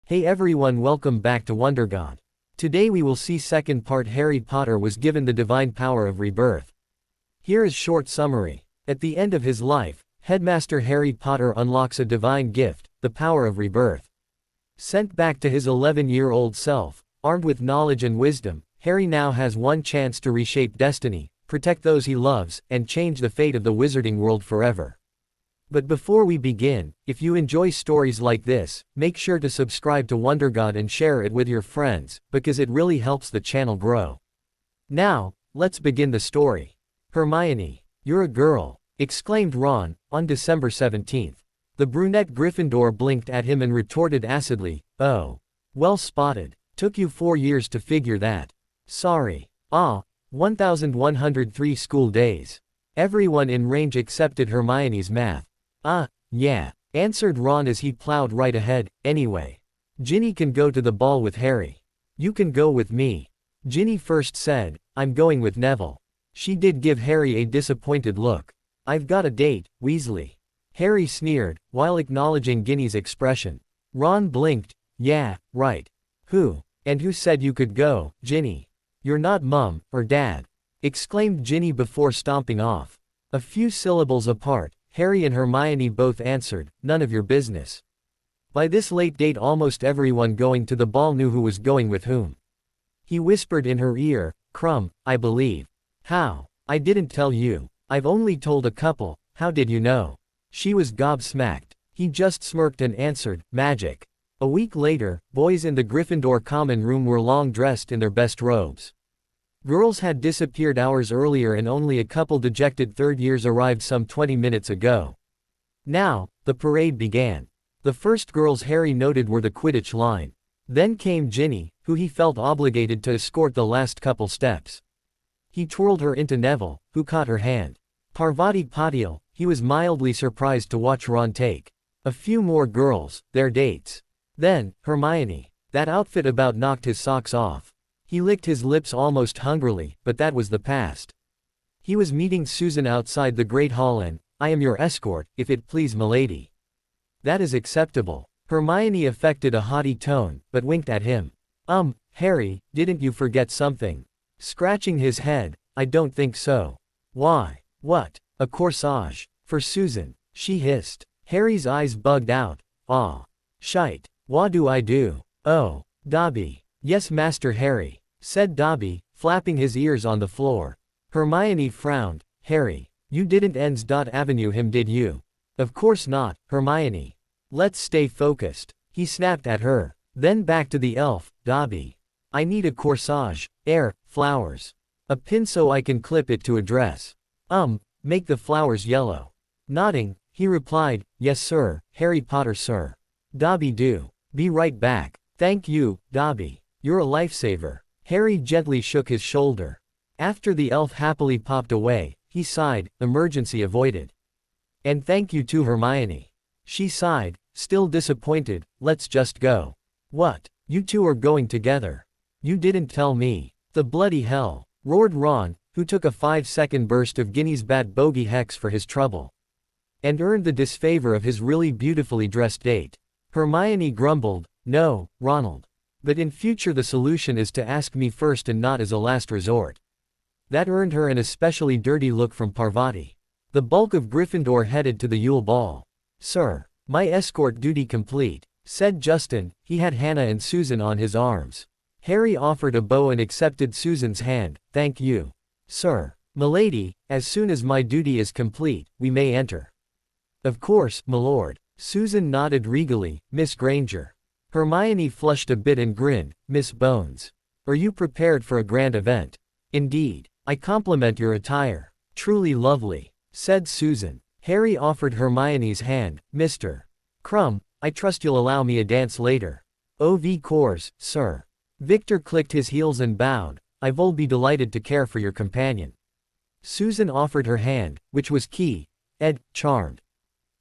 Hey everyone, welcome back to WonderGod. Today we will see second part. Harry Potter was given the divine power of rebirth. Here is short summary. At the end of his life, Headmaster Harry Potter unlocks a divine gift, the power of rebirth. Sent back to his 11-year-old self, armed with knowledge and wisdom, Harry now has one chance to reshape destiny, protect those he loves, and change the fate of the wizarding world forever. But before we begin, if you enjoy stories like this, make sure to subscribe to WonderGod and share it with your friends, because it really helps the channel grow. Now, let's begin the story. Hermione, you're a girl, exclaimed Ron, on December 17th. The brunette Gryffindor blinked at him and retorted acidly, "Oh. Well spotted. Took you 4 years to figure that. Sorry. 1103 school days." Everyone in range accepted Hermione's math. Yeah, answered Ron as he plowed right ahead. Anyway, Ginny can go to the ball with Harry. You can go with me. Ginny first said, I'm going with Neville. She did give Harry a disappointed look. I've got a date, Weasley. Harry sneered, while acknowledging Ginny's expression. Ron blinked. Yeah, right. Who? And who said you could go, Ginny? You're not Mum, or Dad, exclaimed Ginny before stomping off. A few syllables apart, Harry and Hermione both answered, none of your business. By this late date almost everyone going to the ball knew who was going with whom. He whispered in her ear, Crumb, I believe. How? I didn't tell you. I've only told a couple, how did you know? She was gobsmacked. He just smirked and answered, magic. A week later, boys in the Gryffindor common room were long dressed in their best robes. Girls had disappeared hours earlier and only a couple dejected third years arrived some 20 minutes ago. Now, the parade began. The first girls Harry noted were the Quidditch line. Then came Ginny, who he felt obligated to escort the last couple steps. He twirled her into Neville, who caught her hand. Parvati Patil, he was mildly surprised to watch Ron take. A few more girls, their dates. Then, Hermione. That outfit about knocked his socks off. He licked his lips almost hungrily, but that was the past. He was meeting Susan outside the Great Hall and, I am your escort, if it please milady. That is acceptable. Hermione affected a haughty tone, but winked at him. Harry, didn't you forget something? Scratching his head, I don't think so. Why? What? A corsage. For Susan, she hissed. Harry's eyes bugged out. Shite. What do I do? Oh, Dobby. Yes, Master Harry, said Dobby, flapping his ears on the floor. Hermione frowned. Harry, you didn't Avenue him, did you? Of course not, Hermione. Let's stay focused. He snapped at her. Then back to the elf, Dobby. I need a corsage, flowers. A pin so I can clip it to a dress. Make the flowers yellow. Nodding, he replied, yes sir, Harry Potter sir. Dobby do. Be right back. Thank you, Dobby. You're a lifesaver. Harry gently shook his shoulder. After the elf happily popped away, he sighed, emergency avoided. And thank you to Hermione. She sighed, still disappointed, let's just go. What? You two are going together? You didn't tell me. The bloody hell, roared Ron, who took a 5-second burst of Ginny's bat bogey hex for his trouble. And earned the disfavor of his really beautifully dressed date. Hermione grumbled, no, Ronald. But in future the solution is to ask me first and not as a last resort. That earned her an especially dirty look from Parvati. The bulk of Gryffindor headed to the Yule Ball. Sir, my escort duty complete, said Justin. He had Hannah and Susan on his arms. Harry offered a bow and accepted Susan's hand. Thank you. Sir. Milady, as soon as my duty is complete, we may enter. Of course, milord. Susan nodded regally. Miss Granger. Hermione flushed a bit and grinned. Miss Bones. Are you prepared for a grand event? Indeed. I compliment your attire. Truly lovely, said Susan. Harry offered Hermione's hand. Mr. Crumb, I trust you'll allow me a dance later. Of course, sir. Victor clicked his heels and bowed. I'll be delighted to care for your companion. Susan offered her hand, which was key. Charmed.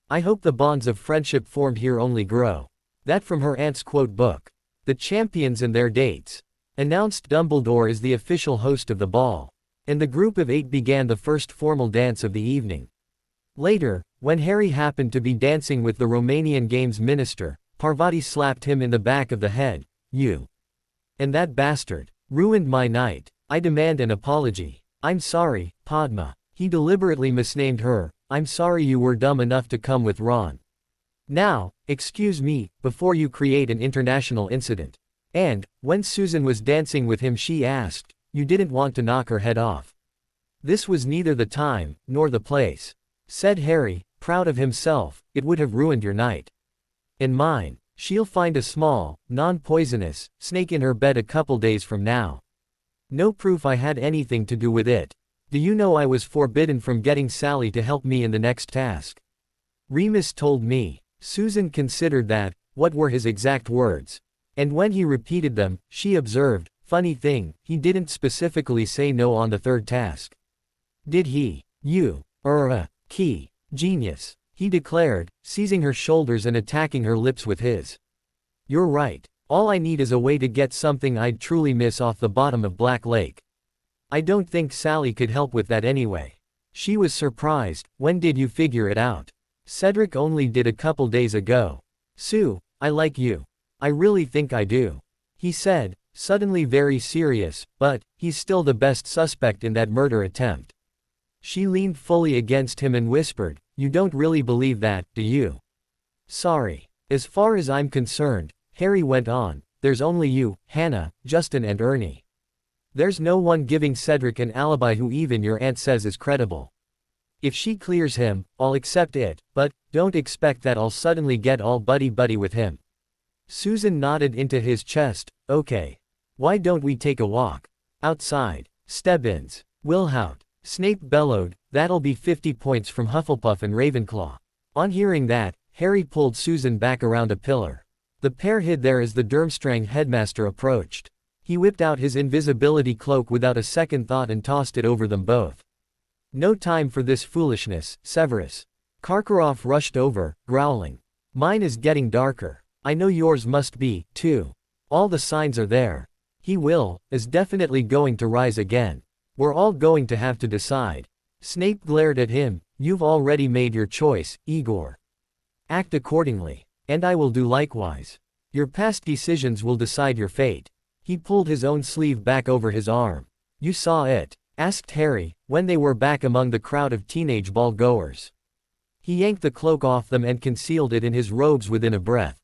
I hope the bonds of friendship formed here only grow. That from her aunt's quote book. The champions and their dates. Announced Dumbledore is the official host of the ball. And the group of 8 began the first formal dance of the evening. Later, when Harry happened to be dancing with the Romanian Games minister, Parvati slapped him in the back of the head. You. And that bastard. Ruined my night. I demand an apology. I'm sorry, Padma. He deliberately misnamed her. I'm sorry you were dumb enough to come with Ron. Now, excuse me, before you create an international incident. And, when Susan was dancing with him she asked, you didn't want to knock her head off. This was neither the time, nor the place. Said Harry, proud of himself, it would have ruined your night. And mine. She'll find a small, non-poisonous, snake in her bed a couple days from now. No proof I had anything to do with it. Do you know I was forbidden from getting Sally to help me in the next task? Remus told me. Susan considered that. What were his exact words? And when he repeated them, she observed, funny thing, he didn't specifically say no on the third task. Did he? You. Key. Genius. He declared, seizing her shoulders and attacking her lips with his. You're right. All I need is a way to get something I'd truly miss off the bottom of Black Lake. I don't think Sally could help with that anyway. She was surprised. When did you figure it out? Cedric only did a couple days ago. Sue, I like you. I really think I do. He said, suddenly very serious, but, he's still the best suspect in that murder attempt. She leaned fully against him and whispered, you don't really believe that, do you? Sorry. As far as I'm concerned, Harry went on, there's only you, Hannah, Justin and Ernie. There's no one giving Cedric an alibi who even your aunt says is credible. If she clears him, I'll accept it, but, don't expect that I'll suddenly get all buddy-buddy with him. Susan nodded into his chest, okay. Why don't we take a walk? Outside. Stebbins. Wilhout. Snape bellowed, that'll be 50 points from Hufflepuff and Ravenclaw. On hearing that, Harry pulled Susan back around a pillar. The pair hid there as the Durmstrang headmaster approached. He whipped out his invisibility cloak without a second thought and tossed it over them both. No time for this foolishness, Severus. Karkaroff rushed over, growling. Mine is getting darker. I know yours must be, too. All the signs are there. He is definitely going to rise again. We're all going to have to decide. Snape glared at him, you've already made your choice, Igor. Act accordingly. And I will do likewise. Your past decisions will decide your fate. He pulled his own sleeve back over his arm. You saw it? Asked Harry, when they were back among the crowd of teenage ball-goers. He yanked the cloak off them and concealed it in his robes within a breath.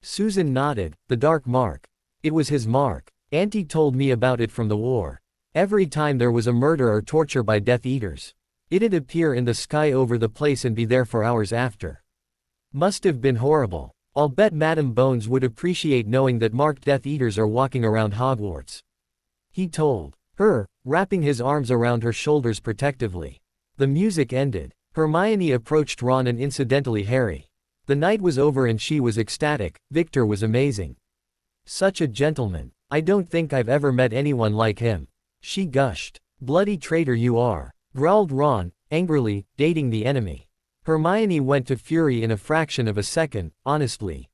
Susan nodded, the dark mark. It was his mark. Auntie told me about it from the war. Every time there was a murder or torture by Death Eaters, it'd appear in the sky over the place and be there for hours after. Must have been horrible. I'll bet Madame Bones would appreciate knowing that marked Death Eaters are walking around Hogwarts. He told her, wrapping his arms around her shoulders protectively. The music ended. Hermione approached Ron and incidentally Harry. The night was over and she was ecstatic. Victor was amazing. Such a gentleman. I don't think I've ever met anyone like him. She gushed. Bloody traitor you are, growled Ron, angrily, dating the enemy. Hermione went to fury in a fraction of a second, honestly.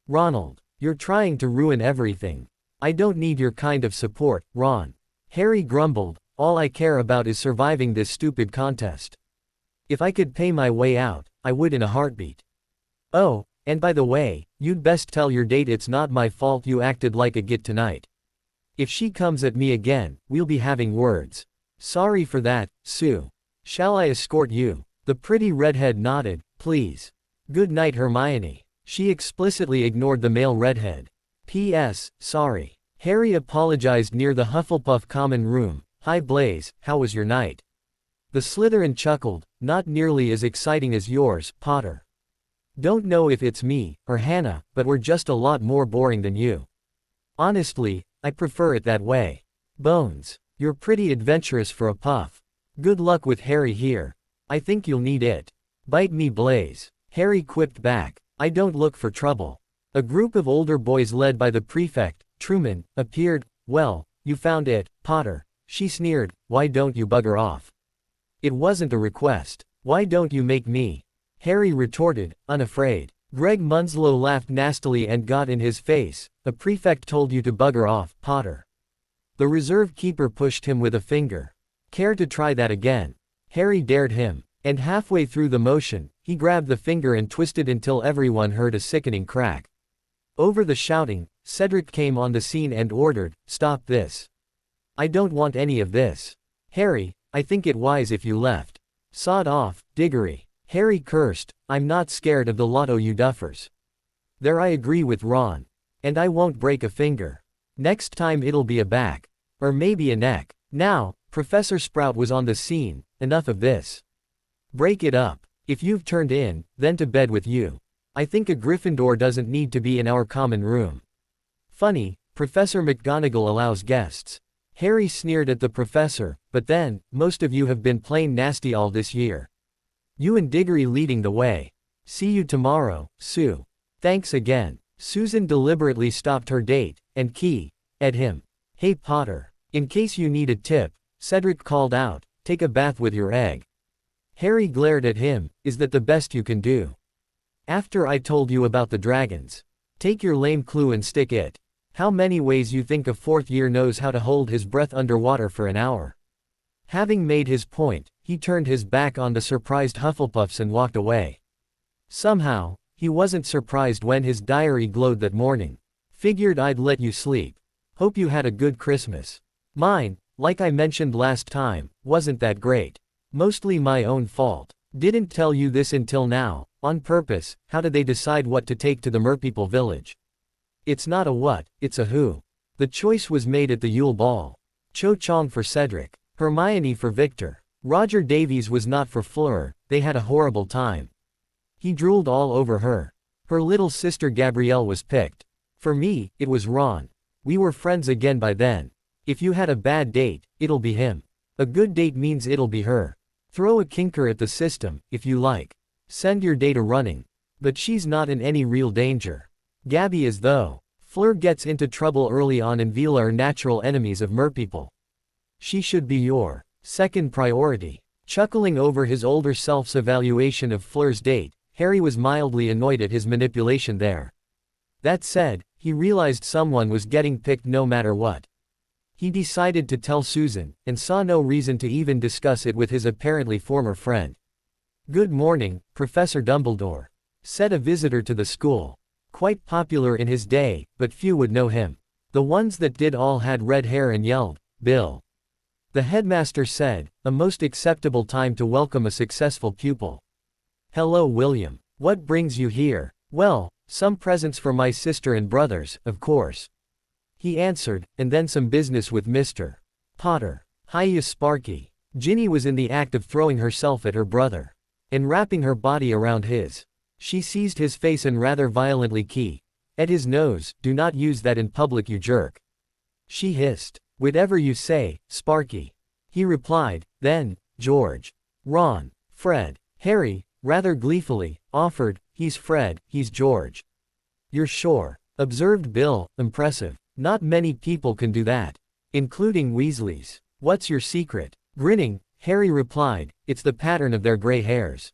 Ronald, you're trying to ruin everything. I don't need your kind of support, Ron. Harry grumbled, all I care about is surviving this stupid contest. If I could pay my way out, I would in a heartbeat. Oh, and by the way, you'd best tell your date it's not my fault you acted like a git tonight. If she comes at me again, we'll be having words. Sorry for that, Sue. Shall I escort you? The pretty redhead nodded, please. Good night Hermione. She explicitly ignored the male redhead. P.S. Sorry. Harry apologized near the Hufflepuff common room. Hi Blaze, how was your night? The Slytherin chuckled, not nearly as exciting as yours, Potter. Don't know if it's me, or Hannah, but we're just a lot more boring than you. Honestly, I prefer it that way. Bones, you're pretty adventurous for a puff. Good luck with Harry here. I think you'll need it. Bite me Blaze. Harry quipped back. I don't look for trouble. A group of older boys led by the prefect, Truman, appeared. Well, you found it, Potter. She sneered, why don't you bugger off? It wasn't a request. Why don't you make me? Harry retorted, unafraid. Greg Munslow laughed nastily and got in his face. A prefect told you to bugger off, Potter. The reserve keeper pushed him with a finger. Care to try that again? Harry dared him. And halfway through the motion, he grabbed the finger and twisted until everyone heard a sickening crack. Over the shouting, Cedric came on the scene and ordered, "Stop this. I don't want any of this. Harry, I think it wise if you left. Sod off, Diggory." Harry cursed, "I'm not scared of the lotto, you duffers." "There, I agree with Ron. And I won't break a finger. Next time it'll be a back. Or maybe a neck." Now, Professor Sprout was on the scene. "Enough of this. Break it up. If you've turned in, then to bed with you. I think a Gryffindor doesn't need to be in our common room." "Funny, Professor McGonagall allows guests." Harry sneered at the professor, "But then, most of you have been plain nasty all this year. You and Diggory leading the way. See you tomorrow, Sue." "Thanks again." Susan deliberately stopped her date, and at him. "Hey Potter. In case you need a tip," Cedric called out, "take a bath with your egg." Harry glared at him. "Is that the best you can do? After I told you about the dragons? Take your lame clue and stick it. How many ways you think a fourth year knows how to hold his breath underwater for an hour?" Having made his point, he turned his back on the surprised Hufflepuffs and walked away. Somehow, he wasn't surprised when his diary glowed that morning. "Figured I'd let you sleep. Hope you had a good Christmas. Mine, like I mentioned last time, wasn't that great. Mostly my own fault. Didn't tell you this until now, on purpose. How did they decide what to take to the Merpeople village? It's not a what, it's a who. The choice was made at the Yule Ball. Cho Chang for Cedric. Hermione for Victor. Roger Davies was not for Fleur. They had a horrible time. He drooled all over her. Her little sister Gabrielle was picked. For me, it was Ron. We were friends again by then. If you had a bad date, it'll be him. A good date means it'll be her. Throw a kinker at the system, if you like. Send your data running. But she's not in any real danger. Gabby is though. Fleur gets into trouble early on and Vila are natural enemies of Merpeople. She should be your second priority." Chuckling over his older self's evaluation of Fleur's date, Harry was mildly annoyed at his manipulation there. That said, he realized someone was getting picked no matter what. He decided to tell Susan, and saw no reason to even discuss it with his apparently former friend. "Good morning, Professor Dumbledore," said a visitor to the school. Quite popular in his day, but few would know him. The ones that did all had red hair and yelled, "Bill." The headmaster said, "A most acceptable time to welcome a successful pupil." "Hello William. What brings you here?" "Well, some presents for my sister and brothers, of course," he answered, "and then some business with Mr. Potter." "Hiya Sparky." Ginny was in the act of throwing herself at her brother and wrapping her body around his. She seized his face and rather violently at his nose. "Do not use that in public, you jerk," she hissed. "Whatever you say, Sparky," he replied. Then, George, Ron, Fred, Harry, rather gleefully, offered, "He's Fred, he's George." "You're sure?" observed Bill, impressive. "Not many people can do that. Including Weasleys. What's your secret?" Grinning, Harry replied, "It's the pattern of their gray hairs."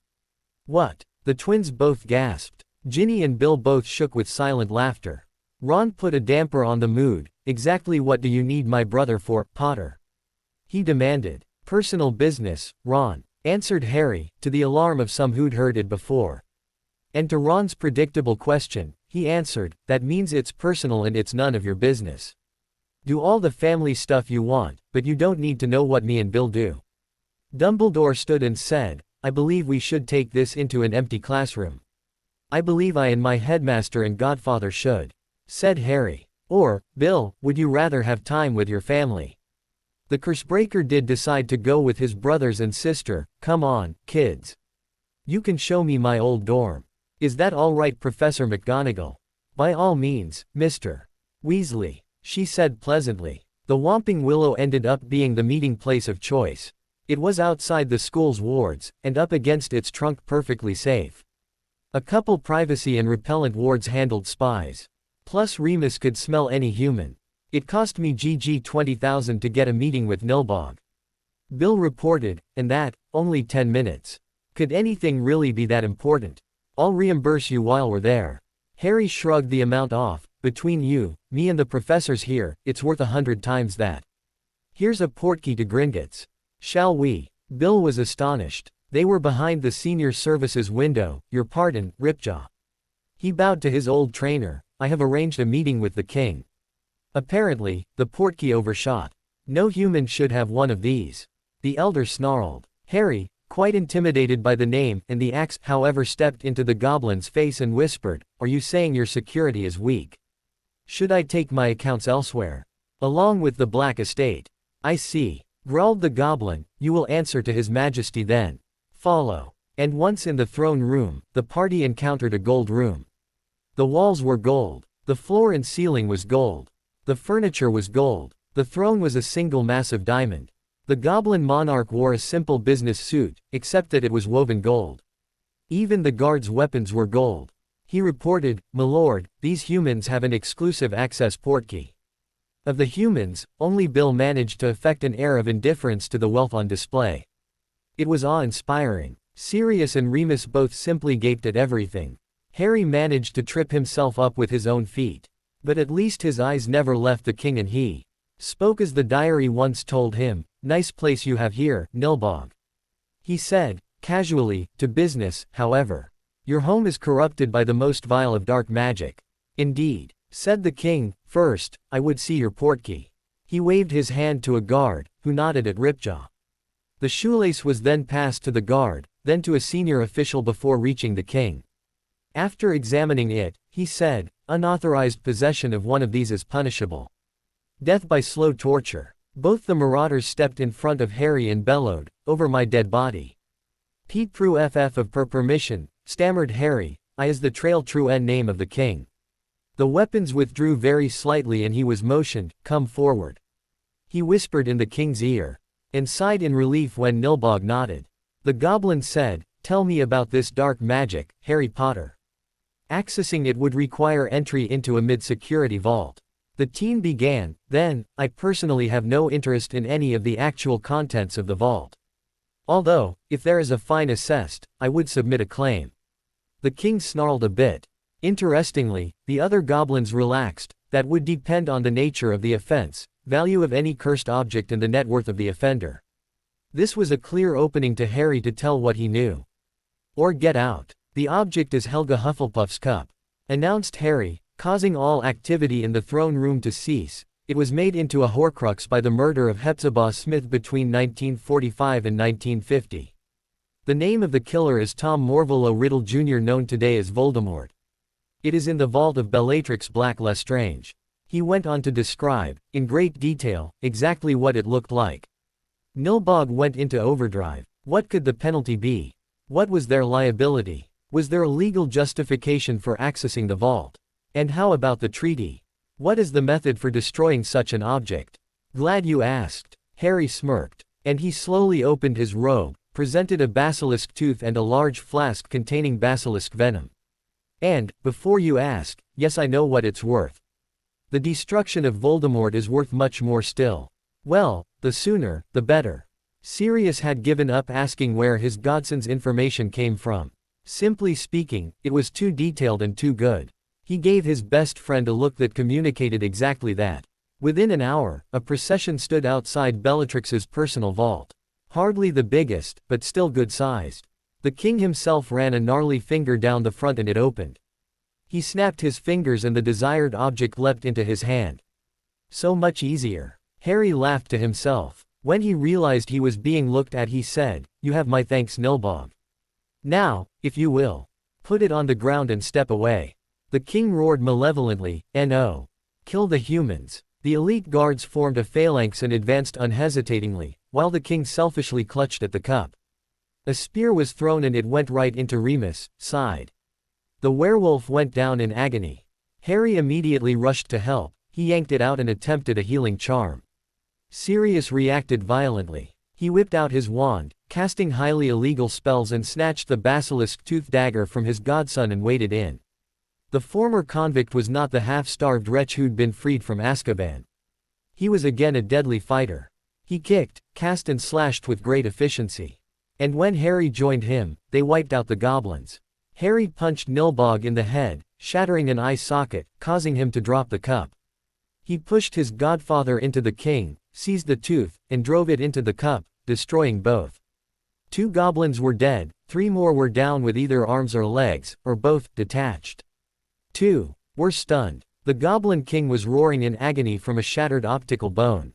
"What?" The twins both gasped. Ginny and Bill both shook with silent laughter. Ron put a damper on the mood. "Exactly what do you need my brother for, Potter?" he demanded. "Personal business, Ron," answered Harry, to the alarm of some who'd heard it before. And to Ron's predictable question, he answered, "That means it's personal and it's none of your business. Do all the family stuff you want, but you don't need to know what me and Bill do." Dumbledore stood and said, "I believe we should take this into an empty classroom." "I believe I and my headmaster and godfather should," said Harry. "Or, Bill, would you rather have time with your family?" The Cursebreaker did decide to go with his brothers and sister. "Come on, kids. You can show me my old dorm. Is that all right, Professor McGonagall?" "By all means, Mr. Weasley," she said pleasantly. The Whomping Willow ended up being the meeting place of choice. It was outside the school's wards, and up against its trunk, perfectly safe. A couple privacy and repellent wards handled spies. Plus Remus could smell any human. "It cost me GG 20,000 to get a meeting with Nilbog," Bill reported, "and that, only 10 minutes. Could anything really be that important? I'll reimburse you while we're there." Harry shrugged the amount off. "Between you, me and the professors here, it's worth 100 times that. Here's a portkey to Gringotts. Shall we?" Bill was astonished. They were behind the senior services window. Your pardon, Ripjaw. He bowed to his old trainer. I have arranged a meeting with the king. Apparently, the portkey overshot. No human should have one of these. The elder snarled. Harry, quite intimidated by the name and the axe, however, stepped into the goblin's face and whispered, Are you saying your security is weak? Should I take my accounts elsewhere? Along with the Black Estate. I see. Growled the goblin, you will answer to his majesty then. Follow. And once in the throne room, the party encountered a gold room. The walls were gold. The floor and ceiling was gold. The furniture was gold. The throne was a single massive diamond. The goblin monarch wore a simple business suit, except that it was woven gold. Even the guards' weapons were gold. He reported, My lord, these humans have an exclusive access portkey. Of the humans, only Bill managed to affect an air of indifference to the wealth on display. It was awe-inspiring. Sirius and Remus both simply gaped at everything. Harry managed to trip himself up with his own feet. But at least his eyes never left the king, and he spoke as the diary once told him, Nice place you have here, Nilbog. He said, casually, to business, however. Your home is corrupted by the most vile of dark magic. Indeed. Said the king, first, I would see your portkey. He waved his hand to a guard, who nodded at Ripjaw. The shoelace was then passed to the guard, then to a senior official before reaching the king. After examining it, he said, Unauthorized possession of one of these is punishable. Death by slow torture. Both the marauders stepped in front of Harry and bellowed, Over my dead body. Pete Prue ff of per permission, stammered Harry, I is the trail true n name of the king. The weapons withdrew very slightly and he was motioned, Come forward. He whispered in the king's ear. And sighed in relief when Nilbog nodded. The goblin said, Tell me about this dark magic, Harry Potter. Accessing it would require entry into a mid-security vault. The teen began, Then, I personally have no interest in any of the actual contents of the vault. Although, if there is a fine assessed, I would submit a claim. The king snarled a bit. Interestingly, the other goblins relaxed, that would depend on the nature of the offense, value of any cursed object and the net worth of the offender. This was a clear opening to Harry to tell what he knew. Or get out. The object is Helga Hufflepuff's cup. Announced Harry, causing all activity in the throne room to cease. It was made into a Horcrux by the murder of Hepzibah Smith between 1945 and 1950. The name of the killer is Tom Morvillo Riddle Jr., known today as Voldemort. It is in the vault of Bellatrix Black Lestrange. He went on to describe, in great detail, exactly what it looked like. Nilbog went into overdrive. What could the penalty be? What was their liability? Was there a legal justification for accessing the vault? And how about the treaty? What is the method for destroying such an object? Glad you asked. Harry smirked. And he slowly opened his robe, presented a basilisk tooth and a large flask containing basilisk venom. And, before you ask, yes, I know what it's worth. The destruction of Voldemort is worth much more still. Well, the sooner, the better. Sirius had given up asking where his godson's information came from. Simply speaking, it was too detailed and too good. He gave his best friend a look that communicated exactly that. Within an hour, a procession stood outside Bellatrix's personal vault. Hardly the biggest, but still good-sized. The king himself ran a gnarly finger down the front and it opened. He snapped his fingers and the desired object leapt into his hand. So much easier. Harry laughed to himself. When he realized he was being looked at, he said, You have my thanks, Nilbog. Now, if you will, put it on the ground and step away. The king roared malevolently, No. Kill the humans. The elite guards formed a phalanx and advanced unhesitatingly, while the king selfishly clutched at the cup. A spear was thrown and it went right into Remus' side. The werewolf went down in agony. Harry immediately rushed to help. He yanked it out and attempted a healing charm. Sirius reacted violently. He whipped out his wand, casting highly illegal spells, and snatched the basilisk tooth dagger from his godson and waded in. The former convict was not the half-starved wretch who'd been freed from Azkaban. He was again a deadly fighter. He kicked, cast and slashed with great efficiency. And when Harry joined him, they wiped out the goblins. Harry punched Nilbog in the head, shattering an eye socket, causing him to drop the cup. He pushed his godfather into the king, seized the tooth, and drove it into the cup, destroying both. 2 goblins were dead, 3 more were down with either arms or legs, or both, detached. 2 were stunned. The Goblin King was roaring in agony from a shattered optical bone.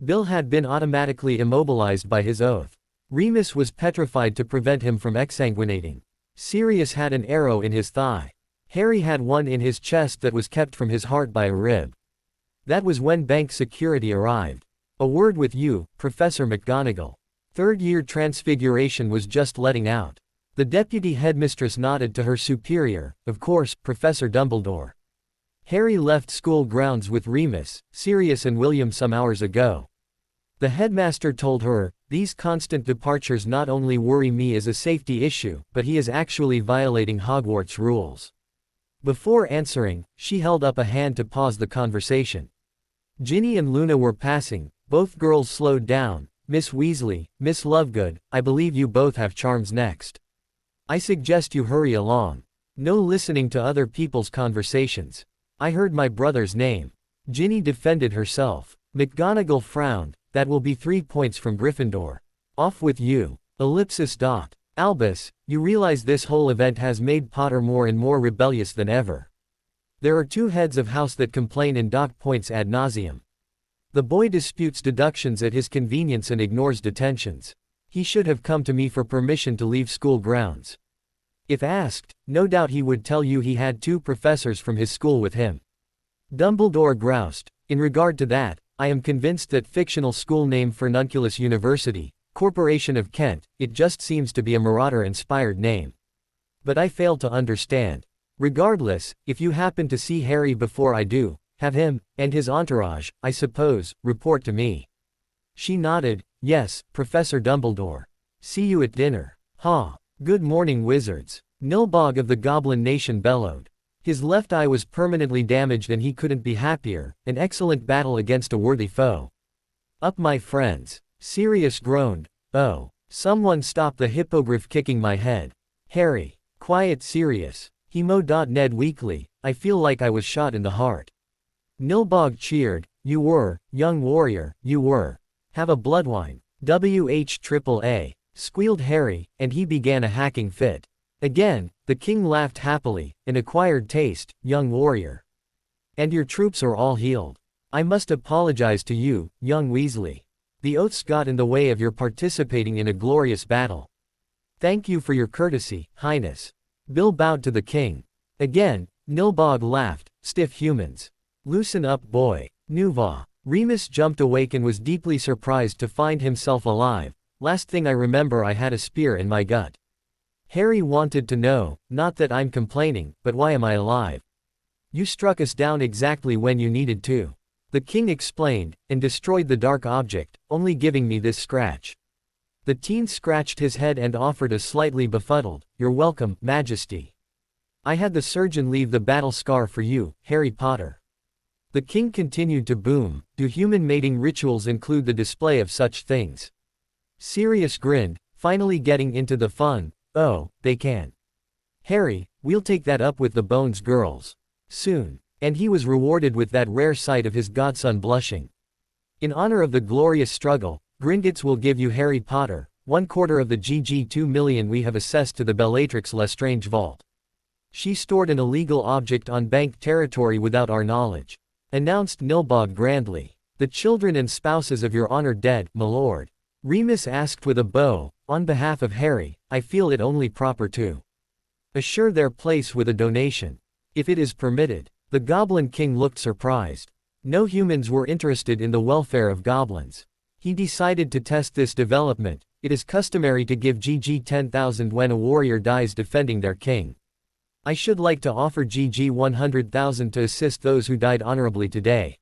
Bill had been automatically immobilized by his oath. Remus was petrified to prevent him from exsanguinating. Sirius had an arrow in his thigh. Harry had one in his chest that was kept from his heart by a rib. That was when bank security arrived. A word with you, Professor McGonagall. Third-year transfiguration was just letting out. The deputy headmistress nodded to her superior, of course, Professor Dumbledore. Harry left school grounds with Remus, Sirius and William some hours ago. The headmaster told her, "These constant departures not only worry me as a safety issue, but he is actually violating Hogwarts rules." Before answering, she held up a hand to pause the conversation. Ginny and Luna were passing. Both girls slowed down. "Miss Weasley, Miss Lovegood, I believe you both have charms next. I suggest you hurry along. No listening to other people's conversations. I heard my brother's name." Ginny defended herself. McGonagall frowned. "That will be 3 points from Gryffindor. Off with you. Ellipsis. Albus, you realize this whole event has made Potter more and more rebellious than ever. There are 2 heads of house that complain and dock points ad nauseum. The boy disputes deductions at his convenience and ignores detentions. He should have come to me for permission to leave school grounds. If asked, no doubt he would tell you he had 2 professors from his school with him." Dumbledore groused. "In regard to that, I am convinced that fictional school name Furnunculus University, Corporation of Kent, it just seems to be a marauder-inspired name. But I fail to understand. Regardless, if you happen to see Harry before I do, have him, and his entourage, I suppose, report to me." She nodded. "Yes, Professor Dumbledore. See you at dinner." "Ha! Good morning, wizards." Nilbog of the Goblin Nation bellowed. His left eye was permanently damaged and he couldn't be happier. An excellent battle against a worthy foe. "Up my friends." Sirius groaned. "Oh. Someone stop the hippogriff kicking my head." "Harry." "Quiet, Sirius." He mowed Ned weakly. "I feel like I was shot in the heart." Nilbog cheered. "You were, young warrior, you were. Have a bloodwine." "WHAAA," squealed Harry, and he began a hacking fit. Again, the king laughed happily. "An acquired taste, young warrior. And your troops are all healed. I must apologize to you, young Weasley. The oaths got in the way of your participating in a glorious battle. Thank you for your courtesy, Highness." Bill bowed to the king. Again, Nilbog laughed. "Stiff humans. Loosen up, boy." Nuva. Remus jumped awake and was deeply surprised to find himself alive. "Last thing I remember I had a spear in my gut." Harry wanted to know, "Not that I'm complaining, but why am I alive?" "You struck us down exactly when you needed to," the king explained, "and destroyed the dark object, only giving me this scratch." The teen scratched his head and offered a slightly befuddled, "You're welcome, Majesty. I had the surgeon leave the battle scar for you, Harry Potter." The king continued to boom. "Do human mating rituals include the display of such things?" Sirius grinned, finally getting into the fun. "Oh, they can. Harry, we'll take that up with the Bones girls. Soon." And he was rewarded with that rare sight of his godson blushing. "In honor of the glorious struggle, Gringotts will give you Harry Potter, 1/4 of the GG 2 million we have assessed to the Bellatrix Lestrange vault. She stored an illegal object on bank territory without our knowledge," announced Nilbog grandly. "The children and spouses of your honored dead, my lord." Remus asked with a bow, "On behalf of Harry, I feel it only proper to assure their place with a donation. If it is permitted." The Goblin King looked surprised. No humans were interested in the welfare of goblins. He decided to test this development. "It is customary to give GG 10,000 when a warrior dies defending their king. I should like to offer GG 100,000 to assist those who died honorably today,"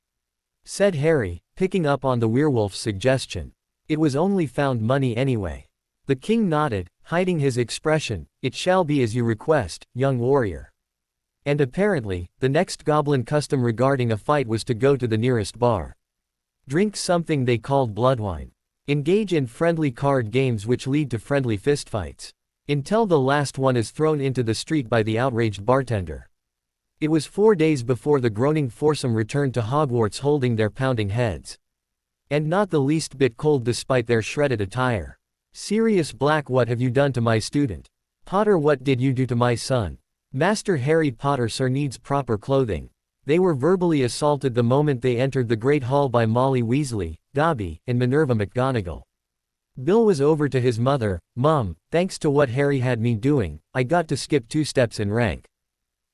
said Harry, picking up on the werewolf's suggestion. It was only found money anyway. The king nodded, hiding his expression. "It shall be as you request, young warrior." And apparently, the next goblin custom regarding a fight was to go to the nearest bar. Drink something they called bloodwine. Engage in friendly card games which lead to friendly fistfights. Until the last one is thrown into the street by the outraged bartender. It was 4 days before the groaning foursome returned to Hogwarts holding their pounding heads. And not the least bit cold despite their shredded attire. Sirius Black, what have you done to my student? Potter, what did you do to my son? Master Harry Potter, sir, needs proper clothing. They were verbally assaulted the moment they entered the Great Hall by Molly Weasley, Dobby, and Minerva McGonagall. Bill was over to his mother. Mom, thanks to what Harry had me doing, I got to skip 2 steps in rank.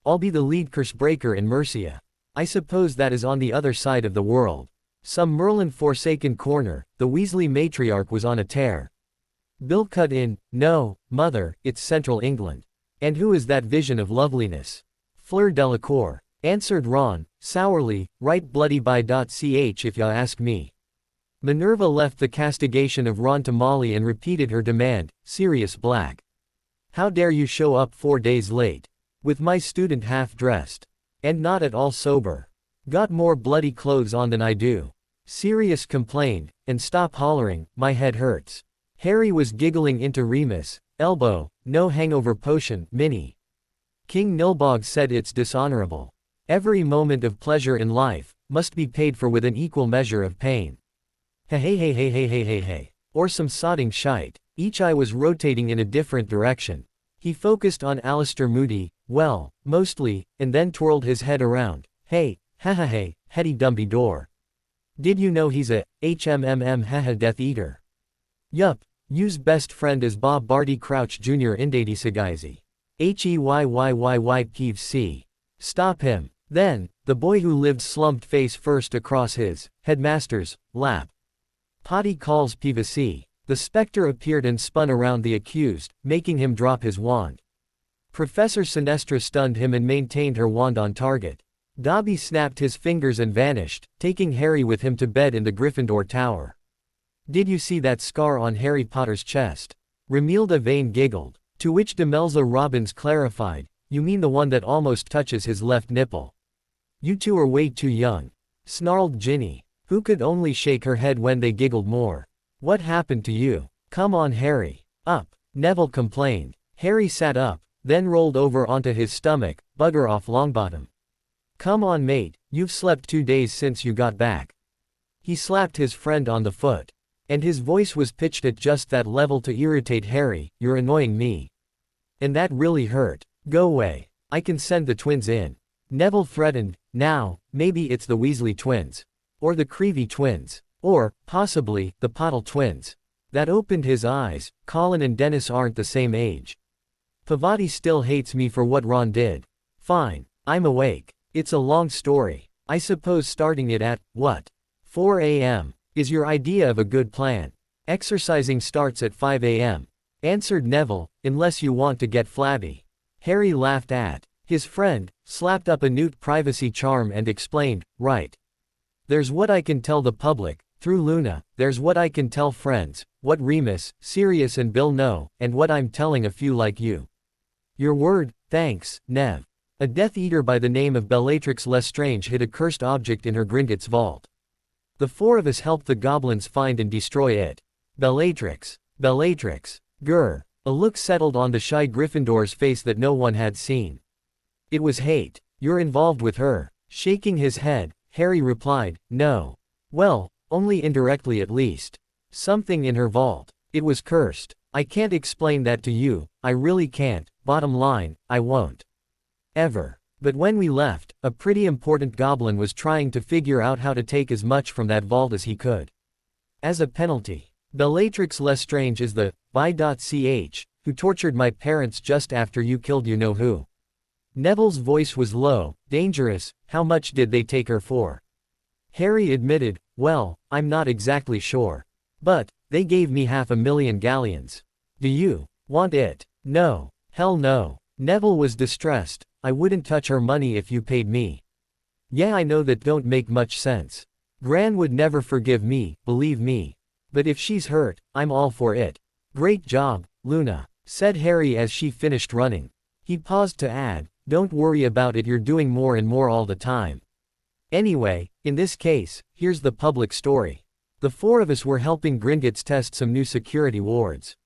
I'll be the lead curse breaker in Mercia. I suppose that is on the other side of the world. Some Merlin-forsaken corner, the Weasley matriarch was on a tear. Bill cut in, no, mother, it's Central England. And who is that vision of loveliness? Fleur Delacour, answered Ron, sourly, right bloody by.ch if ya ask me. Minerva left the castigation of Ron to Molly and repeated her demand, Sirius Black. How dare you show up 4 days late? With my student half dressed. And not at all sober. Got more bloody clothes on than I do. Sirius complained, and stop hollering, my head hurts. Harry was giggling into Remus, elbow, no hangover potion, Minnie. King Nilbog said it's dishonorable. Every moment of pleasure in life must be paid for with an equal measure of pain. Hey. Or some sodding shite. Each eye was rotating in a different direction. He focused on Alistair Moody, well, mostly, and then twirled his head around. Hey, Hetty Dumpy Door. Did you know he's a Death Eater? Yup, use best friend as Bob Barty Crouch Jr. Indadisigaisi. Heyyyyypeeves C. Stop him. Then, the boy who lived slumped face first across his headmaster's lap. Potty calls PVC. The specter appeared and spun around the accused, making him drop his wand. Professor Sinestra stunned him and maintained her wand on target. Dobby snapped his fingers and vanished, taking Harry with him to bed in the Gryffindor Tower. Did you see that scar on Harry Potter's chest? Remilda Vane giggled. To which Demelza Robbins clarified, you mean the one that almost touches his left nipple. You two are way too young. Snarled Ginny, who could only shake her head when they giggled more. What happened to you? Come on, Harry. Up. Neville complained. Harry sat up, then rolled over onto his stomach, bugger off Longbottom. Come on, mate, you've slept 2 days since you got back. He slapped his friend on the foot. And his voice was pitched at just that level to irritate Harry, you're annoying me. And that really hurt. Go away. I can send the twins in. Neville threatened, now, maybe it's the Weasley twins. Or the Creevy twins. Or, possibly, the Pottle twins. That opened his eyes. Colin and Dennis aren't the same age. Pavati still hates me for what Ron did. Fine, I'm awake. It's a long story. I suppose starting it at, what? 4 a.m. is your idea of a good plan. Exercising starts at 5 a.m. answered Neville, unless you want to get flabby. Harry laughed at his friend, slapped up a newt privacy charm and explained, right. There's what I can tell the public, through Luna, there's what I can tell friends, what Remus, Sirius and Bill know, and what I'm telling a few like you. Your word, thanks, Nev. A Death Eater by the name of Bellatrix Lestrange hid a cursed object in her Gringotts vault. The 4 of us helped the goblins find and destroy it. Bellatrix. Grr. A look settled on the shy Gryffindor's face that no one had seen. It was hate. You're involved with her. Shaking his head, Harry replied, no. Well, only indirectly at least. Something in her vault. It was cursed. I can't explain that to you, I really can't, bottom line, I won't. Ever. But when we left, a pretty important goblin was trying to figure out how to take as much from that vault as he could. As a penalty. Bellatrix Lestrange is the, by.ch, who tortured my parents just after you killed you-know-who. Neville's voice was low, dangerous. How much did they take her for? Harry admitted, well, I'm not exactly sure. But, they gave me 500,000 galleons. Do you want it? No. Hell no. Neville was distressed. I wouldn't touch her money if you paid me. Yeah, I know that don't make much sense. Gran would never forgive me, believe me. But if she's hurt, I'm all for it. Great job, Luna, said Harry as she finished running. He paused to add, don't worry about it, you're doing more and more all the time. Anyway, in this case, here's the public story. The 4 of us were helping Gringotts test some new security wards.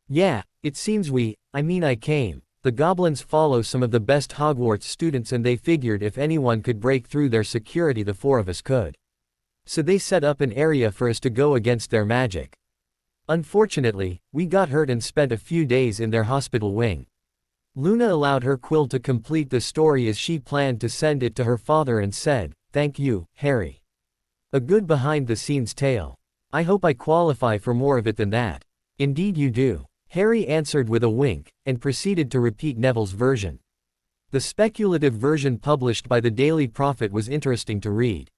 Yeah, it seems I came. The goblins follow some of the best Hogwarts students and they figured if anyone could break through their security the 4 of us could. So they set up an area for us to go against their magic. Unfortunately, we got hurt and spent a few days in their hospital wing. Luna allowed her quill to complete the story as she planned to send it to her father and said, "Thank you, Harry. A good behind-the-scenes tale. I hope I qualify for more of it than that." "Indeed you do," Harry answered with a wink, and proceeded to repeat Neville's version. The speculative version published by the Daily Prophet was interesting to read.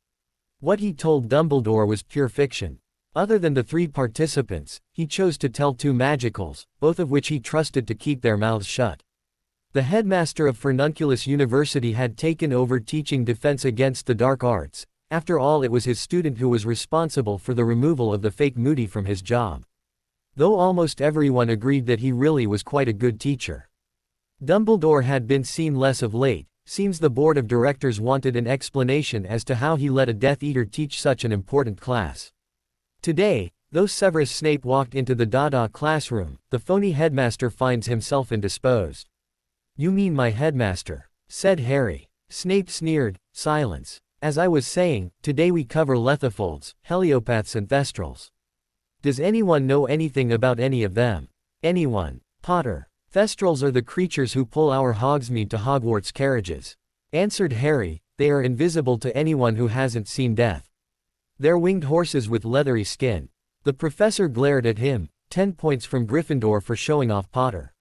What he told Dumbledore was pure fiction. Other than the 3 participants, he chose to tell 2 magicals, both of which he trusted to keep their mouths shut. The headmaster of Furnunculus University had taken over teaching defense against the dark arts. After all, it was his student who was responsible for the removal of the fake Moody from his job. Though almost everyone agreed that he really was quite a good teacher. Dumbledore had been seen less of late. Seems the board of directors wanted an explanation as to how he let a Death Eater teach such an important class. Today, though Severus Snape walked into the Dada classroom, the phony headmaster finds himself indisposed. "You mean my headmaster?" said Harry. Snape sneered. "Silence. As I was saying, today we cover Lethifolds, Heliopaths and Thestrals. Does anyone know anything about any of them?" "Anyone, Potter?" "Thestrals are the creatures who pull our Hogsmeade to Hogwarts carriages," answered Harry. "They are invisible to anyone who hasn't seen death. They're winged horses with leathery skin." The professor glared at him. 10 points from Gryffindor for showing off Potter.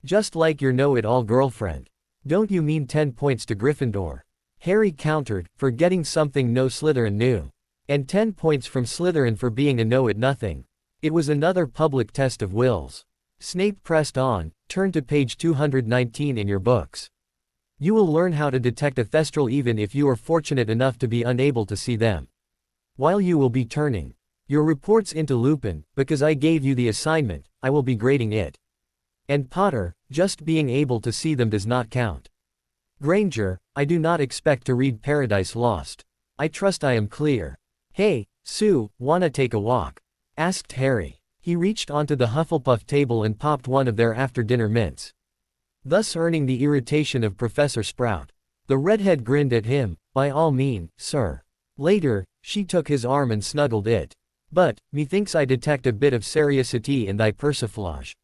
"Just like your know-it-all girlfriend." "Don't you mean 10 points to Gryffindor?" Harry countered, for getting something no Slytherin knew. "And 10 points from Slytherin for being a know-it-nothing." It was another public test of wills. Snape pressed on. "Turn to page 219 in your books. You will learn how to detect a Thestral even if you are fortunate enough to be unable to see them. While you will be turning your reports into Lupin, because I gave you the assignment, I will be grading it. And Potter, just being able to see them does not count. Granger, I do not expect to read Paradise Lost. I trust I am clear." "Hey, Sue, wanna take a walk?" asked Harry. He reached onto the Hufflepuff table and popped one of their after-dinner mints, thus earning the irritation of Professor Sprout. The redhead grinned at him. "By all means, sir." Later, she took his arm and snuggled it. "But, methinks I detect a bit of seriosity in thy persiflage.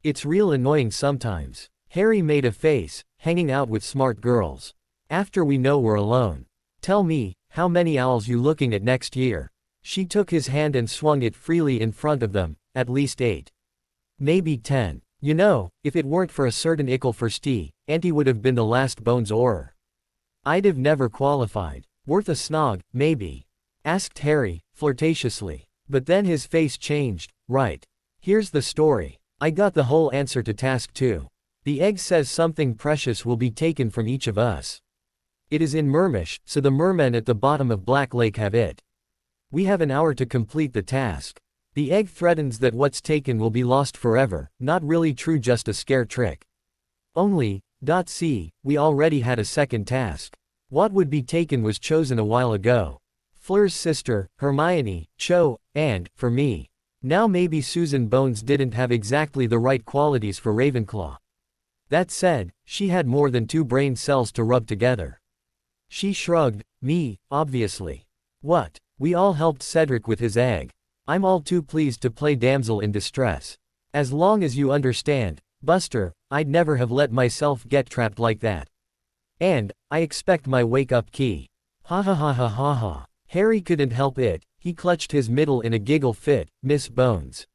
It's real annoying sometimes." Harry made a face. "Hanging out with smart girls. After we know we're alone. Tell me, how many owls you looking at next year?" She took his hand and swung it freely in front of them. "At least 8. Maybe 10. You know, if it weren't for a certain ickle for Stee, Auntie would have been the last bones orer. I'd have never qualified. Worth a snog, maybe?" asked Harry, flirtatiously. But then his face changed. "Right. Here's the story. I got the whole answer to task 2. The egg says something precious will be taken from each of us. It is in Mermish, so the mermen at the bottom of Black Lake have it. We have an hour to complete the task. The egg threatens that what's taken will be lost forever. Not really true, just a scare trick. Only, see, we already had a second task. What would be taken was chosen a while ago. Fleur's sister, Hermione, Cho, and, for me. Now maybe Susan Bones didn't have exactly the right qualities for Ravenclaw. That said, she had more than 2 brain cells to rub together." She shrugged. "Me, obviously. What? We all helped Cedric with his egg. I'm all too pleased to play damsel in distress. As long as you understand, Buster, I'd never have let myself get trapped like that. And, I expect my wake-up key." Ha ha ha ha ha ha. Harry couldn't help it. He clutched his middle in a giggle fit. "Miss Bones.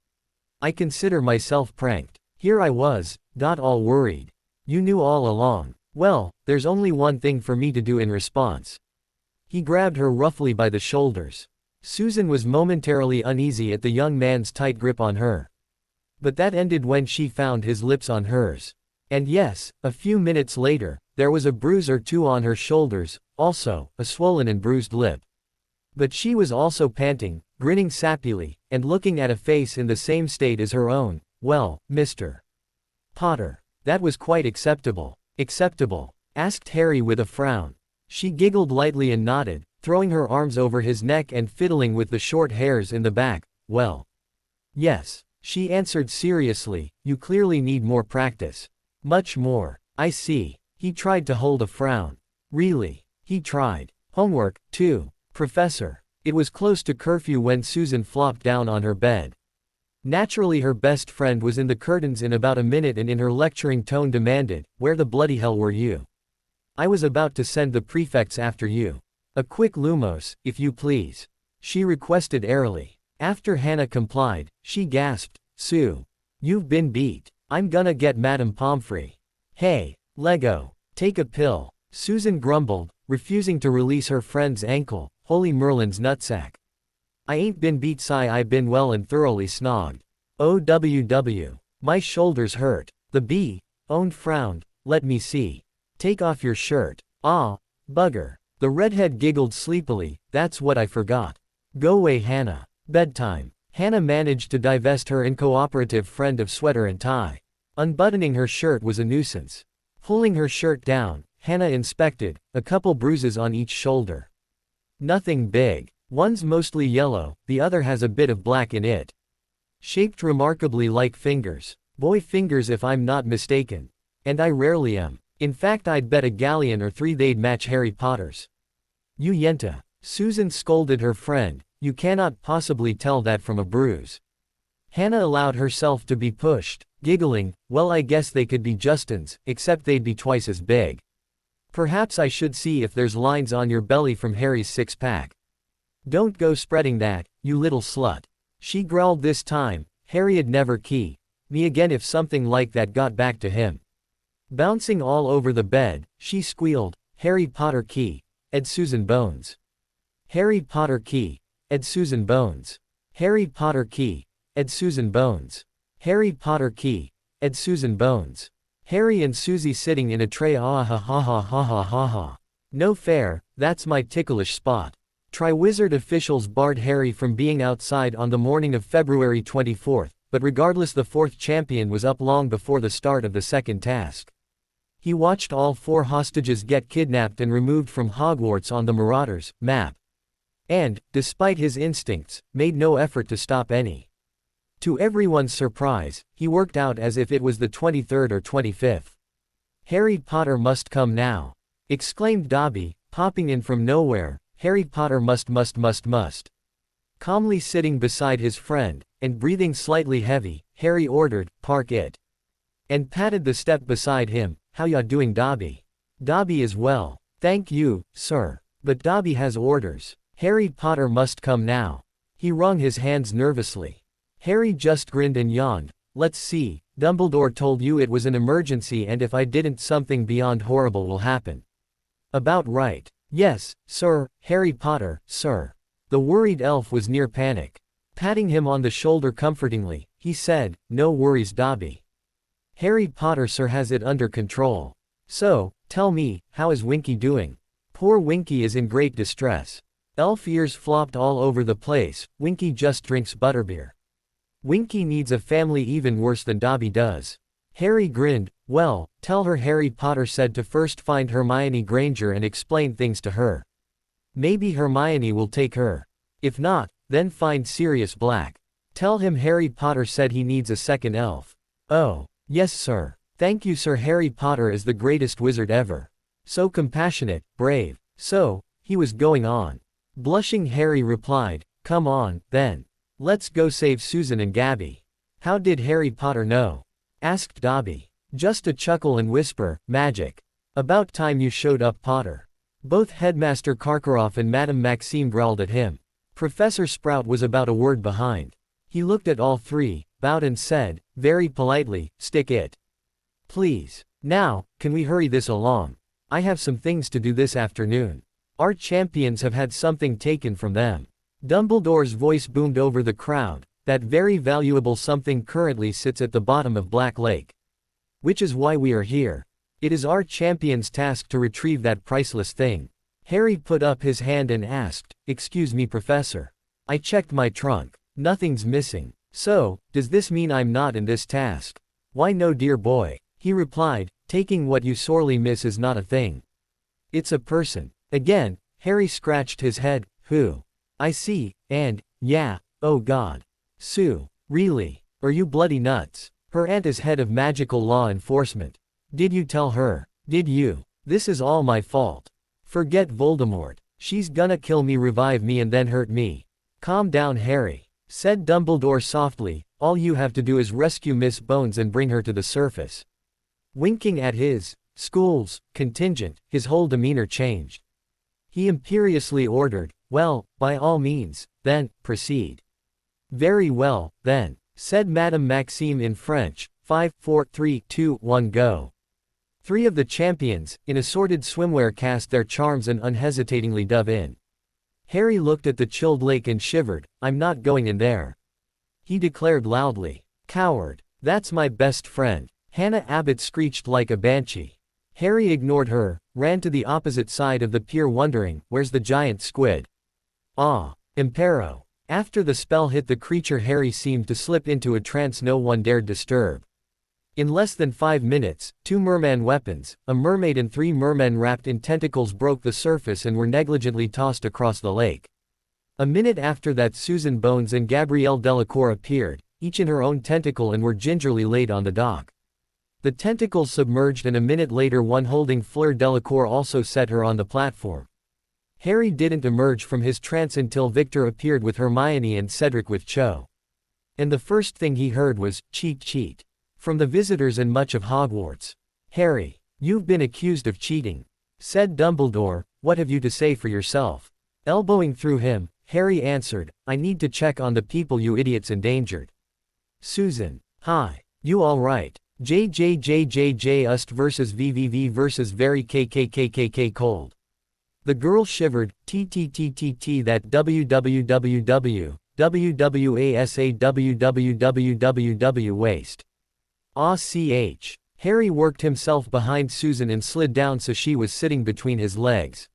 I consider myself pranked. Here I was, all worried. You knew all along. Well, there's only one thing for me to do in response." He grabbed her roughly by the shoulders. Susan was momentarily uneasy at the young man's tight grip on her. But that ended when she found his lips on hers. And yes, a few minutes later, there was a bruise or 2 on her shoulders, also, a swollen and bruised lip. But she was also panting, grinning sappily, and looking at a face in the same state as her own. "Well, Mr. Potter, that was quite acceptable." "Acceptable?" asked Harry with a frown. She giggled lightly and nodded, throwing her arms over his neck and fiddling with the short hairs in the back. "Well, yes," she answered seriously, "you clearly need more practice." "Much more. I see." He tried to hold a frown. "Really?" He tried. "Homework, too, Professor." It was close to curfew when Susan flopped down on her bed. Naturally her best friend was in the curtains in about a minute and in her lecturing tone demanded, "Where the bloody hell were you? I was about to send the prefects after you. A quick Lumos, if you please," she requested airily. After Hannah complied, she gasped, "Sue. You've been beat. I'm gonna get Madame Pomfrey. Hey, Lego. Take a pill." Susan grumbled, refusing to release her friend's ankle. Holy Merlin's nutsack. "I ain't been beat, sigh, I been well and thoroughly snogged. OWW. My shoulders hurt." The B-owned frowned. "Let me see. Take off your shirt." "Ah, bugger." The redhead giggled sleepily, "That's what I forgot. Go away, Hannah. Bedtime." Hannah managed to divest her incooperative friend of sweater and tie. Unbuttoning her shirt was a nuisance. Pulling her shirt down, Hannah inspected, a couple bruises on each shoulder. Nothing big. One's mostly yellow, the other has a bit of black in it. Shaped remarkably like fingers. Boy fingers if I'm not mistaken. And I rarely am. In fact I'd bet a galleon or three they'd match Harry Potter's. "You yenta." Susan scolded her friend, "You cannot possibly tell that from a bruise." Hannah allowed herself to be pushed, giggling, "Well I guess they could be Justin's, except they'd be twice as big. Perhaps I should see if there's lines on your belly from Harry's six-pack." "Don't go spreading that, you little slut." She growled this time, "Harry'd never key me again if something like that got back to him." Bouncing all over the bed, she squealed, "Harry Potter key. Ed Susan Bones. Harry Potter key. Ed Susan Bones. Harry Potter key. Ed Susan Bones. Harry Potter key. Ed Susan Bones." Harry and Susie sitting in a tray, ah ha ha ha ha ha ha ha. "No fair, that's my ticklish spot." Triwizard officials barred Harry from being outside on the morning of February 24th, but regardless the fourth champion was up long before the start of the second task. He watched all four hostages get kidnapped and removed from Hogwarts on the Marauders' map. And, despite his instincts, made no effort to stop any. To everyone's surprise, he worked out as if it was the 23rd or 25th. "Harry Potter must come now," exclaimed Dobby, popping in from nowhere. "Harry Potter must. Calmly sitting beside his friend, and breathing slightly heavy, Harry ordered, "Park it." And patted the step beside him. "How ya doing, Dobby?" "Dobby is well. Thank you, sir. But Dobby has orders. Harry Potter must come now." He wrung his hands nervously. Harry just grinned and yawned. "Let's see, Dumbledore told you it was an emergency and if I didn't something beyond horrible will happen." "About right. Yes, sir, Harry Potter, sir." The worried elf was near panic. Patting him on the shoulder comfortingly, he said, "No worries, Dobby. Harry Potter sir has it under control. So, tell me, how is Winky doing?" "Poor Winky is in great distress." Elf ears flopped all over the place. "Winky just drinks butterbeer. Winky needs a family even worse than Dobby does." Harry grinned. "Well, tell her Harry Potter said to first find Hermione Granger and explain things to her. Maybe Hermione will take her. If not, then find Sirius Black. Tell him Harry Potter said he needs a second elf." "Oh, yes sir. Thank you sir. Harry Potter is the greatest wizard ever. So compassionate, brave." So, he was going on. Blushing Harry replied, "Come on, then. Let's go save Susan and Gabby." "How did Harry Potter know?" asked Dobby. Just a chuckle and whisper, "Magic. About time you showed up, Potter." Both Headmaster Karkaroff and Madame Maxime growled at him. Professor Sprout was about a word behind. He looked at all three, bowed and said, very politely, "Stick it. Please. Now, can we hurry this along? I have some things to do this afternoon. Our champions have had something taken from them." Dumbledore's voice boomed over the crowd. "That very valuable something currently sits at the bottom of Black Lake. Which is why we are here. It is our champion's task to retrieve that priceless thing." Harry put up his hand and asked, "Excuse me, Professor. I checked my trunk. Nothing's missing. So, does this mean I'm not in this task?" "Why no, dear boy," he replied, "taking what you sorely miss is not a thing. It's a person." Again, Harry scratched his head. "Who?" "I see, and, yeah, oh God. Sue, really? Are you bloody nuts? Her aunt is head of magical law enforcement. Did you tell her? Did you? This is all my fault. Forget Voldemort. She's gonna kill me, revive me and then hurt me." "Calm down, Harry," said Dumbledore softly. all you have to do is rescue Miss Bones and bring her to the surface. Winking at his school's contingent, his whole demeanor changed. He imperiously ordered, well, by all means, then, proceed. Very well, then, said Madame Maxime in French. 5, 4, 3, 2, 1, go. 3 of the champions, in assorted swimwear, cast their charms and unhesitatingly dove in. Harry looked at the chilled lake and shivered. I'm not going in there, he declared loudly. Coward. That's my best friend. Hannah Abbott screeched like a banshee. Harry ignored her, ran to the opposite side of the pier wondering, where's the giant squid? Ah, impero. After the spell hit the creature, Harry seemed to slip into a trance no one dared disturb. In less than 5 minutes, 2 merman weapons, a mermaid and 3 mermen wrapped in tentacles broke the surface and were negligently tossed across the lake. A minute after that, Susan Bones and Gabrielle Delacour appeared, each in her own tentacle, and were gingerly laid on the dock. The tentacles submerged, and a minute later one holding Fleur Delacour also set her on the platform. Harry didn't emerge from his trance until Victor appeared with Hermione and Cedric with Cho. And the first thing he heard was, cheat cheat, from the visitors and much of Hogwarts. Harry, you've been accused of cheating, said Dumbledore. What have you to say for yourself? Elbowing through him, Harry answered, I need to check on the people you idiots endangered. Susan. Hi. You alright? JJJJJ ust versus VVV versus very KKKKK cold. The girl shivered. TTTTT that WWWW. WWASAWWWWW waste. AH. Harry worked himself behind Susan and slid down so she was sitting between his legs.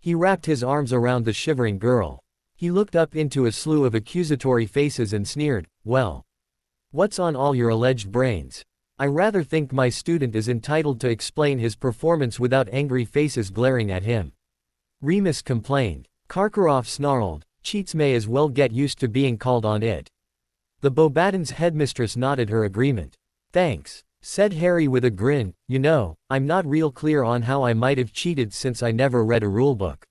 He wrapped his arms around the shivering girl. He looked up into a slew of accusatory faces and sneered, well, what's on all your alleged brains? I rather think my student is entitled to explain his performance without angry faces glaring at him. Remus complained. Karkaroff snarled, cheats may as well get used to being called on it. The Beauxbatons headmistress nodded her agreement. Thanks, said Harry with a grin. You know, I'm not real clear on how I might have cheated since I never read a rulebook.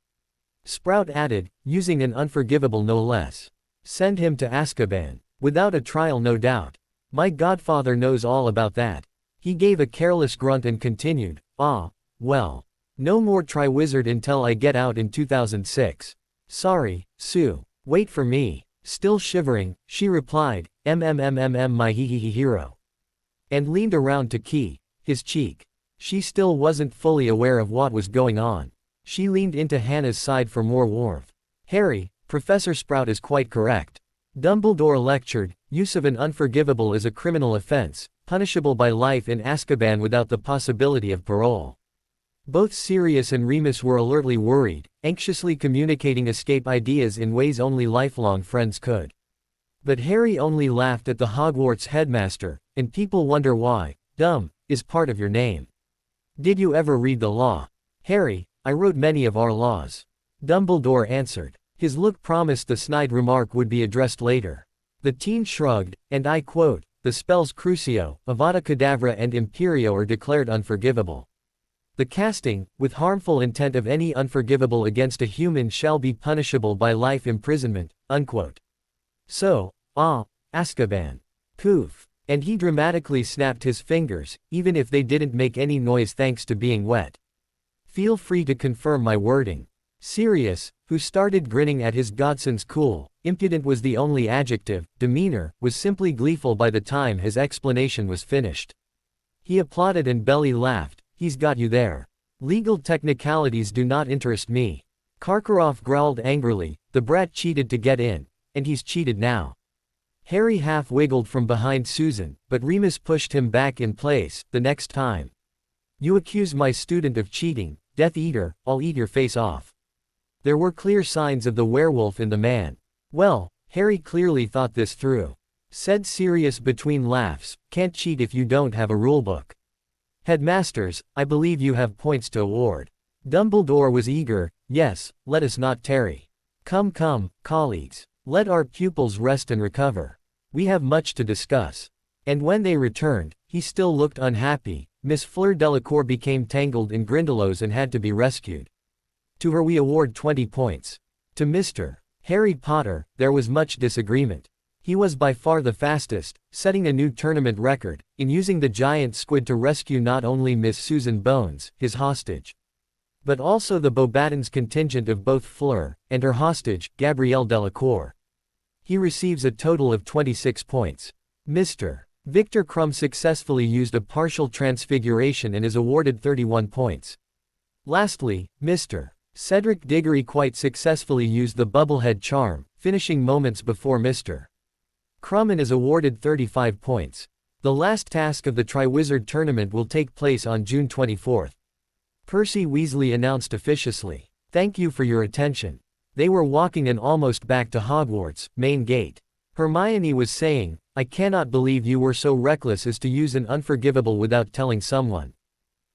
Sprout added, using an unforgivable no less. Send him to Azkaban. Without a trial, no doubt. My godfather knows all about that. He gave a careless grunt and continued, ah, well. No more Triwizard until I get out in 2006. Sorry, Sue. Wait for me. Still shivering, she replied, my hero. And leaned around to key his cheek. She still wasn't fully aware of what was going on. She leaned into Hannah's side for more warmth. Harry, Professor Sprout is quite correct. Dumbledore lectured, use of an unforgivable is a criminal offense, punishable by life in Azkaban without the possibility of parole. Both Sirius and Remus were alertly worried, anxiously communicating escape ideas in ways only lifelong friends could. But Harry only laughed at the Hogwarts headmaster, and people wonder why. Dumb is part of your name. Did you ever read the law? Harry, I wrote many of our laws. Dumbledore answered. His look promised the snide remark would be addressed later. The teen shrugged, and I quote, the spells Crucio, Avada Kedavra and Imperio are declared unforgivable. The casting, with harmful intent of any unforgivable against a human shall be punishable by life imprisonment, unquote. So, Azkaban. Poof. And he dramatically snapped his fingers, even if they didn't make any noise thanks to being wet. Feel free to confirm my wording. Sirius, who started grinning at his godson's cool, impudent was the only adjective, demeanor, was simply gleeful by the time his explanation was finished. He applauded and belly laughed. He's got you there. Legal technicalities do not interest me. Karkaroff growled angrily, the brat cheated to get in, and he's cheated now. Harry half wiggled from behind Susan, but Remus pushed him back in place. The next time you accuse my student of cheating, Death Eater, I'll eat your face off. There were clear signs of the werewolf in the man. Well, Harry clearly thought this through. Said Sirius between laughs, can't cheat if you don't have a rulebook. Headmasters, I believe you have points to award. Dumbledore was eager. Yes, let us not tarry. Come, colleagues. Let our pupils rest and recover. We have much to discuss. And when they returned, he still looked unhappy. Miss Fleur Delacour became tangled in Grindylows and had to be rescued. To her we award 20 points. To Mr. Harry Potter, there was much disagreement. He was by far the fastest, setting a new tournament record, in using the giant squid to rescue not only Miss Susan Bones, his hostage, but also the Beauxbatons contingent of both Fleur, and her hostage, Gabrielle Delacour. He receives a total of 26 points. Mr. Victor Crumb successfully used a partial transfiguration and is awarded 31 points. Lastly, Mr. Cedric Diggory quite successfully used the Bubblehead charm, finishing moments before Mr. Crumb and is awarded 35 points. The last task of the Triwizard Tournament will take place on June 24th. Percy Weasley announced officiously. Thank you for your attention. They were walking and almost back to Hogwarts, main gate. Hermione was saying, I cannot believe you were so reckless as to use an unforgivable without telling someone.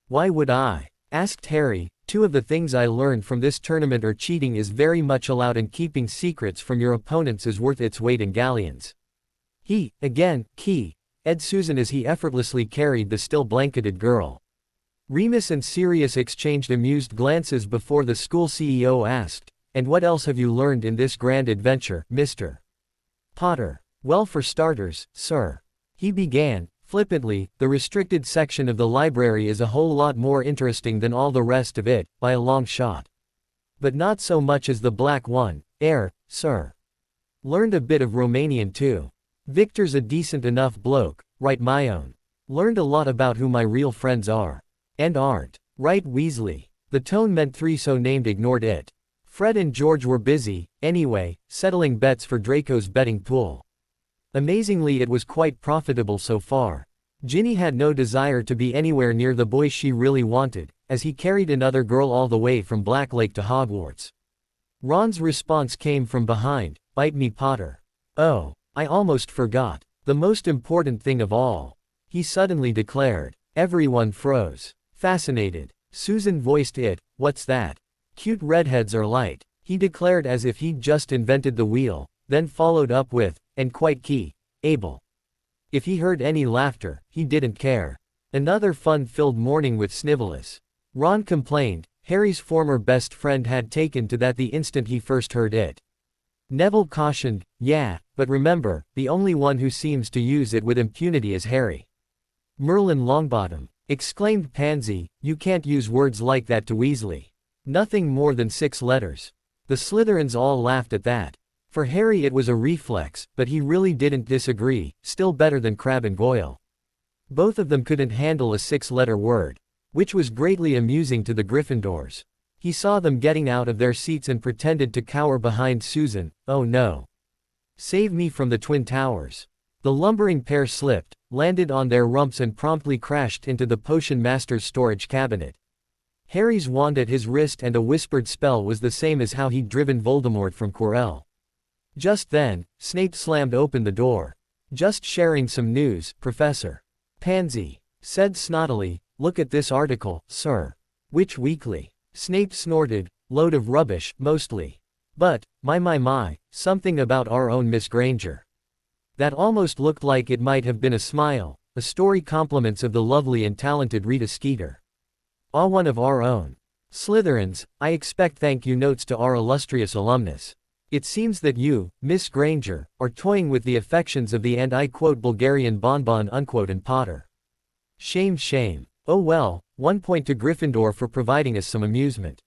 Why would I? Asked Harry. Two of the things I learned from this tournament are cheating is very much allowed and keeping secrets from your opponents is worth its weight in galleons. He, again, Ed Susan as he effortlessly carried the still blanketed girl. Remus and Sirius exchanged amused glances before the school CEO asked, and what else have you learned in this grand adventure, Mr. Potter? Well, for starters, sir. He began, flippantly, the restricted section of the library is a whole lot more interesting than all the rest of it, by a long shot. But not so much as the black one, sir. Learned a bit of Romanian too. Victor's a decent enough bloke, right my own. Learned a lot about who my real friends are. And aren't. Right Weasley. The tone meant three so named ignored it. Fred and George were busy, anyway, settling bets for Draco's betting pool. Amazingly it was quite profitable so far. Ginny had no desire to be anywhere near the boy she really wanted, as he carried another girl all the way from Blacklake to Hogwarts. Ron's response came from behind, bite me Potter. Oh, I almost forgot. The most important thing of all. He suddenly declared. Everyone froze. Fascinated. Susan voiced it, what's that? Cute redheads are light. He declared as if he'd just invented the wheel, then followed up with, and quite able. If he heard any laughter, he didn't care. Another fun-filled morning with Snivellus. Ron complained, Harry's former best friend had taken to that the instant he first heard it. Neville cautioned, yeah, but remember, the only one who seems to use it with impunity is Harry. Merlin Longbottom, exclaimed Pansy, you can't use words like that to Weasley. Nothing more than 6 letters. The Slytherins all laughed at that. For Harry it was a reflex, but he really didn't disagree, still better than Crabbe and Goyle. Both of them couldn't handle a 6-letter word. Which was greatly amusing to the Gryffindors. He saw them getting out of their seats and pretended to cower behind Susan, oh no. Save me from the Twin Towers. The lumbering pair slipped, landed on their rumps and promptly crashed into the Potion Master's storage cabinet. Harry's wand at his wrist and a whispered spell was the same as how he'd driven Voldemort from Quirrell. Just then, Snape slammed open the door. Just sharing some news, Professor. Pansy said snottily, look at this article, sir. Which weekly? Snape snorted, load of rubbish, mostly. But, my, something about our own Miss Granger. That almost looked like it might have been a smile, a story compliments of the lovely and talented Rita Skeeter. Ah, one of our own. Slytherins, I expect thank you notes to our illustrious alumnus. It seems that you, Miss Granger, are toying with the affections of the and I quote Bulgarian bonbon unquote and Potter. Shame. Oh well, 1 point to Gryffindor for providing us some amusement.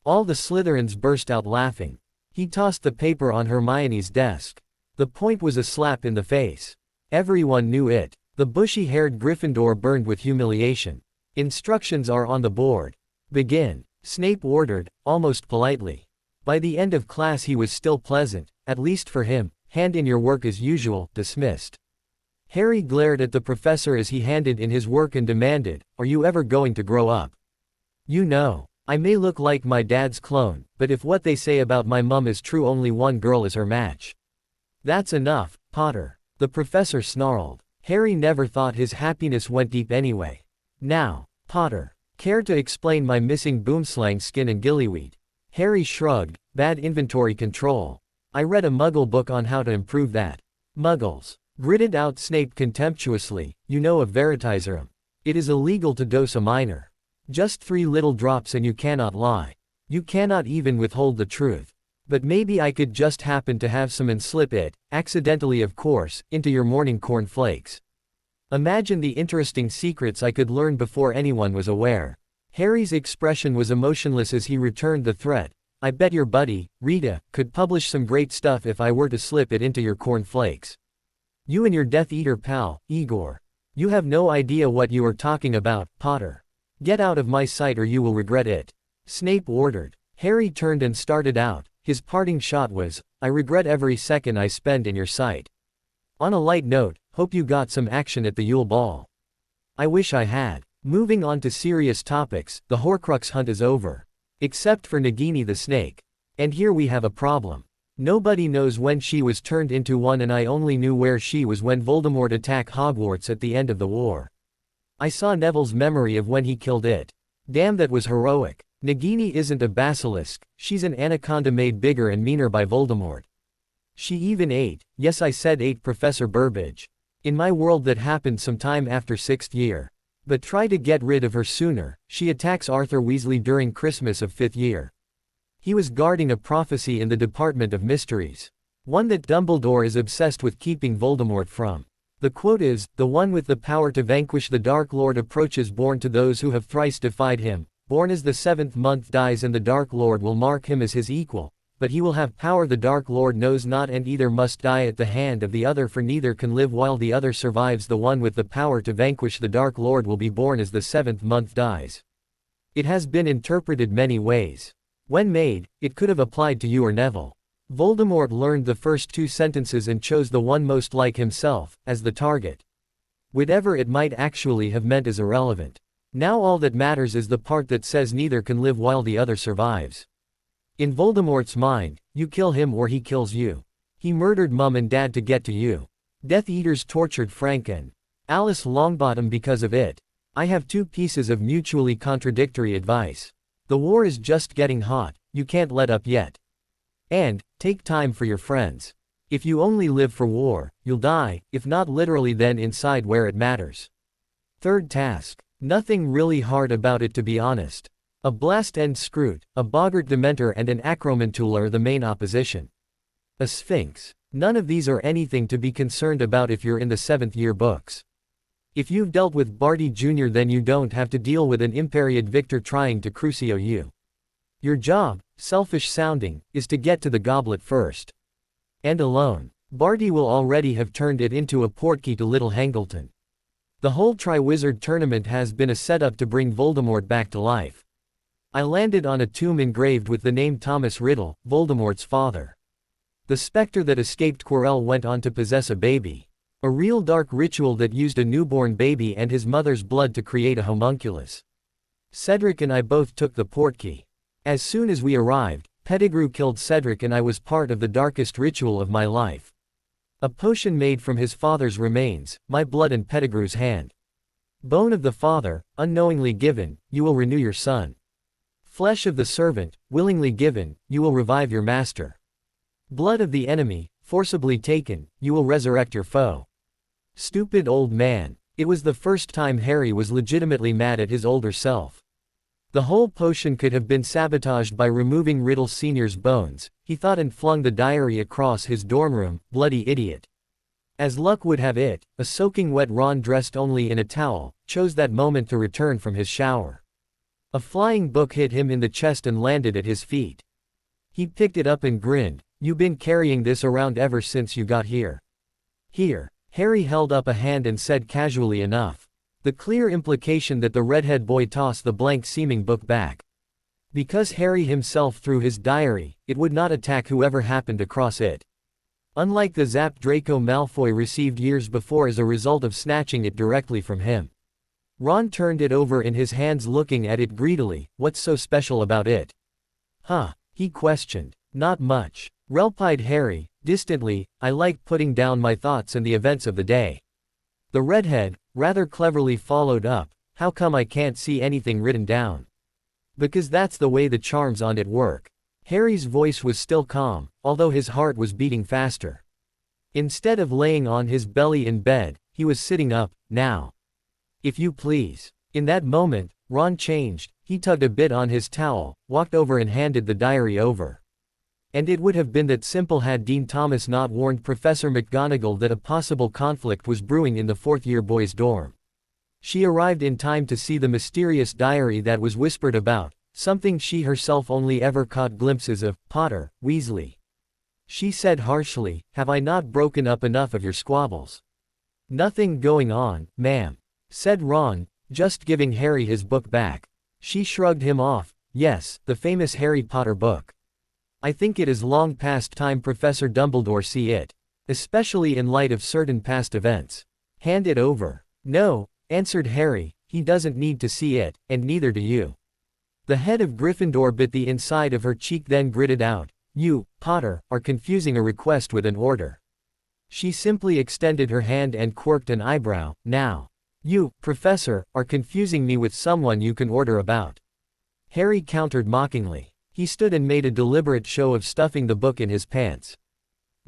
All the Slytherins burst out laughing. He tossed the paper on Hermione's desk. The point was a slap in the face. Everyone knew it. The bushy-haired Gryffindor burned with humiliation. Instructions are on the board. Begin. Snape ordered, almost politely. By the end of class he was still pleasant, at least for him, hand in your work as usual, dismissed. Harry glared at the professor as he handed in his work and demanded, are you ever going to grow up? You know, I may look like my dad's clone, but if what they say about my mum is true only one girl is her match. That's enough, Potter. The professor snarled. Harry never thought his happiness went deep anyway. Now, Potter. Care to explain my missing boomslang skin and gillyweed? Harry shrugged, bad inventory control. I read a muggle book on how to improve that. Muggles. Gritted out Snape contemptuously, you know of Veritaserum. It is illegal to dose a minor. Just 3 little drops and you cannot lie. You cannot even withhold the truth. But maybe I could just happen to have some and slip it, accidentally of course, into your morning corn flakes. Imagine the interesting secrets I could learn before anyone was aware. Harry's expression was emotionless as he returned the threat. I bet your buddy, Rita, could publish some great stuff if I were to slip it into your corn flakes. You and your Death Eater pal, Igor. You have no idea what you are talking about, Potter. Get out of my sight or you will regret it. Snape ordered. Harry turned and started out. His parting shot was, I regret every second I spend in your sight. On a light note, hope you got some action at the Yule Ball. I wish I had. Moving on to serious topics, the Horcrux hunt is over. Except for Nagini the snake. And here we have a problem. Nobody knows when she was turned into one and I only knew where she was when Voldemort attacked Hogwarts at the end of the war. I saw Neville's memory of when he killed it. Damn, that was heroic. Nagini isn't a basilisk, she's an anaconda made bigger and meaner by Voldemort. She even ate, yes I said ate Professor Burbage. In my world that happened sometime after 6th year. But try to get rid of her sooner, she attacks Arthur Weasley during Christmas of 5th year. He was guarding a prophecy in the Department of Mysteries. One that Dumbledore is obsessed with keeping Voldemort from. The quote is, the one with the power to vanquish the Dark Lord approaches born to those who have thrice defied him. Born as the 7th month dies and the Dark Lord will mark him as his equal. But he will have power the Dark Lord knows not and either must die at the hand of the other for neither can live while the other survives. The one with the power to vanquish the Dark Lord will be born as the 7th month dies. It has been interpreted many ways. When made, it could have applied to you or Neville. Voldemort learned the first 2 sentences and chose the one most like himself, as the target. Whatever it might actually have meant is irrelevant. Now all that matters is the part that says neither can live while the other survives. In Voldemort's mind, you kill him or he kills you. He murdered Mum and Dad to get to you. Death Eaters tortured Frank and Alice Longbottom because of it. I have 2 pieces of mutually contradictory advice. The war is just getting hot, you can't let up yet. And, take time for your friends. If you only live for war, you'll die, if not literally then inside where it matters. Third task. Nothing really hard about it to be honest. A Blast End Scroot, a Boggart Dementor and an Acromantul are the main opposition. A Sphinx. None of these are anything to be concerned about if you're in the 7th year books. If you've dealt with Barty Jr. then you don't have to deal with an Imperiad Victor trying to crucio you. Your job, selfish sounding, is to get to the goblet first. And alone. Barty will already have turned it into a portkey to Little Hangleton. The whole Triwizard tournament has been a setup to bring Voldemort back to life. I landed on a tomb engraved with the name Thomas Riddle, Voldemort's father. The specter that escaped Quirrell went on to possess a baby. A real dark ritual that used a newborn baby and his mother's blood to create a homunculus. Cedric and I both took the portkey. As soon as we arrived, Pettigrew killed Cedric and I was part of the darkest ritual of my life. A potion made from his father's remains, my blood and Pettigrew's hand. Bone of the father, unknowingly given, you will renew your son. Flesh of the servant, willingly given, you will revive your master. Blood of the enemy, forcibly taken, you will resurrect your foe. Stupid old man. It was the first time Harry was legitimately mad at his older self. The whole potion could have been sabotaged by removing Riddle Sr.'s bones, he thought and flung the diary across his dorm room, bloody idiot. As luck would have it, a soaking wet Ron dressed only in a towel, chose that moment to return from his shower. A flying book hit him in the chest and landed at his feet. He picked it up and grinned, "You been carrying this around ever since you got here?" "Here." Harry held up a hand and said casually enough. The clear implication that the redhead boy tossed the blank-seeming book back. Because Harry himself threw his diary, it would not attack whoever happened across it. Unlike the zap Draco Malfoy received years before as a result of snatching it directly from him. Ron turned it over in his hands looking at it greedily. "What's so special about it?" "Huh?" he questioned. "Not much," replied Harry, distantly. "I like putting down my thoughts and the events of the day." The redhead, rather cleverly followed up, "How come I can't see anything written down?" "Because that's the way the charms on it work." Harry's voice was still calm, although his heart was beating faster. Instead of laying on his belly in bed, he was sitting up, now. "If you please." In that moment, Ron changed. He tugged a bit on his towel, walked over and handed the diary over. And it would have been that simple had Dean Thomas not warned Professor McGonagall that a possible conflict was brewing in the fourth-year boys' dorm. She arrived in time to see the mysterious diary that was whispered about, something she herself only ever caught glimpses of. Potter, Weasley. She said harshly, have I not broken up enough of your squabbles? Nothing going on, ma'am, said Ron, just giving Harry his book back. She shrugged him off. Yes, the famous Harry Potter book. I think it is long past time Professor Dumbledore see it. Especially in light of certain past events. Hand it over. No, answered Harry, he doesn't need to see it, and neither do you. The head of Gryffindor bit the inside of her cheek then gritted out, you, Potter, are confusing a request with an order. She simply extended her hand and quirked an eyebrow. Now, you, Professor, are confusing me with someone you can order about. Harry countered mockingly. He stood and made a deliberate show of stuffing the book in his pants.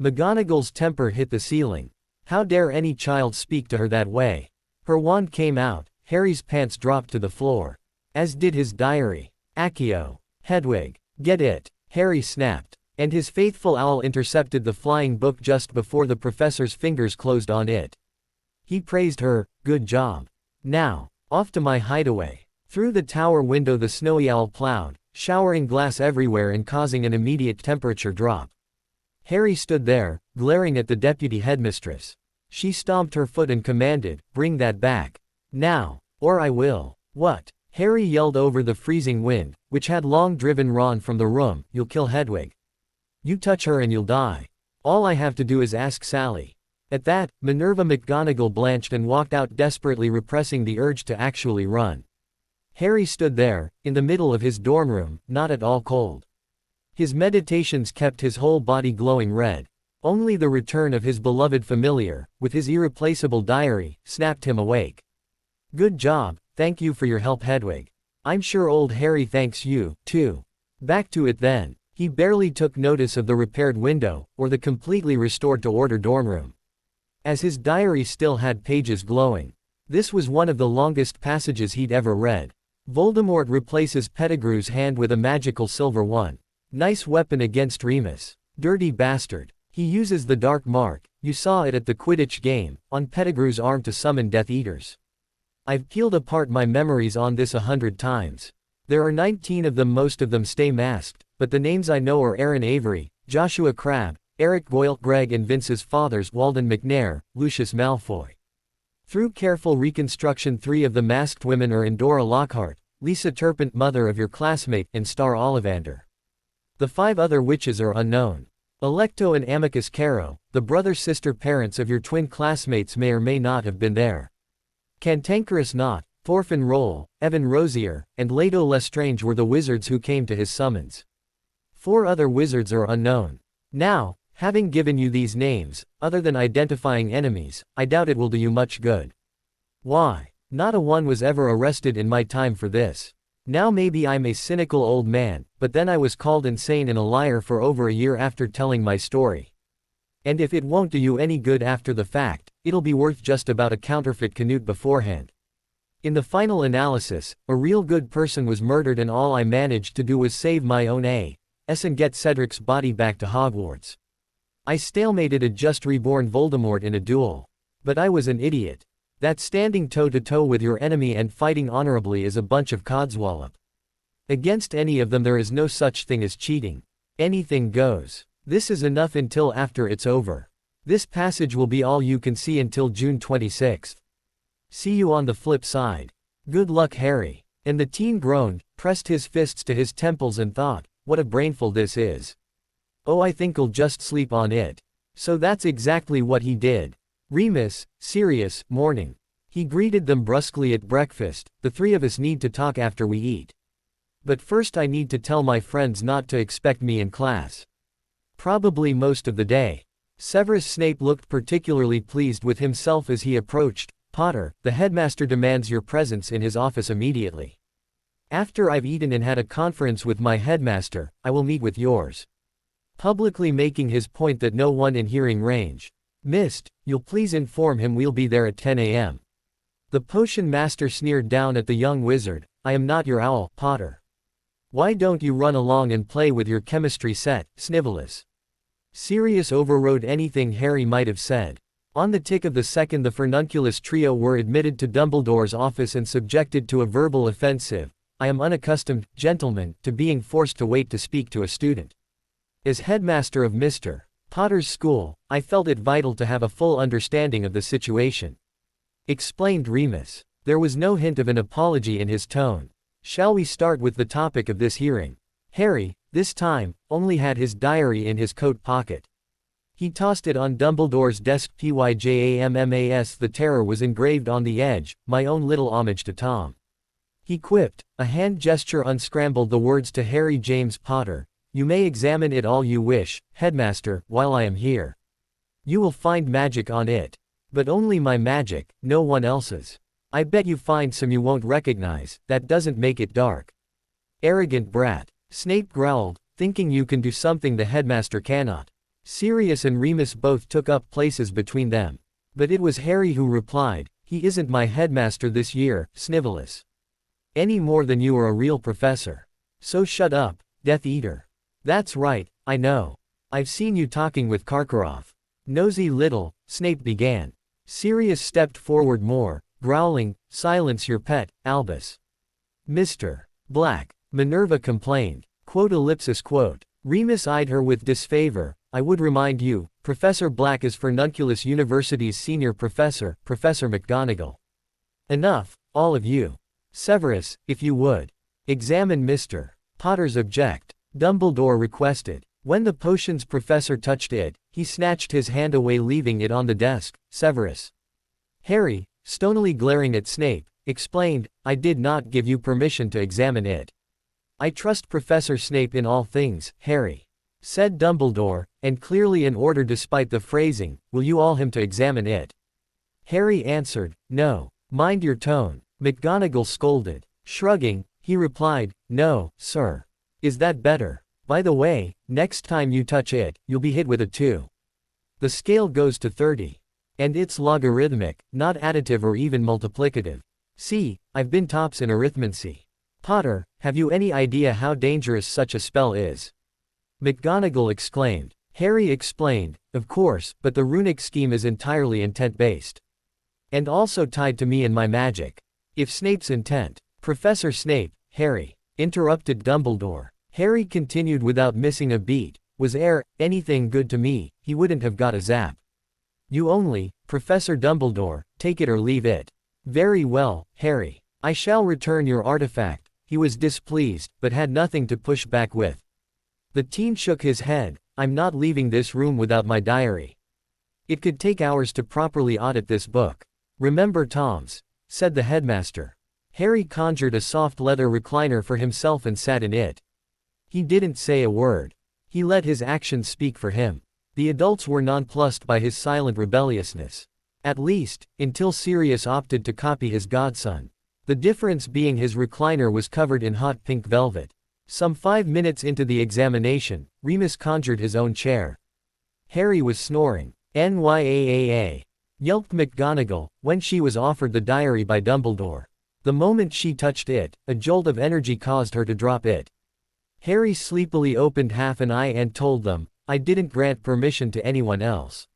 McGonagall's temper hit the ceiling. How dare any child speak to her that way? Her wand came out, Harry's pants dropped to the floor. As did his diary. Accio. Hedwig. Get it. Harry snapped. And his faithful owl intercepted the flying book just before the professor's fingers closed on it. He praised her, good job. Now, off to my hideaway. Through the tower window the snowy owl plowed, showering glass everywhere and causing an immediate temperature drop. Harry stood there, glaring at the deputy headmistress. She stomped her foot and commanded, bring that back. Now, or I will. What? Harry yelled over the freezing wind, which had long driven Ron from the room, you'll kill Hedwig. You touch her and you'll die. All I have to do is ask Sally. At that, Minerva McGonagall blanched and walked out desperately repressing the urge to actually run. Harry stood there, in the middle of his dorm room, not at all cold. His meditations kept his whole body glowing red. Only the return of his beloved familiar, with his irreplaceable diary, snapped him awake. Good job, thank you for your help Hedwig. I'm sure old Harry thanks you, too. Back to it then. He barely took notice of the repaired window, or the completely restored to order dorm room. As his diary still had pages glowing. This was one of the longest passages he'd ever read. Voldemort replaces Pettigrew's hand with a magical silver one. Nice weapon against Remus. Dirty bastard. He uses the dark mark, you saw it at the Quidditch game, on Pettigrew's arm to summon Death Eaters. I've peeled apart my memories on this 100 times. There are 19 of them, most of them stay masked, but the names I know are Aaron Avery, Joshua Crabbe, Eric Goyle, Greg and Vince's fathers Walden McNair, Lucius Malfoy. Through careful reconstruction 3 of the masked women are Endora Lockhart, Lisa Turpin, mother of your classmate, and Star Ollivander. The 5 other witches are unknown. Alecto and Amicus Caro, the brother-sister parents of your twin classmates may or may not have been there. Cantankerous Knot, Thorfinn Roll, Evan Rosier, and Leto Lestrange were the wizards who came to his summons. 4 other wizards are unknown. Now, having given you these names, other than identifying enemies, I doubt it will do you much good. Why? Not a one was ever arrested in my time for this. Now maybe I'm a cynical old man, but then I was called insane and a liar for over a year after telling my story. And if it won't do you any good after the fact, it'll be worth just about a counterfeit Canute beforehand. In the final analysis, a real good person was murdered and all I managed to do was save my own ass and get Cedric's body back to Hogwarts. I stalemated a just reborn Voldemort in a duel. But I was an idiot. That standing toe-to-toe with your enemy and fighting honorably is a bunch of codswallop. Against any of them there is no such thing as cheating. Anything goes. This is enough until after it's over. This passage will be all you can see until June 26th. See you on the flip side. Good luck Harry. And the teen groaned, pressed his fists to his temples and thought, what a brainful this is. Oh, I think I'll just sleep on it. So that's exactly what he did. Remus, Sirius, morning. He greeted them brusquely at breakfast, the 3 of us need to talk after we eat. But first I need to tell my friends not to expect me in class. Probably most of the day. Severus Snape looked particularly pleased with himself as he approached. Potter, the headmaster demands your presence in his office immediately. After I've eaten and had a conference with my headmaster, I will meet with yours. Publicly making his point that no one in hearing range missed, you'll please inform him we'll be there at 10 a.m. The potion master sneered down at the young wizard, I am not your owl, Potter. Why don't you run along and play with your chemistry set, Snivellus? Sirius overrode anything Harry might have said. On the tick of the second the Furnunculus trio were admitted to Dumbledore's office and subjected to a verbal offensive. I am unaccustomed, gentlemen, to being forced to wait to speak to a student. As headmaster of Mr. Potter's school, I felt it vital to have a full understanding of the situation. Explained Remus. There was no hint of an apology in his tone. Shall we start with the topic of this hearing? Harry, this time, only had his diary in his coat pocket. He tossed it on Dumbledore's desk. Pyjammas. The terror was engraved on the edge, my own little homage to Tom. He quipped. A hand gesture unscrambled the words to Harry James Potter. You may examine it all you wish, Headmaster, while I am here. You will find magic on it. But only my magic, no one else's. I bet you find some you won't recognize, that doesn't make it dark. Arrogant brat. Snape growled, thinking you can do something the headmaster cannot. Sirius and Remus both took up places between them. But it was Harry who replied, he isn't my headmaster this year, Snivellus. Any more than you are a real professor. So shut up, Death Eater. That's right, I know. I've seen you talking with Karkaroff. Nosy little, Snape began. Sirius stepped forward more, growling, silence your pet, Albus. Mr. Black. Minerva complained. Quote. Remus eyed her with disfavor. I would remind you, Professor Black is Furnunculus University's senior professor, Professor McGonagall. Enough, all of you. Severus, if you would. Examine Mr. Potter's object. Dumbledore requested. When the potions professor touched it, he snatched his hand away leaving it on the desk. Severus. Harry, stonily glaring at Snape, explained, I did not give you permission to examine it. I trust Professor Snape in all things, Harry. Said Dumbledore, and clearly in order despite the phrasing, will you all him to examine it? Harry answered, no. Mind your tone. McGonagall scolded. Shrugging, he replied, no, sir. Is that better? By the way, next time you touch it, you'll be hit with a 2. The scale goes to 30. And it's logarithmic, not additive or even multiplicative. See, I've been tops in arithmancy. Potter, have you any idea how dangerous such a spell is? McGonagall exclaimed. Harry explained, of course, but the runic scheme is entirely intent-based. And also tied to me and my magic. If Snape's intent, Professor Snape, Harry, interrupted Dumbledore. Harry continued without missing a beat, was anything good to me, he wouldn't have got a zap. You only, Professor Dumbledore, take it or leave it. Very well, Harry. I shall return your artifact. He was displeased, but had nothing to push back with. The teen shook his head. I'm not leaving this room without my diary. It could take hours to properly audit this book. Remember Tom's, said the headmaster. Harry conjured a soft leather recliner for himself and sat in it. He didn't say a word. He let his actions speak for him. The adults were nonplussed by his silent rebelliousness. At least, until Sirius opted to copy his godson. The difference being his recliner was covered in hot pink velvet. Some 5 minutes into the examination, Remus conjured his own chair. Harry was snoring. Nyaa, yelped McGonagall, when she was offered the diary by Dumbledore. The moment she touched it, a jolt of energy caused her to drop it. Harry sleepily opened half an eye and told them, I didn't grant permission to anyone else.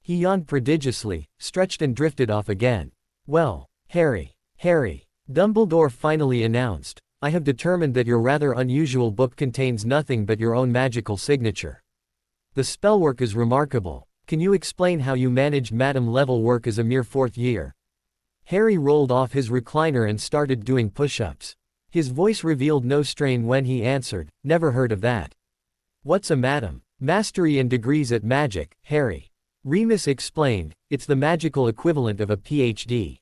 He yawned prodigiously, stretched and drifted off again. Well, Harry, Dumbledore finally announced, I have determined that your rather unusual book contains nothing but your own magical signature. The spellwork is remarkable. Can you explain how you managed Madam-level work as a mere 4th year? Harry rolled off his recliner and started doing push-ups. His voice revealed no strain when he answered, never heard of that. What's a madam? Mastery and degrees at magic, Harry. Remus explained, it's the magical equivalent of a PhD.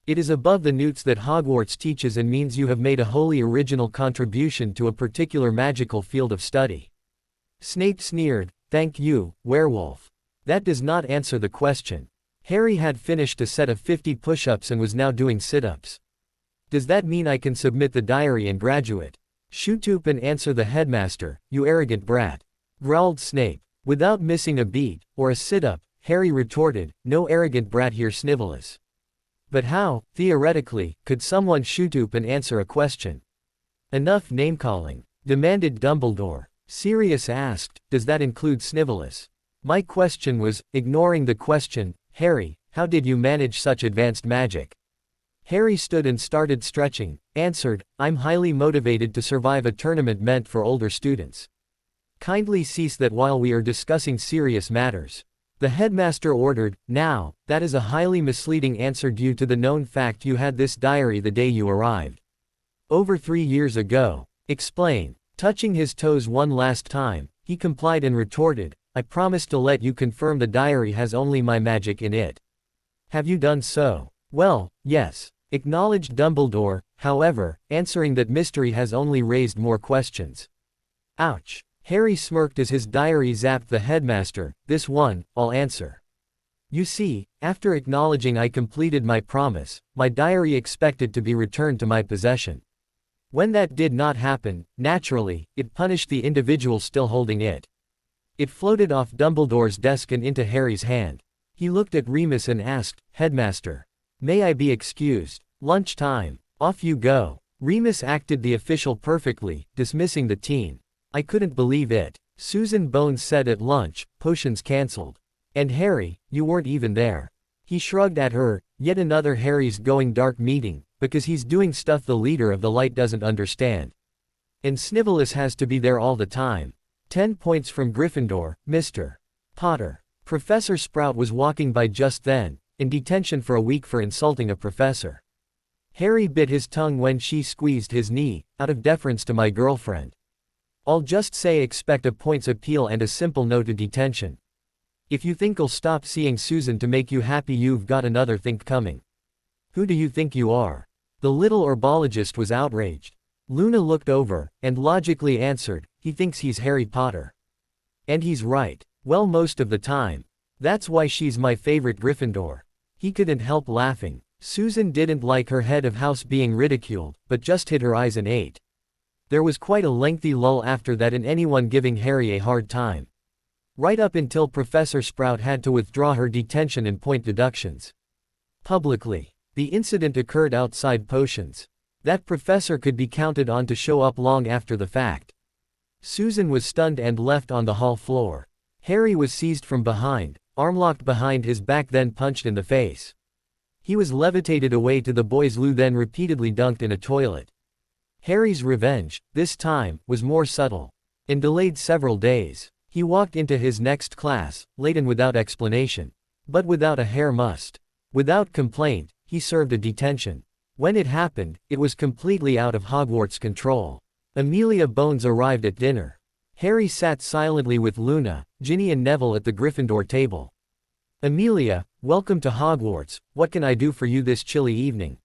It is above the newts that Hogwarts teaches and means you have made a wholly original contribution to a particular magical field of study. Snape sneered, thank you, werewolf. That does not answer the question. Harry had finished a set of 50 push-ups and was now doing sit-ups. Does that mean I can submit the diary and graduate? Shoot up and answer the headmaster, you arrogant brat. Growled Snape. Without missing a beat, or a sit-up, Harry retorted, no arrogant brat here Snivellus. But how, theoretically, could someone shoot up and answer a question? Enough name-calling, demanded Dumbledore. Sirius asked, does that include Snivellus? My question was, ignoring the question, Harry, how did you manage such advanced magic? Harry stood and started stretching, answered, I'm highly motivated to survive a tournament meant for older students. Kindly cease that while we are discussing serious matters. The headmaster ordered. Now, that is a highly misleading answer due to the known fact you had this diary the day you arrived. Over 3 years ago. Explain. Touching his toes one last time, he complied and retorted, I promised to let you confirm the diary has only my magic in it. Have you done so? Well, yes. Acknowledged Dumbledore, however, answering that mystery has only raised more questions. Ouch. Harry smirked as his diary zapped the headmaster. This one, I'll answer. You see, after acknowledging I completed my promise, my diary expected to be returned to my possession. When that did not happen, naturally, it punished the individual still holding it. It floated off Dumbledore's desk and into Harry's hand. He looked at Remus and asked, Headmaster, may I be excused? Lunch time. Off you go. Remus acted the official perfectly, dismissing the teen. I couldn't believe it. Susan Bones said at lunch, potions cancelled. And Harry, you weren't even there. He shrugged at her, yet another Harry's going dark meeting, because he's doing stuff the leader of the light doesn't understand. And Snivellus has to be there all the time. 10 points from Gryffindor, Mr. Potter. Professor Sprout was walking by just then, in detention for a week for insulting a professor. Harry bit his tongue when she squeezed his knee, out of deference to my girlfriend. I'll just say expect a points appeal and a simple no to detention. If you think I'll stop seeing Susan to make you happy, you've got another think coming. Who do you think you are? The little herbologist was outraged. Luna looked over, and logically answered, he thinks he's Harry Potter. And he's right. Well, most of the time. That's why she's my favorite Gryffindor. He couldn't help laughing. Susan didn't like her head of house being ridiculed, but just hid her eyes and ate. There was quite a lengthy lull after that in anyone giving Harry a hard time. Right up until Professor Sprout had to withdraw her detention and point deductions. Publicly. The incident occurred outside Potions. That professor could be counted on to show up long after the fact. Susan was stunned and left on the hall floor. Harry was seized from behind, arm locked behind his back, then punched in the face. He was levitated away to the boys' loo, then repeatedly dunked in a toilet. Harry's revenge, this time, was more subtle, and delayed several days. He walked into his next class, late and without explanation. But without a hair must. Without complaint, he served a detention. When it happened, it was completely out of Hogwarts' control. Amelia Bones arrived at dinner. Harry sat silently with Luna, Ginny and Neville at the Gryffindor table. Amelia, welcome to Hogwarts, what can I do for you this chilly evening?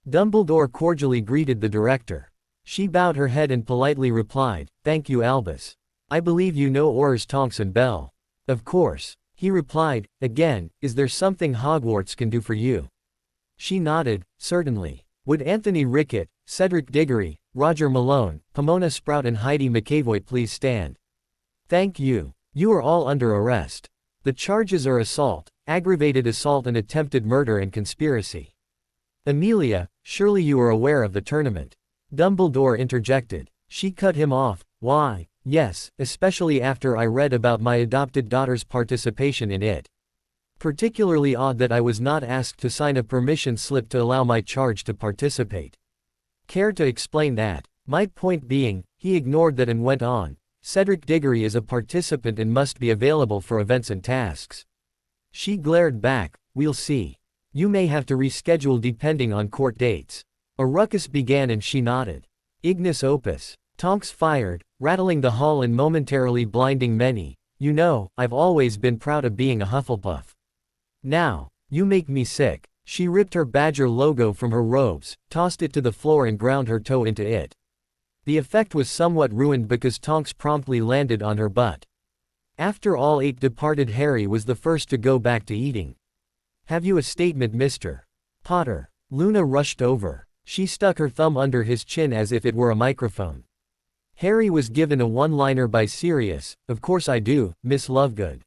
Dumbledore cordially greeted the director. She bowed her head and politely replied, thank you, Albus. I believe you know Aurors Tonks and Bell. Of course. He replied, again, is there something Hogwarts can do for you? She nodded, certainly. Would Anthony Rickett, Cedric Diggory, Roger Malone, Pomona Sprout and Heidi McAvoy please stand? Thank you. You are all under arrest. The charges are assault, aggravated assault and attempted murder and conspiracy. Amelia, surely you are aware of the tournament. Dumbledore interjected. She cut him off. Why, yes, especially after I read about my adopted daughter's participation in it. Particularly odd that I was not asked to sign a permission slip to allow my charge to participate. Care to explain that? My point being, he ignored that and went on. Cedric Diggory is a participant and must be available for events and tasks. She glared back, we'll see. You may have to reschedule depending on court dates. A ruckus began and she nodded. Ignis Opus. Tonks fired, rattling the hall and momentarily blinding many. You know, I've always been proud of being a Hufflepuff. Now, you make me sick. She ripped her Badger logo from her robes, tossed it to the floor and ground her toe into it. The effect was somewhat ruined because Tonks promptly landed on her butt. After all 8 departed, Harry was the first to go back to eating. Have you a statement, Mr. Potter? Luna rushed over. She stuck her thumb under his chin as if it were a microphone. Harry was given a one-liner by Sirius, of course I do, Miss Lovegood.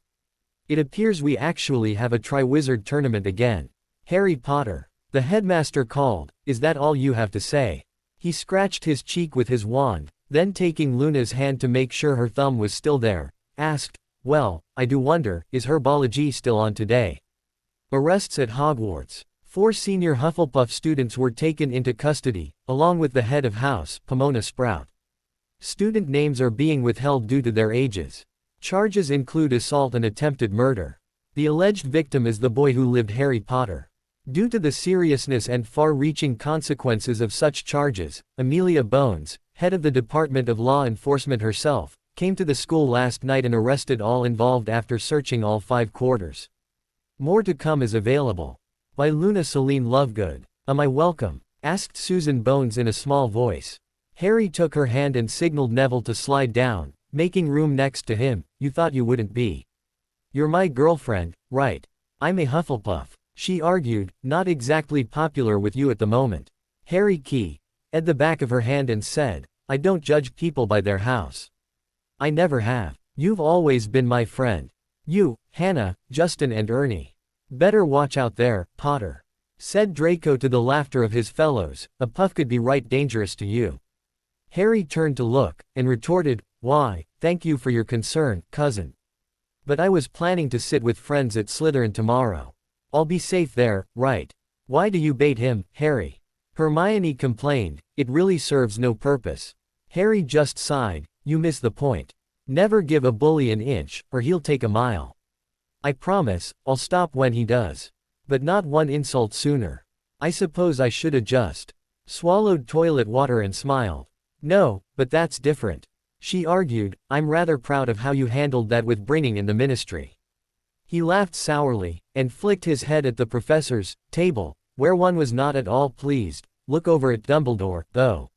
It appears we actually have a Triwizard tournament again. Harry Potter. The headmaster called, is that all you have to say? He scratched his cheek with his wand, then taking Luna's hand to make sure her thumb was still there, asked, "Well, I do wonder, is herbology still on today?" Arrests at Hogwarts. 4 senior Hufflepuff students were taken into custody, along with the head of house, Pomona Sprout. Student names are being withheld due to their ages. Charges include assault and attempted murder. The alleged victim is the boy who lived Harry Potter. Due to the seriousness and far-reaching consequences of such charges, Amelia Bones, head of the Department of Law Enforcement herself, came to the school last night and arrested all involved after searching all 5 quarters. More to come is available. By Luna Celine Lovegood. "Am I welcome?" asked Susan Bones in a small voice. Harry took her hand and signaled Neville to slide down, making room next to him. "You thought you wouldn't be. You're my girlfriend, right? I'm a Hufflepuff," she argued, "not exactly popular with you at the moment." Harry keyed at the back of her hand and said, "I don't judge people by their house. I never have. You've always been my friend. You, Hannah, Justin and Ernie. Better watch out there, Potter," said Draco to the laughter of his fellows. "A puff could be right dangerous to you." Harry turned to look, and retorted, "Why, thank you for your concern, cousin. But I was planning to sit with friends at Slytherin tomorrow. I'll be safe there, right? Why do you bait him, Harry?" Hermione complained, "It really serves no purpose." Harry just sighed, "You miss the point. Never give a bully an inch, or he'll take a mile. I promise, I'll stop when he does. But not one insult sooner. I suppose I should adjust." Swallowed toilet water and smiled. "No, but that's different," she argued. "I'm rather proud of how you handled that with bringing in the ministry." He laughed sourly, and flicked his head at the professor's table, where one was not at all pleased. "Look over at Dumbledore, though.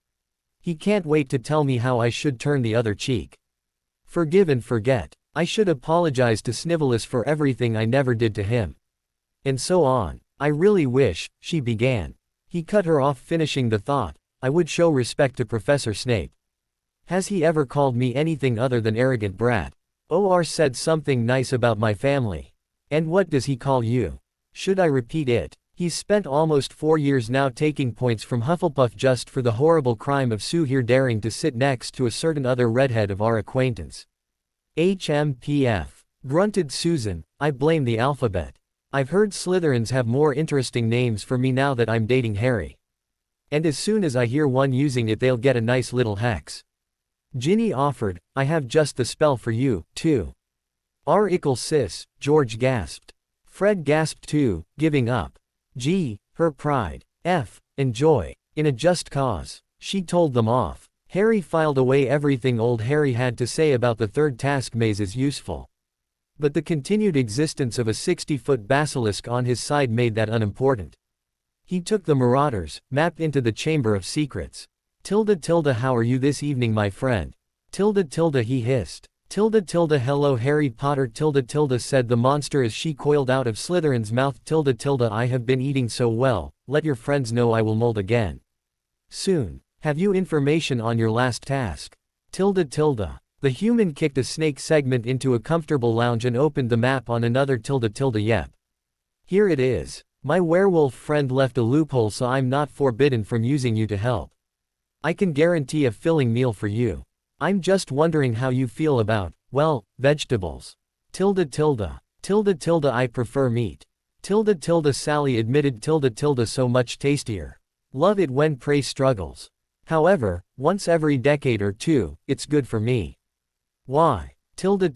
He can't wait to tell me how I should turn the other cheek. Forgive and forget. I should apologize to Snivellus for everything I never did to him." And so on. "I really wish," she began. He cut her off, finishing the thought, "I would show respect to Professor Snape. Has he ever called me anything other than arrogant brat? Or said something nice about my family? And what does he call you? Should I repeat it? He's spent almost 4 years now taking points from Hufflepuff just for the horrible crime of Sue here daring to sit next to a certain other redhead of our acquaintance." "HMPF. Grunted Susan, "I blame the alphabet. I've heard Slytherins have more interesting names for me now that I'm dating Harry. And as soon as I hear one using it they'll get a nice little hex." Ginny offered, "I have just the spell for you, too." "R=sis," George gasped. Fred gasped too, giving up. G, her pride. F, enjoy. In a just cause. She told them off. Harry filed away everything old Harry had to say about the third task maze as useful. But the continued existence of a 60-foot basilisk on his side made that unimportant. He took the Marauders map into the Chamber of Secrets. Tilde, how are you this evening, my friend? Tilde, he hissed. Tilde, hello Harry Potter. Tilde, said the monster as she coiled out of Slytherin's mouth. Tilde, I have been eating so well, let your friends know I will mold again soon. Have you information on your last task? Tilde. The human kicked a snake segment into a comfortable lounge and opened the map on another. Yep. Here it is. My werewolf friend left a loophole so I'm not forbidden from using you to help. I can guarantee a filling meal for you. I'm just wondering how you feel about, well, vegetables. Tilde, I prefer meat. Tilde, Sally admitted. Tilde, so much tastier. Love it when prey struggles. However, once every decade or two, it's good for me. Why? Tilde.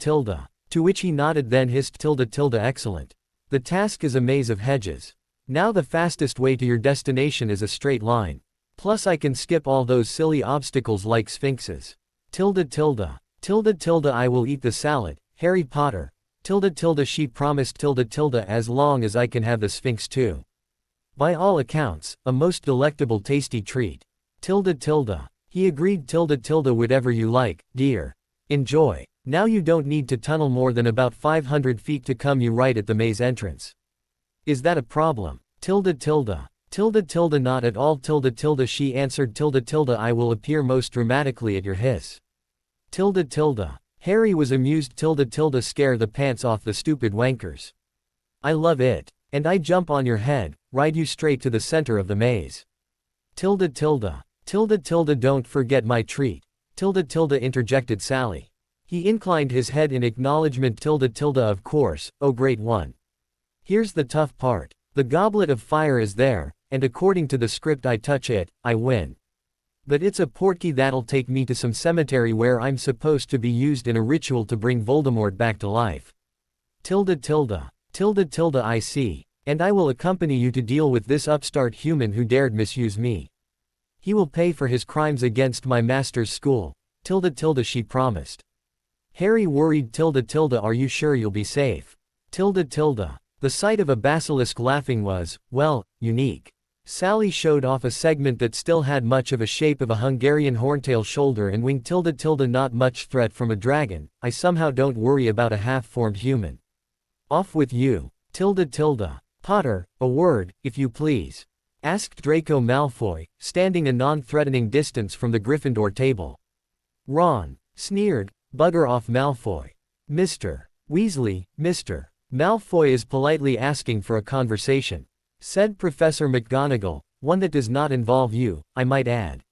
To which he nodded, then hissed. Tilde, excellent. The task is a maze of hedges. Now the fastest way to your destination is a straight line. Plus I can skip all those silly obstacles like sphinxes. Tilde. I will eat the salad, Harry Potter. Tilde, she promised. Tilde, as long as I can have the sphinx too. By all accounts, a most delectable tasty treat. Tilde. He agreed. Tilde, whatever you like, dear. Enjoy. Now you don't need to tunnel more than about 500 feet to come you right at the maze entrance. Is that a problem? Tilde. Not at all. Tilde, she answered. Tilde, I will appear most dramatically at your hiss. Tilde. Harry was amused. Tilde, scare the pants off the stupid wankers. I love it. And I jump on your head, ride you straight to the center of the maze. Tilde. Don't forget my treat. Interjected Sally. He inclined his head in acknowledgement. Of course, oh great one. Here's the tough part. The goblet of fire is there, and according to the script I touch it, I win. But it's a portkey that'll take me to some cemetery where I'm supposed to be used in a ritual to bring Voldemort back to life. I see. And I will accompany you to deal with this upstart human who dared misuse me. He will pay for his crimes against my master's school. She promised. Harry worried. Are you sure you'll be safe? The sight of a basilisk laughing was, well, unique. Sally showed off a segment that still had much of a shape of a Hungarian horntail shoulder and wing. Not much threat from a dragon. I somehow don't worry about a half-formed human. Off with you. Potter, a word, if you please. Asked Draco Malfoy, standing a non-threatening distance from the Gryffindor table. Ron sneered, bugger off Malfoy. Mr. Weasley, Mr. Malfoy is politely asking for a conversation. Said Professor McGonagall, one that does not involve you, I might add.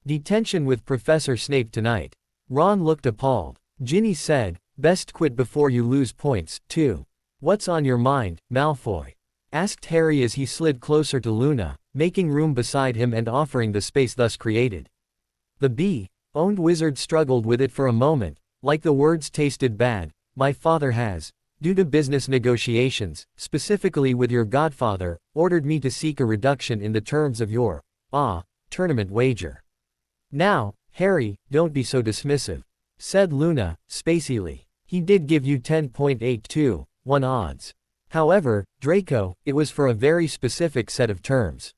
Detention with Professor Snape tonight. Ron looked appalled. Ginny said, best quit before you lose points, too. What's on your mind, Malfoy? Asked Harry as he slid closer to Luna, making room beside him and offering the space thus created. The bee-owned wizard struggled with it for a moment, like the words tasted bad. My father has, due to business negotiations, specifically with your godfather, ordered me to seek a reduction in the terms of your, tournament wager. Now, Harry, don't be so dismissive. Said Luna, spacily. He did give you 10.82, 1 odds. However, Draco, it was for a very specific set of terms.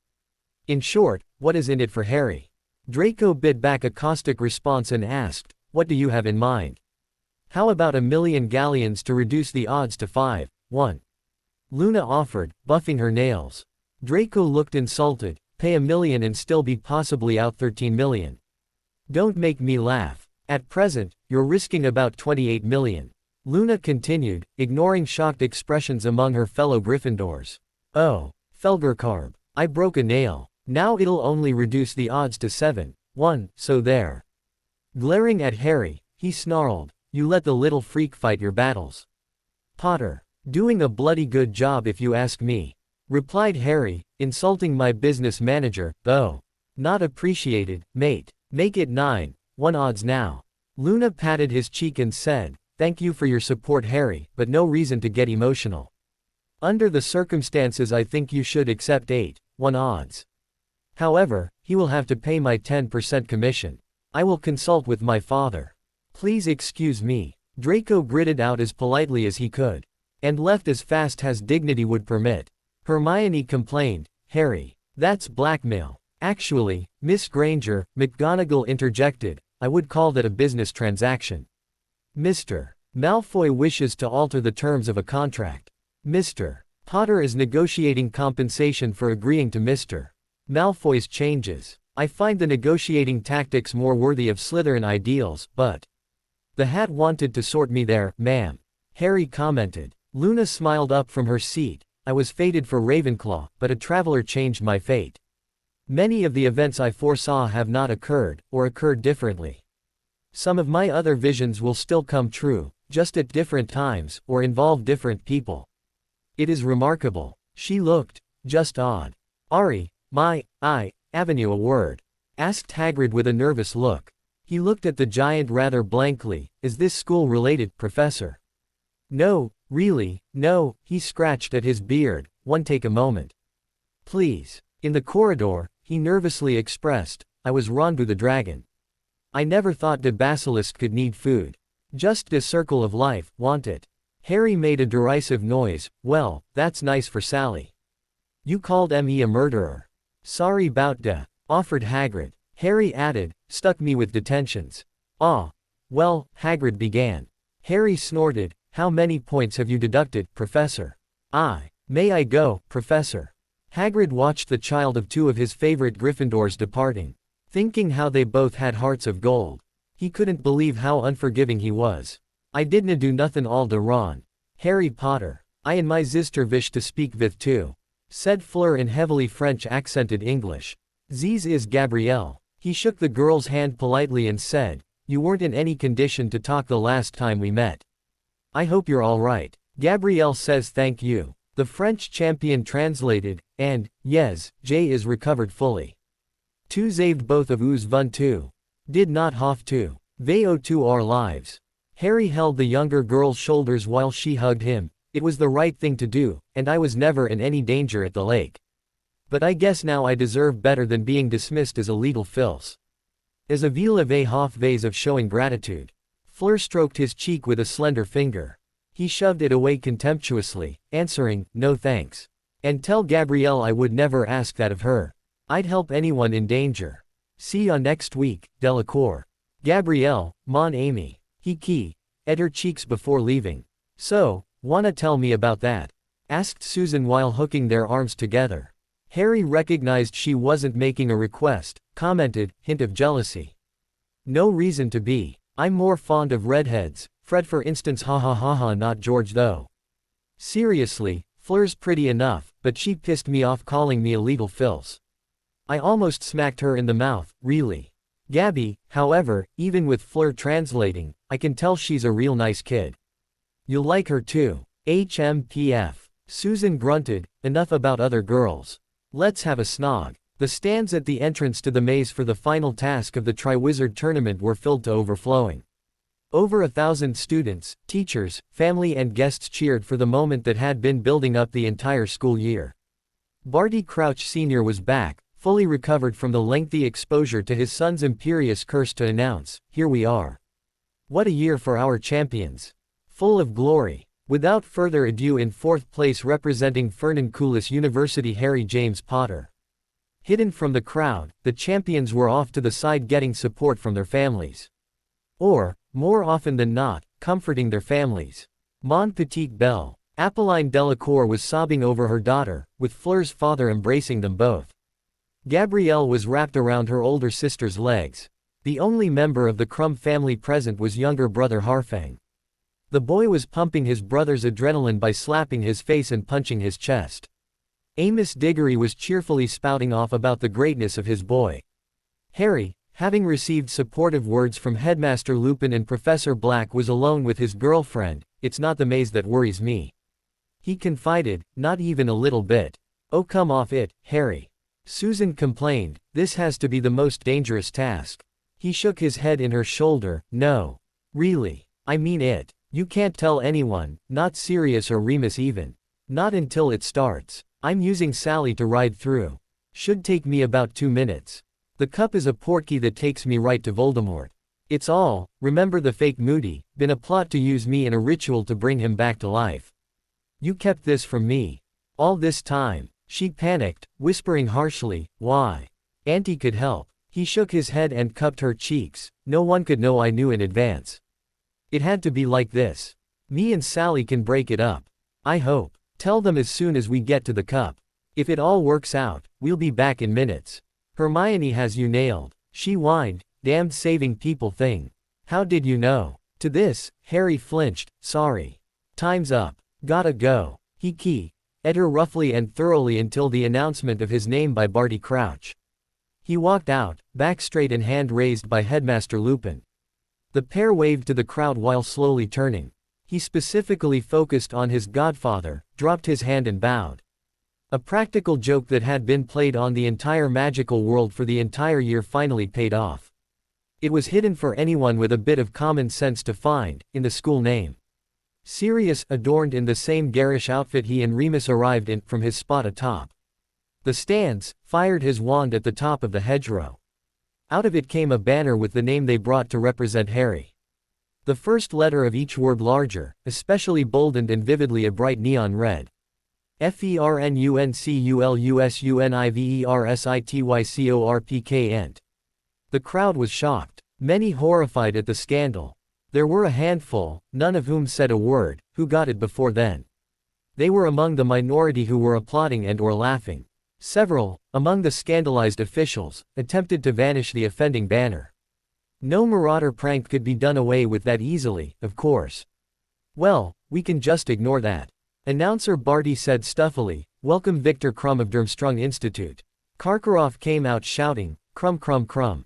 In short, what is in it for Harry? Draco bit back a caustic response and asked, what do you have in mind? How about 1,000,000 galleons to reduce the odds to 5-1? Luna offered, buffing her nails. Draco looked insulted, pay 1,000,000 and still be possibly out 13 million. Don't make me laugh. At present, you're risking about 28 million. Luna continued, ignoring shocked expressions among her fellow Gryffindors. Oh, Felgercarb, I broke a nail. Now it'll only reduce the odds to 7-1, so there. Glaring at Harry, he snarled, you let the little freak fight your battles. Potter, doing a bloody good job if you ask me. Replied Harry, insulting my business manager, though. Not appreciated, mate. Make it 9-1 odds now. Luna patted his cheek and said, thank you for your support Harry, but no reason to get emotional. Under the circumstances I think you should accept 8-1 odds. However, he will have to pay my 10% commission. I will consult with my father. Please excuse me. Draco gritted out as politely as he could. And left as fast as dignity would permit. Hermione complained, Harry, that's blackmail. Actually, Miss Granger, McGonagall interjected, I would call that a business transaction. Mr. Malfoy wishes to alter the terms of a contract. Mr. Potter is negotiating compensation for agreeing to Mr. Malfoy's changes. I find the negotiating tactics more worthy of Slytherin ideals, but the hat wanted to sort me there, ma'am. Harry commented. Luna smiled up from her seat. I was fated for Ravenclaw, but a traveler changed my fate. Many of the events I foresaw have not occurred, or occurred differently. Some of my other visions will still come true, just at different times, or involve different people. It is remarkable. She looked, just odd. Ari, Avenue a word? Asked Hagrid with a nervous look. He looked at the giant rather blankly. Is this school-related, Professor? No, really, no, he scratched at his beard. Take a moment. Please. In the corridor, he nervously expressed, I was Ronbu the dragon. I never thought de basilisk could need food. Just de circle of life, want it. Harry made a derisive noise. Well, that's nice for Sally. You called me a murderer. Sorry bout de, offered Hagrid. Harry added, stuck me with detentions. Well, Hagrid began. Harry snorted, how many points have you deducted, Professor? May I go, Professor? Hagrid watched the child of two of his favorite Gryffindors departing. Thinking how they both had hearts of gold. He couldn't believe how unforgiving he was. I didna do nothing all de Ron. Harry Potter. I and my sister wish to speak with too. Said Fleur in heavily French accented English. Ziz is Gabrielle. He shook the girl's hand politely and said, "You weren't in any condition to talk the last time we met. I hope you're all right." Gabrielle says thank you. The French champion translated, and, yes, Jay is recovered fully. Tu saved both of us vun too. Did not have to. They owe to our lives. Harry held the younger girl's shoulders while she hugged him. It was the right thing to do, and I was never in any danger at the lake. But I guess now I deserve better than being dismissed as a legal filth. As a ville of half ways of showing gratitude. Fleur stroked his cheek with a slender finger. He shoved it away contemptuously, answering, "No thanks. And tell Gabrielle I would never ask that of her. I'd help anyone in danger. See ya next week, Delacour." Gabrielle, mon ami. He key, at her cheeks before leaving. "So, wanna tell me about that?" asked Susan while hooking their arms together. Harry recognized she wasn't making a request, commented, hint of jealousy. "No reason to be. I'm more fond of redheads, Fred for instance, ha ha ha ha, not George though. Seriously, Fleur's pretty enough, but she pissed me off calling me a legal filth. I almost smacked her in the mouth, really. Gabby, however, even with Fleur translating, I can tell she's a real nice kid. You'll like her too. HMPF. Susan grunted, enough about other girls. Let's have a snog. The stands at the entrance to the maze for the final task of the Triwizard Tournament were filled to overflowing. Over 1,000 students, teachers, family and guests cheered for the moment that had been building up the entire school year. Barty Crouch Sr. was back, fully recovered from the lengthy exposure to his son's imperious curse to announce, "Here we are. What a year for our champions. Full of glory." Without further ado, in fourth place representing Fernanculis University, Harry James Potter. Hidden from the crowd, the champions were off to the side getting support from their families. Or, more often than not, comforting their families. Mon petite belle. Apolline Delacour was sobbing over her daughter, with Fleur's father embracing them both. Gabrielle was wrapped around her older sister's legs. The only member of the Crumb family present was younger brother Harfang. The boy was pumping his brother's adrenaline by slapping his face and punching his chest. Amos Diggory was cheerfully spouting off about the greatness of his boy. Harry, having received supportive words from Headmaster Lupin and Professor Black, was alone with his girlfriend. "It's not the maze that worries me," he confided, "not even a little bit." "Oh, come off it, Harry," Susan complained, "this has to be the most dangerous task." He shook his head in her shoulder, "No. Really. I mean it. You can't tell anyone, not Sirius or Remus even. Not until it starts. I'm using Sally to ride through. Should take me about 2 minutes. The cup is a portkey that takes me right to Voldemort. It's all, remember the fake Moody, been a plot to use me in a ritual to bring him back to life. You kept this from me. All this time." She panicked, whispering harshly, "Why? Auntie could help." He shook his head and cupped her cheeks. "No one could know I knew in advance. It had to be like this. Me and Sally can break it up. I hope. Tell them as soon as we get to the cup. If it all works out, we'll be back in minutes. Hermione has you nailed," she whined, "damned saving people thing. How did you know?" To this, Harry flinched. "Sorry. Time's up. Gotta go." He keyed her roughly and thoroughly until the announcement of his name by Barty Crouch. He walked out, back straight and hand raised by Headmaster Lupin. The pair waved to the crowd while slowly turning. He specifically focused on his godfather, dropped his hand and bowed. A practical joke that had been played on the entire magical world for the entire year finally paid off. It was hidden for anyone with a bit of common sense to find, in the school name. Sirius, adorned in the same garish outfit he and Remus arrived in, from his spot atop the stands, fired his wand at the top of the hedgerow. Out of it came a banner with the name they brought to represent Harry. The first letter of each word larger, especially boldened and vividly a bright neon red. FERNUNCULUSUNIVERSITYCORPKent. The crowd was shocked, many horrified at the scandal. There were a handful, none of whom said a word, who got it before then. They were among the minority who were applauding and or laughing. Several, among the scandalized officials, attempted to vanish the offending banner. No marauder prank could be done away with that easily, of course. "Well, we can just ignore that," Announcer Barty said stuffily. "Welcome Victor Crumb of Durmstrang Institute." Karkaroff came out shouting, "Crumb crumb crumb."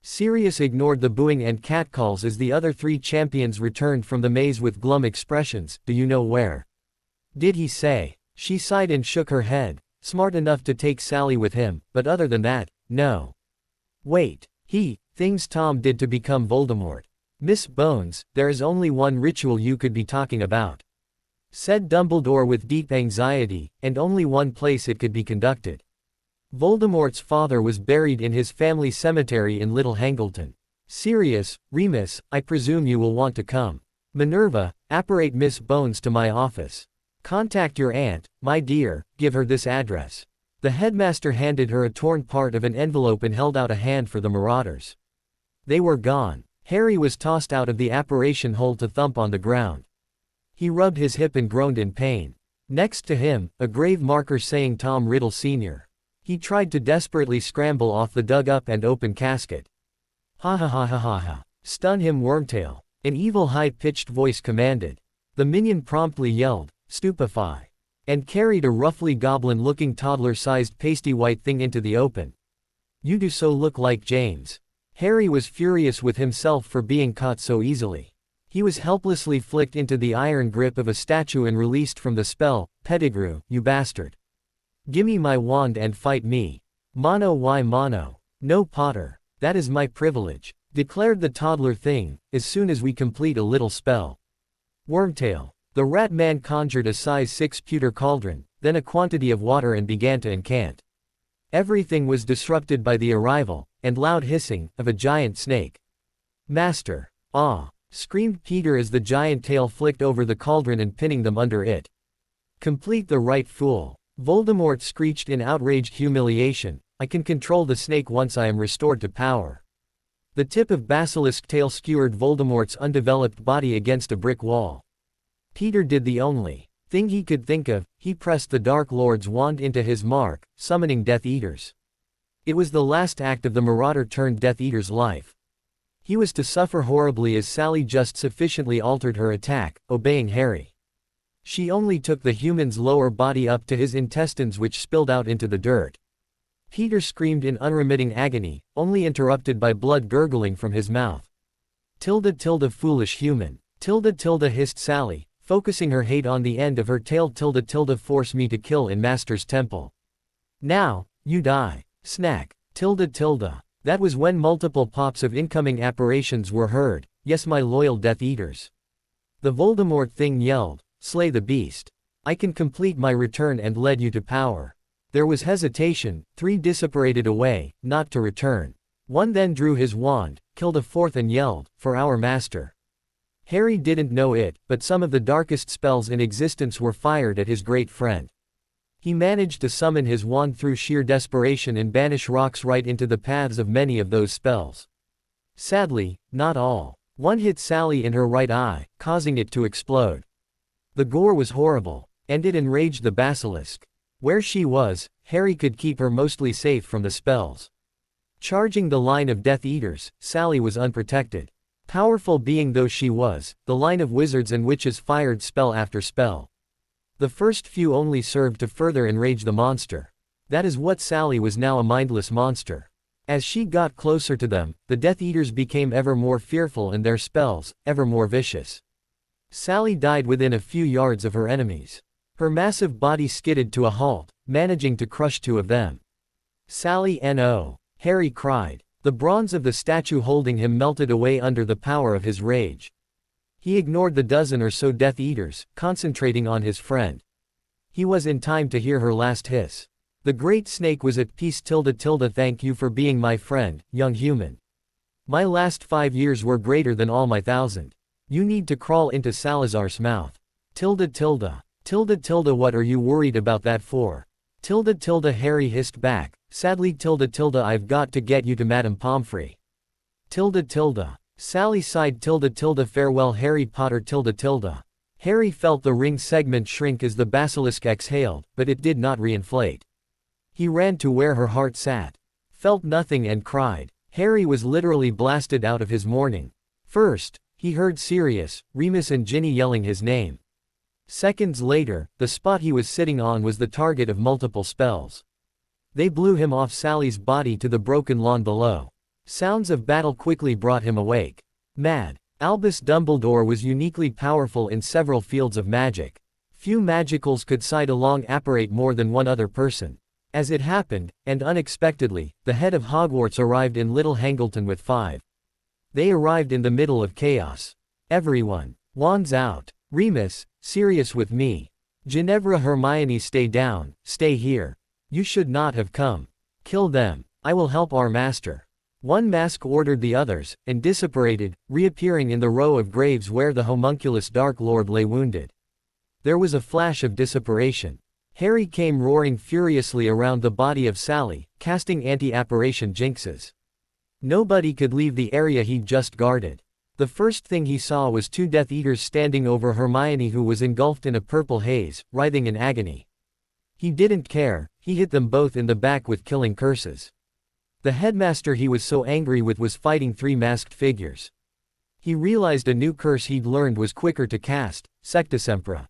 Sirius ignored the booing and catcalls as the other 3 champions returned from the maze with glum expressions. Do you know where? Did he say? She sighed and shook her head. Smart enough to take Sally with him, but other than that, no. Wait. Things Tom did to become Voldemort. Miss Bones, there is only one ritual you could be talking about, said Dumbledore with deep anxiety, and only one place it could be conducted. Voldemort's father was buried in his family cemetery in Little Hangleton. Sirius, Remus, I presume you will want to come. Minerva, apparate Miss Bones to my office. Contact your aunt, my dear, give her this address. The headmaster handed her a torn part of an envelope and held out a hand for the marauders. They were gone. Harry was tossed out of the apparition hole to thump on the ground. He rubbed his hip and groaned in pain. Next to him, a grave marker saying Tom Riddle Sr. He tried to desperately scramble off the dug-up and open casket. Ha ha ha ha ha ha. Stun him, Wormtail. An evil high-pitched voice commanded. The minion promptly yelled, stupefy, and carried a roughly goblin-looking toddler-sized pasty white thing into the open. You do so look like James. Harry was furious with himself for being caught so easily. He was helplessly flicked into the iron grip of a statue and released from the spell. Pettigrew, you bastard. Gimme my wand and fight me. Mono why mono? No Potter. That is my privilege, declared the toddler thing, as soon as we complete a little spell. Wormtail. The rat man conjured a size 6 pewter cauldron, then a quantity of water and began to incant. Everything was disrupted by the arrival, and loud hissing, of a giant snake. Master! Ah! Screamed Peter as the giant tail flicked over the cauldron and pinning them under it. Complete the right, fool. Voldemort screeched in outraged humiliation. I can control the snake once I am restored to power. The tip of basilisk tail skewered Voldemort's undeveloped body against a brick wall. Peter did the only thing he could think of. He pressed the Dark Lord's wand into his mark, summoning Death Eaters. It was the last act of the Marauder-turned-Death Eater's life. He was to suffer horribly as Sally just sufficiently altered her attack, obeying Harry. She only took the human's lower body up to his intestines, which spilled out into the dirt. Peter screamed in unremitting agony, only interrupted by blood gurgling from his mouth. Tilda foolish human. Tilda hissed Sally, focusing her hate on the end of her tail. Tilda force me to kill in Master's temple. Now, you die. Snack. Tilda. That was when multiple pops of incoming apparitions were heard. Yes, my loyal Death Eaters. The Voldemort thing yelled, slay the beast. I can complete my return and lead you to power. There was hesitation. 3 disapparated away, not to return. 1 then drew his wand, killed a 4th and yelled, for our master. Harry didn't know it, but some of the darkest spells in existence were fired at his great friend. He managed to summon his wand through sheer desperation and banish rocks right into the paths of many of those spells. Sadly, not all. 1 hit Sally in her right eye, causing it to explode. The gore was horrible, and it enraged the basilisk. Where she was, Harry could keep her mostly safe from the spells. Charging the line of Death Eaters, Sally was unprotected. Powerful being though she was, the line of wizards and witches fired spell after spell. The first few only served to further enrage the monster. That is what Sally was now, a mindless monster. As she got closer to them, the Death Eaters became ever more fearful and their spells, ever more vicious. Sally died within a few yards of her enemies. Her massive body skidded to a halt, managing to crush 2 of them. Sally no! Harry cried. The bronze of the statue holding him melted away under the power of his rage. He ignored the dozen or so Death Eaters, concentrating on his friend. He was in time to hear her last hiss. The great snake was at peace. Thank you for being my friend, young human. My last 5 years were greater than all my 1,000. You need to crawl into Salazar's mouth. Tilda, what are you worried about that for? Tilda, Harry hissed back. Sadly, Tilda, I've got to get you to Madame Pomfrey. Tilda. Sally sighed. Tilda, farewell Harry Potter. Tilda. Harry felt the ring segment shrink as the basilisk exhaled, but it did not reinflate. He ran to where her heart sat. Felt nothing and cried. Harry was literally blasted out of his mourning. First, he heard Sirius, Remus and Ginny yelling his name. Seconds later, the spot he was sitting on was the target of multiple spells. They blew him off Sally's body to the broken lawn below. Sounds of battle quickly brought him awake. Mad. Albus Dumbledore was uniquely powerful in several fields of magic. Few magicals could side-along apparate more than one other person. As it happened, and unexpectedly, the head of Hogwarts arrived in Little Hangleton with 5. They arrived in the middle of chaos. Everyone. Wands out. Remus, Sirius with me. Ginevra Hermione stay down, stay here. You should not have come. Kill them. I will help our master. One mask ordered the others, and disapparated, reappearing in the row of graves where the homunculus Dark Lord lay wounded. There was a flash of disapparation. Harry came roaring furiously around the body of Sally, casting anti-apparition jinxes. Nobody could leave the area he'd just guarded. The first thing he saw was 2 Death Eaters standing over Hermione, who was engulfed in a purple haze, writhing in agony. He didn't care, he hit them both in the back with killing curses. The headmaster he was so angry with was fighting 3 masked figures. He realized a new curse he'd learned was quicker to cast, Sectisempra.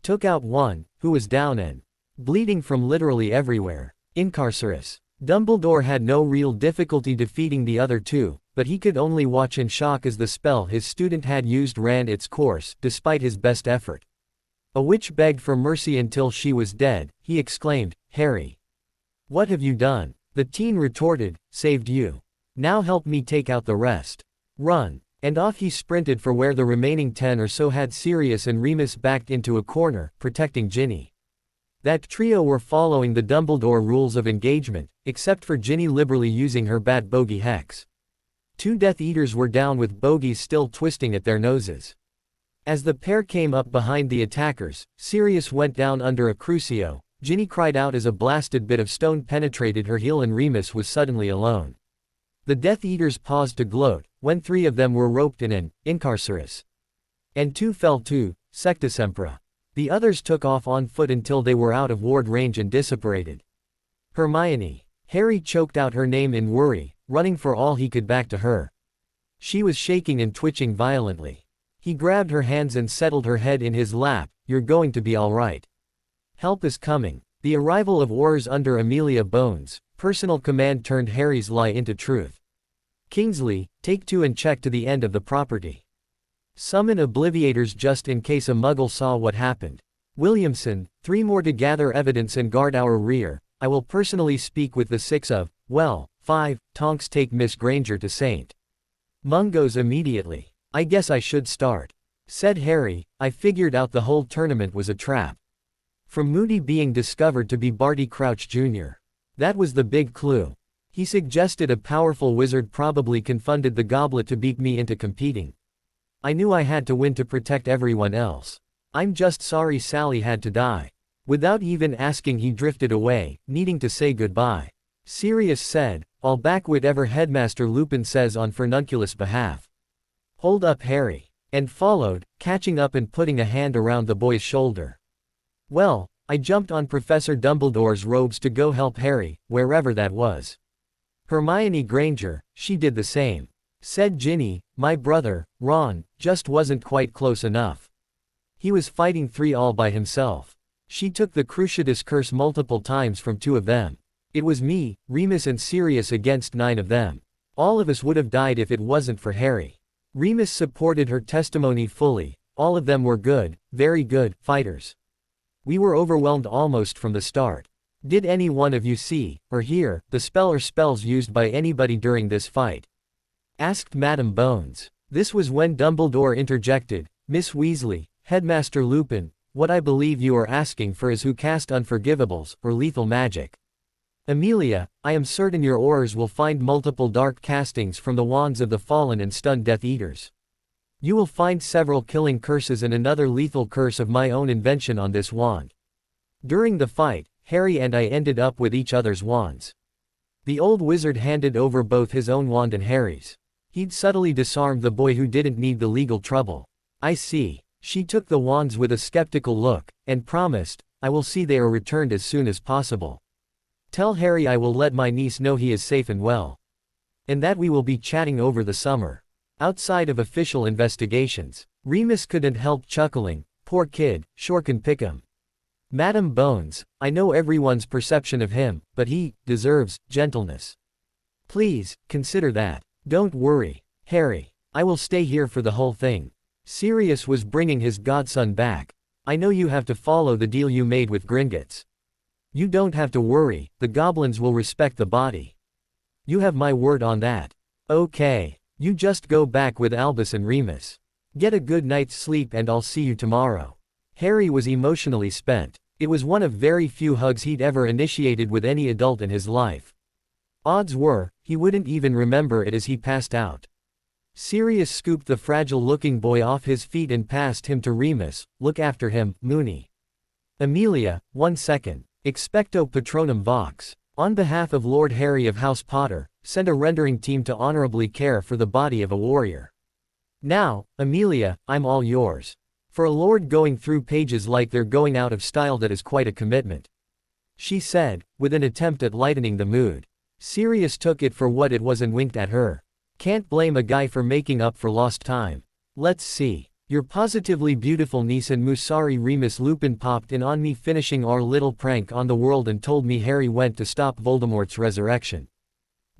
Took out one, who was down and bleeding from literally everywhere. Incarcerus. Dumbledore had no real difficulty defeating the other 2, but he could only watch in shock as the spell his student had used ran its course, despite his best effort. A witch begged for mercy until she was dead, he exclaimed, Harry. What have you done? The teen retorted, saved you. Now help me take out the rest. Run. And off he sprinted for where the remaining 10 or so had Sirius and Remus backed into a corner, protecting Ginny. That trio were following the Dumbledore rules of engagement, except for Ginny liberally using her bat bogey hex. 2 Death Eaters were down with bogeys still twisting at their noses. As the pair came up behind the attackers, Sirius went down under a crucio. Ginny cried out as a blasted bit of stone penetrated her heel and Remus was suddenly alone. The Death Eaters paused to gloat, when 3 of them were roped in an Incarcerus. And 2 fell to Sectisempra. The others took off on foot until they were out of ward range and disapparated. Hermione. Harry choked out her name in worry, running for all he could back to her. She was shaking and twitching violently. He grabbed her hands and settled her head in his lap. You're going to be all right. Help is coming. The arrival of Aurors under Amelia Bones' personal command turned Harry's lie into truth. Kingsley, take 2 and check to the end of the property. Summon Obliviators just in case a muggle saw what happened. Williamson, 3 more to gather evidence and guard our rear. I will personally speak with the 6 of, 5, Tonks take Miss Granger to St. Mungo's immediately. I guess I should start. Said Harry, I figured out the whole tournament was a trap. From Moody being discovered to be Barty Crouch Jr. That was the big clue. He suggested a powerful wizard probably confunded the goblet to beat me into competing. I knew I had to win to protect everyone else. I'm just sorry Sally had to die. Without even asking he drifted away, needing to say goodbye. Sirius said, I'll back whatever Headmaster Lupin says on Fernunculus' behalf. Hold up Harry. And followed, catching up and putting a hand around the boy's shoulder. Well, I jumped on Professor Dumbledore's robes to go help Harry, wherever that was. Hermione Granger, she did the same. Said Ginny, my brother, Ron, just wasn't quite close enough. He was fighting 3 all by himself. She took the Cruciatus curse multiple times from 2 of them. It was me, Remus and Sirius against 9 of them. All of us would have died if it wasn't for Harry. Remus supported her testimony fully. All of them were good, very good, fighters. We were overwhelmed almost from the start. Did any one of you see, or hear, the spell or spells used by anybody during this fight? Asked Madame Bones. This was when Dumbledore interjected, Miss Weasley, Headmaster Lupin, what I believe you are asking for is who cast unforgivables, or lethal magic. Amelia, I am certain your Aurors will find multiple dark castings from the wands of the fallen and stunned Death Eaters. You will find several killing curses and another lethal curse of my own invention on this wand. During the fight, Harry and I ended up with each other's wands. The old wizard handed over both his own wand and Harry's. He'd subtly disarmed the boy who didn't need the legal trouble. I see. She took the wands with a skeptical look, and promised, I will see they are returned as soon as possible. Tell Harry I will let my niece know he is safe and well. And that we will be chatting over the summer. Outside of official investigations, Remus couldn't help chuckling, poor kid, sure can pick him. Madame Bones, I know everyone's perception of him, but he deserves gentleness. Please, consider that. Don't worry, Harry. I will stay here for the whole thing. Sirius was bringing his godson back. I know you have to follow the deal you made with Gringotts. You don't have to worry, the goblins will respect the body. You have my word on that. Okay. You just go back with Albus and Remus. Get a good night's sleep and I'll see you tomorrow. Harry was emotionally spent. It was one of very few hugs he'd ever initiated with any adult in his life. Odds were, he wouldn't even remember it as he passed out. Sirius scooped the fragile-looking boy off his feet and passed him to Remus. Look after him, Moony. Amelia, 1 second. Expecto Patronum Vox. On behalf of Lord Harry of House Potter, send a rendering team to honorably care for the body of a warrior. Now, Amelia, I'm all yours. For a lord going through pages like they're going out of style, that is quite a commitment. She said, with an attempt at lightening the mood. Sirius took it for what it was and winked at her. Can't blame a guy for making up for lost time. Let's see. Your positively beautiful niece and Musari. Remus Lupin popped in on me finishing our little prank on the world and told me Harry went to stop Voldemort's resurrection.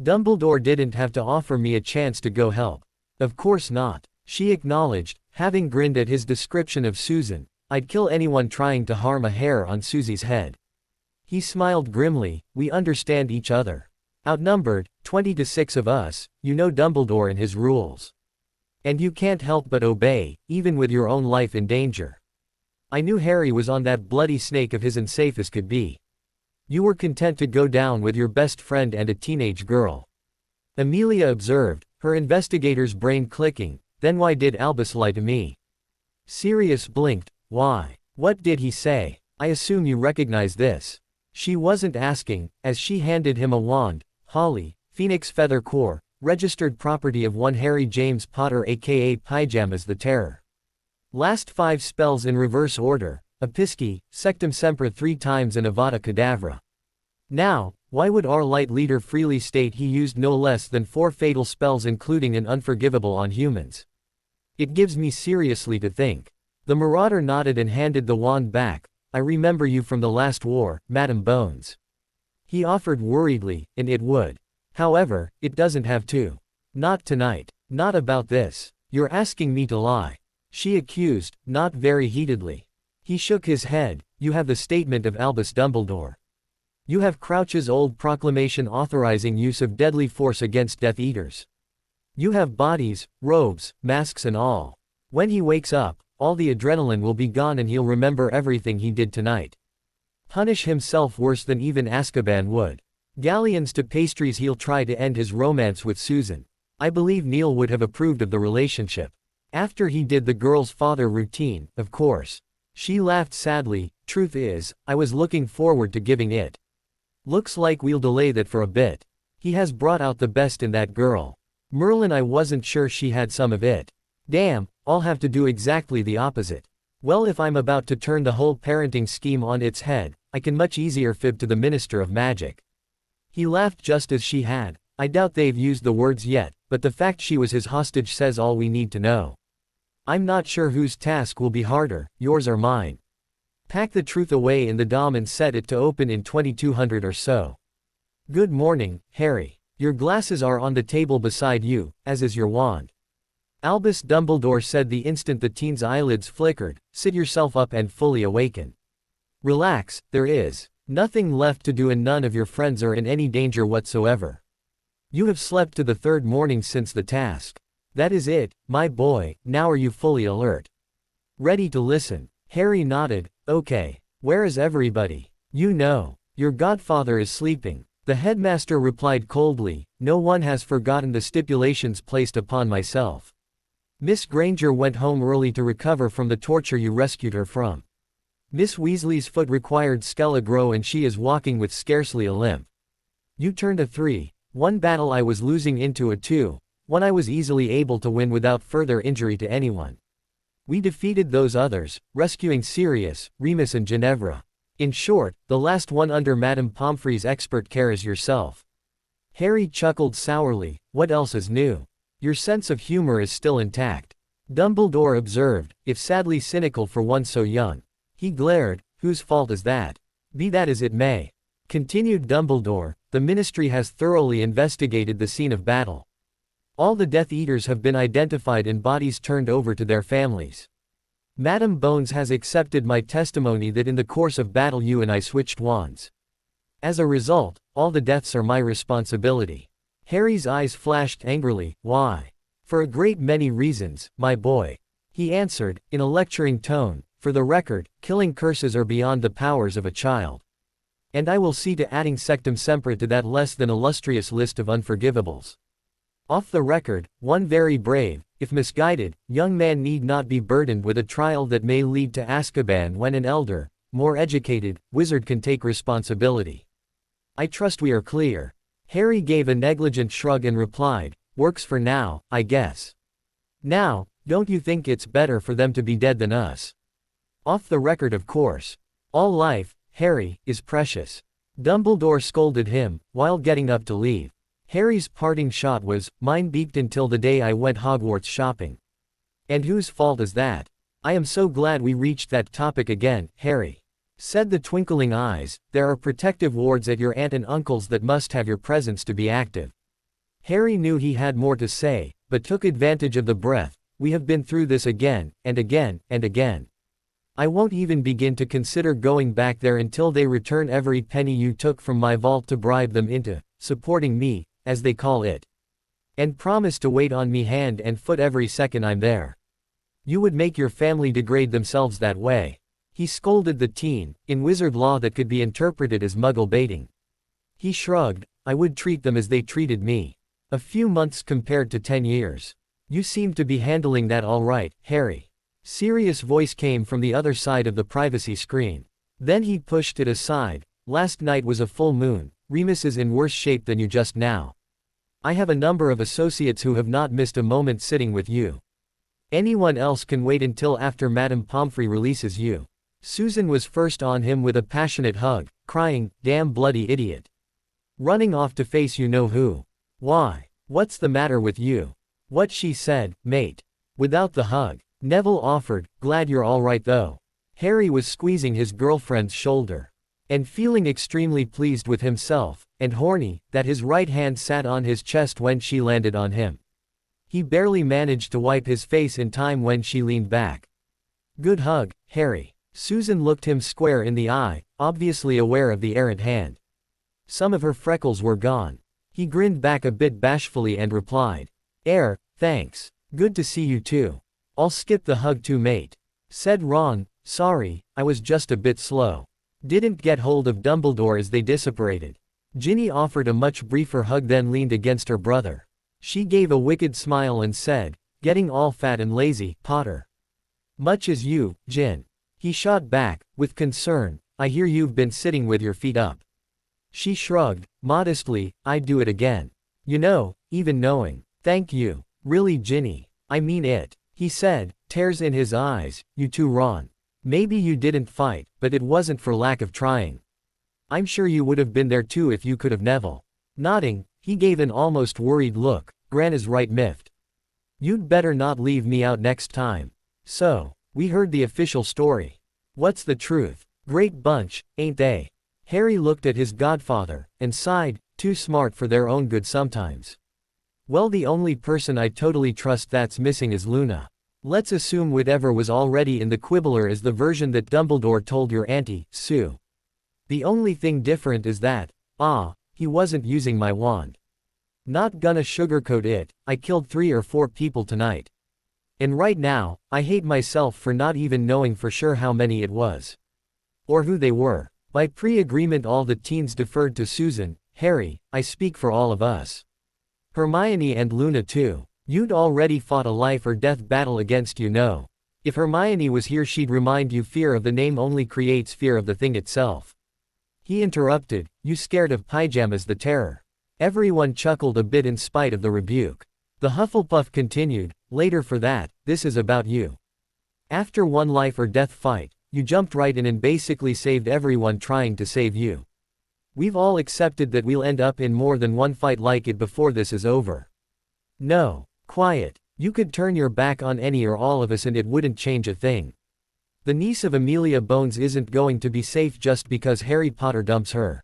Dumbledore didn't have to offer me a chance to go help. Of course not, she acknowledged, having grinned at his description of Susan. I'd kill anyone trying to harm a hair on Susie's head. He smiled grimly. We understand each other. Outnumbered, 20-6 of us, you know Dumbledore and his rules. And you can't help but obey, even with your own life in danger. I knew Harry was on that bloody snake of his and safe as could be. You were content to go down with your best friend and a teenage girl. Amelia observed, her investigator's brain clicking. Then why did Albus lie to me? Sirius blinked. Why? What did he say? I assume you recognize this. She wasn't asking, as she handed him a wand. Holly, Phoenix Feather Core, registered property of one Harry James Potter aka Pyjamas the Terror. Last 5 spells in reverse order, Episci, Sectum Sempra 3 times and Avada Kedavra. Now, why would our light leader freely state he used no less than 4 fatal spells including an unforgivable on humans? It gives me seriously to think. The Marauder nodded and handed the wand back. I remember you from the last war, Madam Bones. He offered worriedly, and it would. However, it doesn't have to. Not tonight. Not about this. You're asking me to lie. She accused, not very heatedly. He shook his head. You have the statement of Albus Dumbledore. You have Crouch's old proclamation authorizing use of deadly force against Death Eaters. You have bodies, robes, masks and all. When he wakes up, all the adrenaline will be gone and he'll remember everything he did tonight. Punish himself worse than even Azkaban would. Galleons to pastries, he'll try to end his romance with Susan. I believe Neil would have approved of the relationship. After he did the girl's father routine, of course. She laughed sadly. Truth is, I was looking forward to giving it. Looks like we'll delay that for a bit. He has brought out the best in that girl. Merlin, I wasn't sure she had some of it. Damn, I'll have to do exactly the opposite. Well, if I'm about to turn the whole parenting scheme on its head, I can much easier fib to the Minister of Magic. He laughed just as she had. I doubt they've used the words yet, but the fact she was his hostage says all we need to know. I'm not sure whose task will be harder, yours or mine. Pack the truth away in the dom and set it to open in 2200 or so. Good morning, Harry. Your glasses are on the table beside you, as is your wand. Albus Dumbledore said the instant the teen's eyelids flickered. Sit yourself up and fully awaken. Relax, there is nothing left to do and none of your friends are in any danger whatsoever. You have slept to the 3rd morning since the task. That is it, my boy. Now are you fully alert? Ready to listen? Harry nodded. Okay. Where is everybody? You know. Your godfather is sleeping. The headmaster replied coldly. No one has forgotten the stipulations placed upon myself. Miss Granger went home early to recover from the torture you rescued her from. Miss Weasley's foot required Skelegro and she is walking with scarcely a limp. You turned a 3. One battle I was losing into a 2. One I was easily able to win without further injury to anyone. We defeated those others, rescuing Sirius, Remus and Ginevra. In short, the last one under Madame Pomfrey's expert care is yourself. Harry chuckled sourly. What else is new? Your sense of humor is still intact. Dumbledore observed, if sadly cynical for one so young. He glared. Whose fault is that? Be that as it may, continued Dumbledore, the Ministry has thoroughly investigated the scene of battle. All the Death Eaters have been identified and bodies turned over to their families. Madame Bones has accepted my testimony that in the course of battle you and I switched wands. As a result, all the deaths are my responsibility. Harry's eyes flashed angrily. Why? For a great many reasons, my boy. He answered, in a lecturing tone, for the record, killing curses are beyond the powers of a child. And I will see to adding sectum sempra to that less than illustrious list of unforgivables. Off the record, one very brave, if misguided, young man need not be burdened with a trial that may lead to Azkaban when an elder, more educated, wizard can take responsibility. I trust we are clear. Harry gave a negligent shrug and replied, works for now, I guess. Now, don't you think it's better for them to be dead than us? Off the record, of course. All life, Harry, is precious. Dumbledore scolded him, while getting up to leave. Harry's parting shot was, mine beeped until the day I went Hogwarts shopping. And whose fault is that? I am so glad we reached that topic again, Harry. Said the twinkling eyes, there are protective wards at your aunt and uncle's that must have your presence to be active. Harry knew he had more to say, but took advantage of the breath. We have been through this again, and again, and again. I won't even begin to consider going back there until they return every penny you took from my vault to bribe them into supporting me, as they call it. And promise to wait on me hand and foot every second I'm there. You would make your family degrade themselves that way. He scolded the teen, in wizard law that could be interpreted as muggle baiting. He shrugged, I would treat them as they treated me. A few months compared to 10 years. You seem to be handling that all right, Harry. Serious voice came from the other side of the privacy screen. Then he pushed it aside. Last night was a full moon. Remus is in worse shape than you just now. I have a number of associates who have not missed a moment sitting with you. Anyone else can wait until after Madame Pomfrey releases you. Susan was first on him with a passionate hug, crying, damn bloody idiot. Running off to face you know who. Why? What's the matter with you? What she said, mate. Without the hug. Neville offered, glad you're all right though. Harry was squeezing his girlfriend's shoulder. And feeling extremely pleased with himself, and horny, that his right hand sat on his chest when she landed on him. He barely managed to wipe his face in time when she leaned back. Good hug, Harry. Susan looked him square in the eye, obviously aware of the errant hand. Some of her freckles were gone. He grinned back a bit bashfully and replied. Thanks. Good to see you too. I'll skip the hug too mate. Said Ron, sorry, I was just a bit slow. Didn't get hold of Dumbledore as they disapparated. Ginny offered a much briefer hug then leaned against her brother. She gave a wicked smile and said, getting all fat and lazy, Potter. Much as you, Gin. He shot back, with concern, I hear you've been sitting with your feet up. She shrugged, modestly, I'd do it again. You know, even knowing. Thank you. Really Ginny. I mean it. He said, tears in his eyes, you too Ron. Maybe you didn't fight, but it wasn't for lack of trying. I'm sure you would have been there too if you could have Neville. Nodding, he gave an almost worried look, Gran is right miffed. You'd better not leave me out next time. So, we heard the official story. What's the truth? Great bunch, ain't they? Harry looked at his godfather, and sighed, too smart for their own good sometimes. Well, the only person I totally trust that's missing is Luna. Let's assume whatever was already in the Quibbler is the version that Dumbledore told your auntie, Sue. The only thing different is that, he wasn't using my wand. Not gonna sugarcoat it, I killed 3 or 4 people tonight. And right now, I hate myself for not even knowing for sure how many it was. Or who they were. By pre-agreement all the teens deferred to Susan. Harry, I speak for all of us. Hermione and Luna too. You'd already fought a life or death battle against you know. If Hermione was here she'd remind you fear of the name only creates fear of the thing itself. He interrupted, you scared of Pyjamas the Terror. Everyone chuckled a bit in spite of the rebuke. The Hufflepuff continued, later for that, this is about you. After one life or death fight, you jumped right in and basically saved everyone trying to save you. We've all accepted that we'll end up in more than one fight like it before this is over. No. Quiet. You could turn your back on any or all of us and it wouldn't change a thing. The niece of Amelia Bones isn't going to be safe just because Harry Potter dumps her.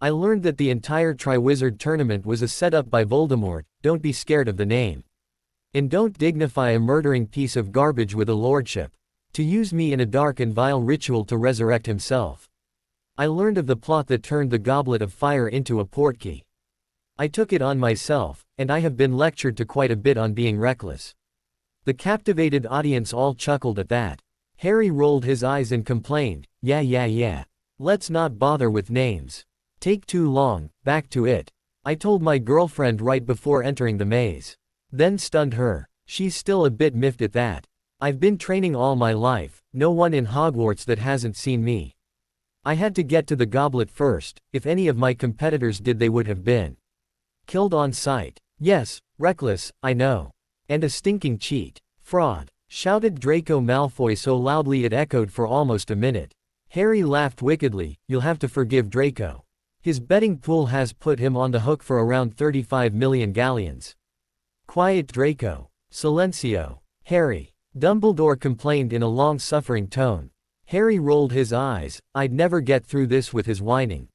I learned that the entire Triwizard tournament was a setup by Voldemort. Don't be scared of the name. And don't dignify a murdering piece of garbage with a lordship. To use me in a dark and vile ritual to resurrect himself. I learned of the plot that turned the Goblet of Fire into a portkey. I took it on myself, and I have been lectured to quite a bit on being reckless. The captivated audience all chuckled at that. Harry rolled his eyes and complained, yeah. Let's not bother with names. Take too long, back to it. I told my girlfriend right before entering the maze. Then stunned her. She's still a bit miffed at that. I've been training all my life, no one in Hogwarts that hasn't seen me. I had to get to the goblet first. If any of my competitors did, they would have been killed on sight. Yes, reckless, I know. And a stinking cheat. Fraud, shouted Draco Malfoy so loudly it echoed for almost a minute. Harry laughed wickedly. You'll have to forgive Draco. His betting pool has put him on the hook for around 35 million galleons. Quiet, Draco. Silencio. Harry. Dumbledore complained in a long-suffering tone. Harry rolled his eyes. I'd never get through this with his whining.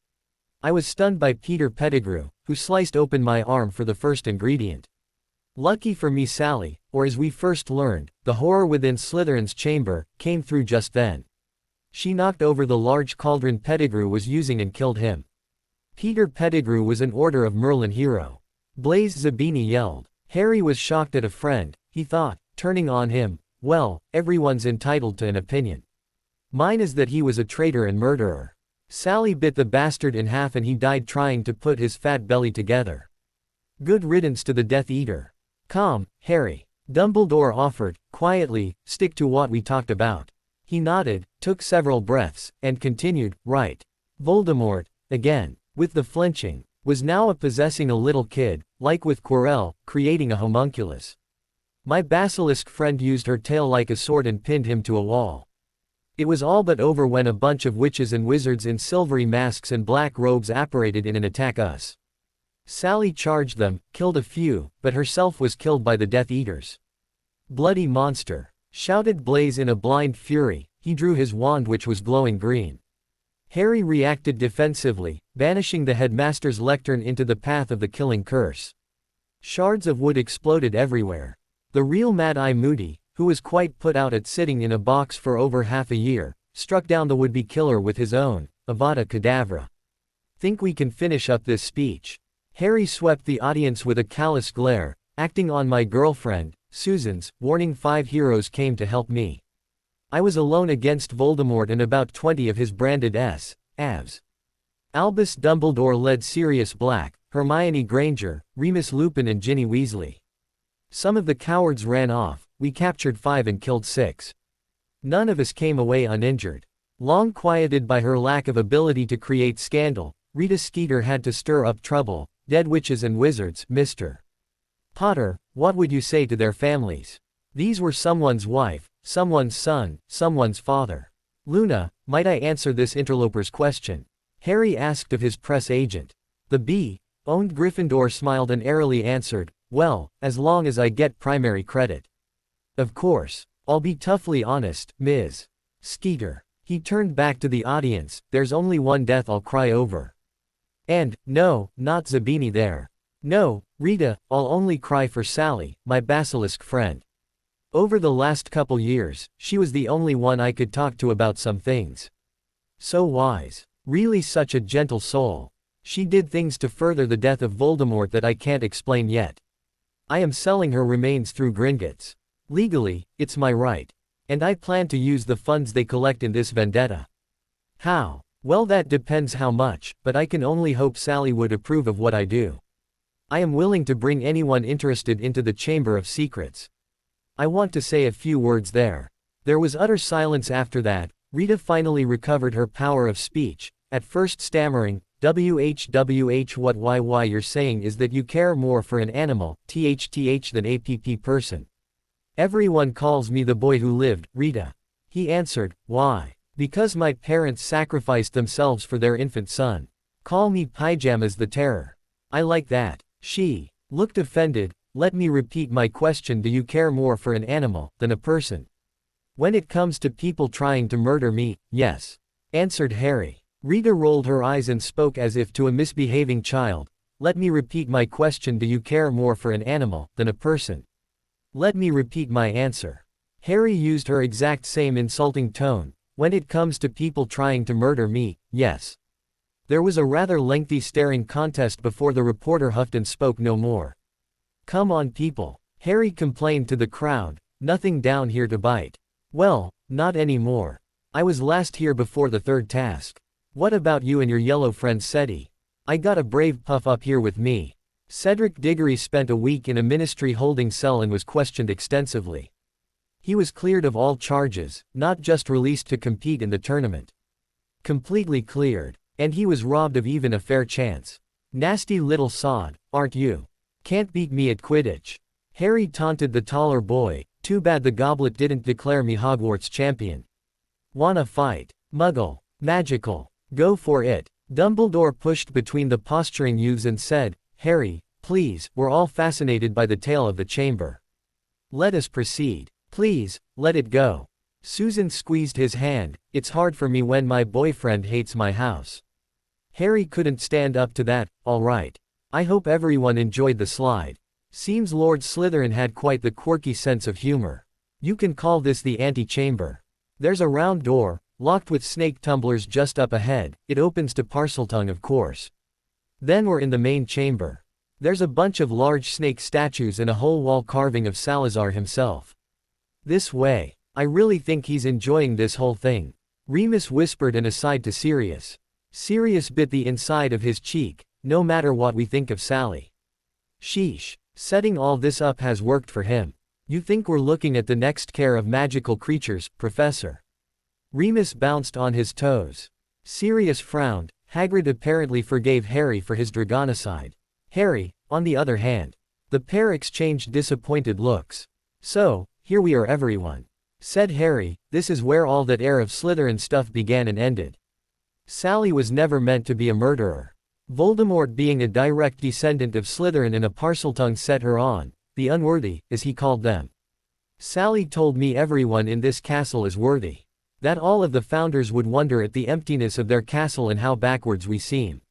I was stunned by Peter Pettigrew, who sliced open my arm for the first ingredient. Lucky for me, Sally, or as we first learned, the horror within Slytherin's chamber, came through just then. She knocked over the large cauldron Pettigrew was using and killed him. Peter Pettigrew was an Order of Merlin hero. Blaise Zabini yelled. Harry was shocked at a friend, he thought, turning on him. Well, everyone's entitled to an opinion. Mine is that he was a traitor and murderer. Sally bit the bastard in half and he died trying to put his fat belly together. Good riddance to the Death Eater. Calm, Harry. Dumbledore offered, quietly, stick to what we talked about. He nodded, took several breaths, and continued, right. Voldemort, again, with the flinching, was now possessing a little kid, like with Quirrell, creating a homunculus. My basilisk friend used her tail like a sword and pinned him to a wall. It was all but over when a bunch of witches and wizards in silvery masks and black robes apparated in and attacked us. Sally charged them, killed a few, but herself was killed by the Death Eaters. Bloody monster, shouted Blaise in a blind fury. He drew his wand which was glowing green. Harry reacted defensively, banishing the headmaster's lectern into the path of the killing curse. Shards of wood exploded everywhere. The real Mad-Eye Moody, who was quite put out at sitting in a box for over half a year, struck down the would-be killer with his own Avada Kedavra. Think we can finish up this speech? Harry swept the audience with a callous glare, acting on my girlfriend, Susan's, warning 5 heroes came to help me. I was alone against Voldemort and about 20 of his branded Avs. Albus Dumbledore led Sirius Black, Hermione Granger, Remus Lupin and Ginny Weasley. Some of the cowards ran off, we captured 5 and killed 6. None of us came away uninjured. Long quieted by her lack of ability to create scandal, Rita Skeeter had to stir up trouble. Dead witches and wizards, Mr. Potter, what would you say to their families? These were someone's wife, someone's son, someone's father. Luna, might I answer this interloper's question? Harry asked of his press agent. The B-owned Gryffindor smiled and airily answered, well, as long as I get primary credit. Of course. I'll be toughly honest, Ms. Skeeter. He turned back to the audience, there's only one death I'll cry over. And, no, not Zabini there. No, Rita, I'll only cry for Sally, my basilisk friend. Over the last couple years, she was the only one I could talk to about some things. So wise. Really such a gentle soul. She did things to further the death of Voldemort that I can't explain yet. I am selling her remains through Gringotts. Legally, it's my right. And I plan to use the funds they collect in this vendetta. How? Well, that depends how much, but I can only hope Sally would approve of what I do. I am willing to bring anyone interested into the Chamber of Secrets. I want to say a few words there. There was utter silence after that. Rita finally recovered her power of speech, at first stammering, WHWH what why you're saying is that you care more for an animal, THTH than APP person. Everyone calls me the boy who lived, Rita. He answered, why? Because my parents sacrificed themselves for their infant son. Call me Pyjamas the Terror. I like that. She looked offended. Let me repeat my question. Do you care more for an animal than a person? When it comes to people trying to murder me, yes. Answered Harry. Rita rolled her eyes and spoke as if to a misbehaving child. Let me repeat my question. Do you care more for an animal than a person? Let me repeat my answer. Harry used her exact same insulting tone. When it comes to people trying to murder me, yes. There was a rather lengthy staring contest before the reporter huffed and spoke no more. Come on people, Harry complained to the crowd, nothing down here to bite. Well, not anymore. I was last here before the third task. What about you and your yellow friend Seti? I got a brave puff up here with me. Cedric Diggory spent a week in a ministry holding cell and was questioned extensively. He was cleared of all charges, not just released to compete in the tournament. Completely cleared. And he was robbed of even a fair chance. Nasty little sod, aren't you? Can't beat me at Quidditch. Harry taunted the taller boy. Too bad the goblet didn't declare me Hogwarts champion. Wanna fight? Muggle. Magical. Go for it. Dumbledore pushed between the posturing youths and said, Harry, please, we're all fascinated by the tale of the chamber. Let us proceed. Please, let it go. Susan squeezed his hand. It's hard for me when my boyfriend hates my house. Harry couldn't stand up to that. All right. I hope everyone enjoyed the slide. Seems Lord Slytherin had quite the quirky sense of humor. You can call this the antechamber. There's a round door, locked with snake tumblers just up ahead. It opens to Parseltongue, of course. Then we're in the main chamber. There's a bunch of large snake statues and a whole wall carving of Salazar himself. This way. I really think he's enjoying this whole thing. Remus whispered an aside to Sirius. Sirius bit the inside of his cheek. No matter what we think of Sally. Sheesh. Setting all this up has worked for him. You think we're looking at the next care of magical creatures, Professor? Remus bounced on his toes. Sirius frowned. Hagrid apparently forgave Harry for his dragonicide. Harry, on the other hand. The pair exchanged disappointed looks. So, here we are everyone. Said Harry, this is where all that air of Slytherin stuff began and ended. Sally was never meant to be a murderer. Voldemort being a direct descendant of Slytherin and a Parseltongue set her on, the unworthy, as he called them. Sally told me everyone in this castle is worthy. That all of the founders would wonder at the emptiness of their castle and how backwards we seem.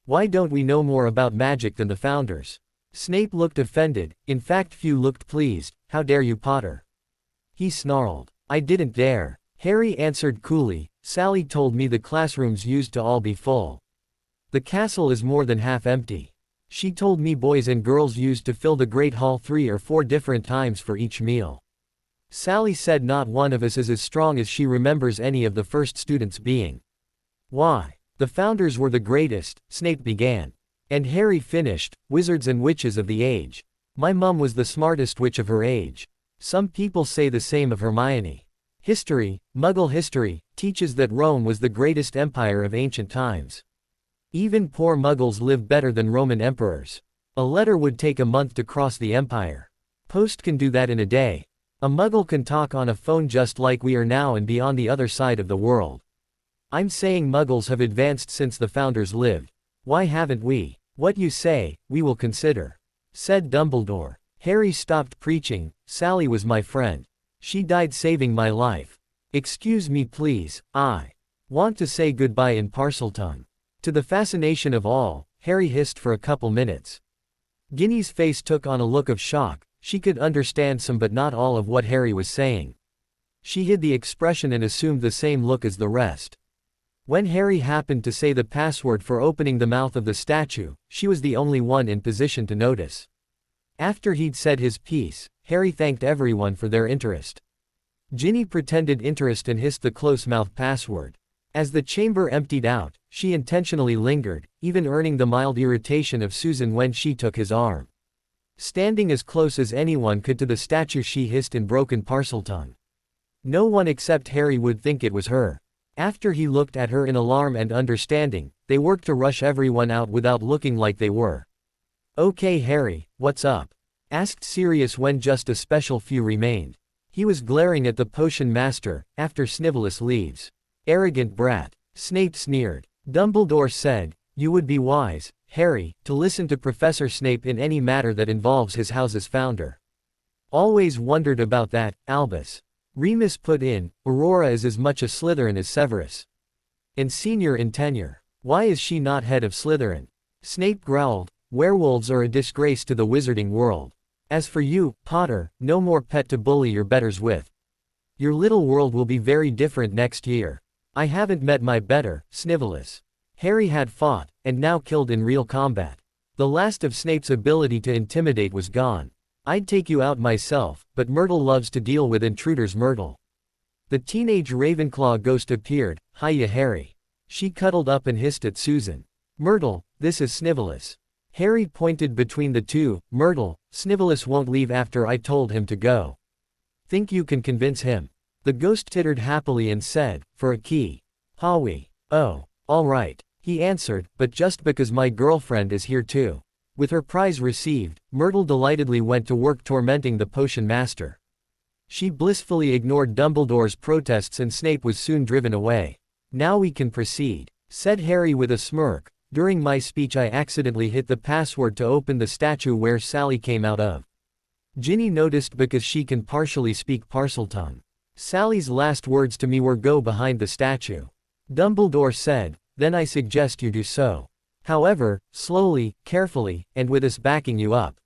Why don't we know more about magic than the founders? Snape looked offended, in fact few looked pleased. How dare you, Potter? He snarled. I didn't dare. Harry answered coolly, Sally told me the classrooms used to all be full. The castle is more than half empty. She told me boys and girls used to fill the Great Hall 3 or 4 different times for each meal. Sally said not one of us is as strong as she remembers any of the first students being. Why? The founders were the greatest, Snape began. And Harry finished, wizards and witches of the age. My mum was the smartest witch of her age. Some people say the same of Hermione. History, Muggle history, teaches that Rome was the greatest empire of ancient times. Even poor Muggles live better than Roman emperors. A letter would take a month to cross the empire. Post can do that in a day. A Muggle can talk on a phone just like we are now and be on the other side of the world. I'm saying Muggles have advanced since the founders lived. Why haven't we? What you say, we will consider. Said Dumbledore. Harry stopped preaching. Sally was my friend. She died saving my life. Excuse me please, I want to say goodbye in Parseltongue. To the fascination of all, Harry hissed for a couple minutes. Ginny's face took on a look of shock. She could understand some but not all of what Harry was saying. She hid the expression and assumed the same look as the rest. When Harry happened to say the password for opening the mouth of the statue, she was the only one in position to notice. After he'd said his piece, Harry thanked everyone for their interest. Ginny pretended interest and hissed the close-mouth password. As the chamber emptied out, she intentionally lingered, even earning the mild irritation of Susan when she took his arm. Standing as close as anyone could to the statue, she hissed in broken Parseltongue. No one except Harry would think it was her. After he looked at her in alarm and understanding, they worked to rush everyone out without looking like they were. Okay Harry, what's up? Asked Sirius when just a special few remained. He was glaring at the potion master, after Snivelus leaves. Arrogant brat. Snape sneered. Dumbledore said, you would be wise, Harry, to listen to Professor Snape in any matter that involves his house's founder. Always wondered about that, Albus. Remus put in, Aurora is as much a Slytherin as Severus. and senior in tenure. Why is she not head of Slytherin? Snape growled, werewolves are a disgrace to the wizarding world. As for you, Potter, no more pet to bully your betters with. Your little world will be very different next year. I haven't met my better, Snivellus. Harry had fought, and now killed in real combat. The last of Snape's ability to intimidate was gone. I'd take you out myself, but Myrtle loves to deal with intruders. Myrtle. The teenage Ravenclaw ghost appeared. Hiya Harry. She cuddled up and hissed at Susan. Myrtle, this is Snivellus. Harry pointed between the two. Myrtle, Snivellus won't leave after I told him to go. Think you can convince him? The ghost tittered happily and said, for a key. Howie. Oh, all right, he answered, but just because my girlfriend is here too. With her prize received, Myrtle delightedly went to work tormenting the potion master. She blissfully ignored Dumbledore's protests and Snape was soon driven away. Now we can proceed, said Harry with a smirk. During my speech I accidentally hit the password to open the statue where Sally came out of. Ginny noticed because she can partially speak Parseltongue. Sally's last words to me were go behind the statue. Dumbledore said, then I suggest you do so. However, slowly, carefully, and with us backing you up.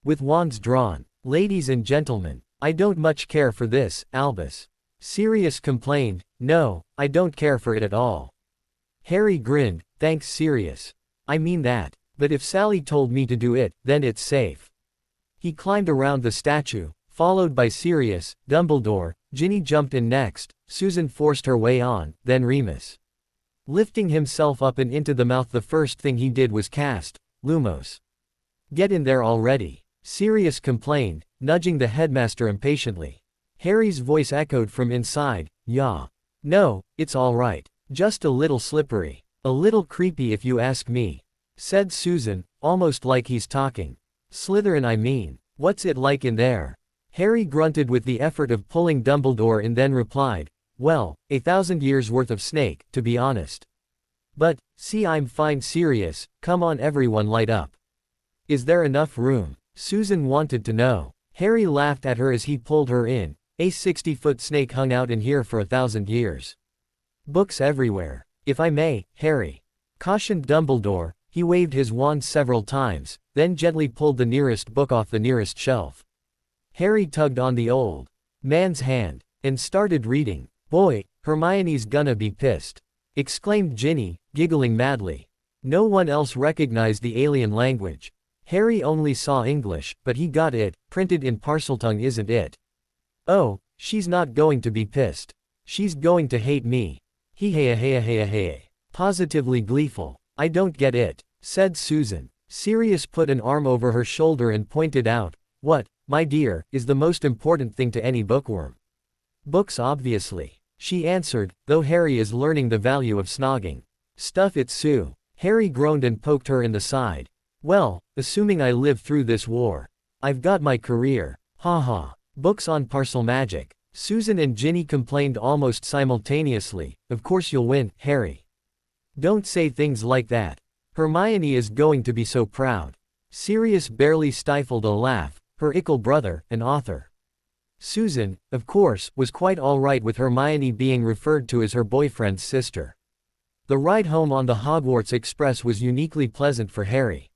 With wands drawn. Ladies and gentlemen, I don't much care for this, Albus. Sirius complained, no, I don't care for it at all. Harry grinned, thanks Sirius. I mean that, but if Sally told me to do it, then it's safe. He climbed around the statue, followed by Sirius, Dumbledore, Ginny jumped in next, Susan forced her way on, then Remus. Lifting himself up and into the mouth, the first thing he did was cast Lumos. Get in there already, Sirius complained, nudging the headmaster impatiently. Harry's voice echoed from inside, yeah. No, it's all right. Just a little slippery. A little creepy if you ask me, said Susan, almost like he's talking. Slytherin I mean, what's it like in there? Harry grunted with the effort of pulling Dumbledore in, then replied, well, 1,000 years worth of snake, to be honest. But, see I'm fine Sirius, come on everyone light up. Is there enough room? Susan wanted to know. Harry laughed at her as he pulled her in. A 60-foot snake hung out in here for 1,000 years. Books everywhere. If I may, Harry, cautioned Dumbledore. He waved his wand several times, then gently pulled the nearest book off the nearest shelf. Harry tugged on the old man's hand, and started reading. Boy, Hermione's gonna be pissed, exclaimed Ginny, giggling madly. No one else recognized the alien language. Harry only saw English, but he got it, printed in Parseltongue isn't it? Oh, she's not going to be pissed. She's going to hate me. He positively gleeful. I don't get it, said Susan. Sirius put an arm over her shoulder and pointed out, what, my dear, is the most important thing to any bookworm? Books obviously, she answered, though Harry is learning the value of snogging. Stuff it Sue. Harry groaned and poked her in the side. Well, assuming I live through this war. I've got my career. Ha ha. Books on parcel magic. Susan and Ginny complained almost simultaneously. Of course you'll win, Harry. Don't say things like that. Hermione is going to be so proud. Sirius barely stifled a laugh. Her ickle brother, an author. Susan, of course, was quite all right with Hermione being referred to as her boyfriend's sister. The ride home on the Hogwarts Express was uniquely pleasant for Harry.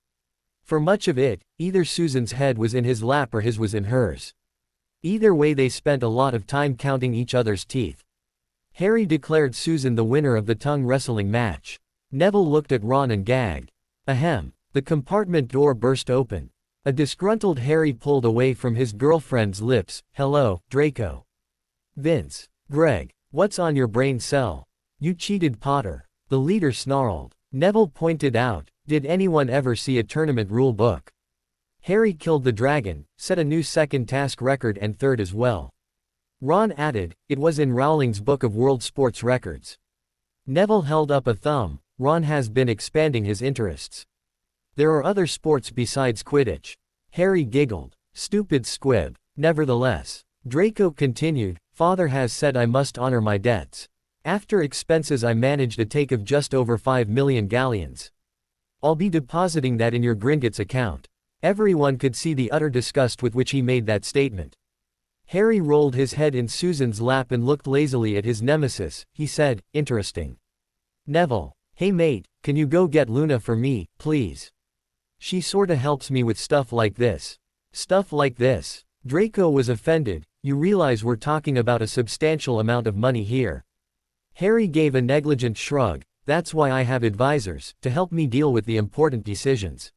For much of it, either Susan's head was in his lap or his was in hers. Either way they spent a lot of time counting each other's teeth. Harry declared Susan the winner of the tongue wrestling match. Neville looked at Ron and gagged. Ahem. The compartment door burst open. A disgruntled Harry pulled away from his girlfriend's lips. Hello, Draco. Vince. Greg. What's on your brain cell? You cheated Potter. The leader snarled. Neville pointed out, did anyone ever see a tournament rule book? Harry killed the dragon, set a new second task record and third as well. Ron added, it was in Rowling's Book of World Sports Records. Neville held up a thumb. Ron has been expanding his interests. There are other sports besides Quidditch. Harry giggled. Stupid squib. Nevertheless, Draco continued, Father has said I must honor my debts. After expenses I managed a take of just over 5 million galleons. I'll be depositing that in your Gringotts account. Everyone could see the utter disgust with which he made that statement. Harry rolled his head in Susan's lap and looked lazily at his nemesis. He said, interesting. Neville. Hey mate, can you go get Luna for me, please? She sorta helps me with stuff like this. Stuff like this. Draco was offended. You realize we're talking about a substantial amount of money here. Harry gave a negligent shrug. That's why I have advisors, to help me deal with the important decisions.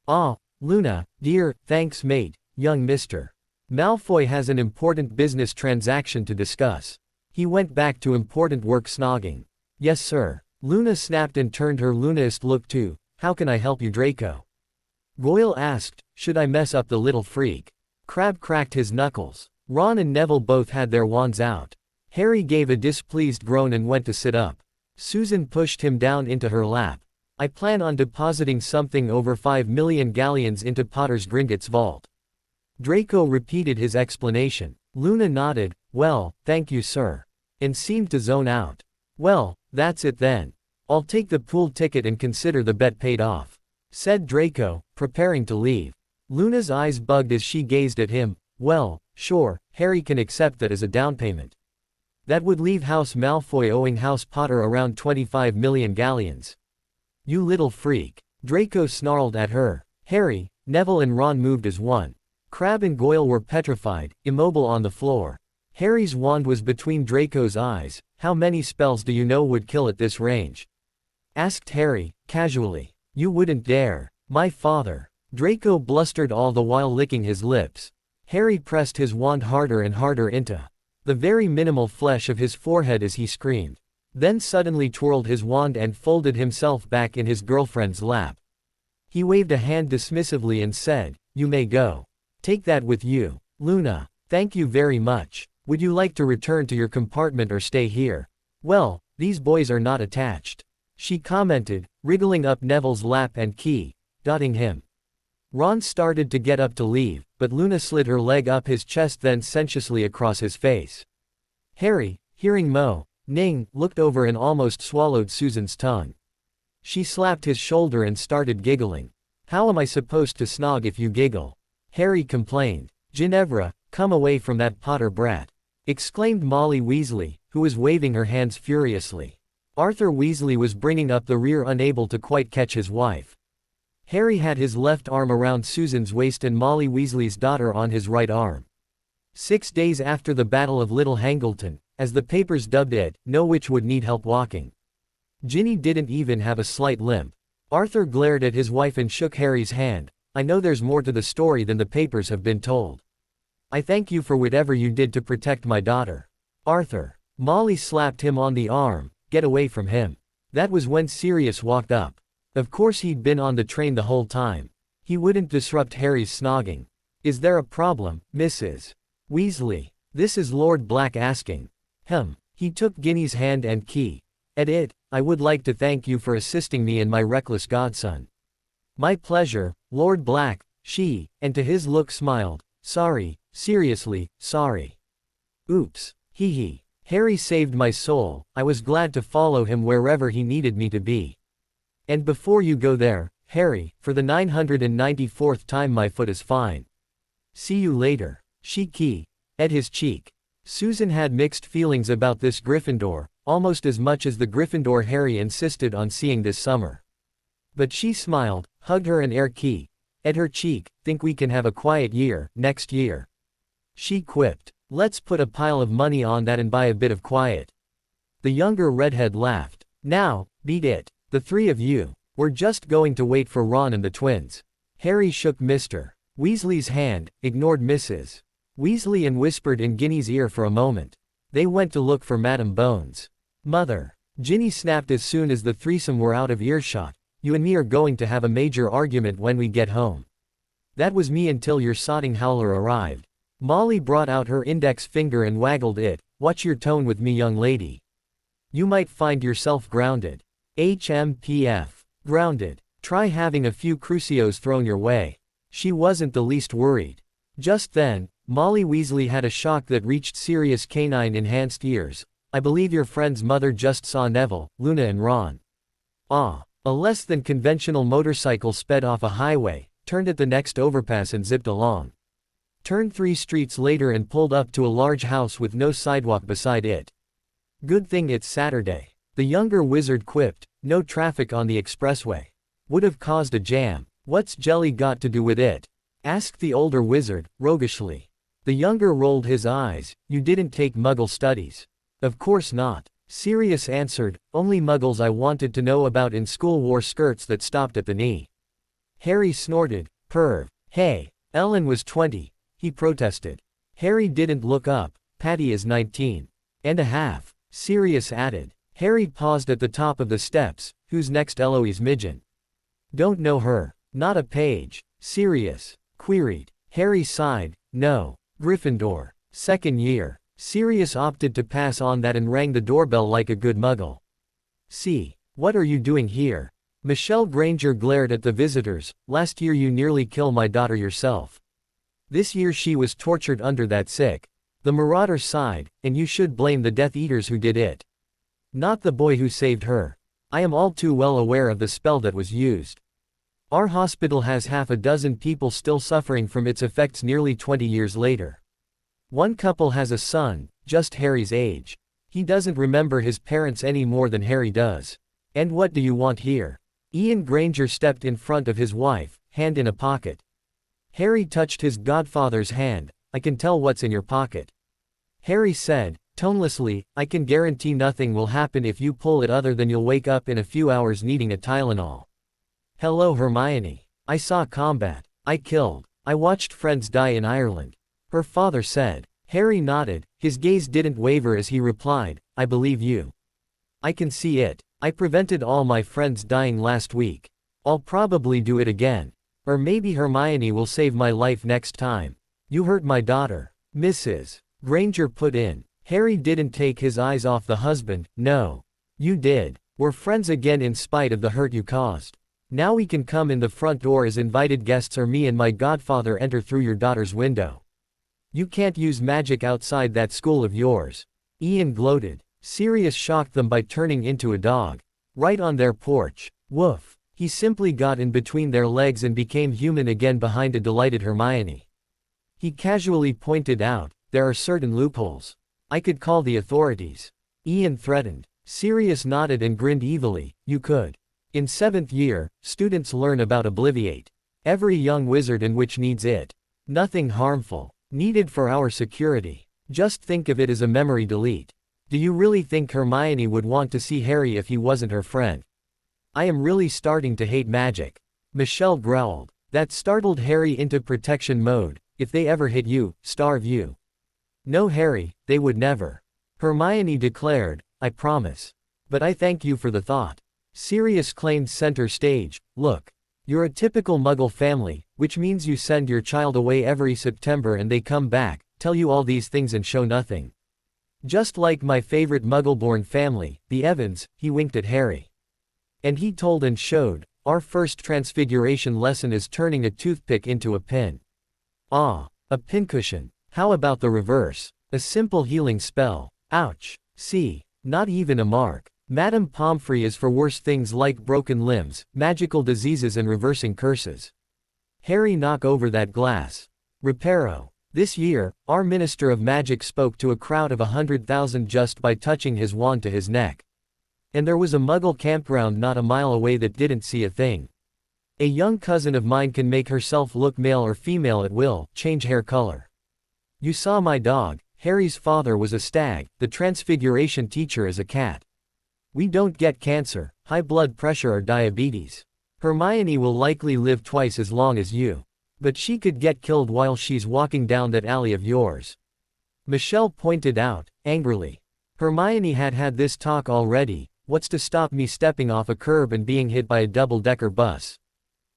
Ah, Luna, dear, thanks mate, young Mr. Malfoy has an important business transaction to discuss. He went back to important work snogging. Yes sir. Luna snapped and turned her Lunaist look too. How can I help you Draco? Goyle asked, should I mess up the little freak? Crabbe cracked his knuckles. Ron and Neville both had their wands out. Harry gave a displeased groan and went to sit up. Susan pushed him down into her lap. I plan on depositing something over 5 million galleons into Potter's Gringotts vault. Draco repeated his explanation. Luna nodded, well, thank you sir. And seemed to zone out. Well, that's it then. I'll take the pool ticket and consider the bet paid off, said Draco, preparing to leave. Luna's eyes bugged as she gazed at him. Well, sure, Harry can accept that as a down payment. That would leave House Malfoy owing House Potter around 25 million galleons. You little freak. Draco snarled at her. Harry, Neville and Ron moved as one. Crabbe and Goyle were petrified, immobile on the floor. Harry's wand was between Draco's eyes. How many spells do you know would kill at this range? Asked Harry, casually. You wouldn't dare. My father. Draco blustered all the while licking his lips. Harry pressed his wand harder and harder into the very minimal flesh of his forehead as he screamed. Then suddenly twirled his wand and folded himself back in his girlfriend's lap. He waved a hand dismissively and said, you may go. Take that with you. Luna, thank you very much. Would you like to return to your compartment or stay here? Well, these boys are not attached, she commented, wriggling up Neville's lap and key, dotting him. Ron started to get up to leave, but Luna slid her leg up his chest then sensuously across his face. Harry, hearing Mo, Ning, looked over and almost swallowed Susan's tongue. She slapped his shoulder and started giggling. How am I supposed to snog if you giggle? Harry complained. Ginevra, come away from that Potter brat, exclaimed Molly Weasley, who was waving her hands furiously. Arthur Weasley was bringing up the rear unable to quite catch his wife. Harry had his left arm around Susan's waist and Molly Weasley's daughter on his right arm. 6 days after the Battle of Little Hangleton, as the papers dubbed it, no witch would need help walking. Ginny didn't even have a slight limp. Arthur glared at his wife and shook Harry's hand. I know there's more to the story than the papers have been told. I thank you for whatever you did to protect my daughter. Arthur. Molly slapped him on the arm. Get away from him. That was when Sirius walked up. Of course he'd been on the train the whole time. He wouldn't disrupt Harry's snogging. Is there a problem, Mrs. Weasley? This is Lord Black asking. He took Ginny's hand and key. I would like to thank you for assisting me and my reckless godson. My pleasure, Lord Black, and to his look smiled. Sorry, seriously, sorry. Oops, hee. Harry saved my soul, I was glad to follow him wherever he needed me to be. And before you go there, Harry, for the 994th time my foot is fine. See you later. She key. At his cheek. Susan had mixed feelings about this Gryffindor, almost as much as the Gryffindor Harry insisted on seeing this summer. But she smiled, hugged her and key. At her cheek, think we can have a quiet year, next year. She quipped. Let's put a pile of money on that and buy a bit of quiet. The younger redhead laughed. Now, beat it. The three of you. We're just going to wait for Ron and the twins. Harry shook Mr. Weasley's hand, ignored Mrs. Weasley and whispered in Ginny's ear for a moment. They went to look for Madame Bones. Mother. Ginny snapped as soon as the threesome were out of earshot. You and me are going to have a major argument when we get home. That was me until your sodding howler arrived. Molly brought out her index finger and waggled it. Watch your tone with me, young lady. You might find yourself grounded. HMPF. Grounded. Try having a few crucios thrown your way. She wasn't the least worried. Just then, Molly Weasley had a shock that reached Sirius canine-enhanced ears. I believe your friend's mother just saw Neville, Luna and Ron. Ah. A less than conventional motorcycle sped off a highway, turned at the next overpass and zipped along. Turned 3 streets later and pulled up to a large house with no sidewalk beside it. Good thing it's Saturday. The younger wizard quipped, no traffic on the expressway. Would have caused a jam. What's jelly got to do with it? Asked the older wizard, roguishly. The younger rolled his eyes, you didn't take Muggle studies. Of course not. Sirius answered, only Muggles I wanted to know about in school wore skirts that stopped at the knee. Harry snorted, perv. Hey, Ellen was 20, he protested. Harry didn't look up, Patty is 19 and a half, Sirius added. Harry paused at the top of the steps, who's next Eloise Midgen? Don't know her. Not a page. Sirius queried. Harry sighed, no. Gryffindor. Second year. Sirius opted to pass on that and rang the doorbell like a good Muggle. See. What are you doing here? Michelle Granger glared at the visitors, last year you nearly killed my daughter yourself. This year she was tortured under that sick. The Marauder sighed, and you should blame the Death Eaters who did it. Not the boy who saved her. I am all too well aware of the spell that was used. Our hospital has half a dozen people still suffering from its effects nearly 20 years later. One couple has a son, just Harry's age. He doesn't remember his parents any more than Harry does. And what do you want here? Ian Granger stepped in front of his wife, hand in a pocket. Harry touched his godfather's hand. I can tell what's in your pocket. Harry said, tonelessly, I can guarantee nothing will happen if you pull it other than you'll wake up in a few hours needing a Tylenol. Hello Hermione. I saw combat. I killed. I watched friends die in Ireland. Her father said. Harry nodded, his gaze didn't waver as he replied, I believe you. I can see it. I prevented all my friends dying last week. I'll probably do it again. Or maybe Hermione will save my life next time. You hurt my daughter. Mrs. Granger put in. Harry didn't take his eyes off the husband, no. You did. We're friends again in spite of the hurt you caused. Now we can come in the front door as invited guests or me and my godfather enter through your daughter's window. You can't use magic outside that school of yours. Ian gloated. Sirius shocked them by turning into a dog. Right on their porch. Woof. He simply got in between their legs and became human again behind a delighted Hermione. He casually pointed out, there are certain loopholes. I could call the authorities. Ian threatened. Sirius nodded and grinned evilly, you could. In 7th year, students learn about Obliviate. Every young wizard in which needs it. Nothing harmful. Needed for our security. Just think of it as a memory delete. Do you really think Hermione would want to see Harry if he wasn't her friend? I am really starting to hate magic. Michelle growled. That startled Harry into protection mode. If they ever hit you, starve you. No Harry, they would never. Hermione declared, I promise. But I thank you for the thought. Sirius claimed center stage, look. You're a typical Muggle family, which means you send your child away every September and they come back, tell you all these things and show nothing. Just like my favorite Muggle-born family, the Evans, he winked at Harry. And he told and showed, our first transfiguration lesson is turning a toothpick into a pin. Ah, a pincushion. How about the reverse? A simple healing spell. Ouch. See, not even a mark. Madame Pomfrey is for worse things like broken limbs, magical diseases and reversing curses. Harry knock over that glass. Reparo. This year, our Minister of Magic spoke to a crowd of 100,000 just by touching his wand to his neck. And there was a Muggle campground not a mile away that didn't see a thing. A young cousin of mine can make herself look male or female at will, change hair color. You saw my dog, Harry's father was a stag, the transfiguration teacher is a cat. We don't get cancer, high blood pressure or diabetes. Hermione will likely live twice as long as you. But she could get killed while she's walking down that alley of yours. Michelle pointed out, angrily. Hermione had this talk already, what's to stop me stepping off a curb and being hit by a double-decker bus?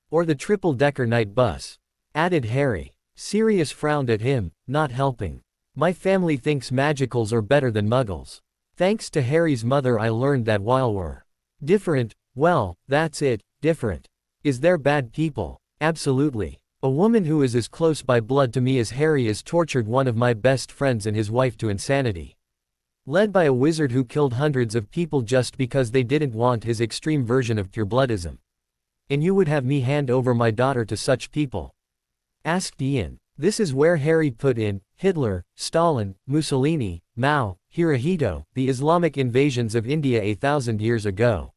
Or the triple-decker night bus? Added Harry. Sirius frowned at him, not helping. My family thinks magicals are better than muggles. Thanks to Harry's mother I learned that while we're different, well, that's it, different. Is there bad people? Absolutely. A woman who is as close by blood to me as Harry has tortured one of my best friends and his wife to insanity. Led by a wizard who killed hundreds of people just because they didn't want his extreme version of purebloodism. And you would have me hand over my daughter to such people? Asked Ian. This is where Harry put in, Hitler, Stalin, Mussolini, Mao, Hirohito, the Islamic invasions of India 1,000 years ago.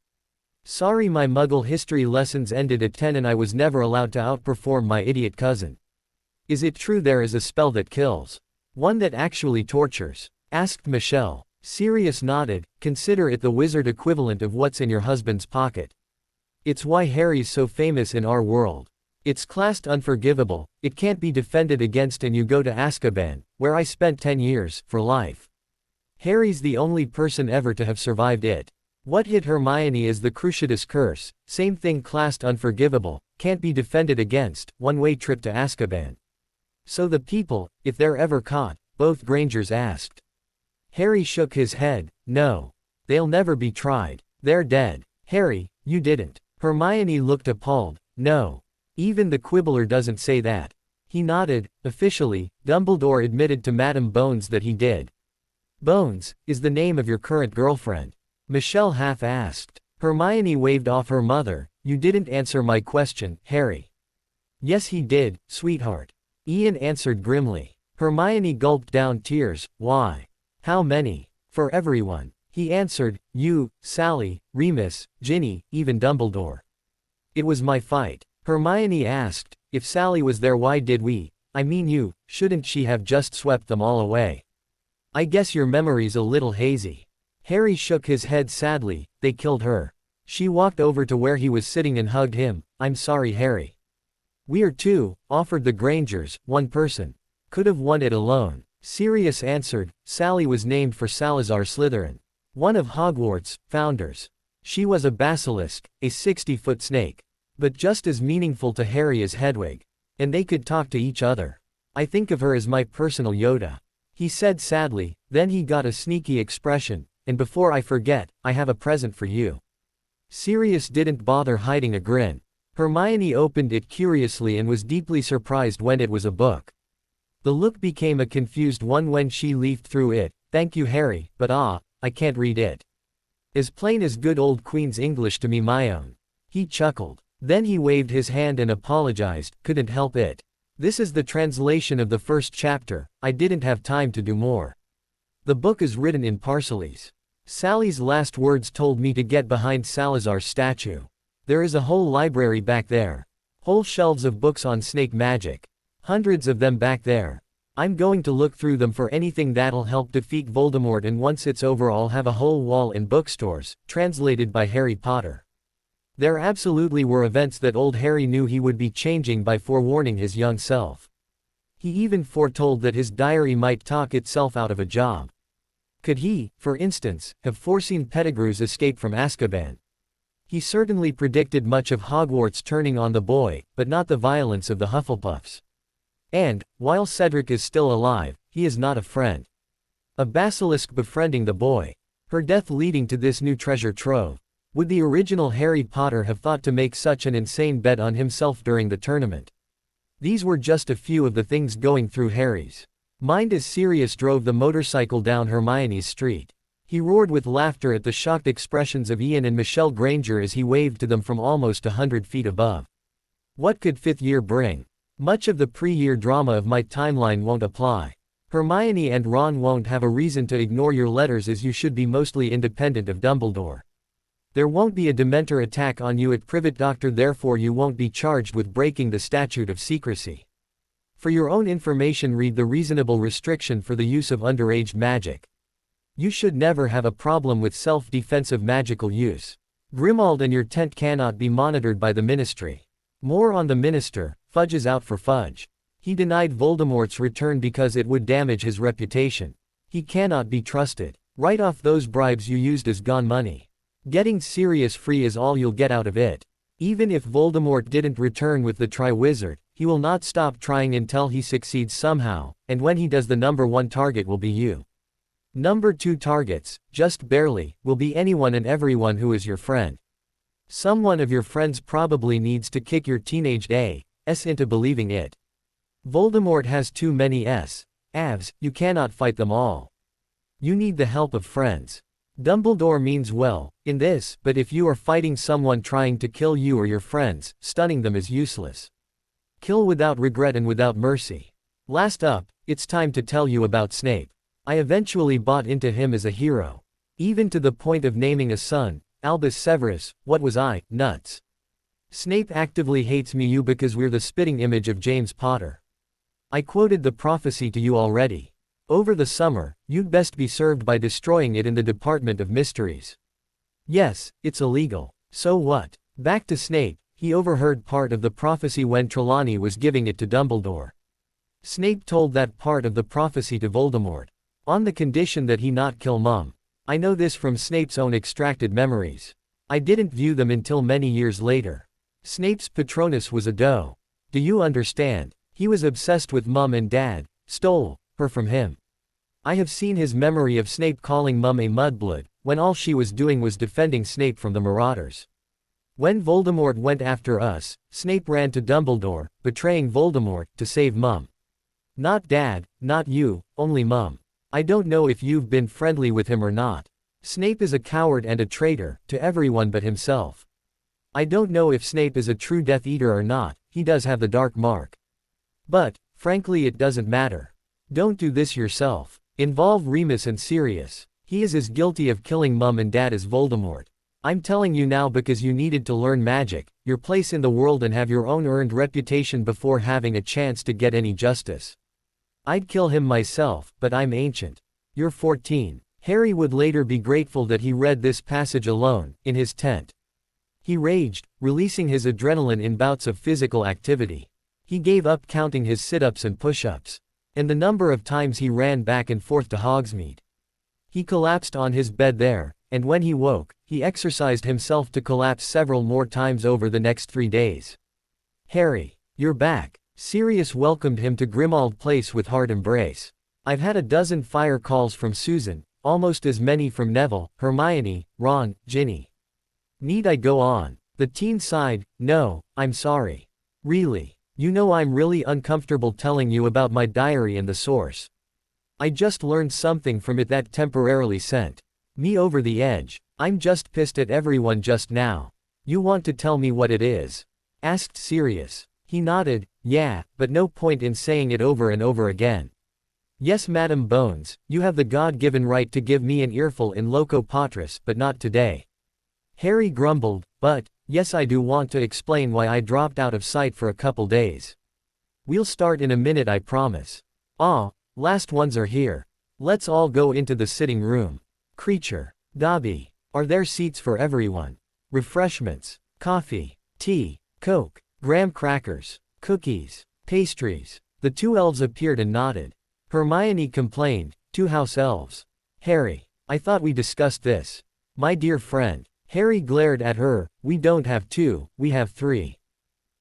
Sorry, my Muggle history lessons ended at 10 and I was never allowed to outperform my idiot cousin. Is it true there is a spell that kills? One that actually tortures? Asked Michelle. Sirius nodded. Consider it the wizard equivalent of what's in your husband's pocket. It's why Harry's so famous in our world. It's classed unforgivable, it can't be defended against, and you go to Azkaban, where I spent 10 years, for life. Harry's the only person ever to have survived it. What hit Hermione is the Cruciatus curse, same thing, classed unforgivable, can't be defended against, one-way trip to Azkaban. So the people, if they're ever caught, both Grangers asked. Harry shook his head. No. They'll never be tried. They're dead. Harry, you didn't. Hermione looked appalled. No. Even the Quibbler doesn't say that. He nodded. Officially, Dumbledore admitted to Madame Bones that he did. Bones, is the name of your current girlfriend? Michelle half asked. Hermione waved off her mother. You didn't answer my question, Harry. Yes he did, sweetheart. Ian answered grimly. Hermione gulped down tears. Why? How many? For everyone. He answered, you, Sally, Remus, Ginny, even Dumbledore. It was my fight. Hermione asked, if Sally was there, why did we, I mean you, shouldn't she have just swept them all away? I guess your memory's a little hazy. Harry shook his head sadly. They killed her. She walked over to where he was sitting and hugged him. I'm sorry, Harry. We're two, offered the Grangers, one person. Could have won it alone. Sirius answered, Sally was named for Salazar Slytherin. One of Hogwarts' founders. She was a basilisk, a 60-foot snake. But just as meaningful to Harry as Hedwig. And they could talk to each other. I think of her as my personal Yoda. He said sadly, then he got a sneaky expression, and before I forget, I have a present for you. Sirius didn't bother hiding a grin. Hermione opened it curiously and was deeply surprised when it was a book. The look became a confused one when she leafed through it. Thank you, Harry, but I can't read it. As plain as good old Queen's English to me, my own. He chuckled. Then he waved his hand and apologized, couldn't help it. This is the translation of the first chapter, I didn't have time to do more. The book is written in parseles. Sally's last words told me to get behind Salazar's statue. There is a whole library back there. Whole shelves of books on snake magic. Hundreds of them back there. I'm going to look through them for anything that'll help defeat Voldemort, and once it's over I'll have a whole wall in bookstores, translated by Harry Potter. There absolutely were events that old Harry knew he would be changing by forewarning his young self. He even foretold that his diary might talk itself out of a job. Could he, for instance, have foreseen Pettigrew's escape from Azkaban? He certainly predicted much of Hogwarts turning on the boy, but not the violence of the Hufflepuffs. And, while Cedric is still alive, he is not a friend. A basilisk befriending the boy. Her death leading to this new treasure trove. Would the original Harry Potter have thought to make such an insane bet on himself during the tournament? These were just a few of the things going through Harry's mind as Sirius drove the motorcycle down Hermione's street. He roared with laughter at the shocked expressions of Ian and Michelle Granger as he waved to them from almost 100 feet above. What could fifth year bring? Much of the pre-year drama of my timeline won't apply. Hermione and Ron won't have a reason to ignore your letters, as you should be mostly independent of Dumbledore. There won't be a Dementor attack on you at Privet Doctor, therefore you won't be charged with breaking the statute of secrecy. For your own information, read the reasonable restriction for the use of underage magic. You should never have a problem with self-defensive magical use. Grimmauld and your tent cannot be monitored by the Ministry. More on the Minister. Fudge is out for Fudge. He denied Voldemort's return because it would damage his reputation. He cannot be trusted. Write off those bribes you used as gone money. Getting Sirius free is all you'll get out of it. Even if Voldemort didn't return with the Triwizard, he will not stop trying until he succeeds somehow, and when he does, the number one target will be you. Number two targets, just barely, will be anyone and everyone who is your friend. Someone of your friends probably needs to kick your teenaged ass into believing it. Voldemort has too many avs, you cannot fight them all. You need the help of friends. Dumbledore means well in this, but if you are fighting someone trying to kill you or your friends, stunning them is useless. Kill without regret and without mercy. Last up, it's time to tell you about Snape. I eventually bought into him as a hero. Even to the point of naming a son, Albus Severus. What was I, nuts? Snape actively hates me you because we're the spitting image of James Potter. I quoted the prophecy to you already. Over the summer, you'd best be served by destroying it in the Department of Mysteries. Yes, it's illegal. So what? Back to Snape, he overheard part of the prophecy when Trelawney was giving it to Dumbledore. Snape told that part of the prophecy to Voldemort. On the condition that he not kill Mum. I know this from Snape's own extracted memories. I didn't view them until many years later. Snape's Patronus was a doe. Do you understand? He was obsessed with Mum and Dad, stole her from him. I have seen his memory of Snape calling Mum a mudblood, when all she was doing was defending Snape from the marauders. When Voldemort went after us, Snape ran to Dumbledore, betraying Voldemort, to save Mum. Not Dad, not you, only Mum. I don't know if you've been friendly with him or not. Snape is a coward and a traitor, to everyone but himself. I don't know if Snape is a true Death Eater or not, he does have the dark mark. But, frankly it doesn't matter. Don't do this yourself. Involve Remus and Sirius. He is as guilty of killing Mum and Dad as Voldemort. I'm telling you now because you needed to learn magic, your place in the world and have your own earned reputation before having a chance to get any justice. I'd kill him myself, but I'm ancient. You're 14. Harry would later be grateful that he read this passage alone, in his tent. He raged, releasing his adrenaline in bouts of physical activity. He gave up counting his sit-ups and push-ups. And the number of times he ran back and forth to Hogsmeade. He collapsed on his bed there, and when he woke, he exercised himself to collapse several more times over the next 3 days. Harry, you're back. Sirius welcomed him to Grimmauld Place with heart embrace. I've had a dozen fire calls from Susan, almost as many from Neville, Hermione, Ron, Ginny. Need I go on? The teen sighed. No, I'm sorry. Really. You know I'm really uncomfortable telling you about my diary and the source. I just learned something from it that temporarily sent me over the edge. I'm just pissed at everyone just now. You want to tell me what it is? Asked Sirius. He nodded. Yeah, but no point in saying it over and over again. Yes, Madam Bones, you have the God-given right to give me an earful in loco patris, but not today. Harry grumbled, but, yes I do want to explain why I dropped out of sight for a couple days. We'll start in a minute I promise. Ah, last ones are here. Let's all go into the sitting room. Creature. Dobby. Are there seats for everyone? Refreshments. Coffee. Tea. Coke. Graham crackers. Cookies. Pastries. The 2 elves appeared and nodded. Hermione complained, 2 house elves. Harry. I thought we discussed this. My dear friend. Harry glared at her. We don't have 2, we have 3.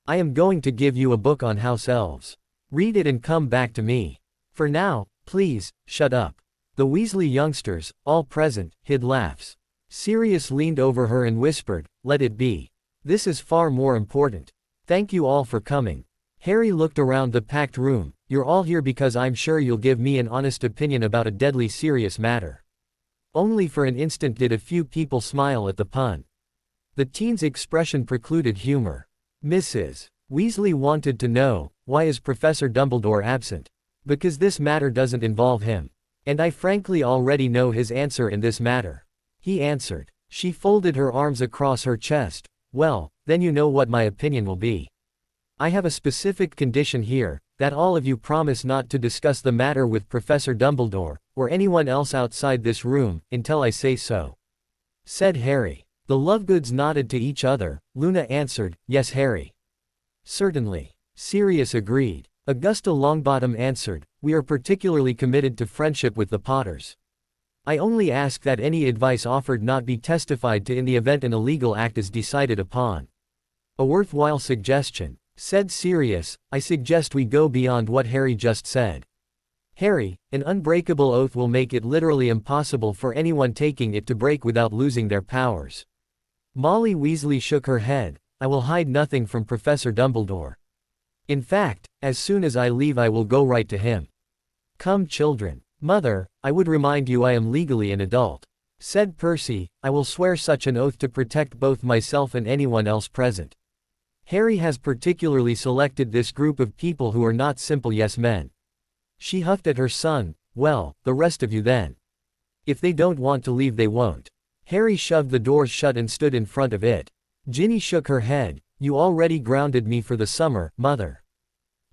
I am going to give you a book on house elves. Read it and come back to me. For now, please, shut up. The Weasley youngsters, all present, hid laughs. Sirius leaned over her and whispered, let it be. This is far more important. Thank you all for coming. Harry looked around the packed room. You're all here because I'm sure you'll give me an honest opinion about a deadly serious matter. Only for an instant did a few people smile at the pun. The teen's expression precluded humor. Mrs. Weasley wanted to know, why is Professor Dumbledore absent? Because this matter doesn't involve him. And I frankly already know his answer in this matter. He answered. She folded her arms across her chest. Well, then you know what my opinion will be. I have a specific condition here, that all of you promise not to discuss the matter with Professor Dumbledore, or anyone else outside this room, until I say so. Said Harry. The Lovegoods nodded to each other. Luna answered, yes Harry. Certainly. Sirius agreed. Augusta Longbottom answered, we are particularly committed to friendship with the Potters. I only ask that any advice offered not be testified to in the event an illegal act is decided upon. A worthwhile suggestion. Said Sirius, I suggest we go beyond what Harry just said. Harry, an unbreakable oath will make it literally impossible for anyone taking it to break without losing their powers. Molly Weasley shook her head. I will hide nothing from Professor Dumbledore. In fact, as soon as I leave I will go right to him. Come children. Mother, I would remind you I am legally an adult. Said Percy, I will swear such an oath to protect both myself and anyone else present. Harry has particularly selected this group of people who are not simple yes men. She huffed at her son, Well, the rest of you then. If they don't want to leave they won't. Harry shoved the doors shut and stood in front of it. Ginny shook her head. You already grounded me for the summer, mother.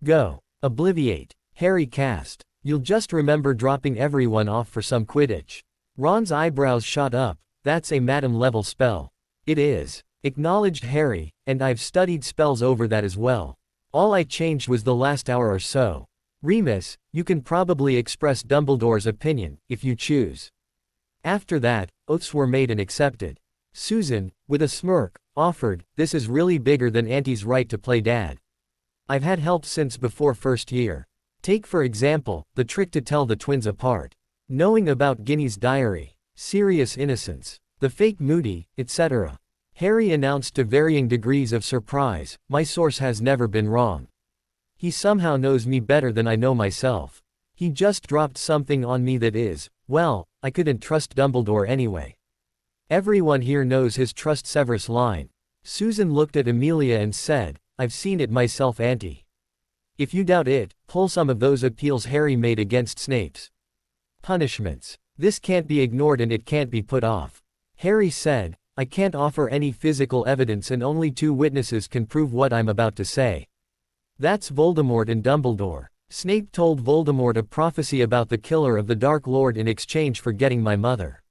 Go. Obliviate. Harry cast. You'll just remember dropping everyone off for some Quidditch. Ron's eyebrows shot up. That's a Madam-level spell. It is. Acknowledged Harry, and I've studied spells over that as well. All I changed was the last hour or so. Remus, you can probably express Dumbledore's opinion, if you choose. After that, oaths were made and accepted. Susan, with a smirk, offered, this is really bigger than Auntie's right to play dad. I've had help since before first year. Take for example, the trick to tell the twins apart. Knowing about Ginny's diary. Serious innocence. The fake Moody, etc. Harry announced to varying degrees of surprise, my source has never been wrong. He somehow knows me better than I know myself. He just dropped something on me that is, well, I couldn't trust Dumbledore anyway. Everyone here knows his trust Severus line. Susan looked at Amelia and said, I've seen it myself, Auntie. If you doubt it, pull some of those appeals Harry made against Snape's punishments. This can't be ignored and it can't be put off. Harry said, I can't offer any physical evidence and only 2 witnesses can prove what I'm about to say. That's Voldemort and Dumbledore. Snape told Voldemort a prophecy about the killer of the Dark Lord in exchange for getting my mother.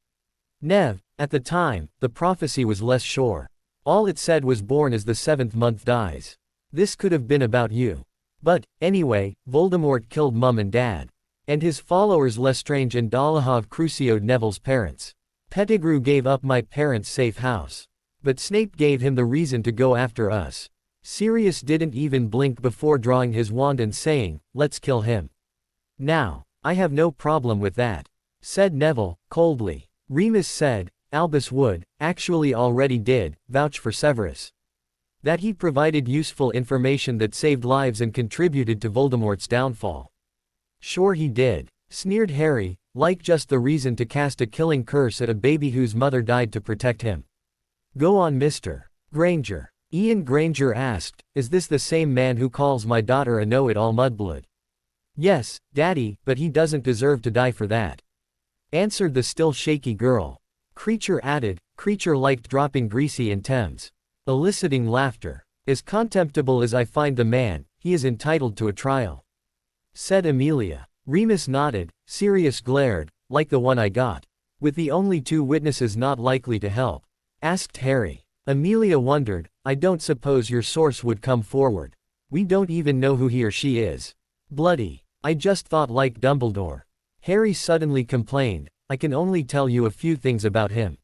Nev, at the time, the prophecy was less sure. All it said was born as the 7th month dies. This could have been about you. But, anyway, Voldemort killed Mum and Dad. And his followers Lestrange and Dolohov crucioed Neville's parents. Pettigrew gave up my parents' safe house. But Snape gave him the reason to go after us. Sirius didn't even blink before drawing his wand and saying, let's kill him. Now, I have no problem with that, said Neville, coldly. Remus said, Albus would, actually already did, vouch for Severus. That he provided useful information that saved lives and contributed to Voldemort's downfall. Sure he did, sneered Harry, like just the reason to cast a killing curse at a baby whose mother died to protect him. Go on, Mr. Granger. Ian Granger asked, is this the same man who calls my daughter a know-it-all mudblood? Yes, Daddy, but he doesn't deserve to die for that. Answered the still shaky girl. Creature added, Creature liked dropping Greasy in Thames. Eliciting laughter. As contemptible as I find the man, he is entitled to a trial. Said Amelia. Remus nodded. Sirius glared, like the one I got. With the only 2 witnesses not likely to help. Asked Harry. Amelia wondered, I don't suppose your source would come forward. We don't even know who he or she is. Bloody. I just thought like Dumbledore. Harry suddenly complained, I can only tell you a few things about him.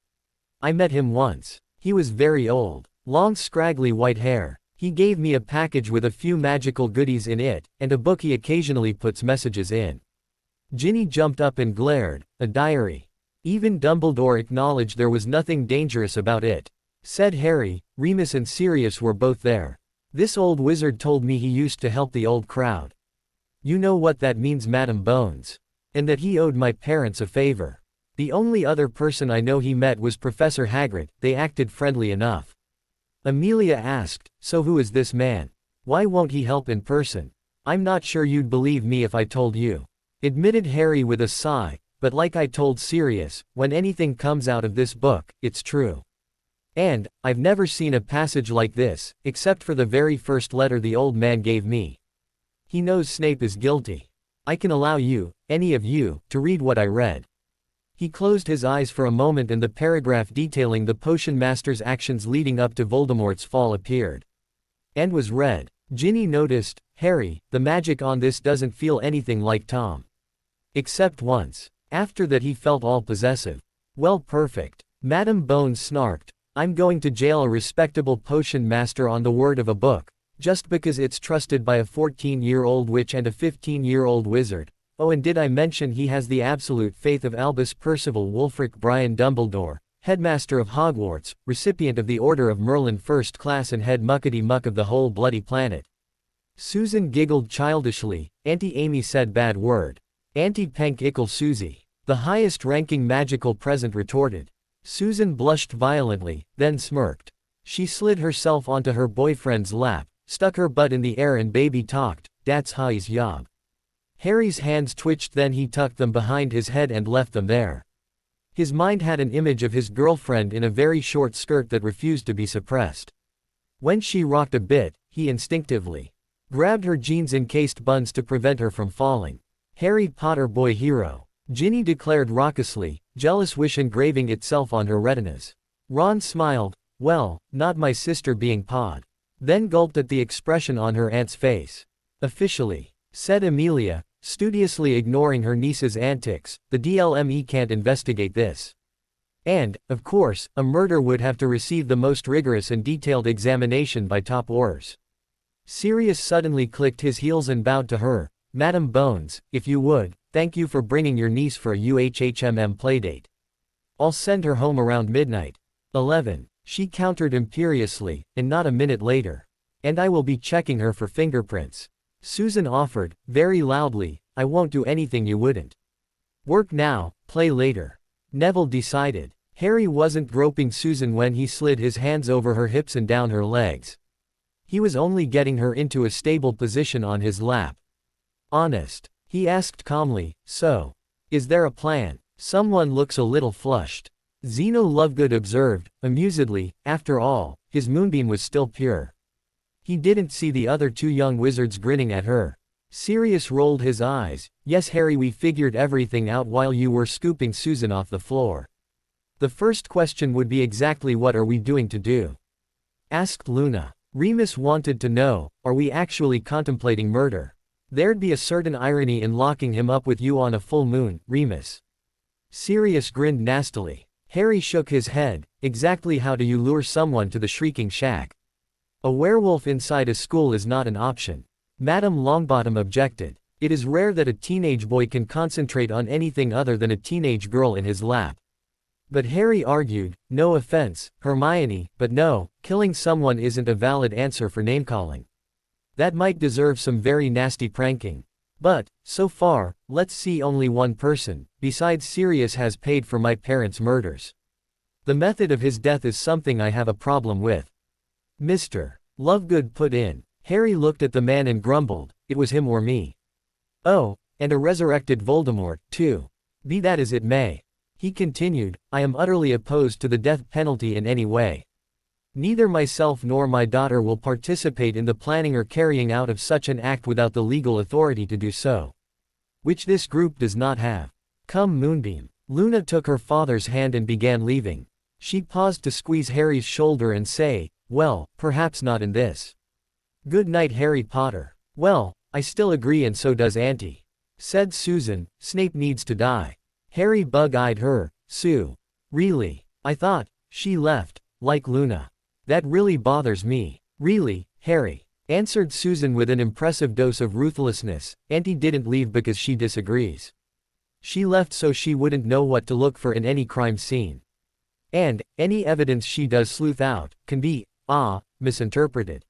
I met him once. He was very old. Long scraggly white hair. He gave me a package with a few magical goodies in it, and a book he occasionally puts messages in. Ginny jumped up and glared, a diary. Even Dumbledore acknowledged there was nothing dangerous about it. Said Harry. Remus and Sirius were both there. This old wizard told me he used to help the old crowd. You know what that means, Madam Bones. And that he owed my parents a favor. The only other person I know he met was Professor Hagrid. They acted friendly enough. Amelia asked, so who is this man? Why won't he help in person? I'm not sure you'd believe me if I told you. Admitted Harry with a sigh, but like I told Sirius, when anything comes out of this book, it's true. And, I've never seen a passage like this, except for the very first letter the old man gave me. He knows Snape is guilty. I can allow you, any of you, to read what I read. He closed his eyes for a moment and the paragraph detailing the Potion Master's actions leading up to Voldemort's fall appeared. And was read. Ginny noticed, Harry, the magic on this doesn't feel anything like Tom. Except once. After that he felt all possessive. Well, perfect. Madam Bones snarked. I'm going to jail a respectable potion master on the word of a book, just because it's trusted by a 14-year-old witch and a 15-year-old wizard. Oh, and did I mention he has the absolute faith of Albus Percival Wulfric Brian Dumbledore, Headmaster of Hogwarts, recipient of the Order of Merlin First Class and head muckety-muck of the whole bloody planet. Susan giggled childishly. Auntie Amy said bad word. Auntie Penk ickle Susie. The highest-ranking magical present retorted. Susan blushed violently, then smirked. She slid herself onto her boyfriend's lap, stuck her butt in the air and baby talked, "Dat's hai's yob." Harry's hands twitched, then he tucked them behind his head and left them there. His mind had an image of his girlfriend in a very short skirt that refused to be suppressed. When she rocked a bit, he instinctively grabbed her jeans-encased buns to prevent her from falling. Harry Potter boy hero, Ginny declared raucously, jealous wish engraving itself on her retinas. Ron smiled, well, not my sister being pod. Then gulped at the expression on her aunt's face. Officially, said Amelia, studiously ignoring her niece's antics, the DLME can't investigate this. And, of course, a murder would have to receive the most rigorous and detailed examination by top Aurors. Sirius suddenly clicked his heels and bowed to her. Madam Bones, if you would, thank you for bringing your niece for a UHHMM playdate. I'll send her home around midnight. 11. She countered imperiously, and not a minute later. And I will be checking her for fingerprints. Susan offered, very loudly, I won't do anything you wouldn't. Work now, play later. Neville decided. Harry wasn't groping Susan when he slid his hands over her hips and down her legs. He was only getting her into a stable position on his lap. Honest? He asked calmly, so. Is there a plan? Someone looks a little flushed. Zeno Lovegood observed, amusedly, after all, his moonbeam was still pure. He didn't see the other two young wizards grinning at her. Sirius rolled his eyes. Yes Harry, we figured everything out while you were scooping Susan off the floor. The first question would be exactly what are we doing to do? Asked Luna. Remus wanted to know, are we actually contemplating murder? There'd be a certain irony in locking him up with you on a full moon, Remus. Sirius grinned nastily. Harry shook his head. Exactly how do you lure someone to the Shrieking Shack? A werewolf inside a school is not an option. Madame Longbottom objected. It is rare that a teenage boy can concentrate on anything other than a teenage girl in his lap. But Harry argued, no offense, Hermione, but no, killing someone isn't a valid answer for name-calling. That might deserve some very nasty pranking. But, so far, let's see, only one person, besides Sirius, has paid for my parents' murders. The method of his death is something I have a problem with. Mr. Lovegood put in. Harry looked at the man and grumbled, it was him or me. Oh, and a resurrected Voldemort, too. Be that as it may. He continued, I am utterly opposed to the death penalty in any way. Neither myself nor my daughter will participate in the planning or carrying out of such an act without the legal authority to do so. Which this group does not have. Come Moonbeam. Luna took her father's hand and began leaving. She paused to squeeze Harry's shoulder and say, well, perhaps not in this. Good night Harry Potter. Well, I still agree, and so does Auntie. Said Susan, Snape needs to die. Harry bug-eyed her. Sue. Really? I thought. She left. Like Luna. That really bothers me. Really, Harry. Answered Susan with an impressive dose of ruthlessness. Auntie didn't leave because she disagrees. She left so she wouldn't know what to look for in any crime scene. And, any evidence she does sleuth out, can be, misinterpreted.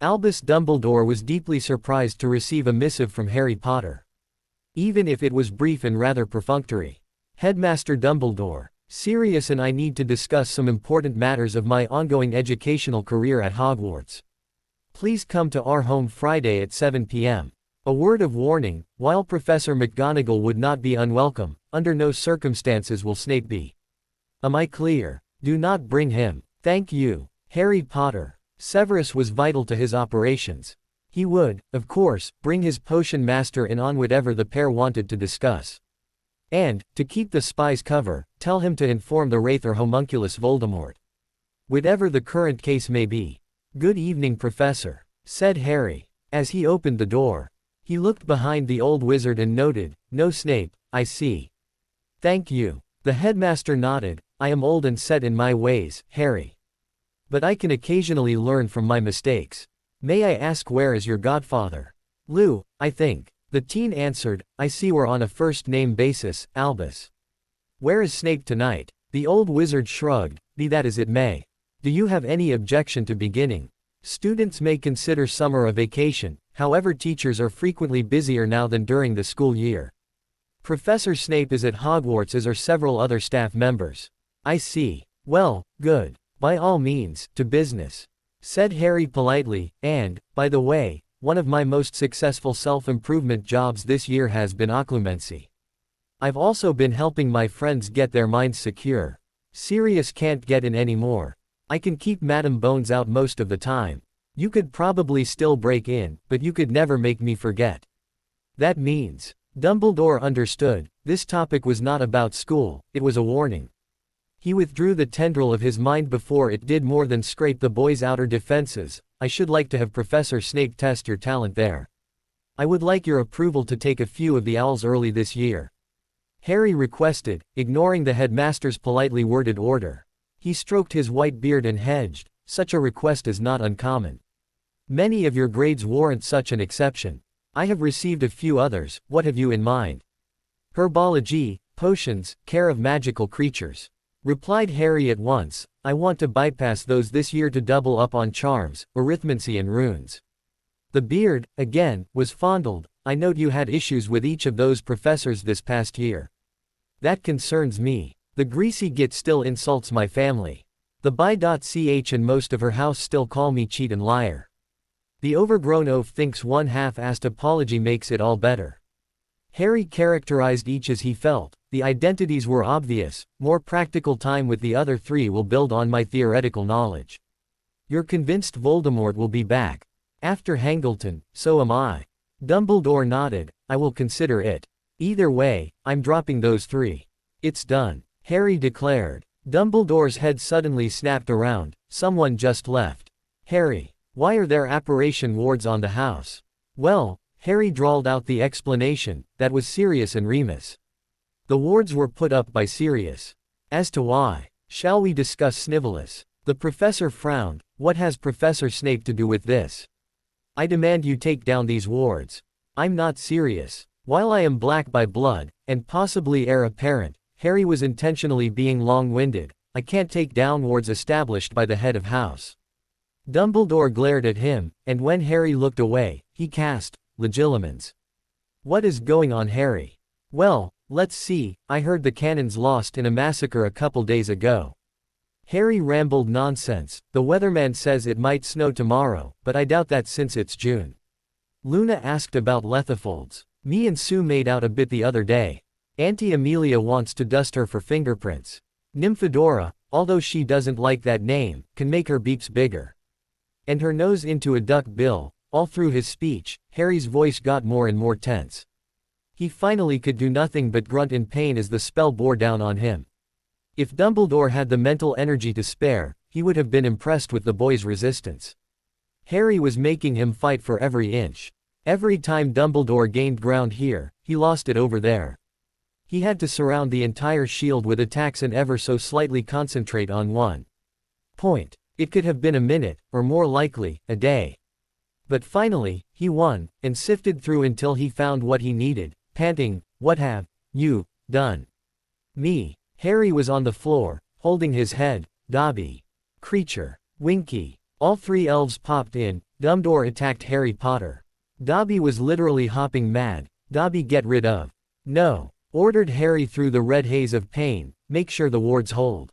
Albus Dumbledore was deeply surprised to receive a missive from Harry Potter. Even if it was brief and rather perfunctory. Headmaster Dumbledore, Sirius and I need to discuss some important matters of my ongoing educational career at Hogwarts. Please come to our home Friday at 7 p.m. A word of warning, while Professor McGonagall would not be unwelcome, under no circumstances will Snape be. Am I clear? Do not bring him. Thank you, Harry Potter. Severus was vital to his operations. He would, of course, bring his potion master in on whatever the pair wanted to discuss. And, to keep the spies cover, tell him to inform the Wraith or Homunculus Voldemort. Whatever the current case may be. Good evening, Professor, said Harry. As he opened the door, he looked behind the old wizard and noted, no Snape, I see. Thank you. The headmaster nodded. I am old and set in my ways, Harry. But I can occasionally learn from my mistakes. May I ask, where is your godfather? Lou, I think. The teen answered, I see we're on a first-name basis, Albus. Where is Snape tonight? The old wizard shrugged, be that as it may. Do you have any objection to beginning? Students may consider summer a vacation, however teachers are frequently busier now than during the school year. Professor Snape is at Hogwarts, as are several other staff members. I see. Well, good. By all means, to business. Said Harry politely, and, by the way, one of my most successful self-improvement jobs this year has been occlumency. I've also been helping my friends get their minds secure. Sirius can't get in anymore. I can keep Madam Bones out most of the time. You could probably still break in, but you could never make me forget. That means. Dumbledore understood, this topic was not about school, it was a warning. He withdrew the tendril of his mind before it did more than scrape the boy's outer defenses. I should like to have Professor Snape test your talent there. I would like your approval to take a few of the owls early this year. Harry requested, ignoring the headmaster's politely worded order. He stroked his white beard and hedged, such a request is not uncommon. Many of your grades warrant such an exception. I have received a few others, what have you in mind? Herbology, potions, care of magical creatures. Replied Harry at once, I want to bypass those this year to double up on charms, arithmancy and runes. The beard, again, was fondled. I note you had issues with each of those professors this past year. That concerns me. The greasy git still insults my family. The bi.ch and most of her house still call me cheat and liar. The overgrown oaf thinks one half-assed apology makes it all better. Harry characterized each as he felt. The identities were obvious. More practical time with the other three will build on my theoretical knowledge. You're convinced Voldemort will be back. After Hangleton, so am I. Dumbledore nodded, I will consider it. Either way, I'm dropping those three. It's done, Harry declared. Dumbledore's head suddenly snapped around. Someone just left. Harry. Why are there apparition wards on the house? Well, Harry drawled out the explanation, that was Sirius and Remus. The wards were put up by Sirius. As to why, shall we discuss Snivelus? The professor frowned, what has Professor Snape to do with this? I demand you take down these wards. I'm not Sirius. While I am black by blood, and possibly heir apparent, Harry was intentionally being long-winded, I can't take down wards established by the head of house. Dumbledore glared at him, and when Harry looked away, he cast legilimens. What is going on, Harry? Well, let's see, I heard the cannons lost in a massacre a couple days ago. Harry rambled nonsense, the weatherman says it might snow tomorrow, but I doubt that since it's June. Luna asked about lethifolds. Me and Sue made out a bit the other day. Auntie Amelia wants to dust her for fingerprints. Nymphadora, although she doesn't like that name, can make her beeps bigger. And her nose into a duck bill. All through his speech, Harry's voice got more and more tense. He finally could do nothing but grunt in pain as the spell bore down on him. If Dumbledore had the mental energy to spare, he would have been impressed with the boy's resistance. Harry was making him fight for every inch. Every time Dumbledore gained ground here, he lost it over there. He had to surround the entire shield with attacks and ever so slightly concentrate on one point. It could have been a minute, or more likely, a day. But finally, he won, and sifted through until he found what he needed, panting, what have you done? Me. Harry was on the floor, holding his head. Dobby. Creature. Winky. All three elves popped in. Dumbledore attacked Harry Potter. Dobby was literally hopping mad. Dobby, get rid of. No. Ordered Harry through the red haze of pain, make sure the wards hold.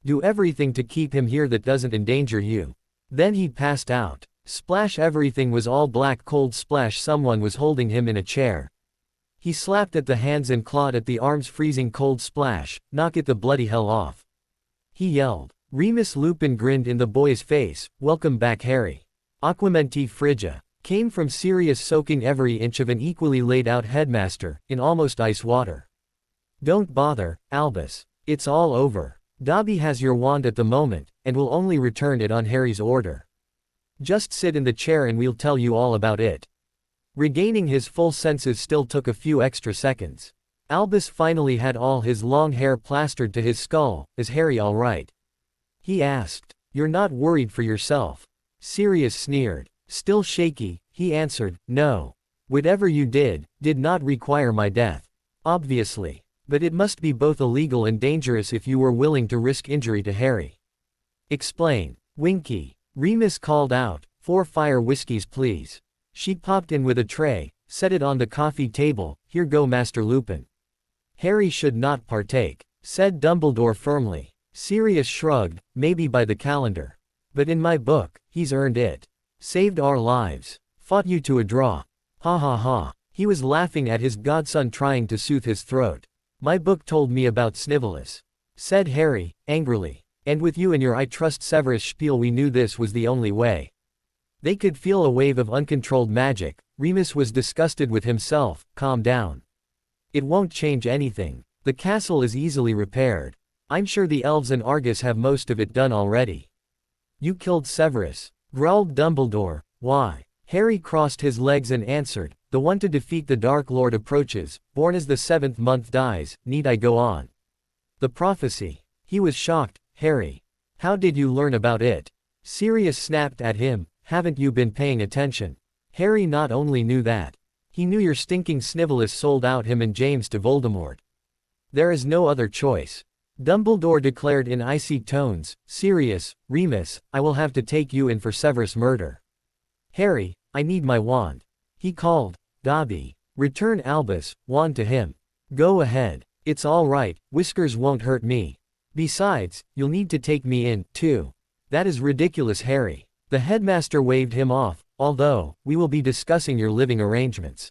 Do everything to keep him here that doesn't endanger you. Then he passed out. Splash, everything was all black, cold splash, someone was holding him in a chair. He slapped at the hands and clawed at the arms, freezing cold splash, knock it the bloody hell off. He yelled. Remus Lupin grinned in the boy's face, welcome back, Harry. Aquamenti Frigia. Came from Sirius, soaking every inch of an equally laid out headmaster, in almost ice water. Don't bother, Albus. It's all over. Dobby has your wand at the moment, and will only return it on Harry's order. Just sit in the chair and we'll tell you all about it. Regaining his full senses still took a few extra seconds. Albus finally had all his long hair plastered to his skull. Is Harry all right? He asked. You're not worried for yourself? Sirius sneered. Still shaky, he answered, no. Whatever you did not require my death. Obviously. But it must be both illegal and dangerous if you were willing to risk injury to Harry. Explain. Winky. Remus called out, 4 fire whiskeys please. She popped in with a tray, set it on the coffee table, here go Master Lupin. Harry should not partake, said Dumbledore firmly. Sirius shrugged, maybe by the calendar. But in my book, he's earned it. Saved our lives. Fought you to a draw. Ha ha ha. He was laughing at his godson trying to soothe his throat. My book told me about Snivellus, said Harry, angrily. And with you and your I trust Severus spiel we knew this was the only way. They could feel a wave of uncontrolled magic. Remus was disgusted with himself. Calm down. It won't change anything. The castle is easily repaired. I'm sure the elves and Argus have most of it done already. You killed Severus, growled Dumbledore. Why? Harry crossed his legs and answered, the one to defeat the Dark Lord approaches, born as the 7th month dies, need I go on? The prophecy. He was shocked. Harry. How did you learn about it? Sirius snapped at him, haven't you been paying attention? Harry not only knew that. He knew your stinking Snivellus sold out him and James to Voldemort. There is no other choice. Dumbledore declared in icy tones, Sirius, Remus, I will have to take you in for Severus murder. Harry, I need my wand. He called. Dobby. Return Albus' wand to him. Go ahead. It's all right, whiskers won't hurt me. Besides, you'll need to take me in, too. That is ridiculous, Harry. The headmaster waved him off, although, we will be discussing your living arrangements.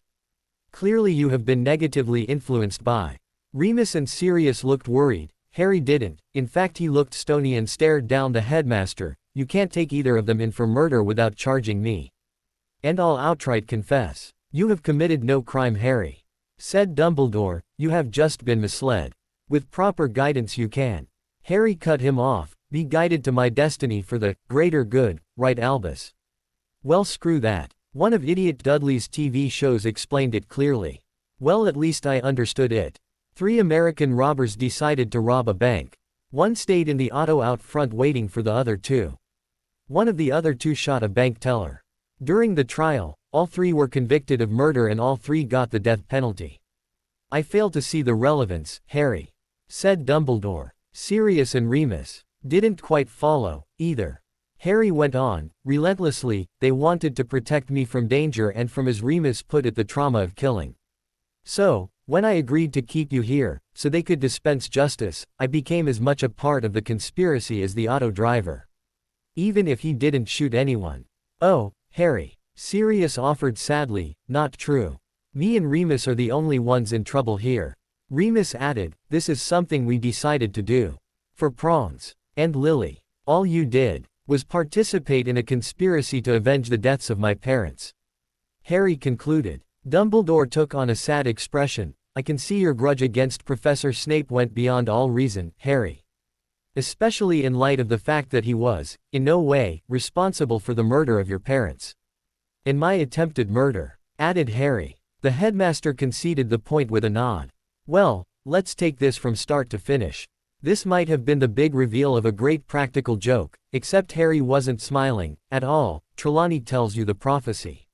Clearly you have been negatively influenced by. Remus and Sirius looked worried. Harry didn't. In fact he looked stony and stared down the headmaster. You can't take either of them in for murder without charging me. And I'll outright confess. You have committed no crime, Harry, said Dumbledore. You have just been misled. With proper guidance you can. Harry cut him off. Be guided to my destiny for the greater good, right Albus? Well, screw that. One of Idiot Dudley's TV shows explained it clearly. Well, at least I understood it. 3 American robbers decided to rob a bank. One stayed in the auto out front waiting for the other 2. One of the other 2 shot a bank teller. During the trial, all 3 were convicted of murder and all 3 got the death penalty. I fail to see the relevance, Harry, said Dumbledore. Sirius and Remus didn't quite follow, either. Harry went on, relentlessly, they wanted to protect me from danger and from, as Remus put it, the trauma of killing. So, when I agreed to keep you here, so they could dispense justice, I became as much a part of the conspiracy as the auto driver. Even if he didn't shoot anyone. Oh, Harry, Sirius offered sadly, not true. Me and Remus are the only ones in trouble here. Remus added, this is something we decided to do. For prawns. And Lily. All you did was participate in a conspiracy to avenge the deaths of my parents. Harry concluded. Dumbledore took on a sad expression. I can see your grudge against Professor Snape went beyond all reason, Harry. Especially in light of the fact that he was, in no way, responsible for the murder of your parents. And my attempted murder, added Harry. The headmaster conceded the point with a nod. Well, let's take this from start to finish. This might have been the big reveal of a great practical joke, except Harry wasn't smiling, at all. Trelawney tells you the prophecy.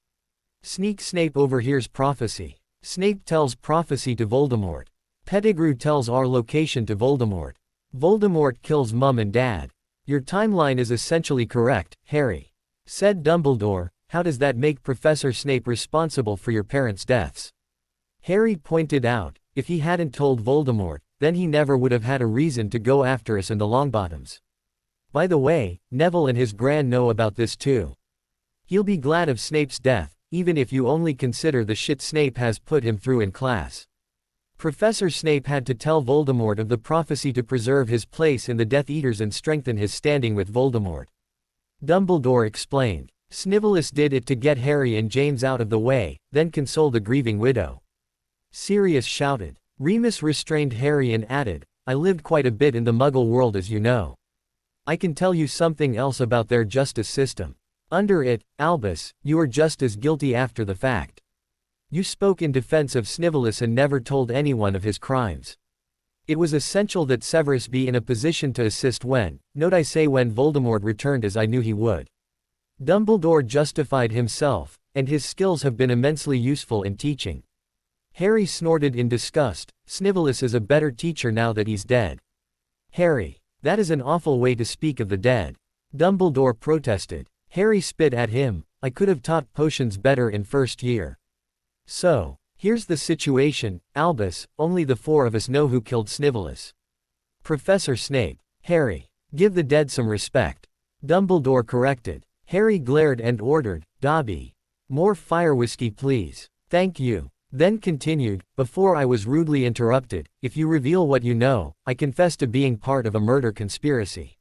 Snape overhears prophecy. Snape tells prophecy to Voldemort. Pettigrew tells our location to Voldemort. Voldemort kills Mum and Dad. Your timeline is essentially correct, Harry, said Dumbledore. How does that make Professor Snape responsible for your parents' deaths? Harry pointed out, if he hadn't told Voldemort, then he never would have had a reason to go after us and the Longbottoms. By the way, Neville and his gran know about this too. He'll be glad of Snape's death, even if you only consider the shit Snape has put him through in class. Professor Snape had to tell Voldemort of the prophecy to preserve his place in the Death Eaters and strengthen his standing with Voldemort. Dumbledore explained. Snivellus did it to get Harry and James out of the way, then console the grieving widow. Sirius shouted. Remus restrained Harry and added, I lived quite a bit in the Muggle world, as you know. I can tell you something else about their justice system. Under it, Albus, you are just as guilty after the fact. You spoke in defense of Snivellus and never told anyone of his crimes. It was essential that Severus be in a position to assist when, note I say when Voldemort returned, as I knew he would. Dumbledore justified himself, and his skills have been immensely useful in teaching. Harry snorted in disgust. Snivellus is a better teacher now that he's dead. Harry, that is an awful way to speak of the dead. Dumbledore protested. Harry spit at him. I could have taught potions better in first year. So, here's the situation, Albus, only the 4 of us know who killed Snivellus. Professor Snape. Harry, give the dead some respect. Dumbledore corrected. Harry glared and ordered, Dobby. More fire whiskey please. Thank you. Then continued, before I was rudely interrupted, if you reveal what you know, I confess to being part of a murder conspiracy.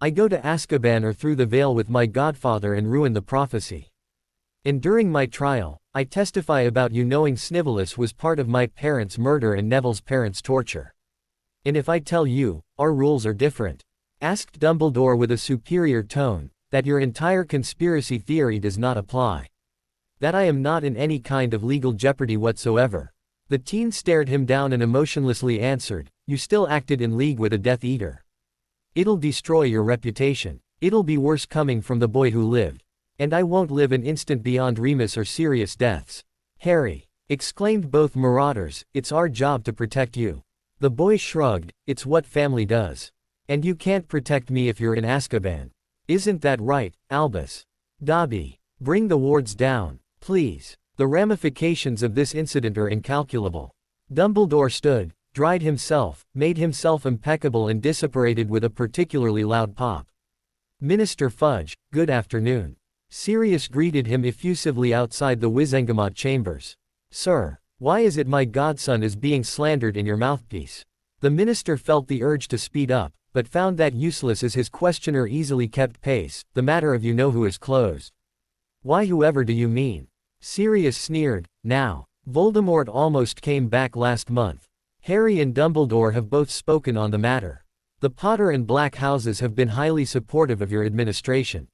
I go to Azkaban or through the veil with my godfather and ruin the prophecy. And during my trial, I testify about you knowing Snivellus was part of my parents' murder and Neville's parents' torture. And if I tell you, our rules are different? Asked Dumbledore with a superior tone, that your entire conspiracy theory does not apply. That I am not in any kind of legal jeopardy whatsoever. The teen stared him down and emotionlessly answered, you still acted in league with a Death Eater. It'll destroy your reputation. It'll be worse coming from the boy who lived. And I won't live an instant beyond Remus or serious deaths. Harry, exclaimed both marauders, it's our job to protect you. The boy shrugged, it's what family does. And you can't protect me if you're in Azkaban. Isn't that right, Albus? Dobby, bring the wards down, please. The ramifications of this incident are incalculable. Dumbledore stood, dried himself, made himself impeccable and disapparated with a particularly loud pop. Minister Fudge, good afternoon. Sirius greeted him effusively outside the Wizengamot chambers. Sir, why is it my godson is being slandered in your mouthpiece? The minister felt the urge to speed up, but found that useless as his questioner easily kept pace. The matter of you know who is closed. Why whoever do you mean? Sirius sneered, now. Voldemort almost came back last month. Harry and Dumbledore have both spoken on the matter. The Potter and Black houses have been highly supportive of your administration.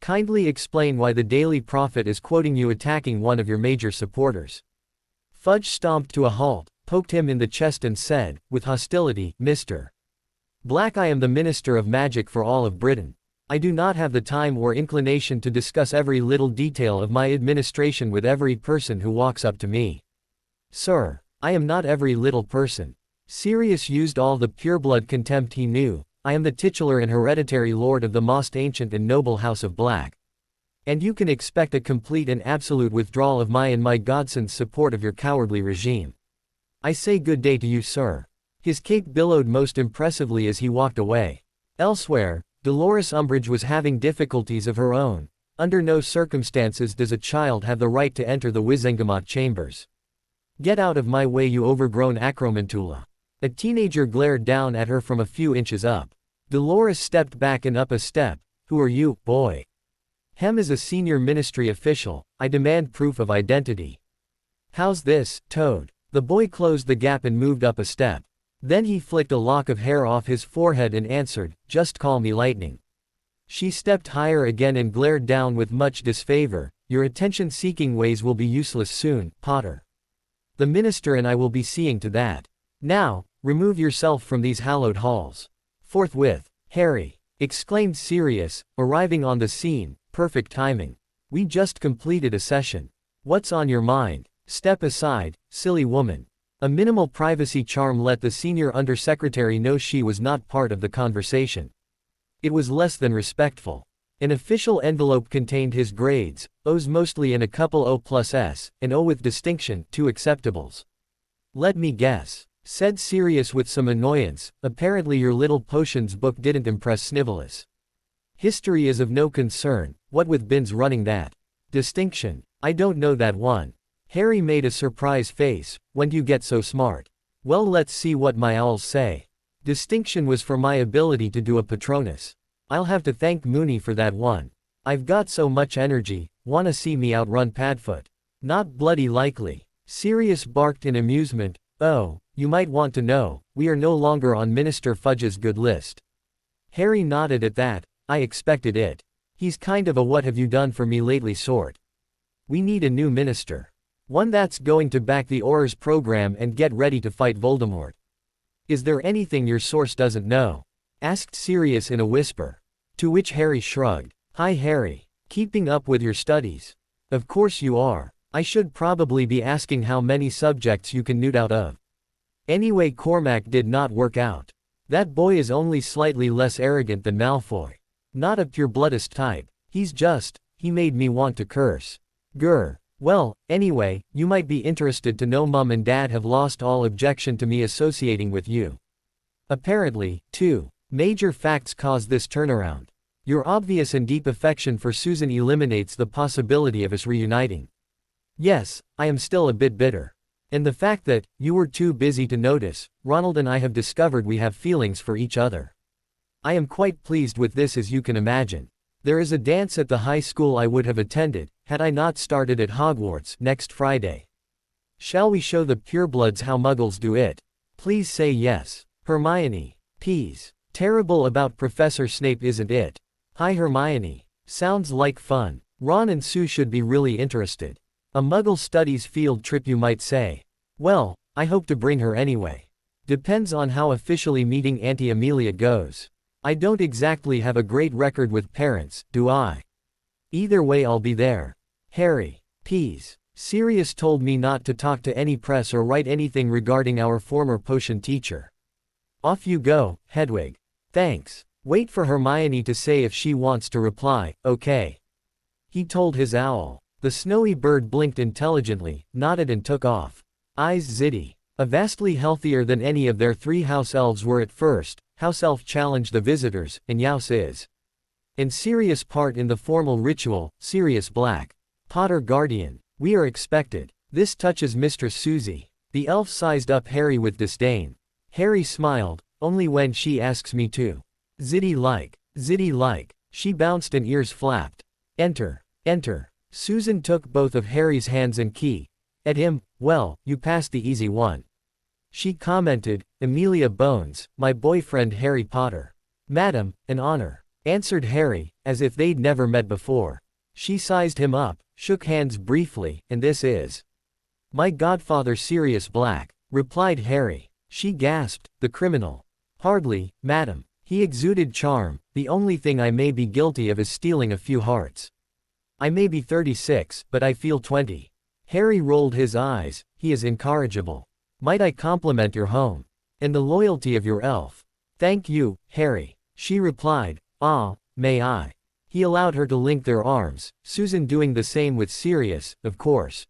Kindly explain why the Daily Prophet is quoting you attacking one of your major supporters. Fudge stomped to a halt, poked him in the chest and said, with hostility, Mr. Black, I am the Minister of Magic for all of Britain. I do not have the time or inclination to discuss every little detail of my administration with every person who walks up to me. Sir, I am not every little person. Sirius used all the pureblood contempt he knew. I am the titular and hereditary lord of the most ancient and noble House of Black. And you can expect a complete and absolute withdrawal of my and my godson's support of your cowardly regime. I say good day to you, sir. His cape billowed most impressively as he walked away. Elsewhere, Dolores Umbridge was having difficulties of her own. Under no circumstances does a child have the right to enter the Wizengamot chambers. Get out of my way, you overgrown acromantula. A teenager glared down at her from a few inches up. Dolores stepped back and up a step. Who are you, boy? Hem is a senior ministry official. I demand proof of identity. How's this, Toad? The boy closed the gap and moved up a step. Then he flicked a lock of hair off his forehead and answered, just call me Lightning. She stepped higher again and glared down with much disfavor. Your attention-seeking ways will be useless soon, Potter. The minister and I will be seeing to that. Now, remove yourself from these hallowed halls. Forthwith. Harry, exclaimed Sirius, arriving on the scene, perfect timing. We just completed a session. What's on your mind? Step aside, silly woman. A minimal privacy charm let the senior undersecretary know she was not part of the conversation. It was less than respectful. An official envelope contained his grades, O's mostly and a couple O+S, an O with distinction, 2 acceptables. Let me guess, said Sirius with some annoyance, apparently your little potions book didn't impress Snivellus. History is of no concern, what with Binns running that. Distinction, I don't know that one. Harry made a surprised face, when do you get so smart? Well, let's see what my owls say. Distinction was for my ability to do a Patronus. I'll have to thank Moony for that one. I've got so much energy, wanna see me outrun Padfoot? Not bloody likely. Sirius barked in amusement, oh, you might want to know, we are no longer on Minister Fudge's good list. Harry nodded at that, I expected it. He's kind of a what have you done for me lately sort. We need a new minister. One that's going to back the Aurors program and get ready to fight Voldemort. Is there anything your source doesn't know? Asked Sirius in a whisper. To which Harry shrugged. Hi Harry. Keeping up with your studies? Of course you are. I should probably be asking how many subjects you can newt out of. Anyway, Cormac did not work out. That boy is only slightly less arrogant than Malfoy. Not a pure-bloodist type. He made me want to curse. Grr. Well, anyway, you might be interested to know Mum and Dad have lost all objection to me associating with you. Apparently, 2 major facts caused this turnaround. Your obvious and deep affection for Susan eliminates the possibility of us reuniting. Yes, I am still a bit bitter. And the fact that, you were too busy to notice, Ronald and I have discovered we have feelings for each other. I am quite pleased with this, as you can imagine. There is a dance at the high school I would have attended, had I not started at Hogwarts, next Friday. Shall we show the purebloods how muggles do it? Please say yes. Hermione. Peas. Terrible about Professor Snape, isn't it? Hi Hermione. Sounds like fun. Ron and Sue should be really interested. A Muggle studies field trip, you might say. Well, I hope to bring her anyway. Depends on how officially meeting Auntie Amelia goes. I don't exactly have a great record with parents, do I? Either way I'll be there. Harry. Peas. Sirius told me not to talk to any press or write anything regarding our former potion teacher. Off you go, Hedwig. Thanks. Wait for Hermione to say if she wants to reply, okay? He told his owl. The snowy bird blinked intelligently, nodded and took off. Eyes zitty. A vastly healthier than any of their 3 house elves were at first. House elf challenged the visitors, and Yaus is. And Sirius part in the formal ritual, Sirius Black. Potter Guardian. We are expected. This touches Mistress Susie. The elf sized up Harry with disdain. Harry smiled, only when she asks me to. Zitty like. Zitty like. She bounced and ears flapped. Enter. Enter. Susan took both of Harry's hands and key. At him, well, you passed the easy one. She commented, Amelia Bones, my boyfriend Harry Potter. Madam, an honor. Answered Harry, as if they'd never met before. She sized him up, shook hands briefly, and this is my godfather Sirius Black, replied Harry. She gasped, the criminal. Hardly, madam. He exuded charm, the only thing I may be guilty of is stealing a few hearts. I may be 36, but I feel 20. Harry rolled his eyes, he is incorrigible. Might I compliment your home? And the loyalty of your elf? Thank you, Harry. She replied, ah, may I? He allowed her to link their arms, Susan doing the same with Sirius, of course.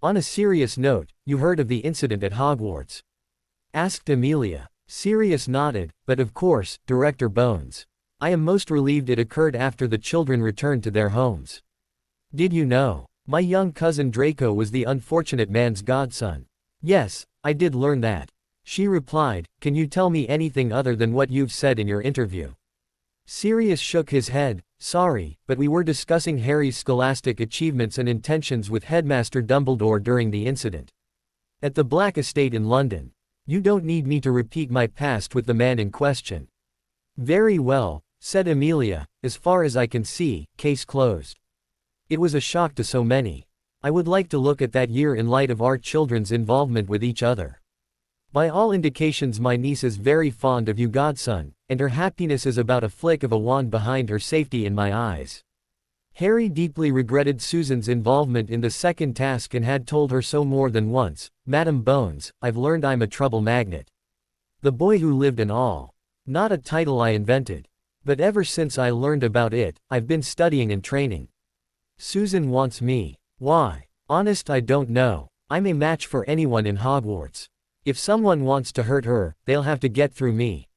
On a serious note, you heard of the incident at Hogwarts? Asked Amelia. Sirius nodded, but of course, Director Bones. I am most relieved it occurred after the children returned to their homes. Did you know? My young cousin Draco was the unfortunate man's godson. Yes, I did learn that. She replied, can you tell me anything other than what you've said in your interview? Sirius shook his head, sorry, but we were discussing Harry's scholastic achievements and intentions with Headmaster Dumbledore during the incident. At the Black Estate in London. You don't need me to repeat my past with the man in question. Very well, said Amelia, as far as I can see, case closed. It was a shock to so many. I would like to look at that year in light of our children's involvement with each other. By all indications my niece is very fond of you godson, and her happiness is about a flick of a wand behind her safety in my eyes. Harry deeply regretted Susan's involvement in the second task and had told her so more than once, Madam Bones, I've learned I'm a trouble magnet. The boy who lived and all. Not a title I invented. But ever since I learned about it, I've been studying and training. Susan wants me. Why? Honest, I don't know. I'm a match for anyone in Hogwarts. If someone wants to hurt her, they'll have to get through me.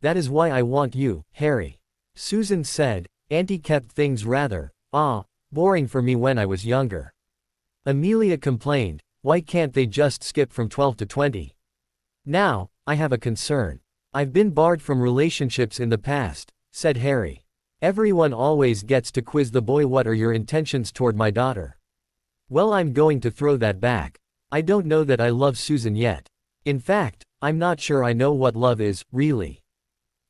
That is why I want you, Harry. Susan said, Auntie kept things rather, boring for me when I was younger. Amelia complained, why can't they just skip from 12 to 20? Now, I have a concern. I've been barred from relationships in the past, said Harry. Everyone always gets to quiz the boy, what are your intentions toward my daughter? Well, I'm going to throw that back. I don't know that I love Susan yet. In fact, I'm not sure I know what love is, really.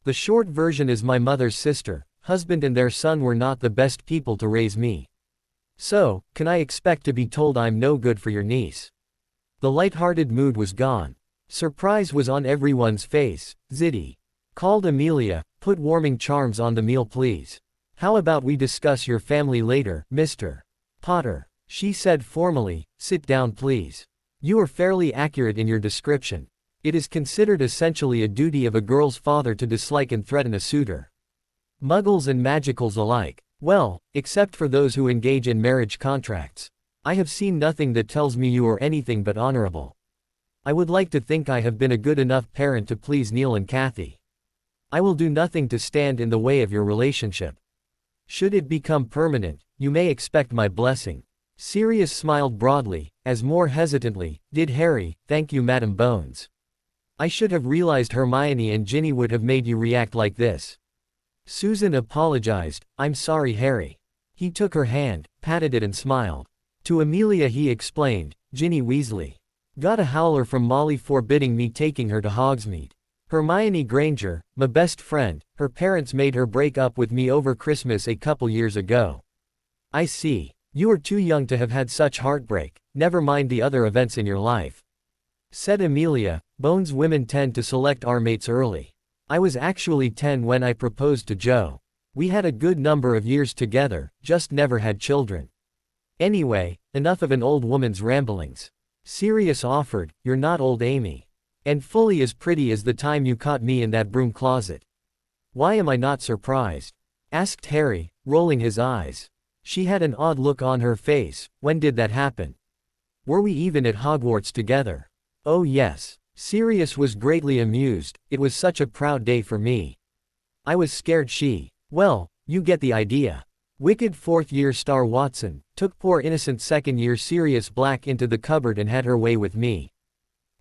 The short version is my mother's sister, husband and their son were not the best people to raise me. So, can I expect to be told I'm no good for your niece? The light-hearted mood was gone. Surprise was on everyone's face. Zitty called Amelia, put warming charms on the meal please. How about we discuss your family later, Mr. Potter? She said formally, sit down please. You are fairly accurate in your description. It is considered essentially a duty of a girl's father to dislike and threaten a suitor. Muggles and magicals alike. Well, except for those who engage in marriage contracts. I have seen nothing that tells me you are anything but honorable. I would like to think I have been a good enough parent to please Neil and Kathy. I will do nothing to stand in the way of your relationship. Should it become permanent, you may expect my blessing. Sirius smiled broadly, as more hesitantly, did Harry. Thank you, Madam Bones. I should have realized Hermione and Ginny would have made you react like this. Susan apologized. I'm sorry, Harry. He took her hand, patted it and smiled. To Amelia he explained, Ginny Weasley. Got a howler from Molly forbidding me taking her to Hogsmeade. Hermione Granger, my best friend, her parents made her break up with me over Christmas a couple years ago. I see. You are too young to have had such heartbreak, never mind the other events in your life. Said Amelia, Bones women tend to select our mates early. I was actually 10 when I proposed to Jo. We had a good number of years together, just never had children. Anyway, enough of an old woman's ramblings. Sirius offered, you're not old Amy. And fully as pretty as the time you caught me in that broom closet. Why am I not surprised? Asked Harry, rolling his eyes. She had an odd look on her face. When did that happen? Were we even at Hogwarts together? Oh yes. Sirius was greatly amused. It was such a proud day for me. I was scared she. Well, you get the idea. Wicked fourth-year star Watson took poor innocent second-year Sirius Black into the cupboard and had her way with me.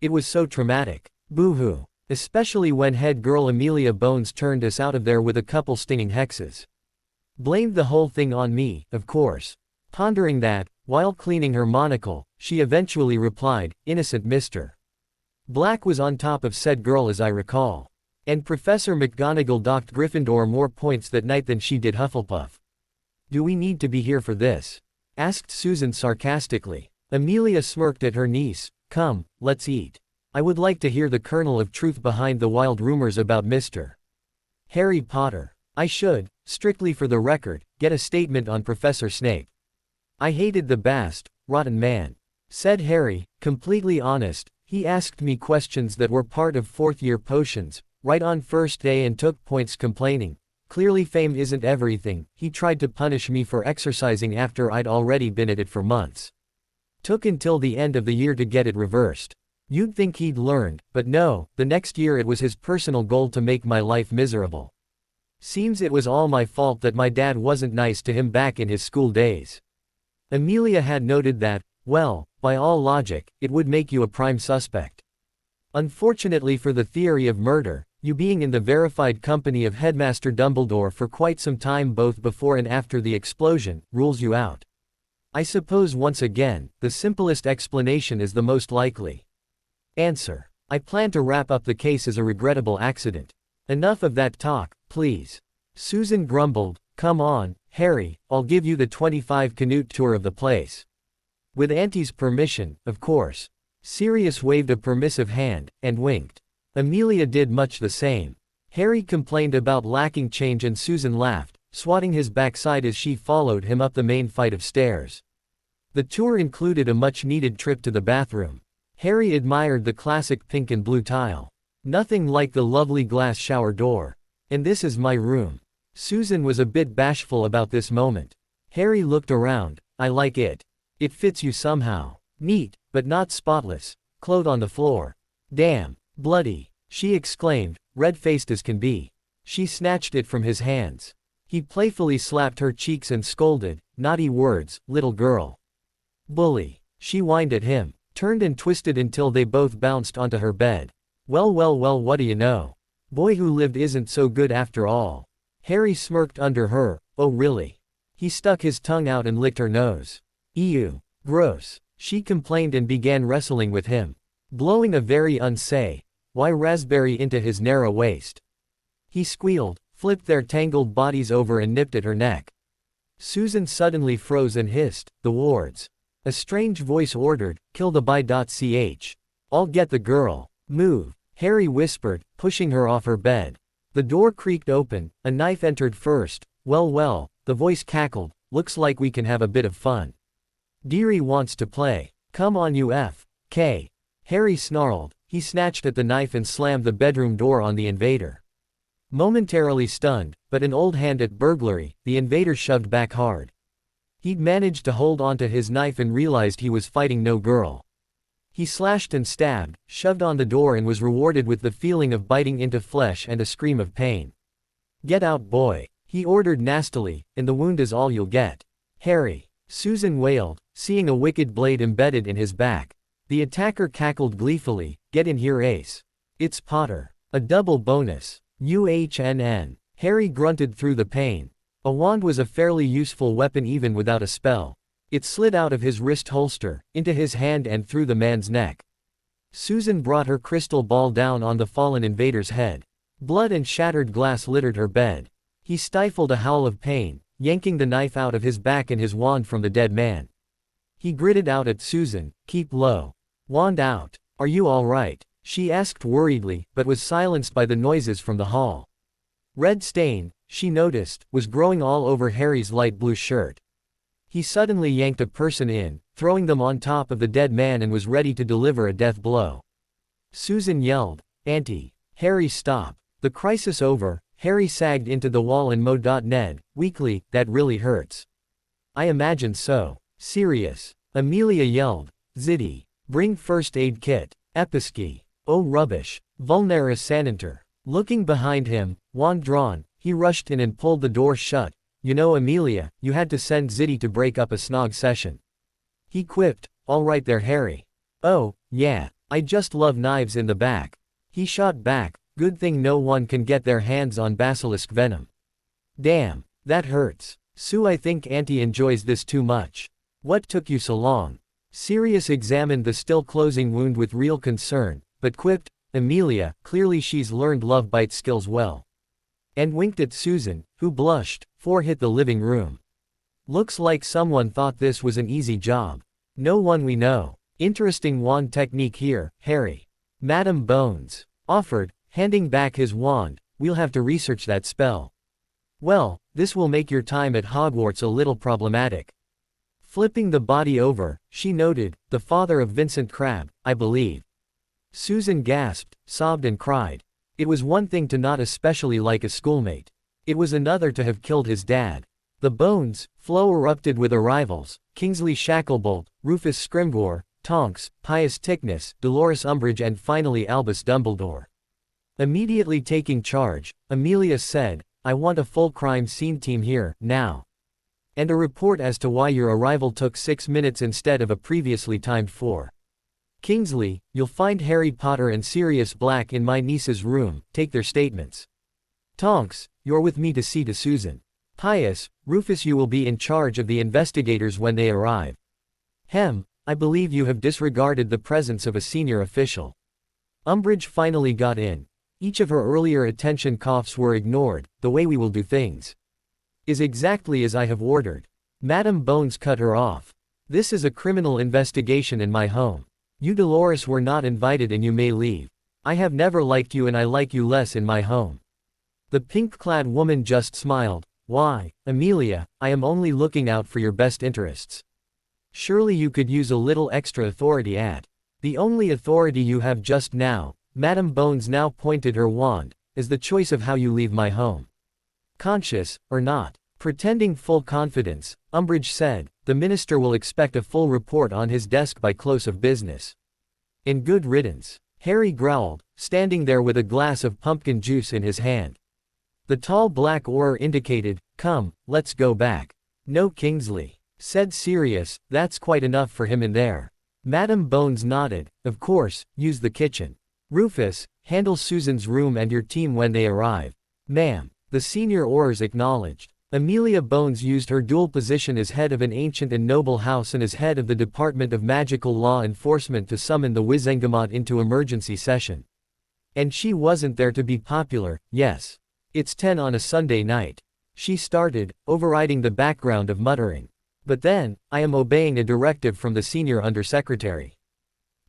It was so traumatic. Boo-hoo. Especially when head girl Amelia Bones turned us out of there with a couple stinging hexes. Blamed the whole thing on me, of course. Pondering that, while cleaning her monocle, she eventually replied, innocent Mr. Black was on top of said girl as I recall. And Professor McGonagall docked Gryffindor more points that night than she did Hufflepuff. Do we need to be here for this? Asked Susan sarcastically. Amelia smirked at her niece. Come, let's eat. I would like to hear the kernel of truth behind the wild rumors about Mr. Harry Potter. I should, strictly for the record, get a statement on Professor Snape. I hated the bast, rotten man. Said Harry, completely honest. He asked me questions that were part of fourth-year potions, right on first day and took points complaining. Clearly fame isn't everything. He tried to punish me for exercising after I'd already been at it for months. Took until the end of the year to get it reversed. You'd think he'd learned, but no, the next year it was his personal goal to make my life miserable. Seems it was all my fault that my dad wasn't nice to him back in his school days. Amelia had noted that, well, by all logic, it would make you a prime suspect. Unfortunately for the theory of murder, you being in the verified company of Headmaster Dumbledore for quite some time both before and after the explosion, rules you out. I suppose once again, the simplest explanation is the most likely. Answer. I plan to wrap up the case as a regrettable accident. Enough of that talk, please. Susan grumbled, come on, Harry, I'll give you the 25 Canute tour of the place. With Auntie's permission, of course. Sirius waved a permissive hand, and winked. Amelia did much the same. Harry complained about lacking change and Susan laughed, swatting his backside as she followed him up the main flight of stairs. The tour included a much-needed trip to the bathroom. Harry admired the classic pink and blue tile. Nothing like the lovely glass shower door. And this is my room. Susan was a bit bashful about this moment. Harry looked around. I like it. It fits you somehow. Neat, but not spotless. Clothes on the floor. Damn. Bloody. She exclaimed, red-faced as can be. She snatched it from his hands. He playfully slapped her cheeks and scolded, naughty words, little girl. Bully. She whined at him, turned and twisted until they both bounced onto her bed. Well, well, well, what do you know? Boy who lived isn't so good after all. Harry smirked under her. Oh really? He stuck his tongue out and licked her nose. Ew. Gross. She complained and began wrestling with him. Blowing a very why raspberry into his narrow waist. He squealed, flipped their tangled bodies over and nipped at her neck. Susan suddenly froze and hissed, the wards. A strange voice ordered, kill the bi.ch. I'll get the girl. Move. Harry whispered, pushing her off her bed. The door creaked open, a knife entered first. Well well, the voice cackled, looks like we can have a bit of fun. Dearie wants to play. Come on you F.K. Harry snarled. He snatched at the knife and slammed the bedroom door on the invader. Momentarily stunned, but an old hand at burglary, the invader shoved back hard. He'd managed to hold onto his knife and realized he was fighting no girl. He slashed and stabbed, shoved on the door and was rewarded with the feeling of biting into flesh and a scream of pain. "Get out, boy," he ordered nastily, "and the wound is all you'll get." "Harry," Susan wailed, seeing a wicked blade embedded in his back. The attacker cackled gleefully, "Get in here, Ace. It's Potter. A double bonus. UHNN. Harry grunted through the pain. A wand was a fairly useful weapon even without a spell. It slid out of his wrist holster, into his hand and through the man's neck. Susan brought her crystal ball down on the fallen invader's head. Blood and shattered glass littered her bed. He stifled a howl of pain, yanking the knife out of his back and his wand from the dead man. He gritted out at Susan, "Keep low. Wand out. Are you all right?" she asked worriedly, but was silenced by the noises from the hall. Red stain, she noticed, was growing all over Harry's light blue shirt. He suddenly yanked a person in, throwing them on top of the dead man and was ready to deliver a death blow. Susan yelled, "Auntie." Harry, stop. The crisis over, Harry sagged into the wall and Ned, weakly, "That really hurts." "I imagine so." "Serious." Amelia yelled, "Ziddy. Bring first aid kit. Episki. Oh rubbish. Vulnera Saniter." Looking behind him, wand drawn, he rushed in and pulled the door shut. "You know, Amelia, you had to send Ziddy to break up a snog session." He quipped, "All right there, Harry." "Oh, yeah, I just love knives in the back." He shot back, "Good thing no one can get their hands on basilisk venom." "Damn, that hurts. Sue, I think Auntie enjoys this too much. What took you so long?" Sirius examined the still closing wound with real concern, but quipped, "Amelia, clearly she's learned love bite skills well." And winked at Susan, who blushed. 4 hit the living room. "Looks like someone thought this was an easy job. No one we know. Interesting wand technique here, Harry." Madam Bones offered, handing back his wand. "We'll have to research that spell." "Well, this will make your time at Hogwarts a little problematic." Flipping the body over, she noted, "The father of Vincent Crabbe, I believe." Susan gasped, sobbed and cried. It was one thing to not especially like a schoolmate. It was another to have killed his dad. The Bones flow erupted with arrivals: Kingsley Shacklebolt, Rufus Scrimgeour, Tonks, Pius Tickness, Dolores Umbridge and finally Albus Dumbledore. Immediately taking charge, Amelia said, "I want a full crime scene team here, now. And a report as to why your arrival took 6 minutes instead of a previously timed 4. Kingsley, you'll find Harry Potter and Sirius Black in my niece's room, take their statements. Tonks, you're with me to see to Susan. Pius, Rufus, you will be in charge of the investigators when they arrive. Hem, I believe you have disregarded the presence of a senior official." Umbridge finally got in. Each of her earlier attention coughs were ignored. "The way we will do things is exactly as I have ordered." Madam Bones cut her off. "This is a criminal investigation in my home. You Dolores were not invited and you may leave. I have never liked you and I like you less in my home." The pink-clad woman just smiled. "Why, Amelia, I am only looking out for your best interests. Surely you could use a little extra authority at the only authority you have just now." Madam Bones now pointed her wand, "is the choice of how you leave my home. Conscious, or not." Pretending full confidence, Umbridge said, "The minister will expect a full report on his desk by close of business." "In good riddance," Harry growled, standing there with a glass of pumpkin juice in his hand. The tall black Auror indicated, "Come, let's go back." "No, Kingsley," said Sirius, "that's quite enough for him in there." Madam Bones nodded, "Of course, use the kitchen. Rufus, handle Susan's room and your team when they arrive." "Ma'am." The senior Aurors acknowledged. Amelia Bones used her dual position as head of an ancient and noble house and as head of the Department of Magical Law Enforcement to summon the Wizengamot into emergency session. And she wasn't there to be popular. "Yes. It's 10 on a Sunday night," she started, overriding the background of muttering. "But then, I am obeying a directive from the senior undersecretary.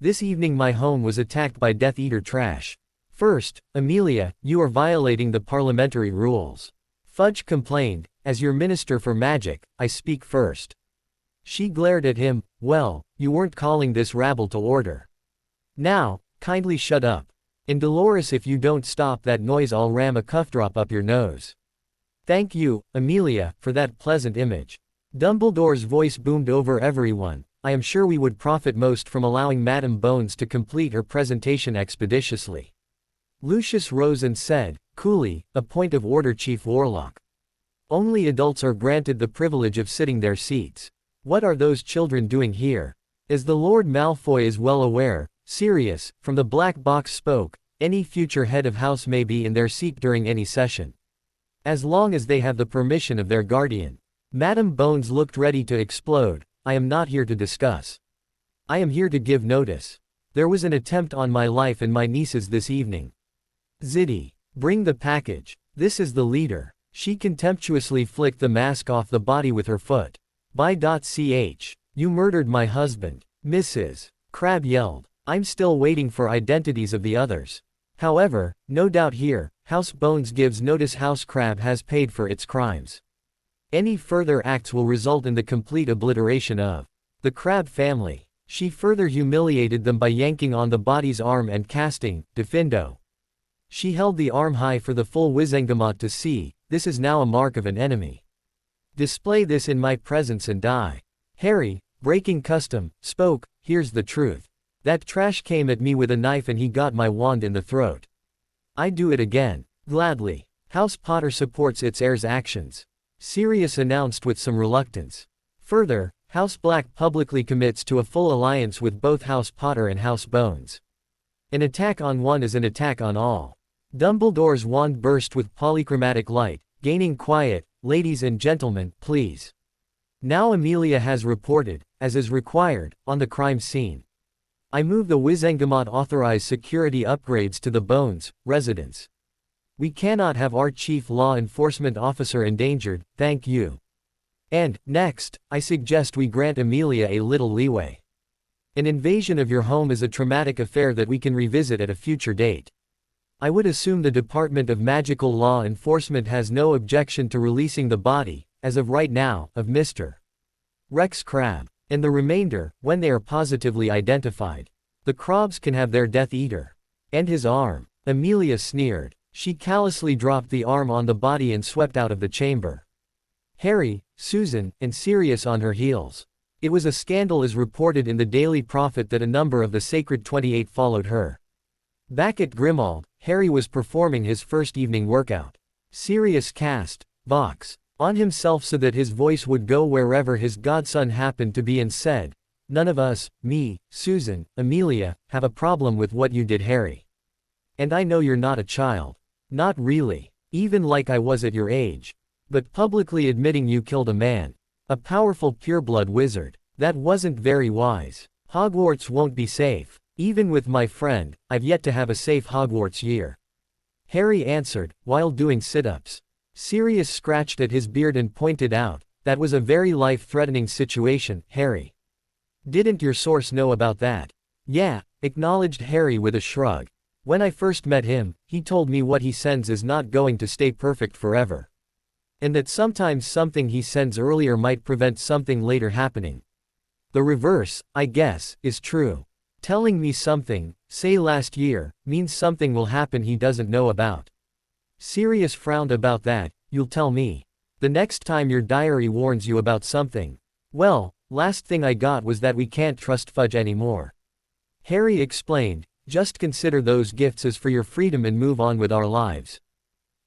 This evening my home was attacked by Death Eater trash. First, Amelia, you are violating the parliamentary rules." Fudge complained, "As your minister for magic, I speak first." She glared at him. "Well, you weren't calling this rabble to order. Now, kindly shut up. And Dolores, if you don't stop that noise I'll ram a cuff drop up your nose." "Thank you, Amelia, for that pleasant image." Dumbledore's voice boomed over everyone. I am sure we would profit most from allowing Madame Bones to complete her presentation expeditiously. Lucius rose and said, coolly, a point of order, Chief Warlock. Only adults are granted the privilege of sitting their seats. What are those children doing here? As the Lord Malfoy is well aware, Sirius, from the black box spoke, any future head of house may be in their seat during any session. As long as they have the permission of their guardian. Madame Bones looked ready to explode. I am not here to discuss. I am here to give notice. There was an attempt on my life and my niece's this evening. Ziddy, bring the package. This is the leader. She contemptuously flicked the mask off the body with her foot. Ch. You murdered my husband. Mrs. Crabbe yelled. I'm still waiting for identities of the others. However, no doubt here, House Bones gives notice House Crabbe has paid for its crimes. Any further acts will result in the complete obliteration of the Crabbe family. She further humiliated them by yanking on the body's arm and casting, Defendo. She held the arm high for the full Wizengamot to see. This is now a mark of an enemy. Display this in my presence and die. Harry, breaking custom, spoke, here's the truth. That trash came at me with a knife and he got my wand in the throat. I do it again. Gladly. House Potter supports its heir's actions. Sirius announced with some reluctance. Further, House Black publicly commits to a full alliance with both House Potter and House Bones. An attack on one is an attack on all. Dumbledore's wand burst with polychromatic light, gaining quiet. Ladies and gentlemen, please. Now Amelia has reported, as is required, on the crime scene. I move the Wizengamot authorize security upgrades to the Bones residence. We cannot have our chief law enforcement officer endangered, thank you. And, next, I suggest we grant Amelia a little leeway. An invasion of your home is a traumatic affair that we can revisit at a future date. I would assume the Department of Magical Law Enforcement has no objection to releasing the body, as of right now, of Mr. Rex Crabbe. And the remainder, when they are positively identified. The Crabs can have their Death Eater. And his arm. Amelia sneered. She callously dropped the arm on the body and swept out of the chamber. Harry, Susan, and Sirius on her heels. It was a scandal as reported in the Daily Prophet that a number of the Sacred 28 followed her. Back at Grimmauld, Harry was performing his first evening workout. Sirius cast Vox on himself so that his voice would go wherever his godson happened to be and said, none of us, me, Susan, Amelia, have a problem with what you did, Harry. And I know you're not a child. Not really. Even like I was at your age. But publicly admitting you killed a man. A powerful pureblood wizard. That wasn't very wise. Hogwarts won't be safe. Even with my friend, I've yet to have a safe Hogwarts year. Harry answered, while doing sit-ups. Sirius scratched at his beard and pointed out, that was a very life-threatening situation, Harry. Didn't your source know about that? Yeah, acknowledged Harry with a shrug. When I first met him, he told me what he sends is not going to stay perfect forever. And that sometimes something he sends earlier might prevent something later happening. The reverse, I guess, is true. Telling me something, say last year, means something will happen he doesn't know about. Sirius frowned about that, you'll tell me. The next time your diary warns you about something. Well, last thing I got was that we can't trust Fudge anymore. Harry explained, just consider those gifts as for your freedom and move on with our lives.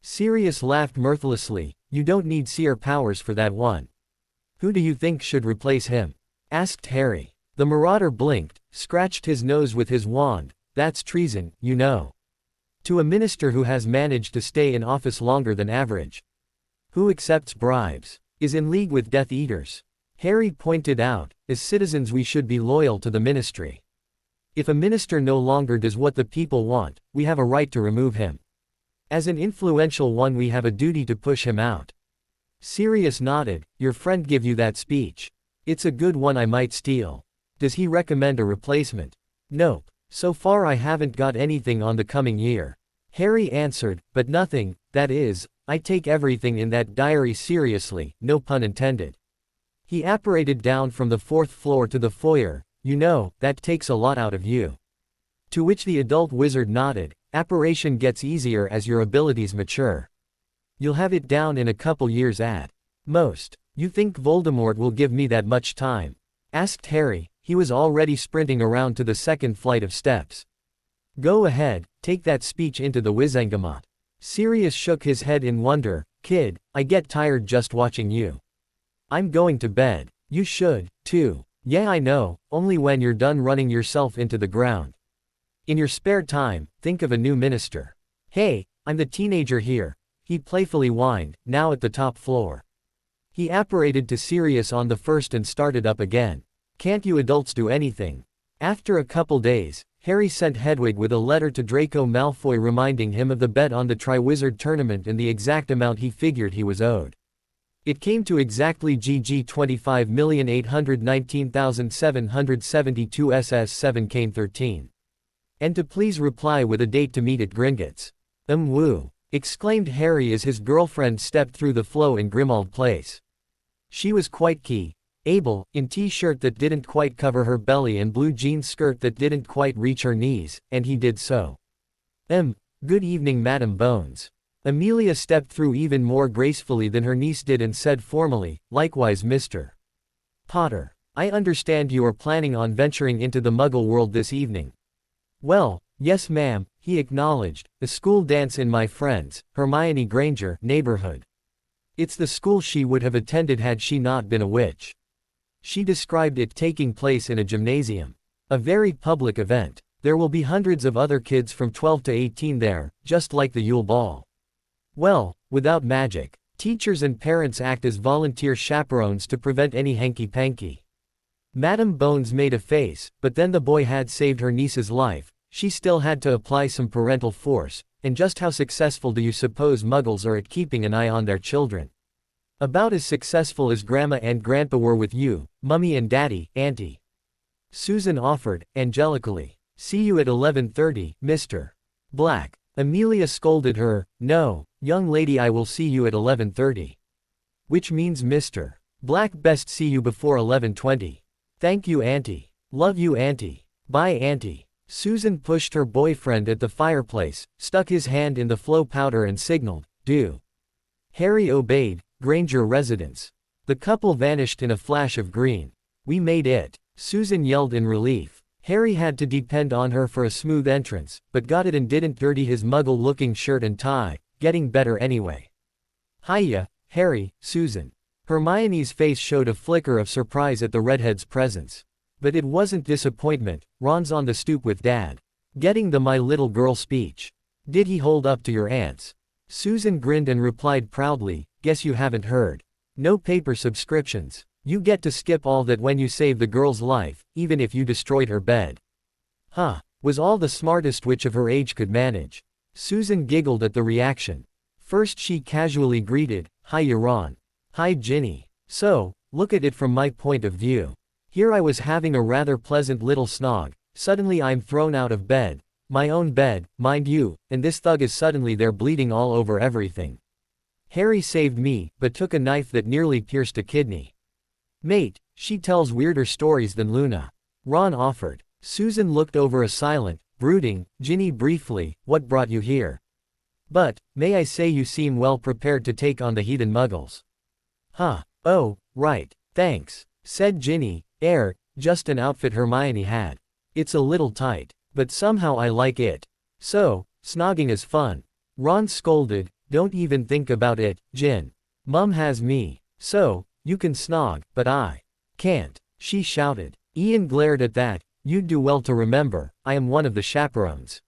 Sirius laughed mirthlessly, you don't need seer powers for that one. Who do you think should replace him? Asked Harry. The Marauder blinked, scratched his nose with his wand, that's treason, you know. To a minister who has managed to stay in office longer than average. Who accepts bribes, is in league with Death Eaters. Harry pointed out, as citizens we should be loyal to the ministry. If a minister no longer does what the people want, we have a right to remove him. As an influential one we have a duty to push him out. Sirius nodded, your friend give you that speech. It's a good one I might steal. Does he recommend a replacement? Nope. So far I haven't got anything on the coming year. Harry answered, but nothing, that is, I take everything in that diary seriously, no pun intended. He apparated down from the 4th floor to the foyer, you know, that takes a lot out of you. To which the adult wizard nodded, apparition gets easier as your abilities mature. You'll have it down in a couple years at most. You think Voldemort will give me that much time? asked Harry. He was already sprinting around to the second flight of steps. Go ahead, take that speech into the Wizengamot. Sirius shook his head in wonder. Kid, I get tired just watching you. I'm going to bed. You should, too. Yeah, I know, only when you're done running yourself into the ground. In your spare time, think of a new minister. Hey, I'm the teenager here, he playfully whined, now at the top floor. He apparated to Sirius on the first and started up again. Can't you adults do anything? After a couple days, Harry sent Hedwig with a letter to Draco Malfoy reminding him of the bet on the Triwizard Tournament and the exact amount he figured he was owed. It came to exactly GG 25,819,772 SS7 Kane 13. And to please reply with a date to meet at Gringotts. Woo! Exclaimed Harry as his girlfriend stepped through the flow in Grimmauld Place. She was quite able, in t-shirt that didn't quite cover her belly and blue jean skirt that didn't quite reach her knees, and he did so. Good evening, Madam Bones. Amelia stepped through even more gracefully than her niece did and said formally, likewise Mr. Potter. I understand you are planning on venturing into the Muggle world this evening. Well, yes ma'am, he acknowledged, a school dance in my friend's, Hermione Granger, neighborhood. It's the school she would have attended had she not been a witch. She described it taking place in a gymnasium. A very public event. There will be hundreds of other kids from 12 to 18 there, just like the Yule Ball. Well, without magic. Teachers and parents act as volunteer chaperones to prevent any hanky-panky. Madam Bones made a face, but then the boy had saved her niece's life. She still had to apply some parental force, and just how successful do you suppose Muggles are at keeping an eye on their children? About as successful as Grandma and Grandpa were with you, Mummy and Daddy, Auntie. Susan offered, angelically. See you at 11:30, Mr. Black. Amelia scolded her. No, young lady, I will see you at 11:30. Which means Mr. Black best see you before 11:20. Thank you, Auntie. Love you, Auntie. Bye, Auntie. Susan pushed her boyfriend at the fireplace, stuck his hand in the flow powder and signaled, do. Harry obeyed. Granger residence. The couple vanished in a flash of green. We made it. Susan yelled in relief. Harry had to depend on her for a smooth entrance, but got it and didn't dirty his muggle-looking shirt and tie, getting better anyway. Hiya, Harry, Susan. Hermione's face showed a flicker of surprise at the redhead's presence. But it wasn't disappointment. Ron's on the stoop with Dad. Getting the my little girl speech. Did he hold up to your aunts? Susan grinned and replied proudly, guess you haven't heard. No paper subscriptions. You get to skip all that when you save the girl's life, even if you destroyed her bed. Huh, was all the smartest witch of her age could manage. Susan giggled at the reaction. First she casually greeted, hiya Ron. Hi Ginny. So, look at it from my point of view. Here I was having a rather pleasant little snog, suddenly I'm thrown out of bed. My own bed, mind you, and this thug is suddenly there bleeding all over everything. Harry saved me, but took a knife that nearly pierced a kidney. Mate, she tells weirder stories than Luna. Ron offered. Susan looked over a silent, brooding, Ginny briefly, what brought you here? But, may I say you seem well prepared to take on the heathen Muggles. Huh, oh, right, thanks, said Ginny, just an outfit Hermione had. It's a little tight, but somehow I like it. So, snogging is fun. Ron scolded, don't even think about it, Gin. Mum has me. So, you can snog, but I can't, she shouted. Ian glared at that, you'd do well to remember, I am one of the chaperones.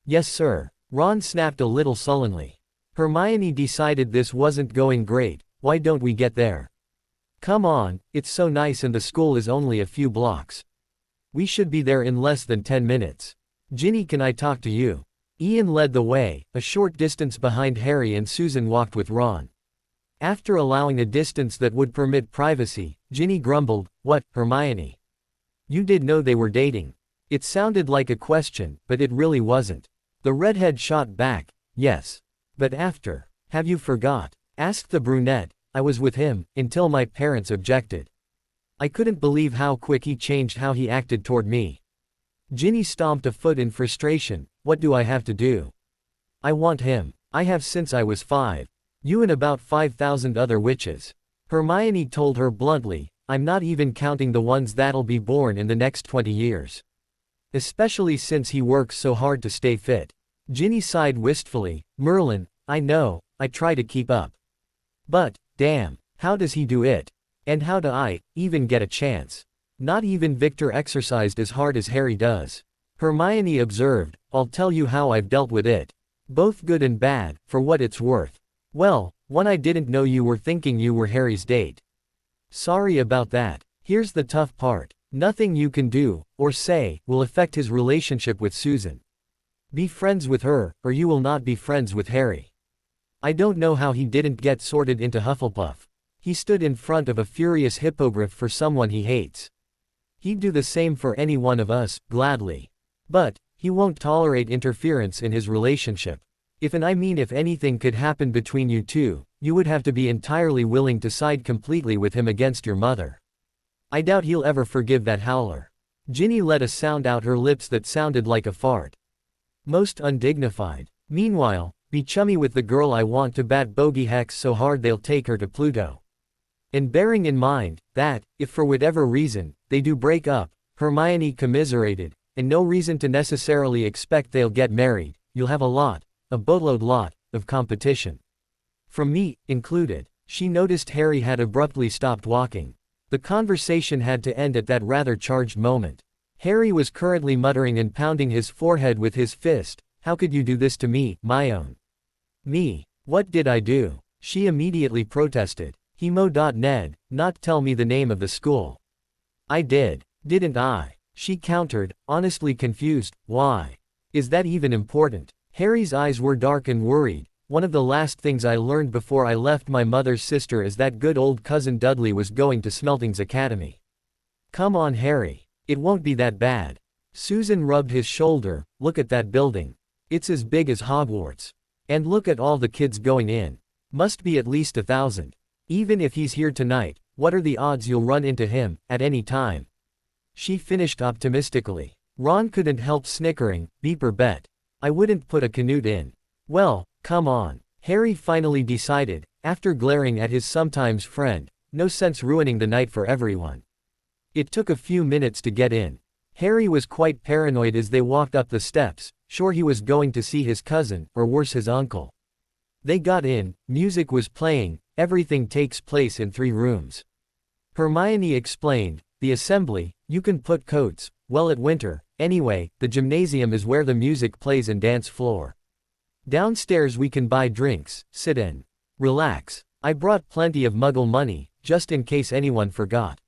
Yes sir. Ron snapped a little sullenly. Hermione decided this wasn't going great, why don't we get there? Come on, it's so nice and the school is only a few blocks. We should be there in less than 10 minutes. Ginny, can I talk to you? Ian led the way, a short distance behind Harry and Susan walked with Ron. After allowing a distance that would permit privacy, Ginny grumbled, what, Hermione? You did know they were dating. It sounded like a question, but it really wasn't. The redhead shot back, yes. But after, have you forgot? Asked the brunette. I was with him, until my parents objected. I couldn't believe how quick he changed how he acted toward me. Ginny stomped a foot in frustration, what do I have to do? I want him. I have since I was 5. You and about 5,000 other witches. Hermione told her bluntly, I'm not even counting the ones that'll be born in the next 20 years. Especially since he works so hard to stay fit. Ginny sighed wistfully. Merlin, I know, I try to keep up. But, damn, how does he do it? And how do I even get a chance? Not even Victor exercised as hard as Harry does. Hermione observed, I'll tell you how I've dealt with it. Both good and bad, for what it's worth. Well, one, I didn't know you were thinking you were Harry's date. Sorry about that. Here's the tough part. Nothing you can do, or say, will affect his relationship with Susan. Be friends with her, or you will not be friends with Harry. I don't know how he didn't get sorted into Hufflepuff. He stood in front of a furious hippogriff for someone he hates. He'd do the same for any one of us, gladly. But, he won't tolerate interference in his relationship. If anything could happen between you two, you would have to be entirely willing to side completely with him against your mother. I doubt he'll ever forgive that howler. Ginny let a sound out her lips that sounded like a fart. Most undignified. Meanwhile, be chummy with the girl I want to bat bogey hex so hard they'll take her to Pluto. And bearing in mind, that, if for whatever reason, they do break up, Hermione commiserated, and no reason to necessarily expect they'll get married, you'll have a boatload lot, of competition. From me, included. She noticed Harry had abruptly stopped walking. The conversation had to end at that rather charged moment. Harry was currently muttering and pounding his forehead with his fist. How could you do this to me, my own? Me? What did I do? She immediately protested. Ned, not tell me the name of the school. I did, didn't I? She countered, honestly confused. Why? Is that even important? Harry's eyes were dark and worried. One of the last things I learned before I left my mother's sister is that good old cousin Dudley was going to Smelting's Academy. Come on, Harry. It won't be that bad. Susan rubbed his shoulder. Look at that building. It's as big as Hogwarts. And look at all the kids going in. Must be at least 1,000. Even if he's here tonight, what are the odds you'll run into him, at any time? She finished optimistically. Ron couldn't help snickering. Beeper bet. I wouldn't put a Canute in. Well, come on. Harry finally decided, after glaring at his sometimes friend, no sense ruining the night for everyone. It took a few minutes to get in. Harry was quite paranoid as they walked up the steps, sure he was going to see his cousin, or worse his uncle. They got in, music was playing, everything takes place in 3 rooms. Hermione explained, the assembly, you can put coats, well at winter, anyway, the gymnasium is where the music plays and dance floor. Downstairs we can buy drinks, sit in. Relax. I brought plenty of muggle money, just in case anyone forgot.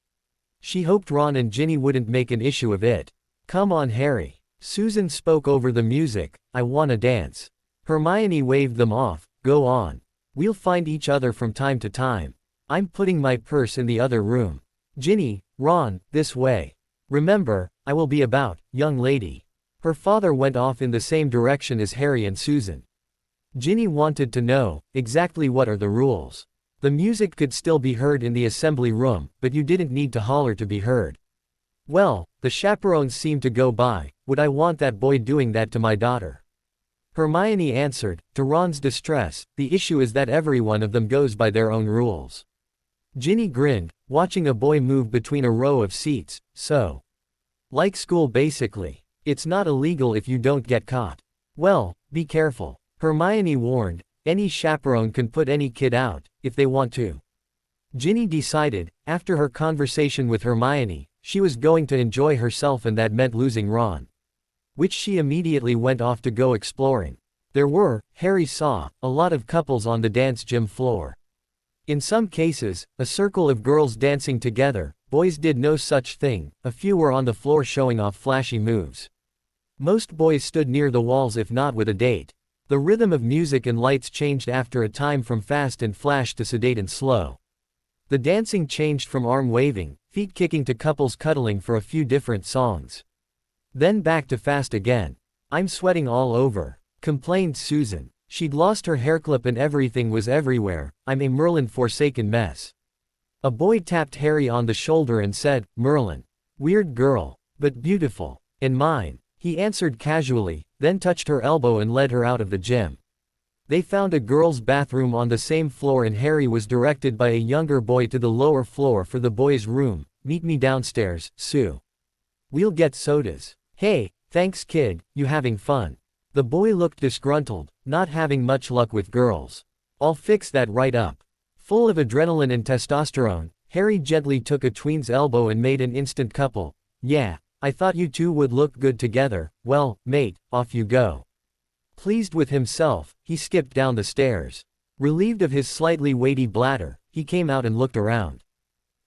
She hoped Ron and Ginny wouldn't make an issue of it. Come on, Harry. Susan spoke over the music, I wanna dance. Hermione waved them off, go on. We'll find each other from time to time. I'm putting my purse in the other room. Ginny, Ron, this way. Remember, I will be about, young lady. Her father went off in the same direction as Harry and Susan. Ginny wanted to know, exactly what are the rules. The music could still be heard in the assembly room, but you didn't need to holler to be heard. Well, the chaperones seemed to go by, would I want that boy doing that to my daughter? Hermione answered, to Ron's distress, the issue is that every one of them goes by their own rules. Ginny grinned, watching a boy move between a row of seats, so. Like school basically. It's not illegal if you don't get caught. Well, be careful. Hermione warned, any chaperone can put any kid out, if they want to. Ginny decided, after her conversation with Hermione, she was going to enjoy herself and that meant losing Ron. Which she immediately went off to go exploring. There were, Harry saw, a lot of couples on the dance gym floor. In some cases, a circle of girls dancing together, boys did no such thing, a few were on the floor showing off flashy moves. Most boys stood near the walls if not with a date. The rhythm of music and lights changed after a time from fast and flash to sedate and slow. The dancing changed from arm waving, feet kicking to couples cuddling for a few different songs. Then back to fast again. I'm sweating all over, complained Susan. She'd lost her hairclip and everything was everywhere. I'm a Merlin-forsaken mess. A boy tapped Harry on the shoulder and said, Merlin. Weird girl, but beautiful. And mine. He answered casually, then touched her elbow and led her out of the gym. They found a girl's bathroom on the same floor and Harry was directed by a younger boy to the lower floor for the boys' room. Meet me downstairs, Sue. We'll get sodas. Hey, thanks kid, you having fun? The boy looked disgruntled, not having much luck with girls. I'll fix that right up. Full of adrenaline and testosterone, Harry gently took a tween's elbow and made an instant couple. Yeah, I thought you two would look good together. Well, mate, off you go. Pleased with himself, he skipped down the stairs. Relieved of his slightly weighty bladder, he came out and looked around.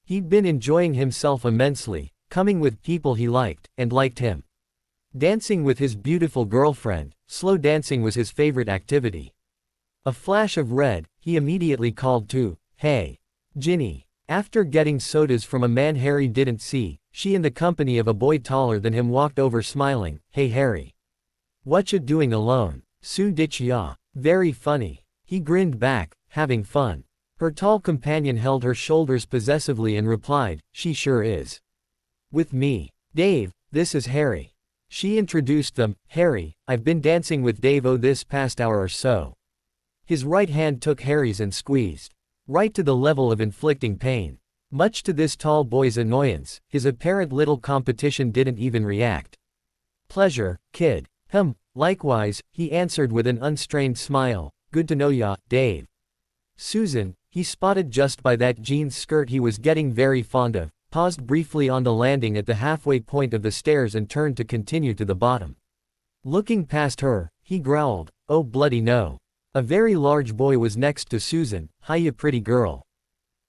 He'd been enjoying himself immensely, coming with people he liked, and liked him. Dancing with his beautiful girlfriend, slow dancing was his favorite activity. A flash of red, he immediately called to, "Hey, Ginny." After getting sodas from a man Harry didn't see, she in the company of a boy taller than him walked over smiling. Hey Harry. Whatcha doing alone? Sue ditch ya. Very funny. He grinned back, having fun. Her tall companion held her shoulders possessively and replied, she sure is. With me. Dave, this is Harry. She introduced them. Harry, I've been dancing with Dave this past hour or so. His right hand took Harry's and squeezed. Right to the level of inflicting pain. Much to this tall boy's annoyance, his apparent little competition didn't even react. Pleasure, kid. Likewise, he answered with an unstrained smile. Good to know ya, Dave. Susan, he spotted just by that jeans skirt he was getting very fond of, paused briefly on the landing at the halfway point of the stairs and turned to continue to the bottom. Looking past her, he growled, oh bloody no. A very large boy was next to Susan. Hiya pretty girl.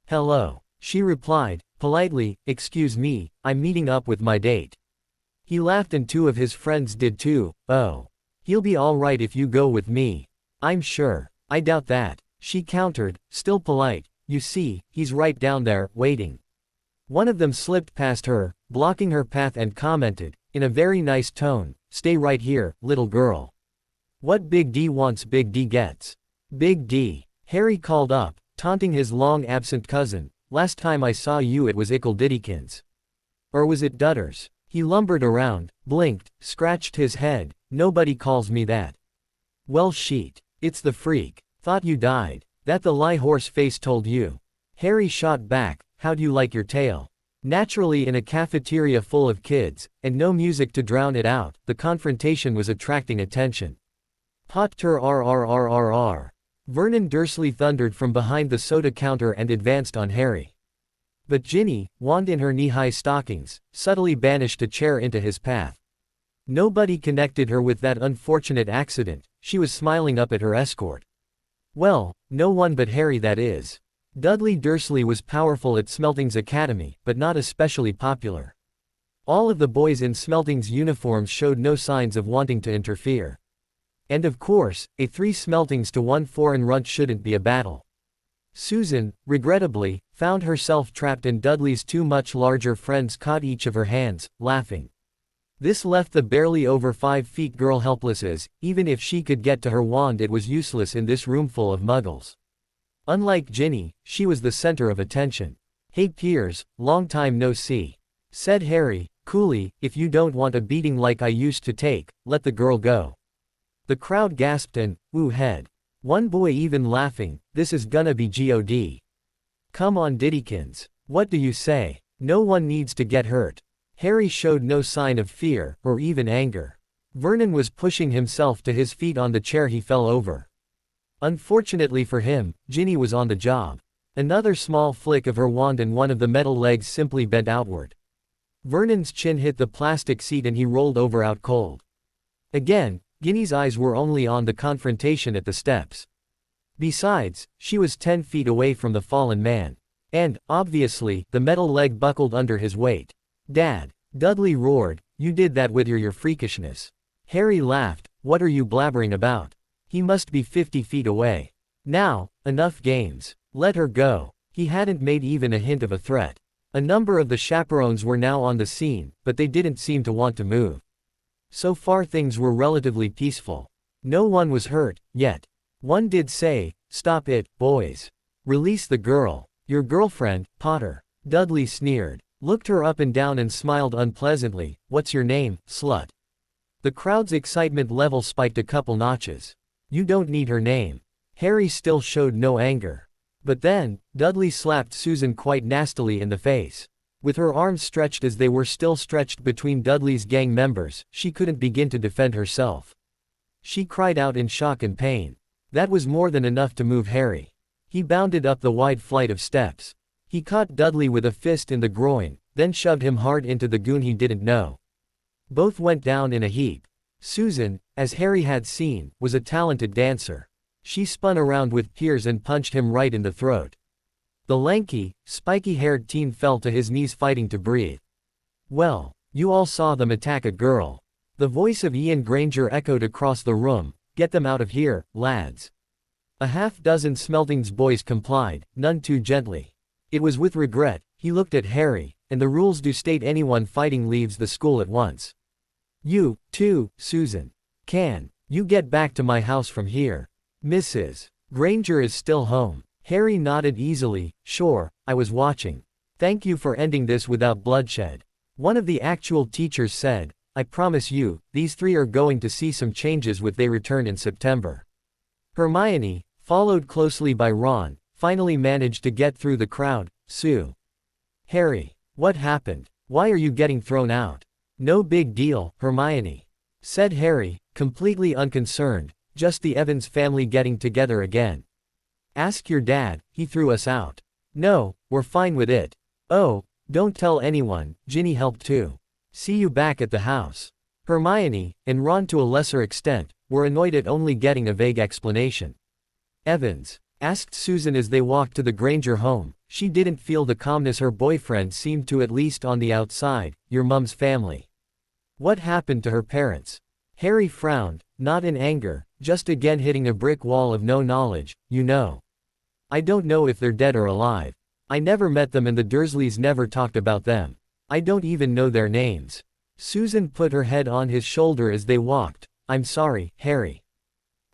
Hello. She replied, politely, excuse me, I'm meeting up with my date. He laughed and two of his friends did too. Oh. He'll be alright if you go with me. I'm sure. I doubt that. She countered, still polite. You see, he's right down there, waiting. One of them slipped past her, blocking her path and commented, in a very nice tone, stay right here, little girl. What Big D wants Big D gets. Big D. Harry called up, taunting his long-absent cousin. Last time I saw you it was Ickle Diddykins. Or was it Dutters? He lumbered around, blinked, scratched his head. Nobody calls me that. Well sheet. It's the freak. Thought you died. That the lie horse face told you. Harry shot back, how'd you like your tale? Naturally in a cafeteria full of kids, and no music to drown it out, the confrontation was attracting attention. Potter RRRRR. Vernon Dursley thundered from behind the soda counter and advanced on Harry. But Ginny, wand in her knee-high stockings, subtly banished a chair into his path. Nobody connected her with that unfortunate accident. She was smiling up at her escort. Well, no one but Harry that is. Dudley Dursley was powerful at Smelting's academy, but not especially popular. All of the boys in Smelting's uniforms showed no signs of wanting to interfere. And of course, a 3 Smeltings to 1 foreign runt shouldn't be a battle. Susan, regrettably, found herself trapped and Dudley's 2 much larger friends caught each of her hands, laughing. This left the barely over 5 feet girl helpless as, even if she could get to her wand it was useless in this room full of muggles. Unlike Ginny, she was the center of attention. Hey Piers, long time no see. Said Harry, coolly, if you don't want a beating like I used to take, let the girl go. The crowd gasped and, ooh head. One boy even laughing, this is gonna be God. Come on Diddykins. What do you say? No one needs to get hurt. Harry showed no sign of fear, or even anger. Vernon was pushing himself to his feet on the chair he fell over. Unfortunately for him, Ginny was on the job. Another small flick of her wand and one of the metal legs simply bent outward. Vernon's chin hit the plastic seat and he rolled over out cold. Again, Ginny's eyes were only on the confrontation at the steps. Besides, she was 10 feet away from the fallen man. And, obviously, the metal leg buckled under his weight. Dad. Dudley roared, you did that with your freakishness. Harry laughed, what are you blabbering about? He must be 50 feet away. Now, enough games. Let her go. He hadn't made even a hint of a threat. A number of the chaperones were now on the scene, but they didn't seem to want to move. So far things were relatively peaceful. No one was hurt, yet. One did say, stop it, boys. Release the girl. Your girlfriend, Potter. Dudley sneered, looked her up and down and smiled unpleasantly. What's your name, slut? The crowd's excitement level spiked a couple notches. You don't need her name. Harry still showed no anger. But then, Dudley slapped Susan quite nastily in the face. With her arms stretched as they were still stretched between Dudley's gang members, she couldn't begin to defend herself. She cried out in shock and pain. That was more than enough to move Harry. He bounded up the wide flight of steps. He caught Dudley with a fist in the groin, then shoved him hard into the goon he didn't know. Both went down in a heap. Susan, as Harry had seen, was a talented dancer. She spun around with Piers and punched him right in the throat. The lanky, spiky-haired teen fell to his knees fighting to breathe. Well, you all saw them attack a girl. The voice of Ian Granger echoed across the room. Get them out of here, lads. A half-dozen Smeltings boys complied, none too gently. It was with regret, he looked at Harry, and the rules do state anyone fighting leaves the school at once. You, too, Susan. Can you get back to my house from here? Mrs. Granger is still home. Harry nodded easily. Sure, I was watching. Thank you for ending this without bloodshed. One of the actual teachers said, I promise you, these three are going to see some changes when they return in September. Hermione, followed closely by Ron, finally managed to get through the crowd. Sue. Harry, what happened? Why are you getting thrown out? No big deal, Hermione, said Harry, completely unconcerned, just the Evans family getting together again. Ask your dad, he threw us out. No, we're fine with it. Oh, don't tell anyone, Ginny helped too. See you back at the house. Hermione, and Ron to a lesser extent, were annoyed at only getting a vague explanation. Evans? Asked Susan as they walked to the Granger home. She didn't feel the calmness her boyfriend seemed to, at least on the outside. Your mum's family. What happened to her parents? Harry frowned, not in anger, just again hitting a brick wall of no knowledge, you know. I don't know if they're dead or alive. I never met them and the Dursleys never talked about them. I don't even know their names. Susan put her head on his shoulder as they walked. I'm sorry, Harry.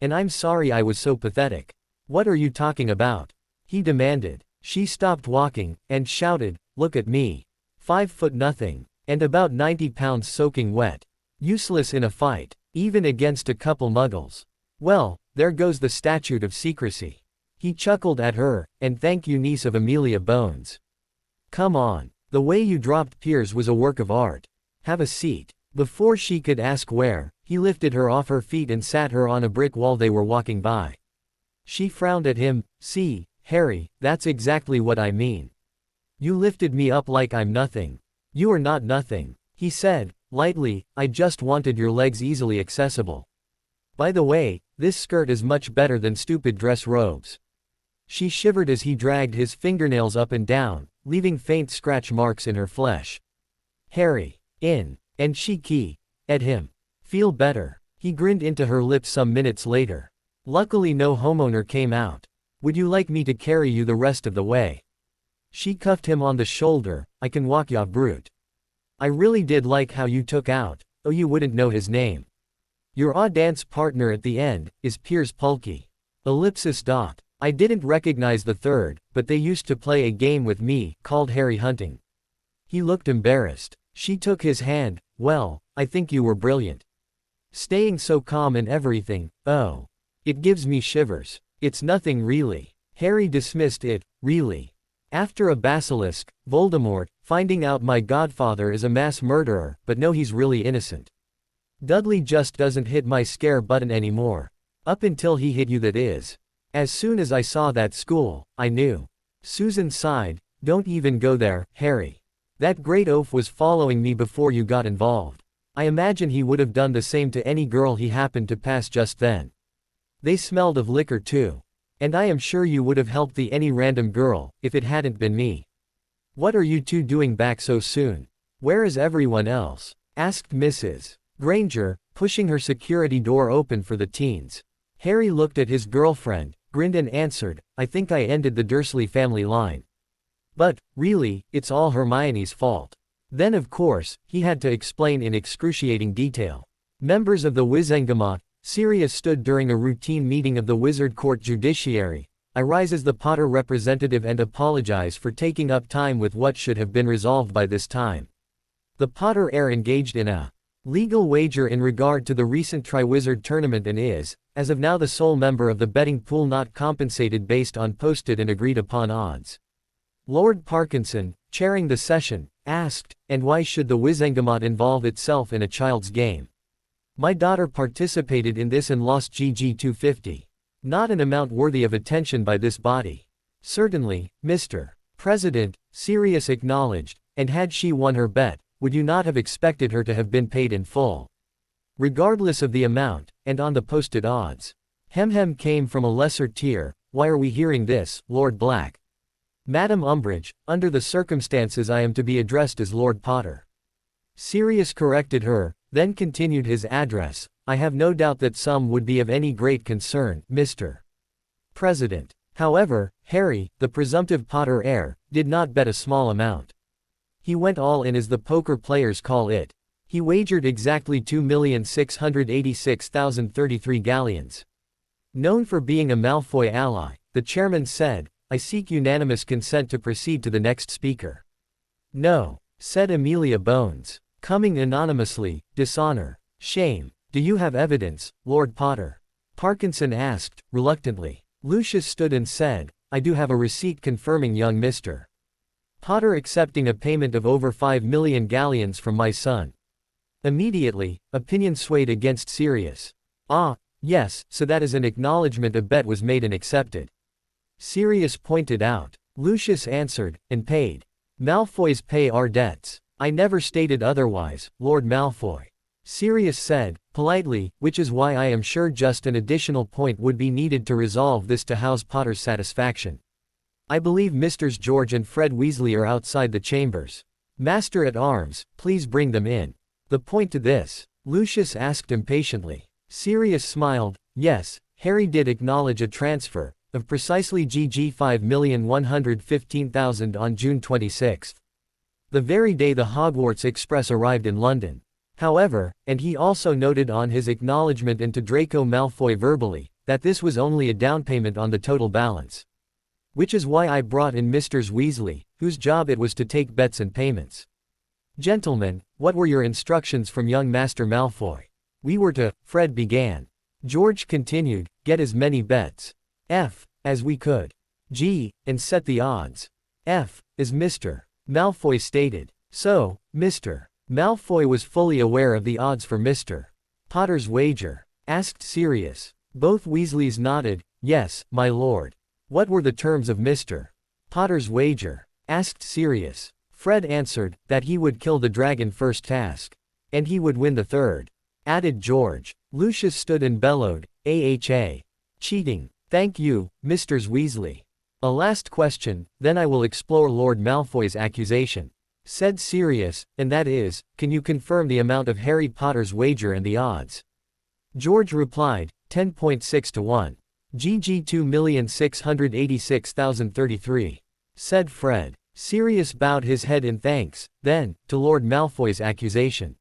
And I'm sorry I was so pathetic. What are you talking about? He demanded. She stopped walking, and shouted, look at me. 5 foot nothing. And about 90 pounds soaking wet. Useless in a fight, even against a couple muggles. Well, there goes the statute of secrecy. He chuckled at her, and thank you niece of Amelia Bones. Come on. The way you dropped Piers was a work of art. Have a seat. Before she could ask where, he lifted her off her feet and sat her on a brick wall they were walking by. She frowned at him. See, Harry, that's exactly what I mean. You lifted me up like I'm nothing. You are not nothing, he said, lightly. I just wanted your legs easily accessible. By the way, this skirt is much better than stupid dress robes. She shivered as he dragged his fingernails up and down, leaving faint scratch marks in her flesh. Harry, and she at him. Feel better. He grinned into her lips some minutes later. Luckily no homeowner came out. Would you like me to carry you the rest of the way? She cuffed him on the shoulder. I can walk ya brute. I really did like how you took out, oh you wouldn't know his name. Your dance partner at the end, is Piers Pulkey. Ellipsis. I didn't recognize the third, but they used to play a game with me, called Harry Hunting. He looked embarrassed. She took his hand. Well, I think you were brilliant. Staying so calm and everything, oh. It gives me shivers. It's nothing really. Harry dismissed it, really. After a basilisk, Voldemort, finding out my godfather is a mass murderer, but no he's really innocent. Dudley just doesn't hit my scare button anymore. Up until he hit you that is. As soon as I saw that school, I knew. Susan sighed. Don't even go there, Harry. That great oaf was following me before you got involved. I imagine he would have done the same to any girl he happened to pass just then. They smelled of liquor too. And I am sure you would have helped any random girl, if it hadn't been me. What are you two doing back so soon? Where is everyone else? Asked Mrs. Granger, pushing her security door open for the teens. Harry looked at his girlfriend, grinned and answered, I think I ended the Dursley family line. But, really, it's all Hermione's fault. Then of course, he had to explain in excruciating detail. Members of the Wizengamot, Sirius stood during a routine meeting of the Wizard Court Judiciary. I rise as the Potter representative and apologize for taking up time with what should have been resolved by this time. The Potter heir engaged in a Legal wager in regard to the recent Triwizard tournament and is, as of now, the sole member of the betting pool not compensated based on posted and agreed upon odds. Lord Parkinson, chairing the session, asked, and why should the Wizengamot involve itself in a child's game? My daughter participated in this and lost GG 250. Not an amount worthy of attention by this body. Certainly, Mr. President, Sirius acknowledged, and had she won her bet, would you not have expected her to have been paid in full? Regardless of the amount, and on the posted odds. Hemhem came from a lesser tier. Why are we hearing this, Lord Black? Madam Umbridge, under the circumstances I am to be addressed as Lord Potter. Sirius corrected her, then continued his address. I have no doubt that some would be of any great concern, Mr. President. However, Harry, the presumptive Potter heir, did not bet a small amount. He went all in, as the poker players call it. He wagered exactly 2,686,033 galleons. Known for being a Malfoy ally, the chairman said, I seek unanimous consent to proceed to the next speaker. No, said Amelia Bones. Coming anonymously, dishonor. Shame. Do you have evidence, Lord Potter? Parkinson asked, reluctantly. Lucius stood and said, I do have a receipt confirming young Mr. Potter accepting a payment of over 5 million galleons from my son. Immediately, opinion swayed against Sirius. Ah, yes, so that is an acknowledgement a bet was made and accepted. Sirius pointed out. Lucius answered, and paid. Malfoys pay our debts. I never stated otherwise, Lord Malfoy. Sirius said, politely, which is why I am sure just an additional point would be needed to resolve this to House Potter's satisfaction. I believe Misters George and Fred Weasley are outside the chambers. Master-at-Arms, please bring them in. The point to this? Lucius asked impatiently. Sirius smiled. Yes, Harry did acknowledge a transfer of precisely GG 5,115,000 on June 26. The very day the Hogwarts Express arrived in London. However, and he also noted on his acknowledgement and to Draco Malfoy verbally, that this was only a down payment on the total balance. Which is why I brought in Misters Weasley, whose job it was to take bets and payments. Gentlemen, what were your instructions from young Master Malfoy? We were to, Fred began. George continued, get as many bets. As we could. And set the odds. As Mr. Malfoy stated. So, Mr. Malfoy was fully aware of the odds for Mr. Potter's wager. Asked Sirius. Both Weasleys nodded. Yes, my lord. What were the terms of Mr. Potter's wager? Asked Sirius. Fred answered, that he would kill the dragon first task. And he would win the third. Added George. Lucius stood and bellowed, AHA. Cheating. Thank you, Misters Weasley. A last question, then I will explore Lord Malfoy's accusation. Said Sirius, and that is, can you confirm the amount of Harry Potter's wager and the odds? George replied, 10.6 to 1. GG 2,686,033. Said Fred. Sirius bowed his head in thanks, then, to Lord Malfoy's accusation.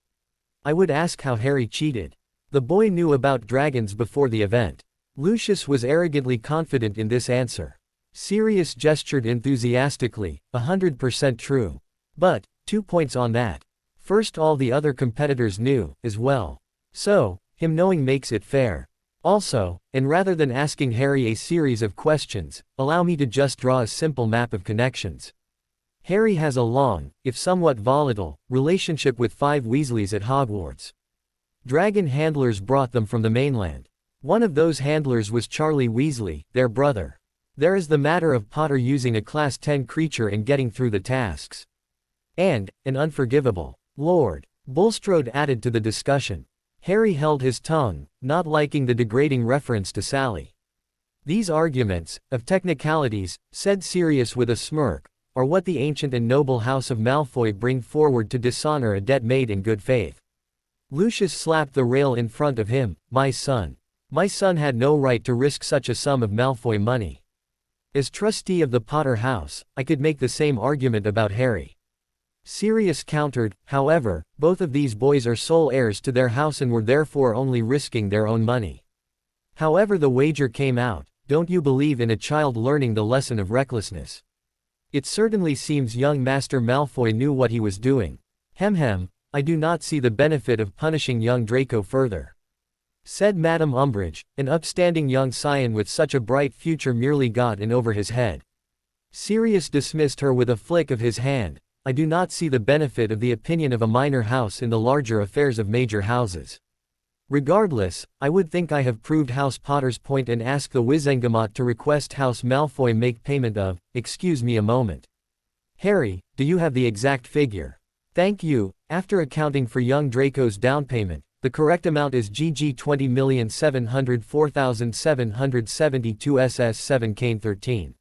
I would ask how Harry cheated. The boy knew about dragons before the event. Lucius was arrogantly confident in this answer. Sirius gestured enthusiastically, 100% true. But, 2 points on that. First, all the other competitors knew, as well. So, him knowing makes it fair. Also, and rather than asking Harry a series of questions, allow me to just draw a simple map of connections. Harry has a long, if somewhat volatile, relationship with 5 Weasleys at Hogwarts. Dragon handlers brought them from the mainland. One of those handlers was Charlie Weasley, their brother. There is the matter of Potter using a Class 10 creature and getting through the tasks. And, an unforgivable, Lord Bulstrode added to the discussion. Harry held his tongue, not liking the degrading reference to Sally. These arguments, of technicalities, said Sirius with a smirk, are what the ancient and noble house of Malfoy bring forward to dishonor a debt made in good faith. Lucius slapped the rail in front of him. My son. My son had no right to risk such a sum of Malfoy money. As trustee of the Potter house, I could make the same argument about Harry. Sirius countered, however, both of these boys are sole heirs to their house and were therefore only risking their own money. However the wager came out, don't you believe in a child learning the lesson of recklessness? It certainly seems young Master Malfoy knew what he was doing. I do not see the benefit of punishing young Draco further," said Madame Umbridge. An upstanding young scion with such a bright future merely got in over his head. Sirius dismissed her with a flick of his hand. "I do not see the benefit of the opinion of a minor house in the larger affairs of major houses. Regardless, I would think I have proved House Potter's point and ask the Wizengamot to request House Malfoy make payment of, excuse me a moment. Harry, do you have the exact figure?" "Thank you, after accounting for young Draco's down payment, the correct amount is GG 20,704,772 SS 7 Kane 13.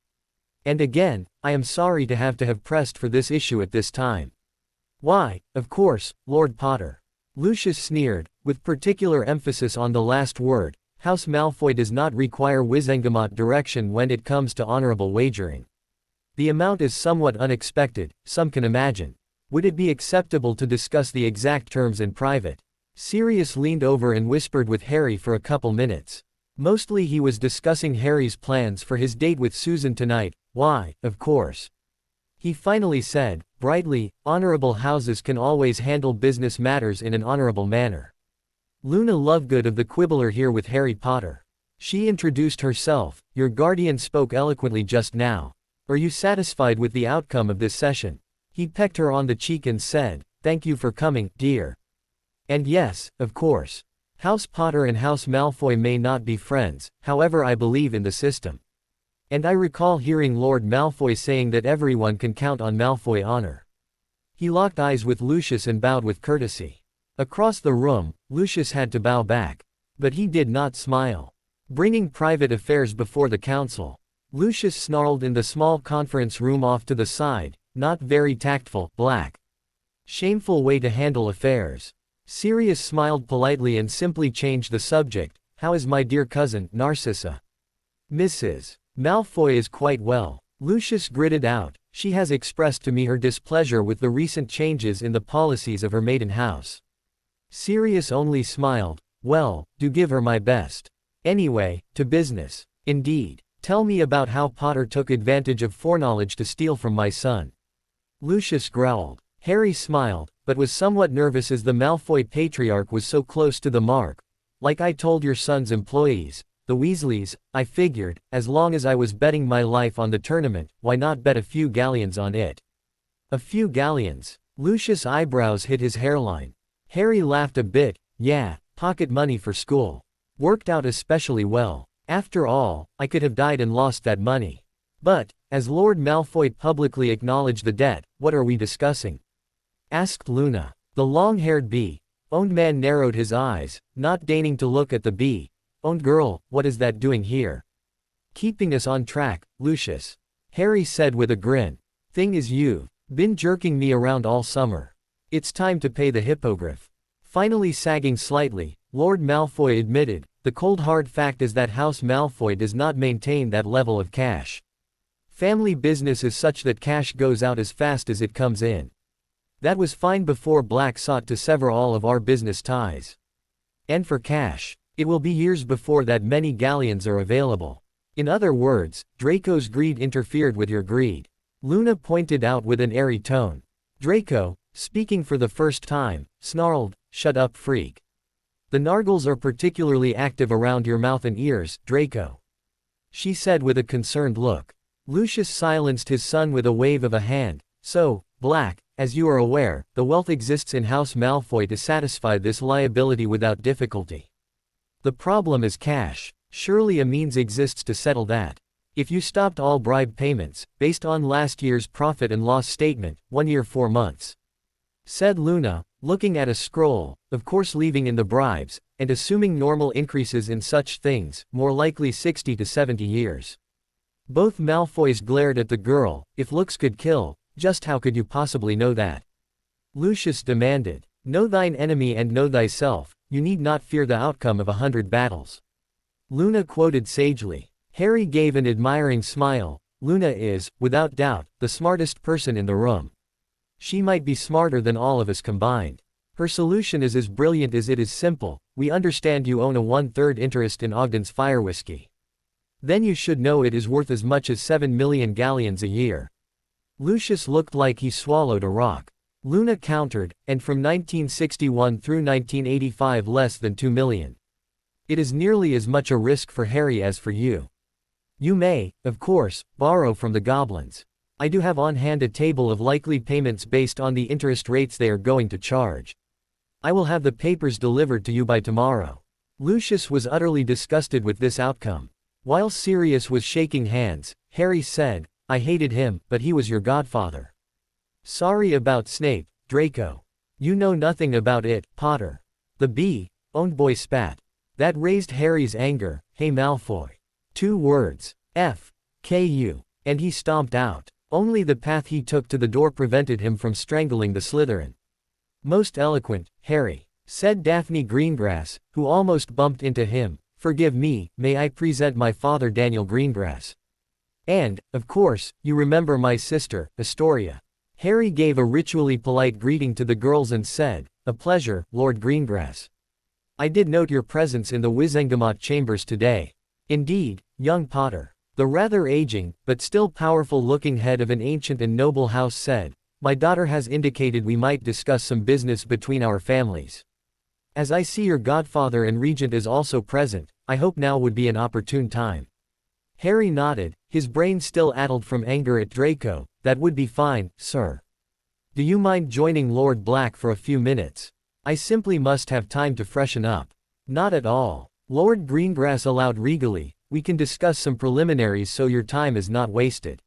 And again, I am sorry to have pressed for this issue at this time." "Why, of course, Lord Potter." Lucius sneered, with particular emphasis on the last word. "House Malfoy does not require Wizengamot direction when it comes to honorable wagering. The amount is somewhat unexpected, some can imagine. Would it be acceptable to discuss the exact terms in private?" Sirius leaned over and whispered with Harry for a couple minutes. Mostly he was discussing Harry's plans for his date with Susan tonight. "Why, of course," he finally said, brightly, "honorable houses can always handle business matters in an honorable manner. Luna Lovegood of the Quibbler here with Harry Potter." She introduced herself. "Your guardian spoke eloquently just now. Are you satisfied with the outcome of this session?" He pecked her on the cheek and said, "Thank you for coming, dear. And yes, of course. House Potter and House Malfoy may not be friends, however I believe in the system. And I recall hearing Lord Malfoy saying that everyone can count on Malfoy honor." He locked eyes with Lucius and bowed with courtesy. Across the room, Lucius had to bow back. But he did not smile. "Bringing private affairs before the council," Lucius snarled in the small conference room off to the side. "Not very tactful, Black. Shameful way to handle affairs." Sirius smiled politely and simply changed the subject. "How is my dear cousin, Narcissa?" "Mrs. Malfoy is quite well," Lucius gritted out. "She has expressed to me her displeasure with the recent changes in the policies of her maiden house." Sirius only smiled. "Well, do give her my best. Anyway, to business." "Indeed. Tell me about how Potter took advantage of foreknowledge to steal from my son." Lucius growled. Harry smiled, but was somewhat nervous as the Malfoy patriarch was so close to the mark. "Like I told your son's employees, the Weasleys, I figured, as long as I was betting my life on the tournament, why not bet a few galleons on it?" "A few galleons?" Lucius' eyebrows hit his hairline. Harry laughed a bit. "Yeah, pocket money for school. Worked out especially well. After all, I could have died and lost that money. But, as Lord Malfoy publicly acknowledged the debt, what are we discussing?" asked Luna. The long-haired bee-owned man narrowed his eyes, not deigning to look at the bee-owned girl. "What is that doing here?" "Keeping us on track, Lucius," Harry said with a grin. "Thing is you've been jerking me around all summer. It's time to pay the hippogriff." Finally sagging slightly, Lord Malfoy admitted, "The cold hard fact is that House Malfoy does not maintain that level of cash. Family business is such that cash goes out as fast as it comes in. That was fine before Black sought to sever all of our business ties. And for cash, it will be years before that many galleons are available. In other words, Draco's greed interfered with your greed," Luna pointed out with an airy tone. Draco, speaking for the first time, snarled, "Shut up, freak. The Nargles are particularly active around your mouth and ears, Draco," she said with a concerned look. Lucius silenced his son with a wave of a hand. "So, Black, as you are aware, the wealth exists in House Malfoy to satisfy this liability without difficulty. The problem is cash. Surely a means exists to settle that. If you stopped all bribe payments, based on last year's profit and loss statement, 1 year 4 months," said Luna, looking at a scroll, "of course leaving in the bribes, and assuming normal increases in such things, more likely 60 to 70 years. Both Malfoys glared at the girl. "If looks could kill, just how could you possibly know that?" Lucius demanded. "Know thine enemy and know thyself, you need not fear the outcome of 100 battles." Luna quoted sagely. Harry gave an admiring smile. "Luna is, without doubt, the smartest person in the room. She might be smarter than all of us combined. Her solution is as brilliant as it is simple. We understand you own a 1/3 interest in Ogden's Fire Whiskey. Then you should know it is worth as much as 7 million galleons a year." Lucius looked like he swallowed a rock. Luna countered, and from 1961 through 1985 less than 2 million. It is nearly as much a risk for Harry as for you. You may, of course, borrow from the goblins. I do have on hand a table of likely payments based on the interest rates they are going to charge. I will have the papers delivered to you by tomorrow. Lucius was utterly disgusted with this outcome. While Sirius was shaking hands, Harry said, I hated him, but he was your godfather. Sorry about Snape, Draco. You know nothing about it, Potter. The owned boy spat. That raised Harry's anger. Hey Malfoy. 2 words. F.K.U. And he stomped out. Only the path he took to the door prevented him from strangling the Slytherin. Most eloquent, Harry, said Daphne Greengrass, who almost bumped into him. Forgive me, may I present my father Daniel Greengrass? And, of course, you remember my sister, Astoria. Harry gave a ritually polite greeting to the girls and said, a pleasure, Lord Greengrass. I did note your presence in the Wizengamot chambers today. Indeed, young Potter. The rather aging, but still powerful-looking head of an ancient and noble house said, my daughter has indicated we might discuss some business between our families. As I see your godfather and regent is also present, I hope now would be an opportune time. Harry nodded, his brain still addled from anger at Draco. That would be fine, sir. Do you mind joining Lord Black for a few minutes? I simply must have time to freshen up. Not at all. Lord Greengrass allowed regally, we can discuss some preliminaries so your time is not wasted.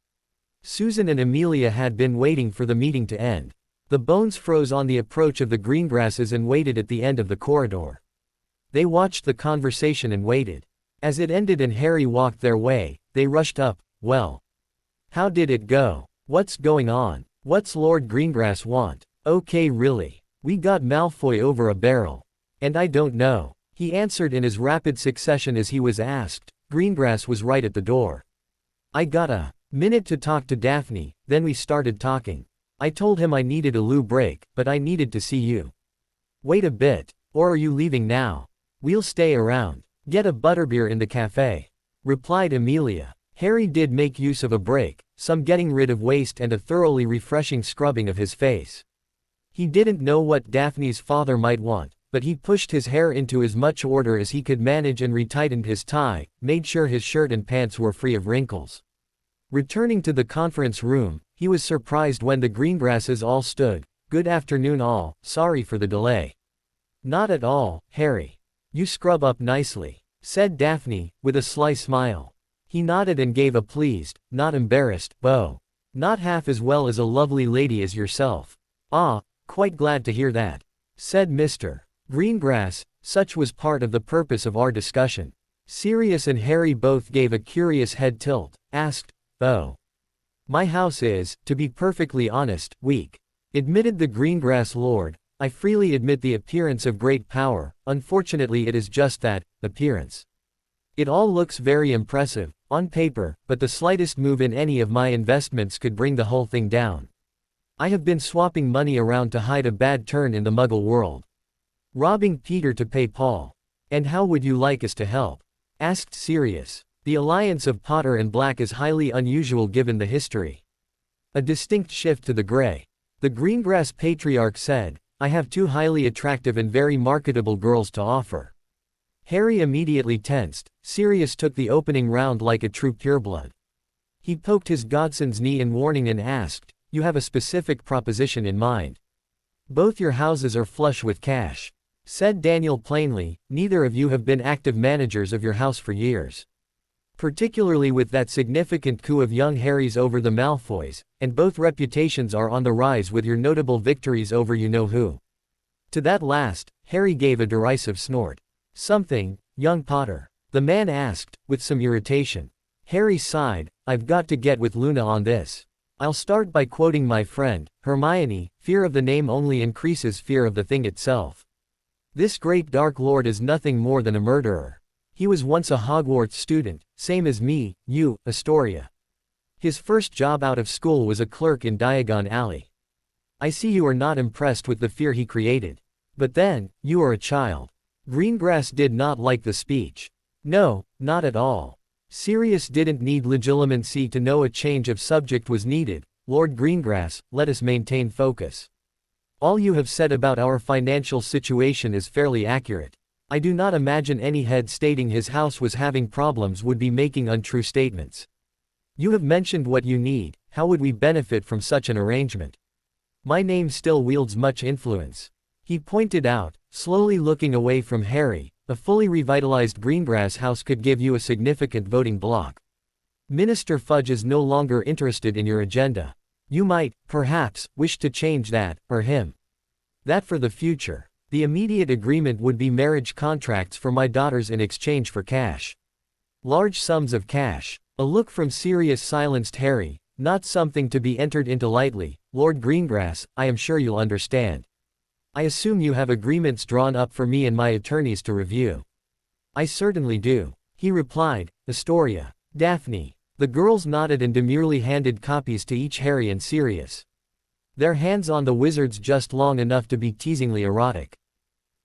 Susan and Amelia had been waiting for the meeting to end. The Bones froze on the approach of the Greengrasses and waited at the end of the corridor. They watched the conversation and waited. As it ended and Harry walked their way, they rushed up. Well, how did it go? What's going on? What's Lord Greengrass want? Okay, really. We got Malfoy over a barrel. And I don't know. He answered in as rapid succession as he was asked. Greengrass was right at the door. I got a minute to talk to Daphne, then we started talking. I told him I needed a loo break, but I needed to see you. Wait a bit. Or are you leaving now? We'll stay around. Get a butterbeer in the cafe. Replied Amelia. Harry did make use of a break, some getting rid of waste and a thoroughly refreshing scrubbing of his face. He didn't know what Daphne's father might want, but he pushed his hair into as much order as he could manage and retightened his tie, made sure his shirt and pants were free of wrinkles. Returning to the conference room, he was surprised when the Greengrasses all stood. Good afternoon all, sorry for the delay. Not at all, Harry. You scrub up nicely, said Daphne, with a sly smile. He nodded and gave a pleased, not embarrassed, bow. Not half as well as a lovely lady as yourself. Ah, quite glad to hear that, said Mr. Greengrass. Such was part of the purpose of our discussion. Sirius and Harry both gave a curious head tilt, asked, oh. My house is, to be perfectly honest, weak. Admitted the Greengrass Lord. I freely admit the appearance of great power, unfortunately it is just that, appearance. It all looks very impressive, on paper, but the slightest move in any of my investments could bring the whole thing down. I have been swapping money around to hide a bad turn in the Muggle world. Robbing Peter to pay Paul. And how would you like us to help? Asked Sirius. The alliance of Potter and Black is highly unusual given the history. A distinct shift to the gray. The Greengrass Patriarch said, I have 2 highly attractive and very marketable girls to offer. Harry immediately tensed. Sirius took the opening round like a true pureblood. He poked his godson's knee in warning and asked, you have a specific proposition in mind. Both your houses are flush with cash. Said Daniel plainly, neither of you have been active managers of your house for years. Particularly with that significant coup of young Harry's over the Malfoys, and both reputations are on the rise with your notable victories over you-know-who. To that last, Harry gave a derisive snort. Something, young Potter? The man asked, with some irritation. Harry sighed, I've got to get with Luna on this. I'll start by quoting my friend, Hermione, fear of the name only increases fear of the thing itself. This great Dark Lord is nothing more than a murderer. He was once a Hogwarts student, same as me, you, Astoria. His first job out of school was a clerk in Diagon Alley. I see you are not impressed with the fear he created. But then, you are a child. Greengrass did not like the speech. No, not at all. Sirius didn't need legilimency to know a change of subject was needed. Lord Greengrass, let us maintain focus. All you have said about our financial situation is fairly accurate. I do not imagine any head stating his house was having problems would be making untrue statements. You have mentioned what you need, how would we benefit from such an arrangement? My name still wields much influence. He pointed out, slowly looking away from Harry. A fully revitalized Greengrass house could give you a significant voting bloc. Minister Fudge is no longer interested in your agenda. You might, perhaps, wish to change that, or him. That for the future. The immediate agreement would be marriage contracts for my daughters in exchange for cash. Large sums of cash. A look from Sirius silenced Harry. Not something to be entered into lightly, Lord Greengrass, I am sure you'll understand. I assume you have agreements drawn up for me and my attorneys to review. I certainly do, he replied. Astoria, Daphne. The girls nodded and demurely handed copies to each Harry and Sirius. Their hands on the wizards just long enough to be teasingly erotic.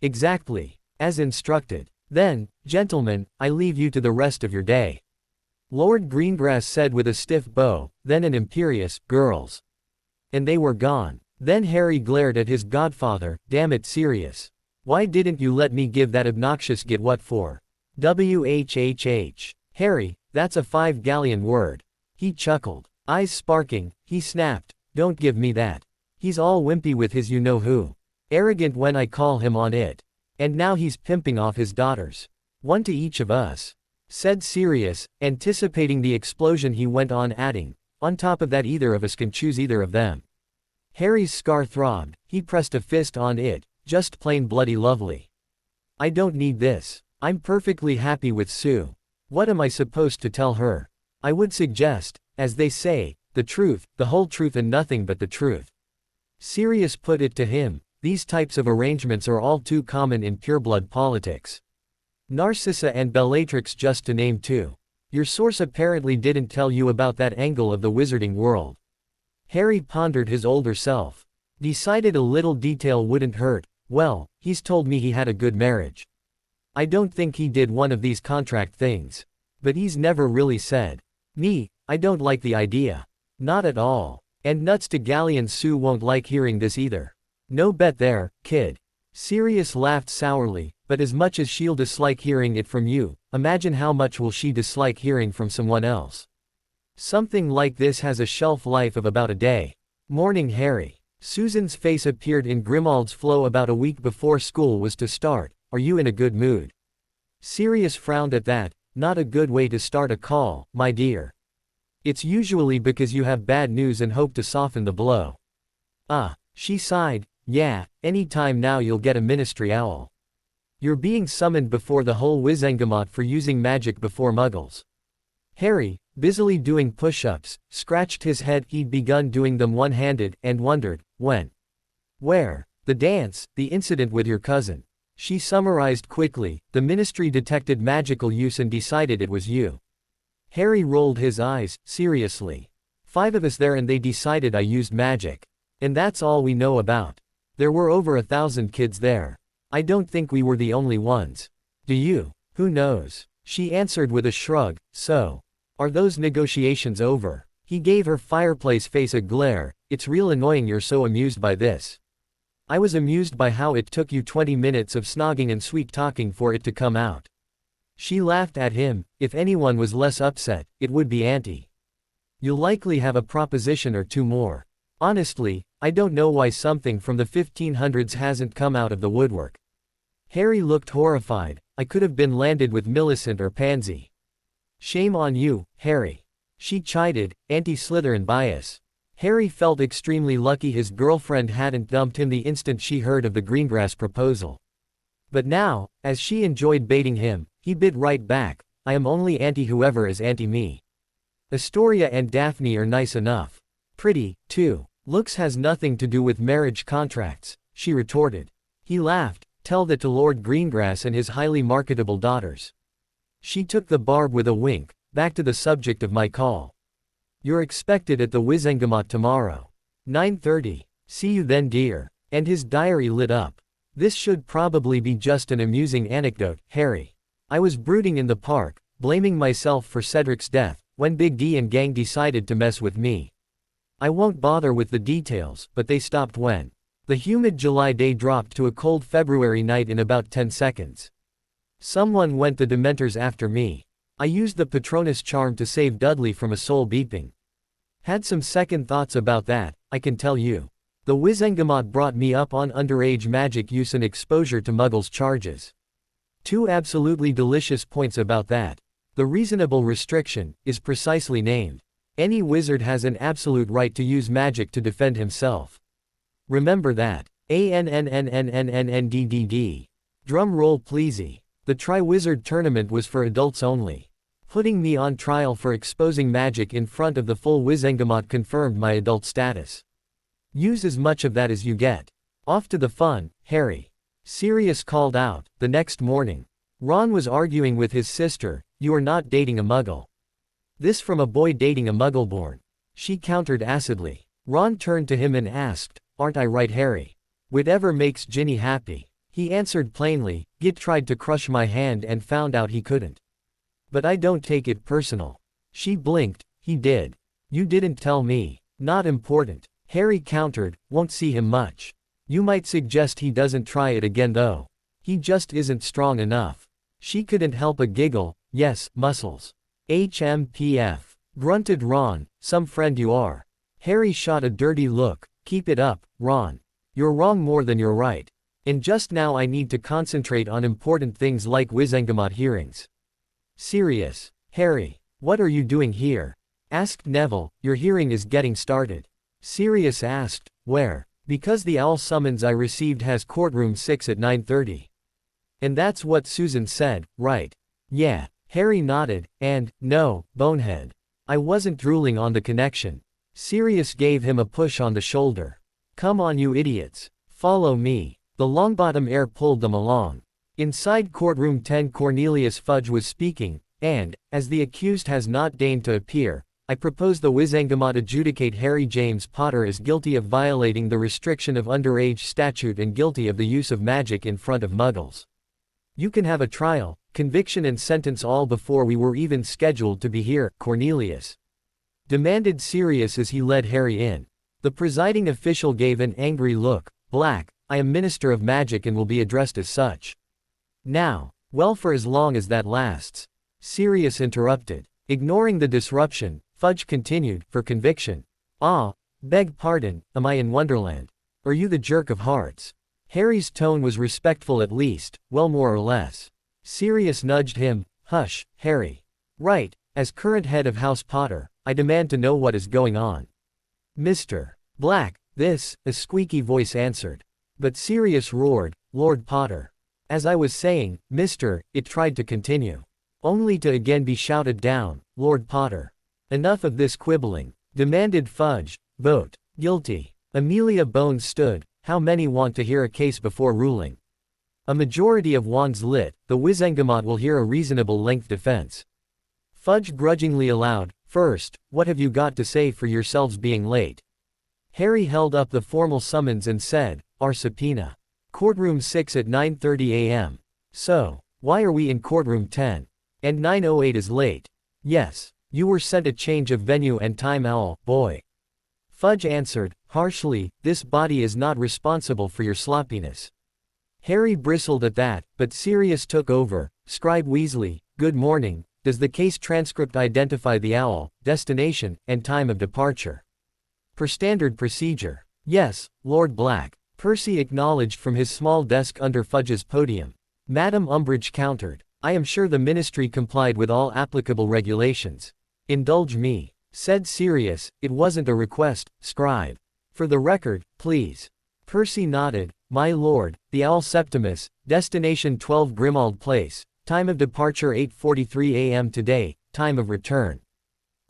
Exactly, as instructed. Then, gentlemen, I leave you to the rest of your day. Lord Greengrass said with a stiff bow, then an imperious, girls. And they were gone. Then Harry glared at his godfather. Damn it, Sirius. Why didn't you let me give that obnoxious get what for? Whhh. Harry, that's a 5-galleon word. He chuckled. Eyes sparking, he snapped. Don't give me that. He's all wimpy with his you-know-who. Arrogant when I call him on it. And now he's pimping off his daughters. One to each of us. Said Sirius, anticipating the explosion. He went on adding, on top of that either of us can choose either of them. Harry's scar throbbed, he pressed a fist on it, just plain bloody lovely. I don't need this. I'm perfectly happy with Sue. What am I supposed to tell her? I would suggest, as they say, the truth, the whole truth and nothing but the truth. Sirius put it to him, these types of arrangements are all too common in pureblood politics. Narcissa and Bellatrix just to name two. Your source apparently didn't tell you about that angle of the wizarding world. Harry pondered his older self. Decided a little detail wouldn't hurt. Well, he's told me he had a good marriage. I don't think he did one of these contract things. But he's never really said. Me, I don't like the idea. Not at all. And nuts to Galleon Sue won't like hearing this either. No bet there, kid. Sirius laughed sourly, but as much as she'll dislike hearing it from you, imagine how much will she dislike hearing from someone else. Something like this has a shelf life of about a day. Morning, Harry. Susan's face appeared in Grimald's flow about a week before school was to start. Are you in a good mood? Sirius frowned at that. Not a good way to start a call, my dear. It's usually because you have bad news and hope to soften the blow. She sighed. Yeah, any time now you'll get a ministry owl. You're being summoned before the whole Wizengamot for using magic before muggles. Harry, busily doing push-ups, scratched his head. He'd begun doing them one-handed, and wondered, when? Where? The dance, the incident with your cousin. She summarized quickly, the ministry detected magical use and decided it was you. Harry rolled his eyes, seriously. 5 of us there and they decided I used magic. And that's all we know about. There were over 1,000 kids there. I don't think we were the only ones. Do you? Who knows? She answered with a shrug. So, are those negotiations over? He gave her fireplace face a glare. It's real annoying you're so amused by this. I was amused by how it took you 20 minutes of snogging and sweet talking for it to come out. She laughed at him. If anyone was less upset, it would be Auntie. You'll likely have a proposition or two more. Honestly, I don't know why something from the 1500s hasn't come out of the woodwork. Harry looked horrified. I could have been landed with Millicent or Pansy. Shame on you, Harry. She chided, anti-Slytherin bias. Harry felt extremely lucky his girlfriend hadn't dumped him the instant she heard of the Greengrass proposal. But now, as she enjoyed baiting him, he bit right back. I am only anti-whoever is anti-me. Astoria and Daphne are nice enough. Pretty, too. Looks has nothing to do with marriage contracts, she retorted. He laughed. Tell that to Lord Greengrass and his highly marketable daughters. She took the barb with a wink. Back to the subject of my call. You're expected at the Wizengamot tomorrow. 9:30. See you then, dear. And his diary lit up. This should probably be just an amusing anecdote, Harry. I was brooding in the park, blaming myself for Cedric's death, when Big D and gang decided to mess with me. I won't bother with the details, but they stopped when. The humid July day dropped to a cold February night in about 10 seconds. Someone went the Dementors after me. I used the Patronus charm to save Dudley from a soul beeping. Had some second thoughts about that, I can tell you. The Wizengamot brought me up on underage magic use and exposure to Muggles charges. Two absolutely delicious points about that. The reasonable restriction is precisely named. Any wizard has an absolute right to use magic to defend himself. Remember that. ANNNNNNNDDD. Drum roll pleasey. The Triwizard Tournament was for adults only. Putting me on trial for exposing magic in front of the full Wizengamot confirmed my adult status. Use as much of that as you get. Off to the fun, Harry. Sirius called out. The next morning, Ron was arguing with his sister, "You are not dating a Muggle." This from a boy dating a Muggleborn. She countered acidly. Ron turned to him and asked, "Aren't I right, Harry? Whatever makes Ginny happy." He answered plainly. Git tried to crush my hand and found out he couldn't. But I don't take it personal. She blinked. He did. You didn't tell me. Not important. Harry countered, won't see him much. You might suggest he doesn't try it again though. He just isn't strong enough. She couldn't help a giggle. Yes, muscles. HMPF. Grunted Ron, some friend you are. Harry shot a dirty look. Keep it up, Ron. You're wrong more than you're right. And just now I need to concentrate on important things like Wizengamot hearings. Sirius. Harry. What are you doing here? Asked Neville. Your hearing is getting started. Sirius asked, where? Because the owl summons I received has courtroom 6 at 9:30. And that's what Susan said, right? Yeah. Harry nodded, and, no, bonehead. I wasn't drooling on the connection. Sirius gave him a push on the shoulder. Come on you idiots. Follow me. The Longbottom heir pulled them along. Inside courtroom 10 Cornelius Fudge was speaking, and, as the accused has not deigned to appear, I propose the Wizengamot adjudicate Harry James Potter as guilty of violating the restriction of underage statute and guilty of the use of magic in front of Muggles. You can have a trial, conviction and sentence all before we were even scheduled to be here, Cornelius demanded Sirius as he led Harry in. The presiding official gave an angry look. Black, I am Minister of Magic and will be addressed as such. Now, well, for as long as that lasts. Sirius interrupted. Ignoring the disruption, Fudge continued, for conviction. Ah, beg pardon, am I in Wonderland? Are you the jerk of hearts? Harry's tone was respectful at least, well, more or less. Sirius nudged him. Hush, Harry. Right, as current head of House Potter, I demand to know what is going on. Mr. Black, this, a squeaky voice answered. But Sirius roared, Lord Potter. As I was saying, Mr., it tried to continue. Only to again be shouted down, Lord Potter. Enough of this quibbling, demanded Fudge. Vote. Guilty. Amelia Bones stood. How many want to hear a case before ruling? A majority of wands lit. The Wizengamot will hear a reasonable length defense. Fudge grudgingly allowed. First, what have you got to say for yourselves being late? Harry held up the formal summons and said, our subpoena. Courtroom 6 at 9:30 a.m. So, why are we in courtroom 10? And 9:08 is late. Yes, you were sent a change of venue and time, owl, boy. Fudge answered, harshly, this body is not responsible for your sloppiness. Harry bristled at that, but Sirius took over. Scribe Weasley, good morning. Does the case transcript identify the owl, destination, and time of departure? Per standard procedure. Yes, Lord Black. Percy acknowledged from his small desk under Fudge's podium. Madam Umbridge countered. I am sure the ministry complied with all applicable regulations. Indulge me, said Sirius, it wasn't a request, scribe. For the record, please. Percy nodded. My lord, the Owl Septimus, destination 12 Grimald Place, time of departure 8:43 a.m. today, time of return.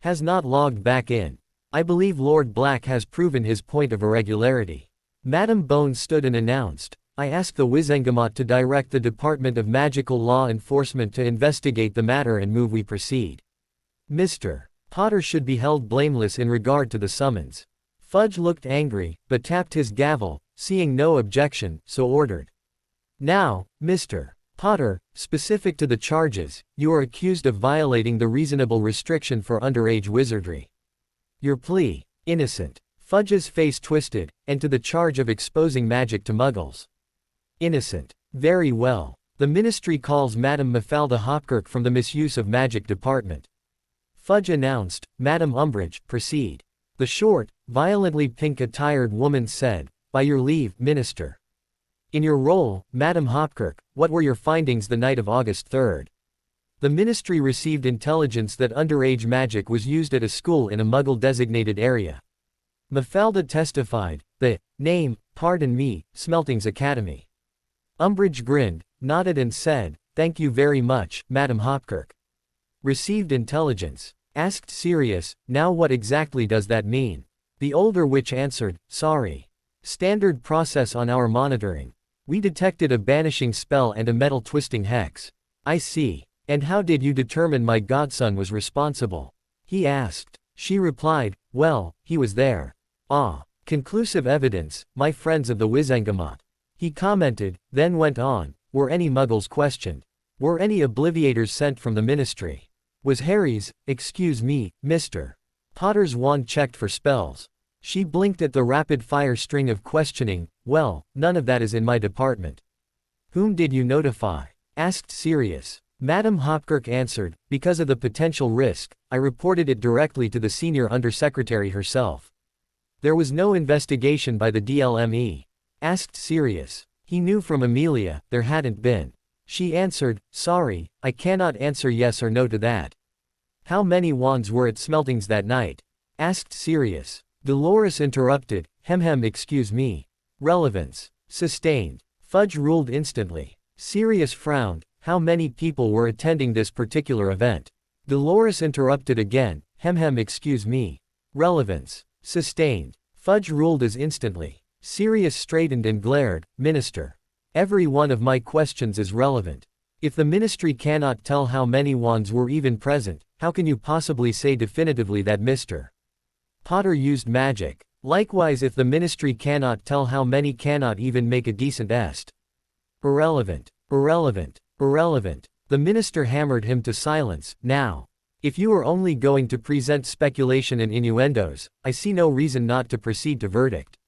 Has not logged back in. I believe Lord Black has proven his point of irregularity. Madam Bones stood and announced, I ask the Wizengamot to direct the Department of Magical Law Enforcement to investigate the matter and move we proceed. Mr. Potter should be held blameless in regard to the summons. Fudge looked angry, but tapped his gavel, seeing no objection, so ordered. Now, Mr. Potter, specific to the charges, you are accused of violating the reasonable restriction for underage wizardry. Your plea, innocent. Fudge's face twisted, and to the charge of exposing magic to muggles. Innocent. Very well. The ministry calls Madame Mafalda Hopkirk from the misuse of magic department. Fudge announced. Madame Umbridge, proceed. The short, violently pink-attired woman said, by your leave, Minister. In your role, Madame Hopkirk, what were your findings the night of August 3rd? The ministry received intelligence that underage magic was used at a school in a Muggle-designated area. Mafalda testified. The name, pardon me, Smelting's Academy. Umbridge grinned, nodded and said, thank you very much, Madame Hopkirk. Received intelligence. Asked Sirius, now what exactly does that mean? The older witch answered, sorry. Standard process on our monitoring. We detected a banishing spell and a metal twisting hex. I see. And how did you determine my godson was responsible? He asked. She replied, well, he was there. Ah. Conclusive evidence, my friends of the Wizengamot. He commented, then went on, were any muggles questioned? Were any obliviators sent from the ministry? Was Harry's, excuse me, Mr. Potter's wand checked for spells? She blinked at the rapid-fire string of questioning, well, none of that is in my department. Whom did you notify? Asked Sirius. Madame Hopkirk answered, because of the potential risk, I reported it directly to the senior undersecretary herself. There was no investigation by the DLME. Asked Sirius. He knew from Amelia, there hadn't been. She answered, sorry, I cannot answer yes or no to that. How many wands were at Smelting's that night? Asked Sirius. Dolores interrupted, excuse me. Relevance. Sustained. Fudge ruled instantly. Sirius frowned, how many people were attending this particular event? Dolores interrupted again, excuse me. Relevance. Sustained. Fudge ruled as instantly. Sirius straightened and glared, Minister. Every one of my questions is relevant. If the ministry cannot tell how many wands were even present, how can you possibly say definitively that Mr. Potter used magic? Likewise, if the ministry cannot tell how many, cannot even make a decent est. Irrelevant. Irrelevant. Irrelevant. The minister hammered him to silence. Now. If you are only going to present speculation and innuendos, I see no reason not to proceed to verdict.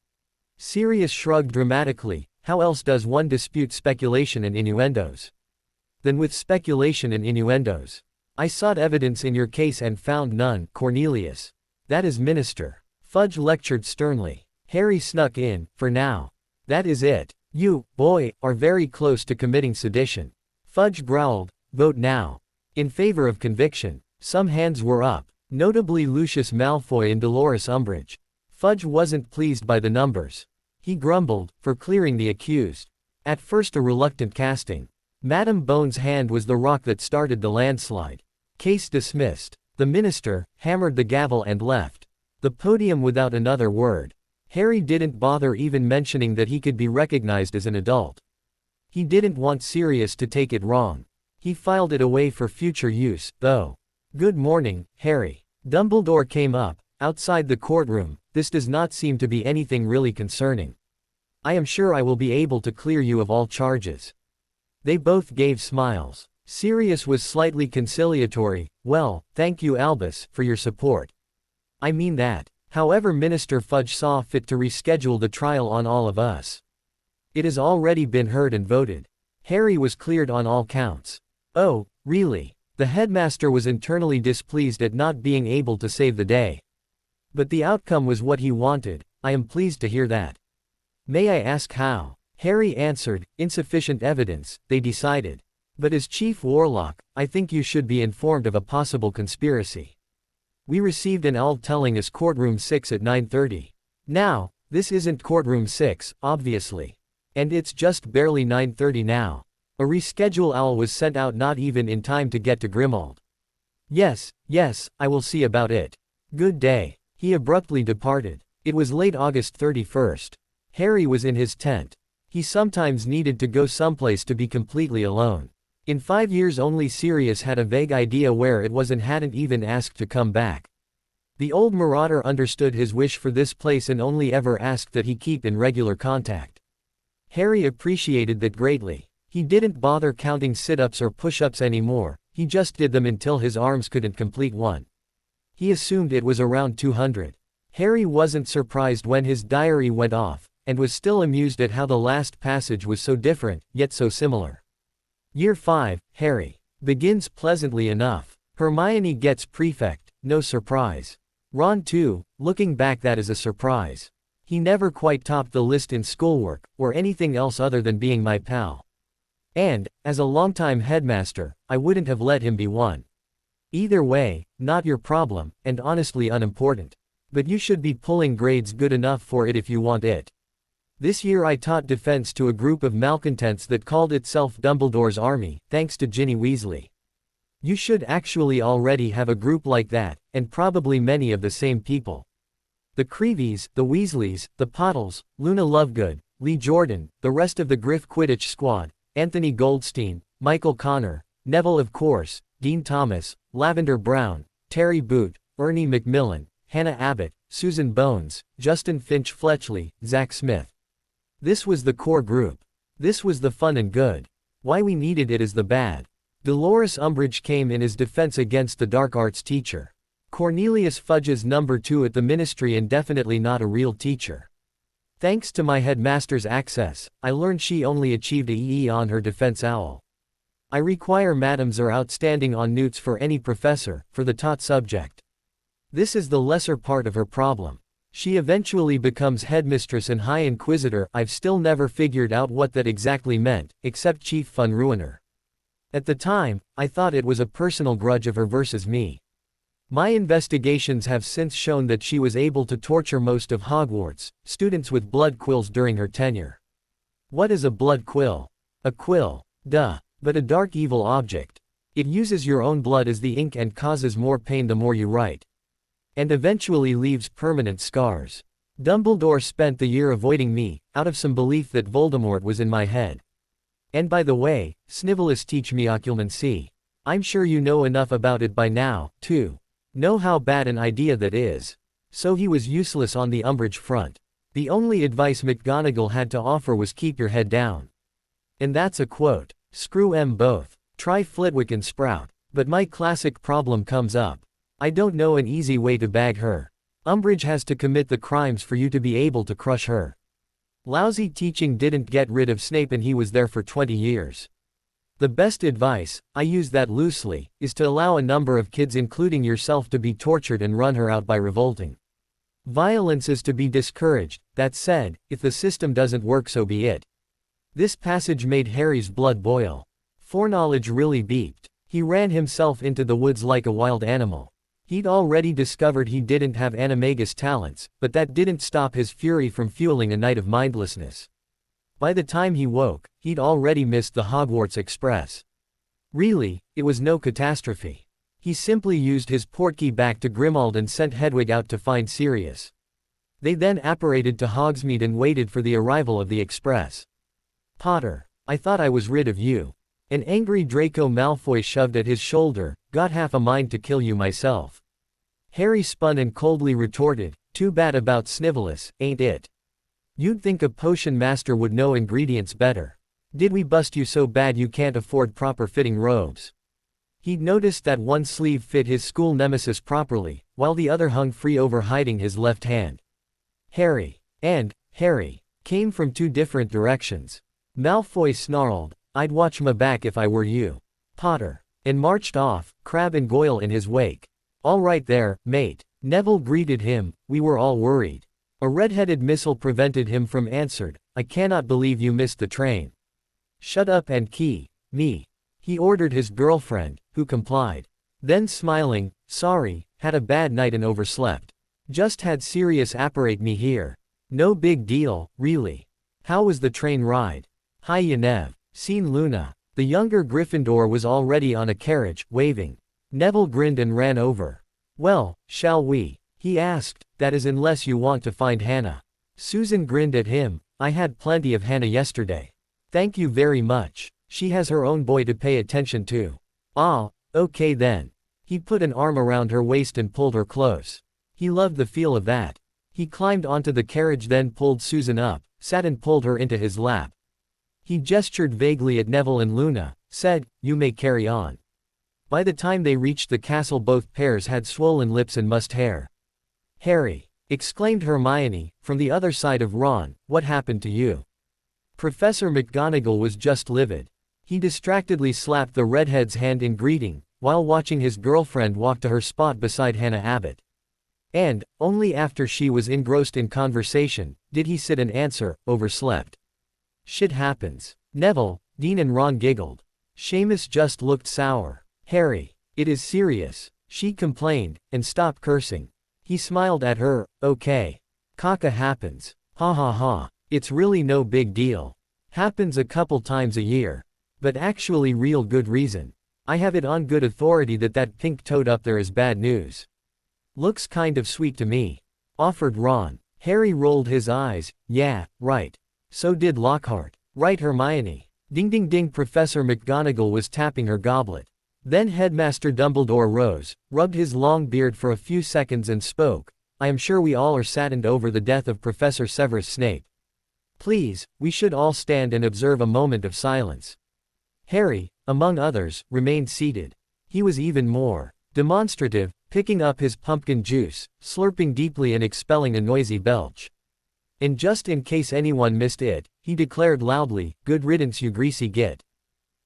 Sirius shrugged dramatically, how else does one dispute speculation and innuendos? Then with speculation and innuendos. I sought evidence in your case and found none, Cornelius. That is Minister. Fudge lectured sternly. Harry snuck in, for now. That is it. You, boy, are very close to committing sedition. Fudge growled, vote now. In favor of conviction. Some hands were up, notably Lucius Malfoy and Dolores Umbridge. Fudge wasn't pleased by the numbers. He grumbled, for clearing the accused. At first a reluctant casting. Madame Bone's hand was the rock that started the landslide. Case dismissed. The minister hammered the gavel and left the podium without another word. Harry didn't bother even mentioning that he could be recognized as an adult. He didn't want Sirius to take it wrong. He filed it away for future use, though. Good morning, Harry. Dumbledore came up, outside the courtroom. This does not seem to be anything really concerning. I am sure I will be able to clear you of all charges. They both gave smiles. Sirius was slightly conciliatory, well, thank you Albus, for your support. I mean that. However, Minister Fudge saw fit to reschedule the trial on all of us. It has already been heard and voted. Harry was cleared on all counts. Oh, really? The headmaster was internally displeased at not being able to save the day. But the outcome was what he wanted. I am pleased to hear that. May I ask how? Harry answered, insufficient evidence, they decided. But as Chief Warlock, I think you should be informed of a possible conspiracy. We received an owl telling us courtroom 6 at 9:30. Now, this isn't courtroom 6, obviously. And it's just barely 9:30 now. A reschedule owl was sent out not even in time to get to Grimmauld. Yes, I will see about it. Good day. He abruptly departed. It was late August 31st. Harry was in his tent. He sometimes needed to go someplace to be completely alone. In 5 years only Sirius had a vague idea where it was and hadn't even asked to come back. The old marauder understood his wish for this place and only ever asked that he keep in regular contact. Harry appreciated that greatly. He didn't bother counting sit-ups or push-ups anymore, he just did them until his arms couldn't complete one. He assumed it was around 200. Harry wasn't surprised when his diary went off, and was still amused at how the last passage was so different, yet so similar. Year 5, Harry. Begins pleasantly enough. Hermione gets prefect, no surprise. Ron too, looking back that is a surprise. He never quite topped the list in schoolwork, or anything else other than being my pal. And, as a longtime headmaster, I wouldn't have let him be one. Either way, not your problem, and honestly unimportant. But you should be pulling grades good enough for it if you want it. This year I taught defense to a group of malcontents that called itself Dumbledore's Army, thanks to Ginny Weasley. You should actually already have a group like that, and probably many of the same people. The Creevies, the Weasleys, the Pottles, Luna Lovegood, Lee Jordan, the rest of the Griff Quidditch squad, Anthony Goldstein, Michael Connor, Neville of course, Dean Thomas, Lavender Brown, Terry Boot, Ernie Macmillan, Hannah Abbott, Susan Bones, Justin Finch Fletchley, Zach Smith. This was the core group. This was the fun and good. Why we needed it is the bad. Dolores Umbridge came in his defense against the dark arts teacher. Cornelius Fudge's number 2 at the ministry and definitely not a real teacher. Thanks to my headmaster's access, I learned she only achieved a EE on her defense owl. I require madams are outstanding on newts for any professor, for the taught subject. This is the lesser part of her problem. She eventually becomes headmistress and high inquisitor. I've still never figured out what that exactly meant, except chief fun ruiner. At the time, I thought it was a personal grudge of her versus me. My investigations have since shown that she was able to torture most of Hogwarts students with blood quills during her tenure. What is a blood quill? A quill, duh, but a dark evil object. It uses your own blood as the ink and causes more pain the more you write. And eventually leaves permanent scars. Dumbledore spent the year avoiding me, out of some belief that Voldemort was in my head. And by the way, Snivelus teach me occlumency. I'm sure you know enough about it by now, too. Know how bad an idea that is. So he was useless on the Umbridge front. The only advice McGonagall had to offer was keep your head down. And that's a quote. Screw 'em both. Try Flitwick and Sprout. But my classic problem comes up. I don't know an easy way to bag her. Umbridge has to commit the crimes for you to be able to crush her. Lousy teaching didn't get rid of Snape and he was there for 20 years. The best advice, I use that loosely, is to allow a number of kids including yourself to be tortured and run her out by revolting. Violence is to be discouraged. That said, if the system doesn't work so be it. This passage made Harry's blood boil. Foreknowledge really beeped. He ran himself into the woods like a wild animal. He'd already discovered he didn't have animagus talents, but that didn't stop his fury from fueling a night of mindlessness. By the time he woke, he'd already missed the Hogwarts Express. Really, it was no catastrophe. He simply used his portkey back to Grimmauld and sent Hedwig out to find Sirius. They then apparated to Hogsmeade and waited for the arrival of the Express. Potter, I thought I was rid of you. An angry Draco Malfoy shoved at his shoulder, got half a mind to kill you myself. Harry spun and coldly retorted, too bad about Snivelus, ain't it? You'd think a potion master would know ingredients better. Did we bust you so bad you can't afford proper fitting robes? He'd noticed that one sleeve fit his school nemesis properly, while the other hung free over hiding his left hand. Harry, and Harry, came from two different directions. Malfoy snarled, I'd watch my back if I were you. Potter, and marched off, Crabbe and Goyle in his wake. All right there, mate. Neville greeted him, we were all worried. A red-headed missile prevented him from answered, I cannot believe you missed the train. Shut up and key, me. He ordered his girlfriend, who complied. Then smiling, sorry, had a bad night and overslept. Just had Sirius apparate me here. No big deal, really. How was the train ride? Hi Yenev. Seen Luna. The younger Gryffindor was already on a carriage, waving. Neville grinned and ran over. Well, shall we? He asked, that is unless you want to find Hannah. Susan grinned at him, I had plenty of Hannah yesterday. Thank you very much. She has her own boy to pay attention to. Ah, okay then. He put an arm around her waist and pulled her close. He loved the feel of that. He climbed onto the carriage then pulled Susan up, sat and pulled her into his lap. He gestured vaguely at Neville and Luna, said, you may carry on. By the time they reached the castle both pairs had swollen lips and mussed hair. Harry, exclaimed Hermione, from the other side of Ron, what happened to you? Professor McGonagall was just livid. He distractedly slapped the redhead's hand in greeting, while watching his girlfriend walk to her spot beside Hannah Abbott. And, only after she was engrossed in conversation, did he sit and answer, overslept. Shit happens. Neville, Dean and Ron giggled. Seamus just looked sour. Harry, it is serious, she complained, and stopped cursing. He smiled at her, okay. Caca happens. Ha ha ha, it's really no big deal. Happens a couple times a year. But actually real good reason. I have it on good authority that pink toad up there is bad news. Looks kind of sweet to me. Offered Ron. Harry rolled his eyes, yeah, right. So did Lockhart. Right Hermione. Ding ding ding. Professor McGonagall was tapping her goblet. Then Headmaster Dumbledore rose, rubbed his long beard for a few seconds and spoke. I am sure we all are saddened over the death of Professor Severus Snape. Please, we should all stand and observe a moment of silence. Harry, among others, remained seated. He was even more demonstrative, picking up his pumpkin juice, slurping deeply and expelling a noisy belch. And just in case anyone missed it, he declared loudly, good riddance you greasy git.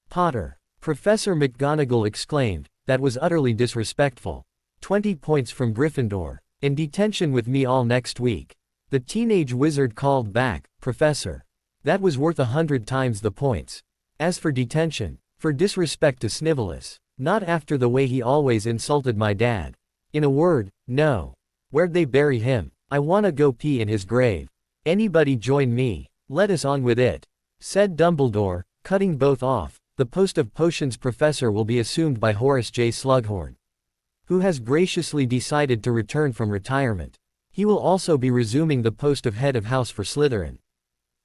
Potter. Professor McGonagall exclaimed, that was utterly disrespectful. 20 points from Gryffindor. In detention with me all next week. The teenage wizard called back, Professor. That was worth 100 times the points. As for detention, for disrespect to Snivellus, not after the way he always insulted my dad. In a word, no. Where'd they bury him? I wanna go pee in his grave. Anybody join me? Let us on with it. Said Dumbledore, cutting both off. The post of potions professor will be assumed by Horace J. Slughorn, who has graciously decided to return from retirement. He will also be resuming the post of head of house for Slytherin.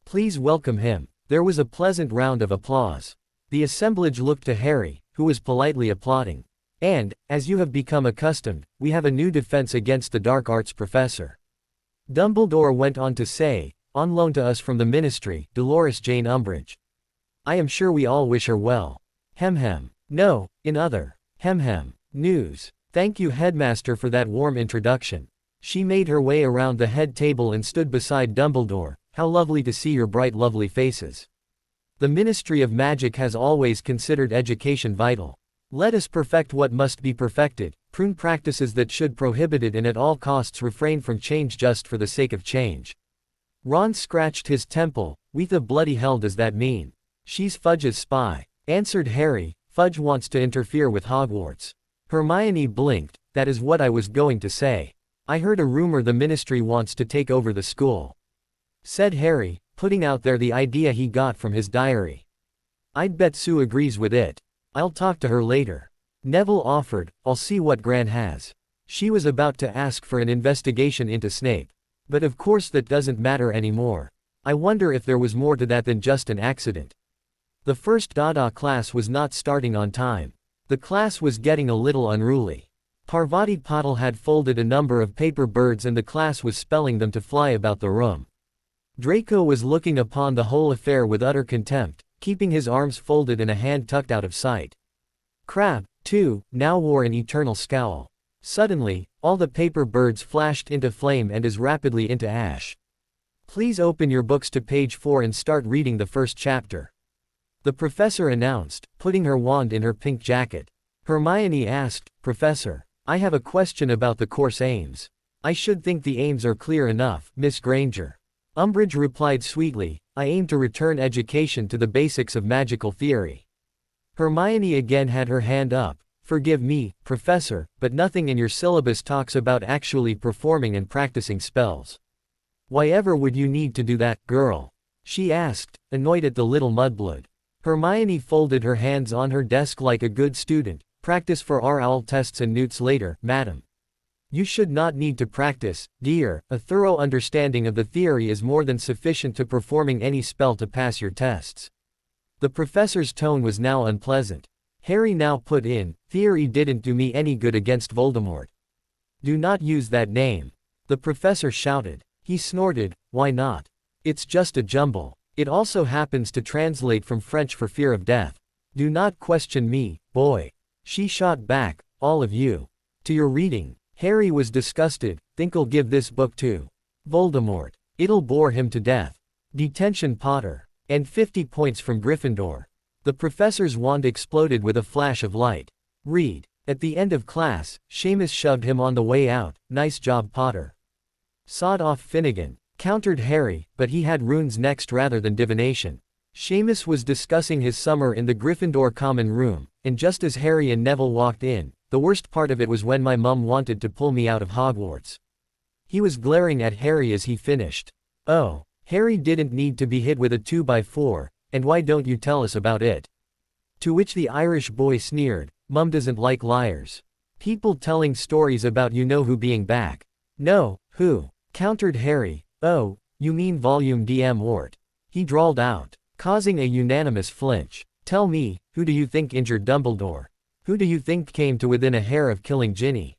Please welcome him. There was a pleasant round of applause. The assemblage looked to Harry, who was politely applauding. And, as you have become accustomed, we have a new defense against the dark arts professor. Dumbledore went on to say, on loan to us from the ministry, Dolores Jane Umbridge. I am sure we all wish her well. Hem. No, in other. Hem. News. Thank you Headmaster for that warm introduction. She made her way around the head table and stood beside Dumbledore. How lovely to see your bright lovely faces. The Ministry of Magic has always considered education vital. Let us perfect what must be perfected, prune practices that should prohibited and at all costs refrain from change just for the sake of change. Ron scratched his temple. What the bloody hell does that mean? She's Fudge's spy, answered Harry. Fudge wants to interfere with Hogwarts. Hermione blinked. That is what I was going to say. I heard a rumor the ministry wants to take over the school. Said Harry, putting out there the idea he got from his diary. I'd bet Sue agrees with it. I'll talk to her later. Neville offered, I'll see what Gran has. She was about to ask for an investigation into Snape. But of course that doesn't matter anymore. I wonder if there was more to that than just an accident. The first Dada class was not starting on time. The class was getting a little unruly. Parvati Patil had folded a number of paper birds and the class was spelling them to fly about the room. Draco was looking upon the whole affair with utter contempt, keeping his arms folded and a hand tucked out of sight. Crabbe, too, now wore an eternal scowl. Suddenly, all the paper birds flashed into flame and as rapidly into ash. Please open your books to page 4 and start reading the first chapter. The professor announced, putting her wand in her pink jacket. Hermione asked, Professor, I have a question about the course aims. I should think the aims are clear enough, Miss Granger. Umbridge replied sweetly, I aim to return education to the basics of magical theory. Hermione again had her hand up. Forgive me, Professor, but nothing in your syllabus talks about actually performing and practicing spells. Why ever would you need to do that, girl? She asked, annoyed at the little mudblood. Hermione folded her hands on her desk like a good student. Practice for our owl tests and newts later, madam. You should not need to practice, dear. A thorough understanding of the theory is more than sufficient to performing any spell to pass your tests. The professor's tone was now unpleasant. Harry now put in, theory didn't do me any good against Voldemort. Do not use that name. The professor shouted. He snorted, why not? It's just a jumble. It also happens to translate from French for fear of death. Do not question me, boy. She shot back, all of you. To your reading. Harry was disgusted. Think I'll give this book to Voldemort. It'll bore him to death. Detention Potter. And 50 points from Gryffindor. The professor's wand exploded with a flash of light. Read. At the end of class, Seamus shoved him on the way out. Nice job, Potter. Sod off, Finnegan, countered Harry, but he had runes next rather than divination. Seamus was discussing his summer in the Gryffindor common room, and just as Harry and Neville walked in, the worst part of it was when my mum wanted to pull me out of Hogwarts. He was glaring at Harry as he finished. Oh, Harry didn't need to be hit with a 2x4, and why don't you tell us about it? To which the Irish boy sneered, Mum doesn't like liars. People telling stories about you-know-who being back. No, who? Countered Harry. Oh, you mean Volume DM Wart. He drawled out, causing a unanimous flinch. Tell me, who do you think injured Dumbledore? Who do you think came to within a hair of killing Ginny?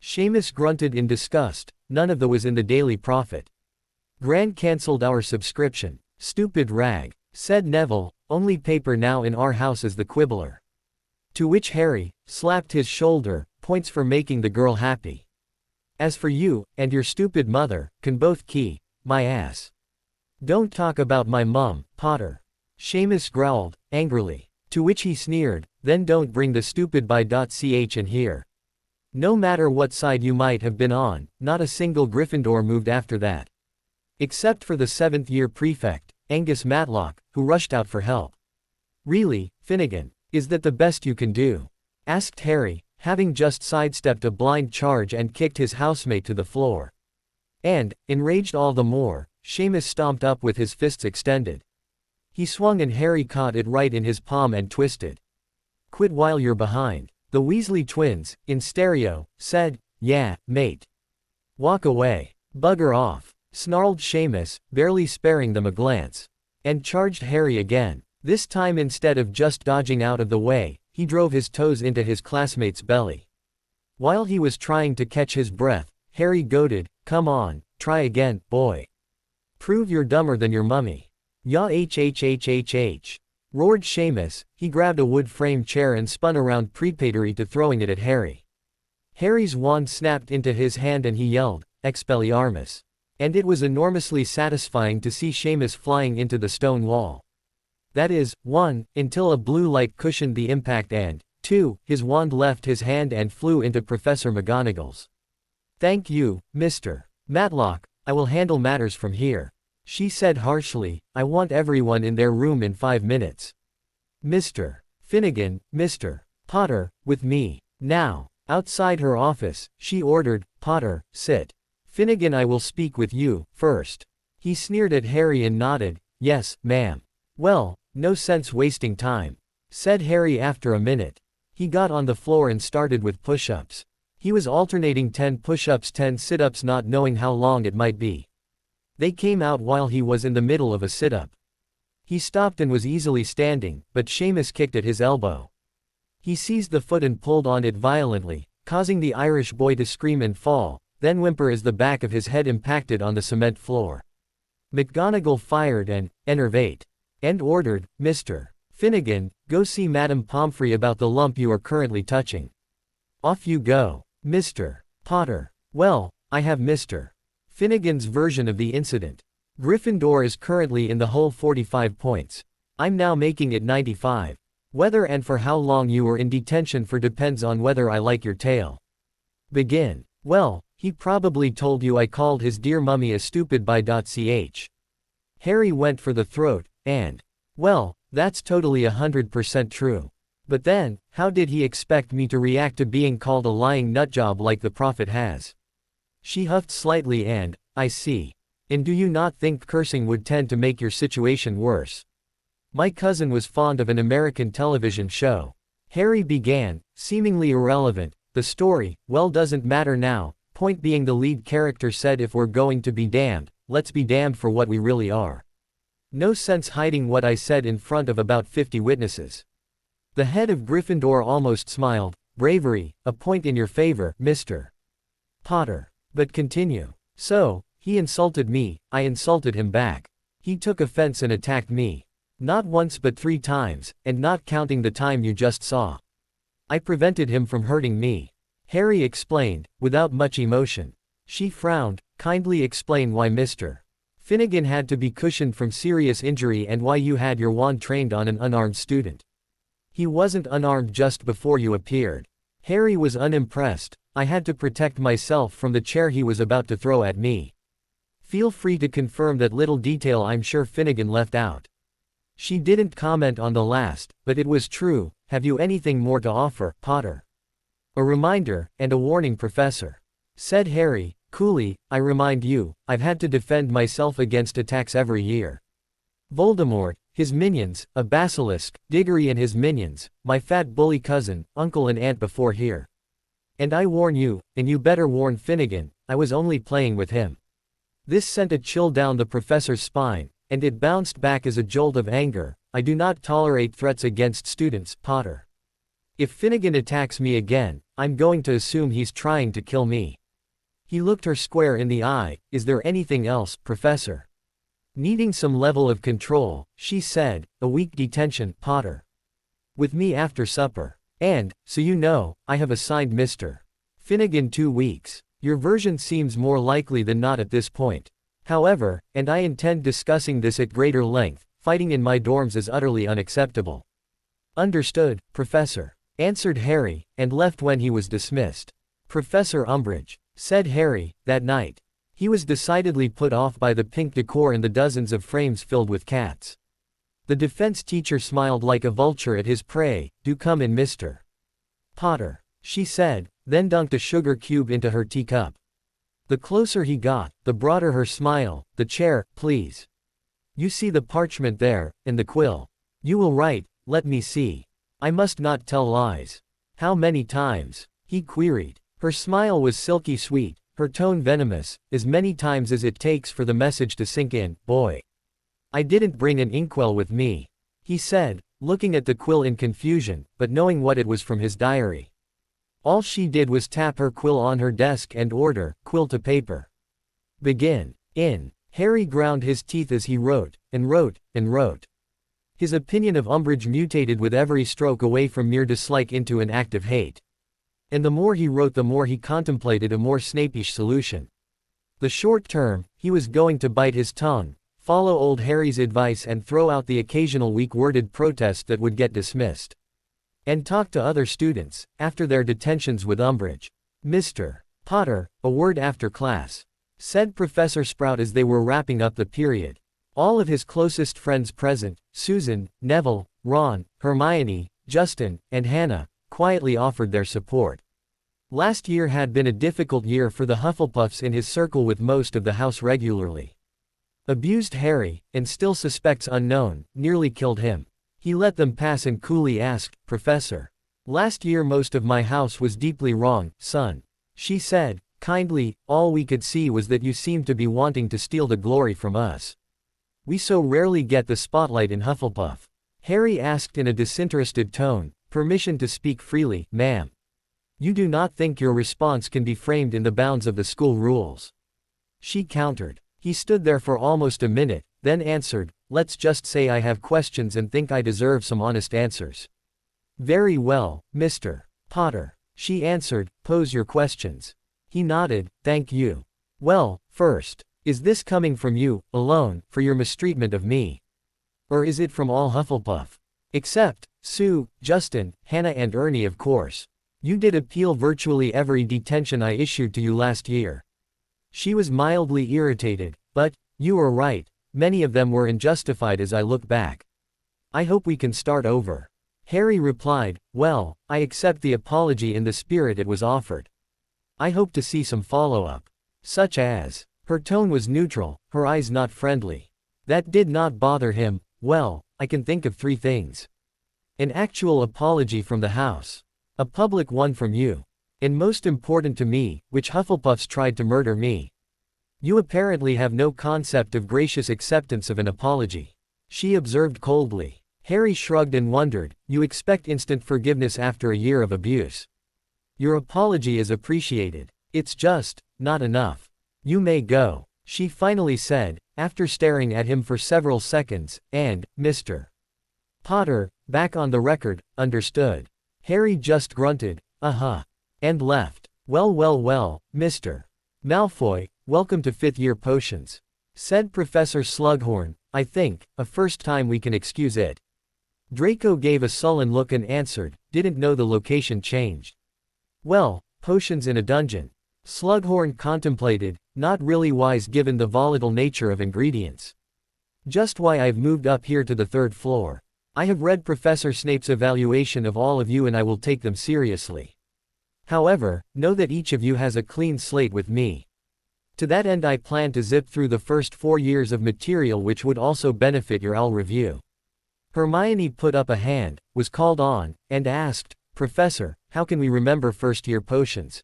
Seamus grunted in disgust. None of that was in the Daily Prophet. Grant cancelled our subscription. Stupid rag, said Neville. Only paper now in our house is the Quibbler. To which Harry slapped his shoulder. Points for making the girl happy. As for you, and your stupid mother, can both key my ass. Don't talk about my mum, Potter. Seamus growled, angrily. To which he sneered, then don't bring the stupid by.ch in here. No matter what side you might have been on, not a single Gryffindor moved after that. Except for the 7th year prefect, Angus Matlock, who rushed out for help. Really, Finnegan, is that the best you can do? Asked Harry, having just sidestepped a blind charge and kicked his housemate to the floor. And, enraged all the more, Seamus stomped up with his fists extended. He swung and Harry caught it right in his palm and twisted. Quit while you're behind. The Weasley twins, in stereo, said, yeah, mate. Walk away. Bugger off, snarled Seamus, barely sparing them a glance. And charged Harry again. This time instead of just dodging out of the way, he drove his toes into his classmate's belly. While he was trying to catch his breath, Harry goaded, come on, try again, boy. Prove you're dumber than your mummy. Ya hhhhh. Roared Seamus. He grabbed a wood-framed chair and spun around preparatory to throwing it at Harry. Harry's wand snapped into his hand and he yelled, Expelliarmus. And it was enormously satisfying to see Seamus flying into the stone wall. That is, 1, until a blue light cushioned the impact and, 2, his wand left his hand and flew into Professor McGonagall's. Thank you, Mr. Matlock, I will handle matters from here. She said harshly, I want everyone in their room in 5 minutes. Mr. Finnegan, Mr. Potter, with me. Now. Outside her office, she ordered, Potter, sit. Finnegan, I will speak with you, first. He sneered at Harry and nodded, yes, ma'am. Well, no sense wasting time, said Harry after a minute. He got on the floor and started with push-ups. He was alternating 10 push-ups 10 sit-ups not knowing how long it might be. They came out while he was in the middle of a sit-up. He stopped and was easily standing, but Seamus kicked at his elbow. He seized the foot and pulled on it violently, causing the Irish boy to scream and fall, then whimper as the back of his head impacted on the cement floor. McGonagall fired and, enervate. And ordered, Mr. Finnegan, go see Madame Pomfrey about the lump you are currently touching. Off you go, Mr. Potter. Well, I have Mr. Finnegan's version of the incident. Gryffindor is currently in the hole 45 points. I'm now making it 95. Whether and for how long you were in detention for depends on whether I like your tale. Begin. Well, he probably told you I called his dear mummy a stupid by.ch. Harry went for the throat, and, well, that's totally 100% true. But then, how did he expect me to react to being called a lying nutjob like the prophet has? She huffed slightly and, I see. And do you not think cursing would tend to make your situation worse? My cousin was fond of an American television show. Harry began, seemingly irrelevant, the story, well doesn't matter now, point being the lead character said if we're going to be damned, let's be damned for what we really are. No sense hiding what I said in front of about 50 witnesses. The head of Gryffindor almost smiled, bravery, a point in your favor, Mr. Potter. But continue. So, he insulted me, I insulted him back. He took offense and attacked me. Not once but 3 times, and not counting the time you just saw. I prevented him from hurting me. Harry explained, without much emotion. She frowned. Kindly explain why Mr. Finnegan had to be cushioned from serious injury and why you had your wand trained on an unarmed student. He wasn't unarmed just before you appeared. Harry was unimpressed. I had to protect myself from the chair he was about to throw at me. Feel free to confirm that little detail I'm sure Finnegan left out. She didn't comment on the last, but it was true. Have you anything more to offer, Potter? A reminder, and a warning, Professor. Said Harry, coolly. I remind you, I've had to defend myself against attacks every year. Voldemort, his minions, a basilisk, Diggory and his minions, my fat bully cousin, uncle and aunt before here. And I warn you, and you better warn Finnegan, I was only playing with him. This sent a chill down the professor's spine, and it bounced back as a jolt of anger. I do not tolerate threats against students, Potter. If Finnegan attacks me again, I'm going to assume he's trying to kill me. He looked her square in the eye. Is there anything else, Professor? Needing some level of control, she said, a week detention, Potter. With me after supper. And, so you know, I have assigned Mr. Finnegan 2 weeks. Your version seems more likely than not at this point. However, and I intend discussing this at greater length, fighting in my dorms is utterly unacceptable. Understood, Professor, answered Harry, and left when he was dismissed. Professor Umbridge, said Harry, that night. He was decidedly put off by the pink decor and the dozens of frames filled with cats. The defense teacher smiled like a vulture at his prey. Do come in, Mr. Potter, she said, then dunked a sugar cube into her teacup. The closer he got, the broader her smile. The chair, please. You see the parchment there, and the quill. You will write, let me see. I must not tell lies. How many times? He queried. Her smile was silky sweet, her tone venomous, as many times as it takes for the message to sink in, boy. I didn't bring an inkwell with me, he said, looking at the quill in confusion, but knowing what it was from his diary. All she did was tap her quill on her desk and order, quill to paper. Begin. In. Harry ground his teeth as he wrote, and wrote, and wrote. His opinion of Umbridge mutated with every stroke away from mere dislike into an active hate. And the more he wrote, the more he contemplated a more Snape-ish solution. The short term, he was going to bite his tongue, follow old Harry's advice and throw out the occasional weak-worded protest that would get dismissed. And talk to other students, after their detentions with Umbridge. Mr. Potter, a word after class, said Professor Sprout as they were wrapping up the period. All of his closest friends present, Susan, Neville, Ron, Hermione, Justin, and Hannah, quietly offered their support. Last year had been a difficult year for the Hufflepuffs in his circle, with most of the house regularly abused Harry, and still suspects unknown, nearly killed him. He let them pass and coolly asked, Professor. Last year most of my house was deeply wrong, son. She said, kindly, all we could see was that you seemed to be wanting to steal the glory from us. We so rarely get the spotlight in Hufflepuff. Harry asked in a disinterested tone, permission to speak freely, ma'am. You do not think your response can be framed in the bounds of the school rules? She countered. He stood there for almost a minute, then answered, let's just say I have questions and think I deserve some honest answers. Very well, Mr. Potter, she answered, pose your questions. He nodded, thank you. Well, first, is this coming from you, alone, for your mistreatment of me? Or is it from all Hufflepuff? Except, Sue, Justin, Hannah and Ernie, of course. You did appeal virtually every detention I issued to you last year. She was mildly irritated, but, you are right, many of them were unjustified as I look back. I hope we can start over. Harry replied, well, I accept the apology in the spirit it was offered. I hope to see some follow-up. Such as. Her tone was neutral, her eyes not friendly. That did not bother him. Well, I can think of 3 things. An actual apology from the house. A public one from you. And most important to me, which Hufflepuffs tried to murder me. You apparently have no concept of gracious acceptance of an apology. She observed coldly. Harry shrugged and wondered, you expect instant forgiveness after a year of abuse. Your apology is appreciated. It's just, not enough. You may go, she finally said, after staring at him for several seconds, and, Mr. Potter, back on the record, understood. Harry just grunted, uh-huh. and left. Well well well, Mr. Malfoy, welcome to 5th year potions, said Professor Slughorn. I think, a first time we can excuse it. Draco gave a sullen look and answered, didn't know the location changed. Well, potions in a dungeon. Slughorn contemplated, not really wise given the volatile nature of ingredients. Just why I've moved up here to the 3rd floor. I have read Professor Snape's evaluation of all of you and I will take them seriously. However, know that each of you has a clean slate with me. To that end I plan to zip through the first 4 years of material which would also benefit your L review. Hermione put up a hand, was called on, and asked, Professor, how can we remember first-year potions?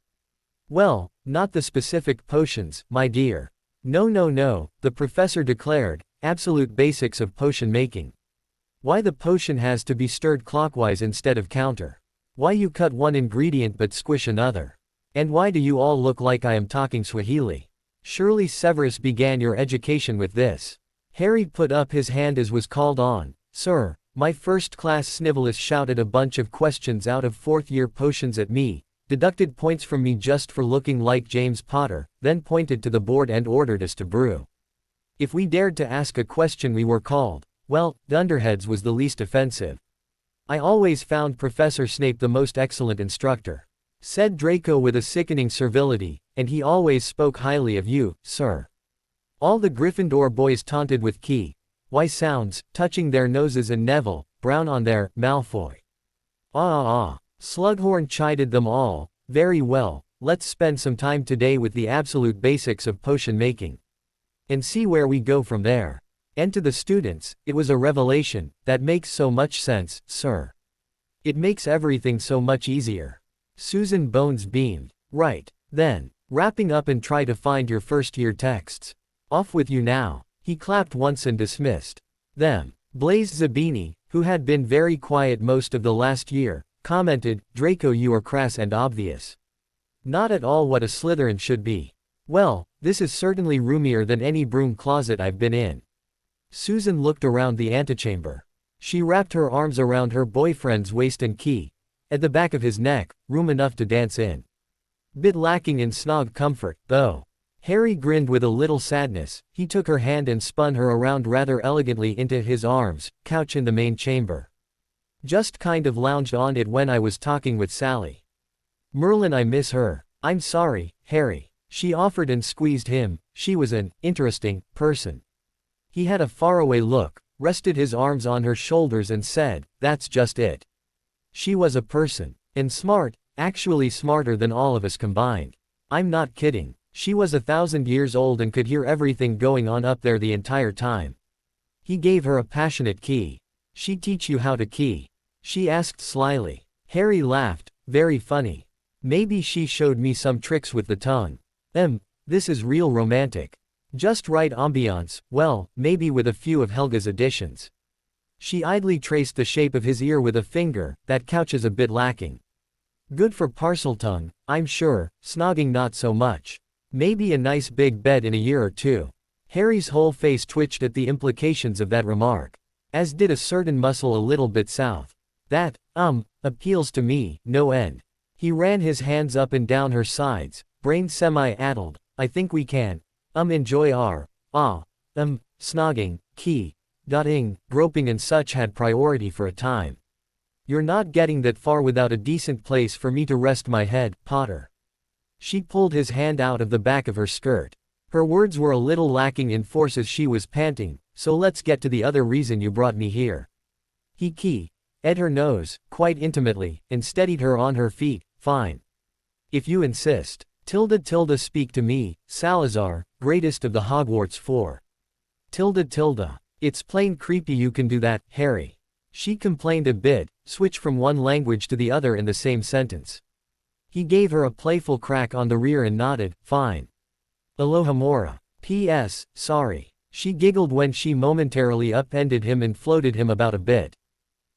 Well, not the specific potions, my dear. No no no, the professor declared, absolute basics of potion making. Why the potion has to be stirred clockwise instead of counter. Why you cut one ingredient but squish another. And why do you all look like I am talking Swahili? Surely Severus began your education with this. Harry put up his hand as was called on. Sir, my first-class Snivelus shouted a bunch of questions out of 4th-year potions at me, deducted points from me just for looking like James Potter, then pointed to the board and ordered us to brew. If we dared to ask a question we were called, well, dunderheads was the least offensive. I always found Professor Snape the most excellent instructor, said Draco with a sickening servility, and he always spoke highly of you, sir. All the Gryffindor boys taunted with key. Why sounds, touching their noses and Neville, brown on their, Malfoy. Ah. Slughorn chided them all. Very well, let's spend some time today with the absolute basics of potion making. And see where we go from there. And to the students, it was a revelation, that makes so much sense, sir. It makes everything so much easier. Susan Bones beamed. Right, then, wrapping up and try to find your first-year texts. Off with you now. He clapped once and dismissed them. Blaise Zabini, who had been very quiet most of the last year, commented, Draco, you are crass and obvious. Not at all what a Slytherin should be. Well, this is certainly roomier than any broom closet I've been in. Susan looked around the antechamber. She wrapped her arms around her boyfriend's waist and key. At the back of his neck, room enough to dance in. Bit lacking in snog comfort, though. Harry grinned with a little sadness. He took her hand and spun her around rather elegantly into his arms, couch in the main chamber. Just kind of lounged on it when I was talking with Sally. Merlin, I miss her. I'm sorry, Harry. She offered and squeezed him. She was an interesting person. He had a faraway look, rested his arms on her shoulders and said, that's just it. She was a person. And smart, actually smarter than all of us combined. I'm not kidding. She was 1,000 years old and could hear everything going on up there the entire time. He gave her a passionate key. She teach you how to key? She asked slyly. Harry laughed, very funny. Maybe she showed me some tricks with the tongue. This is real romantic. Just right ambiance, well, maybe with a few of Helga's additions. She idly traced the shape of his ear with a finger, that couch is a bit lacking. Good for Parseltongue, I'm sure, snogging not so much. Maybe a nice big bed in a year or two. Harry's whole face twitched at the implications of that remark. As did a certain muscle a little bit south. That, appeals to me, no end. He ran his hands up and down her sides, brain semi-addled. I think we can, enjoy our, snogging, dotting, groping and such had priority for a time. You're not getting that far without a decent place for me to rest my head, Potter. She pulled his hand out of the back of her skirt. Her words were a little lacking in force as she was panting, so let's get to the other reason you brought me here. He ed her nose, quite intimately, and steadied her on her feet. Fine. If you insist. Tilda speak to me, Salazar, greatest of the Hogwarts Four. Tilda. It's plain creepy you can do that, Harry. She complained a bit, switched from one language to the other in the same sentence. He gave her a playful crack on the rear and nodded, fine. Alohomora. P.S., sorry. She giggled when she momentarily upended him and floated him about a bit.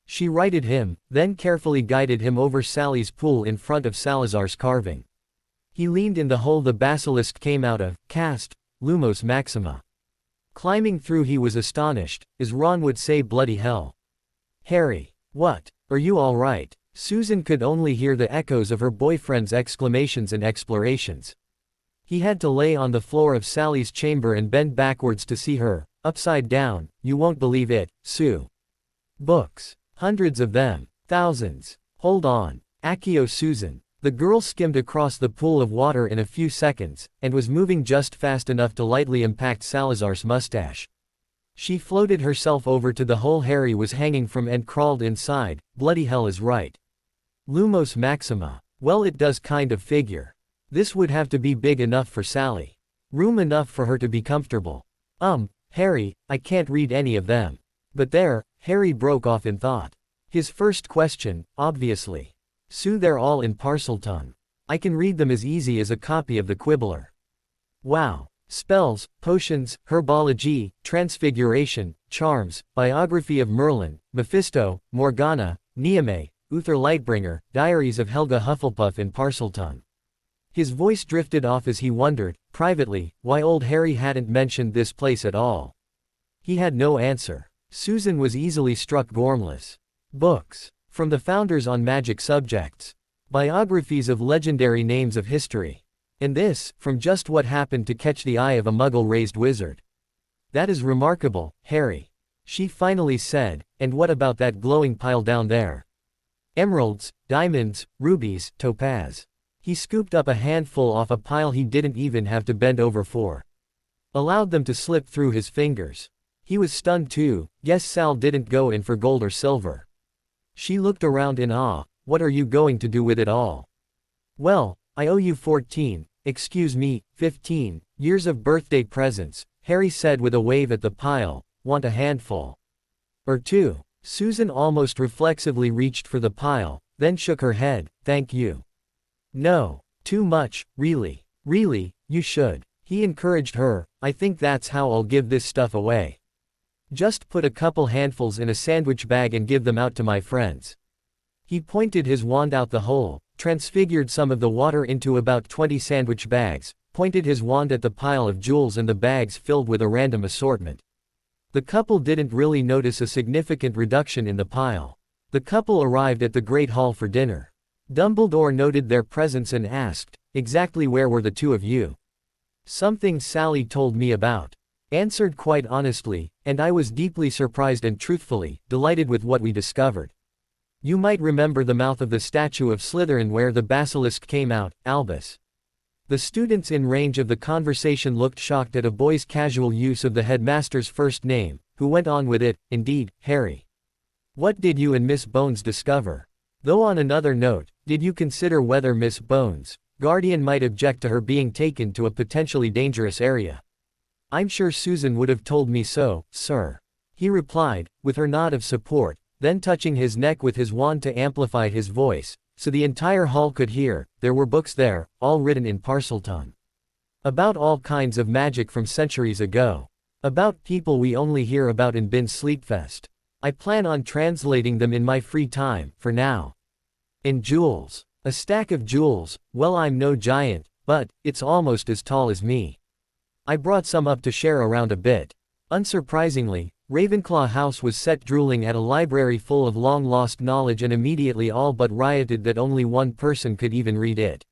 She righted him, then carefully guided him over Sally's pool in front of Salazar's carving. He leaned in the hole the basilisk came out of, cast, Lumos Maxima. Climbing through he was astonished, as Ron would say bloody hell. Harry. What? Are you all right? Susan could only hear the echoes of her boyfriend's exclamations and explorations. He had to lay on the floor of Sally's chamber and bend backwards to see her, upside down. You won't believe it, Sue. Books. Hundreds of them. Thousands. Hold on. Accio Susan. The girl skimmed across the pool of water in a few seconds, and was moving just fast enough to lightly impact Salazar's mustache. She floated herself over to the hole Harry was hanging from and crawled inside. Bloody hell is right. Lumos Maxima. Well, it does kind of figure. This would have to be big enough for Sally. Room enough for her to be comfortable. Harry, I can't read any of them. But there, Harry broke off in thought. His first question, obviously. Sue, they're all in Parseltongue. I can read them as easy as a copy of the Quibbler. Wow. Spells, potions, herbology, transfiguration, charms, biography of Merlin, Mephisto, Morgana, Niamey, Uther Lightbringer, diaries of Helga Hufflepuff in Parseltongue. His voice drifted off as he wondered, privately, why old Harry hadn't mentioned this place at all. He had no answer. Susan was easily struck gormless. Books. From the founders on magic subjects. Biographies of legendary names of history. And this, from just what happened to catch the eye of a muggle-raised wizard. That is remarkable, Harry. She finally said, and what about that glowing pile down there? Emeralds, diamonds, rubies, topaz. He scooped up a handful off a pile he didn't even have to bend over for. Allowed them to slip through his fingers. He was stunned too. Guess Sal didn't go in for gold or silver. She looked around in awe. What are you going to do with it all? Well, I owe you 14, 15, years of birthday presents, Harry said with a wave at the pile. Want a handful? Or two? Susan almost reflexively reached for the pile, then shook her head. Thank you. No. Too much, really. Really, you should. He encouraged her. I think that's how I'll give this stuff away. Just put a couple handfuls in a sandwich bag and give them out to my friends. He pointed his wand out the hole, transfigured some of the water into about 20 sandwich bags, pointed his wand at the pile of jewels and the bags filled with a random assortment. The couple didn't really notice a significant reduction in the pile. The couple arrived at the Great Hall for dinner. Dumbledore noted their presence and asked, exactly where were the two of you? Something Sally told me about. Answered quite honestly, and I was deeply surprised and truthfully, delighted with what we discovered. You might remember the mouth of the statue of Slytherin where the basilisk came out, Albus. The students in range of the conversation looked shocked at a boy's casual use of the headmaster's first name, who went on with it, indeed, Harry. What did you and Miss Bones discover? Though on another note, did you consider whether Miss Bones, guardian, might object to her being taken to a potentially dangerous area? I'm sure Susan would have told me so, sir. He replied, with her nod of support, then touching his neck with his wand to amplify his voice, so the entire hall could hear. There were books there, all written in Parseltongue. About all kinds of magic from centuries ago. About people we only hear about in Bin Sleepfest. I plan on translating them in my free time, for now. And jewels. A stack of jewels. Well, I'm no giant, but it's almost as tall as me. I brought some up to share around a bit. Unsurprisingly, Ravenclaw House was set drooling at a library full of long-lost knowledge and immediately all but rioted that only one person could even read it.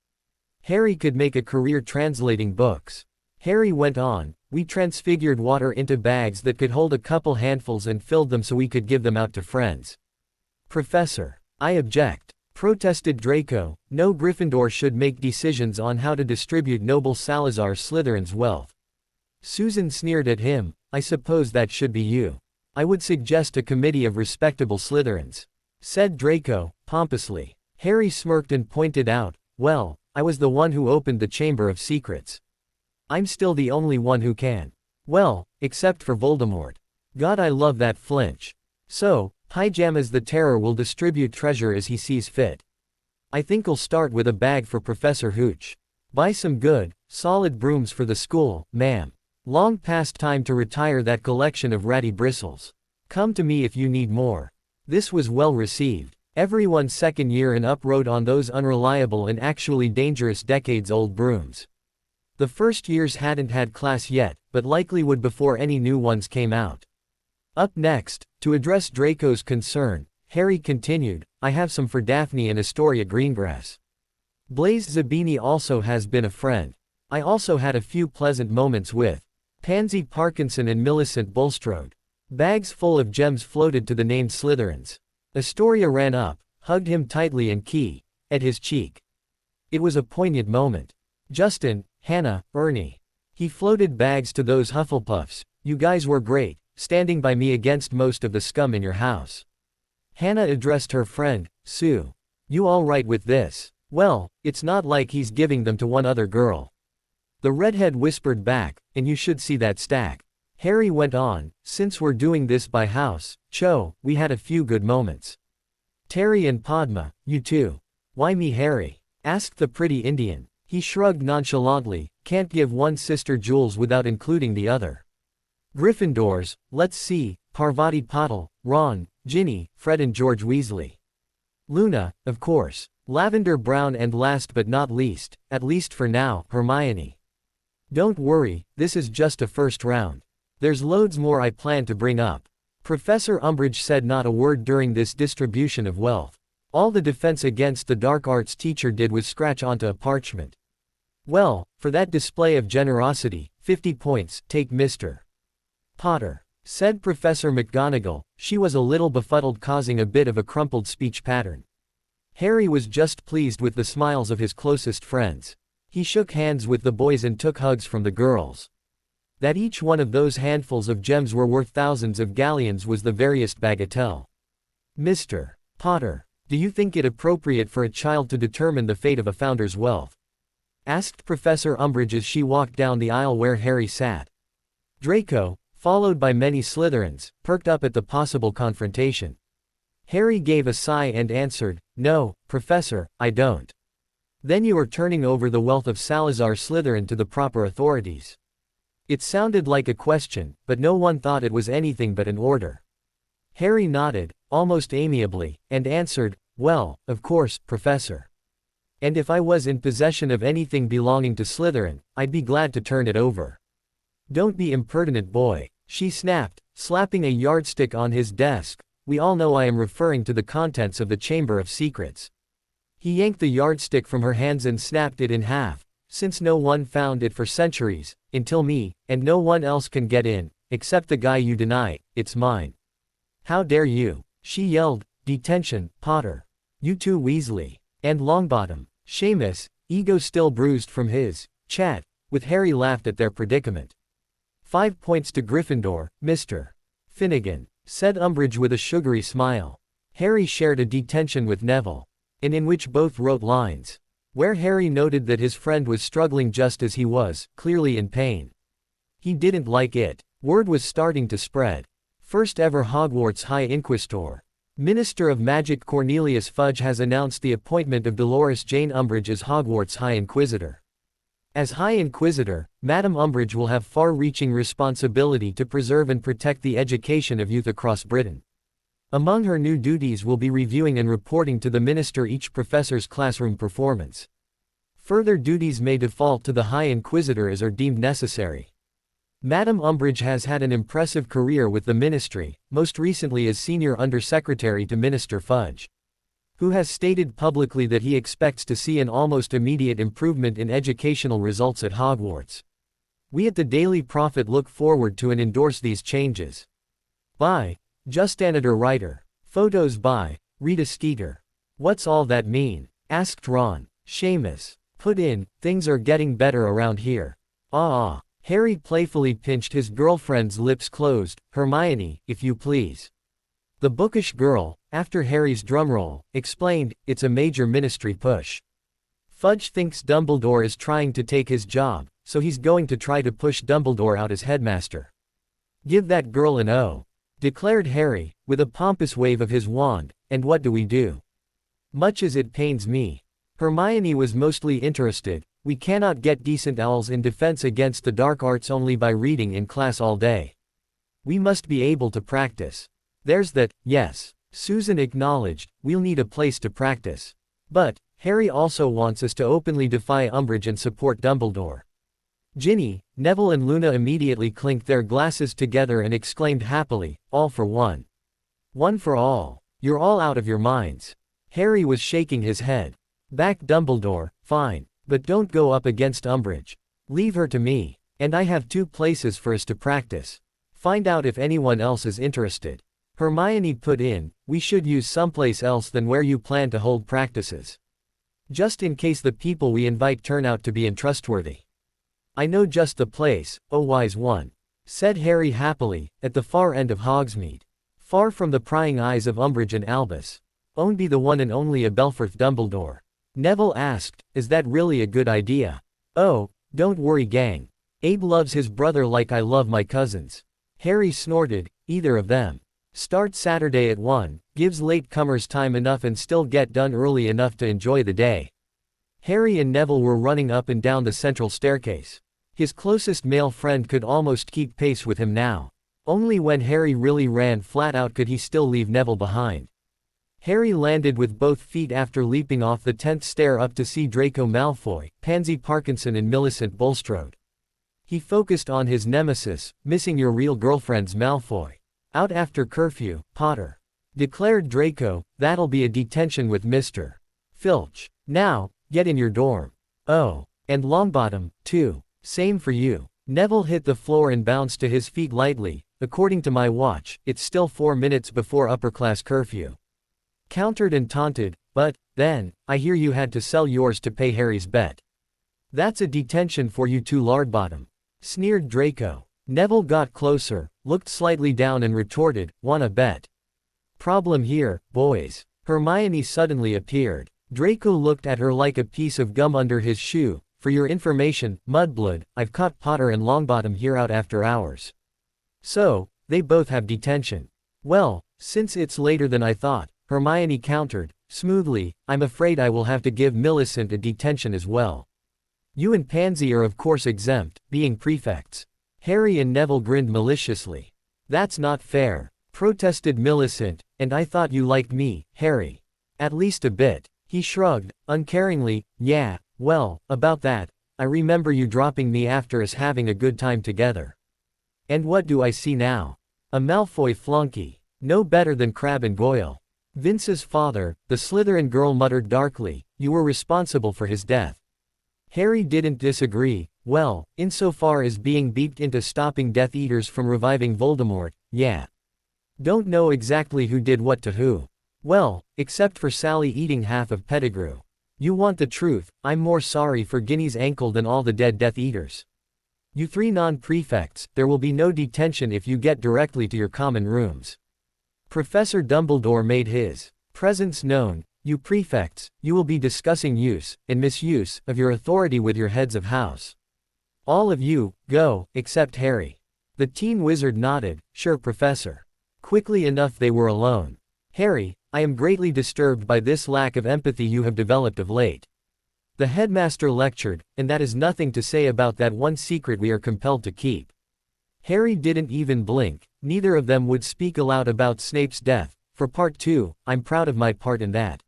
Harry could make a career translating books. Harry went on, we transfigured water into bags that could hold a couple handfuls and filled them so we could give them out to friends. Professor, I object. Protested Draco. No Gryffindor should make decisions on how to distribute noble Salazar Slytherin's wealth. Susan sneered at him. I suppose that should be you. I would suggest a committee of respectable Slytherins. Said Draco, pompously. Harry smirked and pointed out, well, I was the one who opened the Chamber of Secrets. I'm still the only one who can. Well, except for Voldemort. God, I love that flinch. So, Pyjamas the Terror will distribute treasure as he sees fit. I think I'll start with a bag for Professor Hooch. Buy some good, solid brooms for the school, ma'am. Long past time to retire that collection of ratty bristles. Come to me if you need more. This was well received. Everyone second year and up rode on those unreliable and actually dangerous decades-old brooms. The first years hadn't had class yet, but likely would before any new ones came out. Up next, to address Draco's concern, Harry continued, I have some for Daphne and Astoria Greengrass. Blaise Zabini also has been a friend. I also had a few pleasant moments with Pansy Parkinson and Millicent Bulstrode. Bags full of gems floated to the named Slytherins. Astoria ran up, hugged him tightly and at his cheek. It was a poignant moment. Justin, Hannah, Ernie. He floated bags to those Hufflepuffs. You guys were great, standing by me against most of the scum in your house. Hannah addressed her friend, Sue. You all right with this? Well, it's not like he's giving them to one other girl. The redhead whispered back, and you should see that stack. Harry went on, since we're doing this by house, Cho, we had a few good moments. Terry and Padma, you too. Why me Harry? Asked the pretty Indian. He shrugged nonchalantly, can't give one sister jewels without including the other. Gryffindors, let's see, Parvati Patil, Ron, Ginny, Fred and George Weasley. Luna, of course. Lavender Brown and last but not least, at least for now, Hermione. Don't worry, this is just a first round. There's loads more I plan to bring up. Professor Umbridge said not a word during this distribution of wealth. All the defense against the dark arts teacher did was scratch onto a parchment. Well, for that display of generosity, 50 points, take Mr. Potter, said Professor McGonagall. She was a little befuddled, causing a bit of a crumpled speech pattern. Harry was just pleased with the smiles of his closest friends. He shook hands with the boys and took hugs from the girls. That each one of those handfuls of gems were worth thousands of galleons was the veriest bagatelle. Mr. Potter, do you think it appropriate for a child to determine the fate of a founder's wealth? Asked Professor Umbridge as she walked down the aisle where Harry sat. Draco, followed by many Slytherins, perked up at the possible confrontation. Harry gave a sigh and answered, no, Professor, I don't. Then you are turning over the wealth of Salazar Slytherin to the proper authorities. It sounded like a question, but no one thought it was anything but an order. Harry nodded, almost amiably, and answered, well, of course, Professor. And if I was in possession of anything belonging to Slytherin, I'd be glad to turn it over. Don't be impertinent, boy, she snapped, slapping a yardstick on his desk. We all know I am referring to the contents of the Chamber of Secrets. He yanked the yardstick from her hands and snapped it in half. Since no one found it for centuries, until me, and no one else can get in, except the guy you deny, it's mine. How dare you? She yelled, detention, Potter. You too Weasley. And Longbottom. Seamus, ego still bruised from his chat with Harry, laughed at their predicament. 5 points to Gryffindor, Mr. Finnegan, said Umbridge with a sugary smile. Harry shared a detention with Neville, and in which both wrote lines, where Harry noted that his friend was struggling just as he was, clearly in pain. He didn't like it. Word was starting to spread. First ever Hogwarts High Inquisitor. Minister of Magic Cornelius Fudge has announced the appointment of Dolores Jane Umbridge as Hogwarts High Inquisitor. As High Inquisitor, Madame Umbridge will have far-reaching responsibility to preserve and protect the education of youth across Britain. Among her new duties will be reviewing and reporting to the minister each professor's classroom performance. Further duties may default to the High Inquisitor as are deemed necessary. Madame Umbridge has had an impressive career with the ministry, most recently as Senior Undersecretary to Minister Fudge, who has stated publicly that he expects to see an almost immediate improvement in educational results at Hogwarts. We at the Daily Prophet look forward to and endorse these changes. By Justanator Writer. Photos by Rita Skeeter. What's all that mean? Asked Ron. Seamus. Put in, things are getting better around here. Ah. Harry playfully pinched his girlfriend's lips closed. Hermione, if you please. The bookish girl, after Harry's drumroll, explained, it's a major ministry push. Fudge thinks Dumbledore is trying to take his job, so he's going to try to push Dumbledore out as headmaster. Give that girl an O, declared Harry, with a pompous wave of his wand, and what do we do? Much as it pains me. Hermione was mostly interested. We cannot get decent owls in defense against the dark arts only by reading in class all day. We must be able to practice. There's that, yes. Susan acknowledged, we'll need a place to practice. But, Harry also wants us to openly defy Umbridge and support Dumbledore. Ginny, Neville and Luna immediately clinked their glasses together and exclaimed happily, all for one. One for all. You're all out of your minds. Harry was shaking his head. Back Dumbledore, fine. But don't go up against Umbridge. Leave her to me. And I have 2 places for us to practice. Find out if anyone else is interested. Hermione put in, we should use someplace else than where you plan to hold practices. Just in case the people we invite turn out to be untrustworthy. I know just the place, oh wise one, said Harry happily, at the far end of Hogsmeade. Far from the prying eyes of Umbridge and Albus. Owned by the one and only Aberforth Dumbledore. Neville asked, is that really a good idea? Oh, don't worry gang. Abe loves his brother like I love my cousins. Harry snorted, either of them. Start Saturday at 1, gives late-comers time enough and still get done early enough to enjoy the day. Harry and Neville were running up and down the central staircase. His closest male friend could almost keep pace with him now. Only when Harry really ran flat out could he still leave Neville behind. Harry landed with both feet after leaping off the 10th stair up to see Draco Malfoy, Pansy Parkinson and Millicent Bulstrode. He focused on his nemesis, missing your real girlfriend's Malfoy. Out after curfew, Potter. Declared Draco, that'll be a detention with Mr. Filch. Now, get in your dorm. Oh. And Longbottom, too. Same for you. Neville hit the floor and bounced to his feet lightly. According to my watch, it's still 4 minutes before upper-class curfew. Countered and taunted, but, then, I hear you had to sell yours to pay Harry's bet. That's a detention for you too, Longbottom. Sneered Draco. Neville got closer, looked slightly down and retorted, wanna bet? Problem here, boys. Hermione suddenly appeared. Draco looked at her like a piece of gum under his shoe. For your information, Mudblood, I've caught Potter and Longbottom here out after hours. So, they both have detention. Well, since it's later than I thought, Hermione countered, smoothly, I'm afraid I will have to give Millicent a detention as well. You and Pansy are of course exempt, being prefects. Harry and Neville grinned maliciously. That's not fair, protested Millicent, and I thought you liked me, Harry. At least a bit. He shrugged, uncaringly, yeah, well, about that, I remember you dropping me after us having a good time together. And what do I see now? A Malfoy flunky. No better than Crabbe and Goyle. Vince's father, the Slytherin girl muttered darkly, you were responsible for his death. Harry didn't disagree. Well, insofar as being beeped into stopping Death Eaters from reviving Voldemort, yeah. Don't know exactly who did what to who. Well, except for Sally eating half of Pettigrew. You want the truth, I'm more sorry for Ginny's ankle than all the dead Death Eaters. You 3 non-prefects, there will be no detention if you get directly to your common rooms. Professor Dumbledore made his presence known. You prefects, you will be discussing use, and misuse, of your authority with your heads of house. All of you, go, except Harry. The teen wizard nodded, sure Professor. Quickly enough they were alone. Harry, I am greatly disturbed by this lack of empathy you have developed of late. The headmaster lectured, and that is nothing to say about that one secret we are compelled to keep. Harry didn't even blink, neither of them would speak aloud about Snape's death. For part 2, I'm proud of my part in that.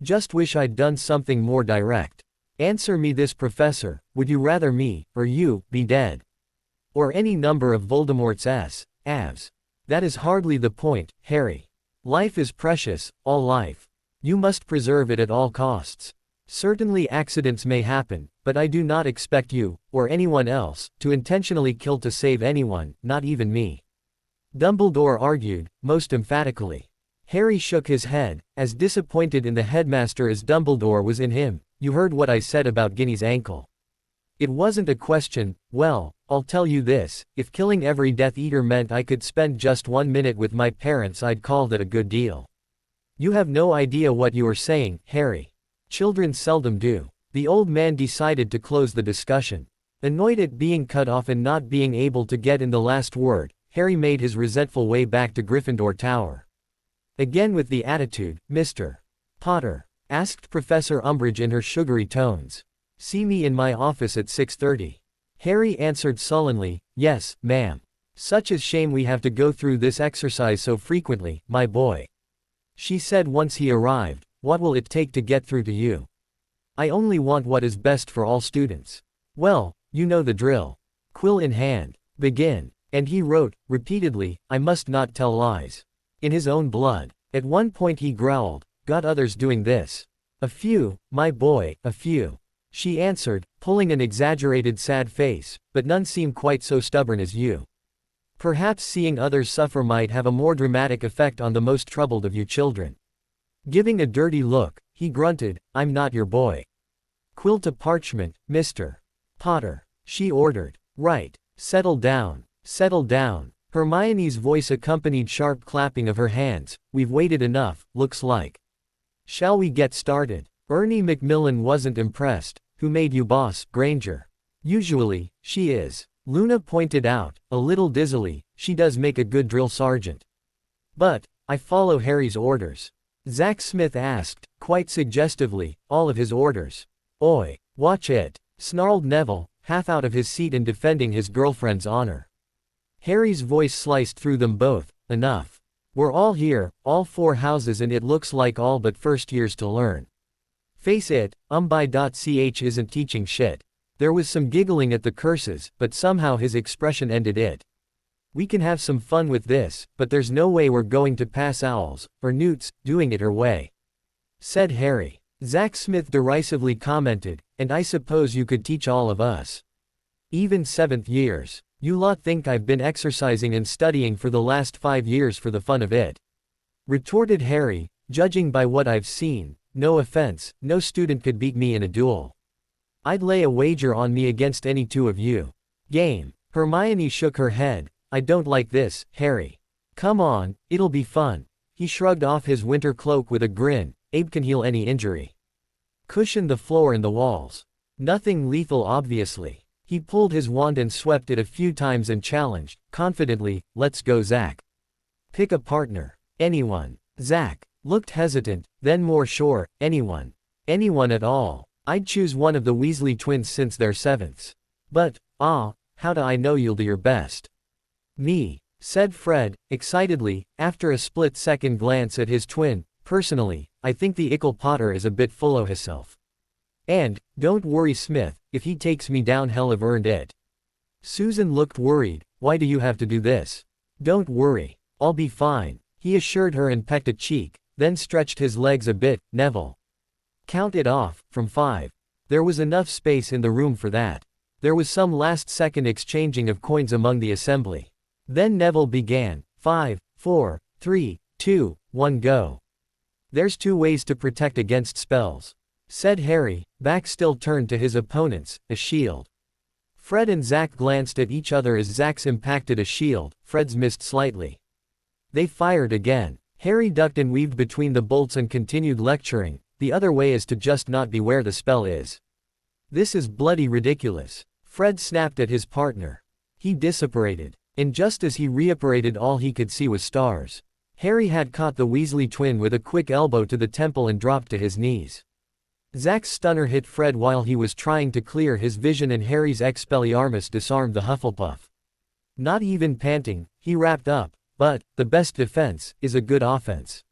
Just wish I'd done something more direct. Answer me this, Professor, would you rather me, or you, be dead? Or any number of Voldemort's Avs? That is hardly the point, Harry. Life is precious, all life. You must preserve it at all costs. Certainly accidents may happen, but I do not expect you, or anyone else, to intentionally kill to save anyone, not even me. Dumbledore argued, most emphatically. Harry shook his head, as disappointed in the headmaster as Dumbledore was in him. You heard what I said about Ginny's ankle. It wasn't a question. Well, I'll tell you this, if killing every Death Eater meant I could spend just 1 minute with my parents, I'd call that a good deal. You have no idea what you are saying, Harry. Children seldom do. The old man decided to close the discussion. Annoyed at being cut off and not being able to get in the last word, Harry made his resentful way back to Gryffindor Tower. Again with the attitude, Mr. Potter, asked Professor Umbridge in her sugary tones. See me in my office at 6:30. Harry answered sullenly, yes, ma'am. Such a shame we have to go through this exercise so frequently, my boy. She said once he arrived, what will it take to get through to you? I only want what is best for all students. Well, you know the drill. Quill in hand. Begin. And he wrote, repeatedly, I must not tell lies. In his own blood. At one point he growled, got others doing this. A few, my boy, a few. She answered, pulling an exaggerated sad face, but none seem quite so stubborn as you. Perhaps seeing others suffer might have a more dramatic effect on the most troubled of you children. Giving a dirty look, he grunted, I'm not your boy. Quill to parchment, Mr. Potter. She ordered. Right. Settle down. Settle down. Hermione's voice accompanied sharp clapping of her hands. We've waited enough, looks like. Shall we get started? Ernie Macmillan wasn't impressed. Who made you boss, Granger? Usually, she is. Luna pointed out, a little dizzily, she does make a good drill sergeant. But, I follow Harry's orders. Zack Smith asked, quite suggestively, all of his orders. Oi, watch it, snarled Neville, half out of his seat and defending his girlfriend's honor. Harry's voice sliced through them both, enough. We're all here, all 4 houses, and it looks like all but first years to learn. Face it, by.ch isn't teaching shit. There was some giggling at the curses, but somehow his expression ended it. We can have some fun with this, but there's no way we're going to pass owls, or newts, doing it her way. Said Harry. Zack Smith derisively commented, and I suppose you could teach all of us. Even 7th years. You lot think I've been exercising and studying for the last 5 years for the fun of it. Retorted Harry, judging by what I've seen, no offense, no student could beat me in a duel. I'd lay a wager on me against any 2 of you. Game. Hermione shook her head. I don't like this, Harry. Come on, it'll be fun. He shrugged off his winter cloak with a grin. Abe can heal any injury. Cushion the floor and the walls. Nothing lethal obviously. He pulled his wand and swept it a few times and challenged, confidently, let's go Zack. Pick a partner. Anyone. Zack looked hesitant, then more sure, anyone. Anyone at all. I'd choose one of the Weasley twins since they're 7ths. But, how do I know you'll do your best? Me, said Fred, excitedly, after a split-second glance at his twin. Personally, I think the Ickle Potter is a bit full o' hisself. And, don't worry Smith, if he takes me down hell I've earned it. Susan looked worried, why do you have to do this? Don't worry, I'll be fine, he assured her and pecked a cheek, then stretched his legs a bit. Neville. Count it off, from 5. There was enough space in the room for that. There was some last-second exchanging of coins among the assembly. Then Neville began, 5, 4, 3, 2, 1 go. There's 2 ways to protect against spells. Said Harry, back still turned to his opponents, a shield. Fred and Zack glanced at each other as Zack's impacted a shield, Fred's missed slightly. They fired again. Harry ducked and weaved between the bolts and continued lecturing, the other way is to just not be where the spell is. This is bloody ridiculous. Fred snapped at his partner. He disapparated. And just as he reapparated all he could see was stars. Harry had caught the Weasley twin with a quick elbow to the temple and dropped to his knees. Zack's stunner hit Fred while he was trying to clear his vision and Harry's Expelliarmus disarmed the Hufflepuff. Not even panting, he wrapped up, but, the best defense, is a good offense.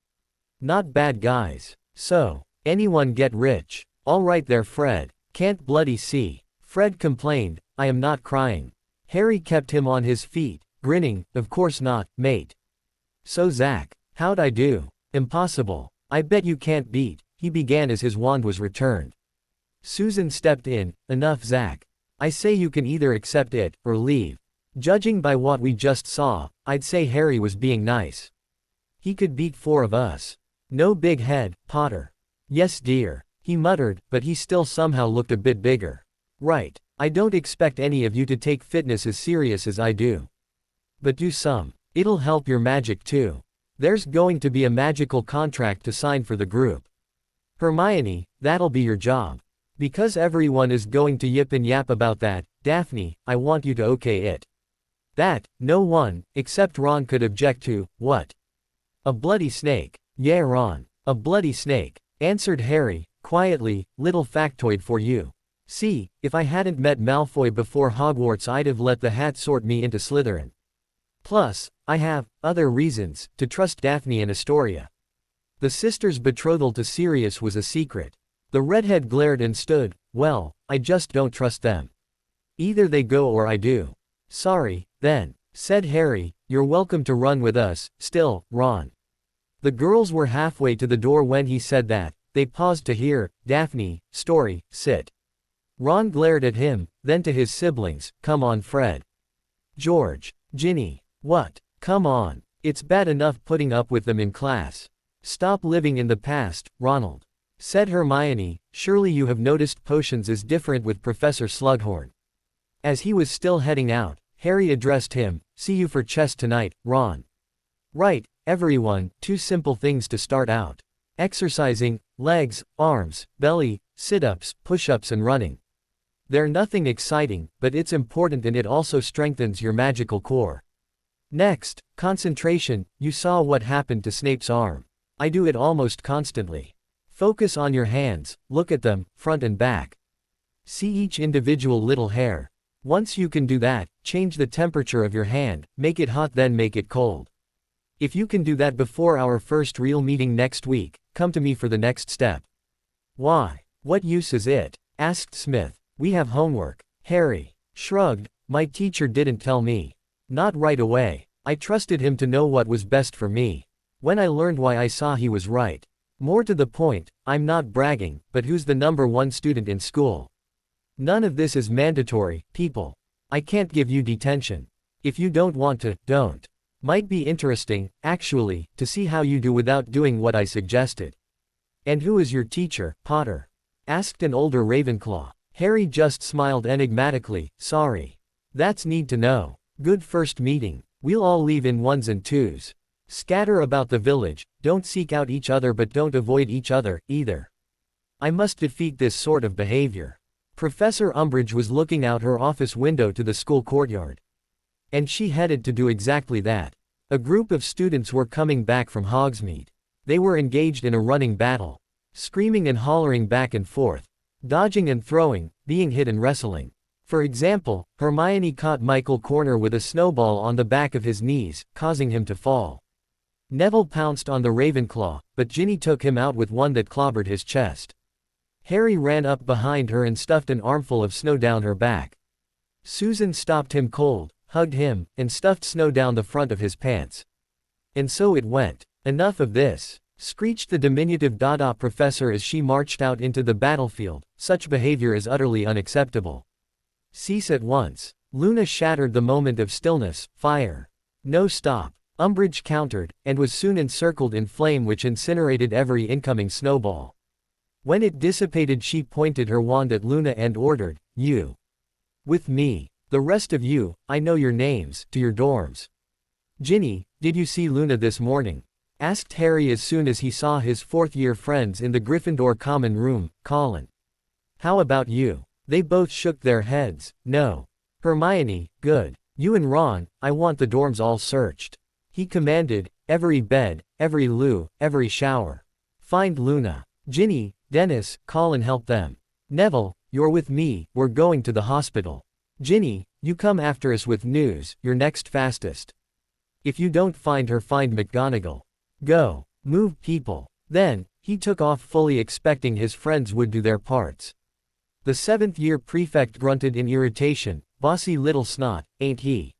Not bad guys. So, anyone get rich. All right there Fred, can't bloody see. Fred complained, I am not crying. Harry kept him on his feet, grinning, of course not, mate. So Zack, how'd I do? Impossible. I bet you can't beat, he began as his wand was returned. Susan stepped in, enough Zack. I say you can either accept it, or leave. Judging by what we just saw, I'd say Harry was being nice. He could beat 4 of us. No big head, Potter. Yes dear, he muttered, but he still somehow looked a bit bigger. Right, I don't expect any of you to take fitness as serious as I do. But do some. It'll help your magic too. There's going to be a magical contract to sign for the group. Hermione, that'll be your job. Because everyone is going to yip and yap about that, Daphne, I want you to okay it. That, no one, except Ron could object to. What? A bloody snake. Yeah Ron, a bloody snake, answered Harry, quietly, little factoid for you. See, if I hadn't met Malfoy before Hogwarts I'd have let the hat sort me into Slytherin. Plus, I have, other reasons, to trust Daphne and Astoria. The sisters' betrothal to Sirius was a secret. The redhead glared and stood, well, I just don't trust them. Either they go or I do. Sorry, then, said Harry, you're welcome to run with us, still, Ron. The girls were halfway to the door when he said that. They paused to hear, Daphne, story, sit. Ron glared at him, then to his siblings, come on Fred. George. Ginny. What? Come on. It's bad enough putting up with them in class. Stop living in the past, Ronald. Said Hermione, surely you have noticed potions is different with Professor Slughorn. As he was still heading out, Harry addressed him, see you for chess tonight, Ron. Right, everyone, 2 simple things to start out. Exercising, legs, arms, belly, sit-ups, push-ups and running. They're nothing exciting, but it's important and it also strengthens your magical core. Next, concentration, you saw what happened to Snape's arm. I do it almost constantly. Focus on your hands, look at them, front and back. See each individual little hair. Once you can do that, change the temperature of your hand, make it hot then make it cold. If you can do that before our first real meeting next week, come to me for the next step. Why? What use is it? Asked Smith. We have homework. Harry shrugged. My teacher didn't tell me. Not right away. I trusted him to know what was best for me. When I learned why I saw he was right. More to the point, I'm not bragging, but who's the #1 student in school? None of this is mandatory, people. I can't give you detention. If you don't want to, don't. Might be interesting, actually, to see how you do without doing what I suggested. And who is your teacher, Potter? Asked an older Ravenclaw. Harry just smiled enigmatically, sorry. That's need to know. Good first meeting. We'll all leave in 1s and 2s. Scatter about the village, don't seek out each other but don't avoid each other, either. I must defeat this sort of behavior. Professor Umbridge was looking out her office window to the school courtyard. And she headed to do exactly that. A group of students were coming back from Hogsmeade. They were engaged in a running battle. Screaming and hollering back and forth. Dodging and throwing, being hit and wrestling. For example, Hermione caught Michael Corner with a snowball on the back of his knees, causing him to fall. Neville pounced on the Ravenclaw, but Ginny took him out with one that clobbered his chest. Harry ran up behind her and stuffed an armful of snow down her back. Susan stopped him cold, hugged him, and stuffed snow down the front of his pants. And so it went. Enough of this, screeched the diminutive Dada professor as she marched out into the battlefield. Such behavior is utterly unacceptable. Cease at once. Luna shattered the moment of stillness. Fire. No, stop. Umbridge countered, and was soon encircled in flame which incinerated every incoming snowball. When it dissipated she pointed her wand at Luna and ordered, you. With me. The rest of you, I know your names, to your dorms. Ginny, did you see Luna this morning? Asked Harry as soon as he saw his 4th-year friends in the Gryffindor common room. Colin. How about you? They both shook their heads. No. Hermione, good. You and Ron, I want the dorms all searched. He commanded, every bed, every loo, every shower. Find Luna. Ginny, Dennis, Colin help them. Neville, you're with me, we're going to the hospital. Ginny, you come after us with news, you're next fastest. If you don't find her, find McGonagall. Go. Move people. Then, he took off fully expecting his friends would do their parts. The 7th-year prefect grunted in irritation, bossy little snot, ain't he?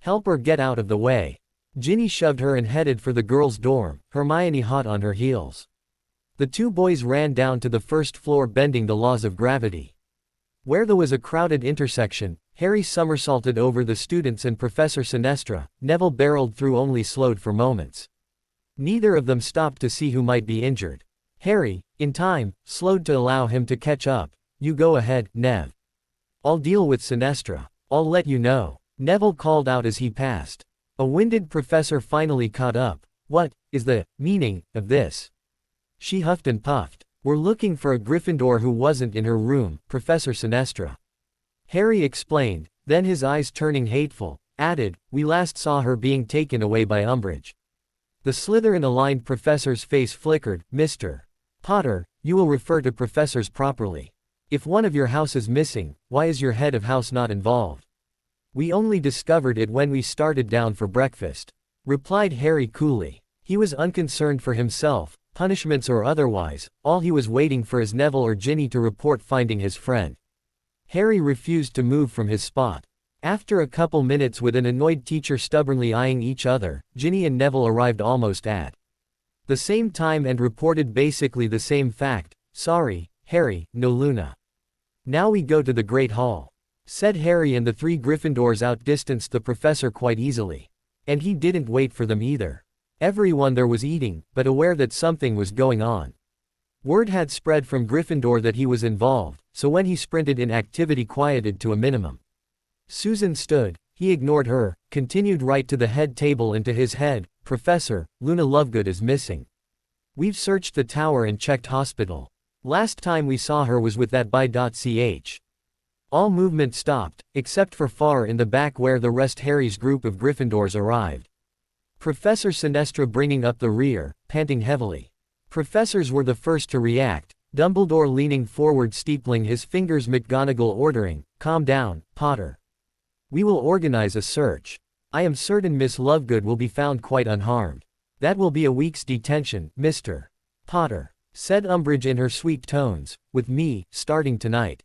Help her get out of the way. Ginny shoved her and headed for the girls' dorm, Hermione hot on her heels. The 2 boys ran down to the 1st floor bending the laws of gravity. Where there was a crowded intersection, Harry somersaulted over the students and Professor Sinestra. Neville barreled through, only slowed for moments. Neither of them stopped to see who might be injured. Harry, in time, slowed to allow him to catch up. You go ahead, Nev. I'll deal with Sinestra. I'll let you know. Neville called out as he passed. A winded professor finally caught up. What is the meaning of this? She huffed and puffed. We're looking for a Gryffindor who wasn't in her room, Professor Sinestra. Harry explained, then his eyes turning hateful, added, we last saw her being taken away by Umbridge. The Slytherin-aligned professor's face flickered. Mr. Potter, you will refer to professors properly. If one of your house is missing, why is your head of house not involved? We only discovered it when we started down for breakfast, replied Harry coolly. He was unconcerned for himself, punishments or otherwise. All he was waiting for is Neville or Ginny to report finding his friend. Harry refused to move from his spot. After a couple minutes with an annoyed teacher stubbornly eyeing each other, Ginny and Neville arrived almost at the same time and reported basically the same fact. Sorry, Harry, no Luna. Now we go to the Great Hall, said Harry, and the three Gryffindors outdistanced the professor quite easily. And he didn't wait for them either. Everyone there was eating, but aware that something was going on. Word had spread from Gryffindor that he was involved, so when he sprinted in, activity quieted to a minimum. Susan stood, he ignored her, continued right to the head table and to his head. Professor, Luna Lovegood is missing. We've searched the tower and checked hospital. Last time we saw her was with that by.ch. All movement stopped, except for far in the back where the rest Harry's group of Gryffindors arrived. Professor Sinestra bringing up the rear, panting heavily. Professors were the first to react, Dumbledore leaning forward, steepling his fingers, McGonagall ordering, "Calm down, Potter. We will organize a search. I am certain Miss Lovegood will be found quite unharmed. That will be a week's detention, Mr. Potter," said Umbridge in her sweet tones, "with me, starting tonight.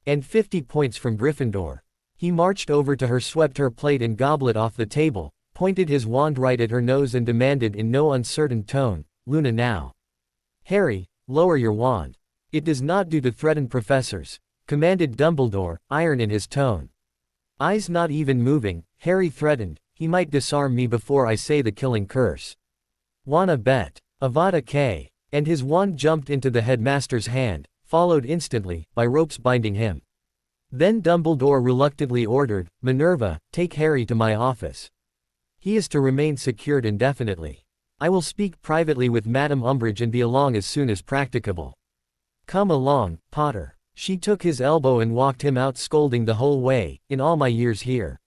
And 50 points from Gryffindor." He marched over to her, swept her plate and goblet off the table, pointed his wand right at her nose and demanded in no uncertain tone, "Luna now." "Harry, lower your wand. It does not do to threaten professors," commanded Dumbledore, iron in his tone. Eyes not even moving, Harry threatened, "He might disarm me before I say the killing curse. Wanna bet? Avada K." And his wand jumped into the headmaster's hand, followed instantly by ropes binding him. Then Dumbledore reluctantly ordered, "Minerva, take Harry to my office. He is to remain secured indefinitely. I will speak privately with Madame Umbridge and be along as soon as practicable. Come along, Potter." She took his elbow and walked him out, scolding the whole way. "In all my years here,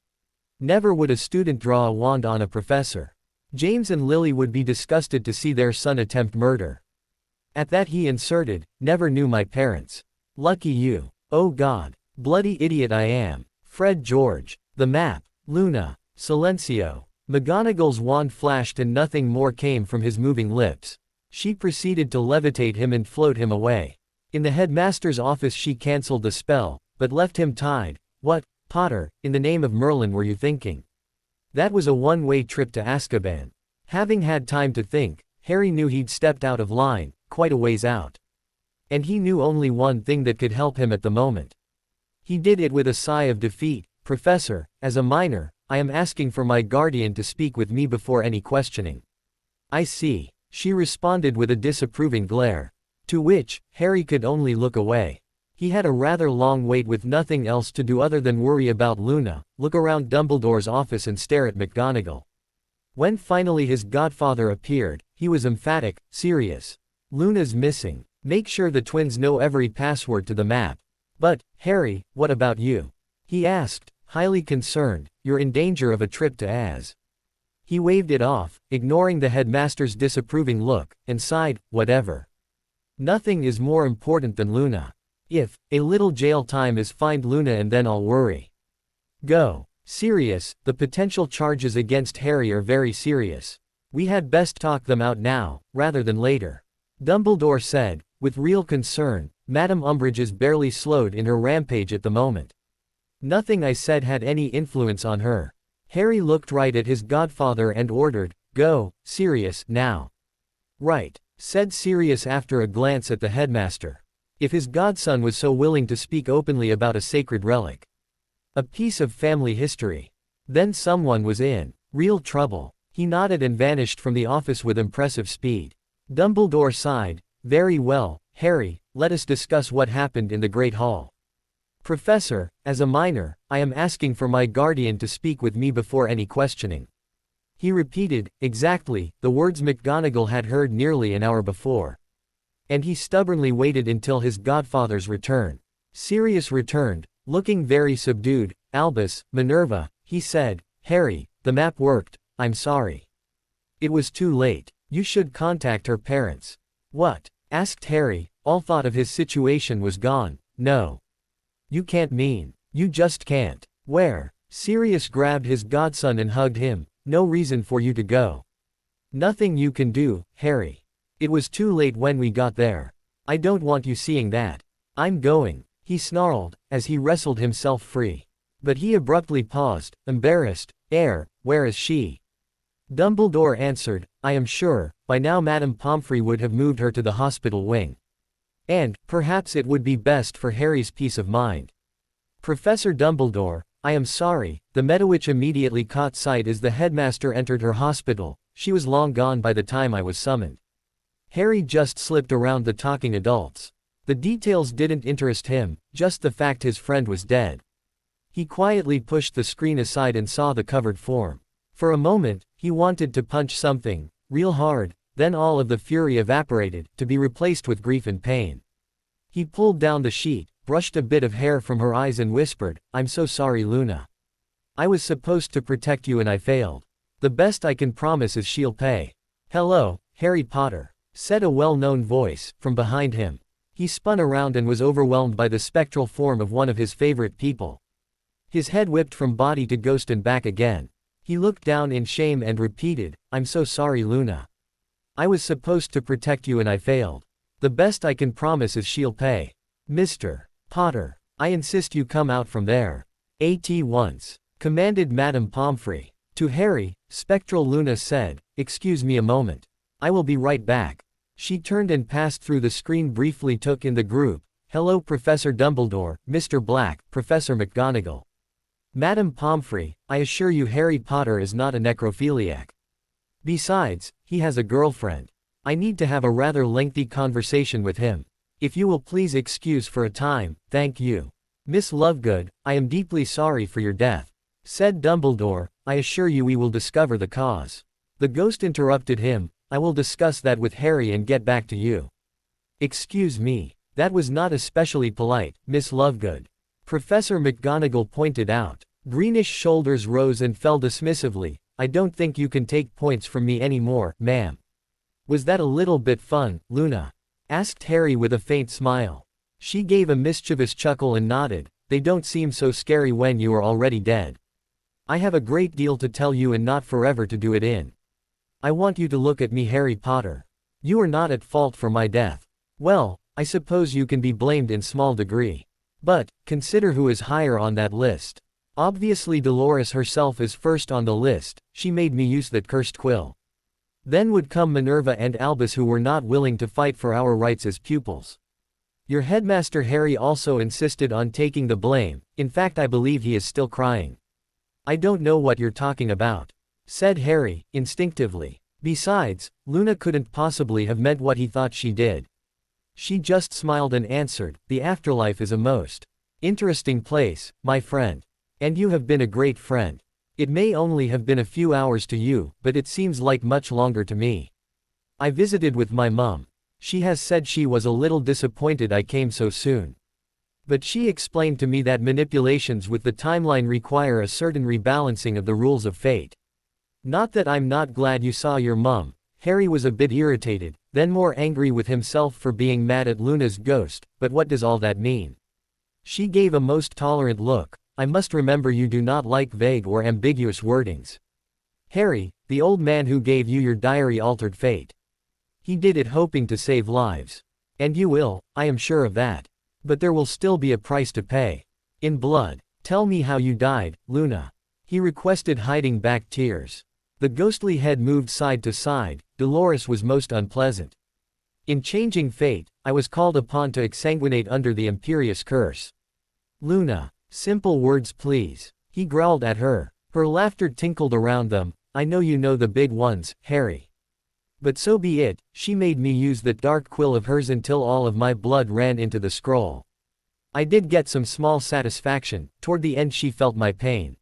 never would a student draw a wand on a professor. James and Lily would be disgusted to see their son attempt murder." At that he inserted, "Never knew my parents. Lucky you. Oh God. Bloody idiot I am. Fred George. The map. Luna. Silencio." McGonagall's wand flashed and nothing more came from his moving lips. She proceeded to levitate him and float him away. In the headmaster's office she cancelled the spell, but left him tied. "What, Potter, in the name of Merlin were you thinking? That was a one-way trip to Azkaban." Having had time to think, Harry knew he'd stepped out of line, quite a ways out. And he knew only one thing that could help him at the moment. He did it with a sigh of defeat. "Professor, as a minor, I am asking for my guardian to speak with me before any questioning." "I see," she responded with a disapproving glare. To which, Harry could only look away. He had a rather long wait with nothing else to do other than worry about Luna, look around Dumbledore's office and stare at McGonagall. When finally his godfather appeared, he was emphatic, serious. "Luna's missing. Make sure the twins know every password to the map." "But, Harry, what about you?" he asked, highly concerned. "You're in danger of a trip to Az." He waved it off, ignoring the headmaster's disapproving look, and sighed, "Whatever. Nothing is more important than Luna. If a little jail time is, find Luna and then I'll worry." "Go." "Serious, the potential charges against Harry are very serious. We had best talk them out now, rather than later," Dumbledore said, with real concern. "Madame Umbridge is barely slowed in her rampage at the moment. Nothing I said had any influence on her." Harry looked right at his godfather and ordered, "Go, Sirius, now." "Right," said Sirius after a glance at the headmaster. If his godson was so willing to speak openly about a sacred relic, a piece of family history, then someone was in real trouble. He nodded and vanished from the office with impressive speed. Dumbledore sighed, "Very well, Harry, let us discuss what happened in the Great Hall." "Professor, as a minor, I am asking for my guardian to speak with me before any questioning." He repeated, exactly, the words McGonagall had heard nearly an hour before. And he stubbornly waited until his godfather's return. Sirius returned, looking very subdued. "Albus, Minerva," he said, "Harry, the map worked, I'm sorry. It was too late. You should contact her parents." "What?" asked Harry, all thought of his situation was gone. "No. You can't mean. You just can't." "Where?" Sirius grabbed his godson and hugged him. "No reason for you to go. Nothing you can do, Harry. It was too late when we got there. I don't want you seeing that. I'm going," he snarled, as he wrestled himself free. But he abruptly paused, embarrassed. "Where is she?" Dumbledore answered, I am sure, by now Madame Pomfrey would have moved her to the hospital wing. And, perhaps it would be best for Harry's peace of mind. Professor Dumbledore, I am sorry, the Medowitch immediately caught sight as the headmaster entered her hospital. She was long gone by the time I was summoned. Harry just slipped around the talking adults. The details didn't interest him, just the fact his friend was dead. He quietly pushed the screen aside and saw the covered form. For a moment, he wanted to punch something, real hard, then all of the fury evaporated, to be replaced with grief and pain. He pulled down the sheet, brushed a bit of hair from her eyes and whispered, I'm so sorry Luna. I was supposed to protect you and I failed. The best I can promise is she'll pay. Hello, Harry Potter, said a well-known voice, from behind him. He spun around and was overwhelmed by the spectral form of one of his favorite people. His head whipped from body to ghost and back again. He looked down in shame and repeated, I'm so sorry Luna. I was supposed to protect you and I failed. The best I can promise is she'll pay. Mr. Potter, I insist you come out from there. At once, commanded Madame Pomfrey. To Harry, Spectral Luna said, excuse me a moment. I will be right back. She turned and passed through the screen, briefly took in the group. Hello Professor Dumbledore, Mr. Black, Professor McGonagall. Madame Pomfrey, I assure you Harry Potter is not a necrophiliac. Besides, he has a girlfriend. I need to have a rather lengthy conversation with him. If you will please excuse for a time, thank you. Miss Lovegood, I am deeply sorry for your death. Said Dumbledore, I assure you we will discover the cause. The ghost interrupted him, I will discuss that with Harry and get back to you. Excuse me, that was not especially polite, Miss Lovegood. Professor McGonagall pointed out. Greenish shoulders rose and fell dismissively, I don't think you can take points from me anymore, ma'am. Was that a little bit fun, Luna? Asked Harry with a faint smile. She gave a mischievous chuckle and nodded, they don't seem so scary when you are already dead. I have a great deal to tell you and not forever to do it in. I want you to look at me Harry Potter. You are not at fault for my death. Well, I suppose you can be blamed in small degree. But, consider who is higher on that list. Obviously Dolores herself is first on the list, she made me use that cursed quill. Then would come Minerva and Albus, who were not willing to fight for our rights as pupils. Your headmaster Harry also insisted on taking the blame, in fact I believe he is still crying. I don't know what you're talking about, said Harry, instinctively. Besides, Luna couldn't possibly have meant what he thought she did. She just smiled and answered, the afterlife is a most interesting place, my friend. And you have been a great friend. It may only have been a few hours to you, but it seems like much longer to me. I visited with my mom. She has said she was a little disappointed I came so soon. But she explained to me that manipulations with the timeline require a certain rebalancing of the rules of fate. Not that I'm not glad you saw your mom. Harry was a bit irritated, then more angry with himself for being mad at Luna's ghost, but what does all that mean? She gave a most tolerant look. I must remember you do not like vague or ambiguous wordings. Harry, the old man who gave you your diary altered fate. He did it hoping to save lives. And you will, I am sure of that. But there will still be a price to pay. In blood. Tell me how you died, Luna. He requested, hiding back tears. The ghostly head moved side to side. Dolores was most unpleasant. In changing fate, I was called upon to exsanguinate under the imperious curse. Luna. Simple words please. He growled at her. Her laughter tinkled around them. I know you know the big ones, Harry. But so be it, she made me use that dark quill of hers until all of my blood ran into the scroll. I did get some small satisfaction, toward the end she felt my pain.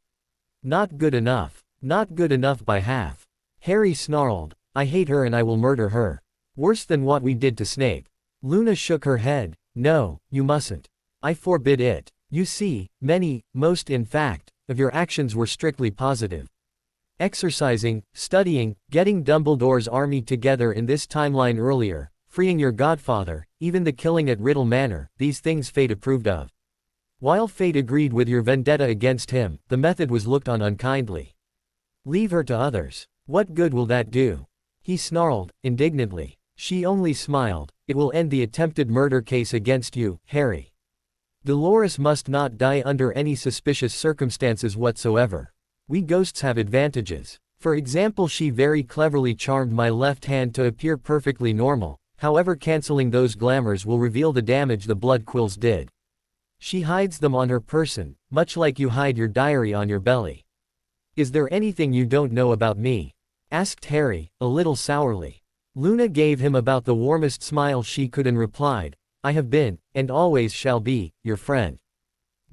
Not good enough. Not good enough by half. Harry snarled, I hate her and I will murder her. Worse than what we did to Snape. Luna shook her head. No, you mustn't. I forbid it. You see, most in fact, of your actions were strictly positive. Exercising, studying, getting Dumbledore's army together in this timeline earlier, freeing your godfather, even the killing at Riddle Manor, these things fate approved of. While fate agreed with your vendetta against him, the method was looked on unkindly. Leave her to others. What good will that do? He snarled, indignantly. She only smiled. It will end the attempted murder case against you, Harry. Dolores must not die under any suspicious circumstances whatsoever. We ghosts have advantages. For example, she very cleverly charmed my left hand to appear perfectly normal, however cancelling those glamours will reveal the damage the blood quills did. She hides them on her person, much like you hide your diary on your belly. Is there anything you don't know about me? Asked Harry, a little sourly. Luna gave him about the warmest smile she could and replied, I have been, and always shall be, your friend.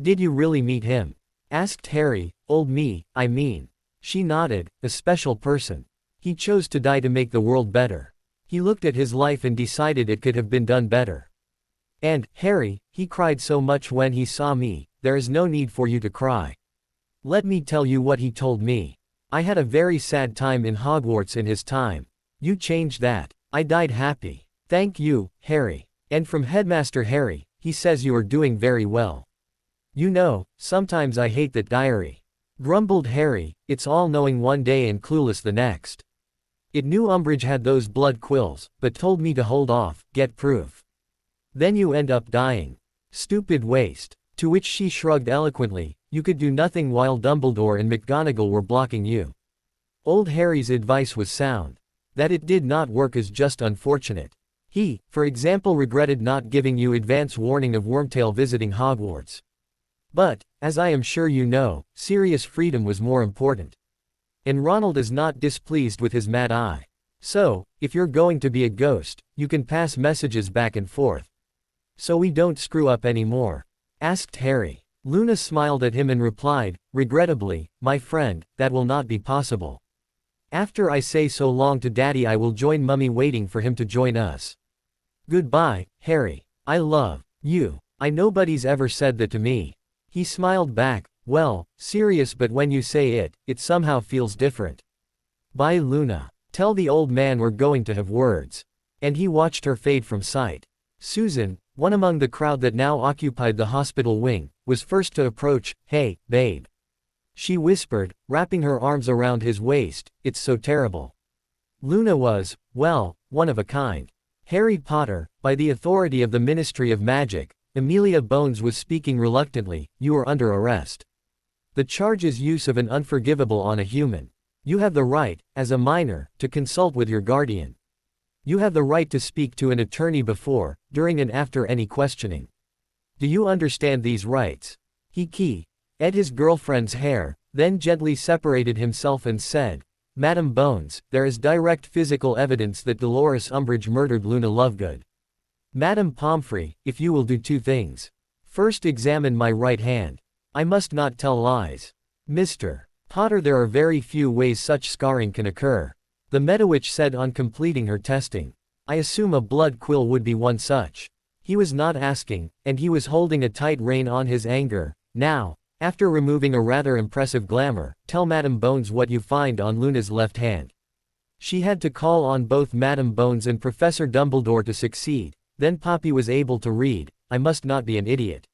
Did you really meet him? Asked Harry, old me, I mean. She nodded, a special person. He chose to die to make the world better. He looked at his life and decided it could have been done better. And, Harry, he cried so much when he saw me, there is no need for you to cry. Let me tell you what he told me. I had a very sad time in Hogwarts in his time. You changed that. I died happy. Thank you, Harry. And from Headmaster Harry, he says you are doing very well. You know, sometimes I hate that diary. Grumbled Harry, it's all-knowing one day and clueless the next. It knew Umbridge had those blood quills, but told me to hold off, get proof. Then you end up dying. Stupid waste. To which she shrugged eloquently, you could do nothing while Dumbledore and McGonagall were blocking you. Old Harry's advice was sound. That it did not work is just unfortunate. He, for example, regretted not giving you advance warning of Wormtail visiting Hogwarts. But, as I am sure you know, Sirius' freedom was more important. And Ronald is not displeased with his mad eye. So, if you're going to be a ghost, you can pass messages back and forth. So we don't screw up anymore? Asked Harry. Luna smiled at him and replied, regrettably, my friend, that will not be possible. After I say so long to Daddy I will join Mummy waiting for him to join us. Goodbye, Harry. I love you. I nobody's ever said that to me. He smiled back, well, Sirius, but when you say it, it somehow feels different. Bye Luna. Tell the old man we're going to have words. And he watched her fade from sight. Susan, one among the crowd that now occupied the hospital wing, was first to approach. Hey, babe. She whispered, wrapping her arms around his waist, it's so terrible. Luna was, well, one of a kind. Harry Potter, by the authority of the Ministry of Magic, Amelia Bones was speaking reluctantly, you are under arrest. The charge is use of an unforgivable on a human. You have the right, as a minor, to consult with your guardian. You have the right to speak to an attorney before, during and after any questioning. Do you understand these rights? He keyed his girlfriend's hair, then gently separated himself and said, Madam Bones, there is direct physical evidence that Dolores Umbridge murdered Luna Lovegood. Madam Pomfrey, if you will do two things. First, examine my right hand. I must not tell lies. Mr. Potter, there are very few ways such scarring can occur. The Medowitch said on completing her testing. I assume a blood quill would be one such. He was not asking, and he was holding a tight rein on his anger. Now, after removing a rather impressive glamour, tell Madam Bones what you find on Luna's left hand. She had to call on both Madam Bones and Professor Dumbledore to succeed. Then Poppy was able to read, I must not be an idiot.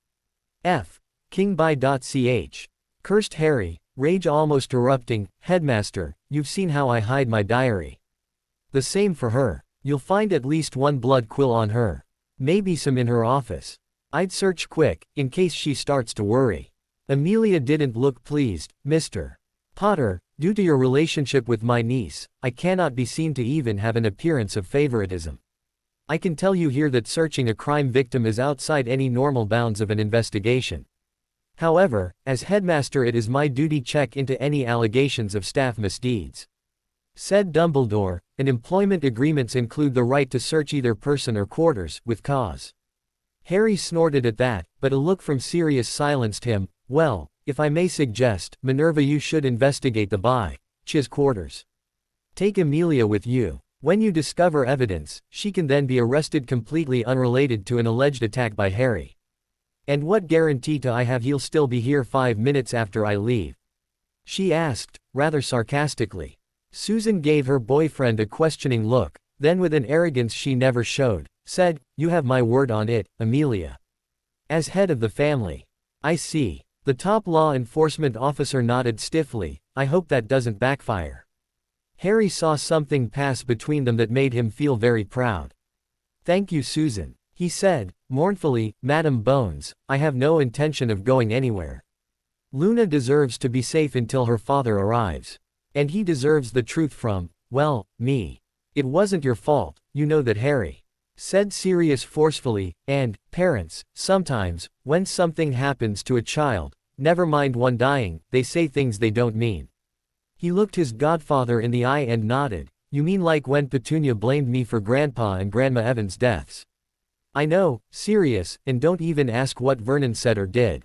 F. Kingby.ch. Cursed Harry, rage almost erupting, Headmaster, you've seen how I hide my diary. The same for her. You'll find at least one blood quill on her. Maybe some in her office. I'd search quick, in case she starts to worry. Amelia didn't look pleased. Mr. Potter, due to your relationship with my niece, I cannot be seen to even have an appearance of favoritism. I can tell you here that searching a crime victim is outside any normal bounds of an investigation. However, as headmaster it is my duty check into any allegations of staff misdeeds. Said Dumbledore, and employment agreements include the right to search either person or quarters, with cause. Harry snorted at that, but a look from Sirius silenced him. Well, if I may suggest, Minerva, you should investigate the by-ch's quarters. Take Amelia with you. When you discover evidence, she can then be arrested completely unrelated to an alleged attack by Harry. And what guarantee do I have he'll still be here 5 minutes after I leave? She asked, rather sarcastically. Susan gave her boyfriend a questioning look, then with an arrogance she never showed, said, you have my word on it, Amelia. As head of the family. I see. The top law enforcement officer nodded stiffly, I hope that doesn't backfire. Harry saw something pass between them that made him feel very proud. Thank you, Susan, he said, mournfully. Madam Bones, I have no intention of going anywhere. Luna deserves to be safe until her father arrives. And he deserves the truth from, well, me. It wasn't your fault, you know that, Harry said Sirius forcefully, and, parents, sometimes, when something happens to a child, never mind one dying, they say things they don't mean. He looked his godfather in the eye and nodded. You mean like when Petunia blamed me for Grandpa and Grandma Evans' deaths? I know, Sirius, and don't even ask what Vernon said or did.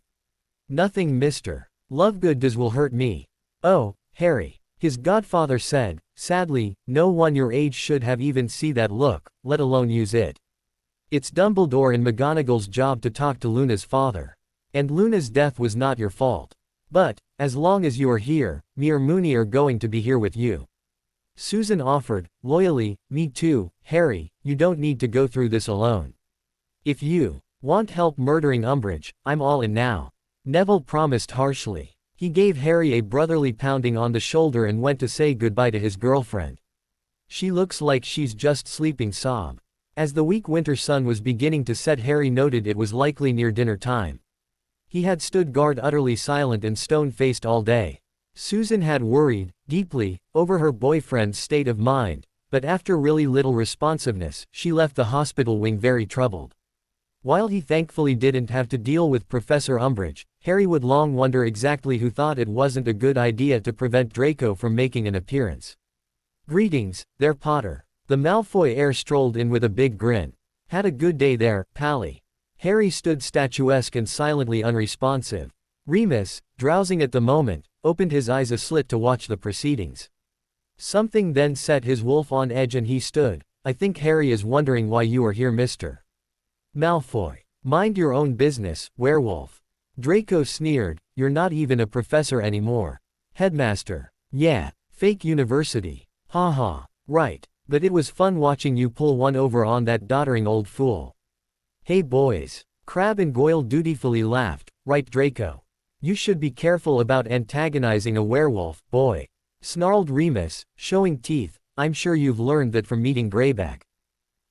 Nothing, Mr. Lovegood does will hurt me. Oh, Harry, his godfather said, sadly, no one your age should have even see that look, let alone use it. It's Dumbledore and McGonagall's job to talk to Luna's father. And Luna's death was not your fault. But, as long as you are here, me or Moony are going to be here with you. Susan offered, loyally, me too, Harry, you don't need to go through this alone. If you want help murdering Umbridge, I'm all in now. Neville promised harshly. He gave Harry a brotherly pounding on the shoulder and went to say goodbye to his girlfriend. She looks like she's just sleeping, sob. As the weak winter sun was beginning to set, Harry noted it was likely near dinner time. He had stood guard utterly silent and stone-faced all day. Susan had worried, deeply, over her boyfriend's state of mind, but after really little responsiveness, she left the hospital wing very troubled. While he thankfully didn't have to deal with Professor Umbridge, Harry would long wonder exactly who thought it wasn't a good idea to prevent Draco from making an appearance. Greetings, there, Potter. The Malfoy heir strolled in with a big grin. Had a good day there, Pally. Harry stood statuesque and silently unresponsive. Remus, drowsing at the moment, opened his eyes a slit to watch the proceedings. Something then set his wolf on edge and he stood. I think Harry is wondering why you are here, Mr. Malfoy. Mind your own business, werewolf. Draco sneered, you're not even a professor anymore. Headmaster. Yeah, fake university. Ha ha. Right, but it was fun watching you pull one over on that doddering old fool. Hey boys. Crabbe and Goyle dutifully laughed. Right, Draco. You should be careful about antagonizing a werewolf, boy. Snarled Remus, showing teeth. I'm sure you've learned that from meeting Greyback.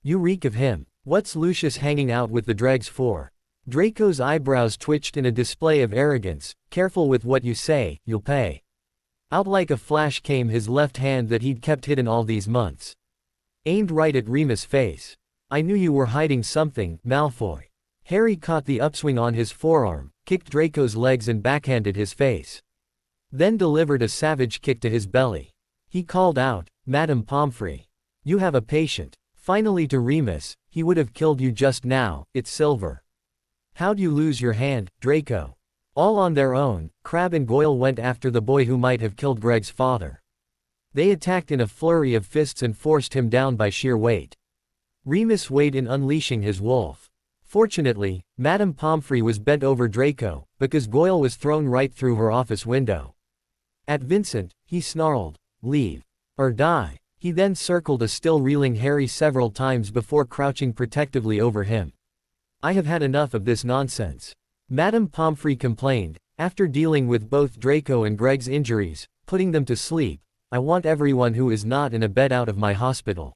You reek of him. What's Lucius hanging out with the dregs for? Draco's eyebrows twitched in a display of arrogance. Careful with what you say, you'll pay. Out like a flash came his left hand that he'd kept hidden all these months. Aimed right at Remus' face. I knew you were hiding something, Malfoy. Harry caught the upswing on his forearm, kicked Draco's legs and backhanded his face. Then delivered a savage kick to his belly. He called out, Madame Pomfrey. You have a patient. Finally to Remus, he would have killed you just now, it's Silver. How'd you lose your hand, Draco? All on their own, Crabbe and Goyle went after the boy who might have killed Greg's father. They attacked in a flurry of fists and forced him down by sheer weight. Remus weighed in, unleashing his wolf. Fortunately, Madame Pomfrey was bent over Draco, because Goyle was thrown right through her office window. At Vincent, he snarled, leave. Or die. He then circled a still reeling Harry several times before crouching protectively over him. I have had enough of this nonsense. Madame Pomfrey complained, after dealing with both Draco and Greg's injuries, putting them to sleep. I want everyone who is not in a bed out of my hospital.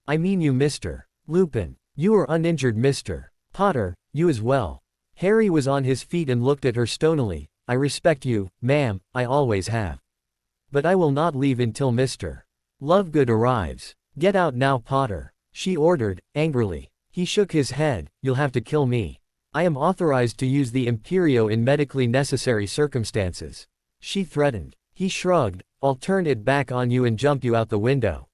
I mean you, Mr. Lupin. You are uninjured, Mr. Potter, you as well. Harry was on his feet and looked at her stonily. I respect you, ma'am, I always have. But I will not leave until Mr. Lovegood arrives. Get out now, Potter, she ordered, angrily. He shook his head. You'll have to kill me. I am authorized to use the Imperio in medically necessary circumstances. She threatened. He shrugged. I'll turn it back on you and jump you out the window.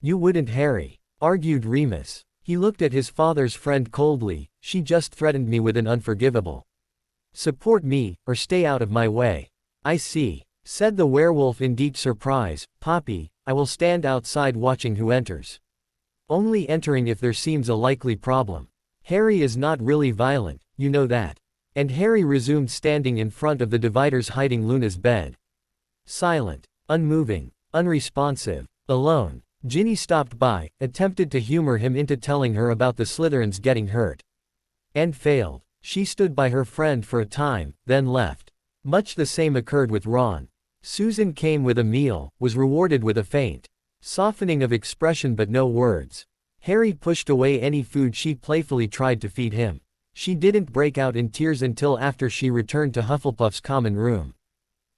You wouldn't, Harry, argued Remus. He looked at his father's friend coldly. She just threatened me with an unforgivable. Support me, or stay out of my way. I see, said the werewolf in deep surprise. Poppy, I will stand outside watching who enters. Only entering if there seems a likely problem. Harry is not really violent, you know that. And Harry resumed standing in front of the dividers hiding Luna's bed. Silent, unmoving, unresponsive, alone. Ginny stopped by, attempted to humor him into telling her about the Slytherins getting hurt. And failed. She stood by her friend for a time, then left. Much the same occurred with Ron. Susan came with a meal, was rewarded with a faint softening of expression but no words. Harry pushed away any food she playfully tried to feed him. She didn't break out in tears until after she returned to Hufflepuff's common room.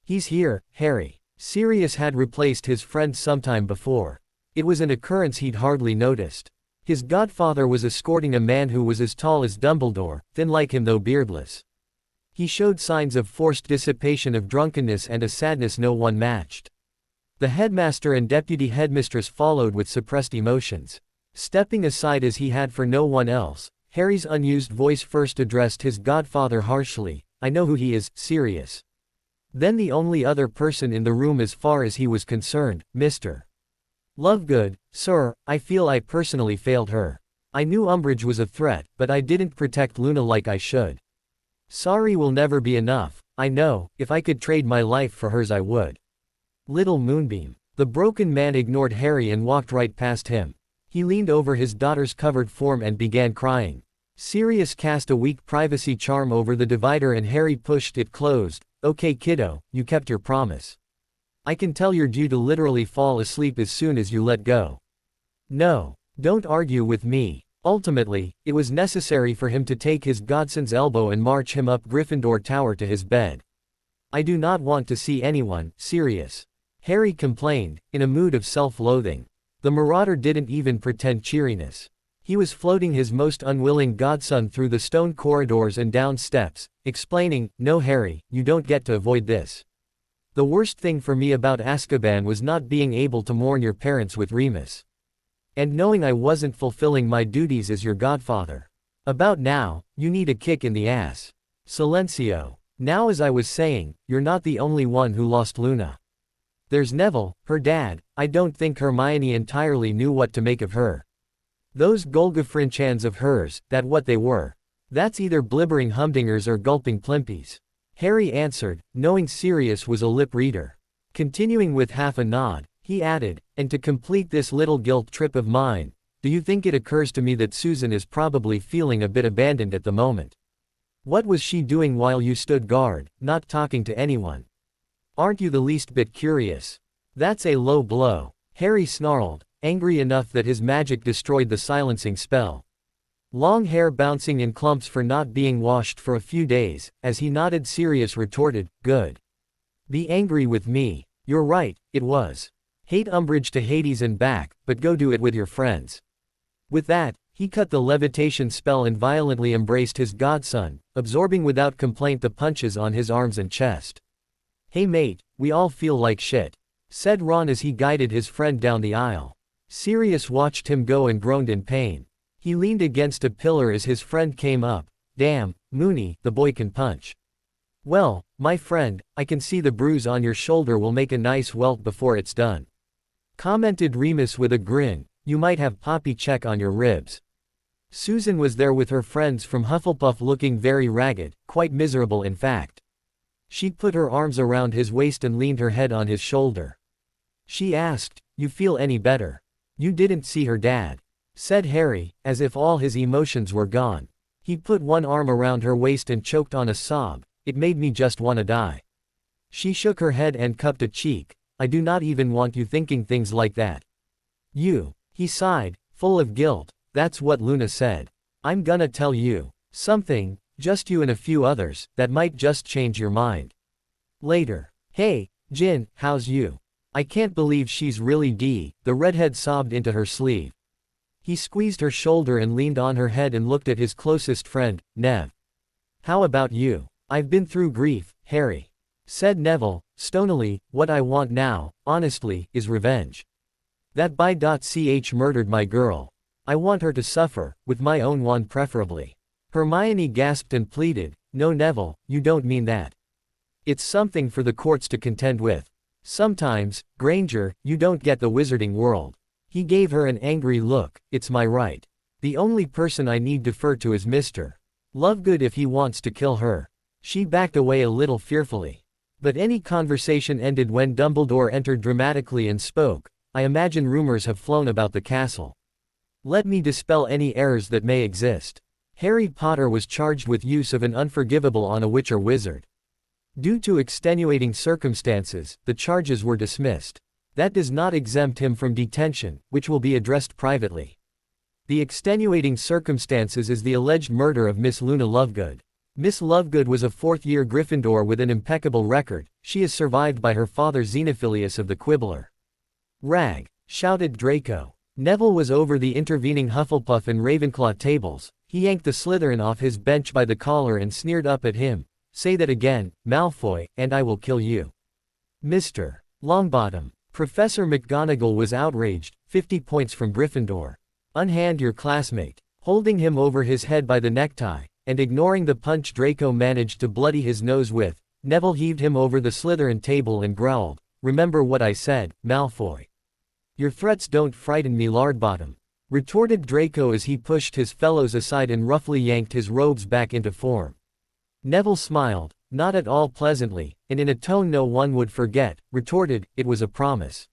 He's here, Harry Sirius had replaced his friend sometime before. It was an occurrence he'd hardly noticed. His godfather was escorting a man who was as tall as Dumbledore, thin like him though beardless. He showed signs of forced dissipation of drunkenness and a sadness no one matched. The headmaster and deputy headmistress followed with suppressed emotions. Stepping aside as he had for no one else, Harry's unused voice first addressed his godfather harshly. "I know who he is, Sirius." Then the only other person in the room as far as he was concerned, Mr. Lovegood. "Sir, I feel I personally failed her. I knew Umbridge was a threat, but I didn't protect Luna like I should. Sorry will never be enough, I know, if I could trade my life for hers I would." Little Moonbeam. The broken man ignored Harry and walked right past him. He leaned over his daughter's covered form and began crying. Sirius cast a weak privacy charm over the divider and Harry pushed it closed. "Okay kiddo, you kept your promise. I can tell you're due to literally fall asleep as soon as you let go. No, don't argue with me." Ultimately, it was necessary for him to take his godson's elbow and march him up Gryffindor Tower to his bed. "I do not want to see anyone, Sirius," Harry complained, in a mood of self-loathing. The marauder didn't even pretend cheeriness. He was floating his most unwilling godson through the stone corridors and down steps, explaining, "No Harry, you don't get to avoid this. The worst thing for me about Azkaban was not being able to mourn your parents with Remus. And knowing I wasn't fulfilling my duties as your godfather. About now, you need a kick in the ass. Silencio. Now as I was saying, you're not the only one who lost Luna. There's Neville, her dad. I don't think Hermione entirely knew what to make of her. Those Golgafrinchans of hers, that what they were. That's either blibbering humdingers or gulping plimpies." Harry answered, knowing Sirius was a lip reader. Continuing with half a nod, he added, "And to complete this little guilt trip of mine, do you think it occurs to me that Susan is probably feeling a bit abandoned at the moment? What was she doing while you stood guard, not talking to anyone? Aren't you the least bit curious?" "That's a low blow," Harry snarled, angry enough that his magic destroyed the silencing spell. Long hair bouncing in clumps for not being washed for a few days. As he nodded, Sirius retorted, "Good. Be angry with me. You're right, it was. Hate Umbridge to Hades and back, but go do it with your friends." With that, he cut the levitation spell and violently embraced his godson, absorbing without complaint the punches on his arms and chest. "Hey mate, we all feel like shit," said Ron as he guided his friend down the aisle. Sirius watched him go and groaned in pain. He leaned against a pillar as his friend came up. "Damn, Moony, the boy can punch." "Well, my friend, I can see the bruise on your shoulder will make a nice welt before it's done," commented Remus with a grin. "You might have Poppy check on your ribs." Susan was there with her friends from Hufflepuff, looking very ragged, quite miserable in fact. She put her arms around his waist and leaned her head on his shoulder. She asked, "You feel any better?" "You didn't see her dad," said Harry, as if all his emotions were gone. He put one arm around her waist and choked on a sob. "It made me just wanna die." She shook her head and cupped a cheek. "I do not even want you thinking things like that." "You," he sighed, full of guilt. "That's what Luna said. I'm gonna tell you something, just you and a few others, that might just change your mind. Later." "Hey, Jin, how's you? I can't believe she's really D," the redhead sobbed into her sleeve. He squeezed her shoulder and leaned on her head and looked at his closest friend, Nev. "How about you?" "I've been through grief, Harry," said Neville, stonily. "What I want now, honestly, is revenge. That by.ch murdered my girl. I want her to suffer, with my own wand preferably." Hermione gasped and pleaded, "No Neville, you don't mean that. It's something for the courts to contend with. Sometimes, Granger, you don't get the wizarding world." He gave her an angry look. "It's my right. The only person I need defer to is Mr. Lovegood if he wants to kill her." She backed away a little fearfully. But any conversation ended when Dumbledore entered dramatically and spoke. "I imagine rumors have flown about the castle. Let me dispel any errors that may exist. Harry Potter was charged with use of an unforgivable on a witch or wizard. Due to extenuating circumstances, the charges were dismissed. That does not exempt him from detention, which will be addressed privately. The extenuating circumstances is the alleged murder of Miss Luna Lovegood. Miss Lovegood was a fourth-year Gryffindor with an impeccable record. She is survived by her father Xenophilius of the Quibbler. Rag! Shouted Draco. Neville was over the intervening Hufflepuff and Ravenclaw tables. He yanked the Slytherin off his bench by the collar and sneered up at him. Say that again, Malfoy, and I will kill you. Mr. Longbottom. Professor McGonagall was outraged. 50 points from Gryffindor. Unhand your classmate. Holding him over his head by the necktie, and ignoring the punch Draco managed to bloody his nose with, Neville heaved him over the Slytherin table and growled, "Remember what I said, Malfoy." "Your threats don't frighten me, Longbottom," retorted Draco as he pushed his fellows aside and roughly yanked his robes back into form. Neville smiled, not at all pleasantly, and in a tone no one would forget, retorted, "It was a promise.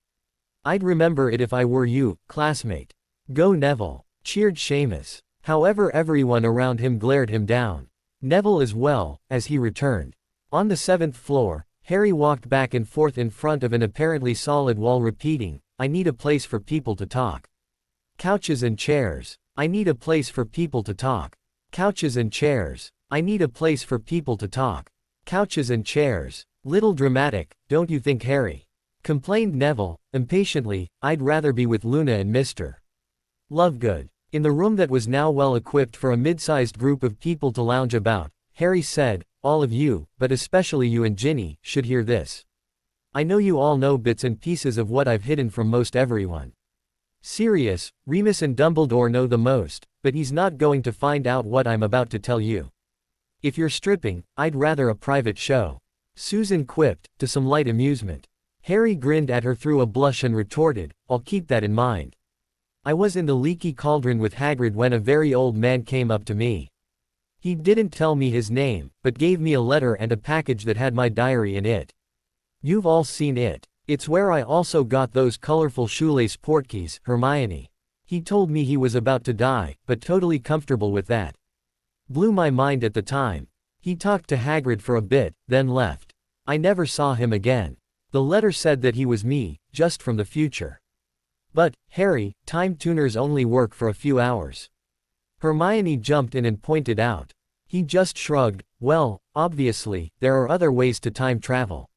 I'd remember it if I were you, classmate." "Go Neville," cheered Seamus. However, everyone around him glared him down. Neville as well, as he returned. On the 7th floor, Harry walked back and forth in front of an apparently solid wall repeating, "I need a place for people to talk. Couches and chairs. I need a place for people to talk. Couches and chairs. I need a place for people to talk. Couches and chairs." "Little dramatic, don't you think, Harry?" complained Neville, impatiently. "I'd rather be with Luna and Mr. Lovegood." In the room that was now well equipped for a mid-sized group of people to lounge about, Harry said, "All of you, but especially you and Ginny, should hear this. I know you all know bits and pieces of what I've hidden from most everyone. Sirius, Remus and Dumbledore know the most, but he's not going to find out what I'm about to tell you. If you're stripping, I'd rather a private show," Susan quipped, to some light amusement. Harry grinned at her through a blush and retorted, "I'll keep that in mind. I was in the leaky cauldron with Hagrid when a very old man came up to me. He didn't tell me his name, but gave me a letter and a package that had my diary in it. You've all seen it. It's where I also got those colorful shoelace portkeys, Hermione. He told me he was about to die, but totally comfortable with that. Blew my mind at the time. He talked to Hagrid for a bit, then left. I never saw him again. The letter said that he was me, just from the future. But, Harry, time tuners only work for a few hours." Hermione jumped in and pointed out. He just shrugged, "Well, obviously, there are other ways to time travel.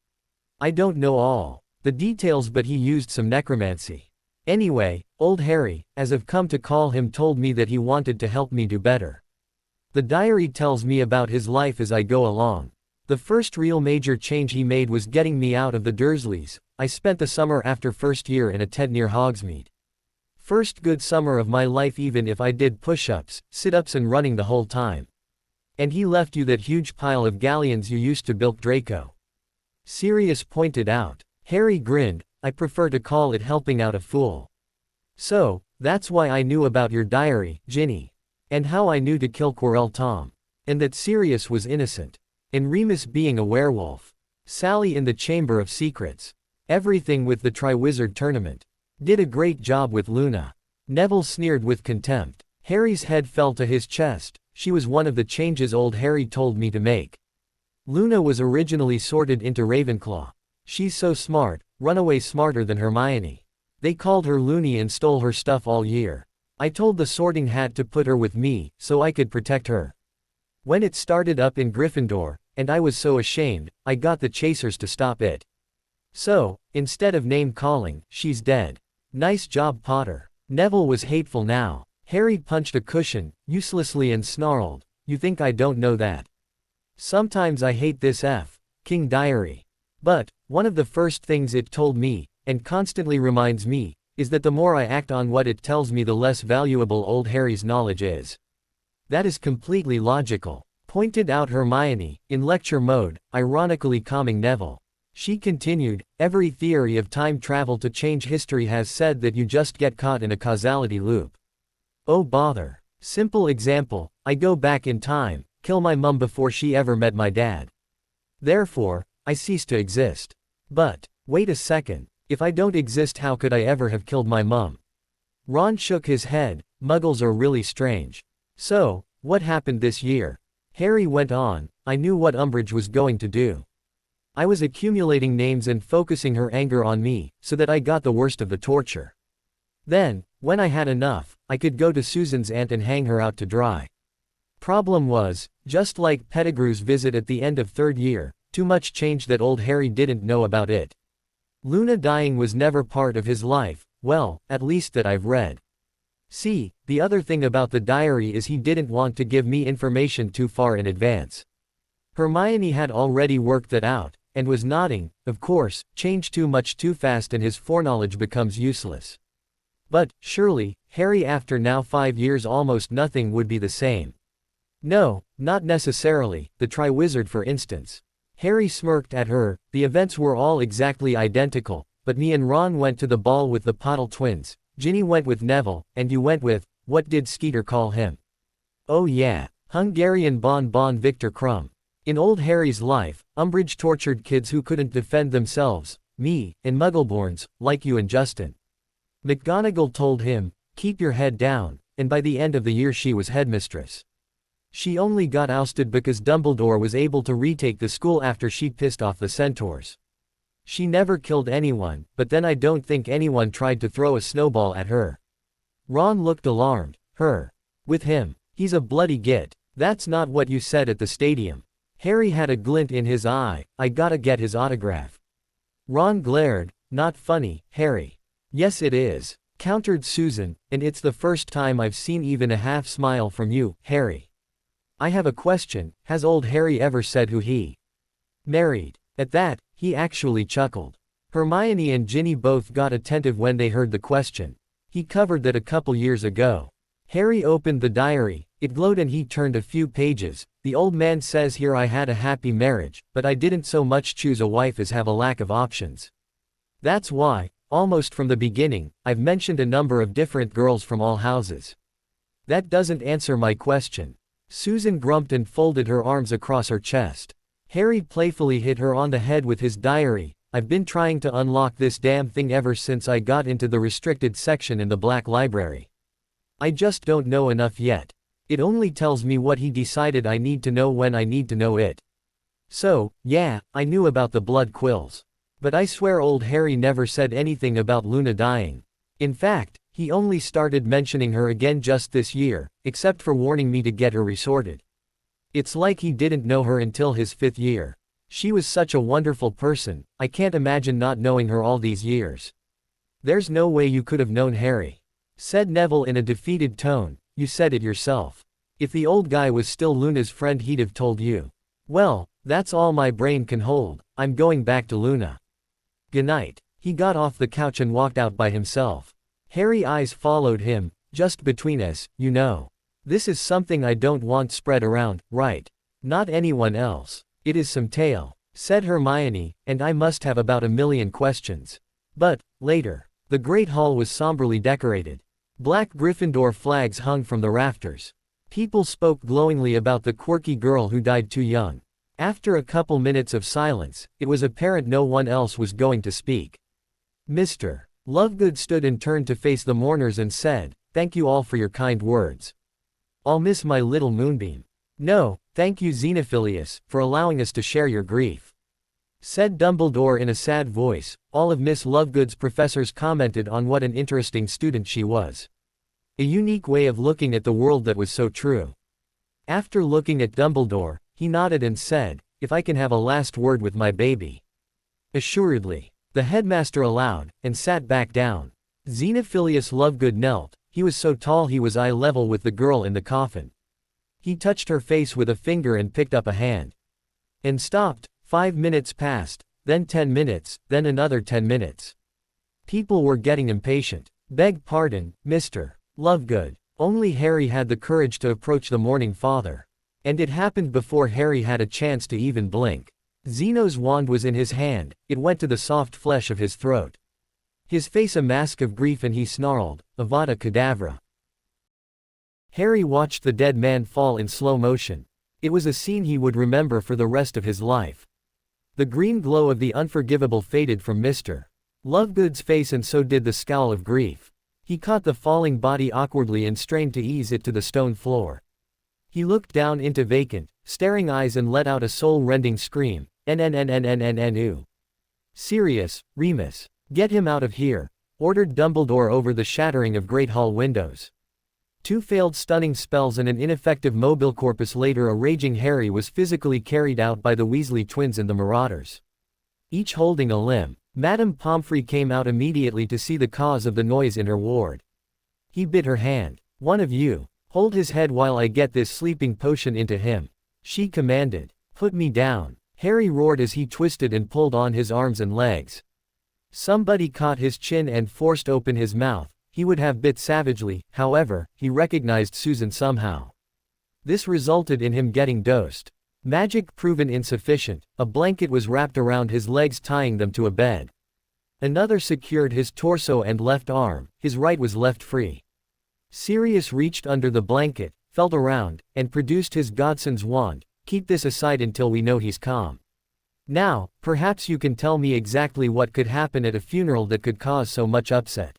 I don't know all the details, but he used some necromancy. Anyway, old Harry, as I've come to call him, told me that he wanted to help me do better. The diary tells me about his life as I go along. The first real major change he made was getting me out of the Dursleys. I spent the summer after first year in a tent near Hogsmeade. First good summer of my life, even if I did push-ups, sit-ups and running the whole time. And he left you that huge pile of galleons you used to bilk Draco." Sirius pointed out. Harry grinned, "I prefer to call it helping out a fool. So, that's why I knew about your diary, Ginny. And how I knew to kill Quirrell Tom. And that Sirius was innocent. And Remus being a werewolf. Sally in the Chamber of Secrets. Everything with the Triwizard Tournament. Did a great job with Luna." Neville sneered with contempt. Harry's head fell to his chest. "She was one of the changes old Harry told me to make. Luna was originally sorted into Ravenclaw. She's so smart, runaway smarter than Hermione. They called her loony and stole her stuff all year. I told the Sorting Hat to put her with me, so I could protect her. When it started up in Gryffindor, and I was so ashamed, I got the Chasers to stop it. So, instead of name-calling, she's dead. Nice job, Potter." Neville was hateful now. Harry punched a cushion, uselessly, and snarled, "You think I don't know that? Sometimes I hate this King diary. But, one of the first things it told me, and constantly reminds me, is that the more I act on what it tells me, the less valuable old Harry's knowledge is." "That is completely logical," pointed out Hermione, in lecture mode, ironically calming Neville. She continued, "Every theory of time travel to change history has said that you just get caught in a causality loop. Oh bother. Simple example, I go back in time, kill my mum before she ever met my dad. Therefore, I cease to exist. But, wait a second, if I don't exist, how could I ever have killed my mum?" Ron shook his head. "Muggles are really strange. So, what happened this year?" Harry went on, "I knew what Umbridge was going to do. I was accumulating names and focusing her anger on me, so that I got the worst of the torture. Then, when I had enough, I could go to Susan's aunt and hang her out to dry. Problem was, just like Pettigrew's visit at the end of third year, too much changed that old Harry didn't know about it. Luna dying was never part of his life, well, at least that I've read. See, the other thing about the diary is he didn't want to give me information too far in advance. Hermione had already worked that out, and was nodding. Of course, change too much too fast and his foreknowledge becomes useless. But, surely, Harry after now 5 years almost nothing would be the same. No, not necessarily, the Triwizard for instance. Harry smirked at her. The events were all exactly identical, but me and Ron went to the ball with the Potter twins, Ginny went with Neville, and you went with, what did Skeeter call him? Oh yeah, Hungarian Bon Victor Crumb. In old Harry's life, Umbridge tortured kids who couldn't defend themselves, me, and Muggleborns, like you and Justin. McGonagall told him, keep your head down, and by the end of the year she was headmistress. She only got ousted because Dumbledore was able to retake the school after she pissed off the centaurs. She never killed anyone, but then I don't think anyone tried to throw a snowball at her. Ron looked alarmed. Her. With him. He's a bloody git. That's not what you said at the stadium. Harry had a glint in his eye. I gotta get his autograph. Ron glared. Not funny, Harry. Yes it is, countered Susan, and it's the first time I've seen even a half smile from you, Harry. I have a question, has old Harry ever said who he married? At that, he actually chuckled. Hermione and Ginny both got attentive when they heard the question. He covered that a couple years ago. Harry opened the diary, it glowed and he turned a few pages. The old man says here I had a happy marriage, but I didn't so much choose a wife as have a lack of options. That's why, almost from the beginning, I've mentioned a number of different girls from all houses. That doesn't answer my question. Susan grumped and folded her arms across her chest. Harry playfully hit her on the head with his diary. I've been trying to unlock this damn thing ever since I got into the restricted section in the Black Library. I just don't know enough yet. It only tells me what he decided I need to know when I need to know it. So, yeah, I knew about the blood quills. But I swear old Harry never said anything about Luna dying. In fact, he only started mentioning her again just this year, except for warning me to get her resorted. It's like he didn't know her until his 5th year. She was such a wonderful person, I can't imagine not knowing her all these years. There's no way you could have known Harry, said Neville in a defeated tone. You said it yourself. If the old guy was still Luna's friend he'd have told you. Well, that's all my brain can hold, I'm going back to Luna. Goodnight. He got off the couch and walked out by himself. Harry's eyes followed him. Just between us, you know. This is something I don't want spread around, right? Not anyone else. It is some tale, said Hermione, and I must have about 1,000,000 questions. But, later. The Great Hall was somberly decorated. Black Gryffindor flags hung from the rafters. People spoke glowingly about the quirky girl who died too young. After a couple minutes of silence, it was apparent no one else was going to speak. Mr. Lovegood stood and turned to face the mourners and said, thank you all for your kind words. I'll miss my little moonbeam. No, thank you Xenophilius, for allowing us to share your grief, said Dumbledore in a sad voice. All of Miss Lovegood's professors commented on what an interesting student she was. A unique way of looking at the world that was so true. After looking at Dumbledore, he nodded and said, if I can have a last word with my baby. Assuredly. The headmaster allowed, and sat back down. Xenophilius Lovegood knelt. He was so tall he was eye level with the girl in the coffin. He touched her face with a finger and picked up a hand. And stopped. 5 minutes passed, then 10 minutes, then another 10 minutes. People were getting impatient. Beg pardon, Mr. Lovegood. Only Harry had the courage to approach the mourning father. And it happened before Harry had a chance to even blink. Zeno's wand was in his hand, it went to the soft flesh of his throat. His face a mask of grief and he snarled, Avada Kedavra. Harry watched the dead man fall in slow motion. It was a scene he would remember for the rest of his life. The green glow of the unforgivable faded from Mr. Lovegood's face and so did the scowl of grief. He caught the falling body awkwardly and strained to ease it to the stone floor. He looked down into vacant, staring eyes and let out a soul-rending scream, N-N-N-N-N-N-N-U. Sirius, Remus. Get him out of here, ordered Dumbledore over the shattering of Great Hall windows. 2 failed stunning spells and an ineffective mobile corpus later, a raging Harry was physically carried out by the Weasley twins and the Marauders, each holding a limb. Madame Pomfrey came out immediately to see the cause of the noise in her ward. He bit her hand. "One of you, hold his head while I get this sleeping potion into him," she commanded. "Put me down," Harry roared as he twisted and pulled on his arms and legs. Somebody caught his chin and forced open his mouth. He would have bit savagely, however, he recognized Susan somehow. This resulted in him getting dosed. Magic proven insufficient, a blanket was wrapped around his legs tying them to a bed. Another secured his torso and left arm, his right was left free. Sirius reached under the blanket, felt around, and produced his godson's wand. "Keep this aside until we know he's calm. Now, perhaps you can tell me exactly what could happen at a funeral that could cause so much upset."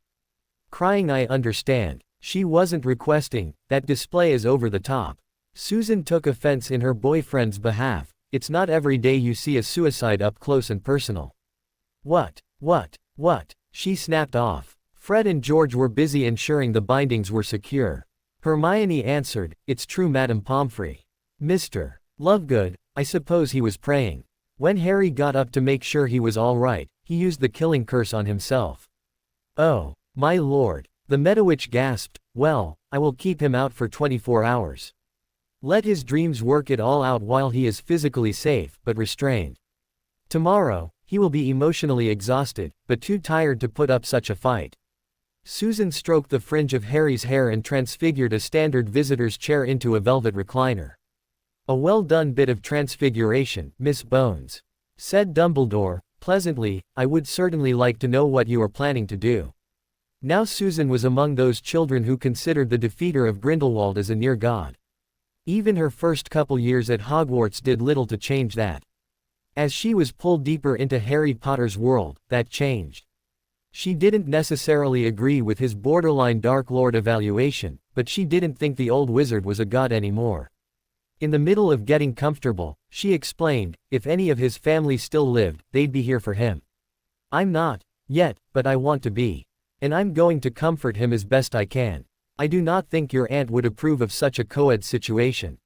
Crying, "I understand. She wasn't requesting, that display is over the top." Susan took offense in her boyfriend's behalf. "It's not every day you see a suicide up close and personal." What? She snapped off. Fred and George were busy ensuring the bindings were secure. Hermione answered, "It's true, Madame Pomfrey. Mr. Lovegood, I suppose he was praying." When Harry got up to make sure he was all right, he used the killing curse on himself. "Oh, my lord," the Medowitch gasped. "Well, I will keep him out for 24 hours. Let his dreams work it all out while he is physically safe but restrained. Tomorrow, he will be emotionally exhausted, but too tired to put up such a fight." Susan stroked the fringe of Harry's hair and transfigured a standard visitor's chair into a velvet recliner. "A well-done bit of transfiguration, Miss Bones," said Dumbledore, pleasantly. "I would certainly like to know what you are planning to do." Now Susan was among those children who considered the defeater of Grindelwald as a near god. Even her first couple years at Hogwarts did little to change that. As she was pulled deeper into Harry Potter's world, that changed. She didn't necessarily agree with his borderline Dark Lord evaluation, but she didn't think the old wizard was a god anymore. In the middle of getting comfortable, she explained, "If any of his family still lived, they'd be here for him. I'm not, yet, but I want to be. And I'm going to comfort him as best I can. I do not think your aunt would approve of such a co-ed situation.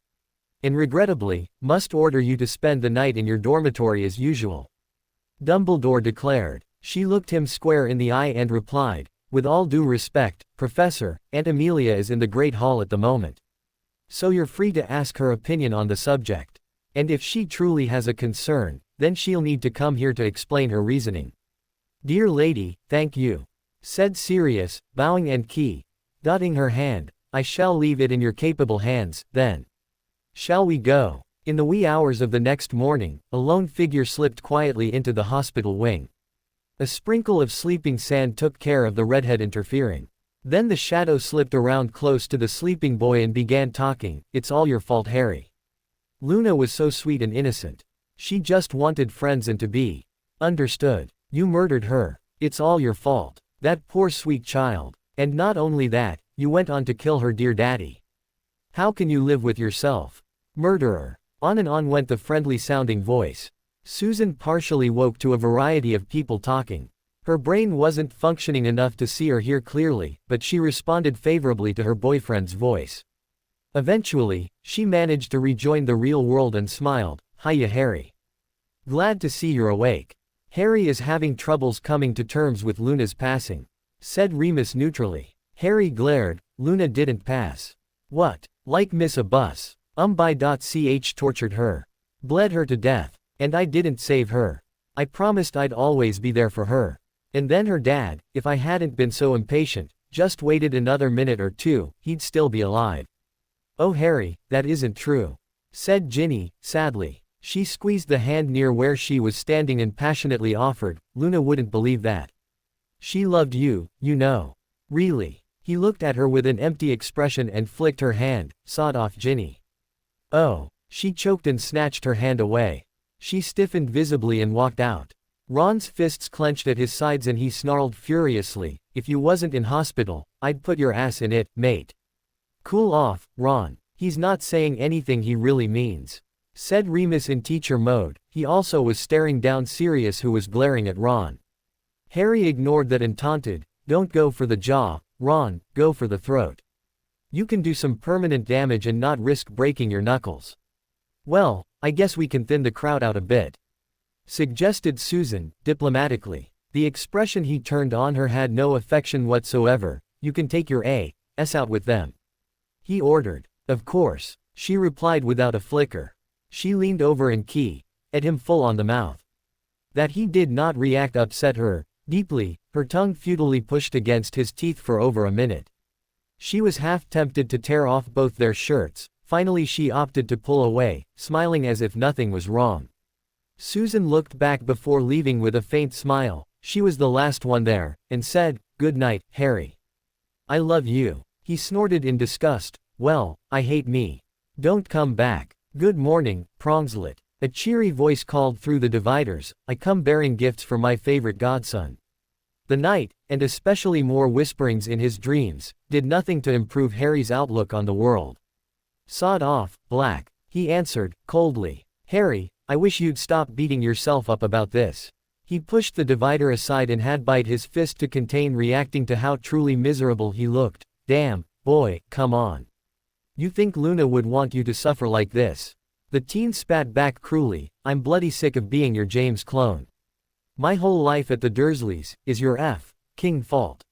And regrettably, must order you to spend the night in your dormitory as usual," Dumbledore declared. She looked him square in the eye and replied, "With all due respect, Professor, Aunt Amelia is in the Great Hall at the moment. So you're free to ask her opinion on the subject. And if she truly has a concern, then she'll need to come here to explain her reasoning." "Dear lady, thank you," said Sirius, bowing and dotting her hand. "I shall leave it in your capable hands, then. Shall we go?" In the wee hours of the next morning, a lone figure slipped quietly into the hospital wing. A sprinkle of sleeping sand took care of the redhead interfering. Then the shadow slipped around close to the sleeping boy and began talking. "It's all your fault, Harry. Luna was so sweet and innocent. She just wanted friends and to be understood. You murdered her. It's all your fault. That poor sweet child. And not only that, you went on to kill her dear daddy. How can you live with yourself? Murderer." On and on went the friendly-sounding voice. Susan partially woke to a variety of people talking. Her brain wasn't functioning enough to see or hear clearly, but she responded favorably to her boyfriend's voice. Eventually, she managed to rejoin the real world and smiled. "Hiya, Harry. Glad to see you're awake. Harry is having troubles coming to terms with Luna's passing," said Remus neutrally. Harry glared. "Luna didn't pass. What? Like miss a bus? By.ch tortured her. Bled her to death. And I didn't save her. I promised I'd always be there for her. And then her dad, if I hadn't been so impatient, just waited another minute or two, he'd still be alive." "Oh Harry, that isn't true," said Ginny, sadly. She squeezed the hand near where she was standing and passionately offered, "Luna wouldn't believe that. She loved you, you know. Really." He looked at her with an empty expression and flicked her hand. "Sod off, Ginny." "Oh." She choked and snatched her hand away. She stiffened visibly and walked out. Ron's fists clenched at his sides and he snarled furiously, "If you wasn't in hospital, I'd put your ass in it, mate." "Cool off, Ron. He's not saying anything he really means," said Remus in teacher mode. He also was staring down Sirius, who was glaring at Ron. Harry ignored that and taunted, "Don't go for the jaw, Ron, go for the throat." You can do some permanent damage and not risk breaking your knuckles. Well, I guess we can thin the crowd out a bit, suggested Susan, diplomatically. The expression he turned on her had no affection whatsoever. You can take your ass out with them, he ordered. Of course, she replied without a flicker. She leaned over and at him full on the mouth. That he did not react upset her deeply, her tongue futilely pushed against his teeth for over a minute. She was half tempted to tear off both their shirts. Finally she opted to pull away, smiling as if nothing was wrong. Susan looked back before leaving with a faint smile. She was the last one there, and said, "Good night, Harry. I love you." He snorted in disgust. "Well, I hate me. Don't come back." "Good morning, Prongslet." A cheery voice called through the dividers. "I come bearing gifts for my favorite godson." The night, and especially more whisperings in his dreams, did nothing to improve Harry's outlook on the world. "Sod off, Black," he answered, coldly. "Harry, I wish you'd stop beating yourself up about this." He pushed the divider aside and had bite his fist to contain reacting to how truly miserable he looked. "Damn, boy, come on. You think Luna would want you to suffer like this?" The teen spat back cruelly. "I'm bloody sick of being your James clone. My whole life at the Dursleys is your King fault.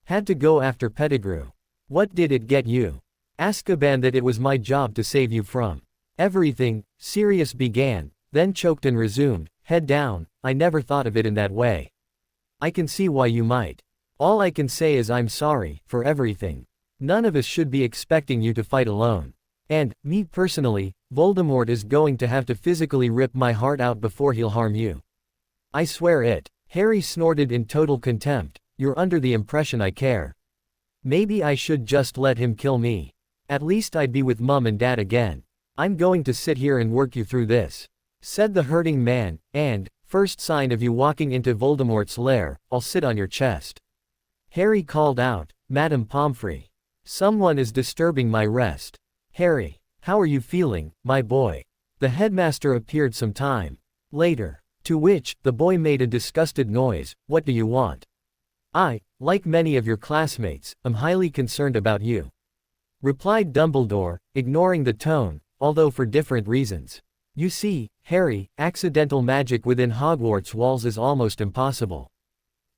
Had to go after Pettigrew. What did it get you? Azkaban. That it was my job to save you from everything." Sirius began, then choked and resumed, head down. "I never thought of it in that way. I can see why you might. All I can say is I'm sorry for everything. None of us should be expecting you to fight alone. And, me personally, Voldemort is going to have to physically rip my heart out before he'll harm you. I swear it." Harry snorted in total contempt. "You're under the impression I care. Maybe I should just let him kill me. At least I'd be with Mum and Dad again. I'm going to sit here and work you through this," said the hurting man, "and, first sign of you walking into Voldemort's lair, I'll sit on your chest." Harry called out, "Madame Pomfrey. Someone is disturbing my rest." "Harry, how are you feeling, my boy?" The headmaster appeared some time later. To which, the boy made a disgusted noise. "What do you want?" "I, like many of your classmates, am highly concerned about you," replied Dumbledore, ignoring the tone, although for different reasons. "You see, Harry, accidental magic within Hogwarts walls is almost impossible.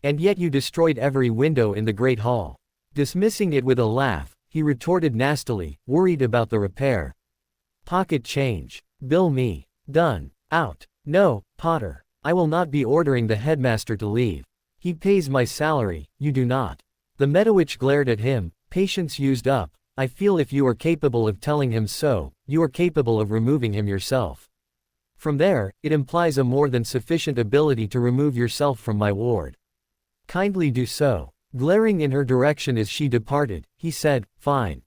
And yet you destroyed every window in the Great Hall." Dismissing it with a laugh, he retorted nastily, worried about the repair. "Pocket change. Bill me. Done. Out." "No, Potter. I will not be ordering the headmaster to leave. He pays my salary, you do not." The Medowitch glared at him, patience used up. "I feel if you are capable of telling him so, you are capable of removing him yourself. From there, it implies a more than sufficient ability to remove yourself from my ward. Kindly do so." Glaring in her direction as she departed, he said, "Fine.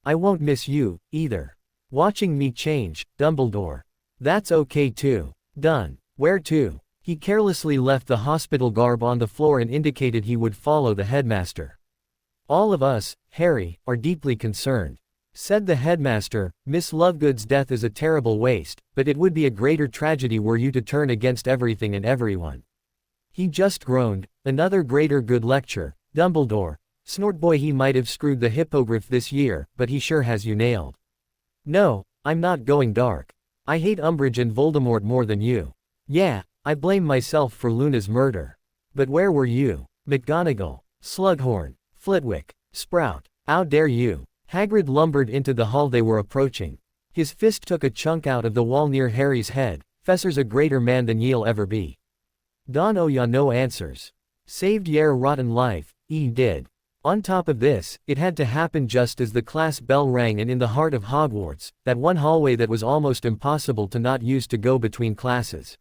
I won't miss you, either. Watching me change, Dumbledore. That's okay too. Done. Where to?" He carelessly left the hospital garb on the floor and indicated he would follow the headmaster. "All of us, Harry, are deeply concerned," said the headmaster. "Miss Lovegood's death is a terrible waste, but it would be a greater tragedy were you to turn against everything and everyone." He just groaned. "Another greater good lecture, Dumbledore. Snortboy, he might have screwed the hippogriff this year, but he sure has you nailed." "No, I'm not going dark. I hate Umbridge and Voldemort more than you. Yeah, I blame myself for Luna's murder. But where were you? McGonagall, Slughorn, Flitwick, Sprout. How dare you?" Hagrid lumbered into the hall they were approaching. His fist took a chunk out of the wall near Harry's head. "Fessor's a greater man than ye'll ever be. Don owe ya no answers. Saved yer rotten life, did. On top of this, it had to happen just as the class bell rang and in the heart of Hogwarts, that one hallway that was almost impossible to not use to go between classes.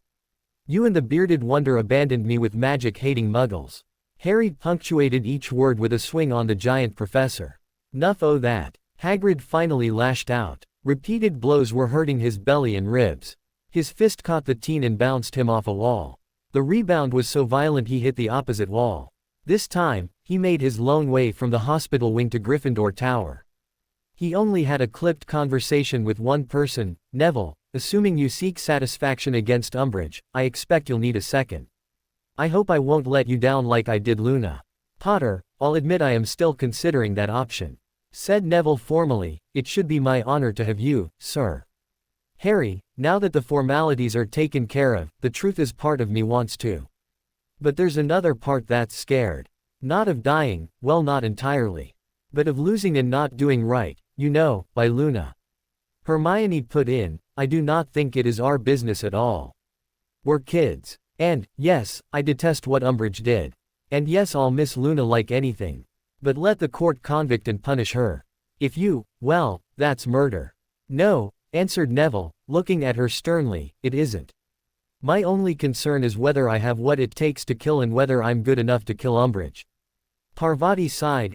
You and the bearded wonder abandoned me with magic-hating muggles." Harry punctuated each word with a swing on the giant professor. "'Nuff o' that." Hagrid finally lashed out. Repeated blows were hurting his belly and ribs. His fist caught the teen and bounced him off a wall. The rebound was so violent he hit the opposite wall. This time, he made his lone way from the hospital wing to Gryffindor Tower. He only had a clipped conversation with one person, Neville. "Assuming you seek satisfaction against Umbridge, I expect you'll need a second. I hope I won't let you down like I did Luna. Potter, I'll admit I am still considering that option. said Neville formally. "It should be my honor to have you, sir." "Harry, now that the formalities are taken care of, the truth is part of me wants to. But there's another part that's scared. Not of dying, well not entirely. But of losing and not doing right, you know, by Luna." Hermione put in, "I do not think it is our business at all. We're kids. And, yes, I detest what Umbridge did. And yes, I'll miss Luna like anything. But let the court convict and punish her. If you, well, that's murder." "No," answered Neville, looking at her sternly, "it isn't. My only concern is whether I have what it takes to kill and whether I'm good enough to kill Umbridge." Parvati sighed,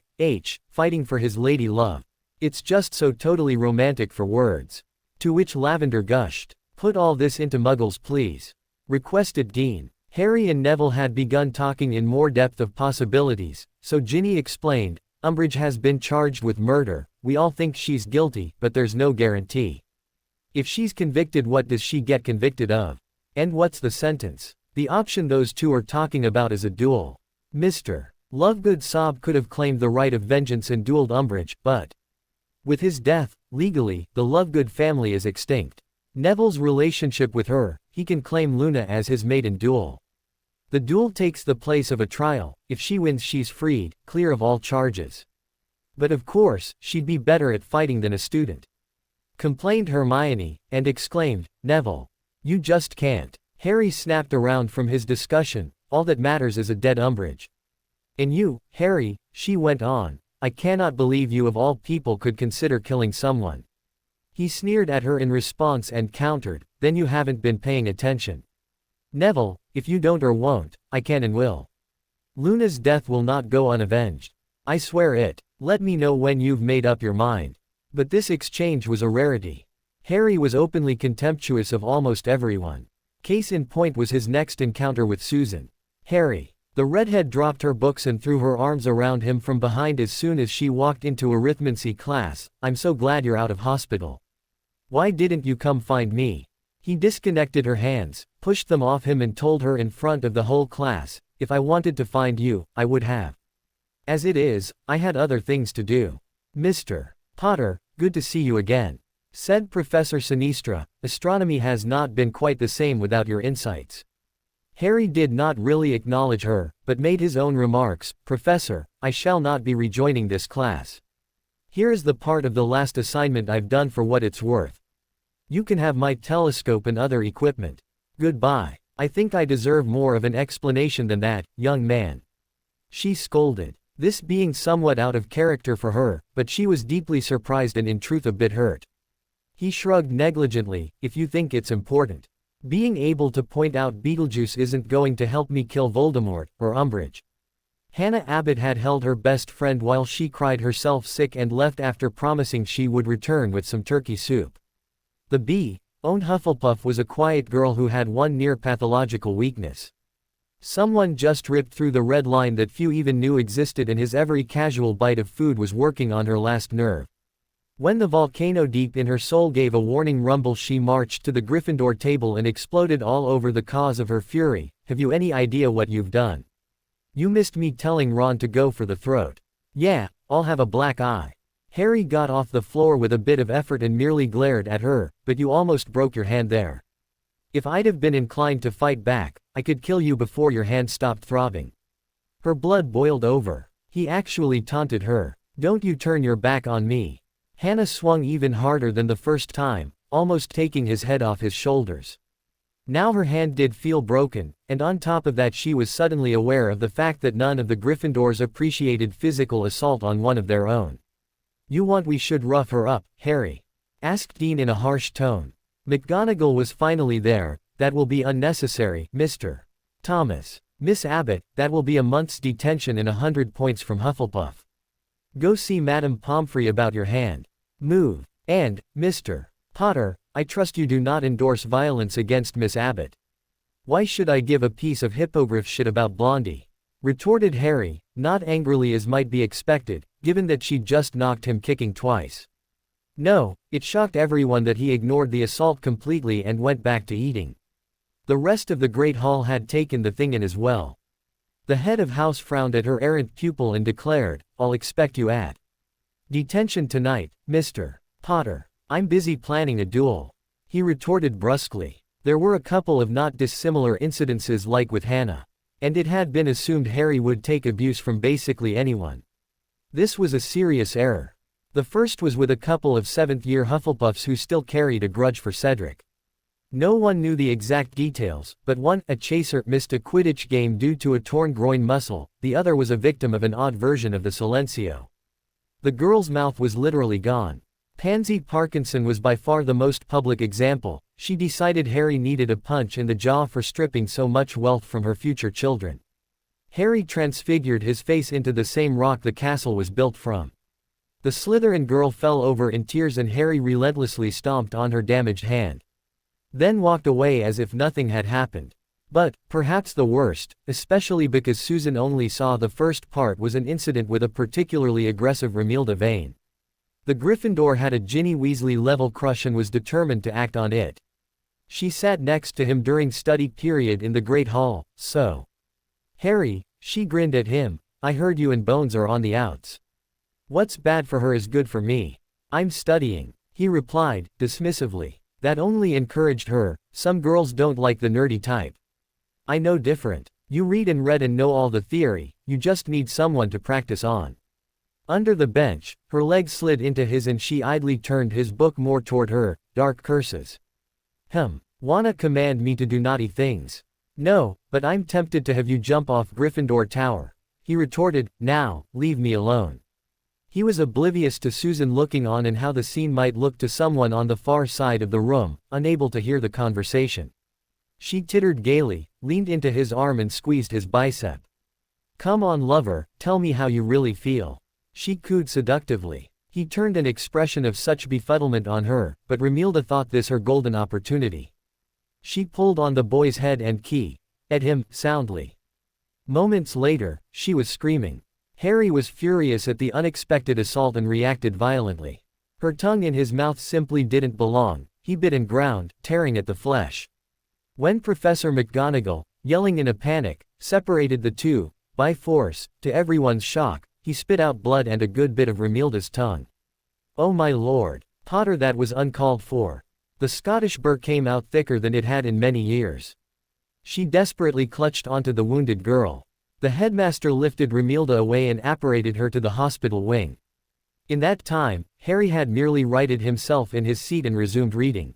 fighting for his lady love. "It's just so totally romantic for words." To which Lavender gushed. "Put all this into Muggles please," requested Dean. Harry and Neville had begun talking in more depth of possibilities, so Ginny explained, "Umbridge has been charged with murder, we all think she's guilty, but there's no guarantee. If she's convicted, what does she get convicted of? And what's the sentence? The option those two are talking about is a duel. Mr. Lovegood Sob could have claimed the right of vengeance and dueled Umbridge, but with his death, legally, the Lovegood family is extinct. Neville's relationship with her, he can claim Luna as his maiden duel. The duel takes the place of a trial. If she wins, she's freed, clear of all charges. But of course, she'd be better at fighting than a student," complained Hermione, and exclaimed, "Neville, you just can't." Harry snapped around from his discussion, "All that matters is a dead Umbridge. And you, Harry," she went on, "I cannot believe you of all people could consider killing someone." He sneered at her in response and countered, "Then you haven't been paying attention. Neville, if you don't or won't, I can and will. Luna's death will not go unavenged. I swear it. Let me know when you've made up your mind." But this exchange was a rarity. Harry was openly contemptuous of almost everyone. Case in point was his next encounter with Susan. "Harry." The redhead dropped her books and threw her arms around him from behind as soon as she walked into arithmancy class. "I'm so glad you're out of hospital. Why didn't you come find me?" He disconnected her hands, pushed them off him and told her in front of the whole class, "If I wanted to find you, I would have. As it is, I had other things to do." "Mr. Potter, good to see you again," said Professor Sinistra. "Astronomy has not been quite the same without your insights." Harry did not really acknowledge her, but made his own remarks. "Professor, I shall not be rejoining this class. Here is the part of the last assignment I've done for what it's worth. You can have my telescope and other equipment. Goodbye. I think I deserve more of an explanation than that, young man," she scolded. This being somewhat out of character for her, but she was deeply surprised and in truth a bit hurt. He shrugged negligently, "If you think it's important. Being able to point out Beetlejuice isn't going to help me kill Voldemort, or Umbridge." Hannah Abbott had held her best friend while she cried herself sick and left after promising she would return with some turkey soup. The B-owned Hufflepuff was a quiet girl who had one near-pathological weakness. Someone just ripped through the red line that few even knew existed, and his every casual bite of food was working on her last nerve. When the volcano deep in her soul gave a warning rumble, she marched to the Gryffindor table and exploded all over the cause of her fury. "Have you any idea what you've done? You missed me telling Ron to go for the throat. Yeah, I'll have a black eye." Harry got off the floor with a bit of effort and merely glared at her. "But you almost broke your hand there. If I'd have been inclined to fight back, I could kill you before your hand stopped throbbing." Her blood boiled over. He actually taunted her. "Don't you turn your back on me." Hannah swung even harder than the first time, almost taking his head off his shoulders. Now her hand did feel broken, and on top of that she was suddenly aware of the fact that none of the Gryffindors appreciated physical assault on one of their own. "You want we should rough her up, Harry?" asked Dean in a harsh tone. McGonagall was finally there. "That will be unnecessary, Mr. Thomas. Miss Abbott, that will be a month's detention and 100 points from Hufflepuff. Go see Madame Pomfrey about your hand. Move. And, Mr. Potter, I trust you do not endorse violence against Miss Abbott." "Why should I give a piece of hippogriff shit about Blondie?" retorted Harry, not angrily as might be expected, given that she'd just knocked him kicking twice. No, it shocked everyone that he ignored the assault completely and went back to eating. The rest of the Great Hall had taken the thing in as well. The head of house frowned at her errant pupil and declared, "I'll expect you at Detention tonight, Mr. Potter. I'm busy planning a duel. He retorted brusquely. There were a couple of not dissimilar incidences like with Hannah. And it had been assumed Harry would take abuse from basically anyone. This was a serious error. The first was with a couple of 7th-year Hufflepuffs who still carried a grudge for Cedric. No one knew the exact details, but one, a chaser, missed a Quidditch game due to a torn groin muscle, the other was a victim of an odd version of the silencio. The girl's mouth was literally gone. Pansy Parkinson was by far the most public example. She decided Harry needed a punch in the jaw for stripping so much wealth from her future children. Harry transfigured his face into the same rock the castle was built from. The Slytherin girl fell over in tears and Harry relentlessly stomped on her damaged hand. Then walked away as if nothing had happened. But, perhaps the worst, especially because Susan only saw the first part, was an incident with a particularly aggressive Romilda Vane. The Gryffindor had a Ginny Weasley-level crush and was determined to act on it. She sat next to him during study period in the Great Hall, so. Harry, she grinned at him, I heard you and Bones are on the outs. What's bad for her is good for me. I'm studying, he replied, dismissively. That only encouraged her. Some girls don't like the nerdy type. I know different. You read and know all the theory, you just need someone to practice on. Under the bench, her leg slid into his and she idly turned his book more toward her, dark curses. Wanna command me to do naughty things? No, but I'm tempted to have you jump off Gryffindor Tower. He retorted, now, leave me alone. He was oblivious to Susan looking on and how the scene might look to someone on the far side of the room, unable to hear the conversation. She tittered gaily, leaned into his arm and squeezed his bicep. Come on lover, tell me how you really feel. She cooed seductively. He turned an expression of such befuddlement on her, but Romilda thought this her golden opportunity. She pulled on the boy's head and key, at him, soundly. Moments later, she was screaming. Harry was furious at the unexpected assault and reacted violently. Her tongue in his mouth simply didn't belong. He bit and ground, tearing at the flesh. When Professor McGonagall, yelling in a panic, separated the two, by force, to everyone's shock, he spit out blood and a good bit of Romilda's tongue. Oh my lord, Potter, that was uncalled for. The Scottish burr came out thicker than it had in many years. She desperately clutched onto the wounded girl. The headmaster lifted Romilda away and apparated her to the hospital wing. In that time, Harry had merely righted himself in his seat and resumed reading.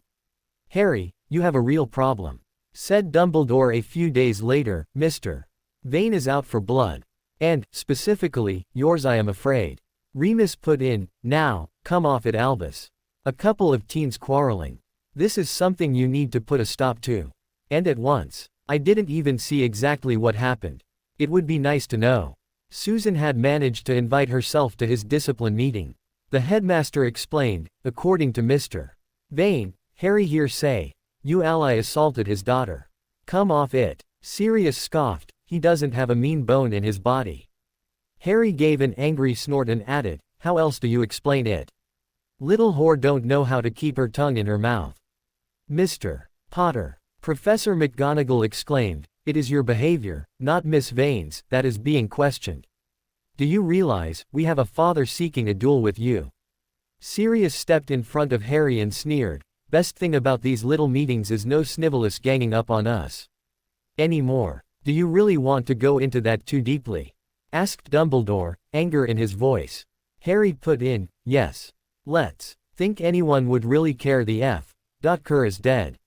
Harry, you have a real problem, said Dumbledore a few days later. Mr. Vane is out for blood. And, specifically, yours, I am afraid. Remus put in, now, come off it, Albus. A couple of teens quarreling. This is something you need to put a stop to. And at once. I didn't even see exactly what happened. It would be nice to know. Susan had managed to invite herself to his discipline meeting. The headmaster explained, according to Mr. Vane, Harry here say, you ally assaulted his daughter. Come off it. Sirius scoffed, he doesn't have a mean bone in his body. Harry gave an angry snort and added, how else do you explain it? Little whore don't know how to keep her tongue in her mouth. Mr. Potter. Professor McGonagall exclaimed, it is your behavior, not Miss Vane's, that is being questioned. Do you realize, we have a father seeking a duel with you? Sirius stepped in front of Harry and sneered, best thing about these little meetings is no Snivellus ganging up on us. Anymore. Do you really want to go into that too deeply? Asked Dumbledore, anger in his voice. Harry put in, yes. Let's. Think anyone would really care the F. Kerr is dead.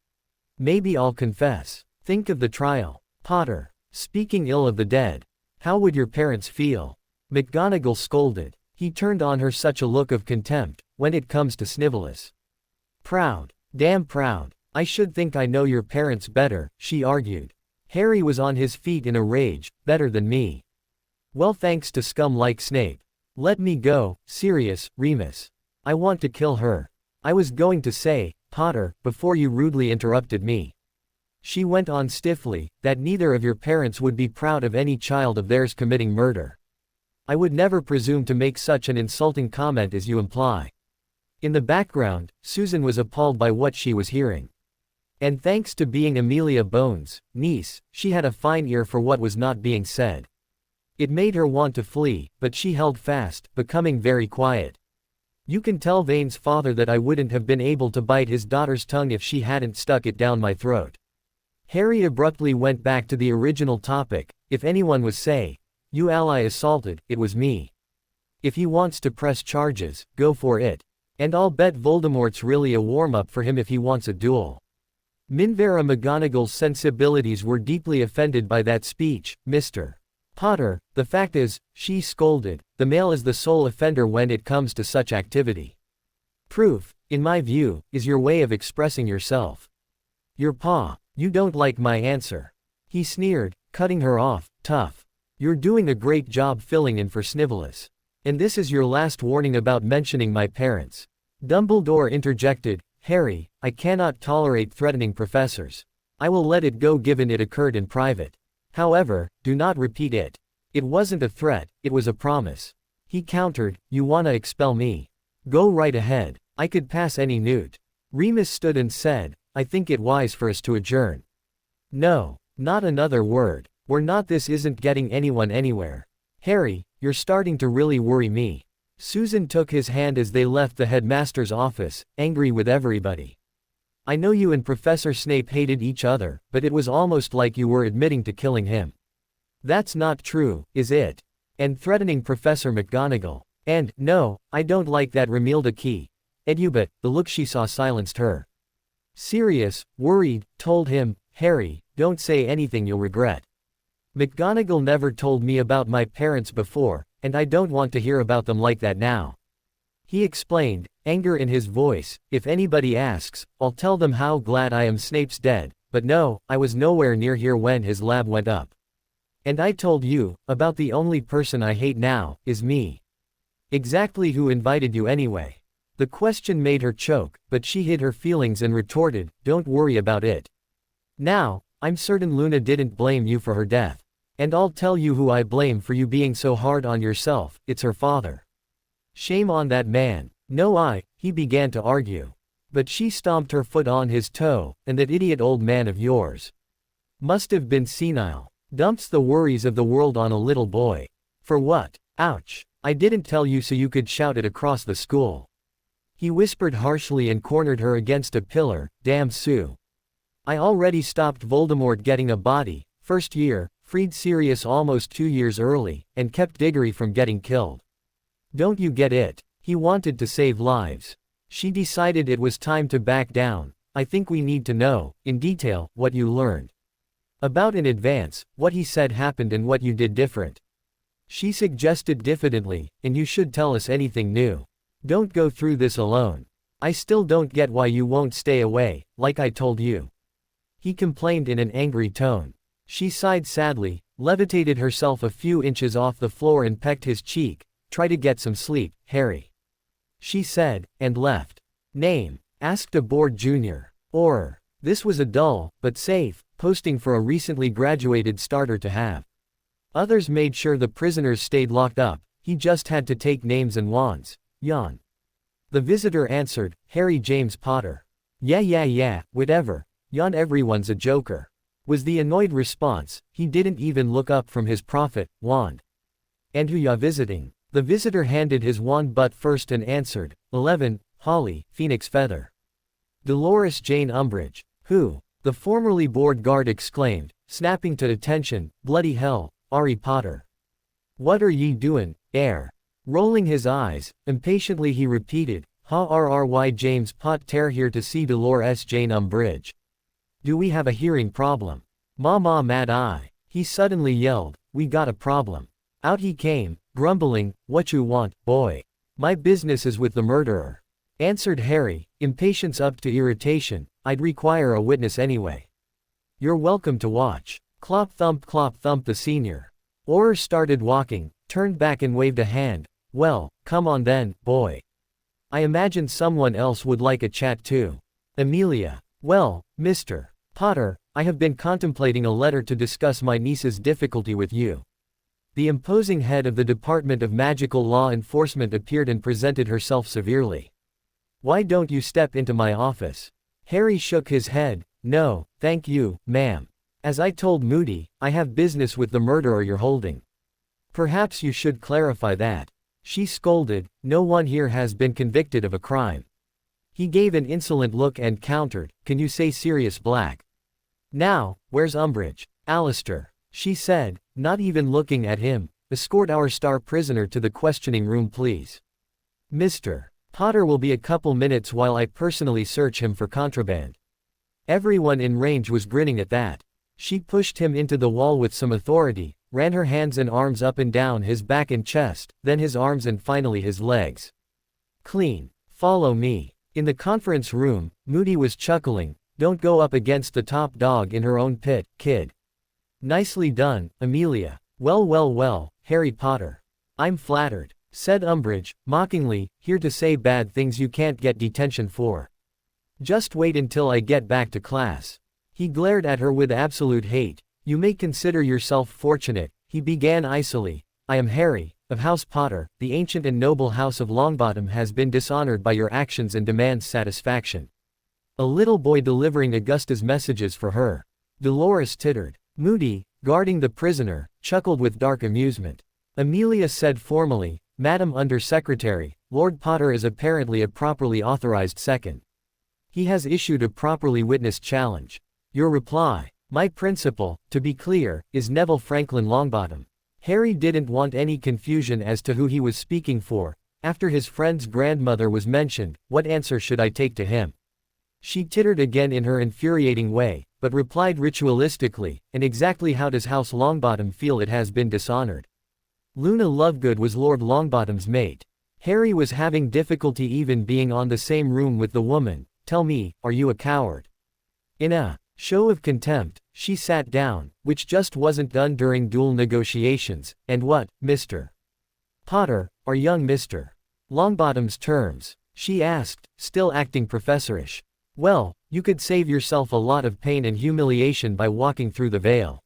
Maybe I'll confess. Think of the trial. Potter. Speaking ill of the dead. How would your parents feel? McGonagall scolded. He turned on her such a look of contempt, when it comes to Snivellus. Proud. Damn proud. I should think I know your parents better, she argued. Harry was on his feet in a rage, better than me. Well, thanks to scum like Snape. Let me go, Sirius, Remus. I want to kill her. I was going to say, Potter, before you rudely interrupted me. She went on stiffly, that neither of your parents would be proud of any child of theirs committing murder. I would never presume to make such an insulting comment as you imply. In the background, Susan was appalled by what she was hearing. And thanks to being Amelia Bones' niece, she had a fine ear for what was not being said. It made her want to flee, but she held fast, becoming very quiet. You can tell Vane's father that I wouldn't have been able to bite his daughter's tongue if she hadn't stuck it down my throat. Harry abruptly went back to the original topic. If anyone was you ally assaulted, it was me. If he wants to press charges, go for it. And I'll bet Voldemort's really a warm-up for him if he wants a duel. Minvera McGonagall's sensibilities were deeply offended by that speech. Mr. Potter, the fact is, she scolded, the male is the sole offender when it comes to such activity. Proof, in my view, is your way of expressing yourself. Your paw, you don't like my answer. He sneered, cutting her off. Tough. You're doing a great job filling in for Snivellus. And this is your last warning about mentioning my parents. Dumbledore interjected, Harry, I cannot tolerate threatening professors. I will let it go given it occurred in private. However, do not repeat it. It wasn't a threat, it was a promise. He countered, you wanna expel me? Go right ahead. I could pass any newt. Remus stood and said, I think it wise for us to adjourn. No, not another word. This isn't getting anyone anywhere. Harry, you're starting to really worry me. Susan took his hand as they left the headmaster's office, angry with everybody. I know you and Professor Snape hated each other, but it was almost like you were admitting to killing him. That's not true, is it? And threatening Professor McGonagall. And, no, I don't like that Remilda Key. But the look she saw silenced her. Sirius, worried, told him, Harry, don't say anything you'll regret. McGonagall never told me about my parents before, and I don't want to hear about them like that now. He explained, anger in his voice, if anybody asks, I'll tell them how glad I am Snape's dead, but no, I was nowhere near here when his lab went up. And I told you, about the only person I hate now, is me. Exactly who invited you anyway? The question made her choke, but she hid her feelings and retorted, don't worry about it. Now, I'm certain Luna didn't blame you for her death. And I'll tell you who I blame for you being so hard on yourself, it's her father. Shame on that man. No, he began to argue. But she stomped her foot on his toe, and that idiot old man of yours must have been senile. Dumps the worries of the world on a little boy. For what? Ouch. I didn't tell you so you could shout it across the school. He whispered harshly and cornered her against a pillar, damn Sue. I already stopped Voldemort getting a body, first year, freed Sirius almost 2 years early, and kept Diggory from getting killed. Don't you get it? He wanted to save lives. She decided it was time to back down. I think we need to know, in detail, what you learned about in advance, what he said happened and what you did different. She suggested diffidently, and you should tell us anything new. Don't go through this alone. I still don't get why you won't stay away, like I told you. He complained in an angry tone. She sighed sadly, levitated herself a few inches off the floor and pecked his cheek. Try to get some sleep, Harry. She said, and left. Name? Asked a bored junior. This was a dull, but safe, posting for a recently graduated starter to have. Others made sure the prisoners stayed locked up, he just had to take names and wands. Yawn. The visitor answered, Harry James Potter. Yeah, whatever. Yawn, everyone's a joker. Was the annoyed response. He didn't even look up from his prophet, wand. And who ya visiting? The visitor handed his wand butt first and answered, 11, Holly, Phoenix Feather. Dolores Jane Umbridge. Who? The formerly bored guard exclaimed, snapping to attention, bloody hell, Harry Potter. What are ye doin', air? Rolling his eyes, impatiently he repeated, Ha-R-R-Y James Potter here to see Dolores Jane Umbridge. Do we have a hearing problem? Ma mad eye. He suddenly yelled, we got a problem. Out he came, grumbling, what you want, boy? My business is with the murderer. Answered Harry, impatience up to irritation, I'd require a witness anyway. You're welcome to watch. Clop thump the senior. Auror started walking, turned back and waved a hand. Well, come on then, boy. I imagine someone else would like a chat too. Amelia. Well, Mr. Potter, I have been contemplating a letter to discuss my niece's difficulty with you. The imposing head of the Department of Magical Law Enforcement appeared and presented herself severely. Why don't you step into my office? Harry shook his head. No, thank you, ma'am. As I told Moody, I have business with the murderer you're holding. Perhaps you should clarify that. She scolded, "No one here has been convicted of a crime." He gave an insolent look and countered, "Can you say Sirius Black?" "Now, where's Umbridge?" "Alistair," she said, not even looking at him, "escort our star prisoner to the questioning room please. Mr. Potter will be a couple minutes while I personally search him for contraband." Everyone in range was grinning at that. She pushed him into the wall with some authority, ran her hands and arms up and down his back and chest, then his arms and finally his legs. "Clean. Follow me." In the conference room, Moody was chuckling, "Don't go up against the top dog in her own pit, kid." "Nicely done, Amelia." "Well well well, Harry Potter." "I'm flattered," said Umbridge, mockingly, "here to say bad things you can't get detention for. Just wait until I get back to class." He glared at her with absolute hate. "You may consider yourself fortunate," he began icily. "I am Harry, of House Potter. The ancient and noble house of Longbottom has been dishonored by your actions and demands satisfaction." A little boy delivering Augusta's messages for her. Dolores tittered. Moody, guarding the prisoner, chuckled with dark amusement. Amelia said formally, "Madam Under Secretary, Lord Potter is apparently a properly authorized second. He has issued a properly witnessed challenge. Your reply." "My principal, to be clear, is Neville Franklin Longbottom." Harry didn't want any confusion as to who he was speaking for. After his friend's grandmother was mentioned, what answer should I take to him? She tittered again in her infuriating way, but replied ritualistically, "And exactly how does House Longbottom feel it has been dishonored?" Luna Lovegood was Lord Longbottom's mate. Harry was having difficulty even being on the same room with the woman. "Tell me, are you a coward?" In a show of contempt, she sat down, which just wasn't done during duel negotiations. "And what, Mr. Potter, are young Mr. Longbottom's terms?" she asked, still acting professorish. "Well, you could save yourself a lot of pain and humiliation by walking through the veil,"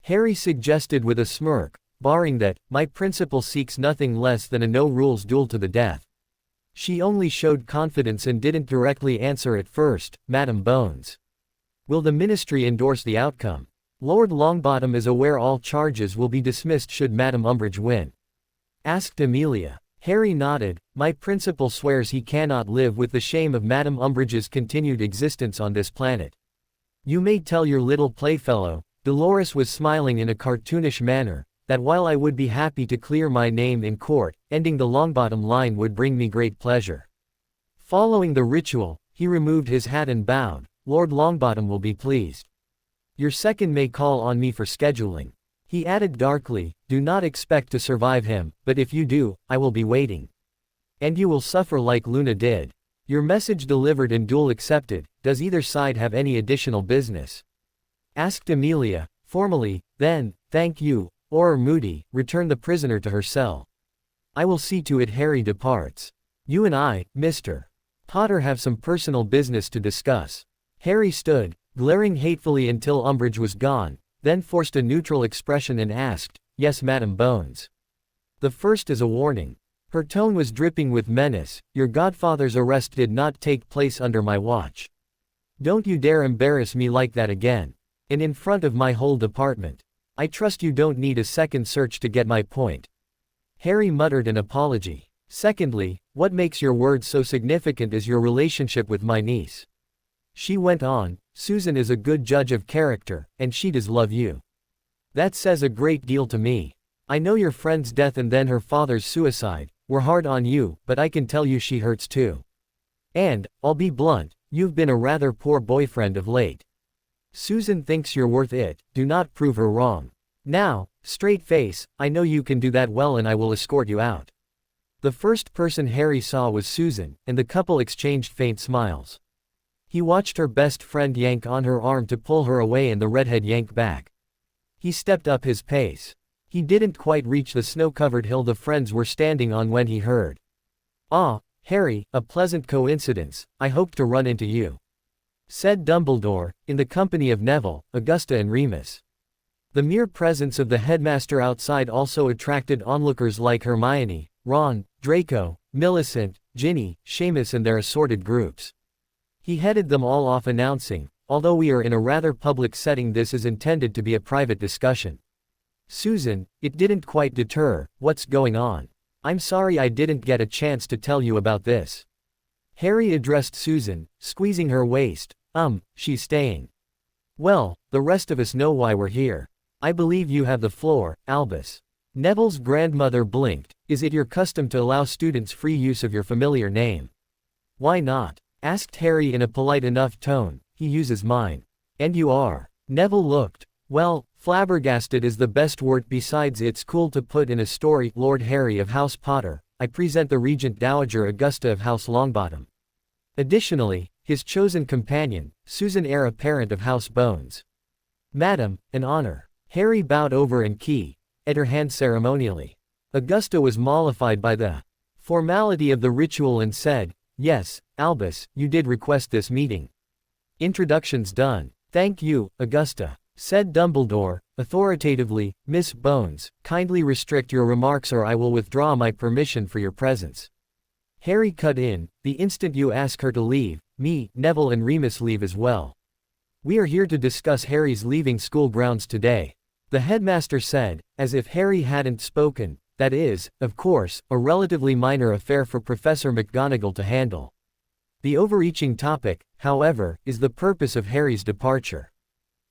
Harry suggested with a smirk, "barring that, my principal seeks nothing less than a no-rules duel to the death." She only showed confidence and didn't directly answer at first. "Madam Bones, will the ministry endorse the outcome?" "Lord Longbottom is aware all charges will be dismissed should Madam Umbridge win?" asked Amelia. Harry nodded. "My principal swears he cannot live with the shame of Madam Umbridge's continued existence on this planet." "You may tell your little playfellow," Dolores was smiling in a cartoonish manner, "that while I would be happy to clear my name in court, ending the Longbottom line would bring me great pleasure." Following the ritual, he removed his hat and bowed. "Lord Longbottom will be pleased. Your second may call on me for scheduling." He added darkly, "Do not expect to survive him, but if you do, I will be waiting. And you will suffer like Luna did." "Your message delivered and duel accepted. Does either side have any additional business?" asked Amelia, formally. "Then, thank you, or Moody, return the prisoner to her cell. I will see to it Harry departs. You and I, Mr. Potter, have some personal business to discuss." Harry stood, glaring hatefully until Umbridge was gone, then forced a neutral expression and asked, "Yes, Madam Bones." "The first is a warning." Her tone was dripping with menace. "Your godfather's arrest did not take place under my watch. Don't you dare embarrass me like that again. And in front of my whole department. I trust you don't need a second search to get my point." Harry muttered an apology. "Secondly, what makes your words so significant is your relationship with my niece." She went on, "Susan is a good judge of character, and she does love you. That says a great deal to me. I know your friend's death and then her father's suicide were hard on you, but I can tell you she hurts too. And, I'll be blunt, you've been a rather poor boyfriend of late. Susan thinks you're worth it, do not prove her wrong. Now, straight face, I know you can do that well and I will escort you out." The first person Harry saw was Susan, and the couple exchanged faint smiles. He watched her best friend yank on her arm to pull her away and the redhead yank back. He stepped up his pace. He didn't quite reach the snow-covered hill the friends were standing on when he heard, "Ah, Harry, a pleasant coincidence, I hoped to run into you," said Dumbledore, in the company of Neville, Augusta and Remus. The mere presence of the headmaster outside also attracted onlookers like Hermione, Ron, Draco, Millicent, Ginny, Seamus and their assorted groups. He headed them all off announcing, "Although we are in a rather public setting, this is intended to be a private discussion." Susan, it didn't quite deter, "What's going on?" I'm sorry I didn't get a chance to tell you about this. Harry addressed Susan, squeezing her waist. She's staying. Well, the rest of us know why we're here. I believe you have the floor, Albus. Neville's grandmother blinked. Is it your custom to allow students free use of your familiar name? Why not? Asked Harry in a polite enough tone. He uses mine. And you are. Neville looked. Well, flabbergasted is the best word. Besides, it's cool to put in a story. Lord Harry of House Potter, I present the Regent Dowager Augusta of House Longbottom. Additionally, his chosen companion, Susan heir apparent of House Bones. Madam, an honor. Harry bowed over and keyed her hand ceremonially. Augusta was mollified by the formality of the ritual and said, yes, Albus, you did request this meeting. Introductions done. Thank you, Augusta, said Dumbledore, authoritatively. Miss Bones, kindly restrict your remarks or I will withdraw my permission for your presence. Harry cut in, the instant you ask her to leave, me, Neville and Remus leave as well. We are here to discuss Harry's leaving school grounds today. The headmaster said, as if Harry hadn't spoken, that is, of course, a relatively minor affair for Professor McGonagall to handle. The overreaching topic, however, is the purpose of Harry's departure.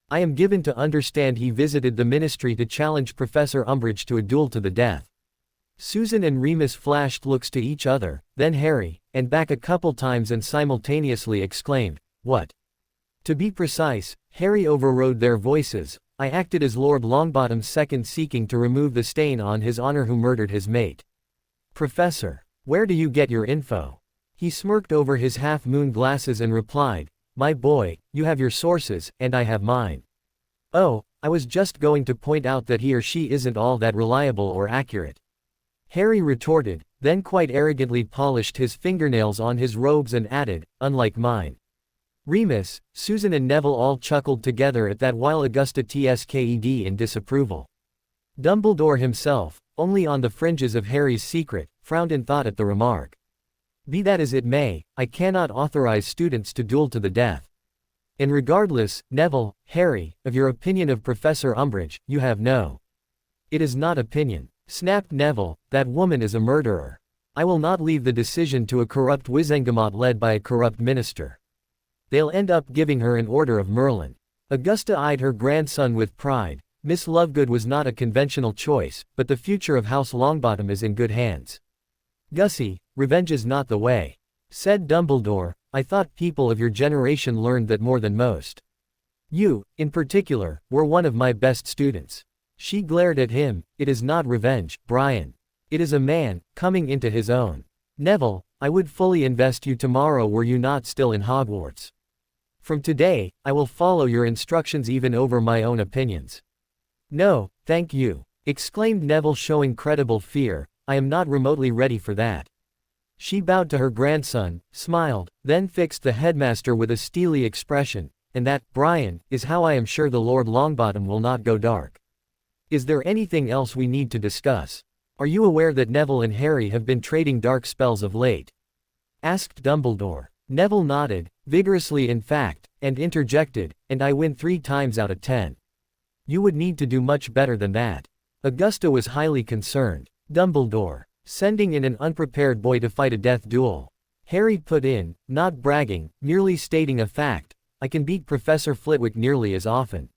I am given to understand he visited the Ministry to challenge Professor Umbridge to a duel to the death. Susan and Remus flashed looks to each other, then Harry, and back a couple times and simultaneously exclaimed, what? To be precise, Harry overrode their voices. I acted as Lord Longbottom's second seeking to remove the stain on his honor who murdered his mate. Professor, where do you get your info? He smirked over his half-moon glasses and replied, my boy, you have your sources, and I have mine. Oh, I was just going to point out that he or she isn't all that reliable or accurate. Harry retorted, then quite arrogantly polished his fingernails on his robes and added, unlike mine. Remus, Susan and Neville all chuckled together at that while Augusta tsked in disapproval. Dumbledore himself, only on the fringes of Harry's secret, frowned in thought at the remark. Be that as it may, I cannot authorize students to duel to the death. And regardless, Neville, Harry, of your opinion of Professor Umbridge, you have no. It is not opinion, snapped Neville, that woman is a murderer. I will not leave the decision to a corrupt Wizengamot led by a corrupt minister. They'll end up giving her an Order of Merlin. Augusta eyed her grandson with pride. Miss Lovegood was not a conventional choice, but the future of House Longbottom is in good hands. Gussie, revenge is not the way, said Dumbledore. I thought people of your generation learned that more than most. You, in particular, were one of my best students. She glared at him. It is not revenge, Brian. It is a man, coming into his own. Neville, I would fully invest you tomorrow were you not still in Hogwarts. From today, I will follow your instructions even over my own opinions. No, thank you, exclaimed Neville showing credible fear. I am not remotely ready for that. She bowed to her grandson, smiled, then fixed the headmaster with a steely expression, and that, Brian, is how I am sure the Lord Longbottom will not go dark. Is there anything else we need to discuss? Are you aware that Neville and Harry have been trading dark spells of late? Asked Dumbledore. Neville nodded, vigorously in fact, and interjected, and I win 3 times out of 10. You would need to do much better than that. Augusta was highly concerned. Dumbledore, sending in an unprepared boy to fight a death duel. Harry put in, not bragging, merely stating a fact. I can beat Professor Flitwick nearly as often.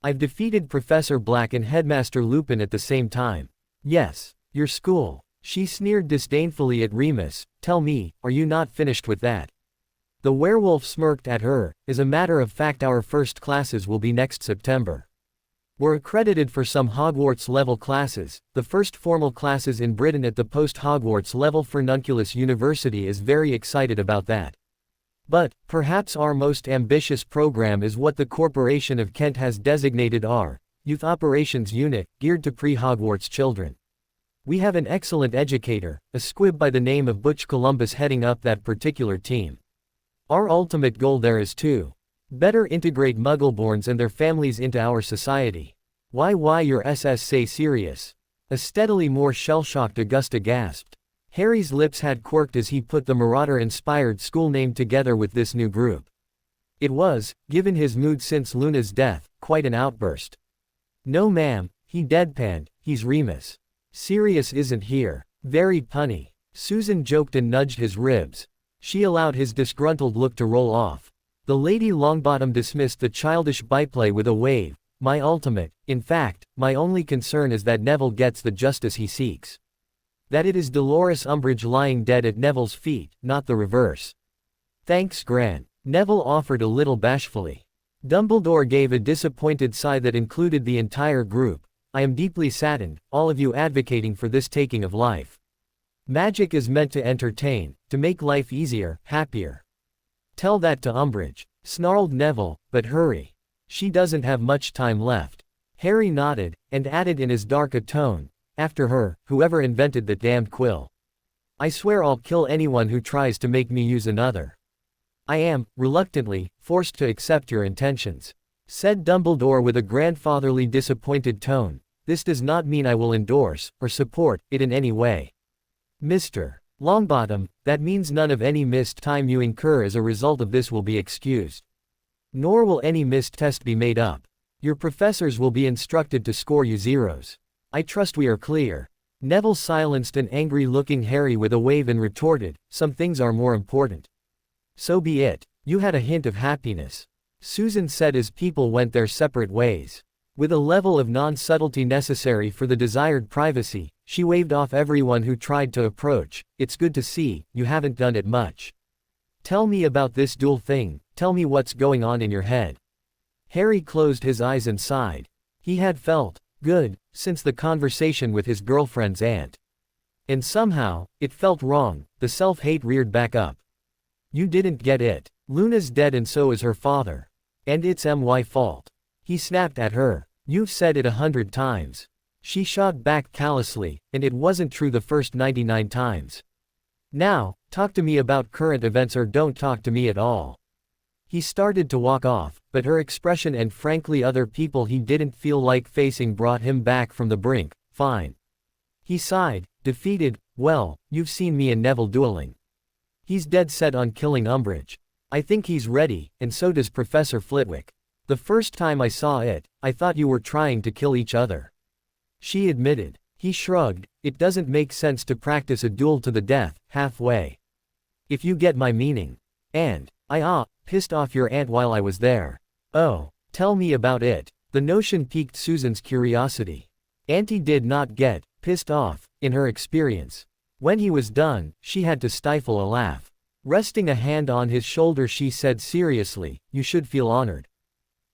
I've defeated Professor Black and Headmaster Lupin at the same time. Yes, your school. She sneered disdainfully at Remus. Tell me, are you not finished with that? The werewolf smirked at her. As a matter of fact, our first classes will be next September. We're accredited for some Hogwarts-level classes. The first formal classes in Britain at the post-Hogwarts level. Furnunculus University is very excited about that. But, perhaps our most ambitious program is what the Corporation of Kent has designated our Youth Operations Unit, geared to pre-Hogwarts children. We have an excellent educator, a squib by the name of Butch Columbus heading up that particular team. Our ultimate goal there is to better integrate Muggleborns and their families into our society. Why your SS say serious? A steadily more shell-shocked Augusta gasped. Harry's lips had quirked as he put the Marauder-inspired school name together with this new group. It was, given his mood since Luna's death, quite an outburst. No ma'am, he deadpanned, he's Remus. Sirius isn't here. Very punny. Susan joked and nudged his ribs. She allowed his disgruntled look to roll off. The Lady Longbottom dismissed the childish byplay with a wave. My ultimate, in fact, my only concern is that Neville gets the justice he seeks. That it is Dolores Umbridge lying dead at Neville's feet, not the reverse. Thanks, Gran. Neville offered a little bashfully. Dumbledore gave a disappointed sigh that included the entire group. I am deeply saddened, all of you advocating for this taking of life. Magic is meant to entertain, to make life easier, happier. Tell that to Umbridge, snarled Neville, but hurry. She doesn't have much time left. Harry nodded, and added in as dark a tone, after her, whoever invented the damned quill. I swear I'll kill anyone who tries to make me use another. I am, reluctantly, forced to accept your intentions, said Dumbledore with a grandfatherly disappointed tone. This does not mean I will endorse, or support, it in any way. Mr. Longbottom, that means none of any missed time you incur as a result of this will be excused. Nor will any missed test be made up. Your professors will be instructed to score you zeros. I trust we are clear. Neville silenced an angry-looking Harry with a wave and retorted, some things are more important. So be it. You had a hint of happiness, Susan said as people went their separate ways. With a level of non-subtlety necessary for the desired privacy, she waved off everyone who tried to approach. It's good to see, you haven't done it much. Tell me about this duel thing, tell me what's going on in your head. Harry closed his eyes and sighed. He had felt good since the conversation with his girlfriend's aunt. And somehow, it felt wrong, the self-hate reared back up. You didn't get it. Luna's dead and so is her father. And it's my fault. He snapped at her. You've said it 100 times. She shot back callously, and it wasn't true the first 99 times. Now, talk to me about current events or don't talk to me at all. He started to walk off, but her expression and frankly other people he didn't feel like facing brought him back from the brink. Fine. He sighed, defeated. Well, you've seen me and Neville dueling. He's dead set on killing Umbridge. I think he's ready, and so does Professor Flitwick. The first time I saw it, I thought you were trying to kill each other. She admitted. He shrugged. It doesn't make sense to practice a duel to the death, halfway. If you get my meaning. And, I pissed off your aunt while I was there. Oh, tell me about it. The notion piqued Susan's curiosity. Auntie did not get pissed off, in her experience. When he was done, she had to stifle a laugh. Resting a hand on his shoulder she said seriously, you should feel honored.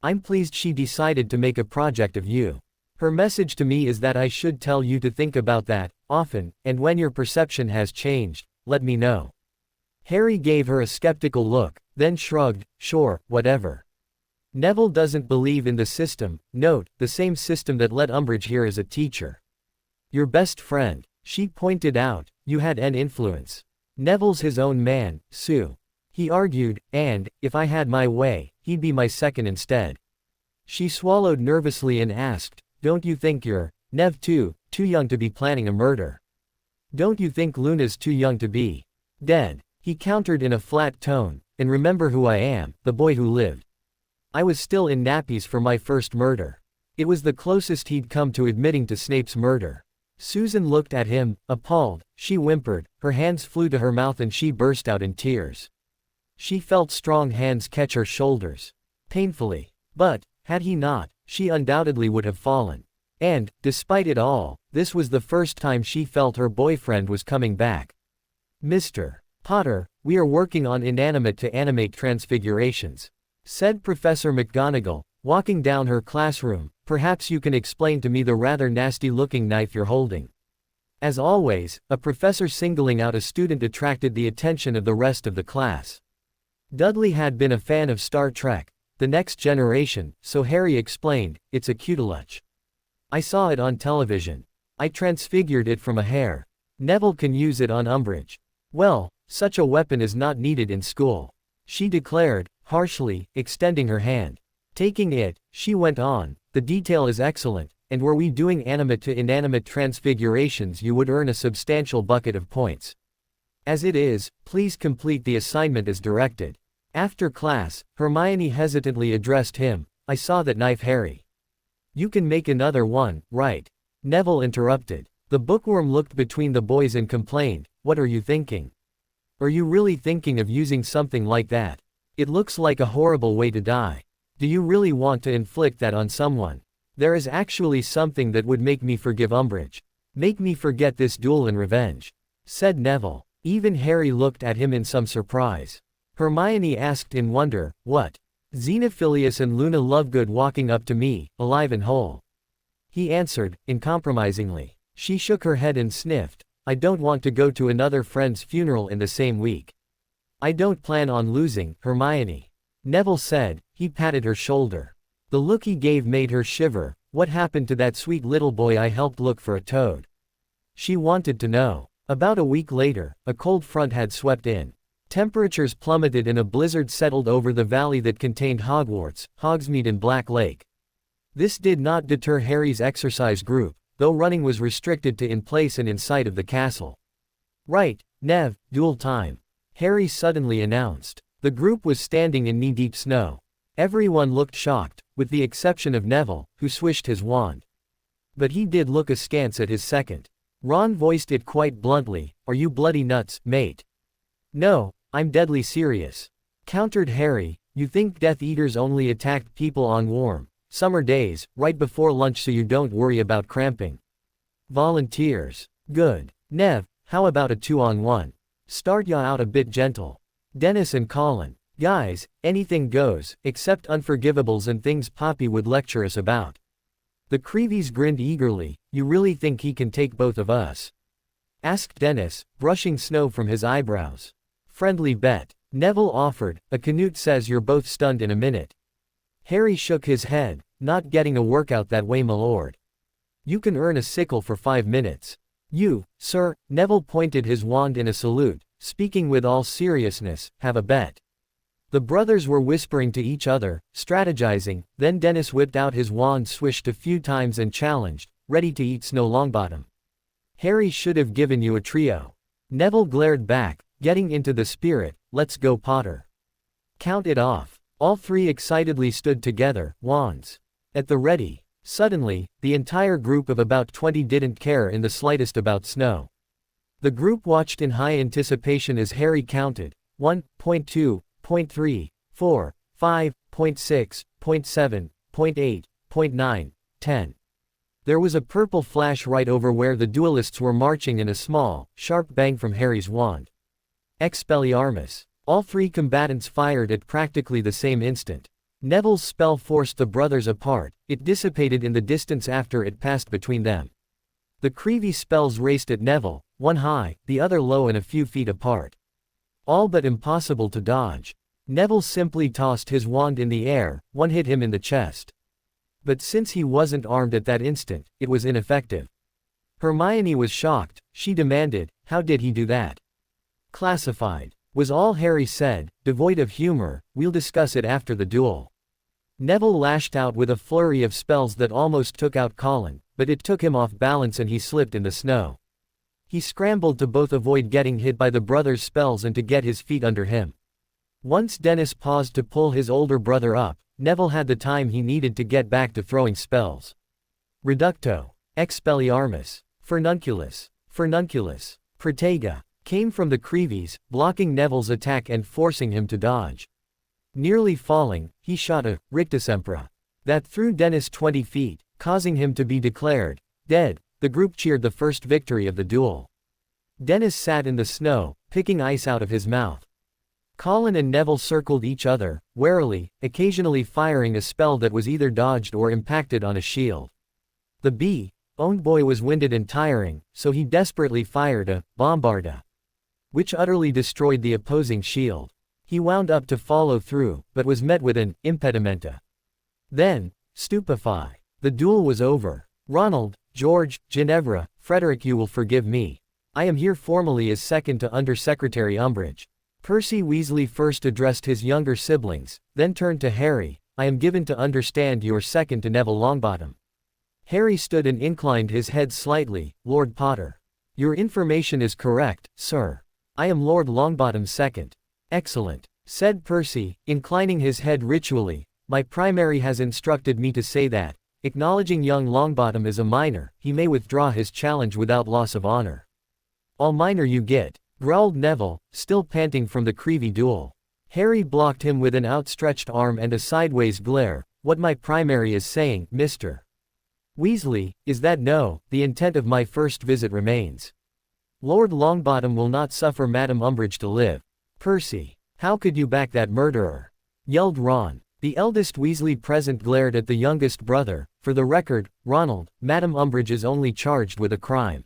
I'm pleased she decided to make a project of you. Her message to me is that I should tell you to think about that, often, and when your perception has changed, let me know. Harry gave her a skeptical look, then shrugged, sure, whatever. Neville doesn't believe in the system, note, the same system that let Umbridge here as a teacher. Your best friend, she pointed out, you had an influence. Neville's his own man, Sue. He argued, and, if I had my way, he'd be my second instead. She swallowed nervously and asked, don't you think you're, Nev too young to be planning a murder? Don't you think Luna's too young to be dead? He countered in a flat tone, and remember who I am, the boy who lived. I was still in nappies for my first murder. It was the closest he'd come to admitting to Snape's murder. Susan looked at him, appalled. She whimpered, her hands flew to her mouth and she burst out in tears. She felt strong hands catch her shoulders. Painfully. But, had he not, she undoubtedly would have fallen. And, despite it all, this was the first time she felt her boyfriend was coming back. Mr. Potter, we are working on inanimate to animate transfigurations, said Professor McGonagall, walking down her classroom. Perhaps you can explain to me the rather nasty-looking knife you're holding. As always, a professor singling out a student attracted the attention of the rest of the class. Dudley had been a fan of Star Trek, The Next Generation, so Harry explained, it's a cuteluch. I saw it on television. I transfigured it from a hair. Neville can use it on Umbridge. Well, such a weapon is not needed in school, she declared, harshly, extending her hand. Taking it, she went on, the detail is excellent, and were we doing animate to inanimate transfigurations you would earn a substantial bucket of points. As it is, please complete the assignment as directed. After class, Hermione hesitantly addressed him, I saw that knife, Harry. You can make another one, right? Neville interrupted. The bookworm looked between the boys and complained, "What are you thinking? Are you really thinking of using something like that? It looks like a horrible way to die. Do you really want to inflict that on someone? There is actually something that would make me forgive Umbridge. Make me forget this duel and revenge," said Neville. Even Harry looked at him in some surprise. Hermione asked in wonder, "What? Xenophilius and Luna Lovegood walking up to me, alive and whole?" He answered, uncompromisingly. She shook her head and sniffed. "I don't want to go to another friend's funeral in the same week." "I don't plan on losing, Hermione," Neville said. He patted her shoulder. The look he gave made her shiver. What happened to that sweet little boy I helped look for a toad? She wanted to know. About a week later, a cold front had swept in. Temperatures plummeted and a blizzard settled over the valley that contained Hogwarts, Hogsmeade and Black Lake. This did not deter Harry's exercise group, though running was restricted to in place and in sight of the castle. "Right, Nev, duel time," Harry suddenly announced. The group was standing in knee-deep snow. Everyone looked shocked, with the exception of Neville, who swished his wand. But he did look askance at his second. Ron voiced it quite bluntly, "Are you bloody nuts, mate?" "No, I'm deadly serious," countered Harry. "You think Death Eaters only attacked people on warm, summer days, right before lunch so you don't worry about cramping." Volunteers. Good. Nev, how about a 2-on-1? Start ya out a bit gentle. Dennis and Colin. Guys, anything goes, except unforgivables and things Poppy would lecture us about. The Creevies grinned eagerly. "You really think he can take both of us?" asked Dennis, brushing snow from his eyebrows. "Friendly bet," Neville offered. "A Canute says you're both stunned in a minute." Harry shook his head. "Not getting a workout that way, m'lord. You can earn a sickle for 5 minutes. You, sir," Neville pointed his wand in a salute, speaking with all seriousness, "have a bet." The brothers were whispering to each other, strategizing, then Dennis whipped out his wand, swished a few times and challenged, "Ready to eat Snow Longbottom." "Harry should have given you a trio." Neville glared back, getting into the spirit. "Let's go, Potter. Count it off." All three excitedly stood together, wands at the ready. Suddenly, the entire group of about 20 didn't care in the slightest about snow. The group watched in high anticipation as Harry counted, 1.2, 0.3, 4, 5, 0.6, 0.7, 0.8, 0.9, 10. There was a purple flash right over where the duelists were marching and a small, sharp bang from Harry's wand. Expelliarmus. All three combatants fired at practically the same instant. Neville's spell forced the brothers apart. It dissipated in the distance after it passed between them. The Creevy spells raced at Neville, one high, the other low and a few feet apart. All but impossible to dodge. Neville simply tossed his wand in the air, one hit him in the chest. But since he wasn't armed at that instant, it was ineffective. Hermione was shocked. She demanded, "How did he do that?" "Classified," was all Harry said, devoid of humor. "We'll discuss it after the duel." Neville lashed out with a flurry of spells that almost took out Colin, but it took him off balance and he slipped in the snow. He scrambled to both avoid getting hit by the brothers' spells and to get his feet under him. Once Dennis paused to pull his older brother up, Neville had the time he needed to get back to throwing spells. Reducto. Expelliarmus. Furnunculus. Furnunculus. Protega. Came from the Creevies, blocking Neville's attack and forcing him to dodge. Nearly falling, he shot a Rictusempra that threw Dennis 20 feet, causing him to be declared dead. The group cheered the first victory of the duel. Dennis sat in the snow, picking ice out of his mouth. Colin and Neville circled each other, warily, occasionally firing a spell that was either dodged or impacted on a shield. The owned boy was winded and tiring, so he desperately fired a Bombarda, which utterly destroyed the opposing shield. He wound up to follow through, but was met with an impedimenta. Then, stupefy. The duel was over. "Ronald, George, Ginevra, Frederick, you will forgive me. I am here formally as second to Undersecretary Umbridge." Percy Weasley first addressed his younger siblings, then turned to Harry. "I am given to understand you're second to Neville Longbottom." Harry stood and inclined his head slightly. "Lord Potter. Your information is correct, sir. I am Lord Longbottom's second." "Excellent," said Percy, inclining his head ritually. "My primary has instructed me to say that, Acknowledging young Longbottom as a minor, he may withdraw his challenge without loss of honor. All minor you get, growled Neville, still panting from the Creevy duel. Harry blocked him with an outstretched arm and a sideways glare. What my primary is saying, Mr. Weasley, is that no, the intent of my first visit remains. Lord Longbottom will not suffer Madame Umbridge to live. Percy, how could you back that murderer? Yelled Ron. The eldest Weasley present glared at the youngest brother. For the record, Ronald, Madame Umbridge is only charged with a crime.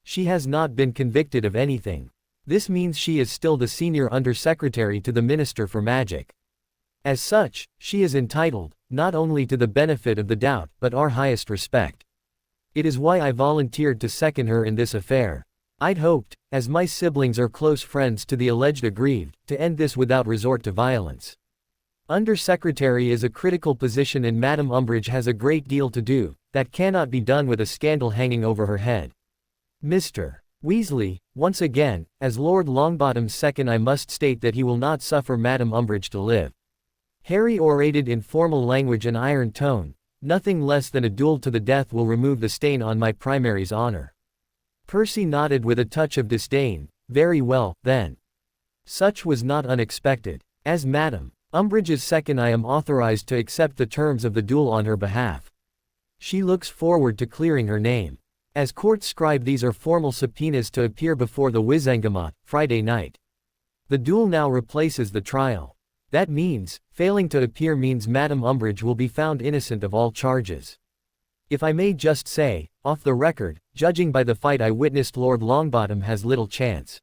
She has not been convicted of anything. This means she is still the senior undersecretary to the Minister for Magic. As such, she is entitled, not only to the benefit of the doubt, but our highest respect. It is why I volunteered to second her in this affair. I'd hoped, as my siblings are close friends to the alleged aggrieved, to end this without resort to violence. Undersecretary is a critical position and Madame Umbridge has a great deal to do, that cannot be done with a scandal hanging over her head. Mr. Weasley, once again, as Lord Longbottom's second I must state that he will not suffer Madame Umbridge to live. Harry orated in formal language and iron tone, nothing less than a duel to the death will remove the stain on my primary's honor. Percy nodded with a touch of disdain. Very well, then. Such was not unexpected. As Madame Umbridge's second I am authorized to accept the terms of the duel on her behalf. She looks forward to clearing her name. As court scribe these are formal subpoenas to appear before the Wizengamot, Friday night. The duel now replaces the trial. That means, failing to appear means Madame Umbridge will be found innocent of all charges. If I may just say, off the record, judging by the fight I witnessed Lord Longbottom has little chance.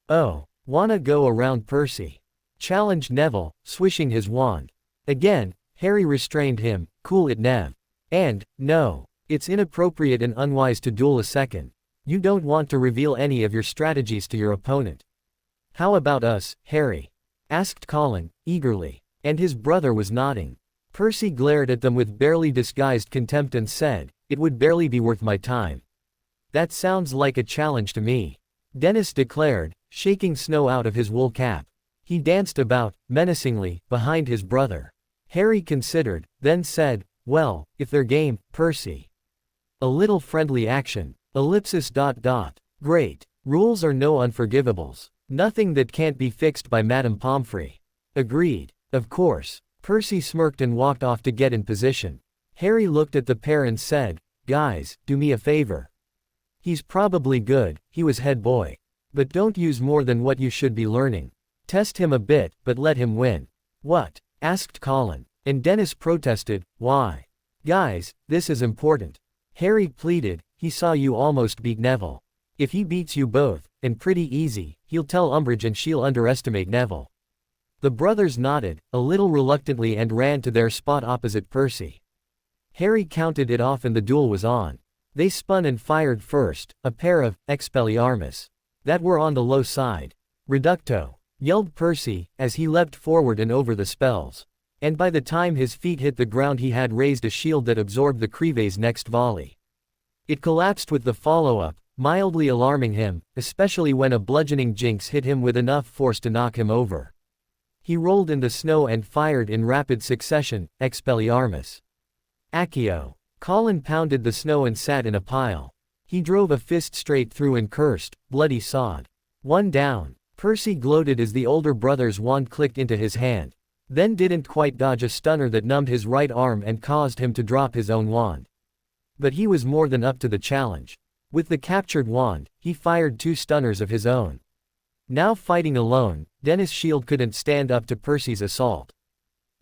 Oh, wanna go around Percy? Challenged Neville, swishing his wand. Again, Harry restrained him. Cool it, Nev. And, no. It's inappropriate and unwise to duel a second. You don't want to reveal any of your strategies to your opponent. How about us, Harry? Asked Colin, eagerly. And his brother was nodding. Percy glared at them with barely disguised contempt and said, it would barely be worth my time. That sounds like a challenge to me. Dennis declared, shaking snow out of his wool cap. He danced about, menacingly, behind his brother. Harry considered, then said, well, if they're game, Percy. A little friendly action. Ellipsis. Great. Rules are no unforgivables. Nothing that can't be fixed by Madame Pomfrey. Agreed. Of course. Percy smirked and walked off to get in position. Harry looked at the pair and said, guys, do me a favor. He's probably good, he was head boy. But don't use more than what you should be learning. Test him a bit, but let him win. What? Asked Colin. And Dennis protested, why? Guys, this is important. Harry pleaded, he saw you almost beat Neville. If he beats you both, and pretty easy, he'll tell Umbridge and she'll underestimate Neville. The brothers nodded, a little reluctantly and ran to their spot opposite Percy. Harry counted it off and the duel was on. They spun and fired first, a pair of Expelliarmus that were on the low side. Reducto, yelled Percy, as he leapt forward and over the spells. And by the time his feet hit the ground he had raised a shield that absorbed the Creeve's next volley. It collapsed with the follow-up, mildly alarming him, especially when a bludgeoning jinx hit him with enough force to knock him over. He rolled in the snow and fired in rapid succession, Expelliarmus. Accio. Colin pounded the snow and sat in a pile. He drove a fist straight through and cursed, bloody sod. One down. Percy gloated as the older brother's wand clicked into his hand. Then didn't quite dodge a stunner that numbed his right arm and caused him to drop his own wand. But he was more than up to the challenge. With the captured wand, he fired 2 stunners of his own. Now fighting alone, Dennis' shield couldn't stand up to Percy's assault.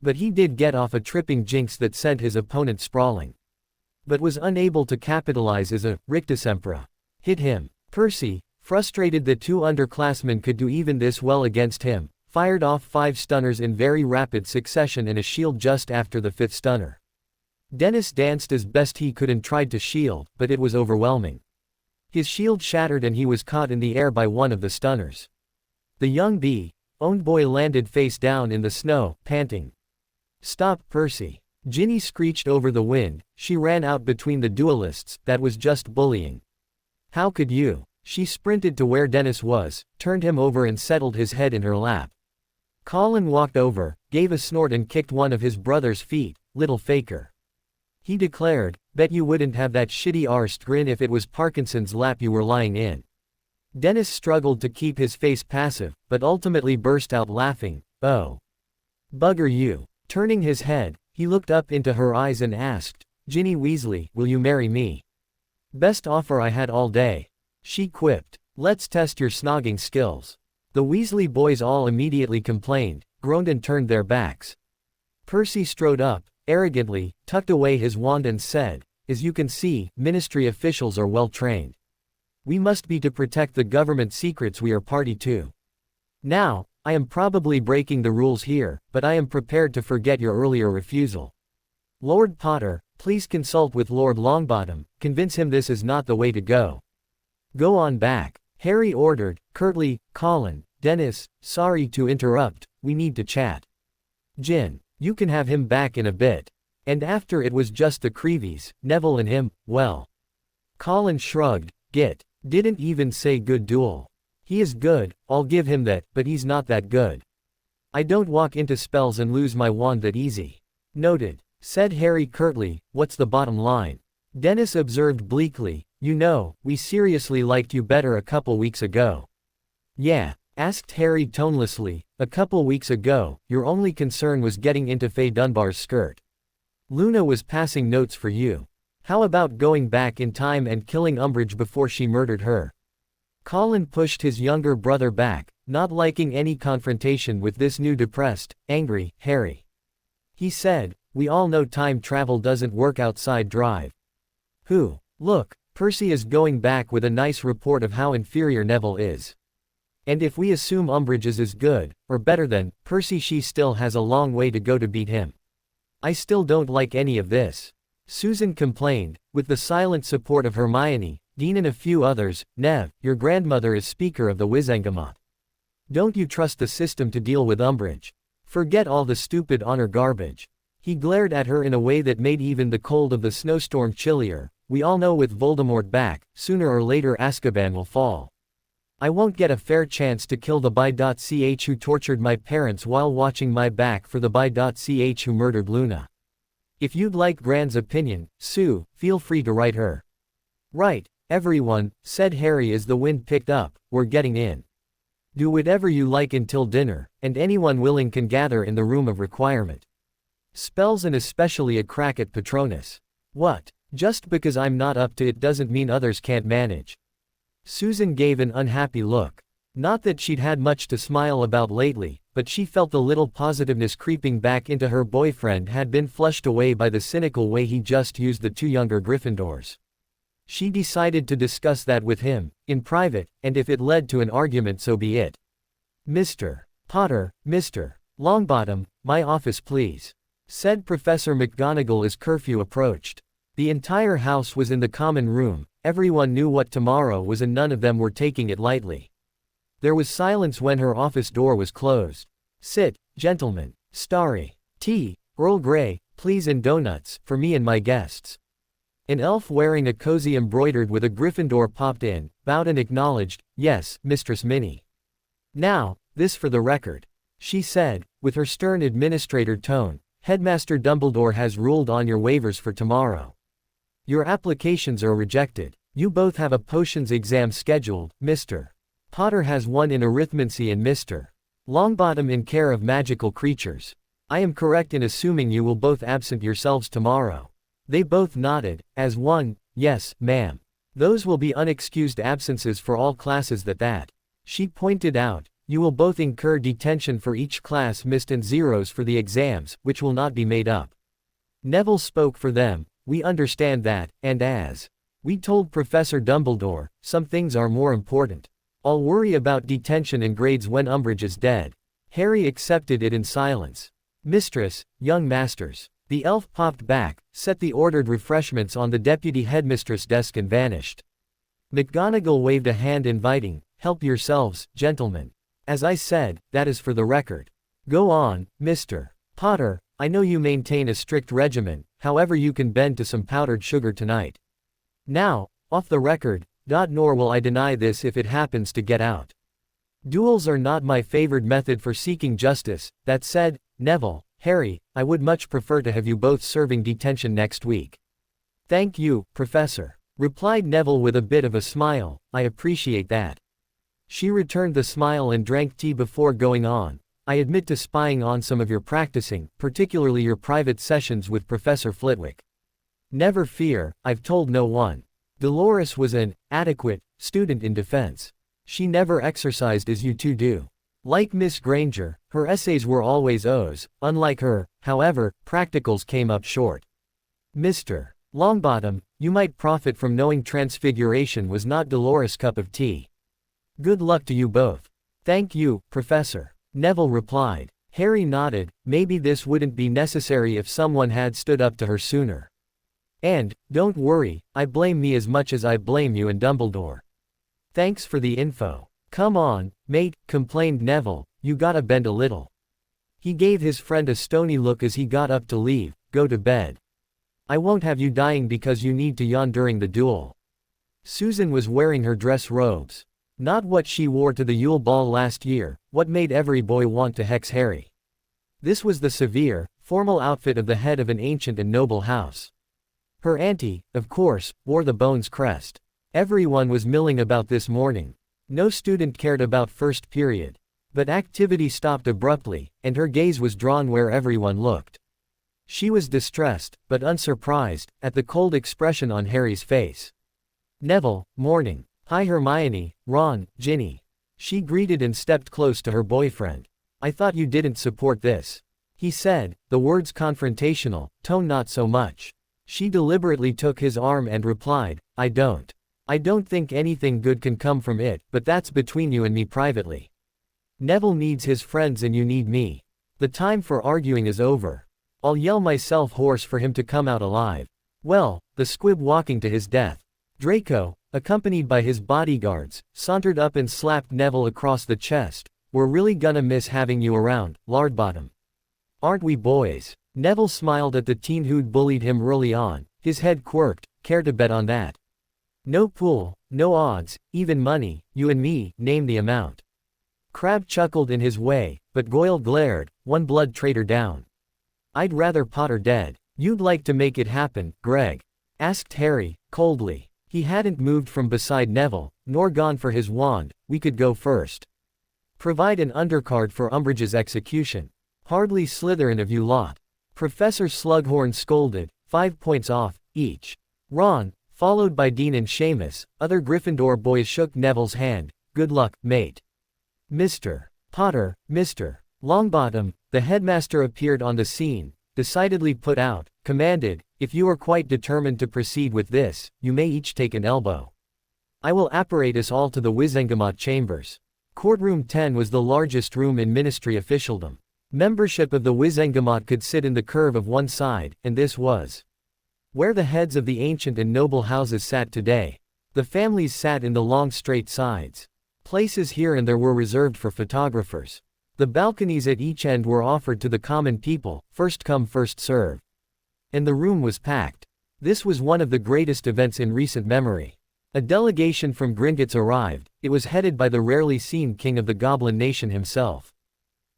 But he did get off a tripping jinx that sent his opponent sprawling. But was unable to capitalize as a Rictusempra hit him. Percy, frustrated that 2 underclassmen could do even this well against him, fired off 5 stunners in very rapid succession and a shield just after the 5th stunner. Dennis danced as best he could and tried to shield, but it was overwhelming. His shield shattered and he was caught in the air by one of the stunners. The young bee-owned boy landed face down in the snow, panting. Stop, Percy. Ginny screeched over the wind. She ran out between the duelists. That was just bullying. How could you? She sprinted to where Dennis was, turned him over and settled his head in her lap. Colin walked over, gave a snort and kicked one of his brother's feet. Little faker. he declared, bet you wouldn't have that shitty-arsed grin if it was Parkinson's lap you were lying in. Dennis struggled to keep his face passive, but ultimately burst out laughing, oh. Bugger you. Turning his head, he looked up into her eyes and asked, Ginny Weasley, will you marry me? Best offer I had all day. She quipped. Let's test your snogging skills. The Weasley boys all immediately complained, groaned and turned their backs. Percy strode up, arrogantly, tucked away his wand and said, as you can see, ministry officials are well trained. We must be to protect the government secrets we are party to. Now, I am probably breaking the rules here, but I am prepared to forget your earlier refusal. Lord Potter, please consult with Lord Longbottom, convince him this is not the way to go. Go on back, Harry ordered, curtly. Colin, Dennis, sorry to interrupt, we need to chat. Gin, you can have him back in a bit. And after it was just the Creevies, Neville and him, well. Colin shrugged, didn't even say good duel. He is good, I'll give him that, but he's not that good. I don't walk into spells and lose my wand that easy. Noted, said Harry curtly, what's the bottom line? Dennis observed bleakly, you know, we seriously liked you better a couple weeks ago. Yeah, asked Harry tonelessly, a couple weeks ago, your only concern was getting into Faye Dunbar's skirt. Luna was passing notes for you. How about going back in time and killing Umbridge before she murdered her? Colin pushed his younger brother back, not liking any confrontation with this new depressed, angry, Harry. He said, we all know time travel doesn't work outside Drive. Who? Look, Percy is going back with a nice report of how inferior Neville is. And if we assume Umbridge is as good, or better than, Percy, she still has a long way to go to beat him. I still don't like any of this. Susan complained, with the silent support of Hermione, Dean and a few others. Nev, your grandmother is Speaker of the Wizengamot. Don't you trust the system to deal with Umbridge? Forget all the stupid honor garbage. He glared at her in a way that made even the cold of the snowstorm chillier. We all know with Voldemort back, sooner or later Azkaban will fall. I won't get a fair chance to kill the by.ch who tortured my parents while watching my back for the by.ch who murdered Luna. If you'd like Gran's opinion, Sue, feel free to write her. Right, everyone, said Harry as the wind picked up, we're getting in. Do whatever you like until dinner, and anyone willing can gather in the room of requirement. Spells and especially a crack at Patronus. What? Just because I'm not up to it doesn't mean others can't manage. Susan gave an unhappy look. Not that she'd had much to smile about lately, but she felt the little positiveness creeping back into her boyfriend had been flushed away by the cynical way he just used the two younger Gryffindors. She decided to discuss that with him, in private, and if it led to an argument so be it. Mr. Potter, Mr. Longbottom, my office please, said Professor McGonagall as curfew approached. The entire house was in the common room, everyone knew what tomorrow was and none of them were taking it lightly. There was silence when her office door was closed. Sit, gentlemen. Starry. Tea, Earl Grey, please, and donuts, for me and my guests. An elf wearing a cozy embroidered with a Gryffindor popped in, bowed and acknowledged, yes, Mistress Minnie. Now, this for the record. She said, with her stern administrator tone, Headmaster Dumbledore has ruled on your waivers for tomorrow. Your applications are rejected. You both have a potions exam scheduled, Mr. Potter has one in arithmancy and Mr. Longbottom in care of magical creatures. I am correct in assuming you will both absent yourselves tomorrow. They both nodded, as one, yes, ma'am. Those will be unexcused absences for all classes that. She pointed out, you will both incur detention for each class missed and zeros for the exams, which will not be made up. Neville spoke for them, we understand that, and as we told Professor Dumbledore, some things are more important. I'll worry about detention and grades when Umbridge is dead. Harry accepted it in silence. Mistress, young masters. The elf popped back, set the ordered refreshments on the deputy headmistress' desk and vanished. McGonagall waved a hand inviting, help yourselves, gentlemen. As I said, that is for the record. Go on, Mr. Potter, I know you maintain a strict regimen, however you can bend to some powdered sugar tonight. Now, off the record, nor will I deny this if it happens to get out. Duels are not my favored method for seeking justice. That said, Neville, Harry, I would much prefer to have you both serving detention next week. Thank you, Professor, replied Neville with a bit of a smile. I appreciate that. She returned the smile and drank tea before going on. I admit to spying on some of your practicing, particularly your private sessions with Professor Flitwick. Never fear, I've told no one. Dolores was an adequate student in defense. She never exercised as you two do. Like Miss Granger, her essays were always O's. Unlike her, however, practicals came up short. Mr. Longbottom, you might profit from knowing Transfiguration was not Dolores' cup of tea. Good luck to you both. Thank you, Professor, Neville replied. Harry nodded. Maybe this wouldn't be necessary if someone had stood up to her sooner. And, don't worry, I blame me as much as I blame you and Dumbledore. Thanks for the info. Come on, mate, complained Neville, you gotta bend a little. He gave his friend a stony look as he got up to leave. Go to bed. I won't have you dying because you need to yawn during the duel. Susan was wearing her dress robes. Not what she wore to the Yule Ball last year, what made every boy want to hex Harry. This was the severe, formal outfit of the head of an ancient and noble house. Her auntie, of course, wore the Bones crest. Everyone was milling about this morning. No student cared about first period. But activity stopped abruptly, and her gaze was drawn where everyone looked. She was distressed, but unsurprised, at the cold expression on Harry's face. Neville, morning. Hi Hermione, Ron, Ginny. She greeted and stepped close to her boyfriend. I thought you didn't support this. He said, the words confrontational, tone not so much. She deliberately took his arm and replied, I don't. I don't think anything good can come from it, but that's between you and me privately. Neville needs his friends and you need me. The time for arguing is over. I'll yell myself hoarse for him to come out alive. Well, the squib walking to his death. Draco, accompanied by his bodyguards, sauntered up and slapped Neville across the chest. We're really gonna miss having you around, Lardbottom. Aren't we boys? Neville smiled at the teen who'd bullied him early on. His head quirked. Care to bet on that? No pool, no odds, even money, you and me, name the amount. Crabbe chuckled in his way, but Goyle glared, one blood traitor down. I'd rather Potter dead. You'd like to make it happen, Greg? Asked Harry, coldly. He hadn't moved from beside Neville, nor gone for his wand. We could go first. Provide an undercard for Umbridge's execution. Hardly Slytherin of you lot. Professor Slughorn scolded, 5 points off, each. Ron, followed by Dean and Seamus, other Gryffindor boys shook Neville's hand. Good luck, mate. Mr. Potter, Mr. Longbottom, the headmaster appeared on the scene, decidedly put out, commanded, if you are quite determined to proceed with this, you may each take an elbow. I will apparate us all to the Wizengamot chambers. Courtroom 10 was the largest room in ministry officialdom. Membership of the Wizengamot could sit in the curve of one side, and this was where the heads of the ancient and noble houses sat today. The families sat in the long straight sides. Places here and there were reserved for photographers. The balconies at each end were offered to the common people, first come first serve. And the room was packed. This was one of the greatest events in recent memory. A delegation from Gringotts arrived. It was headed by the rarely seen king of the Goblin Nation himself.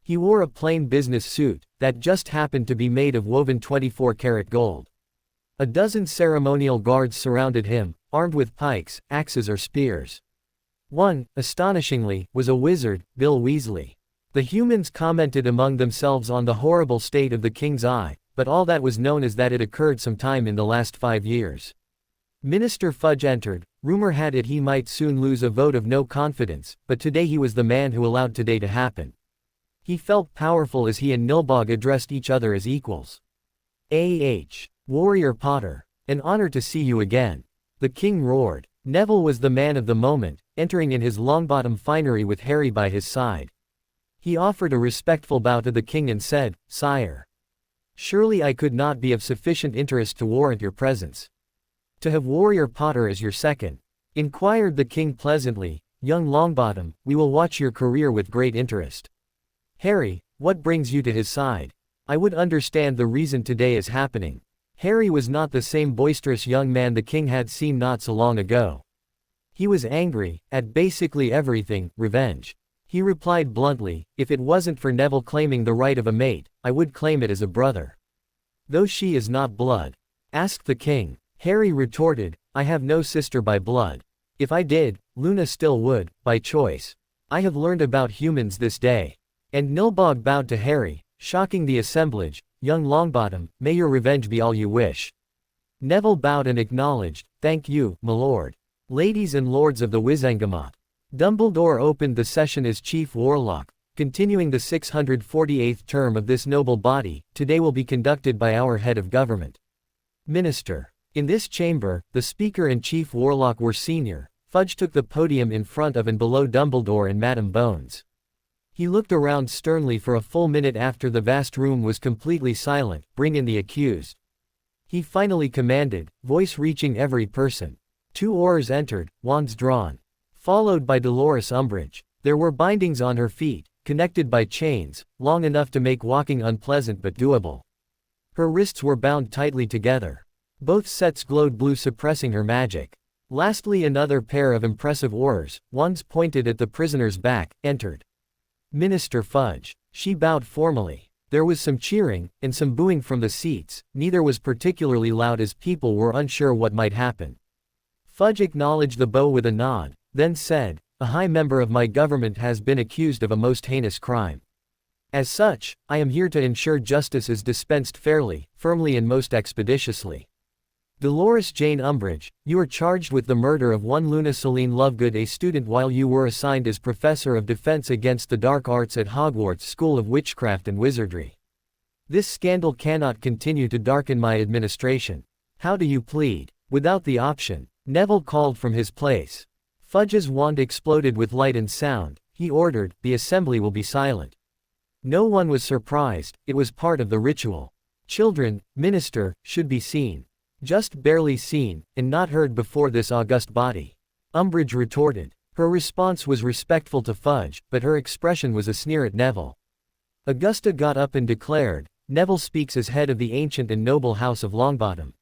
He wore a plain business suit, that just happened to be made of woven 24-karat gold. A dozen ceremonial guards surrounded him, armed with pikes, axes or spears. One, astonishingly, was a wizard, Bill Weasley. The humans commented among themselves on the horrible state of the king's eye, but all that was known is that it occurred sometime in the last 5 years. Minister Fudge entered. Rumor had it he might soon lose a vote of no confidence, but today he was the man who allowed today to happen. He felt powerful as he and Nilbog addressed each other as equals. A.H. Warrior Potter. An honor to see you again. The king roared. Neville was the man of the moment, entering in his Longbottom finery with Harry by his side. He offered a respectful bow to the king and said, Sire. Surely I could not be of sufficient interest to warrant your presence. To have Warrior Potter as your second? Inquired the king pleasantly. Young Longbottom, we will watch your career with great interest. Harry, what brings you to his side? I would understand the reason today is happening. Harry was not the same boisterous young man the king had seen not so long ago. He was angry, at basically everything, revenge. He replied bluntly, if it wasn't for Neville claiming the right of a mate, I would claim it as a brother. Though she is not blood? Asked the king. Harry retorted, I have no sister by blood. If I did, Luna still would, by choice. I have learned about humans this day. And Nilbog bowed to Harry, shocking the assemblage, young Longbottom, may your revenge be all you wish. Neville bowed and acknowledged, thank you, my lord. Ladies and lords of the Wizengamot. Dumbledore opened the session as Chief Warlock, continuing the 648th term of this noble body, today will be conducted by our head of government. Minister. In this chamber, the Speaker and Chief Warlock were senior. Fudge took the podium in front of and below Dumbledore and Madam Bones. He looked around sternly for a full minute after the vast room was completely silent, bring in the accused. He finally commanded, voice reaching every person. 2 Aurors entered, wands drawn. Followed by Dolores Umbridge. There were bindings on her feet, connected by chains, long enough to make walking unpleasant but doable. Her wrists were bound tightly together. Both sets glowed blue, suppressing her magic. Lastly, another pair of impressive Aurors, wands pointed at the prisoner's back, entered. Minister Fudge. She bowed formally. There was some cheering, and some booing from the seats, neither was particularly loud as people were unsure what might happen. Fudge acknowledged the bow with a nod, then said, a high member of my government has been accused of a most heinous crime. As such, I am here to ensure justice is dispensed fairly, firmly and most expeditiously. Dolores Jane Umbridge, you are charged with the murder of one Luna Celine Lovegood, a student while you were assigned as Professor of Defense Against the Dark Arts at Hogwarts School of Witchcraft and Wizardry. This scandal cannot continue to darken my administration. How do you plead? Without the option. Neville called from his place. Fudge's wand exploded with light and sound. He ordered, the assembly will be silent. No one was surprised, it was part of the ritual. Children, minister, should be seen. Just barely seen, and not heard before this august body. Umbridge retorted. Her response was respectful to Fudge, but her expression was a sneer at Neville. Augusta got up and declared, Neville speaks as head of the ancient and noble house of Longbottom.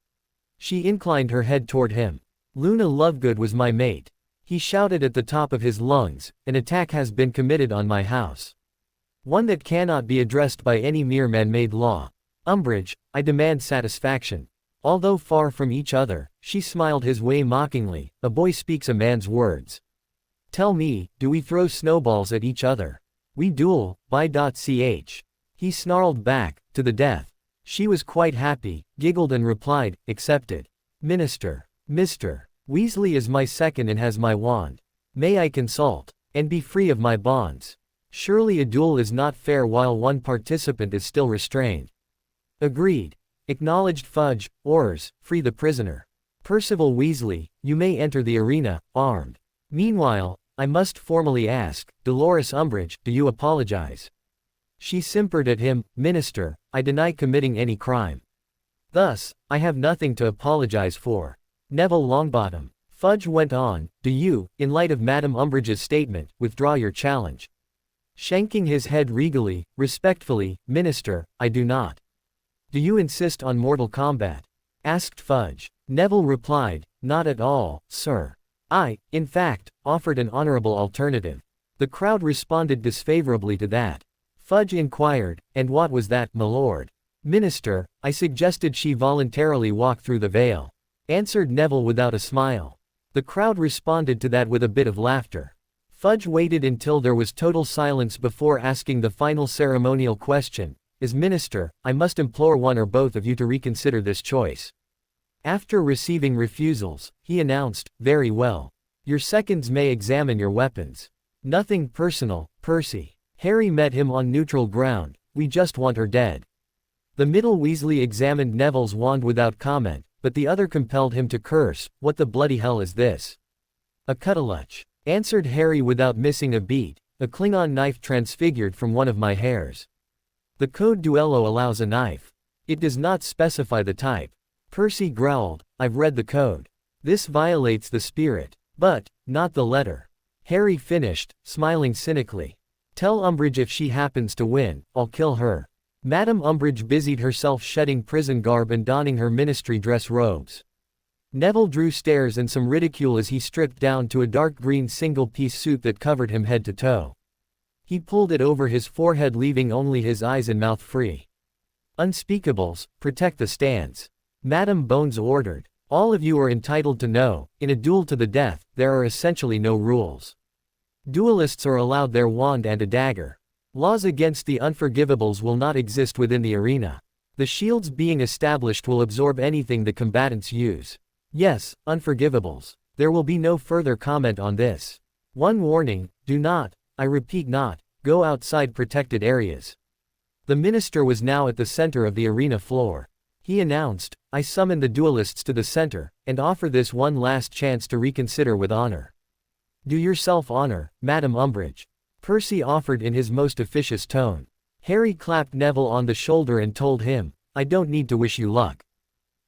She inclined her head toward him. Luna Lovegood was my mate. He shouted at the top of his lungs, an attack has been committed on my house. One that cannot be addressed by any mere man-made law. Umbridge, I demand satisfaction. Although far from each other, she smiled his way mockingly, a boy speaks a man's words. Tell me, do we throw snowballs at each other? We duel, ch. He snarled back, to the death. She was quite happy, giggled and replied, accepted. Minister. Mr. Weasley is my second and has my wand. May I consult? And be free of my bonds. Surely a duel is not fair while one participant is still restrained. Agreed. Acknowledged Fudge. Aurors, free the prisoner. Percival Weasley, you may enter the arena, armed. Meanwhile, I must formally ask, Dolores Umbridge, do you apologize? She simpered at him, Minister, I deny committing any crime. Thus, I have nothing to apologize for. Neville Longbottom. Fudge went on, do you, in light of Madame Umbridge's statement, withdraw your challenge? Shanking his head regally, respectfully, Minister, I do not. Do you insist on mortal combat? Asked Fudge. Neville replied, not at all, sir. I, in fact, offered an honorable alternative. The crowd responded disfavorably to that. Fudge inquired, and what was that, my lord? Minister, I suggested she voluntarily walk through the veil. Answered Neville without a smile. The crowd responded to that with a bit of laughter. Fudge waited until there was total silence before asking the final ceremonial question. As minister, I must implore one or both of you to reconsider this choice. After receiving refusals, he announced, very well. Your seconds may examine your weapons. Nothing personal, Percy. Harry met him on neutral ground, we just want her dead. The middle Weasley examined Neville's wand without comment, but the other compelled him to curse, what the bloody hell is this? A cuttaluch, answered Harry without missing a beat, a Klingon knife transfigured from one of my hairs. The code duello allows a knife. It does not specify the type. Percy growled, I've read the code. This violates the spirit, but, not the letter. Harry finished, smiling cynically. Tell Umbridge if she happens to win, I'll kill her. Madame Umbridge busied herself shedding prison garb and donning her ministry dress robes. Neville drew stares and some ridicule as he stripped down to a dark green single-piece suit that covered him head to toe. He pulled it over his forehead, leaving only his eyes and mouth free. Unspeakables, protect the stands. Madam Bones ordered. All of you are entitled to know, in a duel to the death, there are essentially no rules. Duelists are allowed their wand and a dagger. Laws against the unforgivables will not exist within the arena. The shields being established will absorb anything the combatants use. Yes, unforgivables. There will be no further comment on this. One warning, do not, I repeat not, go outside protected areas. The minister was now at the center of the arena floor. He announced, I summon the duelists to the center, and offer this one last chance to reconsider with honor. Do yourself honor, Madam Umbridge. Percy offered in his most officious tone. Harry clapped Neville on the shoulder and told him, I don't need to wish you luck.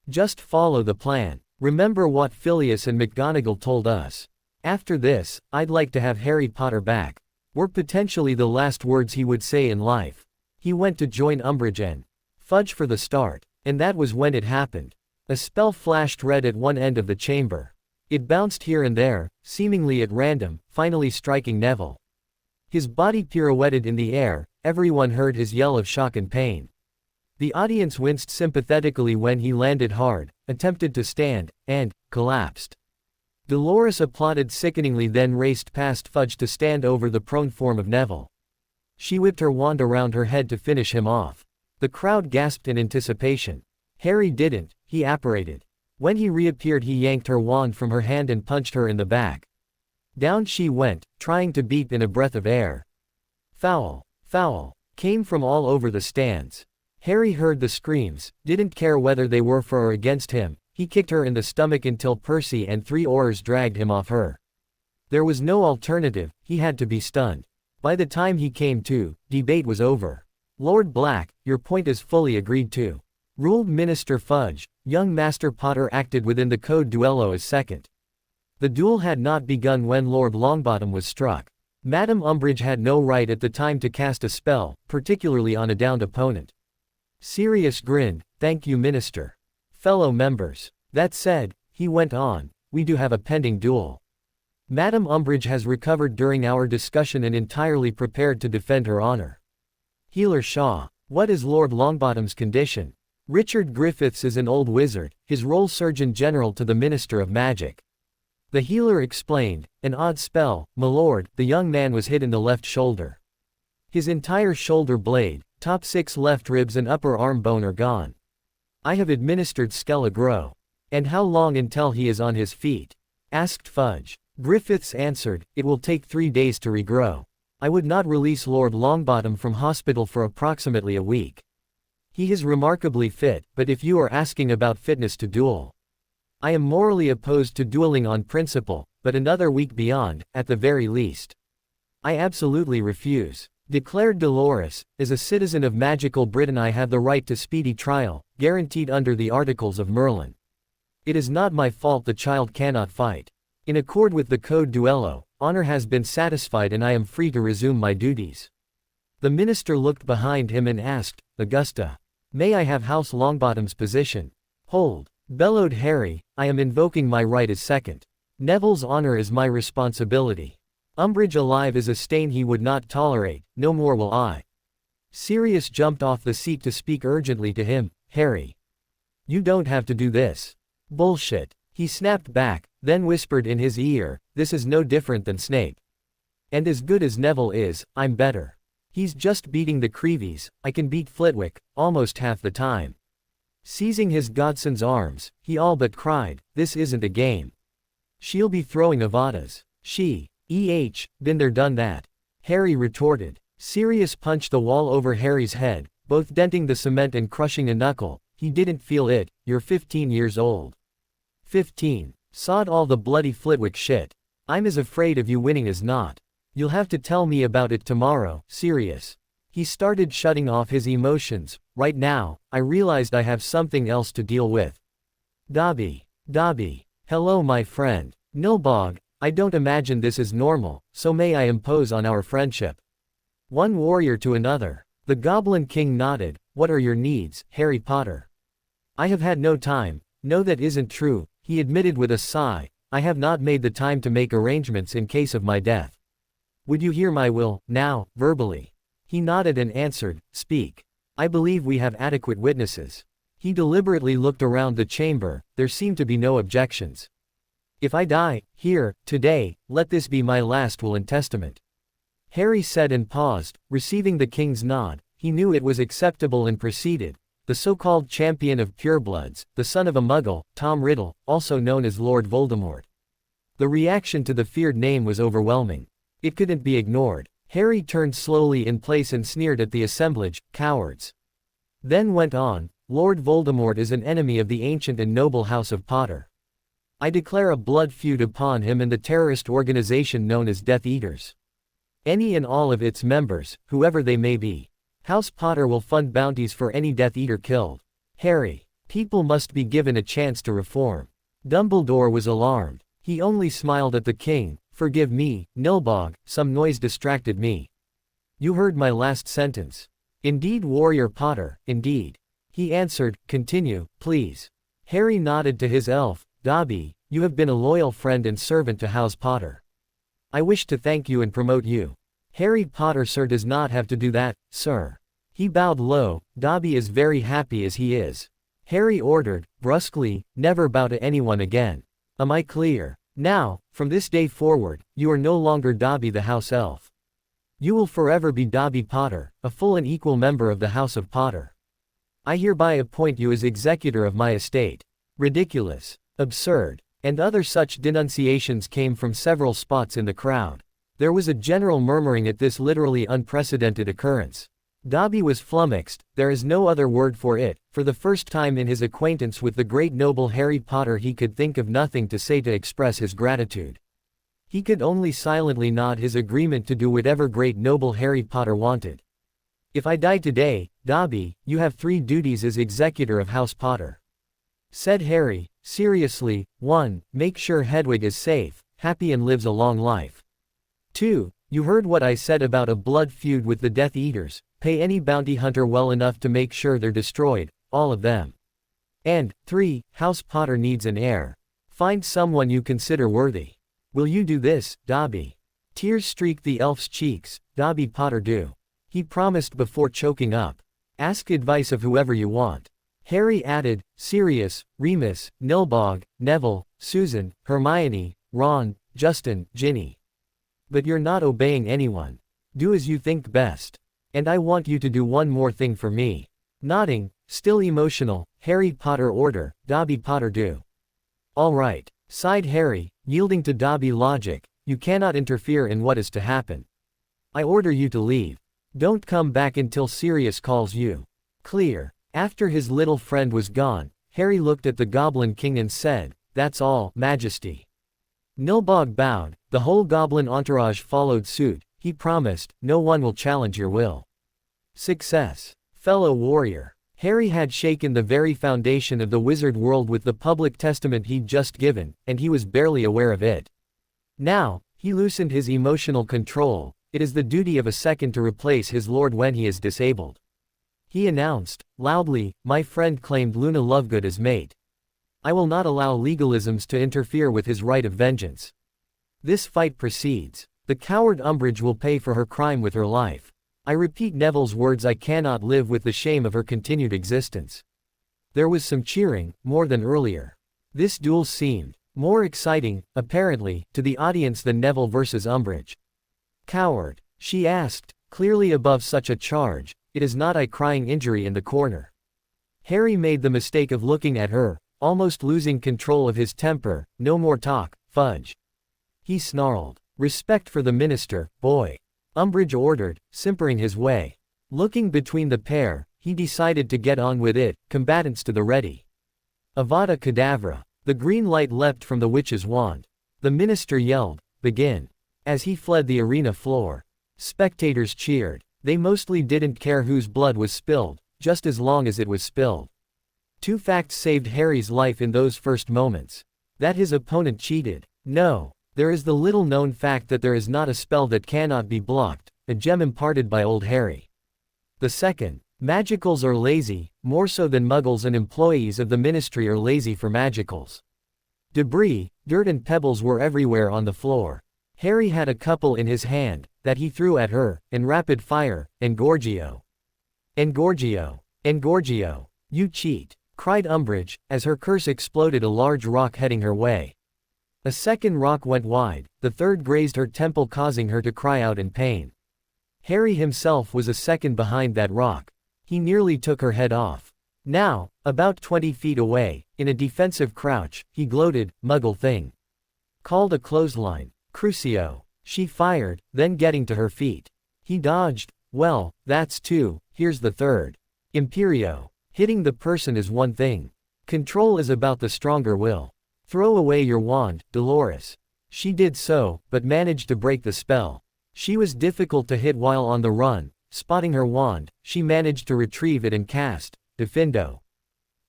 Just follow the plan. Remember what Phileas and McGonagall told us. After this, I'd like to have Harry Potter back. Were potentially the last words he would say in life. He went to join Umbridge and Fudge for the start, and that was when it happened. A spell flashed red at one end of the chamber. It bounced here and there, seemingly at random, finally striking Neville. His body pirouetted in the air, everyone heard his yell of shock and pain. The audience winced sympathetically when he landed hard, attempted to stand, and collapsed. Dolores applauded sickeningly, then raced past Fudge to stand over the prone form of Neville. She whipped her wand around her head to finish him off. The crowd gasped in anticipation. Harry didn't, he apparated. When he reappeared, he yanked her wand from her hand and punched her in the back. Down she went, trying to beat in a breath of air. Foul, foul, came from all over the stands. Harry heard the screams, didn't care whether they were for or against him. He kicked her in the stomach until Percy and 3 oars dragged him off her. There was no alternative, he had to be stunned. By the time he came to, debate was over. Lord Black, your point is fully agreed to. Ruled Minister Fudge. Young Master Potter acted within the code duello as second. The duel had not begun when Lord Longbottom was struck. Madam Umbridge had no right at the time to cast a spell, particularly on a downed opponent. Sirius grinned, thank you, Minister. Fellow members. That said, he went on, we do have a pending duel. Madam Umbridge has recovered during our discussion and entirely prepared to defend her honor. Healer Shaw. What is Lord Longbottom's condition? Richard Griffiths is an old wizard, his role Surgeon General to the Minister of Magic. The healer explained, an odd spell, my lord. The young man was hit in the left shoulder. His entire shoulder blade, top 6 left ribs and upper arm bone are gone. I have administered Skelligro. And how long until he is on his feet? Asked Fudge. Griffiths answered, it will take 3 days to regrow. I would not release Lord Longbottom from hospital for approximately a week. He is remarkably fit, but if you are asking about fitness to duel. I am morally opposed to dueling on principle, but another week beyond, at the very least. I absolutely refuse. Declared Dolores, as a citizen of magical Britain I have the right to speedy trial, guaranteed under the Articles of Merlin. It is not my fault the child cannot fight. In accord with the Code Duello, honor has been satisfied and I am free to resume my duties. The minister looked behind him and asked, Augusta. May I have House Longbottom's position? Hold. Bellowed Harry, I am invoking my right as second. Neville's honor is my responsibility. Umbridge alive is a stain he would not tolerate, no more will I. Sirius jumped off the seat to speak urgently to him, Harry. You don't have to do this. Bullshit. He snapped back, then whispered in his ear, this is no different than Snape. And as good as Neville is, I'm better. He's just beating the Creevies, I can beat Flitwick, almost half the time. Seizing his godson's arms, he all but cried, this isn't a game. She'll be throwing Avadas. Been there done that. Harry retorted. Sirius punched the wall over Harry's head, both denting the cement and crushing a knuckle. He didn't feel it, you're 15 years old. 15. Sod all the bloody Flitwick shit. I'm as afraid of you winning as not. You'll have to tell me about it tomorrow, Sirius. He started shutting off his emotions. Right now, I realized I have something else to deal with. Dobby. Hello my friend. Nilbog, I don't imagine this is normal, so may I impose on our friendship. One warrior to another. The Goblin King nodded. What are your needs, Harry Potter? I have had no time. No, that isn't true, he admitted with a sigh. I have not made the time to make arrangements in case of my death. Would you hear my will, now, verbally? He nodded and answered, speak. I believe we have adequate witnesses. He deliberately looked around the chamber, there seemed to be no objections. If I die, here, today, let this be my last will and testament. Harry said and paused, receiving the king's nod. He knew it was acceptable and proceeded. The so-called champion of purebloods, the son of a muggle, Tom Riddle, also known as Lord Voldemort. The reaction to the feared name was overwhelming. It couldn't be ignored. Harry turned slowly in place and sneered at the assemblage, cowards. Then went on, Lord Voldemort is an enemy of the ancient and noble House of Potter. I declare a blood feud upon him and the terrorist organization known as Death Eaters. Any and all of its members, whoever they may be. House Potter will fund bounties for any Death Eater killed. Harry, people must be given a chance to reform. Dumbledore was alarmed. He only smiled at the king. Forgive me, Nilbog, some noise distracted me. You heard my last sentence. Indeed, Warrior Potter, indeed. He answered, continue, please. Harry nodded to his elf, Dobby, you have been a loyal friend and servant to House Potter. I wish to thank you and promote you. Harry Potter sir does not have to do that, sir. He bowed low. Dobby is very happy as he is. Harry ordered, brusquely, never bow to anyone again. Am I clear? Now, from this day forward, you are no longer Dobby the house elf. You will forever be Dobby Potter, a full and equal member of the House of Potter. I hereby appoint you as executor of my estate. Ridiculous. Absurd. And other such denunciations came from several spots in the crowd. There was a general murmuring at this literally unprecedented occurrence. Dobby was flummoxed, there is no other word for it. For the first time in his acquaintance with the great noble Harry Potter he could think of nothing to say to express his gratitude. He could only silently nod his agreement to do whatever great noble Harry Potter wanted. If I die today, Dobby, you have 3 duties as executor of House Potter. Said Harry, seriously. 1. Make sure Hedwig is safe, happy and lives a long life. 2. You heard what I said about a blood feud with the Death Eaters. Pay any bounty hunter well enough to make sure they're destroyed, all of them. And, 3. House Potter needs an heir. Find someone you consider worthy. Will you do this, Dobby? Tears streaked the elf's cheeks. Dobby Potter do. He promised before choking up. Ask advice of whoever you want. Harry added, Sirius, Remus, Nilbog, Neville, Susan, Hermione, Ron, Justin, Ginny. But you're not obeying anyone. Do as you think best. And I want you to do one more thing for me. Nodding, still emotional, Harry Potter order, Dobby Potter do. All right, sighed Harry, yielding to Dobby logic, you cannot interfere in what is to happen. I order you to leave. Don't come back until Sirius calls you. Clear. After his little friend was gone, Harry looked at the Goblin King and said, that's all, Majesty. Nilbog bowed, the whole Goblin entourage followed suit. He promised, no one will challenge your will. Success. Fellow warrior. Harry had shaken the very foundation of the wizard world with the public testament he'd just given, and he was barely aware of it. Now, he loosened his emotional control. It is the duty of a second to replace his lord when he is disabled. He announced, loudly, my friend claimed Luna Lovegood as mate. I will not allow legalisms to interfere with his right of vengeance. This fight proceeds. The coward Umbridge will pay for her crime with her life. I repeat Neville's words, I cannot live with the shame of her continued existence. There was some cheering, more than earlier. This duel seemed more exciting, apparently, to the audience than Neville versus Umbridge. Coward, she asked, clearly above such a charge. It is not I crying injury in the corner. Harry made the mistake of looking at her, almost losing control of his temper. No more talk, fudge. He snarled. Respect for the minister, boy. Umbridge ordered, simpering his way. Looking between the pair, he decided to get on with it, combatants to the ready. Avada Kedavra. The green light leapt from the witch's wand. The minister yelled, begin. As he fled the arena floor. Spectators cheered. They mostly didn't care whose blood was spilled, just as long as it was spilled. 2 facts saved Harry's life in those first moments. That his opponent cheated. No. There is the little-known fact that there is not a spell that cannot be blocked, a gem imparted by old Harry. The second. Magicals are lazy, more so than muggles, and employees of the ministry are lazy for magicals. Debris, dirt and pebbles were everywhere on the floor. Harry had a couple in his hand, that he threw at her, in rapid fire, Engorgio. Engorgio. Engorgio. You cheat, cried Umbridge, as her curse exploded a large rock heading her way. A second rock went wide, the third grazed her temple causing her to cry out in pain. Harry himself was a second behind that rock. He nearly took her head off. Now, about 20 feet away, in a defensive crouch, he gloated, Muggle thing. Called a clothesline. Crucio. She fired, then getting to her feet. He dodged. Well, that's two, here's the third. Imperio. Hitting the person is one thing. Control is about the stronger will. Throw away your wand, Dolores. She did so, but managed to break the spell. She was difficult to hit while on the run. Spotting her wand, she managed to retrieve it and cast, Defendo.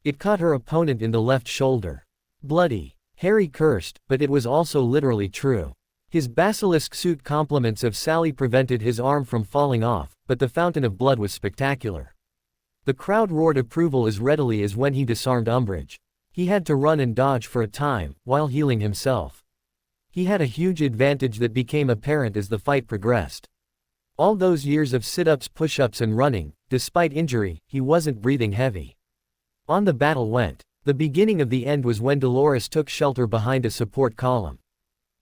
It caught her opponent in the left shoulder. Bloody. Harry cursed, but it was also literally true. His basilisk suit compliments of Sally prevented his arm from falling off, but the fountain of blood was spectacular. The crowd roared approval as readily as when he disarmed Umbridge. He had to run and dodge for a time, while healing himself. He had a huge advantage that became apparent as the fight progressed. All those years of sit-ups, push-ups and running, despite injury, he wasn't breathing heavy. On the battle went. The beginning of the end was when Dolores took shelter behind a support column.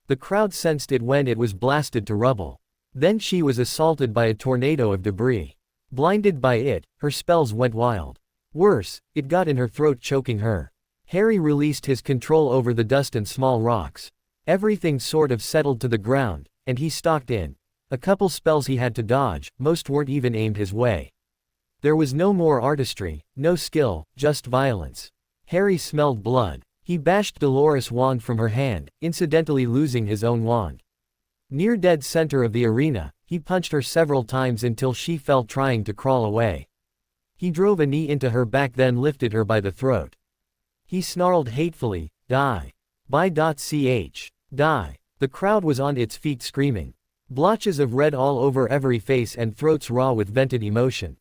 The crowd sensed it when it was blasted to rubble. Then she was assaulted by a tornado of debris. Blinded by it, her spells went wild. Worse, it got in her throat, choking her. Harry released his control over the dust and small rocks. Everything sort of settled to the ground, and he stalked in. A couple spells he had to dodge, most weren't even aimed his way. There was no more artistry, no skill, just violence. Harry smelled blood. He bashed Dolores' wand from her hand, incidentally losing his own wand. Near dead center of the arena, he punched her several times until she fell trying to crawl away. He drove a knee into her back, then lifted her by the throat. He snarled hatefully, Die. Ch. Die. The crowd was on its feet screaming. Blotches of red all over every face and throats raw with vented emotion.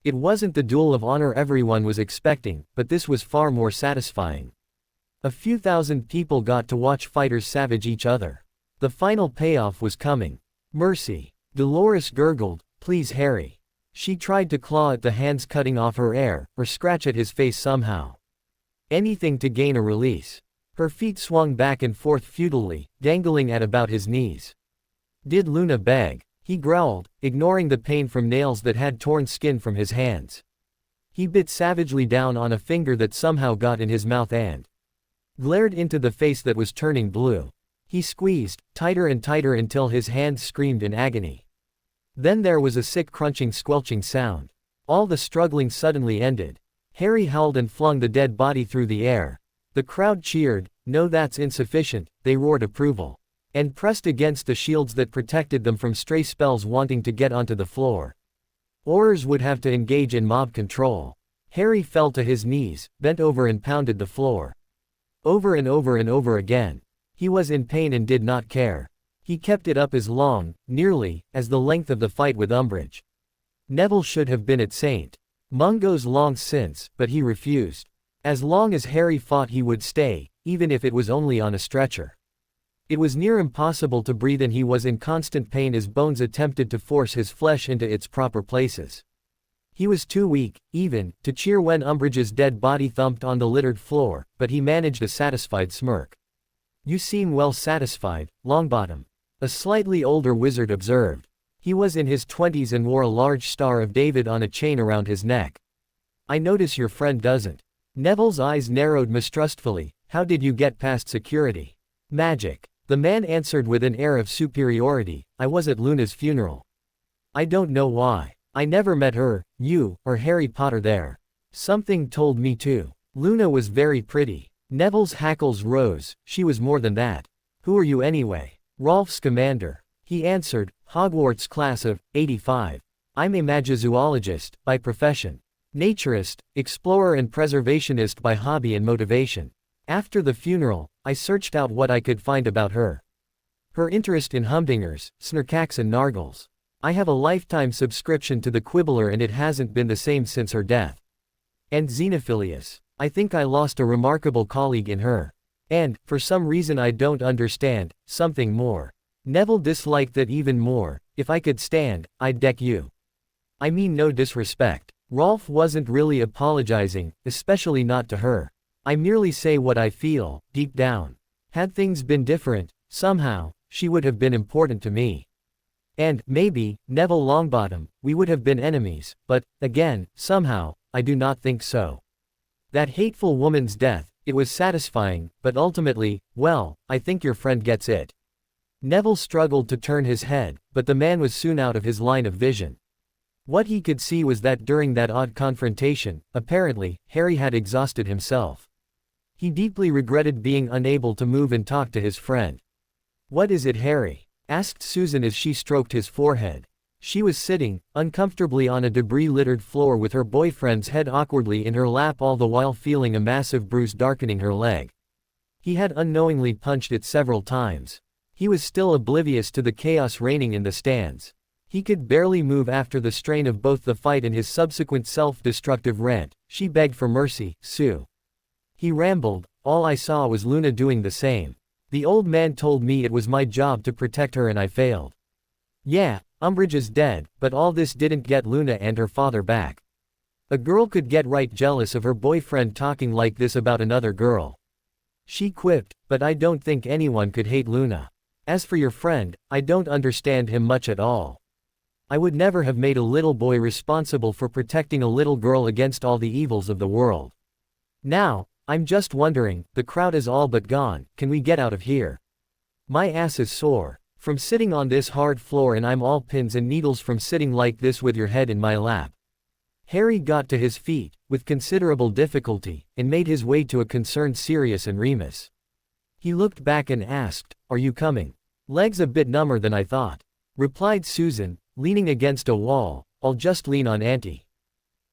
It wasn't the duel of honor everyone was expecting, but this was far more satisfying. A few thousand people got to watch fighters savage each other. The final payoff was coming. Mercy. Dolores gurgled, Please Harry. She tried to claw at the hands cutting off her air, or scratch at his face somehow. Anything to gain a release. Her feet swung back and forth futilely, dangling at about his knees. Did Luna beg? He growled, ignoring the pain from nails that had torn skin from his hands. He bit savagely down on a finger that somehow got in his mouth and glared into the face that was turning blue. He squeezed, tighter and tighter until his hands screamed in agony. Then there was a sick crunching, squelching sound. All the struggling suddenly ended. Harry howled and flung the dead body through the air. The crowd cheered, No, that's insufficient, they roared approval. And pressed against the shields that protected them from stray spells wanting to get onto the floor. Aurors would have to engage in mob control. Harry fell to his knees, bent over and pounded the floor. Over and over and over again. He was in pain and did not care. He kept it up as long, nearly, as the length of the fight with Umbridge. Neville should have been at St. Mungo's long since, but he refused. As long as Harry fought he would stay, even if it was only on a stretcher. It was near impossible to breathe and he was in constant pain as bones attempted to force his flesh into its proper places. He was too weak, even, to cheer when Umbridge's dead body thumped on the littered floor, but he managed a satisfied smirk. You seem well satisfied, Longbottom. A slightly older wizard observed. He was in his 20s and wore a large Star of David on a chain around his neck. I notice your friend doesn't. Neville's eyes narrowed mistrustfully. How did you get past security? Magic. The man answered with an air of superiority. I was at Luna's funeral. I don't know why. I never met her, you, or Harry Potter there. Something told me to. Luna was very pretty. Neville's hackles rose. She was more than that. Who are you anyway? Rolf Scamander. He answered, Hogwarts class of, 85. I'm a magizoologist, by profession. Naturist, explorer and preservationist by hobby and motivation. After the funeral, I searched out what I could find about her. Her interest in humdingers, snurcaks and nargles. I have a lifetime subscription to the Quibbler and it hasn't been the same since her death. And xenophilius. I think I lost a remarkable colleague in her. And, for some reason I don't understand, something more. Neville disliked that even more. If I could stand, I'd deck you. I mean no disrespect. Rolf wasn't really apologizing, especially not to her. I merely say what I feel, deep down. Had things been different, somehow, she would have been important to me. And, maybe, Neville Longbottom, we would have been enemies, but, again, somehow, I do not think so. That hateful woman's death, it was satisfying, but ultimately, well, I think your friend gets it. Neville struggled to turn his head, but the man was soon out of his line of vision. What he could see was that during that odd confrontation, apparently, Harry had exhausted himself. He deeply regretted being unable to move and talk to his friend. "What is it, Harry?" asked Susan as she stroked his forehead. She was sitting, uncomfortably on a debris-littered floor with her boyfriend's head awkwardly in her lap, all the while feeling a massive bruise darkening her leg. He had unknowingly punched it several times. He was still oblivious to the chaos reigning in the stands. He could barely move after the strain of both the fight and his subsequent self-destructive rant. She begged for mercy, Sue. He rambled, all I saw was Luna doing the same. The old man told me it was my job to protect her and I failed. Yeah, Umbridge is dead, but all this didn't get Luna and her father back. A girl could get right jealous of her boyfriend talking like this about another girl. She quipped, but I don't think anyone could hate Luna. As for your friend, I don't understand him much at all. I would never have made a little boy responsible for protecting a little girl against all the evils of the world. Now, I'm just wondering, the crowd is all but gone, can we get out of here? My ass is sore. From sitting on this hard floor and I'm all pins and needles from sitting like this with your head in my lap. Harry got to his feet, with considerable difficulty, and made his way to a concerned Sirius and Remus. He looked back and asked, "Are you coming?" "Legs a bit number than I thought," replied Susan, leaning against a wall. "I'll just lean on Auntie."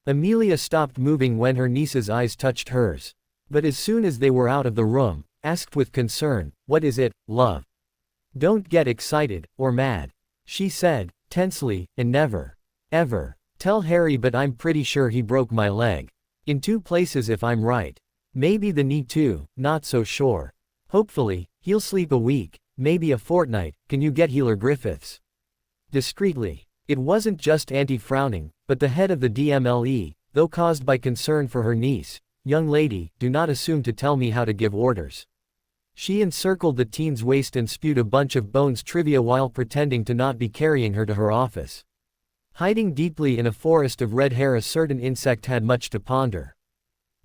Amelia stopped moving when her niece's eyes touched hers. But as soon as they were out of the room, asked with concern, "What is it, love?" "Don't get excited, or mad," she said, tensely, "and never, ever, tell Harry, but I'm pretty sure he broke my leg. In 2 places if I'm right. Maybe the knee too, not so sure. Hopefully, he'll sleep a week, maybe a fortnight. Can you get Healer Griffiths?" Discreetly. It wasn't just Auntie frowning, but the head of the DMLE, though caused by concern for her niece. "Young lady, do not assume to tell me how to give orders." She encircled the teen's waist and spewed a bunch of Bones trivia while pretending to not be carrying her to her office. Hiding deeply in a forest of red hair, a certain insect had much to ponder.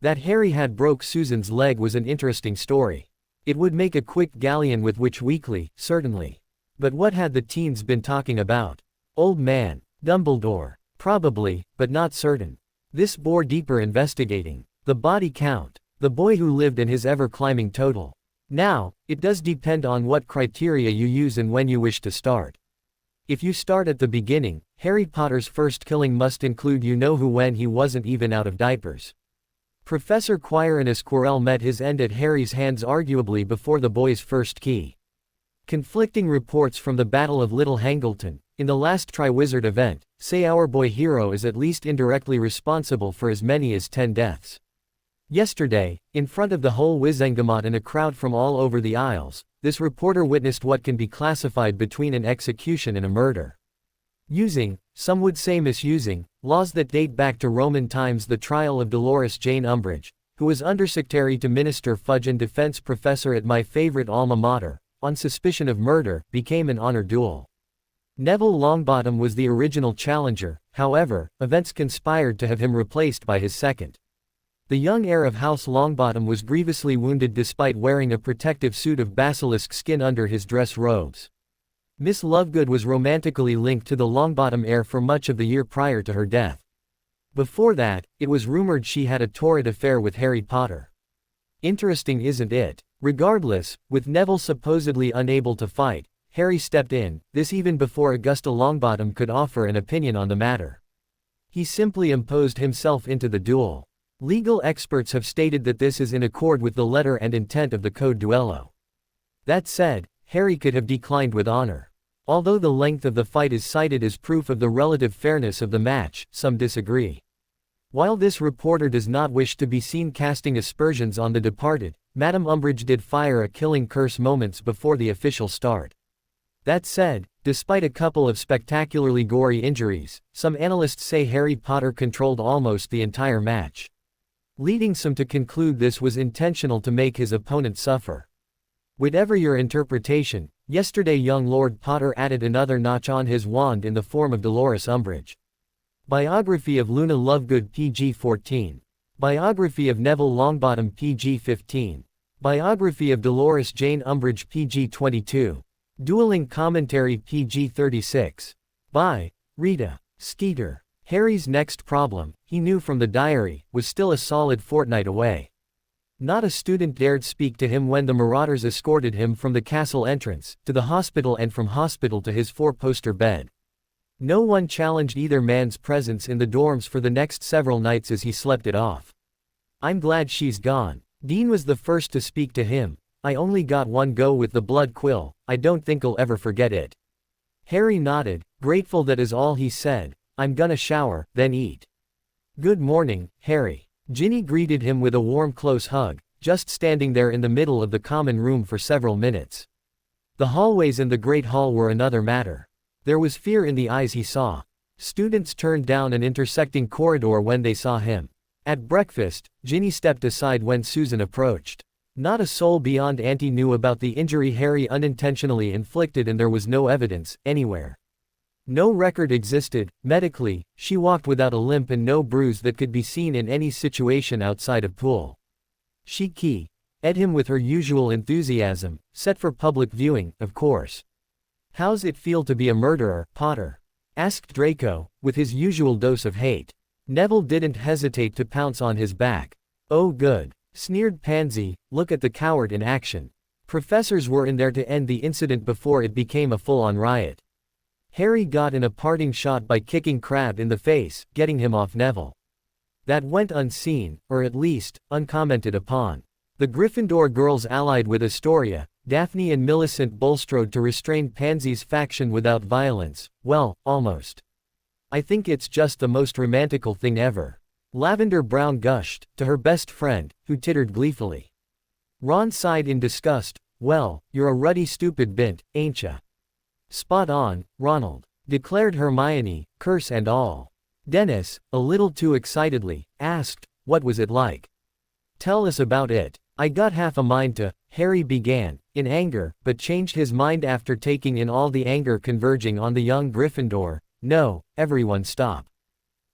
That Harry had broke Susan's leg was an interesting story. It would make a quick galleon with which weekly, certainly. But what had the teens been talking about? Old man, Dumbledore. Probably, but not certain. This bore deeper investigating. The body count. The boy who lived and his ever-climbing total. Now, it does depend on what criteria you use and when you wish to start. If you start at the beginning, Harry Potter's first killing must include you-know-who when he wasn't even out of diapers. Professor Quirinus Quirrell met his end at Harry's hands arguably before the boy's first key. Conflicting reports from the Battle of Little Hangleton, in the last Triwizard event, say our boy hero is at least indirectly responsible for as many as 10 deaths. Yesterday, in front of the whole Wizengamot and a crowd from all over the Isles, this reporter witnessed what can be classified between an execution and a murder. Using, some would say misusing, laws that date back to Roman times, the trial of Dolores Jane Umbridge, who was Undersecretary to Minister Fudge and defense professor at my favorite alma mater, on suspicion of murder, became an honor duel. Neville Longbottom was the original challenger, however, events conspired to have him replaced by his second. The young heir of House Longbottom was grievously wounded despite wearing a protective suit of basilisk skin under his dress robes. Miss Lovegood was romantically linked to the Longbottom heir for much of the year prior to her death. Before that, it was rumored she had a torrid affair with Harry Potter. Interesting, isn't it? Regardless, with Neville supposedly unable to fight, Harry stepped in, this even before Augusta Longbottom could offer an opinion on the matter. He simply imposed himself into the duel. Legal experts have stated that this is in accord with the letter and intent of the Code Duello. That said, Harry could have declined with honor. Although the length of the fight is cited as proof of the relative fairness of the match, some disagree. While this reporter does not wish to be seen casting aspersions on the departed, Madame Umbridge did fire a killing curse moments before the official start. That said, Despite a couple of spectacularly gory injuries, some analysts say Harry Potter controlled almost the entire match, leading some to conclude this was intentional to make his opponent suffer. Whatever your interpretation, yesterday young Lord Potter added another notch on his wand in the form of Dolores Umbridge. Biography of Luna Lovegood PG-14. Biography of Neville Longbottom PG-15. Biography of Dolores Jane Umbridge PG-22. Dueling Commentary PG-36. By Rita Skeeter. Harry's next problem, he knew from the diary, was still a solid fortnight away. Not a student dared speak to him when the marauders escorted him from the castle entrance, to the hospital and from hospital to his four-poster bed. No one challenged either man's presence in the dorms for the next several nights as he slept it off. "I'm glad she's gone." Dean was the first to speak to him. "I only got one go with the blood quill, I don't think I'll ever forget it." Harry nodded, grateful that is all he said. "I'm gonna shower, then eat." "Good morning, Harry." Ginny greeted him with a warm close hug, just standing there in the middle of the common room for several minutes. The hallways and the Great Hall were another matter. There was fear in the eyes he saw. Students turned down an intersecting corridor when they saw him. At breakfast, Ginny stepped aside when Susan approached. Not a soul beyond Auntie knew about the injury Harry unintentionally inflicted, and there was no evidence, anywhere. No record existed. Medically, she walked without a limp and no bruise that could be seen in any situation outside a pool. She keyed him with her usual enthusiasm, set for public viewing, of course. "How's it feel to be a murderer, Potter?" asked Draco, with his usual dose of hate. Neville didn't hesitate to pounce on his back. "Oh good," sneered Pansy, "look at the coward in action." Professors were in there to end the incident before it became a full-on riot. Harry got in a parting shot by kicking Crabbe in the face, getting him off Neville. That went unseen, or at least, uncommented upon. The Gryffindor girls allied with Astoria, Daphne and Millicent Bulstrode to restrain Pansy's faction without violence. Well, almost. "I think it's just the most romantical thing ever." Lavender Brown gushed, to her best friend, who tittered gleefully. Ron sighed in disgust. "Well, you're a ruddy stupid bint, ain't ya?" "Spot on, Ronald," declared Hermione, curse and all. Dennis, a little too excitedly, asked, "What was it like?" "Tell us about it." "I got half a mind to," Harry began, in anger, but changed his mind after taking in all the anger converging on the young Gryffindor. "No, everyone stop."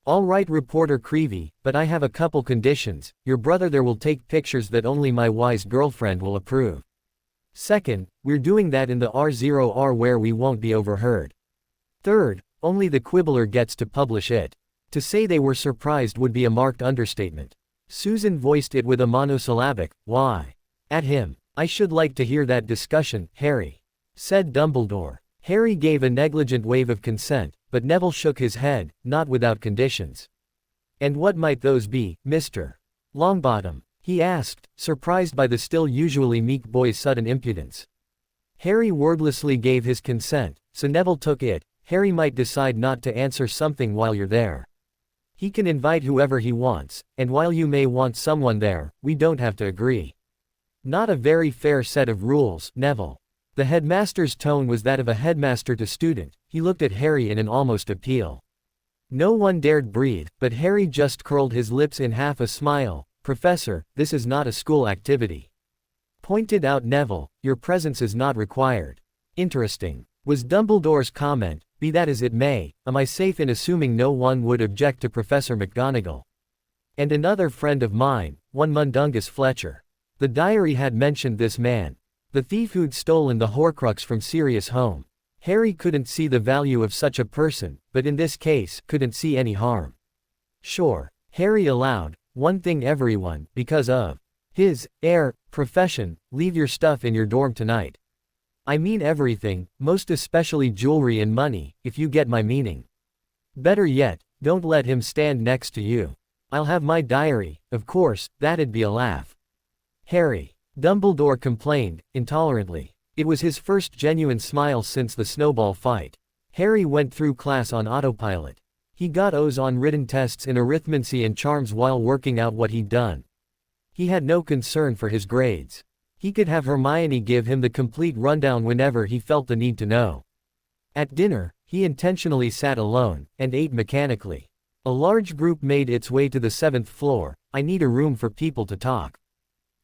"All right, Reporter Creevy, but I have a couple conditions. Your brother there will take pictures that only my wise girlfriend will approve. Second, we're doing that in the R0R where we won't be overheard. Third, only the Quibbler gets to publish it." To say they were surprised would be a marked understatement. Susan voiced it with a monosyllabic, "Why?" at him. "I should like to hear that discussion, Harry," said Dumbledore. Harry gave a negligent wave of consent, but Neville shook his head, "Not without conditions." "And what might those be, Mr. Longbottom?" he asked, surprised by the still usually meek boy's sudden impudence. Harry wordlessly gave his consent, so Neville took it. "Harry might decide not to answer something while you're there. He can invite whoever he wants, and while you may want someone there, we don't have to agree." Not a very fair set of rules, Neville. The headmaster's tone was that of a headmaster to student. He looked at Harry in an almost appeal. No one dared breathe, but Harry just curled his lips in half a smile. "Professor, this is not a school activity," pointed out Neville. "Your presence is not required." "Interesting," was Dumbledore's comment. "Be that as it may, am I safe in assuming no one would object to Professor McGonagall and another friend of mine, one Mundungus Fletcher?" The diary had mentioned this man. The thief who'd stolen the Horcrux from Sirius home. Harry couldn't see the value of such a person, but in this case, couldn't see any harm. "Sure," Harry allowed, "one thing everyone, because of his profession, leave your stuff in your dorm tonight. I mean everything, most especially jewelry and money, if you get my meaning. Better yet, don't let him stand next to you. I'll have my diary, of course, that'd be a laugh." "Harry," Dumbledore complained, intolerantly. It was his first genuine smile since the snowball fight. Harry went through class on autopilot. He got O's on written tests in arithmancy and charms while working out what he'd done. He had no concern for his grades. He could have Hermione give him the complete rundown whenever he felt the need to know. At dinner, he intentionally sat alone, and ate mechanically. A large group made its way to the 7th floor. I need a room for people to talk.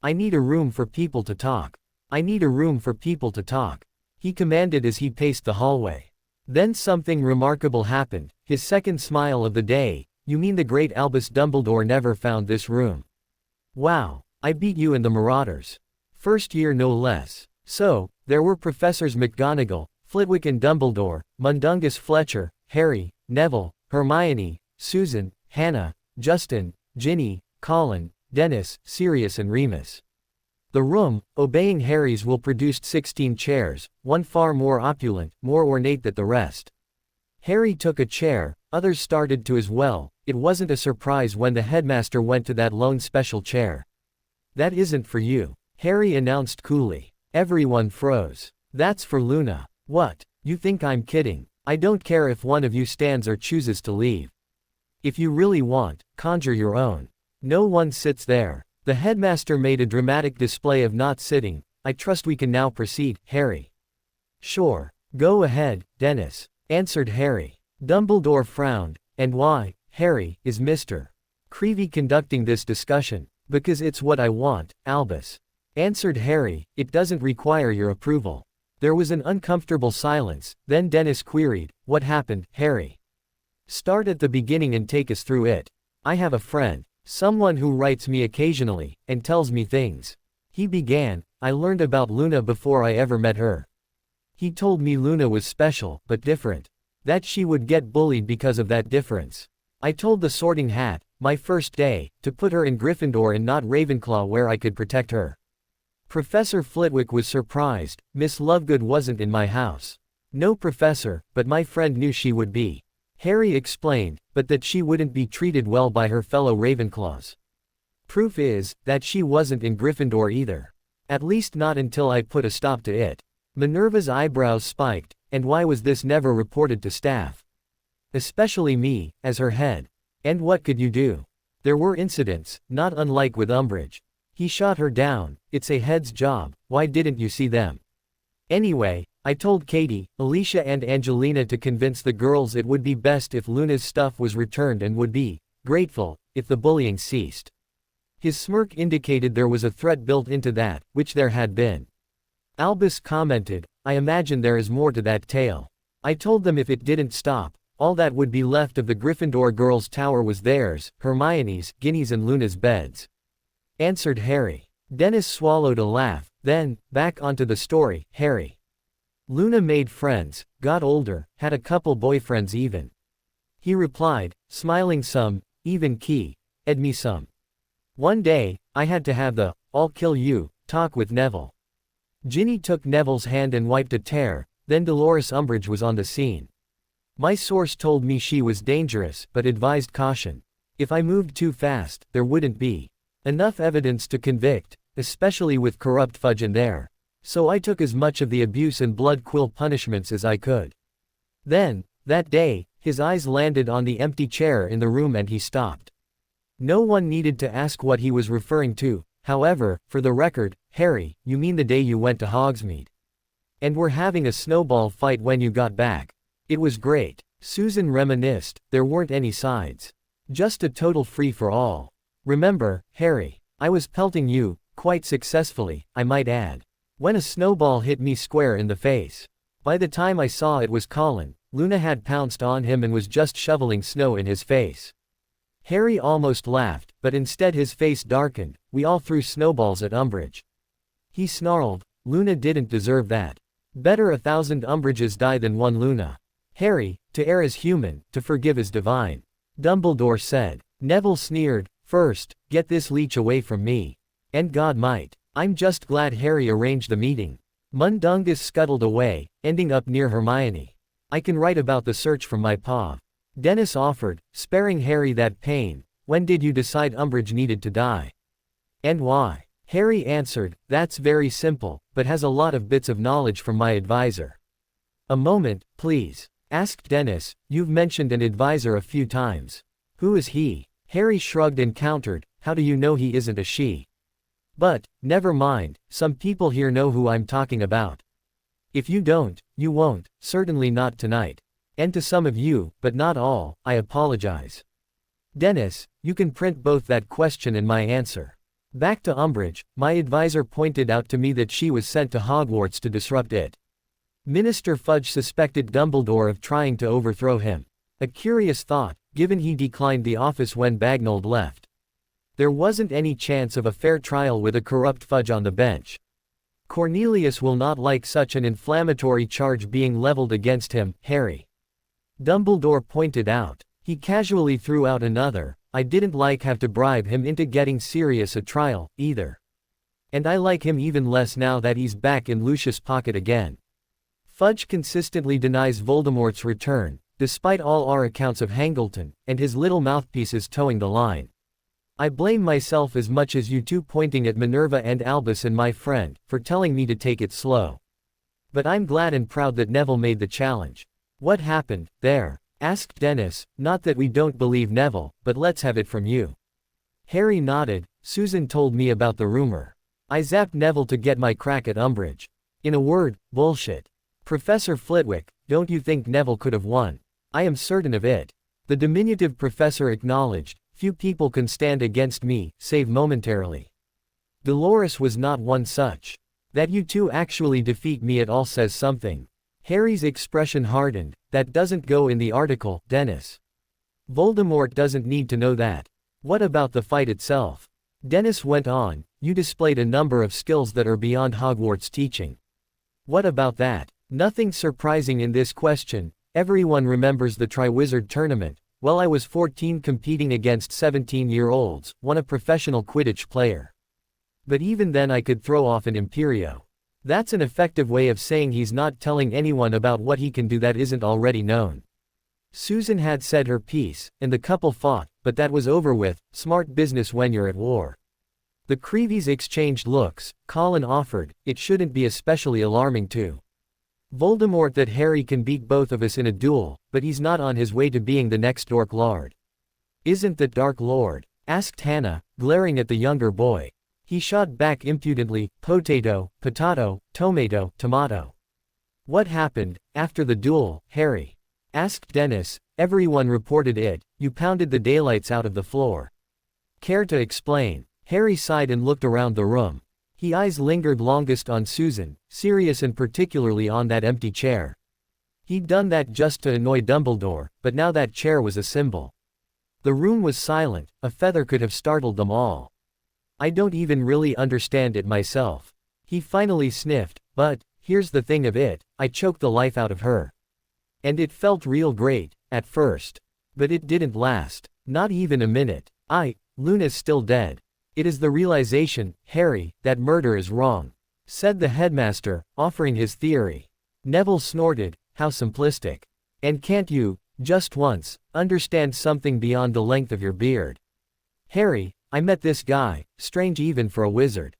I need a room for people to talk. I need a room for people to talk. He commanded as he paced the hallway. Then something remarkable happened, his second smile of the day. You mean the great Albus Dumbledore never found this room? Wow, I beat you and the Marauders. First year no less. So, there were Professors McGonagall, Flitwick and Dumbledore, Mundungus Fletcher, Harry, Neville, Hermione, Susan, Hannah, Justin, Ginny, Colin, Dennis, Sirius and Remus. The room, obeying Harry's will, produced 16 chairs, one far more opulent, more ornate than the rest. Harry took a chair, others started to as well. It wasn't a surprise when the headmaster went to that lone special chair. That isn't for you, Harry announced coolly. Everyone froze. That's for Luna. What? You think I'm kidding? I don't care if one of you stands or chooses to leave. If you really want, conjure your own. No one sits there. The headmaster made a dramatic display of not sitting. I trust we can now proceed, Harry. Sure. Go ahead, Dennis, answered Harry. Dumbledore frowned. And why, Harry, is Mr. Creevey conducting this discussion? Because it's what I want, Albus, answered Harry. It doesn't require your approval. There was an uncomfortable silence, then Dennis queried, what happened, Harry? Start at the beginning and take us through it. I have a friend. Someone who writes me occasionally, and tells me things. He began, I learned about Luna before I ever met her. He told me Luna was special, but different. That she would get bullied because of that difference. I told the Sorting Hat, my first day, to put her in Gryffindor and not Ravenclaw where I could protect her. Professor Flitwick was surprised. Miss Lovegood wasn't in my house. No professor, but my friend knew she would be. Harry explained, but that she wouldn't be treated well by her fellow Ravenclaws. Proof is, that she wasn't in Gryffindor either. At least not until I put a stop to it. Minerva's eyebrows spiked, and why was this never reported to staff? Especially me, as her head. And what could you do? There were incidents, not unlike with Umbridge. He shot her down. It's a head's job. Why didn't you see them? Anyway, I told Katie, Alicia and Angelina to convince the girls it would be best if Luna's stuff was returned and would be grateful if the bullying ceased. His smirk indicated there was a threat built into that, which there had been. Albus commented, I imagine there is more to that tale. I told them if it didn't stop, all that would be left of the Gryffindor girls' tower was theirs, Hermione's, Ginny's and Luna's beds. Answered Harry. Dennis swallowed a laugh, then, back onto the story, Harry. Luna made friends, got older, had a couple boyfriends even. He replied, smiling some, even Key, ed me some. One day, I had to have the, I'll kill you, talk with Neville. Ginny took Neville's hand and wiped a tear, then Dolores Umbridge was on the scene. My source told me she was dangerous but advised caution. If I moved too fast, there wouldn't be enough evidence to convict, especially with corrupt fudge in there. So I took as much of the abuse and blood quill punishments as I could. Then, that day, his eyes landed on the empty chair in the room and he stopped. No one needed to ask what he was referring to. However, for the record, Harry, you mean the day you went to Hogsmeade. And were having a snowball fight when you got back. It was great. Susan reminisced, there weren't any sides. Just a total free-for-all. Remember, Harry, I was pelting you, quite successfully, I might add. When a snowball hit me square in the face. By the time I saw it was Colin, Luna had pounced on him and was just shoveling snow in his face. Harry almost laughed, but instead his face darkened. We all threw snowballs at Umbridge. He snarled, Luna didn't deserve that. Better 1,000 Umbridges die than one Luna. Harry, to err is human, to forgive is divine. Dumbledore said. Neville sneered, first, get this leech away from me. And God might. I'm just glad Harry arranged the meeting. Mundungus scuttled away, ending up near Hermione. I can write about the search from my paw. Dennis offered, sparing Harry that pain. When did you decide Umbridge needed to die? And why? Harry answered, that's very simple, but has a lot of bits of knowledge from my advisor. A moment, please, asked Dennis, you've mentioned an advisor a few times. Who is he? Harry shrugged and countered, how do you know he isn't a she? But, never mind, some people here know who I'm talking about. If you don't, you won't, certainly not tonight. And to some of you, but not all, I apologize. Dennis, you can print both that question and my answer. Back to Umbridge, my advisor pointed out to me that she was sent to Hogwarts to disrupt it. Minister Fudge suspected Dumbledore of trying to overthrow him. A curious thought, given he declined the office when Bagnold left. There wasn't any chance of a fair trial with a corrupt Fudge on the bench. Cornelius will not like such an inflammatory charge being leveled against him, Harry. Dumbledore pointed out. He casually threw out another, I didn't have to bribe him into getting serious a trial, either. And I like him even less now that he's back in Lucius' pocket again. Fudge consistently denies Voldemort's return, despite all our accounts of Hangleton, and his little mouthpieces towing the line. I blame myself as much as you two pointing at Minerva and Albus and my friend, for telling me to take it slow. But I'm glad and proud that Neville made the challenge. What happened, there? Asked Dennis, not that we don't believe Neville, but let's have it from you. Harry nodded. Susan told me about the rumor. I zapped Neville to get my crack at Umbridge. In a word, bullshit. Professor Flitwick, don't you think Neville could have won? I am certain of it. The diminutive professor acknowledged, few people can stand against me, save momentarily. Dolores was not one such. That you two actually defeat me at all says something. Harry's expression hardened. That doesn't go in the article, Dennis. Voldemort doesn't need to know that. What about the fight itself? Dennis went on, you displayed a number of skills that are beyond Hogwarts teaching. What about that? Nothing surprising in this question. Everyone remembers the Triwizard Tournament. Well, I was 14 competing against 17-year-olds, won a professional Quidditch player. But even then I could throw off an Imperio. That's an effective way of saying he's not telling anyone about what he can do that isn't already known. Susan had said her piece, and the couple fought, but that was over with. Smart business when you're at war. The Creevies exchanged looks. Colin offered, it shouldn't be especially alarming to Voldemort that Harry can beat both of us in a duel, but he's not on his way to being the next Dark Lord. Isn't that Dark Lord? Asked Hannah, glaring at the younger boy. He shot back impudently, potato, potato, tomato, tomato. What happened, after the duel, Harry? Asked Dennis. Everyone reported it, you pounded the daylights out of the floor. Care to explain? Harry sighed and looked around the room. His eyes lingered longest on Susan, serious and particularly on that empty chair. He'd done that just to annoy Dumbledore, but now that chair was a symbol. The room was silent, a feather could have startled them all. I don't even really understand it myself. He finally sniffed, but, here's the thing of it, I choked the life out of her. And it felt real great, at first. But it didn't last. Not even a minute. Luna's still dead. It is the realization, Harry, that murder is wrong. Said the headmaster, offering his theory. Neville snorted, how simplistic. And can't you, just once, understand something beyond the length of your beard? Harry, I met this guy, strange even for a wizard.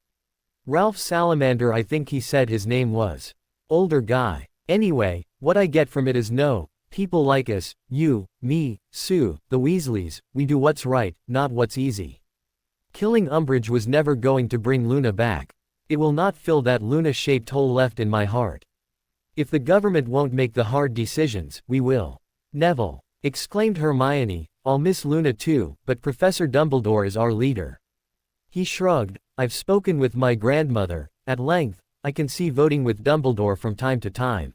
Ralph Salamander, I think he said his name was. Older guy. Anyway, what I get from it is no, people like us, you, me, Sue, the Weasleys, we do what's right, not what's easy. Killing Umbridge was never going to bring Luna back. It will not fill that Luna-shaped hole left in my heart. If the government won't make the hard decisions, we will. Neville, exclaimed Hermione, I'll miss Luna too, but Professor Dumbledore is our leader. He shrugged, I've spoken with my grandmother, at length, I can see voting with Dumbledore from time to time.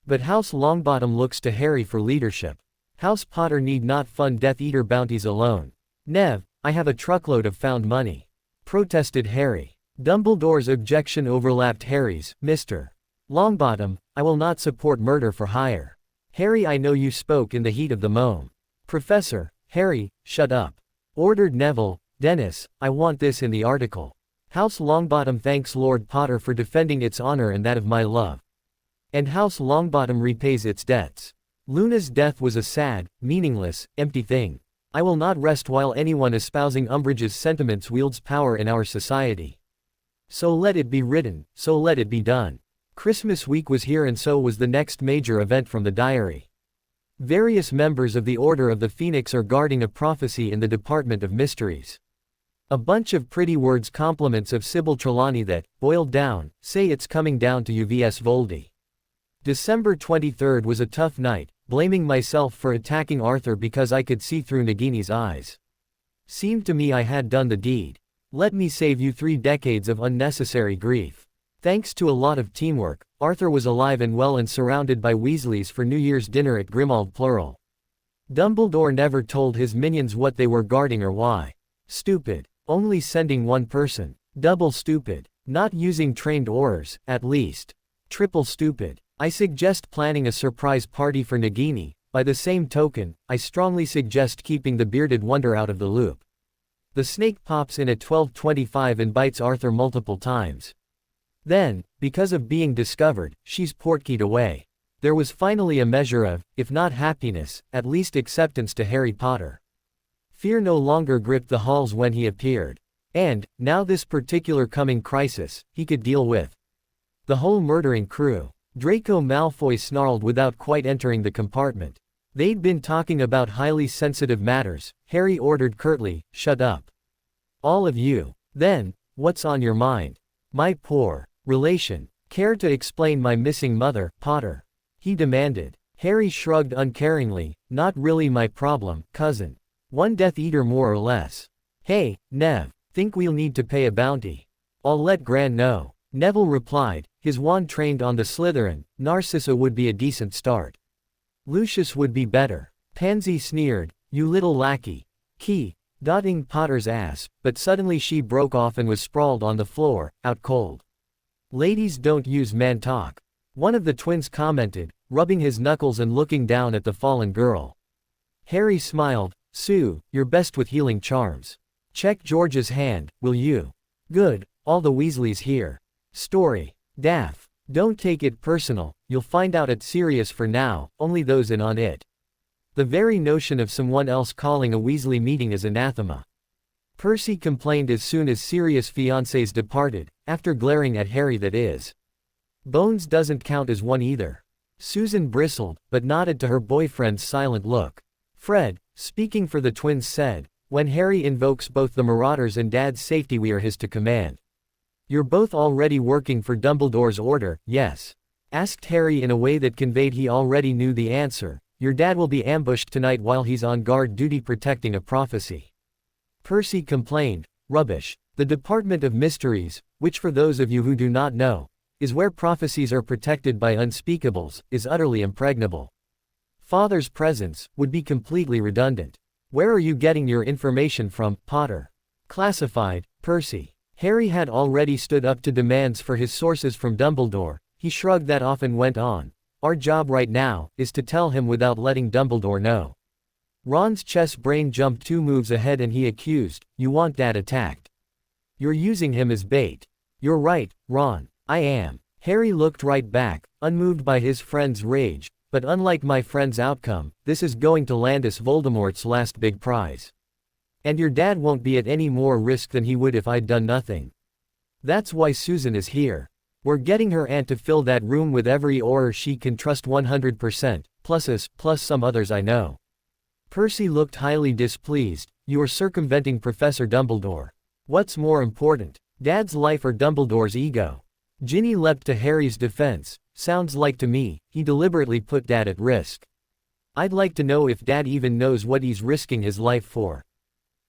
But House Longbottom looks to Harry for leadership. House Potter need not fund Death Eater bounties alone. Nev, I have a truckload of found money. Protested Harry. Dumbledore's objection overlapped Harry's. Mr. Longbottom, I will not support murder for hire. Harry, I know you spoke in the heat of the moment. Professor, Harry, shut up. Ordered Neville. Dennis, I want this in the article. House Longbottom thanks Lord Potter for defending its honor and that of my love. And House Longbottom repays its debts. Luna's death was a sad, meaningless, empty thing. I will not rest while anyone espousing Umbridge's sentiments wields power in our society. So let it be written, so let it be done. Christmas week was here and so was the next major event from the diary. Various members of the Order of the Phoenix are guarding a prophecy in the Department of Mysteries. A bunch of pretty words compliments of Sybil Trelawney that, boiled down, say it's coming down to UVS Voldy. December 23rd was a tough night, blaming myself for attacking Arthur because I could see through Nagini's eyes. Seemed to me I had done the deed. Let me save you 3 decades of unnecessary grief. Thanks to a lot of teamwork, Arthur was alive and well and surrounded by Weasleys for New Year's dinner at Grimmauld Plural. Dumbledore never told his minions what they were guarding or why. Stupid. Only sending one person. Double stupid. Not using trained Aurors, at least. Triple stupid. I suggest planning a surprise party for Nagini. By the same token, I strongly suggest keeping the bearded wonder out of the loop. The snake pops in at 12:25 and bites Arthur multiple times. Then, because of being discovered, she's portkeyed away. There was finally a measure of, if not happiness, at least acceptance to Harry Potter. Fear no longer gripped the halls when he appeared. And, now this particular coming crisis, he could deal with the whole murdering crew. Draco Malfoy snarled without quite entering the compartment. They'd been talking about highly sensitive matters. Harry ordered curtly, "Shut up. All of you." Then, "What's on your mind?" "My poor relation. Care to explain my missing mother, Potter?" he demanded. Harry shrugged uncaringly. "Not really my problem, cousin. One Death Eater more or less." "Hey, Nev. Think we'll need to pay a bounty?" "I'll let Gran know." Neville replied, his wand trained on the Slytherin. "Narcissa would be a decent start. Lucius would be better." Pansy sneered, "You little lackey." Key, dotting Potter's ass, but suddenly she broke off and was sprawled on the floor, out cold. "Ladies don't use man talk," one of the twins commented, rubbing his knuckles and looking down at the fallen girl. Harry smiled. "Sue, you're best with healing charms. Check George's hand, will you?" "Good, all the Weasleys here." Story. Daff. Don't take it personal, you'll find out it's serious for now, only those in on it. The very notion of someone else calling a Weasley meeting is anathema. Percy complained as soon as Sirius' fiancés departed, after glaring at Harry that is. Bones doesn't count as one either. Susan bristled, but nodded to her boyfriend's silent look. Fred, speaking for the twins said, "When Harry invokes both the Marauders and Dad's safety we are his to command." "You're both already working for Dumbledore's order, yes?" asked Harry in a way that conveyed he already knew the answer. "Your dad will be ambushed tonight while he's on guard duty protecting a prophecy." Percy complained, "Rubbish. The Department of Mysteries, which for those of you who do not know, is where prophecies are protected by unspeakables, is utterly impregnable. Father's presence would be completely redundant. Where are you getting your information from, Potter?" "Classified, Percy." Harry had already stood up to demands for his sources from Dumbledore. He shrugged that off and went on. "Our job right now is to tell him without letting Dumbledore know." Ron's chess brain jumped 2 moves ahead and he accused, "You want Dad attacked. You're using him as bait." "You're right, Ron. I am." Harry looked right back, unmoved by his friend's rage, but unlike my friend's outcome, this is going to land us Voldemort's last big prize. And your dad won't be at any more risk than he would if I'd done nothing. That's why Susan is here. We're getting her aunt to fill that room with every Auror she can trust 100%, plus us, plus some others I know. Percy looked highly displeased. "You are circumventing Professor Dumbledore. What's more important, Dad's life or Dumbledore's ego?" Ginny leapt to Harry's defense. "Sounds like to me, he deliberately put Dad at risk. I'd like to know if Dad even knows what he's risking his life for."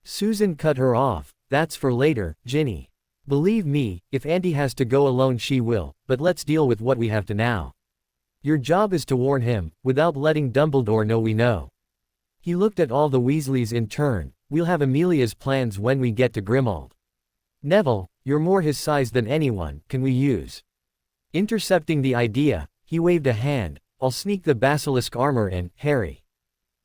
Susan cut her off. "That's for later, Ginny. Believe me, if Auntie has to go alone she will, but let's deal with what we have to now. Your job is to warn him, without letting Dumbledore know we know." He looked at all the Weasleys in turn. "We'll have Amelia's plans when we get to Grimmauld. Neville, you're more his size than anyone, can we use?" Intercepting the idea, he waved a hand. "I'll sneak the basilisk armor in, Harry.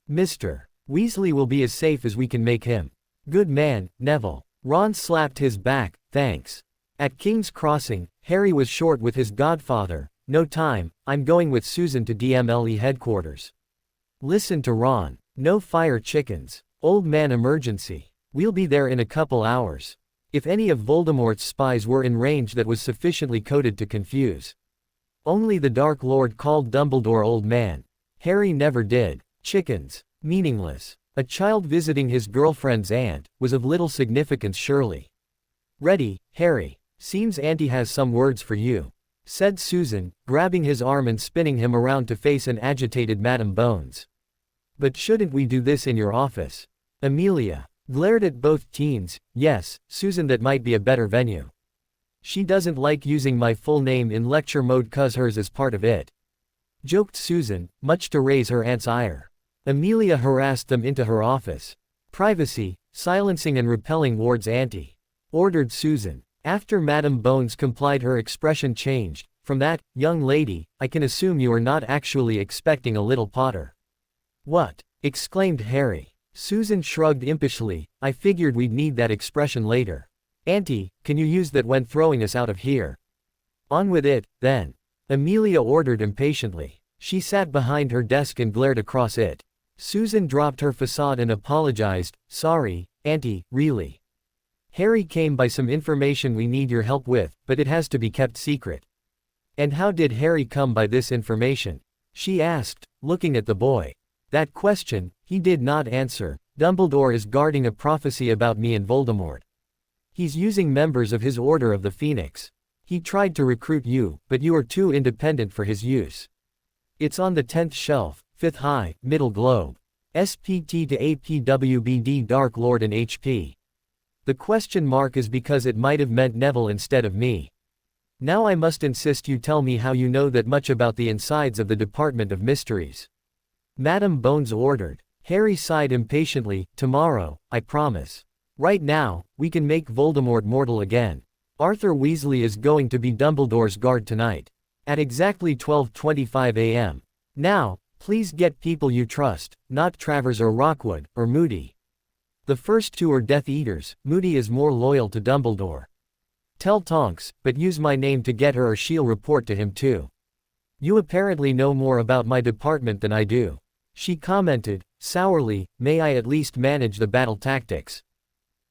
Mr. Weasley will be as safe as we can make him." "Good man, Neville." Ron slapped his back, "Thanks." At King's Crossing, Harry was short with his godfather. "No time, I'm going with Susan to DMLE headquarters." Listen to Ron. "No fire chickens. Old man emergency. We'll be there in a couple hours." If any of Voldemort's spies were in range that was sufficiently coded to confuse. Only the Dark Lord called Dumbledore old man. Harry never did. Chickens. Meaningless. A child visiting his girlfriend's aunt was of little significance surely. "Ready, Harry. Seems Auntie has some words for you." said Susan, grabbing his arm and spinning him around to face an agitated Madame Bones. But shouldn't we do this in your office? Amelia glared at both teens. Yes, Susan, that might be a better venue. She doesn't like using my full name in lecture mode 'cause hers is part of it, joked Susan, much to raise her aunt's ire. Amelia harassed them into her office. Privacy, silencing and repelling Ward's auntie, ordered Susan. After Madame Bones complied, her expression changed. From that, young lady, I can assume you are not actually expecting a little Potter. What? Exclaimed Harry. Susan shrugged impishly. I figured we'd need that expression later. Auntie, can you use that when throwing us out of here? On with it, then. Amelia ordered impatiently. She sat behind her desk and glared across it. Susan dropped her facade and apologized. Sorry, Auntie, really. Harry came by some information we need your help with, but it has to be kept secret. And how did Harry come by this information? She asked, looking at the boy. That question, he did not answer. Dumbledore is guarding a prophecy about me and Voldemort. He's using members of his Order of the Phoenix. He tried to recruit you, but you are too independent for his use. It's on the 10th shelf, 5th high, middle globe. SPT to APWBD Dark Lord and HP. The question mark is because it might have meant Neville instead of me. Now I must insist you tell me how you know that much about the insides of the Department of Mysteries. Madame Bones ordered. Harry sighed impatiently. Tomorrow, I promise. Right now, we can make Voldemort mortal again. Arthur Weasley is going to be Dumbledore's guard tonight. At exactly 12:25 a.m. Now, please get people you trust, not Travers or Rockwood, or Moody. The first two are Death Eaters. Moody is more loyal to Dumbledore. Tell Tonks, but use my name to get her or she'll report to him too. You apparently know more about my department than I do. She commented, sourly. May I at least manage the battle tactics?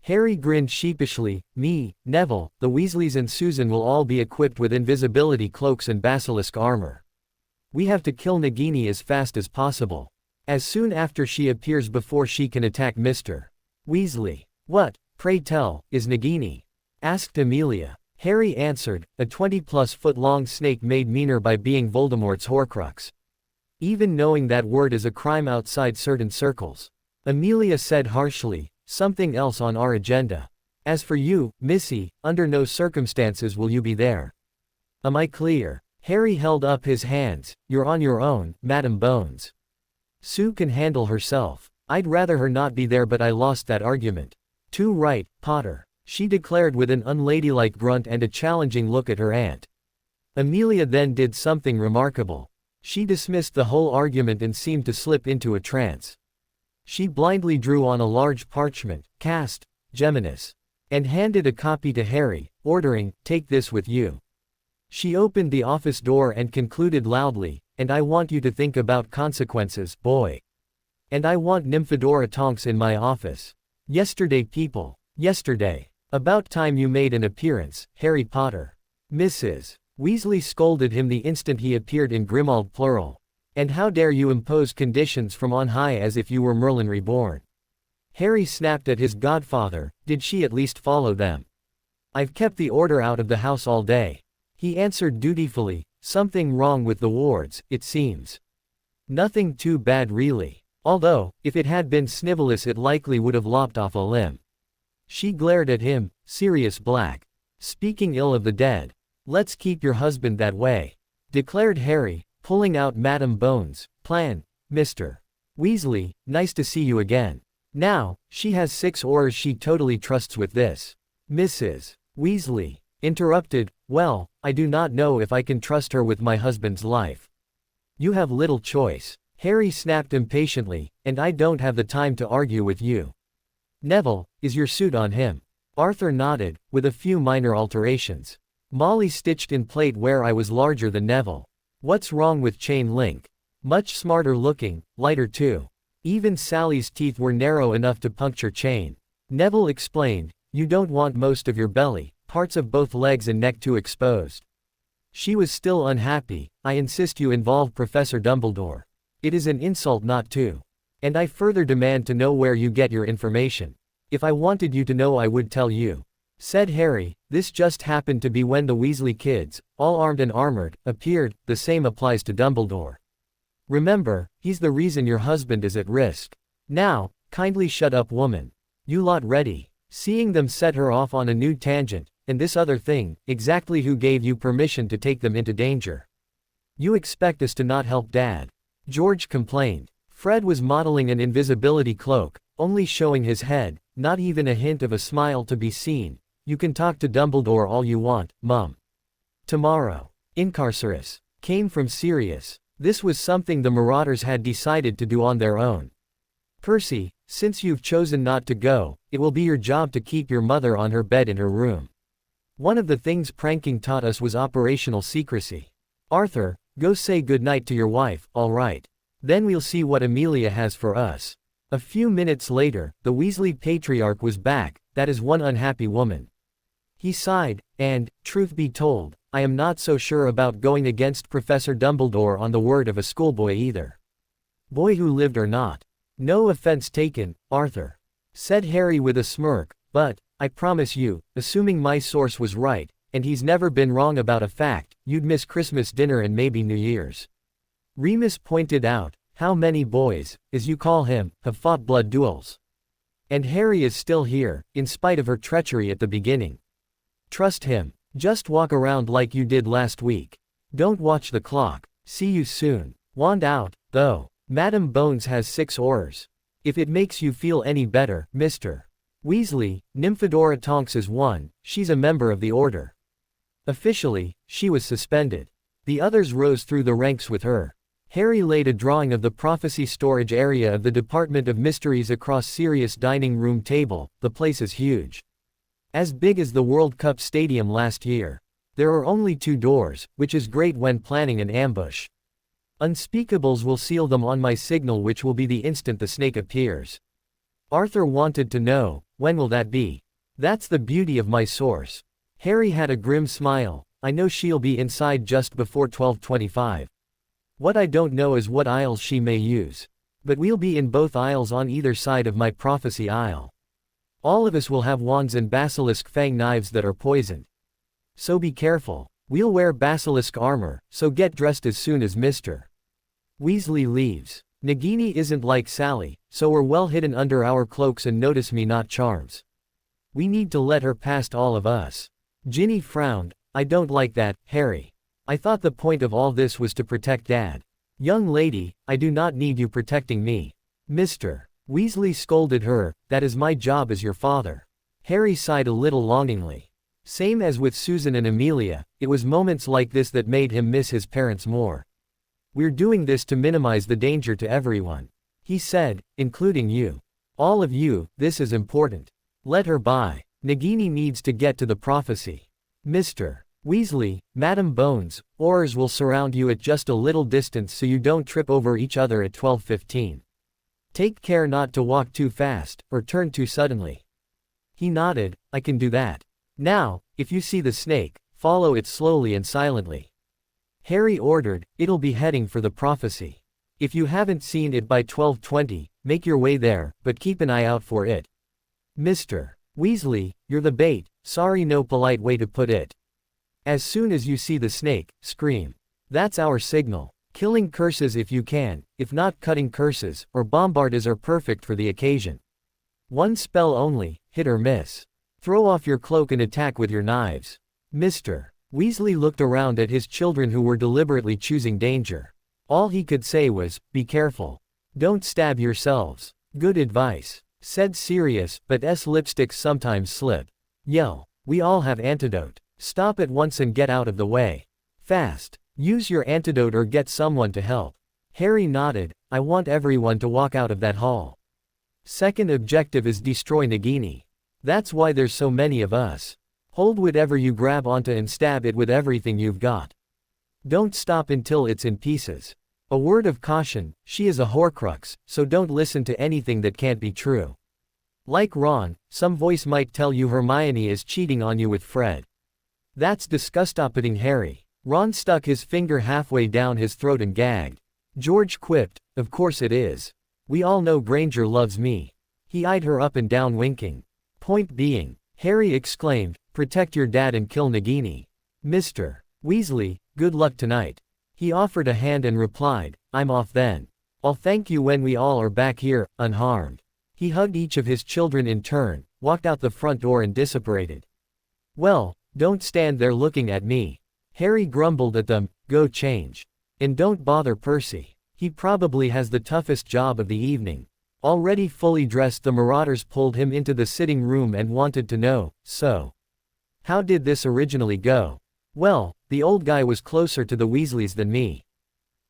Harry grinned sheepishly. Me, Neville, the Weasleys and Susan will all be equipped with invisibility cloaks and basilisk armor. We have to kill Nagini as fast as possible. As soon after she appears before she can attack Mr. Weasley. What, pray tell, is Nagini? Asked Amelia. Harry answered, a 20+ foot long snake made meaner by being Voldemort's Horcrux. Even knowing that word is a crime outside certain circles. Amelia said harshly, something else on our agenda. As for you, Missy, under no circumstances will you be there. Am I clear? Harry held up his hands. You're on your own, Madame Bones. Sue can handle herself. I'd rather her not be there, but I lost that argument. Too right, Potter, she declared with an unladylike grunt and a challenging look at her aunt. Amelia then did something remarkable. She dismissed the whole argument and seemed to slip into a trance. She blindly drew on a large parchment, cast, Geminis, and handed a copy to Harry, ordering, take this with you. She opened the office door and concluded loudly, and I want you to think about consequences, boy. And I want Nymphadora Tonks in my office. Yesterday, people. Yesterday. About time you made an appearance, Harry Potter. Mrs. Weasley scolded him the instant he appeared in Grimmauld plural. And how dare you impose conditions from on high as if you were Merlin reborn? Harry snapped at his godfather. Did she at least follow them? I've kept the order out of the house all day. He answered dutifully. Something wrong with the wards, it seems. Nothing too bad really. Although, if it had been Snivellus it likely would have lopped off a limb. She glared at him, Sirius Black. Speaking ill of the dead. Let's keep your husband that way, declared Harry, pulling out Madame Bones' plan. Mr. Weasley, nice to see you again. Now, she has 6 Aurors she totally trusts with this. Mrs. Weasley interrupted, well, I do not know if I can trust her with my husband's life. You have little choice. Harry snapped impatiently, and I don't have the time to argue with you. Neville, is your suit on him? Arthur nodded, with a few minor alterations. Molly stitched in plate where I was larger than Neville. What's wrong with chain link? Much smarter looking, lighter too. Even Sally's teeth were narrow enough to puncture chain. Neville explained, you don't want most of your belly, parts of both legs and neck too exposed. She was still unhappy. I insist you involve Professor Dumbledore. It is an insult not to. And I further demand to know where you get your information. If I wanted you to know I would tell you. said Harry. This just happened to be when the Weasley kids, all armed and armored, appeared. The same applies to Dumbledore. Remember, he's the reason your husband is at risk. Now, kindly shut up, woman. You lot ready? Seeing them set her off on a new tangent, and this other thing, exactly who gave you permission to take them into danger? You expect us to not help Dad? George complained. Fred was modeling an invisibility cloak, only showing his head, not even a hint of a smile to be seen. You can talk to Dumbledore all you want, Mum. Tomorrow. Incarcerus. Came from Sirius. This was something the Marauders had decided to do on their own. Percy, since you've chosen not to go, it will be your job to keep your mother on her bed in her room. One of the things pranking taught us was operational secrecy. Arthur, go say goodnight to your wife, all right? Then we'll see what Amelia has for us. A few minutes later, the Weasley patriarch was back. That is one unhappy woman. He sighed, and, truth be told, I am not so sure about going against Professor Dumbledore on the word of a schoolboy either. Boy who lived or not. No offense taken, Arthur, said Harry with a smirk, but, I promise you, assuming my source was right, and he's never been wrong about a fact, you'd miss Christmas dinner and maybe New Year's. Remus pointed out, how many boys, as you call him, have fought blood duels? And Harry is still here, in spite of her treachery at the beginning. Trust him. Just walk around like you did last week. Don't watch the clock. See you soon. Wand out, though. Madam Bones has 6 Aurors. If it makes you feel any better, Mr. Weasley, Nymphadora Tonks is one. She's a member of the Order. Officially, she was suspended. The others rose through the ranks with her. Harry laid a drawing of the prophecy storage area of the Department of Mysteries across Sirius' dining room table. The place is huge. As big as the World Cup stadium last year. There are only 2 doors, which is great when planning an ambush. Unspeakables will seal them on my signal, which will be the instant the snake appears. Arthur wanted to know, when will that be? That's the beauty of my source. Harry had a grim smile. I know she'll be inside just before 12:25. What I don't know is what aisles she may use. But we'll be in both aisles on either side of my prophecy aisle. All of us will have wands and basilisk fang knives that are poisoned. So be careful. We'll wear basilisk armor, so get dressed as soon as Mr. Weasley leaves. Nagini isn't like Sally, so we're well hidden under our cloaks and notice me not charms. We need to let her past all of us. Ginny frowned. I don't like that, Harry. I thought the point of all this was to protect Dad. Young lady, I do not need you protecting me. Mr. Weasley scolded her. That is my job as your father. Harry sighed a little longingly. Same as with Susan and Amelia, it was moments like this that made him miss his parents more. We're doing this to minimize the danger to everyone, he said, including you. All of you, this is important. Let her by. Nagini needs to get to the prophecy. Mr. Weasley, Madam Bones, Aurors will surround you at just a little distance so you don't trip over each other at 12:15. Take care not to walk too fast, or turn too suddenly. He nodded. I can do that. Now, if you see the snake, follow it slowly and silently. Harry ordered. It'll be heading for the prophecy. If you haven't seen it by 12:20, make your way there, but keep an eye out for it. Mr. Weasley, you're the bait. Sorry, no polite way to put it. As soon as you see the snake, scream. That's our signal. Killing curses if you can, if not cutting curses, or bombardas are perfect for the occasion. One spell only, hit or miss. Throw off your cloak and attack with your knives. Mr. Weasley looked around at his children who were deliberately choosing danger. All he could say was, be careful. Don't stab yourselves. Good advice, said Sirius, but lipsticks sometimes slip. Yell. We all have antidote. Stop at once and get out of the way. Fast. Use your antidote or get someone to help. Harry nodded. I want everyone to walk out of that hall. Second objective is destroy Nagini. That's why there's so many of us. Hold whatever you grab onto and stab it with everything you've got. Don't stop until it's in pieces. A word of caution, she is a Horcrux, so don't listen to anything that can't be true. Like Ron, some voice might tell you Hermione is cheating on you with Fred. That's disgusting, Harry. Ron stuck his finger halfway down his throat and gagged. George quipped, of course it is. We all know Granger loves me. He eyed her up and down winking. Point being, Harry exclaimed, protect your dad and kill Nagini. Mr. Weasley, good luck tonight. He offered a hand and replied, I'm off then. I'll thank you when we all are back here, unharmed. He hugged each of his children in turn, walked out the front door and dissipated. Well, don't stand there looking at me. Harry grumbled at them, go change. And don't bother Percy. He probably has the toughest job of the evening. Already fully dressed, the Marauders pulled him into the sitting room and wanted to know, so how did this originally go? Well, the old guy was closer to the Weasleys than me.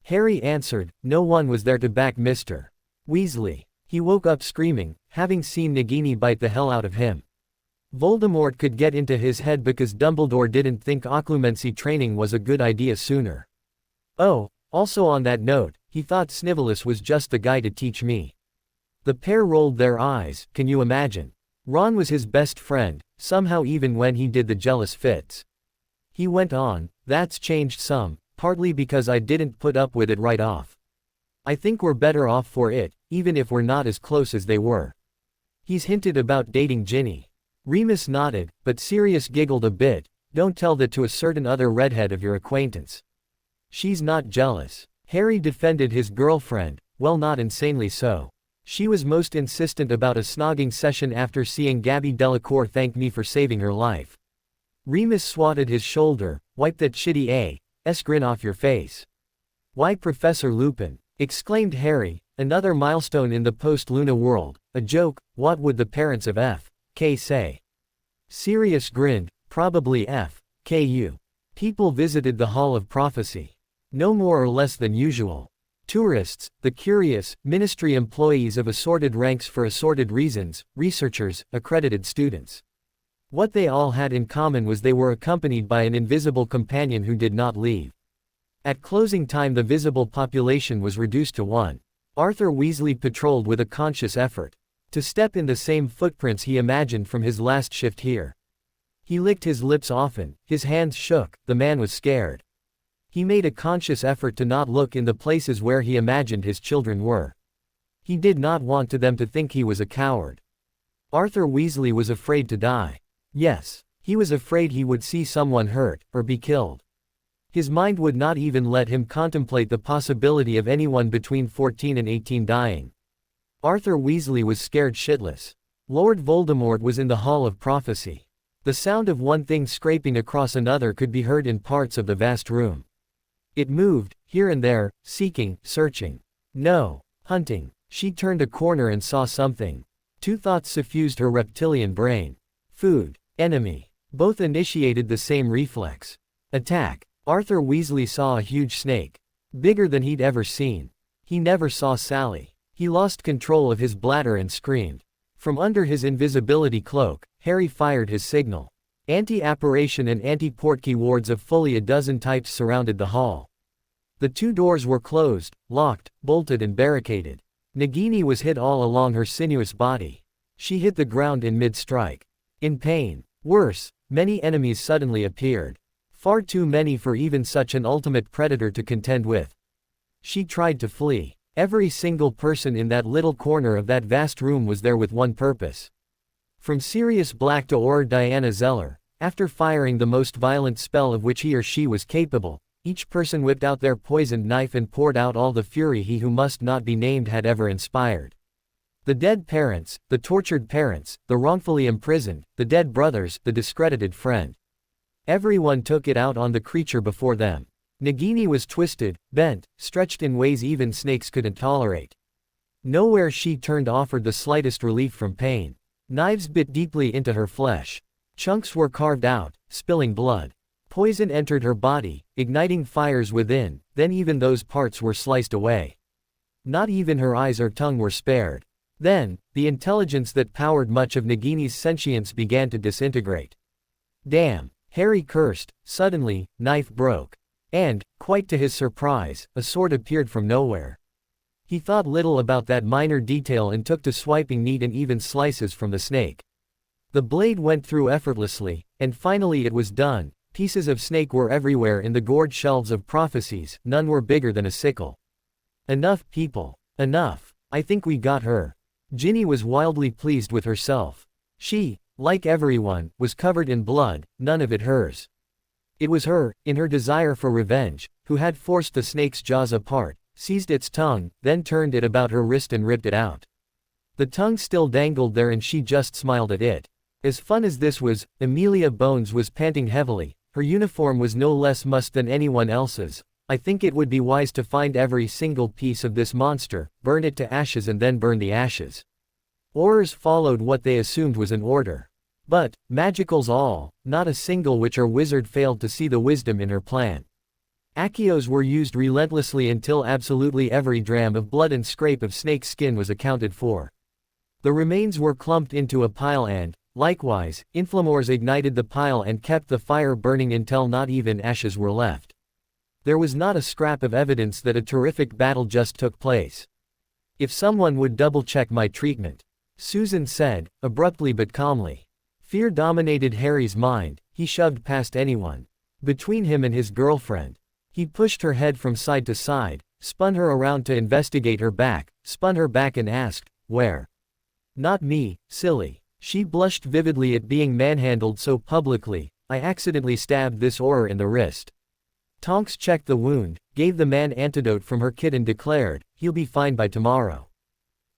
Harry answered, no one was there to back Mr. Weasley. He woke up screaming, having seen Nagini bite the hell out of him. Voldemort could get into his head because Dumbledore didn't think occlumency training was a good idea sooner. Oh, also on that note, he thought Snivellus was just the guy to teach me. The pair rolled their eyes, can you imagine? Ron was his best friend, somehow even when he did the jealous fits. He went on, that's changed some, partly because I didn't put up with it right off. I think we're better off for it, even if we're not as close as they were. He's hinted about dating Ginny. Remus nodded, but Sirius giggled a bit, don't tell that to a certain other redhead of your acquaintance. She's not jealous. Harry defended his girlfriend, well, not insanely so. She was most insistent about a snogging session after seeing Gabby Delacour thank me for saving her life. Remus swatted his shoulder, wipe that shitty A.S. grin off your face. Why Professor Lupin, exclaimed Harry, another milestone in the post-Luna world, a joke, what would the parents of F.K. say? Sirius grinned, probably F.K.U. People visited the Hall of Prophecy. No more or less than usual. Tourists, the curious, ministry employees of assorted ranks for assorted reasons, researchers, accredited students. What they all had in common was they were accompanied by an invisible companion who did not leave. At closing time the visible population was reduced to one. Arthur Weasley patrolled with a conscious effort to step in the same footprints he imagined from his last shift here. He licked his lips often, his hands shook, the man was scared. He made a conscious effort to not look in the places where he imagined his children were. He did not want them to think he was a coward. Arthur Weasley was afraid to die. Yes, he was afraid he would see someone hurt, or be killed. His mind would not even let him contemplate the possibility of anyone between 14 and 18 dying. Arthur Weasley was scared shitless. Lord Voldemort was in the Hall of Prophecy. The sound of one thing scraping across another could be heard in parts of the vast room. It moved, here and there, seeking, searching. No, hunting. She turned a corner and saw something. Two thoughts suffused her reptilian brain. Food. Enemy. Both initiated the same reflex. Attack. Arthur Weasley saw a huge snake. Bigger than he'd ever seen. He never saw Sally. He lost control of his bladder and screamed. From under his invisibility cloak, Harry fired his signal. Anti-apparition and anti-portkey wards of fully a dozen types surrounded the hall. The two doors were closed, locked, bolted and barricaded. Nagini was hit all along her sinuous body. She hit the ground in mid-strike. In pain. Worse, many enemies suddenly appeared. Far too many for even such an ultimate predator to contend with. She tried to flee. Every single person in that little corner of that vast room was there with one purpose. From Sirius Black to Auror Diana Zeller, after firing the most violent spell of which he or she was capable, each person whipped out their poisoned knife and poured out all the fury he who must not be named had ever inspired. The dead parents, the tortured parents, the wrongfully imprisoned, the dead brothers, the discredited friend. Everyone took it out on the creature before them. Nagini was twisted, bent, stretched in ways even snakes couldn't tolerate. Nowhere she turned offered the slightest relief from pain. Knives bit deeply into her flesh. Chunks were carved out, spilling blood. Poison entered her body, igniting fires within, then even those parts were sliced away. Not even her eyes or tongue were spared. Then, the intelligence that powered much of Nagini's sentience began to disintegrate. Damn, Harry cursed. Suddenly, knife broke. And, quite to his surprise, a sword appeared from nowhere. He thought little about that minor detail and took to swiping neat and even slices from the snake. The blade went through effortlessly, and finally it was done. Pieces of snake were everywhere in the gourd shelves of prophecies, none were bigger than a sickle. Enough people. Enough. I think we got her. Ginny was wildly pleased with herself. She like everyone, was covered in blood, none of it hers. It was her, in her desire for revenge, who had forced the snake's jaws apart, seized its tongue, then turned it about her wrist and ripped it out. The tongue still dangled there and she just smiled at it. As fun as this was, Amelia Bones was panting heavily. Her uniform was no less mussed than anyone else's. I think it would be wise to find every single piece of this monster, burn it to ashes and then burn the ashes. Orders followed what they assumed was an order. But, magicals all, not a single witch or wizard failed to see the wisdom in her plan. Accios were used relentlessly until absolutely every dram of blood and scrape of snake skin was accounted for. The remains were clumped into a pile and, likewise, inflamores ignited the pile and kept the fire burning until not even ashes were left. There was not a scrap of evidence that a terrific battle just took place. If someone would double-check my treatment, Susan said, abruptly but calmly. Fear dominated Harry's mind, he shoved past anyone. Between him and his girlfriend. He pushed her head from side to side, spun her around to investigate her back, spun her back and asked, where? Not me, silly. She blushed vividly at being manhandled so publicly. I accidentally stabbed this Auror in the wrist. Tonks checked the wound, gave the man antidote from her kit and declared, he'll be fine by tomorrow.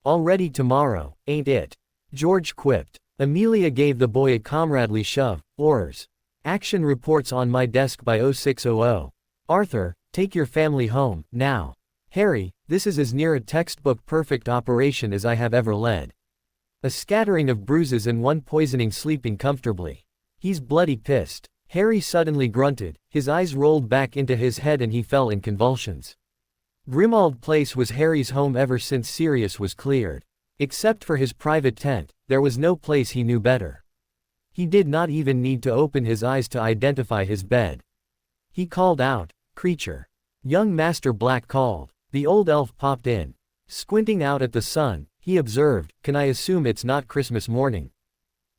Already tomorrow, ain't it? George quipped. Amelia gave the boy a comradely shove. Aurors. Action reports on my desk by 0600. Arthur, take your family home, now. Harry, this is as near a textbook perfect operation as I have ever led. A scattering of bruises and one poisoning sleeping comfortably. He's bloody pissed. Harry suddenly grunted, his eyes rolled back into his head and he fell in convulsions. Grimmauld Place was Harry's home ever since Sirius was cleared. Except for his private tent, there was no place he knew better. He did not even need to open his eyes to identify his bed. He called out, creature. Young Master Black called. The old elf popped in. Squinting out at the sun, he observed, can I assume it's not Christmas morning?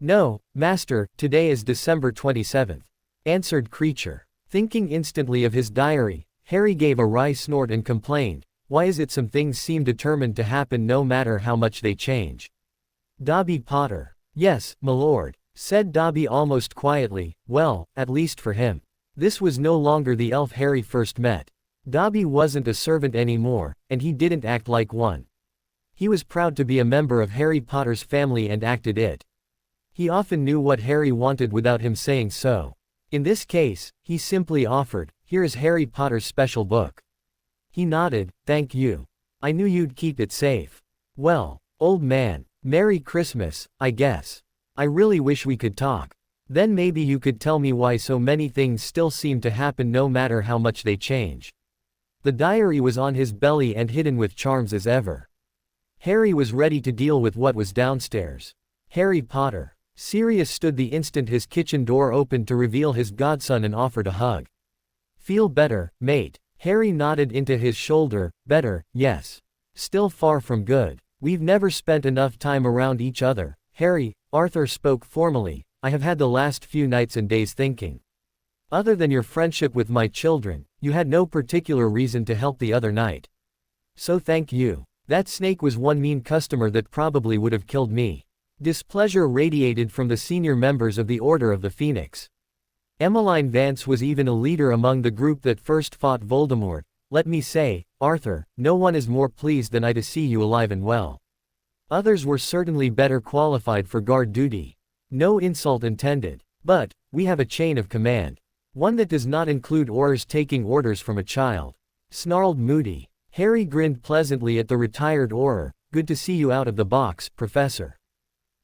No, Master, today is December 27th. Answered creature. Thinking instantly of his diary, Harry gave a wry snort and complained, why is it some things seem determined to happen no matter how much they change? Dobby Potter. Yes, my lord, said Dobby almost quietly, well, at least for him. This was no longer the elf Harry first met. Dobby wasn't a servant anymore, and he didn't act like one. He was proud to be a member of Harry Potter's family and acted it. He often knew what Harry wanted without him saying so. In this case, he simply offered, here is Harry Potter's special book. He nodded, thank you. I knew you'd keep it safe. Well, old man, Merry Christmas, I guess. I really wish we could talk. Then maybe you could tell me why so many things still seem to happen no matter how much they change. The diary was on his belly and hidden with charms as ever. Harry was ready to deal with what was downstairs. Harry Potter. Sirius stood the instant his kitchen door opened to reveal his godson and offered a hug. Feel better, mate. Harry nodded into his shoulder, better, yes. Still far from good. We've never spent enough time around each other. Harry, Arthur spoke formally, I have had the last few nights and days thinking. Other than your friendship with my children, you had no particular reason to help the other night. So thank you. That snake was one mean customer that probably would have killed me. Displeasure radiated from the senior members of the Order of the Phoenix. Emmeline Vance was even a leader among the group that first fought Voldemort. Let me say, Arthur, no one is more pleased than I to see you alive and well. Others were certainly better qualified for guard duty. No insult intended. But, we have a chain of command. One that does not include Aurors taking orders from a child. Snarled Moody. Harry grinned pleasantly at the retired Auror. Good to see you out of the box, Professor.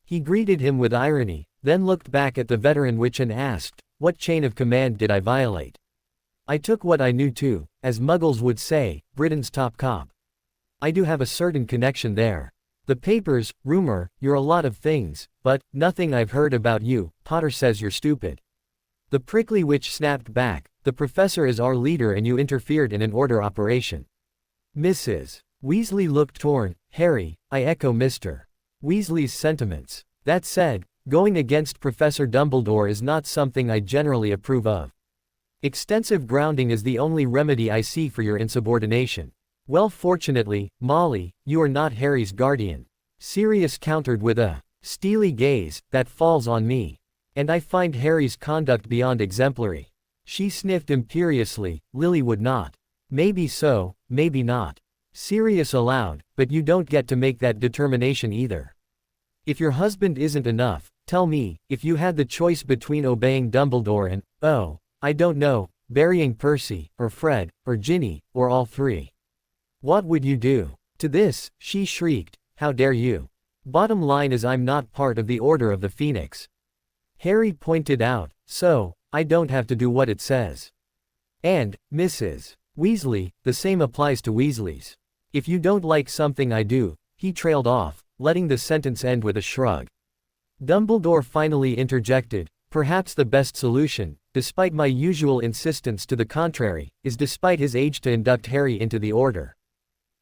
He greeted him with irony, then looked back at the veteran witch and asked, what chain of command did I violate? I took what I knew to, as Muggles would say, Britain's top cop. I do have a certain connection there. The papers, rumor, you're a lot of things, but, nothing I've heard about you. Potter says you're stupid. The prickly witch snapped back, the professor is our leader and you interfered in an order operation. Mrs. Weasley looked torn. Harry, I echo Mr. Weasley's sentiments. That said, going against Professor Dumbledore is not something I generally approve of. Extensive grounding is the only remedy I see for your insubordination. Well, fortunately, Molly, you are not Harry's guardian. Sirius countered with a steely gaze, that falls on me. And I find Harry's conduct beyond exemplary. She sniffed imperiously, Lily would not. Maybe so, maybe not. Sirius aloud, but you don't get to make that determination either. If your husband isn't enough, tell me, if you had the choice between obeying Dumbledore and, oh, I don't know, burying Percy, or Fred, or Ginny, or all three. What would you do? To this, she shrieked, how dare you? Bottom line is I'm not part of the Order of the Phoenix. Harry pointed out, so, I don't have to do what it says. And, Mrs. Weasley, the same applies to Weasleys. If you don't like something I do, he trailed off, letting the sentence end with a shrug. Dumbledore finally interjected, perhaps the best solution, despite my usual insistence to the contrary, is despite his age to induct Harry into the Order.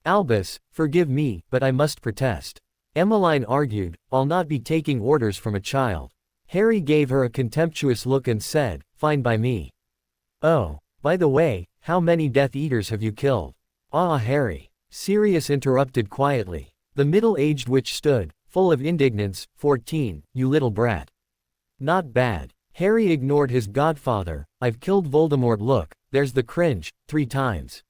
Albus, forgive me, but I must protest. Emmeline argued, I'll not be taking orders from a child. Harry gave her a contemptuous look and said, fine by me. Oh, by the way, how many Death Eaters have you killed? Ah, Harry. Sirius interrupted quietly. The middle-aged witch stood, full of indignance, 14, you little brat. Not bad. Harry ignored his godfather, I've killed Voldemort look, there's the cringe, 3 times.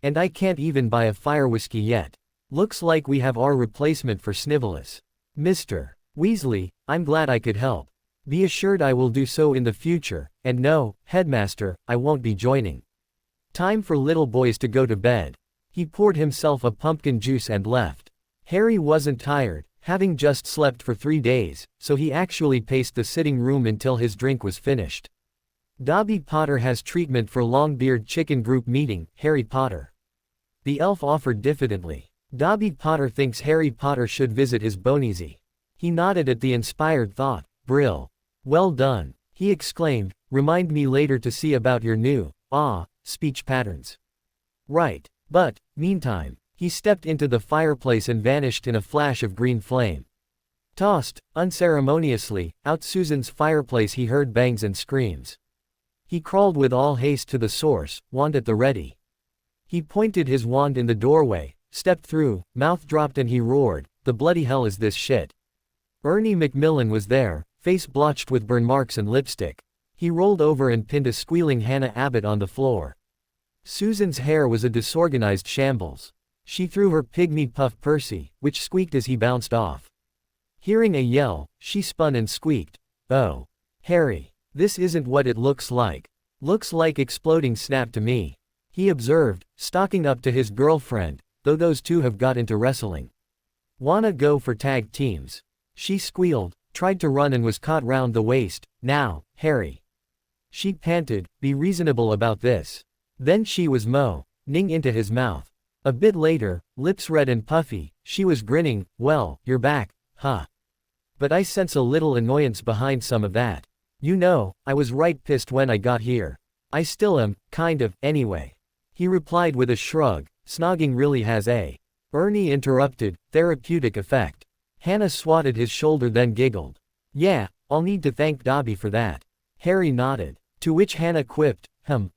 And I can't even buy a fire whiskey yet. Looks like we have our replacement for Snivelus. Mr. Weasley, I'm glad I could help. Be assured I will do so in the future, and no, Headmaster, I won't be joining. Time for little boys to go to bed. He poured himself a pumpkin juice and left. Harry wasn't tired, having just slept for 3 days, so he actually paced the sitting room until his drink was finished. Dobby Potter has treatment for Longbeard Chicken Group meeting, Harry Potter. The elf offered diffidently. Dobby Potter thinks Harry Potter should visit his Boneasy. He nodded at the inspired thought. Brill. Well done. He exclaimed, remind me later to see about your new, speech patterns. Right. But, meantime, he stepped into the fireplace and vanished in a flash of green flame. Tossed, unceremoniously, out Susan's fireplace he heard bangs and screams. He crawled with all haste to the source, wand at the ready. He pointed his wand in the doorway, stepped through, mouth dropped and he roared, the bloody hell is this shit. Ernie Macmillan was there, face blotched with burn marks and lipstick. He rolled over and pinned a squealing Hannah Abbott on the floor. Susan's hair was a disorganized shambles. She threw her pygmy puff Percy, which squeaked as he bounced off. Hearing a yell, she spun and squeaked, oh. Harry. This isn't what it looks like. Looks like exploding snap to me. He observed, stalking up to his girlfriend, though those two have got into wrestling. Wanna go for tag teams? She squealed, tried to run and was caught round the waist. Now, Harry. She panted, be reasonable about this. Then she was moaning into his mouth. A bit later, lips red and puffy, she was grinning, well, you're back, huh? But I sense a little annoyance behind some of that. You know, I was right pissed when I got here. I still am, kind of, anyway. He replied with a shrug, snogging really has a. Ernie interrupted, therapeutic effect. Hannah swatted his shoulder then giggled. Yeah, I'll need to thank Dobby for that. Harry nodded. To which Hannah quipped,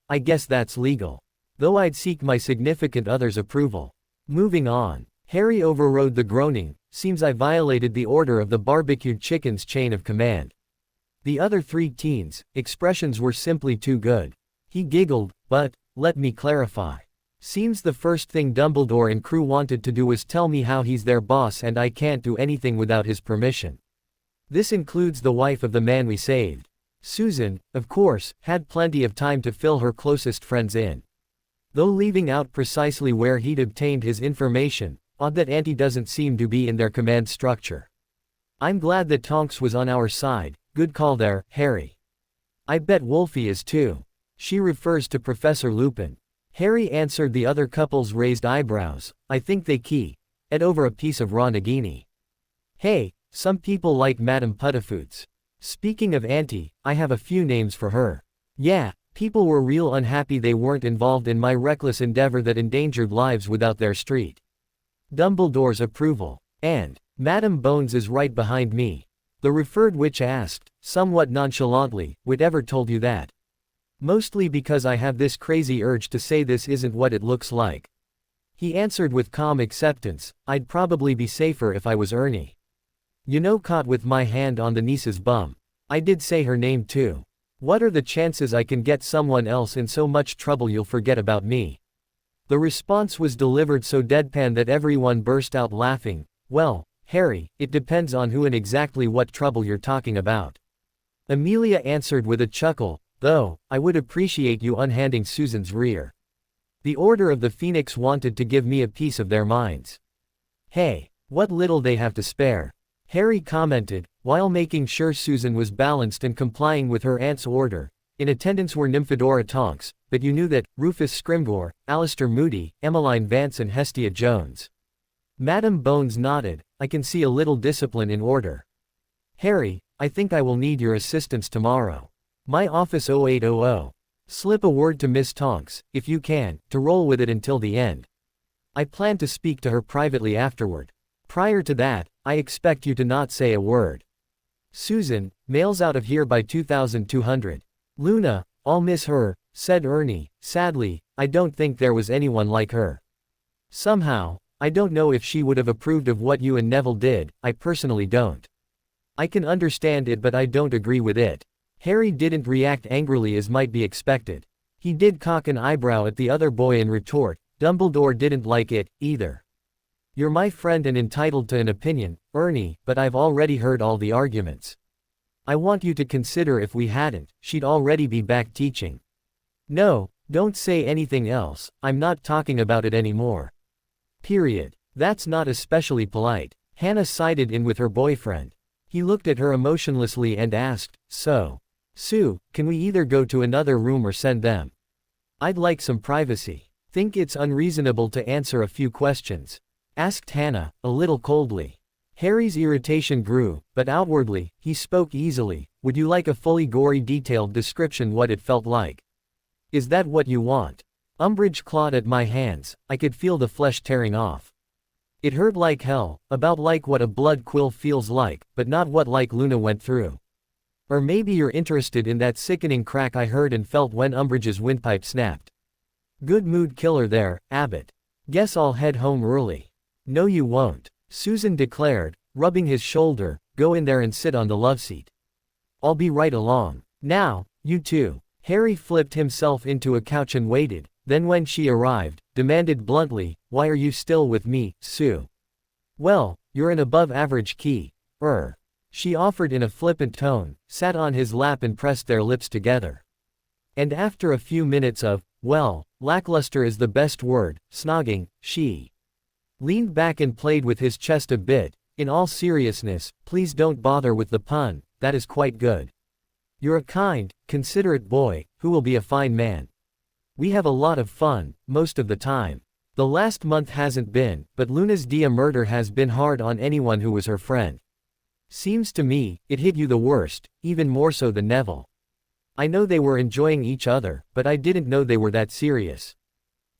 I guess that's legal. Though I'd seek my significant other's approval. Moving on. Harry overrode the groaning, seems I violated the order of the barbecued chickens chain of command. The other 3 teens, expressions were simply too good. He giggled, but, let me clarify. Seems the first thing Dumbledore and crew wanted to do was tell me how he's their boss and I can't do anything without his permission. This includes the wife of the man we saved. Susan, of course, had plenty of time to fill her closest friends in. Though leaving out precisely where he'd obtained his information, odd that Auntie doesn't seem to be in their command structure. I'm glad that Tonks was on our side, good call there, Harry. I bet Wolfie is too. She refers to Professor Lupin. Harry answered the other couple's raised eyebrows, I think they key-ed over a piece of raw nagini. Hey, some people like Madame Puttifoots. Speaking of Auntie, I have a few names for her. Yeah, people were real unhappy they weren't involved in my reckless endeavor that endangered lives without their street. Dumbledore's approval. And, Madame Bones is right behind me. The referred witch asked, somewhat nonchalantly, whatever told you that? Mostly because I have this crazy urge to say this isn't what it looks like. He answered with calm acceptance, I'd probably be safer if I was Ernie. You know, caught with my hand on the niece's bum. I did say her name too. What are the chances I can get someone else in so much trouble you'll forget about me? The response was delivered so deadpan that everyone burst out laughing. Well, Harry, it depends on who and exactly what trouble you're talking about. Amelia answered with a chuckle, though, I would appreciate you unhanding Susan's rear. The Order of the Phoenix wanted to give me a piece of their minds. Hey, what little they have to spare. Harry commented, while making sure Susan was balanced and complying with her aunt's order. In attendance were Nymphadora Tonks, but you knew that, Rufus Scrimgeour, Alistair Moody, Emmeline Vance and Hestia Jones. Madam Bones nodded. I can see a little discipline in order. Harry, I think I will need your assistance tomorrow. My office 0800. Slip a word to Miss Tonks, if you can, to roll with it until the end. I plan to speak to her privately afterward. Prior to that, I expect you to not say a word. Susan, mail's out of here by 2200. Luna, I'll miss her, said Ernie. Sadly, I don't think there was anyone like her. Somehow, I don't know if she would have approved of what you and Neville did, I personally don't. I can understand it but I don't agree with it. Harry didn't react angrily as might be expected. He did cock an eyebrow at the other boy and retort, Dumbledore didn't like it, either. You're my friend and entitled to an opinion, Ernie, but I've already heard all the arguments. I want you to consider if we hadn't, she'd already be back teaching. No, don't say anything else, I'm not talking about it anymore. Period. That's not especially polite. Hannah sided in with her boyfriend. He looked at her emotionlessly and asked, so, Sue, can we either go to another room or send them? I'd like some privacy. Think it's unreasonable to answer a few questions? Asked Hannah, a little coldly. Harry's irritation grew, but outwardly, he spoke easily. Would you like a fully gory detailed description what it felt like? Is that what you want? Umbridge clawed at my hands, I could feel the flesh tearing off. It hurt like hell, about like what a blood quill feels like, but not what like Luna went through. Or maybe you're interested in that sickening crack I heard and felt when Umbridge's windpipe snapped. Good mood killer there, Abbott. Guess I'll head home early. No you won't, Susan declared, rubbing his shoulder, go in there and sit on the love seat. I'll be right along. Now, you two. Harry flipped himself into a couch and waited, then when she arrived, demanded bluntly, why are you still with me, Sue? Well, you're an above-average key. She offered in a flippant tone, sat on his lap and pressed their lips together. And after a few minutes of, well, lackluster is the best word, snogging, she leaned back and played with his chest a bit. In all seriousness, please don't bother with the pun, that is quite good. You're a kind, considerate boy, who will be a fine man. We have a lot of fun, most of the time. The last month hasn't been, but Luna's Dia murder has been hard on anyone who was her friend. Seems to me, it hit you the worst, even more so than Neville. I know they were enjoying each other, but I didn't know they were that serious.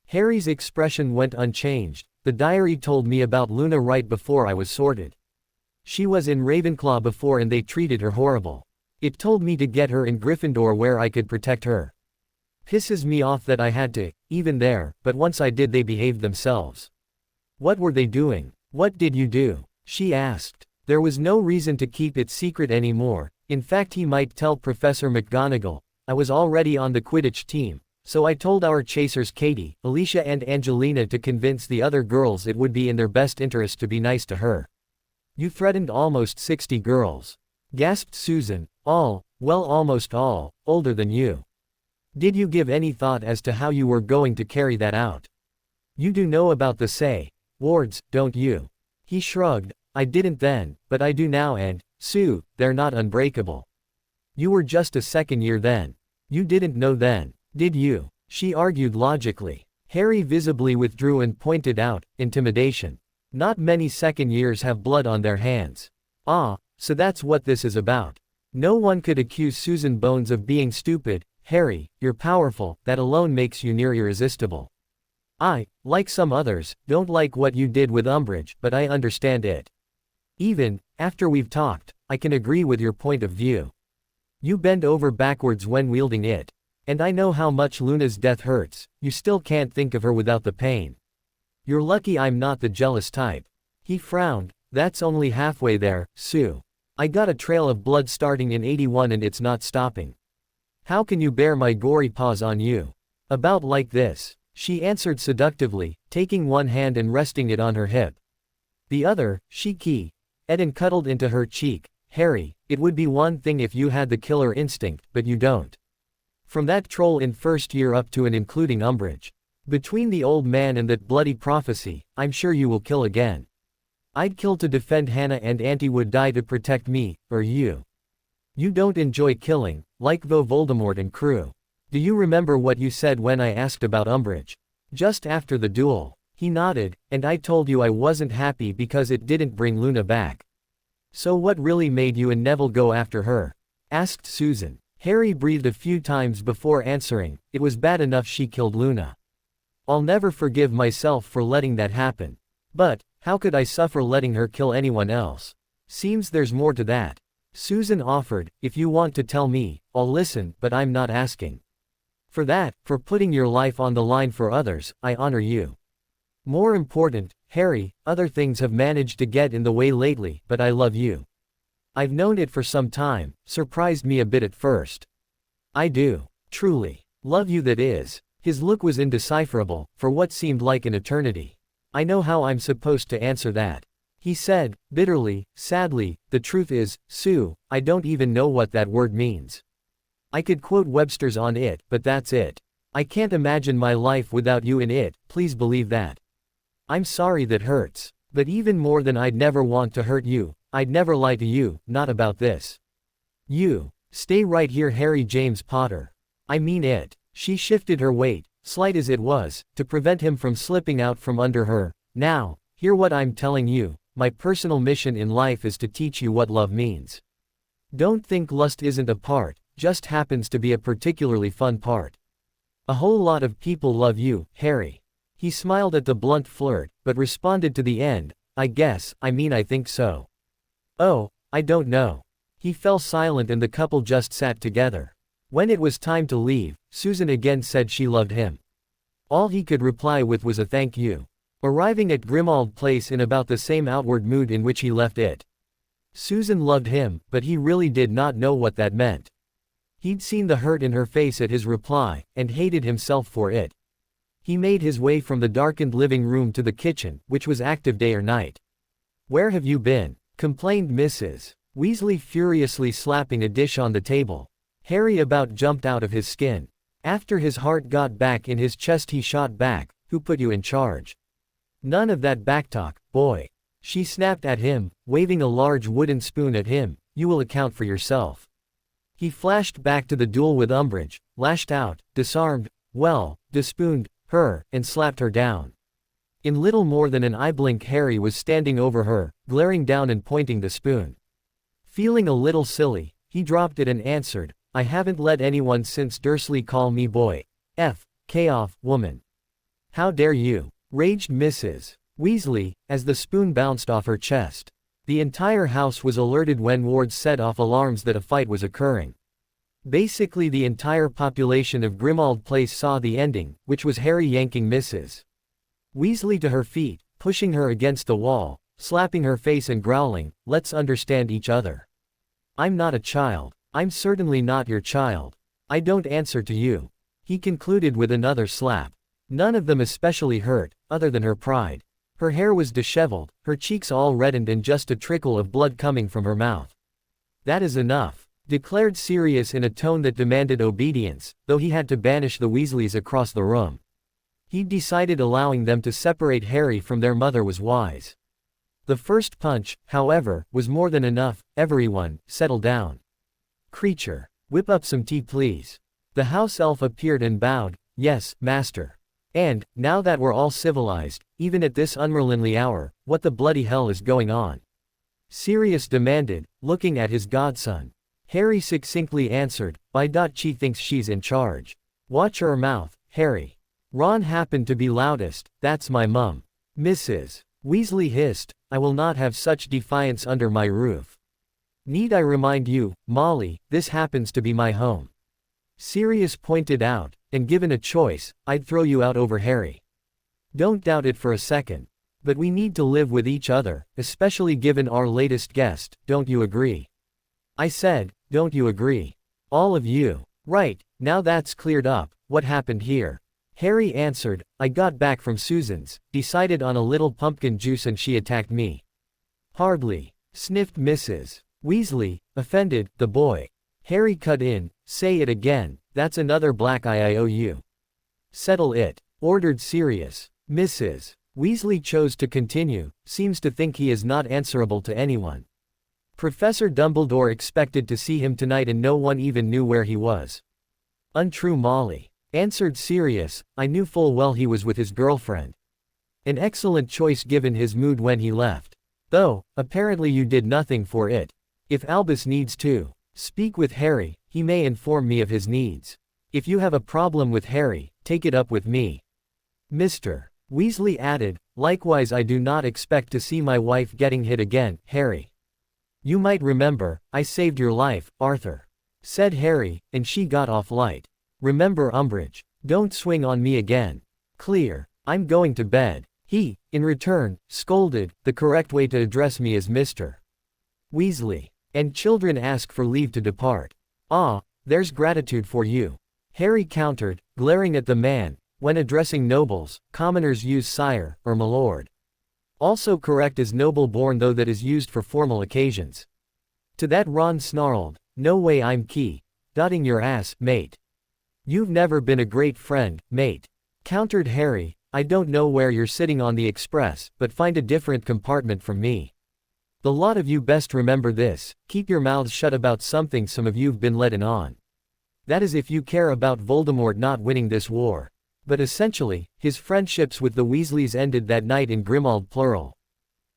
Harry's expression went unchanged. The diary told me about Luna right before I was sorted. She was in Ravenclaw before and they treated her horrible. It told me to get her in Gryffindor where I could protect her. Pisses me off that I had to, even there, but once I did they behaved themselves. What were they doing? What did you do? She asked. There was no reason to keep it secret anymore. In fact he might tell Professor McGonagall. I was already on the Quidditch team. So I told our chasers Katie, Alicia and Angelina to convince the other girls it would be in their best interest to be nice to her. You threatened almost 60 girls. Gasped Susan, all, well almost all, older than you. Did you give any thought as to how you were going to carry that out? You do know about the say, wards, don't you? He shrugged, I didn't then, but I do now and, Sue, they're not unbreakable. You were just a second year then. You didn't know then, did you? She argued logically. Harry visibly withdrew and pointed out, intimidation. Not many second years have blood on their hands. Ah, so that's what this is about. No one could accuse Susan Bones of being stupid. Harry, you're powerful, that alone makes you near irresistible. I, like some others, don't like what you did with Umbridge, but I understand it. Even, after we've talked, I can agree with your point of view. You bend over backwards when wielding it. And I know how much Luna's death hurts, you still can't think of her without the pain. You're lucky I'm not the jealous type. He frowned, That's only halfway there, Sue. I got a trail of blood starting in 81 and it's not stopping. How can you bear my gory paws on you? About like this, she answered seductively, taking one hand and resting it on her hip. The other, she key. Eden cuddled into her cheek. Harry, it would be one thing if you had the killer instinct, but you don't. From that troll in first year up to and including Umbridge. Between the old man and that bloody prophecy, I'm sure you will kill again. I'd kill to defend Hannah and Auntie would die to protect me, or you. You don't enjoy killing, like Voldemort and crew. Do you remember what you said when I asked about Umbridge? Just after the duel. He nodded, and I told you I wasn't happy because it didn't bring Luna back. So what really made you and Neville go after her? Asked Susan. Harry breathed a few times before answering, it was bad enough she killed Luna. I'll never forgive myself for letting that happen. But, how could I suffer letting her kill anyone else? Seems there's more to that. Susan offered, if you want to tell me, I'll listen, but I'm not asking. For that, for putting your life on the line for others, I honor you. More important, Harry, other things have managed to get in the way lately, but I love you. I've known it for some time, surprised me a bit at first. I do, truly, love you that is. His look was indecipherable, for what seemed like an eternity. I know how I'm supposed to answer that. He said, bitterly, sadly, the truth is, Sue, I don't even know what that word means. I could quote Webster's on it, but that's it. I can't imagine my life without you in it, please believe that. I'm sorry that hurts. But even more than I'd never want to hurt you, I'd never lie to you, not about this. You. Stay right here, Harry James Potter. I mean it. She shifted her weight, slight as it was, to prevent him from slipping out from under her. Now, hear what I'm telling you, my personal mission in life is to teach you what love means. Don't think lust isn't a part, just happens to be a particularly fun part. A whole lot of people love you, Harry. He smiled at the blunt flirt, but responded to the end, I think so. Oh, I don't know. He fell silent and the couple just sat together. When it was time to leave, Susan again said she loved him. All he could reply with was a thank you. Arriving at Grimmauld Place in about the same outward mood in which he left it. Susan loved him, but he really did not know what that meant. He'd seen the hurt in her face at his reply, and hated himself for it. He made his way from the darkened living room to the kitchen, which was active day or night. Where have you been? Complained Mrs. Weasley, furiously slapping a dish on the table. Harry about jumped out of his skin. After his heart got back in his chest he shot back, who put you in charge? None of that backtalk, boy. She snapped at him, waving a large wooden spoon at him, you will account for yourself. He flashed back to the duel with Umbridge, lashed out, disarmed, despooned her, and slapped her down. In little more than an eye blink Harry was standing over her, glaring down and pointing the spoon. Feeling a little silly, he dropped it and answered, I haven't let anyone since Dursley call me boy. Off, woman. How dare you? Raged Mrs. Weasley, as the spoon bounced off her chest. The entire house was alerted when wards set off alarms that a fight was occurring. Basically the entire population of Grimmauld Place saw the ending, which was Harry yanking Mrs. Weasley to her feet, pushing her against the wall, slapping her face and growling, let's understand each other. I'm not a child. I'm certainly not your child. I don't answer to you. He concluded with another slap. None of them especially hurt, other than her pride. Her hair was disheveled, her cheeks all reddened and just a trickle of blood coming from her mouth. That is enough, declared Sirius in a tone that demanded obedience, though he had to banish the Weasleys across the room. He'd decided allowing them to separate Harry from their mother was wise. The first punch, however, was more than enough. Everyone, settle down. Creature, whip up some tea please. The house elf appeared and bowed, yes, master. And, now that we're all civilized, even at this unmerlinly hour, what the bloody hell is going on? Sirius demanded, looking at his godson. Harry succinctly answered, she thinks she's in charge. Watch her mouth, Harry. Ron happened to be loudest, that's my mum. Mrs. Weasley hissed, I will not have such defiance under my roof. Need I remind you, Molly, this happens to be my home. Sirius pointed out, and given a choice, I'd throw you out over Harry. Don't doubt it for a second. But we need to live with each other, especially given our latest guest, don't you agree? I said, don't you agree? All of you. Right, now that's cleared up, what happened here? Harry answered, I got back from Susan's, decided on a little pumpkin juice and she attacked me. Hardly, sniffed Mrs. Weasley, offended, the boy. Harry cut in, say it again, that's another black eye I owe you. Settle it, ordered Sirius. Mrs. Weasley chose to continue, seems to think he is not answerable to anyone. Professor Dumbledore expected to see him tonight and no one even knew where he was. Untrue, Molly. Answered Sirius, I knew full well he was with his girlfriend. An excellent choice given his mood when he left. Though, apparently you did nothing for it. If Albus needs to speak with Harry, he may inform me of his needs. If you have a problem with Harry, take it up with me. Mr. Weasley added, likewise I do not expect to see my wife getting hit again, Harry. You might remember, I saved your life, Arthur. Said Harry, and she got off light. Remember Umbridge. Don't swing on me again. Clear. I'm going to bed. He, in return, scolded, the correct way to address me is Mr. Weasley. And children ask for leave to depart. Ah, there's gratitude for you. Harry countered, glaring at the man. When addressing nobles, commoners use sire, or my lord. Also correct is noble born, though that is used for formal occasions. To that Ron snarled, no way I'm key. Dotting your ass, mate. You've never been a great friend, mate. Countered Harry, I don't know where you're sitting on the express, but find a different compartment from me. The lot of you best remember this, keep your mouths shut about something some of you've been let in on. That is if you care about Voldemort not winning this war. But essentially, his friendships with the Weasleys ended that night in Grimmauld plural.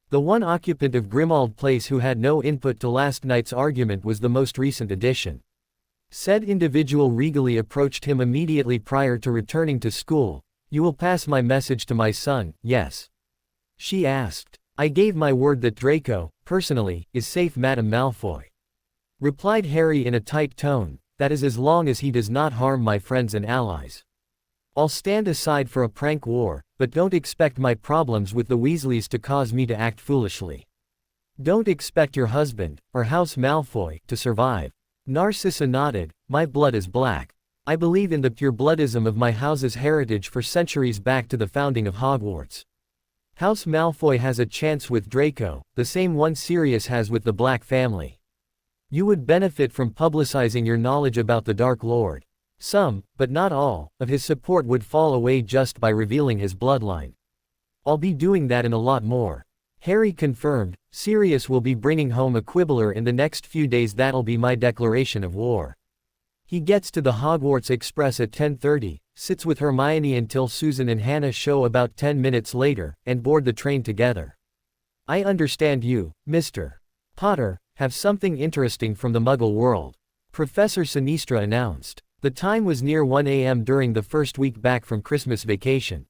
The one occupant of Grimmauld Place who had no input to last night's argument was the most recent addition. Said individual regally approached him immediately prior to returning to school. You will pass my message to my son, yes? She asked. I gave my word that Draco, personally, is safe, Madame Malfoy. Replied Harry in a tight tone, that is as long as he does not harm my friends and allies. I'll stand aside for a prank war, but don't expect my problems with the Weasleys to cause me to act foolishly. Don't expect your husband, or House Malfoy, to survive. Narcissa nodded, my blood is black. I believe in the purebloodism of my house's heritage for centuries back to the founding of Hogwarts. House Malfoy has a chance with Draco, the same one Sirius has with the Black family. You would benefit from publicizing your knowledge about the Dark Lord. Some, but not all, of his support would fall away just by revealing his bloodline. I'll be doing that and a lot more. Harry confirmed, Sirius will be bringing home a Quibbler in the next few days. That'll be my declaration of war. He gets to the Hogwarts Express at 10:30, sits with Hermione until Susan and Hannah show about 10 minutes later, and board the train together. I understand you, Mr. Potter, have something interesting from the Muggle world. Professor Sinistra announced. The time was near 1 a.m. during the first week back from Christmas vacation.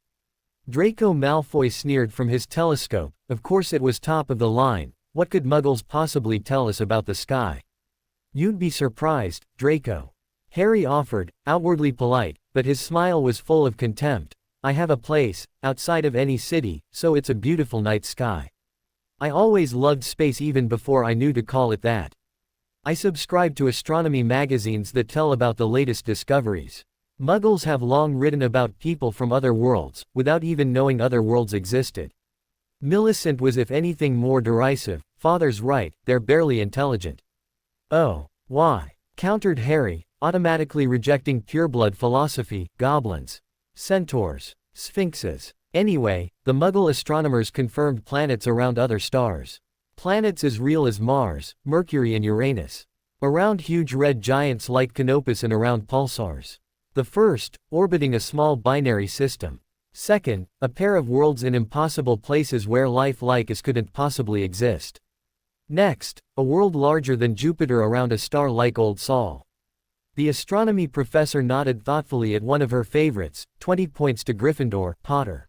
Draco Malfoy sneered from his telescope, of course it was top of the line, what could Muggles possibly tell us about the sky? You'd be surprised, Draco. Harry offered, outwardly polite, but his smile was full of contempt. I have a place, outside of any city, so it's a beautiful night sky. I always loved space even before I knew to call it that. I subscribe to astronomy magazines that tell about the latest discoveries. Muggles have long written about people from other worlds, without even knowing other worlds existed. Millicent was if anything more derisive, father's right, they're barely intelligent. Oh, why? Countered Harry, automatically rejecting pureblood philosophy, goblins, centaurs, sphinxes. Anyway, the Muggle astronomers confirmed planets around other stars. Planets as real as Mars, Mercury and Uranus. Around huge red giants like Canopus and around pulsars. The first, orbiting a small binary system. Second, a pair of worlds in impossible places where life like us couldn't possibly exist. Next, a world larger than Jupiter around a star like Old Sol. The astronomy professor nodded thoughtfully at one of her favorites, 20 points to Gryffindor, Potter.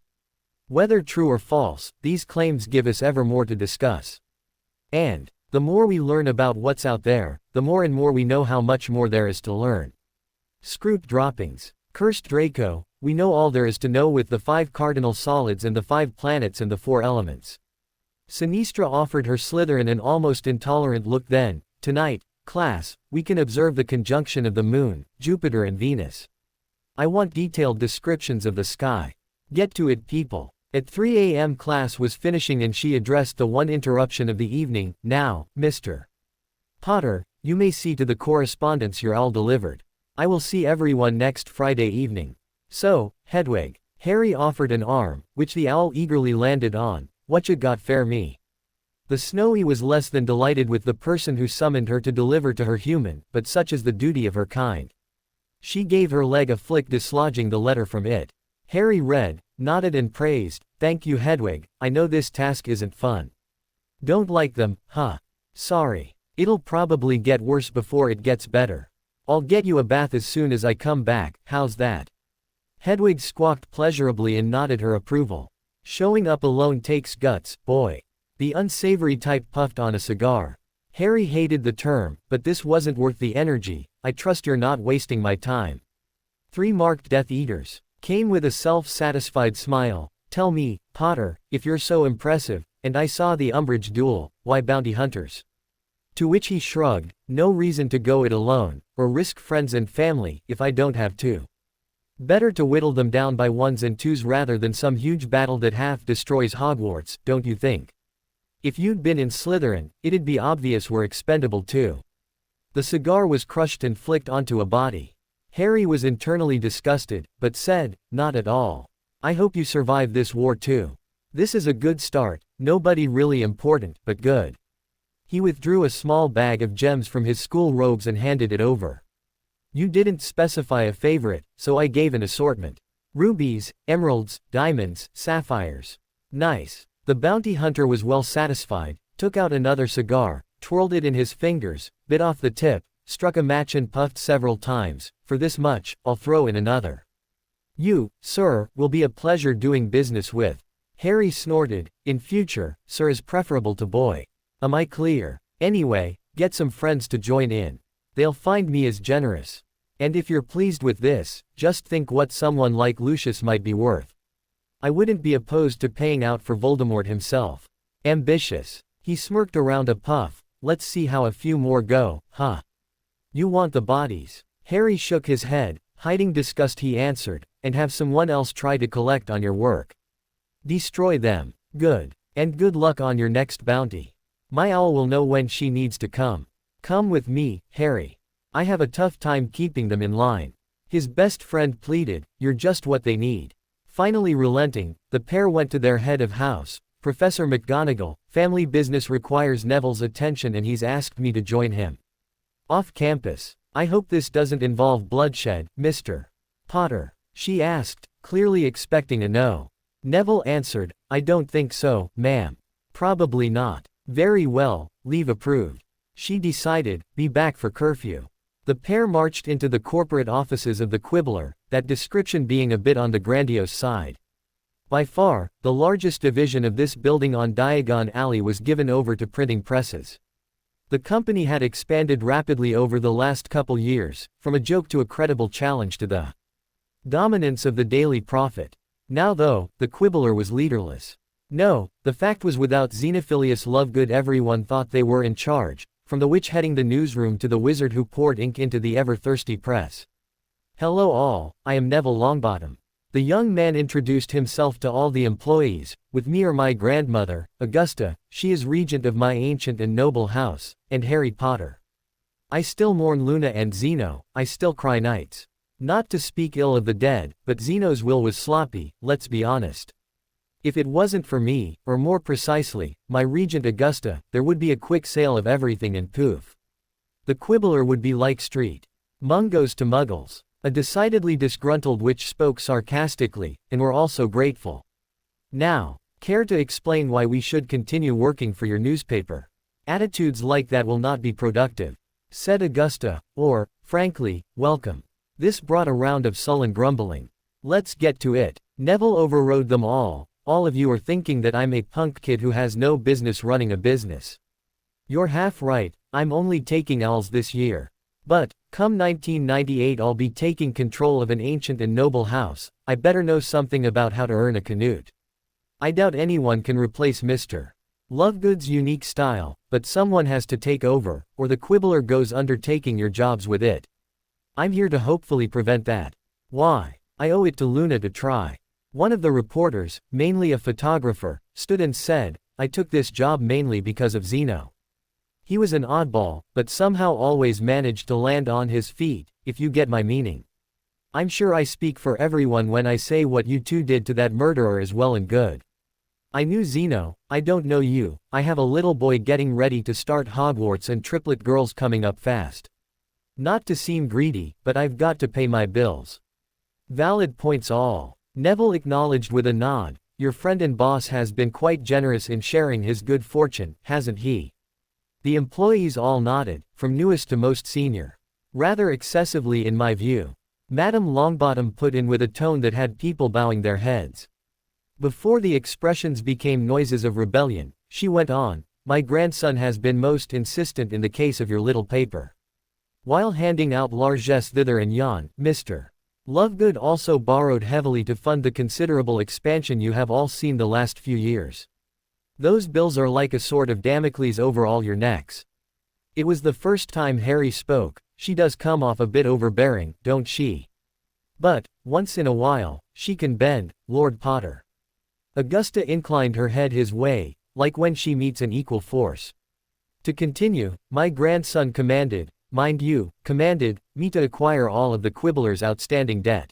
Whether true or false, these claims give us ever more to discuss. And, the more we learn about what's out there, the more and more we know how much more there is to learn. Scroot droppings. Cursed Draco, We know all there is to know with the 5 cardinal solids and the 5 planets and the 4 elements. Sinistra offered her Slytherin an almost intolerant look. Then, tonight, class, we can observe the conjunction of the Moon, Jupiter and Venus. I want detailed descriptions of the sky. Get to it, people. At 3 a.m. class was finishing and she addressed the one interruption of the evening. Now, Mr. Potter, you may see to the correspondence your owl delivered. I will see everyone next Friday evening. So, Hedwig. Harry offered an arm, which the owl eagerly landed on. Whatcha got fair me? The Snowy was less than delighted with the person who summoned her to deliver to her human, but such is the duty of her kind. She gave her leg a flick, dislodging the letter from it. Harry read, nodded and praised, "Thank you, Hedwig, I know this task isn't fun. Don't like them, huh? Sorry. It'll probably get worse before it gets better. I'll get you a bath as soon as I come back, how's that?" Hedwig squawked pleasurably and nodded her approval. "Showing up alone takes guts, boy." The unsavory type puffed on a cigar. Harry hated the term, but this wasn't worth the energy. "I trust you're not wasting my time." 3 marked Death Eaters came with a self-satisfied smile. "Tell me, Potter, if you're so impressive, and I saw the Umbridge duel, why bounty hunters?" To which he shrugged, "No reason to go it alone, or risk friends and family, if I don't have to. Better to whittle them down by 1s and 2s rather than some huge battle that half destroys Hogwarts, don't you think? If you'd been in Slytherin, it'd be obvious we're expendable too." The cigar was crushed and flicked onto a body. Harry was internally disgusted, but said, "Not at all. I hope you survive this war too. This is a good start, nobody really important, but good." He withdrew a small bag of gems from his school robes and handed it over. "You didn't specify a favorite, so I gave an assortment. Rubies, emeralds, diamonds, sapphires. Nice." The bounty hunter was well satisfied, took out another cigar, twirled it in his fingers, bit off the tip, struck a match and puffed several times. "For this much, I'll throw in another. You, sir, will be a pleasure doing business with." Harry snorted. "In future, sir is preferable to boy. Am I clear? Anyway, get some friends to join in. They'll find me as generous. And if you're pleased with this, just think what someone like Lucius might be worth. I wouldn't be opposed to paying out for Voldemort himself. Ambitious." He smirked around a puff. "Let's see how a few more go, huh? You want the bodies?" Harry shook his head, hiding disgust. He answered, "And have someone else try to collect on your work. Destroy them. Good. And good luck on your next bounty. My owl will know when she needs to come. Come with me, Harry. I have a tough time keeping them in line." His best friend pleaded, "You're just what they need." Finally relenting, the pair went to their head of house, Professor McGonagall. "Family business requires Neville's attention and he's asked me to join him. Off campus. I hope this doesn't involve bloodshed, Mr. Potter?" she asked, clearly expecting a no. Neville answered, "I don't think so, ma'am. Probably not." "Very well, leave approved." She decided, "Be back for curfew." The pair marched into the corporate offices of the Quibbler, that description being a bit on the grandiose side. By far, the largest division of this building on Diagon Alley was given over to printing presses. The company had expanded rapidly over the last couple years, from a joke to a credible challenge to the dominance of the Daily Prophet. Now though, the Quibbler was leaderless. No, the fact was without Xenophilius Lovegood everyone thought they were in charge, from the witch heading the newsroom to the wizard who poured ink into the ever-thirsty press. "Hello all, I am Neville Longbottom." The young man introduced himself to all the employees. "With me are my grandmother, Augusta, she is regent of my ancient and noble house, and Harry Potter. I still mourn Luna and Zeno, I still cry nights. Not to speak ill of the dead, but Zeno's will was sloppy, let's be honest. If it wasn't for me, or more precisely, my regent Augusta, there would be a quick sale of everything and poof. The Quibbler would be like Street Mungos to Muggles." A decidedly disgruntled witch spoke sarcastically, "And we're also grateful. Now, care to explain why we should continue working for your newspaper? Attitudes like that will not be productive," said Augusta, "or, frankly, welcome." This brought a round of sullen grumbling. "Let's get to it." Neville overrode them all. "All of you are thinking that I'm a punk kid who has no business running a business. You're half right, I'm only taking L's this year. But, come 1998 I'll be taking control of an ancient and noble house, I better know something about how to earn a canute. I doubt anyone can replace Mr. Lovegood's unique style, but someone has to take over, or the Quibbler goes under taking your jobs with it. I'm here to hopefully prevent that. Why? I owe it to Luna to try. One of the reporters, mainly a photographer, stood and said, I took this job mainly because of Zeno. He was an oddball, but somehow always managed to land on his feet, if you get my meaning. I'm sure I speak for everyone when I say what you two did to that murderer is well and good. I knew Zeno, I don't know you, I have a little boy getting ready to start Hogwarts and triplet girls coming up fast. Not to seem greedy, but I've got to pay my bills. Valid points all. Neville acknowledged with a nod, your friend and boss has been quite generous in sharing his good fortune, hasn't he? The employees all nodded, from newest to most senior. Rather excessively in my view. Madame Longbottom put in with a tone that had people bowing their heads. Before the expressions became noises of rebellion, she went on, my grandson has been most insistent in the case of your little paper. While handing out largesse thither and yon, Mr. Lovegood also borrowed heavily to fund the considerable expansion you have all seen the last few years. Those bills are like a sword of Damocles over all your necks. It was the first time Harry spoke. She does come off a bit overbearing, don't she? But, once in a while, she can bend, Lord Potter. Augusta inclined her head his way, like when she meets an equal force. To continue, my grandson commanded, mind you, commanded, me to acquire all of the Quibbler's outstanding debt.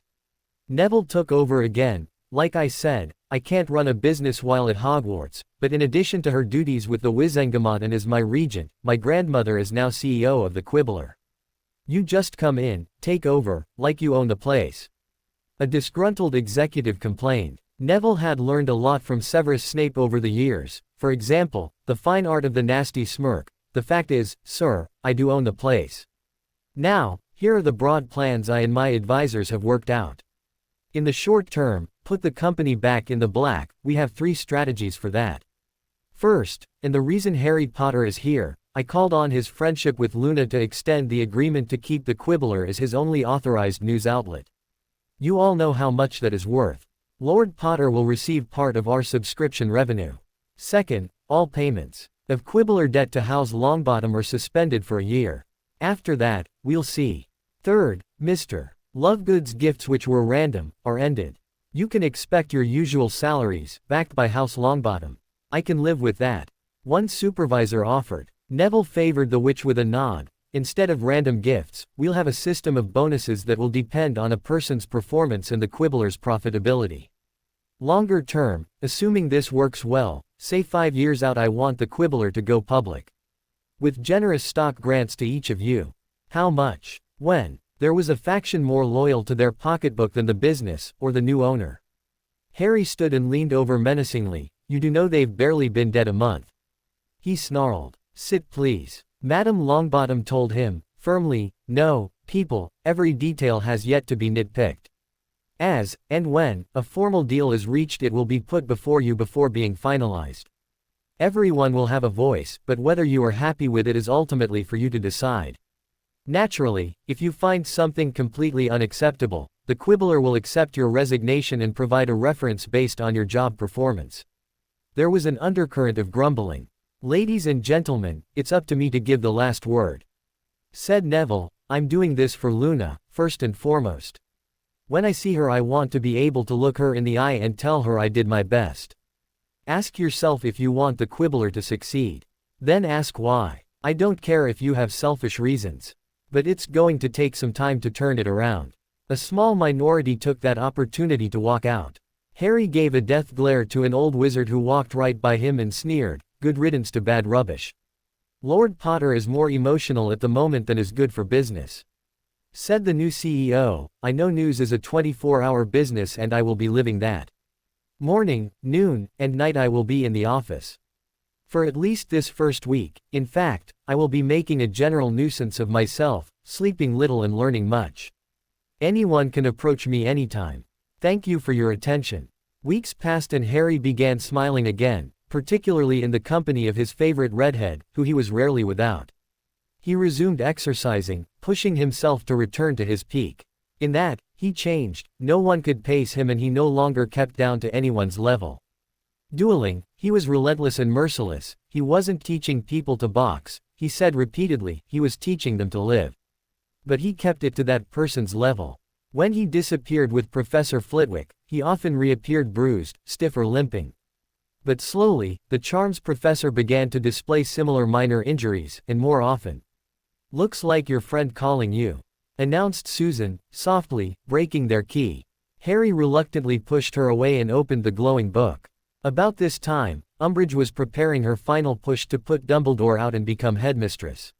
Neville took over again, like I said, I can't run a business while at Hogwarts, but in addition to her duties with the Wizengamot and as my regent, my grandmother is now CEO of the Quibbler. You just come in, take over, like you own the place. A disgruntled executive complained. Neville had learned a lot from Severus Snape over the years, for example, the fine art of the nasty smirk. The fact is, sir, I do own the place. Now, here are the broad plans I and my advisors have worked out. In the short term, put the company back in the black, we have 3 strategies for that. First, and the reason Harry Potter is here, I called on his friendship with Luna to extend the agreement to keep the Quibbler as his only authorized news outlet. You all know how much that is worth. Lord Potter will receive part of our subscription revenue. Second, all payments of Quibbler debt to House Longbottom are suspended for a year. After that, we'll see. Third, Mr. Lovegood's gifts which were random, are ended. You can expect your usual salaries, backed by House Longbottom. I can live with that. One supervisor offered. Neville favored the witch with a nod. Instead of random gifts, we'll have a system of bonuses that will depend on a person's performance and the Quibbler's profitability. Longer term, assuming this works well, say 5 years out I want the Quibbler to go public. With generous stock grants to each of you. How much? When? There was a faction more loyal to their pocketbook than the business, or the new owner. Harry stood and leaned over menacingly, you do know they've barely been dead a month. He snarled. Sit please. Madame Longbottom told him, firmly, no, people, every detail has yet to be nitpicked. As, and when, a formal deal is reached it will be put before you before being finalized. Everyone will have a voice, but whether you are happy with it is ultimately for you to decide. Naturally, if you find something completely unacceptable, the Quibbler will accept your resignation and provide a reference based on your job performance. There was an undercurrent of grumbling. Ladies and gentlemen, it's up to me to give the last word. Said Neville, I'm doing this for Luna, first and foremost. When I see her I want to be able to look her in the eye and tell her I did my best. Ask yourself if you want the Quibbler to succeed. Then ask why. I don't care if you have selfish reasons. But it's going to take some time to turn it around. A small minority took that opportunity to walk out. Harry gave a death glare to an old wizard who walked right by him and sneered, good riddance to bad rubbish. Lord Potter is more emotional at the moment than is good for business. Said the new CEO, I know news is a 24-hour business and I will be living that. Morning, noon, and night I will be in the office. For at least this first week, in fact, I will be making a general nuisance of myself, sleeping little and learning much. Anyone can approach me anytime. Thank you for your attention. Weeks passed and Harry began smiling again, particularly in the company of his favorite redhead, who he was rarely without. He resumed exercising, pushing himself to return to his peak. In that, he changed, no one could pace him and he no longer kept down to anyone's level. Dueling, he was relentless and merciless. He wasn't teaching people to box, he said repeatedly, he was teaching them to live. But he kept it to that person's level. When he disappeared with Professor Flitwick, he often reappeared bruised, stiff or limping. But slowly, the charms professor began to display similar minor injuries, and more often. "Looks like your friend calling you," announced Susan, softly, breaking their key. Harry reluctantly pushed her away and opened the glowing book. About this time, Umbridge was preparing her final push to put Dumbledore out and become headmistress.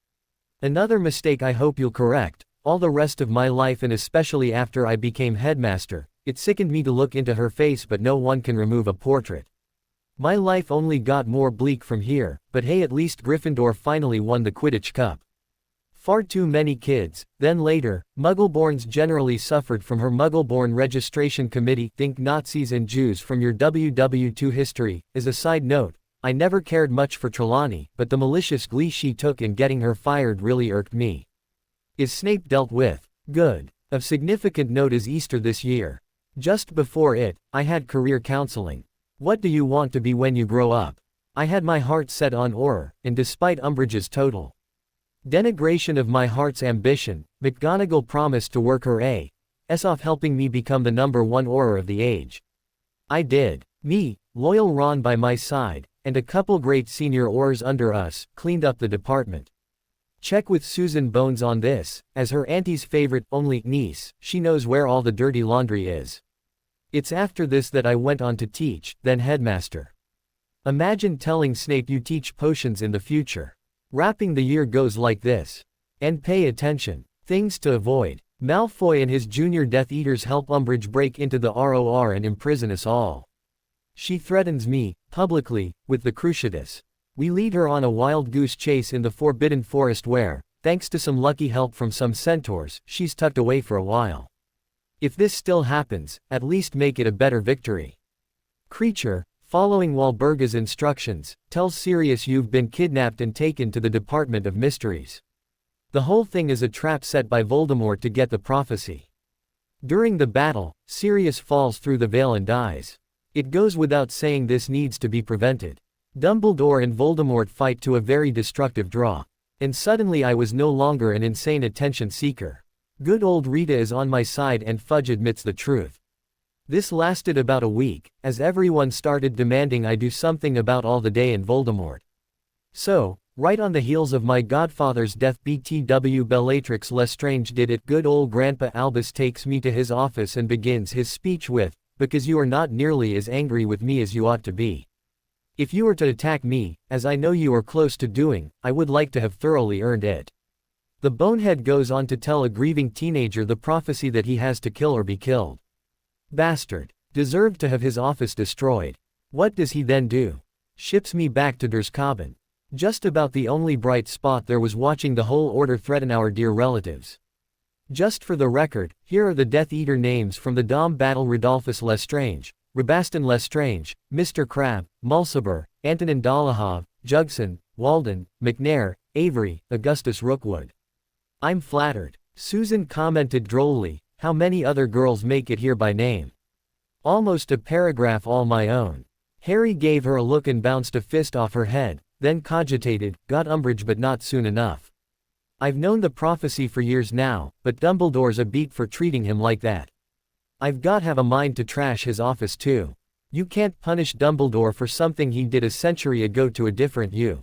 "Another mistake I hope you'll correct. All the rest of my life and especially after I became headmaster, it sickened me to look into her face but no one can remove a portrait. My life only got more bleak from here, but hey at least Gryffindor finally won the Quidditch Cup. Far too many kids." Then later, Muggleborns generally suffered from her Muggleborn Registration Committee. Think Nazis and Jews from your WW2 history. As a side note, I never cared much for Trelawney, but the malicious glee she took in getting her fired really irked me. Is Snape dealt with? Good. Of significant note is Easter this year. Just before it, I had career counseling. What do you want to be when you grow up? I had my heart set on Auror, and despite Umbridge's total denigration of my heart's ambition, McGonagall promised to work her ass off helping me become the #1 Auror of the age. I did. Me, loyal Ron by my side, and a couple great senior Aurors under us, cleaned up the department. Check with Susan Bones on this, as her auntie's favorite, only niece, she knows where all the dirty laundry is. It's after this that I went on to teach, then headmaster. Imagine telling Snape you teach potions in the future. Wrapping the year goes like this. And pay attention. Things to avoid. Malfoy and his junior Death Eaters help Umbridge break into the ROR and imprison us all. She threatens me, publicly, with the Cruciatus. We lead her on a wild goose chase in the Forbidden Forest where, thanks to some lucky help from some centaurs, she's tucked away for a while. If this still happens, at least make it a better victory. Creature, following Walburga's instructions, tells Sirius you've been kidnapped and taken to the Department of Mysteries. The whole thing is a trap set by Voldemort to get the prophecy. During the battle, Sirius falls through the veil and dies. It goes without saying this needs to be prevented. Dumbledore and Voldemort fight to a very destructive draw. And suddenly I was no longer an insane attention seeker. Good old Rita is on my side and Fudge admits the truth. This lasted about a week, as everyone started demanding I do something about all the day in Voldemort. So, right on the heels of my godfather's death BTW Bellatrix Lestrange did it. Good old Grandpa Albus takes me to his office and begins his speech with, "Because you are not nearly as angry with me as you ought to be. If you were to attack me, as I know you are close to doing, I would like to have thoroughly earned it." The bonehead goes on to tell a grieving teenager the prophecy that he has to kill or be killed. Bastard. Deserved to have his office destroyed. What does he then do? Ships me back to Durscaben. Just about the only bright spot there was watching the whole order threaten our dear relatives. Just for the record, here are the Death Eater names from the Dom battle: Rodolphus Lestrange, Rabaston Lestrange, Mr. Crabbe, Mulciber, Antonin Dolohov, Jugson, Walden, McNair, Avery, Augustus Rookwood. I'm flattered. Susan commented drolly, how many other girls make it here by name? Almost a paragraph all my own. Harry gave her a look and bounced a fist off her head, then cogitated, got Umbridge but not soon enough. I've known the prophecy for years now, but Dumbledore's a beat for treating him like that. I've got have a mind to trash his office too. You can't punish Dumbledore for something he did a century ago to a different you.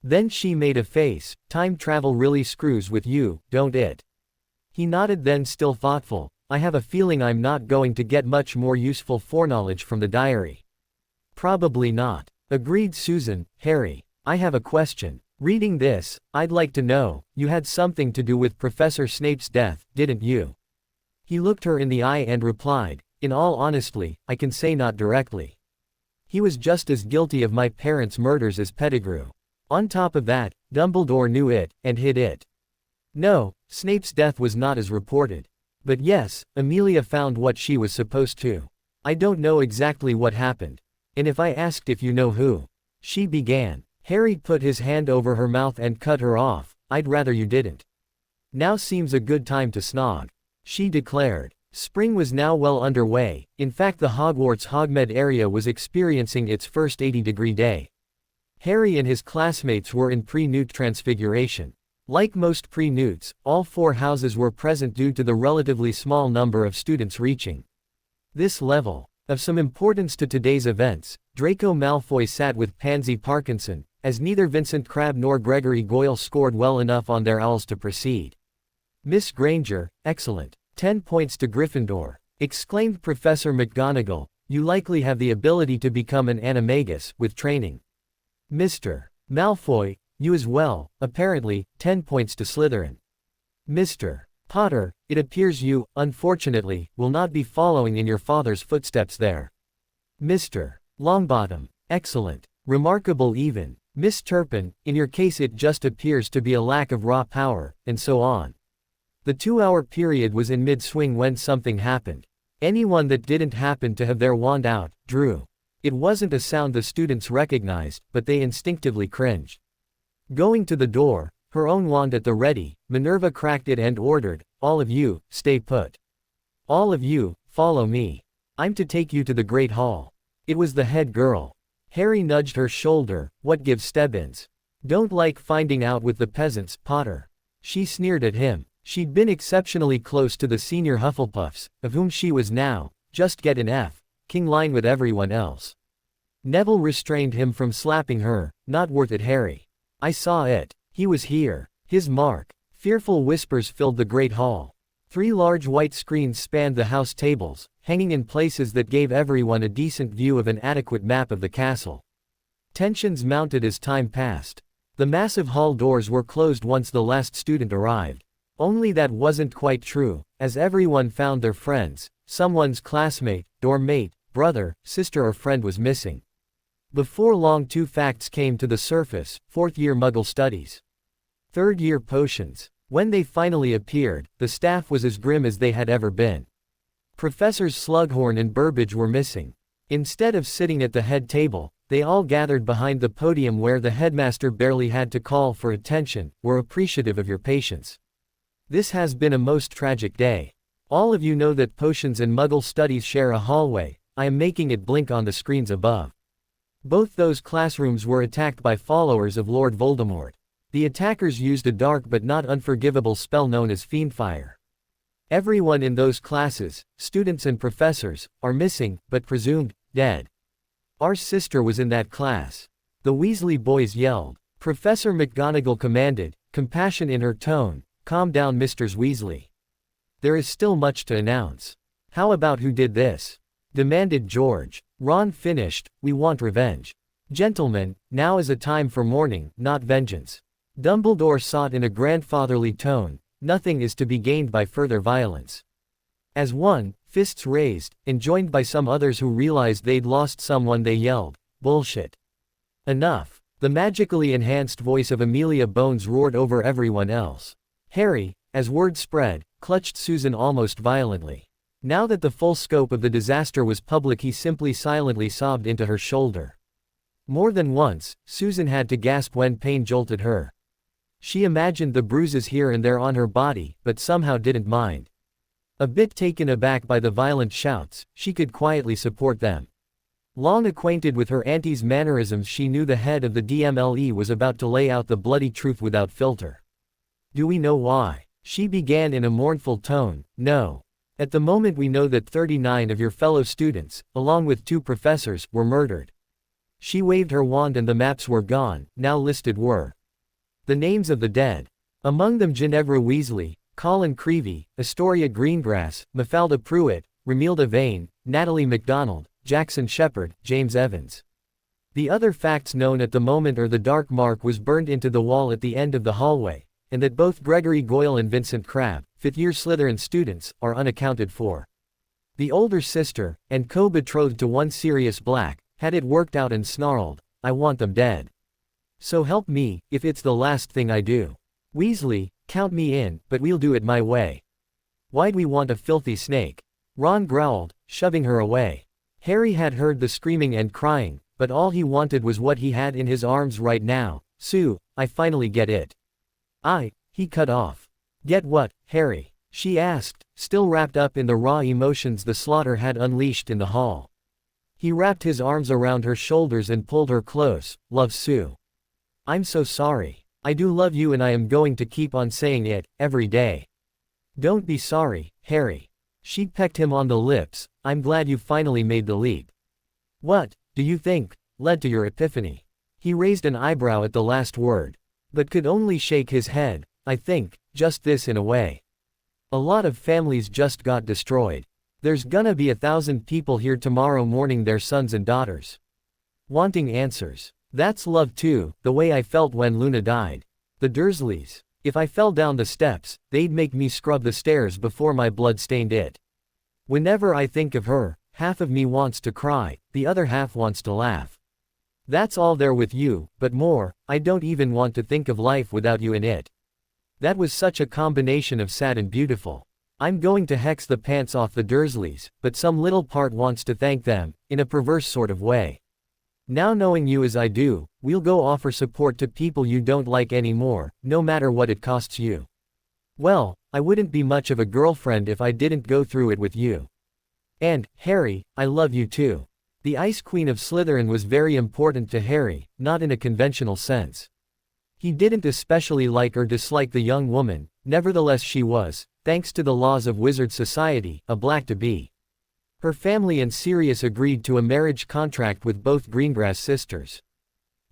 Then she made a face. Time travel really screws with you, don't it? He nodded, then still thoughtful. I have a feeling I'm not going to get much more useful foreknowledge from the diary. Probably not. Agreed Susan. Harry, I have a question. Reading this, I'd like to know, you had something to do with Professor Snape's death, didn't you? He looked her in the eye and replied, in all honesty, I can say not directly. He was just as guilty of my parents' murders as Pettigrew. On top of that, Dumbledore knew it, and hid it. No, Snape's death was not as reported. But yes, Amelia found what she was supposed to. I don't know exactly what happened. And if I asked if you know who, she began. Harry put his hand over her mouth and cut her off. I'd rather you didn't. Now seems a good time to snog, she declared. Spring was now well underway. In fact, the Hogwarts Hogmed area was experiencing its first 80-degree day. Harry and his classmates were in pre-newt transfiguration. Like most pre-newts, all 4 houses were present due to the relatively small number of students reaching this level. Of some importance to today's events, Draco Malfoy sat with Pansy Parkinson, as neither Vincent Crabbe nor Gregory Goyle scored well enough on their owls to proceed. Miss Granger, excellent. 10 points to Gryffindor, exclaimed Professor McGonagall. You likely have the ability to become an animagus, with training. Mr. Malfoy, you as well, apparently. 10 points to Slytherin. Mr. Potter, it appears you, unfortunately, will not be following in your father's footsteps there. Mr. Longbottom, excellent. Remarkable even. Miss Turpin, in your case it just appears to be a lack of raw power, and so on. The 2-hour period was in mid-swing when something happened. Anyone that didn't happen to have their wand out, drew. It wasn't a sound the students recognized, but they instinctively cringed. Going to the door, her own wand at the ready, Minerva cracked it and ordered, all of you, stay put. All of you, follow me. I'm to take you to the Great Hall. It was the head girl. Harry nudged her shoulder. What gives Stebbins? Don't like finding out with the peasants, Potter. She sneered at him. She'd been exceptionally close to the senior Hufflepuffs, of whom she was now, just get an F, king line with everyone else. Neville restrained him from slapping her. Not worth it, Harry. I saw it. He was here. His mark. Fearful whispers filled the great hall. 3 large white screens spanned the house tables, hanging in places that gave everyone a decent view of an adequate map of the castle. Tensions mounted as time passed. The massive hall doors were closed once the last student arrived. Only that wasn't quite true, as everyone found their friends. Someone's classmate, dorm mate, brother, sister or friend was missing. Before long 2 facts came to the surface: 4th-year Muggle studies. 3rd-year potions. When they finally appeared, the staff was as grim as they had ever been. Professors Slughorn and Burbage were missing. Instead of sitting at the head table, they all gathered behind the podium where the headmaster barely had to call for attention. We're appreciative of your patience. This has been a most tragic day. All of you know that potions and Muggle studies share a hallway. I am making it blink on the screens above. Both those classrooms were attacked by followers of Lord Voldemort. The attackers used a dark but not unforgivable spell known as Fiendfire. Everyone in those classes, students and professors, are missing, but presumed dead. Our sister was in that class. The Weasley boys yelled. Professor McGonagall commanded, compassion in her tone, calm down, Mr. Weasley. There is still much to announce. How about who did this? Demanded George. Ron finished, we want revenge. Gentlemen, now is a time for mourning, not vengeance. Dumbledore sought in a grandfatherly tone, nothing is to be gained by further violence. As one, fists raised, and joined by some others who realized they'd lost someone, they yelled, bullshit. Enough. The magically enhanced voice of Amelia Bones roared over everyone else. Harry, as word spread, clutched Susan almost violently. Now that the full scope of the disaster was public, he simply silently sobbed into her shoulder. More than once, Susan had to gasp when pain jolted her. She imagined the bruises here and there on her body, but somehow didn't mind. A bit taken aback by the violent shouts, she could quietly support them. Long acquainted with her auntie's mannerisms, she knew the head of the DMLE was about to lay out the bloody truth without filter. Do we know why? She began in a mournful tone. No. At the moment we know that 39 of your fellow students, along with 2 professors, were murdered. She waved her wand and the maps were gone. Now listed were the names of the dead. Among them Ginevra Weasley, Colin Creevey, Astoria Greengrass, Mafalda Pruitt, Romilda Vane, Natalie MacDonald, Jackson Shepherd, James Evans. The other facts known at the moment are the dark mark was burned into the wall at the end of the hallway, and that both Gregory Goyle and Vincent Crabbe, 5th-year Slytherin students, are unaccounted for. The older sister, and co-betrothed to one Sirius Black, had it worked out and snarled, I want them dead. So help me, if it's the last thing I do. Weasley, count me in, but we'll do it my way. Why'd we want a filthy snake? Ron growled, shoving her away. Harry had heard the screaming and crying, but all he wanted was what he had in his arms right now. Sue, I finally get it. He cut off. Get what, Harry? She asked, still wrapped up in the raw emotions the slaughter had unleashed in the hall. He wrapped his arms around her shoulders and pulled her close. Love Sue. I'm so sorry. I do love you and I am going to keep on saying it, every day. Don't be sorry, Harry. She pecked him on the lips. I'm glad you finally made the leap. What, do you think, led to your epiphany? He raised an eyebrow at the last word, but could only shake his head. I think, just this in a way. A lot of families just got destroyed. There's gonna be 1,000 people here tomorrow mourning their sons and daughters. Wanting answers. That's love too, the way I felt when Luna died. The Dursleys. If I fell down the steps, they'd make me scrub the stairs before my blood stained it. Whenever I think of her, half of me wants to cry, the other half wants to laugh. That's all there with you, but more, I don't even want to think of life without you in it. That was such a combination of sad and beautiful. I'm going to hex the pants off the Dursleys, but some little part wants to thank them, in a perverse sort of way. Now knowing you as I do, we'll go offer support to people you don't like anymore, no matter what it costs you. Well, I wouldn't be much of a girlfriend if I didn't go through it with you. And, Harry, I love you too. The Ice Queen of Slytherin was very important to Harry, not in a conventional sense. He didn't especially like or dislike the young woman, nevertheless she was, thanks to the laws of wizard society, a black to be. Her family and Sirius agreed to a marriage contract with both Greengrass sisters.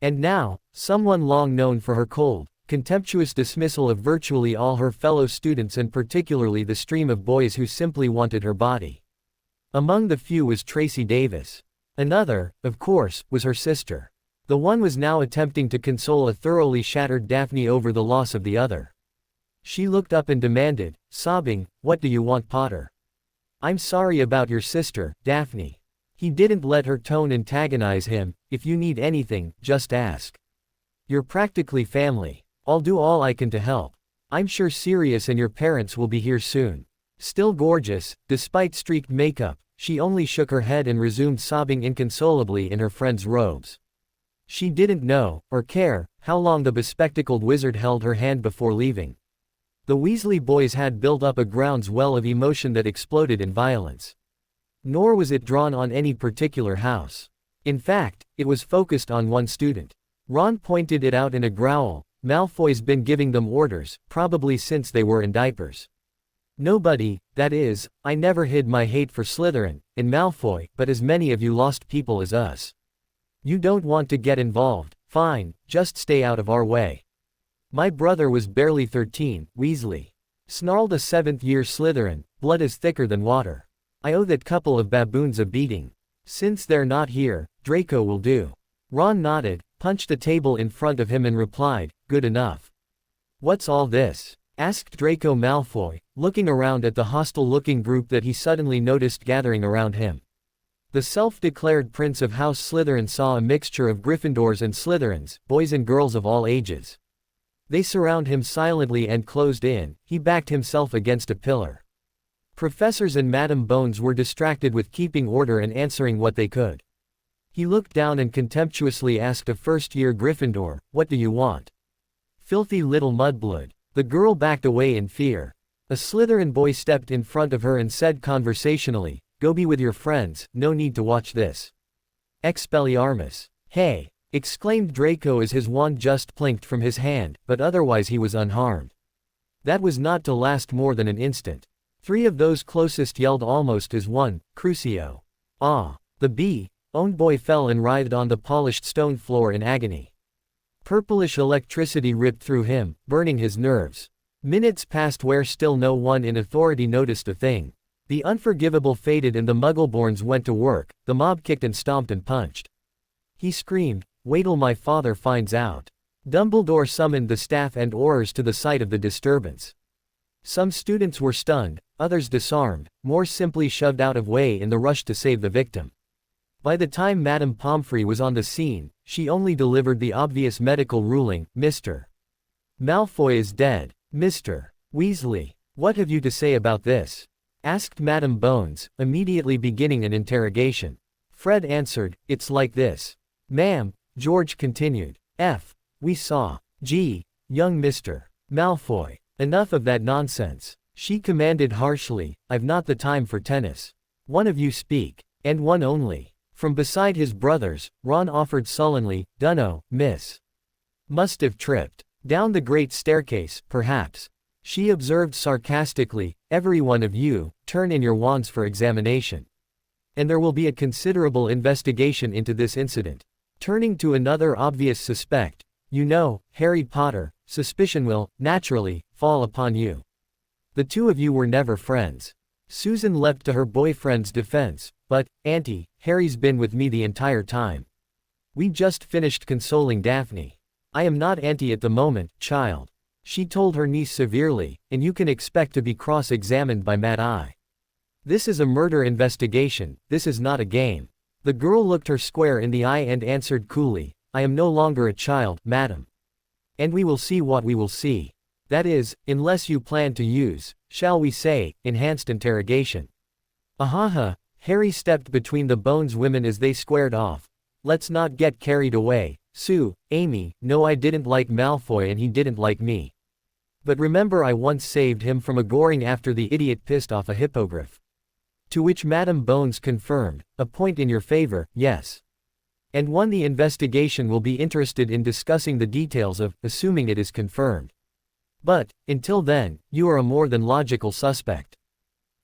And now, someone long known for her cold, contemptuous dismissal of virtually all her fellow students and particularly the stream of boys who simply wanted her body. Among the few was Tracy Davis. Another, of course, was her sister. The one was now attempting to console a thoroughly shattered Daphne over the loss of the other. She looked up and demanded, sobbing, "What do you want, Potter?" "I'm sorry about your sister, Daphne." He didn't let her tone antagonize him. "If you need anything, just ask. You're practically family. I'll do all I can to help. I'm sure Sirius and your parents will be here soon." Still gorgeous, despite streaked makeup, she only shook her head and resumed sobbing inconsolably in her friend's robes. She didn't know, or care, how long the bespectacled wizard held her hand before leaving. The Weasley boys had built up a groundswell of emotion that exploded in violence. Nor was it drawn on any particular house. In fact, it was focused on one student. Ron pointed it out in a growl. "Malfoy's been giving them orders, probably since they were in diapers. Nobody, that is, I never hid my hate for Slytherin, in Malfoy, but as many of you lost people as us. You don't want to get involved, fine, just stay out of our way." "My brother was barely 13, Weasley," snarled a 7th-year Slytherin, "blood is thicker than water. I owe that couple of baboons a beating. Since they're not here, Draco will do." Ron nodded, punched the table in front of him and replied, "Good enough." "What's all this?" asked Draco Malfoy, looking around at the hostile-looking group that he suddenly noticed gathering around him. The self-declared Prince of House Slytherin saw a mixture of Gryffindors and Slytherins, boys and girls of all ages. They surround him silently and closed in. He backed himself against a pillar. Professors and Madame Bones were distracted with keeping order and answering what they could. He looked down and contemptuously asked a first-year Gryffindor, "What do you want?" "Filthy little mudblood." The girl backed away in fear. A Slytherin boy stepped in front of her and said conversationally, "Go be with your friends, no need to watch this." "Expelliarmus." "Hey!" exclaimed Draco as his wand just plinked from his hand, but otherwise he was unharmed. That was not to last more than an instant. 3 of those closest yelled almost as one, "Crucio!" "Ah!" The owned boy fell and writhed on the polished stone floor in agony. Purplish electricity ripped through him, burning his nerves. Minutes passed where still no one in authority noticed a thing. The unforgivable faded and the Muggleborns went to work. The mob kicked and stomped and punched. He screamed, "Wait till my father finds out." Dumbledore summoned the staff and Aurors to the site of the disturbance. Some students were stunned, others disarmed, more simply shoved out of way in the rush to save the victim. By the time Madame Pomfrey was on the scene, she only delivered the obvious medical ruling, "Mr. Malfoy is dead." "Mr. Weasley, what have you to say about this?" asked Madame Bones, immediately beginning an interrogation. Fred answered, "It's like this. Ma'am," George continued. "We saw. Young Mr. Malfoy. Enough of that nonsense. She commanded harshly, I've not the time for tennis. One of you speak. And one only. From beside his brothers, Ron offered sullenly, Dunno, miss. Must have tripped. Down the great staircase, perhaps. She observed sarcastically, every one of you, turn in your wands for examination. And there will be a considerable investigation into this incident. Turning to another obvious suspect, you know, Harry Potter, suspicion will, naturally, fall upon you. The two of you were never friends. Susan leapt to her boyfriend's defense, but, Auntie, Harry's been with me the entire time. We just finished consoling Daphne. I am not Auntie at the moment, child. She told her niece severely, and you can expect to be cross-examined by Mad Eye. This is a murder investigation, this is not a game. The girl looked her square in the eye and answered coolly, I am no longer a child, madam. And we will see what we will see. That is, unless you plan to use, shall we say, enhanced interrogation. Ahaha, Harry stepped between the Bones women as they squared off. Let's not get carried away. Sue, Amy, no, I didn't like Malfoy and he didn't like me. But remember, I once saved him from a goring after the idiot pissed off a hippogriff. To which Madam Bones confirmed, a point in your favor, yes. And one, the investigation will be interested in discussing the details of, assuming it is confirmed. But, until then, you are a more than logical suspect.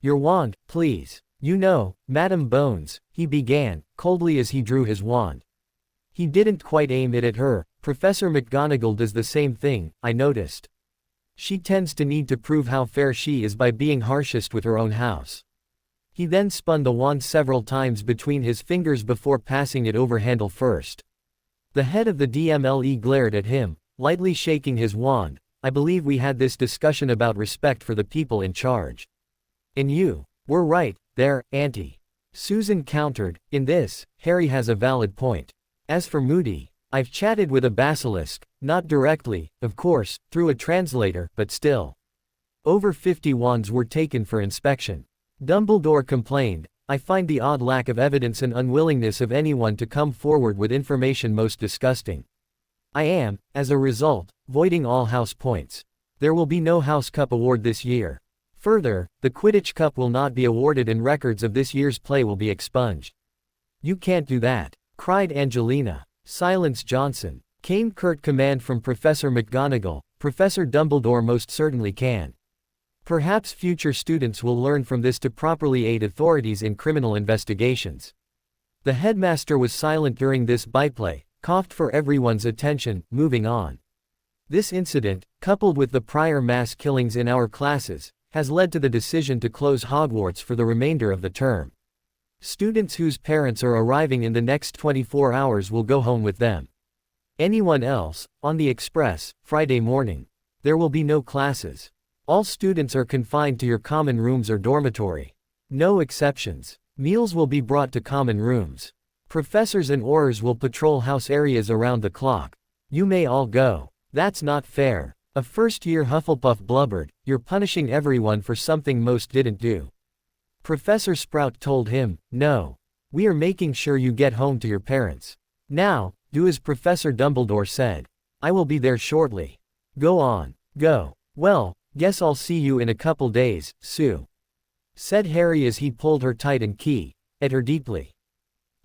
Your wand, please. You know, Madam Bones, he began, coldly as he drew his wand. He didn't quite aim it at her. Professor McGonagall does the same thing, I noticed. She tends to need to prove how fair she is by being harshest with her own house. He then spun the wand several times between his fingers before passing it over handle first. The head of the DMLE glared at him, lightly shaking his wand. I believe we had this discussion about respect for the people in charge. And you were right, there, Auntie. Susan countered, in this, Harry has a valid point. As for Moody, I've chatted with a basilisk, not directly, of course, through a translator, but still. Over 50 wands were taken for inspection. Dumbledore complained, I find the odd lack of evidence and unwillingness of anyone to come forward with information most disgusting. I am, as a result, voiding all house points. There will be no House Cup award this year. Further, the Quidditch Cup will not be awarded and records of this year's play will be expunged. You can't do that, cried Angelina. Silence, Johnson, came curt command from Professor McGonagall. Professor Dumbledore most certainly can. Perhaps future students will learn from this to properly aid authorities in criminal investigations. The headmaster was silent during this byplay, coughed for everyone's attention, moving on. This incident, coupled with the prior mass killings in our classes, has led to the decision to close Hogwarts for the remainder of the term. Students whose parents are arriving in the next 24 hours will go home with them. Anyone else, on the express, Friday morning. There will be no classes. All students are confined to your common rooms or dormitory. No exceptions. Meals will be brought to common rooms. Professors and Aurors will patrol house areas around the clock. You may all go. That's not fair. A first-year Hufflepuff blubbered, you're punishing everyone for something most didn't do. Professor Sprout told him, no. We are making sure you get home to your parents. Now, do as Professor Dumbledore said. I will be there shortly. Go on. Go. Well, guess I'll see you in a couple days, Sue. Said Harry as he pulled her tight and at her deeply.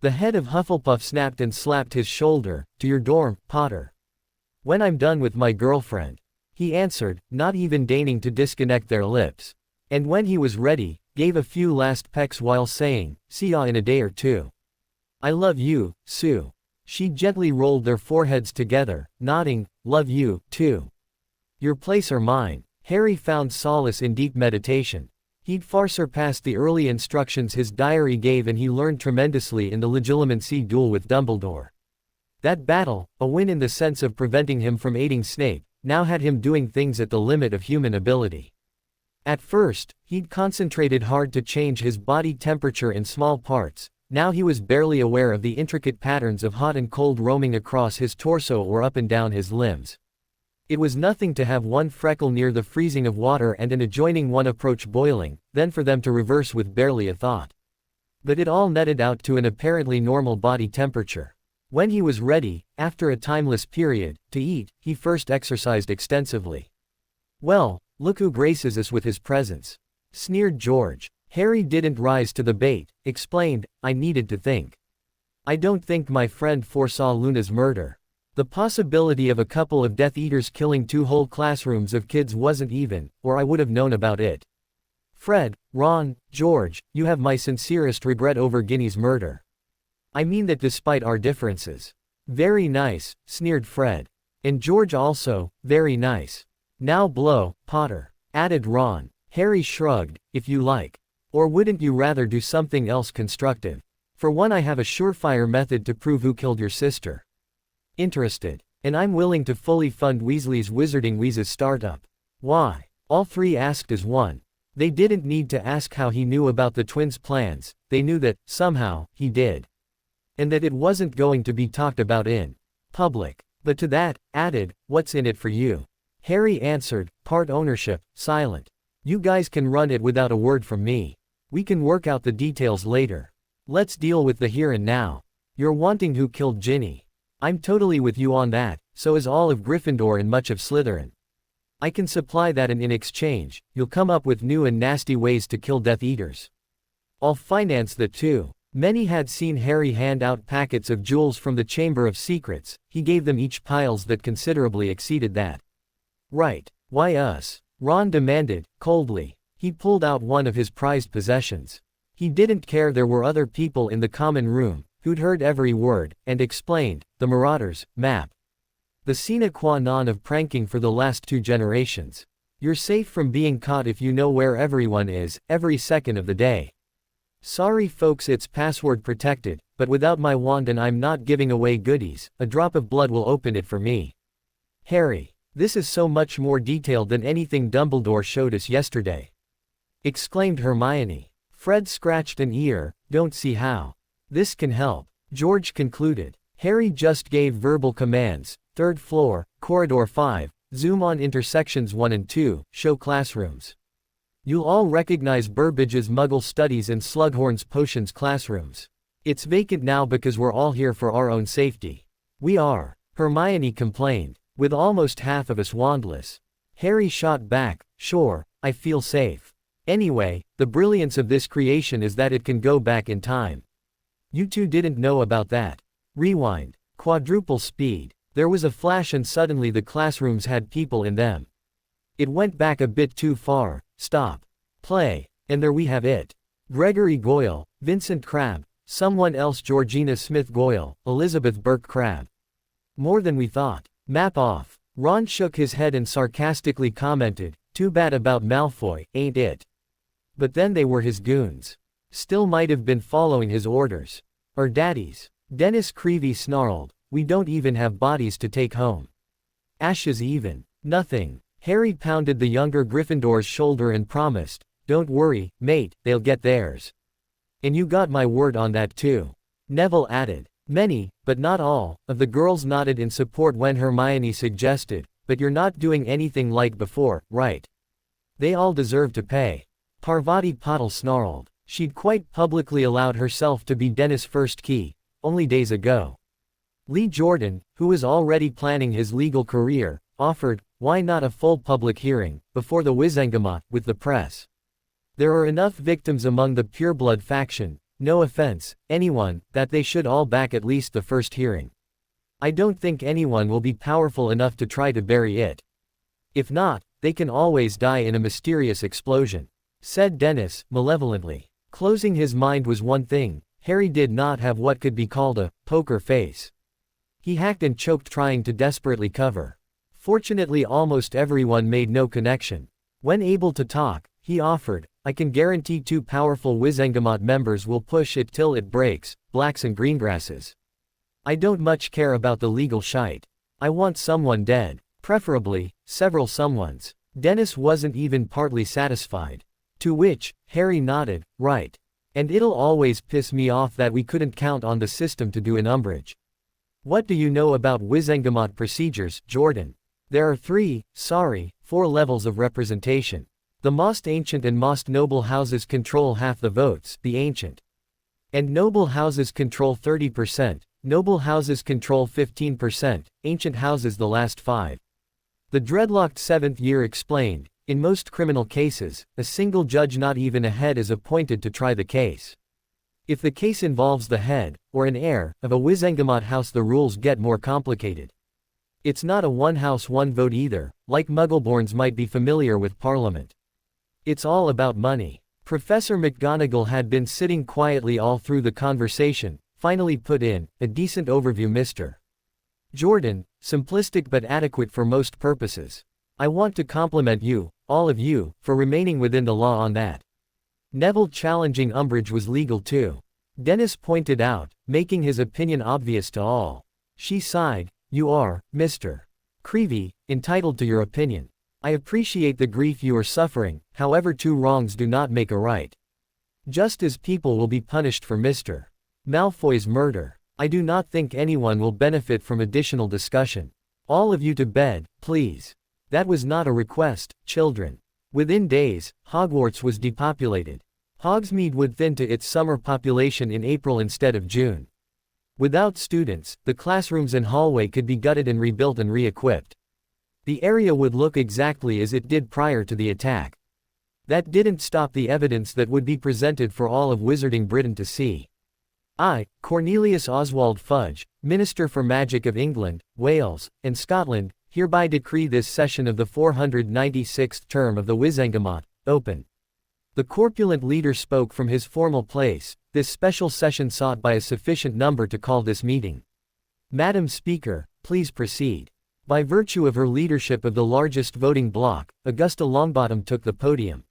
The head of Hufflepuff snapped and slapped his shoulder, to your dorm, Potter. When I'm done with my girlfriend. He answered, not even deigning to disconnect their lips. And when he was ready, gave a few last pecks while saying, see ya in a day or two. I love you, Sue. She gently rolled their foreheads together, nodding, love you, too. Your place or mine. Harry found solace in deep meditation. He'd far surpassed the early instructions his diary gave, and he learned tremendously in the Legilimency duel with Dumbledore. That battle, a win in the sense of preventing him from aiding Snape, now had him doing things at the limit of human ability. At first, he'd concentrated hard to change his body temperature in small parts. Now he was barely aware of the intricate patterns of hot and cold roaming across his torso or up and down his limbs. It was nothing to have one freckle near the freezing of water and an adjoining one approach boiling, then for them to reverse with barely a thought. But it all netted out to an apparently normal body temperature. When he was ready, after a timeless period, to eat, he first exercised extensively. Well, look who graces us with his presence. Sneered George. Harry didn't rise to the bait, explained, I needed to think. I don't think my friend foresaw Luna's murder. The possibility of a couple of Death Eaters killing 2 whole classrooms of kids wasn't even, or I would have known about it. Fred, Ron, George, you have my sincerest regret over Ginny's murder. I mean that despite our differences. Very nice, sneered Fred. And George also, very nice. Now blow, Potter, added Ron. Harry shrugged, if you like. Or wouldn't you rather do something else constructive? For one, I have a surefire method to prove who killed your sister. Interested. And I'm willing to fully fund Weasley's Wizarding Wheezes startup. Why? All three asked as one. They didn't need to ask how he knew about the twins' plans, they knew that, somehow, he did. And that it wasn't going to be talked about in public. But to that, added, what's in it for you? Harry answered, part ownership, silent. You guys can run it without a word from me. We can work out the details later. Let's deal with the here and now. You're wanting who killed Ginny. I'm totally with you on that, so is all of Gryffindor and much of Slytherin. I can supply that, and in exchange, you'll come up with new and nasty ways to kill Death Eaters. I'll finance the two. Many had seen Harry hand out packets of jewels from the Chamber of Secrets. He gave them each piles that considerably exceeded that. Right. Why us? Ron demanded, coldly. He pulled out one of his prized possessions. He didn't care there were other people in the common room, who'd heard every word, and explained, the Marauders, map. The sine qua non of pranking for the last 2 generations. You're safe from being caught if you know where everyone is, every second of the day. Sorry folks, it's password protected, but without my wand and I'm not giving away goodies, a drop of blood will open it for me. Harry, this is so much more detailed than anything Dumbledore showed us yesterday. Exclaimed Hermione. Fred scratched an ear, don't see how. This can help. George concluded. Harry just gave verbal commands. 3rd floor, corridor 5, zoom on intersections 1 and 2, show classrooms. You'll all recognize Burbidge's Muggle Studies and Slughorn's Potions classrooms. It's vacant now because we're all here for our own safety. We are, Hermione complained, with almost half of us wandless. Harry shot back, sure, I feel safe. Anyway, the brilliance of this creation is that it can go back in time. You two didn't know about that. Rewind. Quadruple speed. There was a flash and suddenly the classrooms had people in them. It went back a bit too far. Stop. Play. And there we have it. Gregory Goyle, Vincent Crabbe, someone else, Georgina Smith Goyle, Elizabeth Burke Crabbe. More than we thought. Map off. Ron shook his head and sarcastically commented, too bad about Malfoy, ain't it? But then they were his goons. Still might have been following his orders. Or Daddy's. Dennis Creevy snarled, we don't even have bodies to take home. Ashes even. Nothing. Harry pounded the younger Gryffindor's shoulder and promised, don't worry, mate, they'll get theirs. And you got my word on that too. Neville added. Many, but not all, of the girls nodded in support when Hermione suggested, but you're not doing anything like before, right? They all deserve to pay. Parvati Patil snarled. She'd quite publicly allowed herself to be Dennis' first key, only days ago. Lee Jordan, who was already planning his legal career, offered, why not a full public hearing, before the Wizengamot, with the press? There are enough victims among the pureblood faction, no offense, anyone, that they should all back at least the first hearing. I don't think anyone will be powerful enough to try to bury it. If not, they can always die in a mysterious explosion, said Dennis, malevolently. Closing his mind was one thing, Harry did not have what could be called a poker face. He hacked and choked trying to desperately cover. Fortunately almost everyone made no connection. When able to talk, he offered, I can guarantee 2 powerful Wizengamot members will push it till it breaks, blacks and greengrasses. I don't much care about the legal shite. I want someone dead, preferably, several someones. Dennis wasn't even partly satisfied. To which, Harry nodded, right. And it'll always piss me off that we couldn't count on the system to do an umbrage. What do you know about Wizengamot procedures, Jordan? There are 4 levels of representation. The most ancient and most noble houses control half the votes, the ancient and noble houses control 30%, noble houses control 15%, ancient houses the last 5. The dreadlocked seventh year explained, in most criminal cases, a single judge, not even a head, is appointed to try the case. If the case involves the head, or an heir, of a Wizengamot house, the rules get more complicated. It's not a one house one vote either, like Muggleborns might be familiar with Parliament. It's all about money. Professor McGonagall had been sitting quietly all through the conversation, finally put in a decent overview, Mr. Jordan, simplistic but adequate for most purposes. I want to compliment you, all of you, for remaining within the law on that. Neville challenging Umbridge was legal too. Dennis pointed out, making his opinion obvious to all. She sighed, you are, Mr. Creevey, entitled to your opinion. I appreciate the grief you are suffering, however two wrongs do not make a right. Just as people will be punished for Mr. Malfoy's murder, I do not think anyone will benefit from additional discussion. All of you to bed, please. That was not a request, children. Within days, Hogwarts was depopulated. Hogsmeade would thin to its summer population in April instead of June. Without students, the classrooms and hallway could be gutted and rebuilt and re-equipped. The area would look exactly as it did prior to the attack. That didn't stop the evidence that would be presented for all of Wizarding Britain to see. I, Cornelius Oswald Fudge, Minister for Magic of England, Wales, and Scotland, hereby decree this session of the 496th term of the Wizengamot open. The corpulent leader spoke from his formal place, this special session sought by a sufficient number to call this meeting. Madam Speaker, please proceed. By virtue of her leadership of the largest voting bloc, Augusta Longbottom took the podium.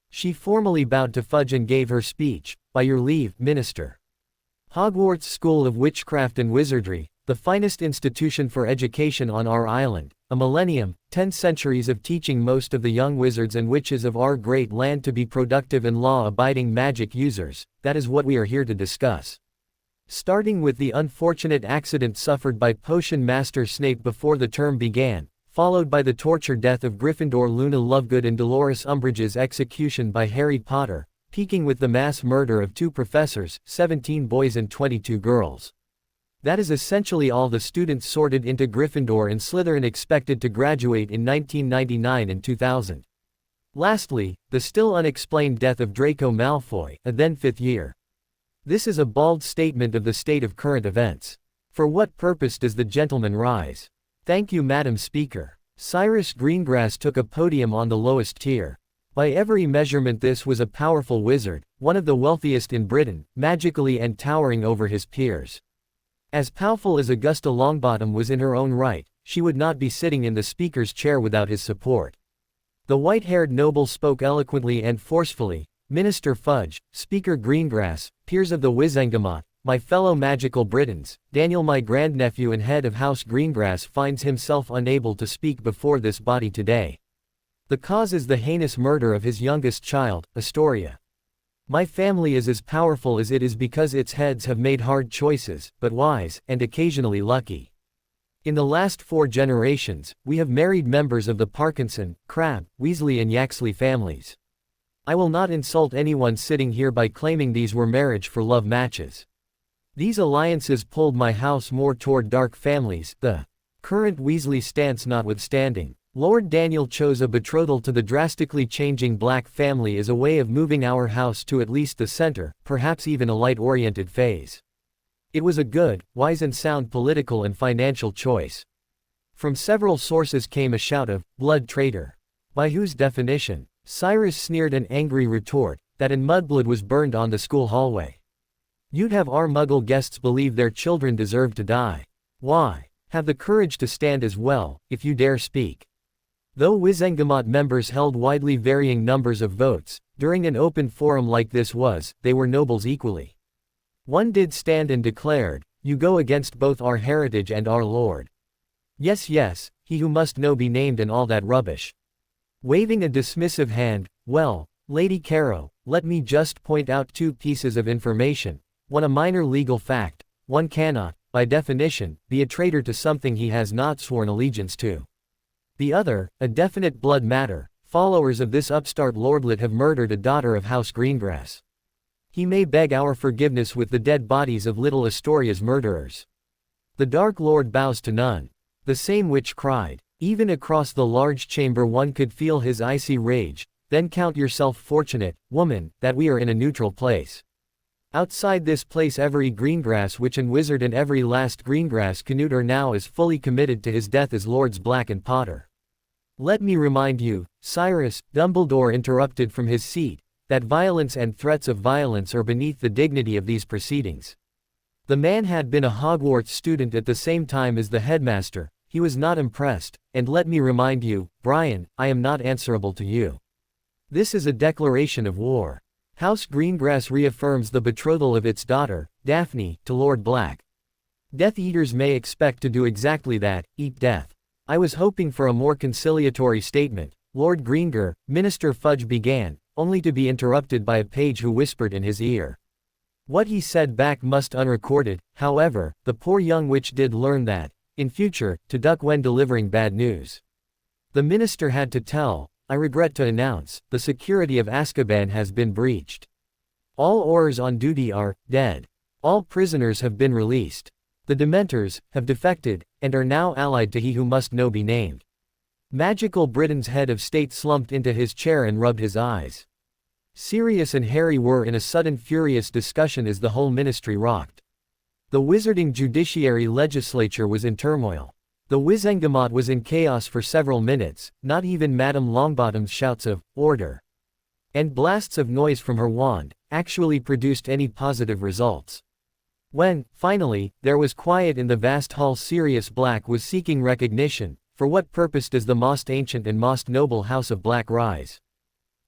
She formally bowed to Fudge and gave her speech, by your leave, Minister. Hogwarts School of Witchcraft and Wizardry, the finest institution for education on our island, a millennium, 10 centuries of teaching most of the young wizards and witches of our great land to be productive and law-abiding magic users, that is what we are here to discuss. Starting with the unfortunate accident suffered by Potion Master Snape before the term began, followed by the torture death of Gryffindor Luna Lovegood and Dolores Umbridge's execution by Harry Potter, peaking with the mass murder of 2 professors, 17 boys and 22 girls. That is essentially all the students sorted into Gryffindor and Slytherin expected to graduate in 1999 and 2000. Lastly, the still unexplained death of Draco Malfoy, a then 5th year. This is a bald statement of the state of current events. For what purpose does the gentleman rise? Thank you, Madam Speaker. Cyrus Greengrass took a podium on the lowest tier. By every measurement this was a powerful wizard, one of the wealthiest in Britain, magically and towering over his peers. As powerful as Augusta Longbottom was in her own right, she would not be sitting in the speaker's chair without his support. The white-haired noble spoke eloquently and forcefully. Minister Fudge, Speaker Greengrass, peers of the Wizengamot, my fellow magical Britons, Daniel my grandnephew and head of House Greengrass finds himself unable to speak before this body today. The cause is the heinous murder of his youngest child, Astoria. My family is as powerful as it is because its heads have made hard choices, but wise, and occasionally lucky. In the last 4 generations, we have married members of the Parkinson, Crabbe, Weasley and Yaxley families. I will not insult anyone sitting here by claiming these were marriage for love matches. These alliances pulled my house more toward dark families, the current Weasley stance notwithstanding. Lord Daniel chose a betrothal to the drastically changing Black family as a way of moving our house to at least the center, perhaps even a light-oriented phase. It was a good, wise and sound political and financial choice. From several sources came a shout of, blood traitor. By whose definition? Cyrus sneered an angry retort, that in mudblood was burned on the school hallway. You'd have our Muggle guests believe their children deserve to die. Why? Have the courage to stand as well, if you dare speak. Though Wizengamot members held widely varying numbers of votes, during an open forum like this they were nobles equally. One did stand and declared, you go against both our heritage and our lord. Yes, yes, he who must know be named and all that rubbish. Waving a dismissive hand, well, Lady Caro, let me just point out 2 pieces of information, one a minor legal fact, one cannot, by definition, be a traitor to something he has not sworn allegiance to. The other, a definite blood matter, followers of this upstart lordlet have murdered a daughter of House Greengrass. He may beg our forgiveness with the dead bodies of little Astoria's murderers. The Dark Lord bows to none. The same witch cried, Even across the large chamber one could feel his icy rage. Then count yourself fortunate, woman, that we are in a neutral place. Outside this place every greengrass witch and wizard and every last greengrass canute are now as fully committed to his death as Lords Black and Potter. Let me remind you, Cyrus, Dumbledore interrupted from his seat, that violence and threats of violence are beneath the dignity of these proceedings. The man had been a Hogwarts student at the same time as the headmaster. He was not impressed, and let me remind you, Brian, I am not answerable to you. This is a declaration of war. House Greengrass reaffirms the betrothal of its daughter, Daphne, to Lord Black. Death Eaters may expect to do exactly that, eat death. I was hoping for a more conciliatory statement, Lord Greenger, Minister Fudge began, only to be interrupted by a page who whispered in his ear. What he said back must unrecorded. However, the poor young witch did learn that, in future, to duck when delivering bad news. The minister had to tell, I regret to announce, the security of Azkaban has been breached. All Aurors on duty are dead. All prisoners have been released. The Dementors have defected, and are now allied to he who must know be named. Magical Britain's head of state slumped into his chair and rubbed his eyes. Sirius and Harry were in a sudden furious discussion as the whole ministry rocked. The wizarding judiciary legislature was in turmoil. The Wizengamot was in chaos for several minutes. Not even Madame Longbottom's shouts of order and blasts of noise from her wand actually produced any positive results. When, finally, there was quiet in the vast hall, Sirius Black was seeking recognition. For what purpose does the most ancient and most noble House of Black rise?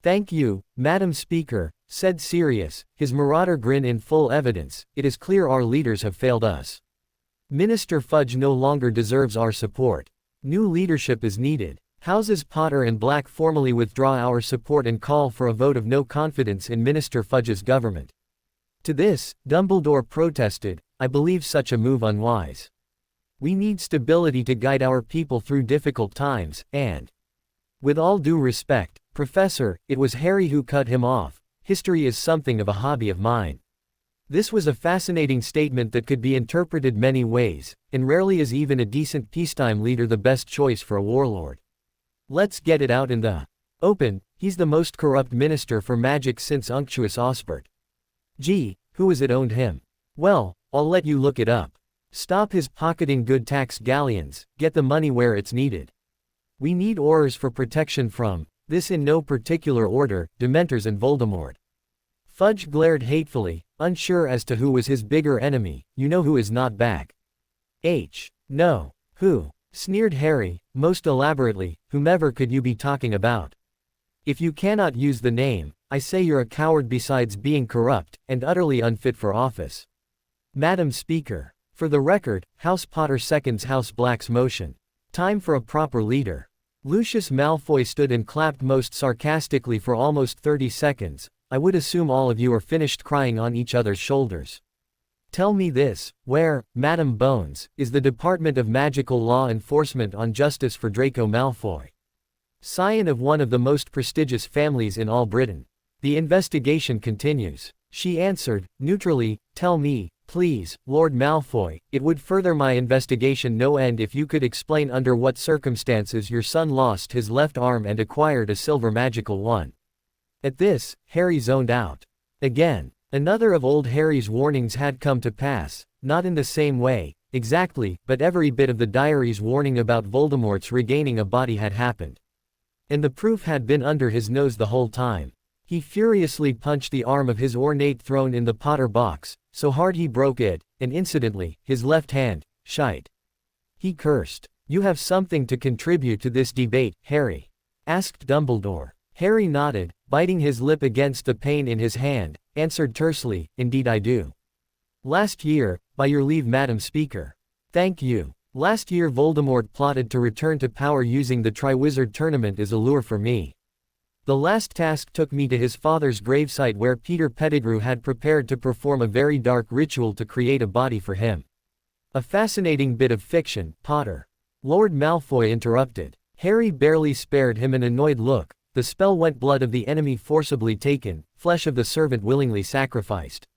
Thank you, Madam Speaker, said Sirius, his marauder grin in full evidence. It is clear our leaders have failed us. Minister Fudge no longer deserves our support. New leadership is needed. Houses Potter and Black formally withdraw our support and call for a vote of no confidence in Minister Fudge's government. To this, Dumbledore protested, I believe such a move unwise. We need stability to guide our people through difficult times, and with all due respect, Professor, it was Harry who cut him off. History is something of a hobby of mine. This was a fascinating statement that could be interpreted many ways, and rarely is even a decent peacetime leader the best choice for a warlord. Let's get it out in the open, he's the most corrupt minister for magic since Unctuous Osbert. Gee, who is it owned him? Well, I'll let you look it up. Stop his pocketing good tax galleons, get the money where it's needed. We need Aurors for protection from, this in no particular order, Dementors and Voldemort. Fudge glared hatefully, unsure as to who was his bigger enemy. You know who is not back. No. Who? Sneered Harry, most elaborately, whomever could you be talking about? If you cannot use the name, I say you're a coward besides being corrupt, and utterly unfit for office. Madam Speaker. For the record, House Potter seconds House Black's motion. Time for a proper leader. Lucius Malfoy stood and clapped most sarcastically for almost 30 seconds. I would assume all of you are finished crying on each other's shoulders. Tell me this, where, Madam Bones, is the Department of Magical Law Enforcement on justice for Draco Malfoy? Scion of one of the most prestigious families in all Britain. The investigation continues. She answered, neutrally, tell me, please, Lord Malfoy, it would further my investigation no end if you could explain under what circumstances your son lost his left arm and acquired a silver magical one. At this, Harry zoned out. Again, another of old Harry's warnings had come to pass, not in the same way, exactly, but every bit of the diary's warning about Voldemort's regaining a body had happened. And the proof had been under his nose the whole time. He furiously punched the arm of his ornate throne in the Potter box, so hard he broke it, and incidentally, his left hand, shite. He cursed. You have something to contribute to this debate, Harry? Asked Dumbledore. Harry nodded, biting his lip against the pain in his hand, answered tersely, indeed I do. Last year, by your leave Madam Speaker. Thank you. Last year Voldemort plotted to return to power using the Triwizard Tournament as a lure for me. The last task took me to his father's gravesite where Peter Pettigrew had prepared to perform a very dark ritual to create a body for him. A fascinating bit of fiction, Potter. Lord Malfoy interrupted. Harry barely spared him an annoyed look. The spell went blood of the enemy forcibly taken, flesh of the servant willingly sacrificed.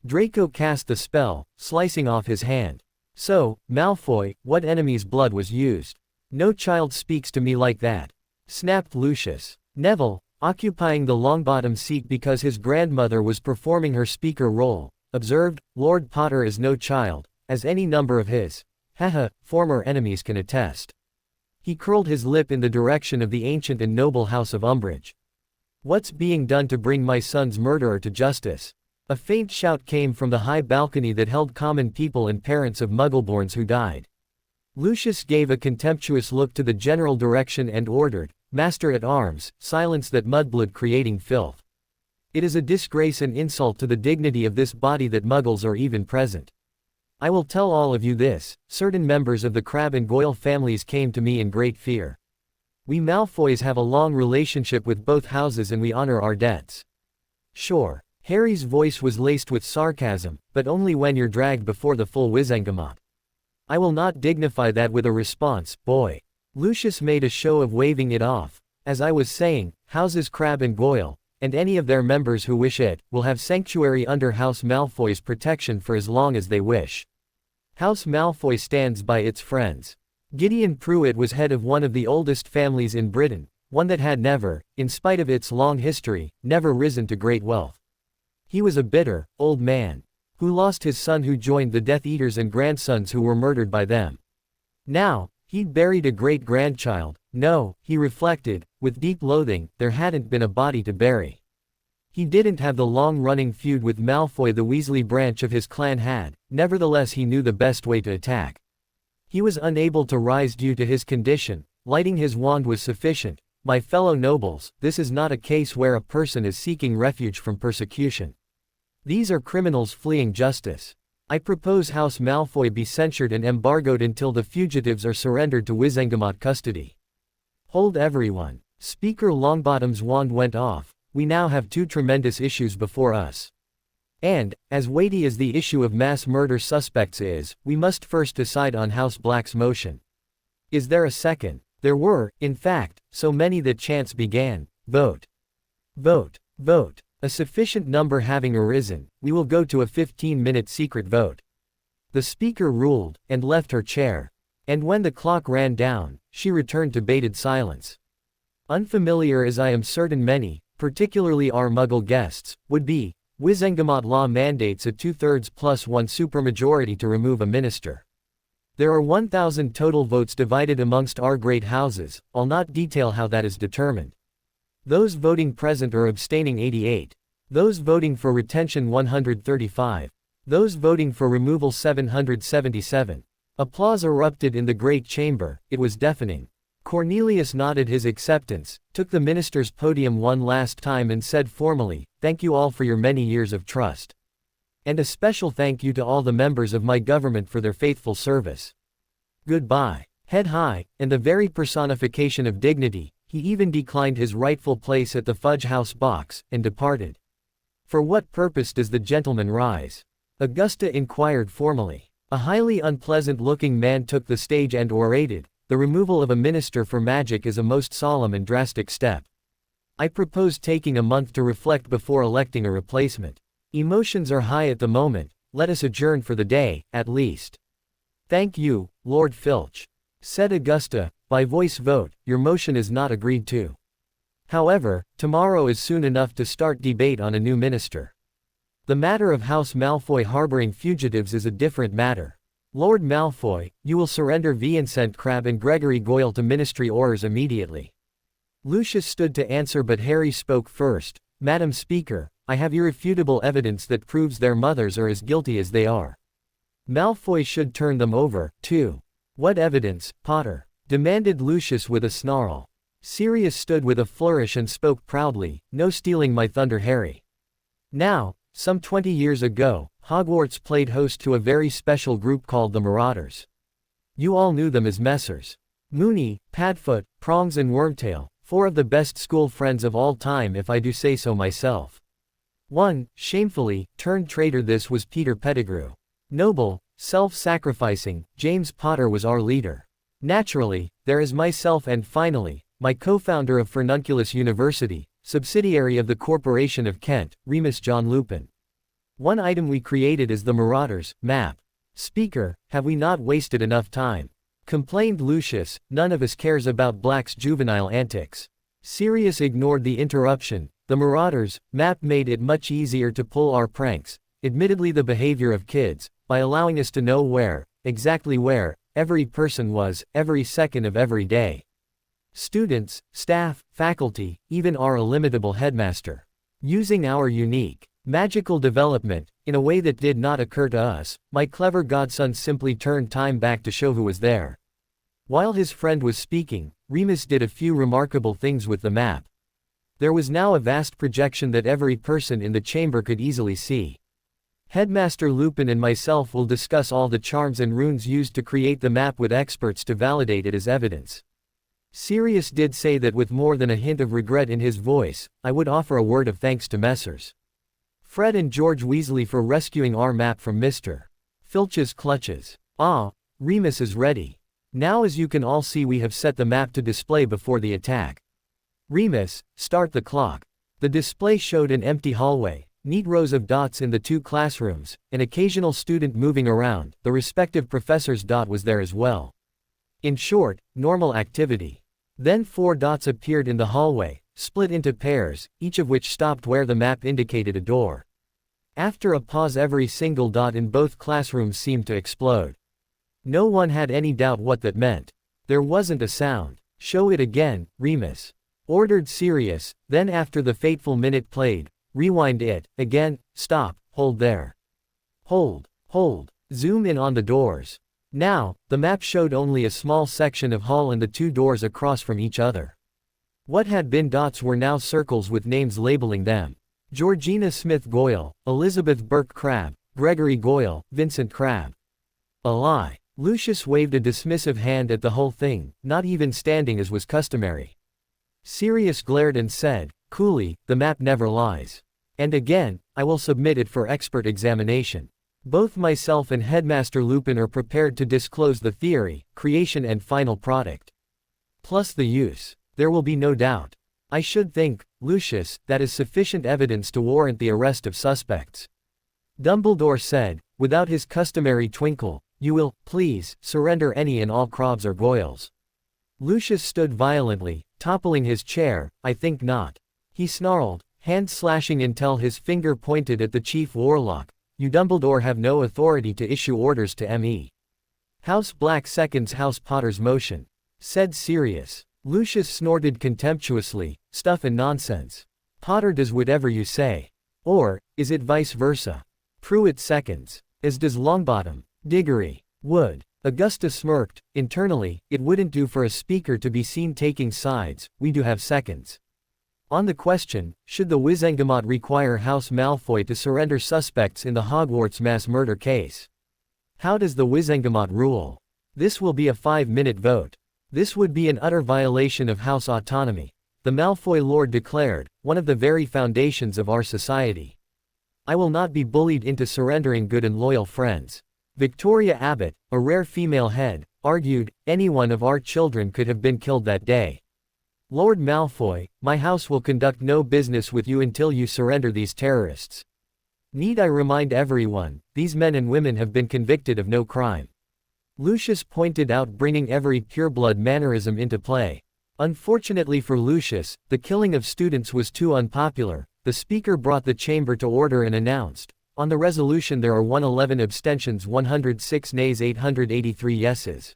Draco cast the spell, slicing off his hand. So, Malfoy, what enemy's blood was used? No child speaks to me like that, snapped Lucius. Neville, occupying the Longbottom seat because his grandmother was performing her speaker role, observed, Lord Potter is no child, as any number of his, former enemies can attest. He curled his lip in the direction of the ancient and noble House of Umbridge. What's being done to bring my son's murderer to justice? A faint shout came from the high balcony that held common people and parents of Muggleborns who died. Lucius gave a contemptuous look to the general direction and ordered, Master-at-Arms, silence that mudblood creating filth. It is a disgrace and insult to the dignity of this body that Muggles are even present. I will tell all of you this, certain members of the Crabbe and Goyle families came to me in great fear. We Malfoys have a long relationship with both houses and we honor our debts. Sure. Harry's voice was laced with sarcasm, but only when you're dragged before the full Wizengamot. I will not dignify that with a response, boy. Lucius made a show of waving it off. As I was saying, houses Crabbe and Goyle, and any of their members who wish it, will have sanctuary under House Malfoy's protection for as long as they wish. House Malfoy stands by its friends. Gideon Pruitt was head of one of the oldest families in Britain, one that had never, in spite of its long history, never risen to great wealth. He was a bitter, old man, who lost his son who joined the Death Eaters and grandsons who were murdered by them. Now, he'd buried a great-grandchild. No, he reflected, with deep loathing, there hadn't been a body to bury. He didn't have the long-running feud with Malfoy the Weasley branch of his clan had, nevertheless he knew the best way to attack. He was unable to rise due to his condition, lighting his wand was sufficient. My fellow nobles, this is not a case where a person is seeking refuge from persecution. These are criminals fleeing justice. I propose House Malfoy be censured and embargoed until the fugitives are surrendered to Wizengamot custody. Hold everyone. Speaker Longbottom's wand went off. We now have two tremendous issues before us. And, as weighty as the issue of mass murder suspects is, we must first decide on House Black's motion. Is there a second? There were, in fact, so many that chance began. Vote. Vote. Vote. A sufficient number having arisen, we will go to a 15-minute secret vote. The speaker ruled, and left her chair. And when the clock ran down, she returned to bated silence. Unfamiliar as I am certain many, particularly our Muggle guests, would be, Wizengamot law mandates a 2/3 plus 1 supermajority to remove a minister. There are 1,000 total votes divided amongst our great houses. I'll not detail how that is determined. Those voting present or abstaining 88. Those voting for retention 135. Those voting for removal 777. Applause erupted in the great chamber, it was deafening. Cornelius nodded his acceptance, took the minister's podium one last time and said formally, "Thank you all for your many years of trust. And a special thank you to all the members of my government for their faithful service. Goodbye." Head high, and the very personification of dignity, he even declined his rightful place at the Fudge House box, and departed. For what purpose does the gentleman rise? Augusta inquired formally. A highly unpleasant-looking man took the stage and orated, "The removal of a minister for magic is a most solemn and drastic step. I propose taking a month to reflect before electing a replacement. Emotions are high at the moment, let us adjourn for the day, at least." "Thank you, Lord Filch," said Augusta, "by voice vote, your motion is not agreed to. However, tomorrow is soon enough to start debate on a new minister. The matter of House Malfoy harboring fugitives is a different matter. Lord Malfoy, you will surrender Vincent Crabbe and Gregory Goyle to ministry orders immediately." Lucius stood to answer but Harry spoke first. "Madam Speaker, I have irrefutable evidence that proves their mothers are as guilty as they are. Malfoy should turn them over, too." "What evidence, Potter?" demanded Lucius with a snarl. Sirius stood with a flourish and spoke proudly, "No stealing my thunder, Harry. Now, some 20 years ago, Hogwarts played host to a very special group called the Marauders. You all knew them as Messrs. Moony, Padfoot, Prongs and Wormtail, 4 of the best school friends of all time if I do say so myself. One, shamefully, turned traitor. This was Peter Pettigrew. Noble, self-sacrificing, James Potter was our leader. Naturally, there is myself and finally, my co-founder of Furnunculus University, subsidiary of the Corporation of Kent, Remus John Lupin. One item we created is the Marauders map. Speaker, have we not wasted enough time? complained Lucius, none of us cares about Black's juvenile antics. Sirius ignored the interruption. The Marauders map made it much easier to pull our pranks, admittedly the behavior of kids, by allowing us to know where, exactly where, every person was, every second of every day. Students, staff, faculty, even our illimitable headmaster. Using our unique, magical development, in a way that did not occur to us, my clever godson simply turned time back to show who was there. While his friend was speaking, Remus did a few remarkable things with the map. There was now a vast projection that every person in the chamber could easily see. Headmaster Lupin and myself will discuss all the charms and runes used to create the map with experts to validate it as evidence. Sirius did say that with more than a hint of regret in his voice, I would offer a word of thanks to Messrs. Fred and George Weasley for rescuing our map from Mr. Filch's clutches. Ah, Remus is ready. Now as you can all see we have set the map to display before the attack. Remus, start the clock. The display showed an empty hallway, neat rows of dots in the two classrooms, an occasional student moving around, the respective professor's dot was there as well. In short, normal activity. Then 4 dots appeared in the hallway, split into pairs, each of which stopped where the map indicated a door. After a pause every single dot in both classrooms seemed to explode. No one had any doubt what that meant. There wasn't a sound. Show it again, Remus. Ordered Sirius, then after the fateful minute played, rewind it, again, stop, hold there. Hold, zoom in on the doors. Now, the map showed only a small section of hall and the 2 doors across from each other. What had been dots were now circles with names labeling them. Georgina Smith Goyle, Elizabeth Burke Crabbe, Gregory Goyle, Vincent Crabbe. A lie. Lucius waved a dismissive hand at the whole thing, not even standing as was customary. Sirius glared and said, coolly, the map never lies. And again, I will submit it for expert examination. Both myself and Headmaster Lupin are prepared to disclose the theory, creation and final product. Plus the use. There will be no doubt. I should think, Lucius, that is sufficient evidence to warrant the arrest of suspects. Dumbledore said, without his customary twinkle, you will, please, surrender any and all Crabs or Goyles. Lucius stood violently, toppling his chair, I think not. He snarled, hand slashing until his finger pointed at the chief warlock. You Dumbledore have no authority to issue orders to me. House Black seconds House Potter's motion. Said Sirius. Lucius snorted contemptuously, stuff and nonsense. Potter does whatever you say. Or, is it vice versa? Pruitt seconds. As does Longbottom. Diggory. Would. Augusta smirked. Internally, it wouldn't do for a speaker to be seen taking sides, we do have seconds. On the question, should the Wizengamot require House Malfoy to surrender suspects in the Hogwarts mass murder case? How does the Wizengamot rule? This will be a 5-minute vote. This would be an utter violation of House autonomy, the Malfoy Lord declared, one of the very foundations of our society. I will not be bullied into surrendering good and loyal friends. Victoria Abbott, a rare female head, argued, any one of our children could have been killed that day. Lord Malfoy, my house will conduct no business with you until you surrender these terrorists. Need I remind everyone, these men and women have been convicted of no crime. Lucius pointed out, bringing every pureblood mannerism into play. Unfortunately for Lucius, the killing of students was too unpopular. The speaker brought the chamber to order and announced, on the resolution there are 111 abstentions, 106 nays, 883 yeses.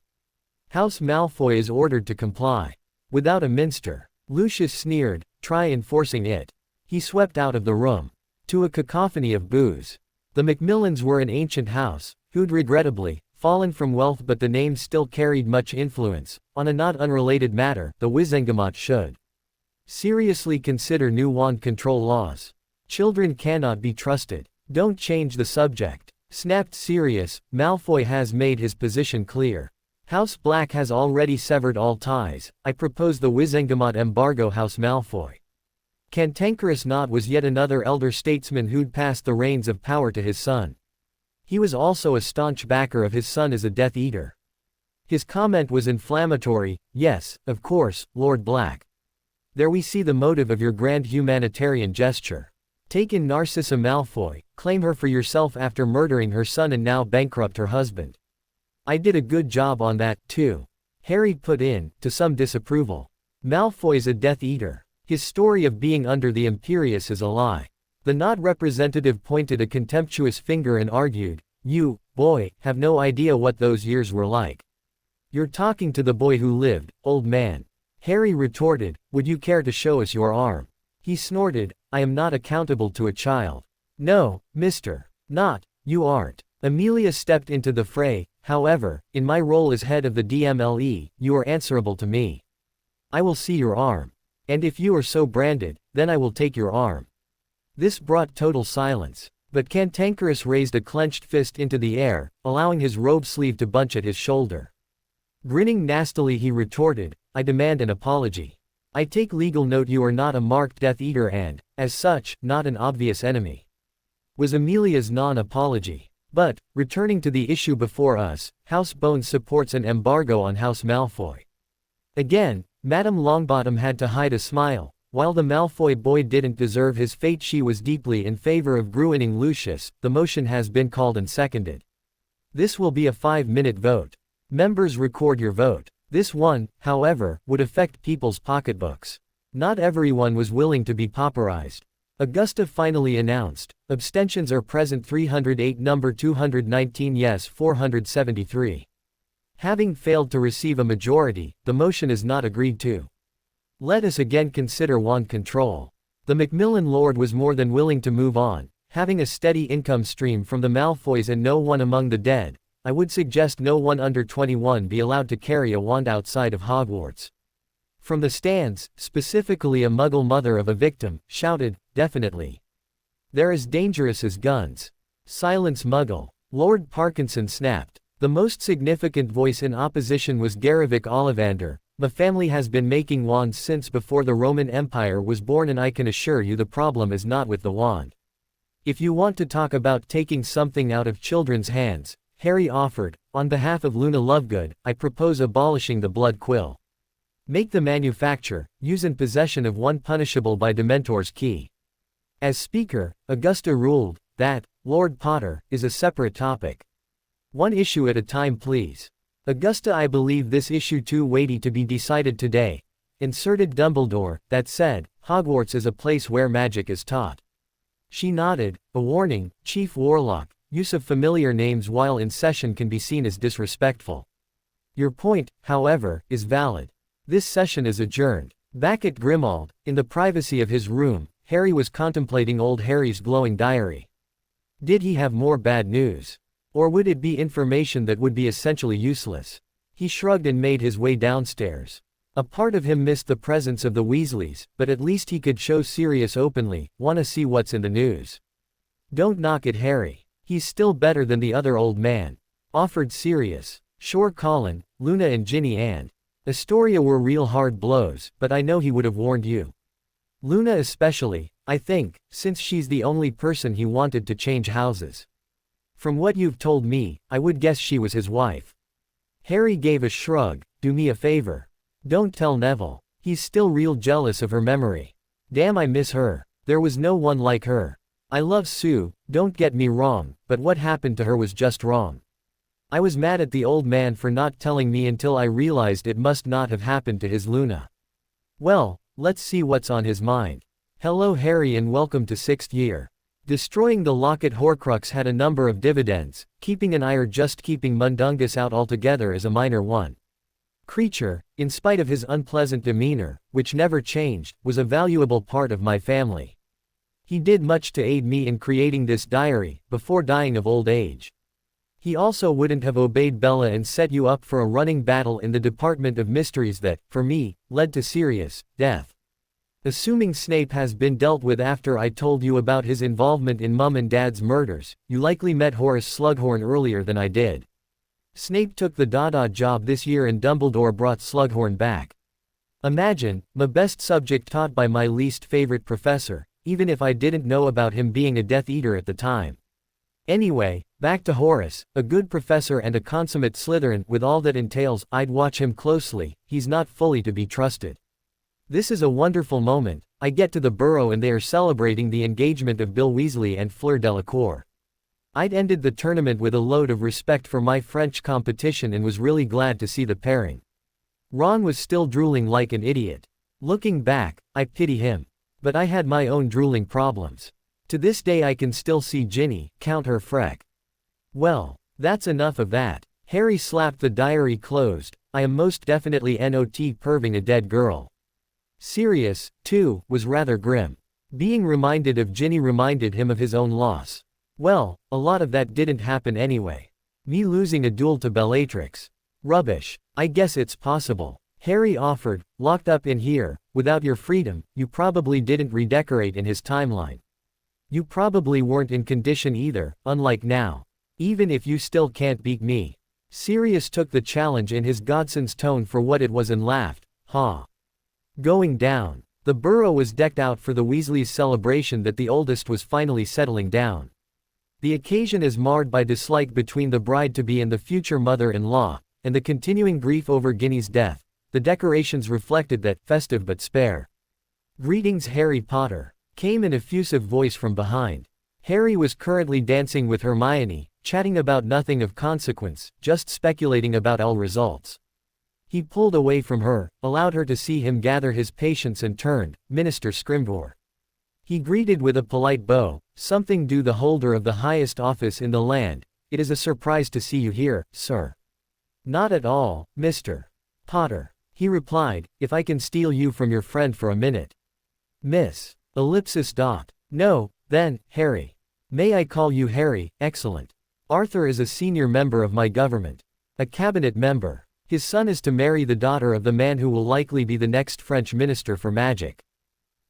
House Malfoy is ordered to comply. Without a minster. Lucius sneered, try enforcing it. He swept out of the room. To a cacophony of boos. The Macmillans were an ancient house, who'd regrettably fallen from wealth, but the name still carried much influence. On a not unrelated matter, the Wizengamot should seriously consider new wand control laws. Children cannot be trusted. Don't change the subject. Snapped Sirius. Malfoy has made his position clear. House Black has already severed all ties. I propose the Wizengamot embargo. House Malfoy. Cantankerous Nod was yet another elder statesman who'd passed the reins of power to his son. He was also a staunch backer of his son as a Death Eater. His comment was inflammatory. Yes, of course, Lord Black. There we see the motive of your grand humanitarian gesture. Take in Narcissa Malfoy, claim her for yourself after murdering her son and now bankrupt her husband. I did a good job on that, too. Harry put in, to some disapproval. Malfoy's a Death Eater. His story of being under the Imperius is a lie. The not representative pointed a contemptuous finger and argued, "You, boy, have no idea what those years were like. You're talking to the boy who lived, old man." Harry retorted, "Would you care to show us your arm?" He snorted, "I am not accountable to a child." "No, mister. Not, you aren't." Amelia stepped into the fray, "However, in my role as head of the DMLE, you are answerable to me. I will see your arm. And if you are so branded, then I will take your arm." This brought total silence. But Cantankerous raised a clenched fist into the air, allowing his robe sleeve to bunch at his shoulder. Grinning nastily he retorted, "I demand an apology. I take legal note you are not a marked Death Eater and, as such, not an obvious enemy." Was Amelia's non-apology. But, returning to the issue before us, House Bones supports an embargo on House Malfoy. Again, Madame Longbottom had to hide a smile. While the Malfoy boy didn't deserve his fate, she was deeply in favor of ruining Lucius. The motion has been called and seconded. This will be a 5-minute vote. Members, record your vote. This one, however, would affect people's pocketbooks. Not everyone was willing to be pauperized. Augusta finally announced, abstentions are present 308, number 219, yes 473. Having failed to receive a majority, the motion is not agreed to. Let us again consider wand control. The Macmillan Lord was more than willing to move on, having a steady income stream from the Malfoys and no one among the dead. I would suggest no one under 21 be allowed to carry a wand outside of Hogwarts. From the stands, specifically a Muggle mother of a victim, shouted, "Definitely. They're as dangerous as guns." Silence, Muggle. Lord Parkinson snapped. The most significant voice in opposition was Garavic Ollivander. "The family has been making wands since before the Roman Empire was born, and I can assure you the problem is not with the wand. If you want to talk about taking something out of children's hands," Harry offered, "on behalf of Luna Lovegood, I propose abolishing the blood quill. Make the manufacture, use and possession of one punishable by Dementor's key." As Speaker, Augusta ruled that Lord Potter is a separate topic. One issue at a time, please. Augusta, I believe this issue too weighty to be decided today. Inserted Dumbledore, that said, Hogwarts is a place where magic is taught. She nodded, a warning, Chief Warlock, use of familiar names while in session can be seen as disrespectful. Your point, however, is valid. This session is adjourned. Back at Grimmauld, in the privacy of his room, Harry was contemplating old Harry's glowing diary. Did he have more bad news? Or would it be information that would be essentially useless? He shrugged and made his way downstairs. A part of him missed the presence of the Weasleys, but at least he could show Sirius openly, "Wanna see what's in the news?" "Don't knock it, Harry. He's still better than the other old man," offered Sirius. "Sure, Colin, Luna and Ginny and Astoria were real hard blows, but I know he would have warned you. Luna especially, I think, since she's the only person he wanted to change houses. From what you've told me, I would guess she was his wife." Harry gave a shrug. "Do me a favor. Don't tell Neville. He's still real jealous of her memory. Damn, I miss her. There was no one like her. I love Sue, don't get me wrong, but what happened to her was just wrong. I was mad at the old man for not telling me until I realized it must not have happened to his Luna. Well, let's see what's on his mind. Hello Harry and welcome to 6th year. Destroying the Locket Horcrux had a number of dividends, keeping an eye or just keeping Mundungus out altogether is a minor one. Creature, in spite of his unpleasant demeanor, which never changed, was a valuable part of my family. He did much to aid me in creating this diary, before dying of old age. He also wouldn't have obeyed Bella and set you up for a running battle in the Department of Mysteries that, for me, led to Sirius' death. Assuming Snape has been dealt with after I told you about his involvement in Mum and Dad's murders, you likely met Horace Slughorn earlier than I did. Snape took the Dada job this year and Dumbledore brought Slughorn back. Imagine, my best subject taught by my least favorite professor, even if I didn't know about him being a Death Eater at the time. Anyway, back to Horace, a good professor and a consummate Slytherin with all that entails. I'd watch him closely, he's not fully to be trusted. This is a wonderful moment. I get to the Burrow and they are celebrating the engagement of Bill Weasley and Fleur Delacour. I'd ended the tournament with a load of respect for my French competition and was really glad to see the pairing. Ron was still drooling like an idiot. Looking back, I pity him. But I had my own drooling problems. To this day I can still see Ginny, count her freck. Well, that's enough of that. Harry slapped the diary closed. I am most definitely not perving a dead girl. Sirius, too, was rather grim. Being reminded of Ginny reminded him of his own loss. Well, a lot of that didn't happen anyway. Me losing a duel to Bellatrix. Rubbish. I guess it's possible. Harry offered, locked up in here, without your freedom, you probably didn't redecorate in his timeline. You probably weren't in condition either, unlike now. Even if you still can't beat me. Sirius took the challenge in his godson's tone for what it was and laughed, ha. Going down. The burrow was decked out for the Weasleys' celebration that the oldest was finally settling down. The occasion is marred by dislike between the bride-to-be and the future mother-in-law, and the continuing grief over Ginny's death. The decorations reflected that, festive but spare. Greetings Harry Potter, came an effusive voice from behind. Harry was currently dancing with Hermione, chatting about nothing of consequence, just speculating about all results. He pulled away from her, allowed her to see him gather his patience and turned, Minister Scrimgeour. He greeted with a polite bow, something due the holder of the highest office in the land. It is a surprise to see you here, sir. Not at all, Mr. Potter. He replied, if I can steal you from your friend for a minute. Miss. Ellipsis dot. No, then, Harry. May I call you Harry? Excellent. Arthur is a senior member of my government. A cabinet member. His son is to marry the daughter of the man who will likely be the next French minister for magic.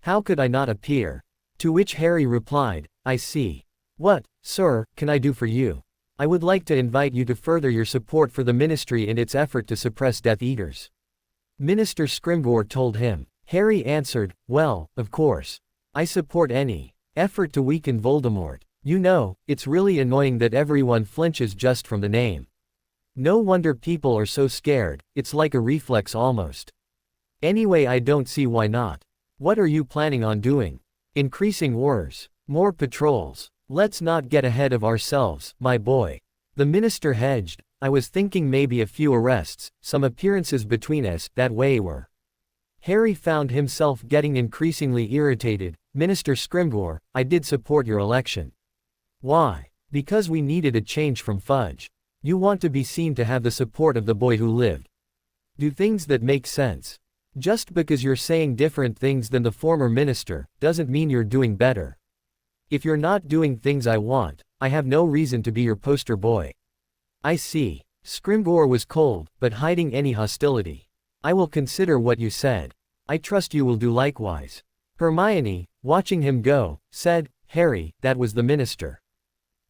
How could I not appear? To which Harry replied, I see. What, sir, can I do for you? I would like to invite you to further your support for the ministry in its effort to suppress Death Eaters. Minister Scrimgeour told him. Harry answered, well, of course. I support any effort to weaken Voldemort. You know, it's really annoying that everyone flinches just from the name. No wonder people are so scared, it's like a reflex almost. Anyway, I don't see why not. What are you planning on doing? Increasing wars. More patrols. Let's not get ahead of ourselves, my boy. The minister hedged. I was thinking maybe a few arrests, some appearances between us, that way were. Harry found himself getting increasingly irritated. Minister Scrimgeour, I did support your election. Why? Because we needed a change from Fudge. You want to be seen to have the support of the boy who lived. Do things that make sense. Just because you're saying different things than the former minister, doesn't mean you're doing better. If you're not doing things I want, I have no reason to be your poster boy. I see. Scrimgeour was cold, but hiding any hostility. I will consider what you said. I trust you will do likewise. Hermione, watching him go, said, Harry, that was the minister.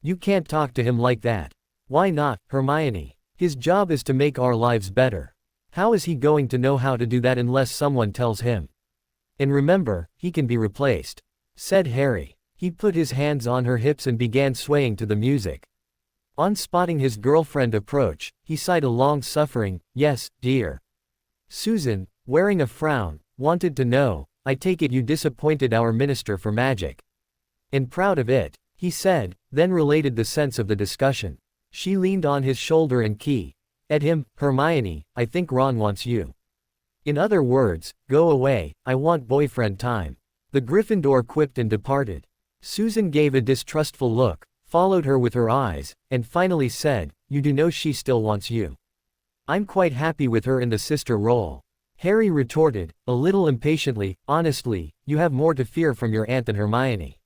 You can't talk to him like that. Why not, Hermione? His job is to make our lives better. How is he going to know how to do that unless someone tells him? And remember, he can be replaced, said Harry. He put his hands on her hips and began swaying to the music. On spotting his girlfriend approach, he sighed a long-suffering, yes, dear. Susan, wearing a frown, wanted to know, I take it you disappointed our minister for magic. And proud of it, he said, then related the sense of the discussion. She leaned on his shoulder and at him, Hermione, I think Ron wants you. In other words, go away, I want boyfriend time. The Gryffindor quipped and departed. Susan gave a distrustful look, followed her with her eyes, and finally said, you do know she still wants you. I'm quite happy with her in the sister role. Harry retorted, a little impatiently, honestly, you have more to fear from your aunt than Hermione.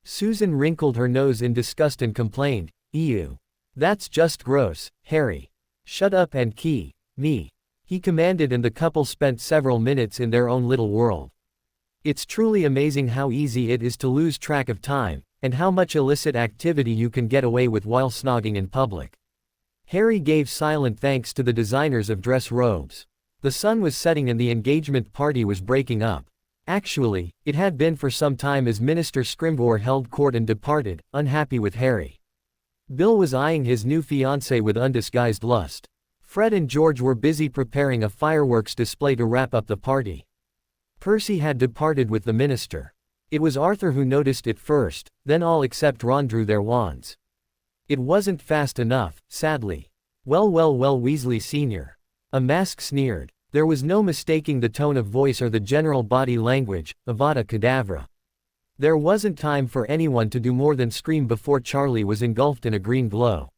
Susan wrinkled her nose in disgust and complained, ew. That's just gross, Harry. Shut up and me. He commanded, and the couple spent several minutes in their own little world. It's truly amazing how easy it is to lose track of time, and how much illicit activity you can get away with while snogging in public. Harry gave silent thanks to the designers of dress robes. The sun was setting and the engagement party was breaking up. Actually, it had been for some time as Minister Scrimgeour held court and departed, unhappy with Harry. Bill was eyeing his new fiancée with undisguised lust. Fred and George were busy preparing a fireworks display to wrap up the party. Percy had departed with the minister. It was Arthur who noticed it first, then all except Ron drew their wands. It wasn't fast enough, sadly. Well well well Weasley Sr. A mask sneered. There was no mistaking the tone of voice or the general body language, Avada Kedavra. There wasn't time for anyone to do more than scream before Charlie was engulfed in a green glow.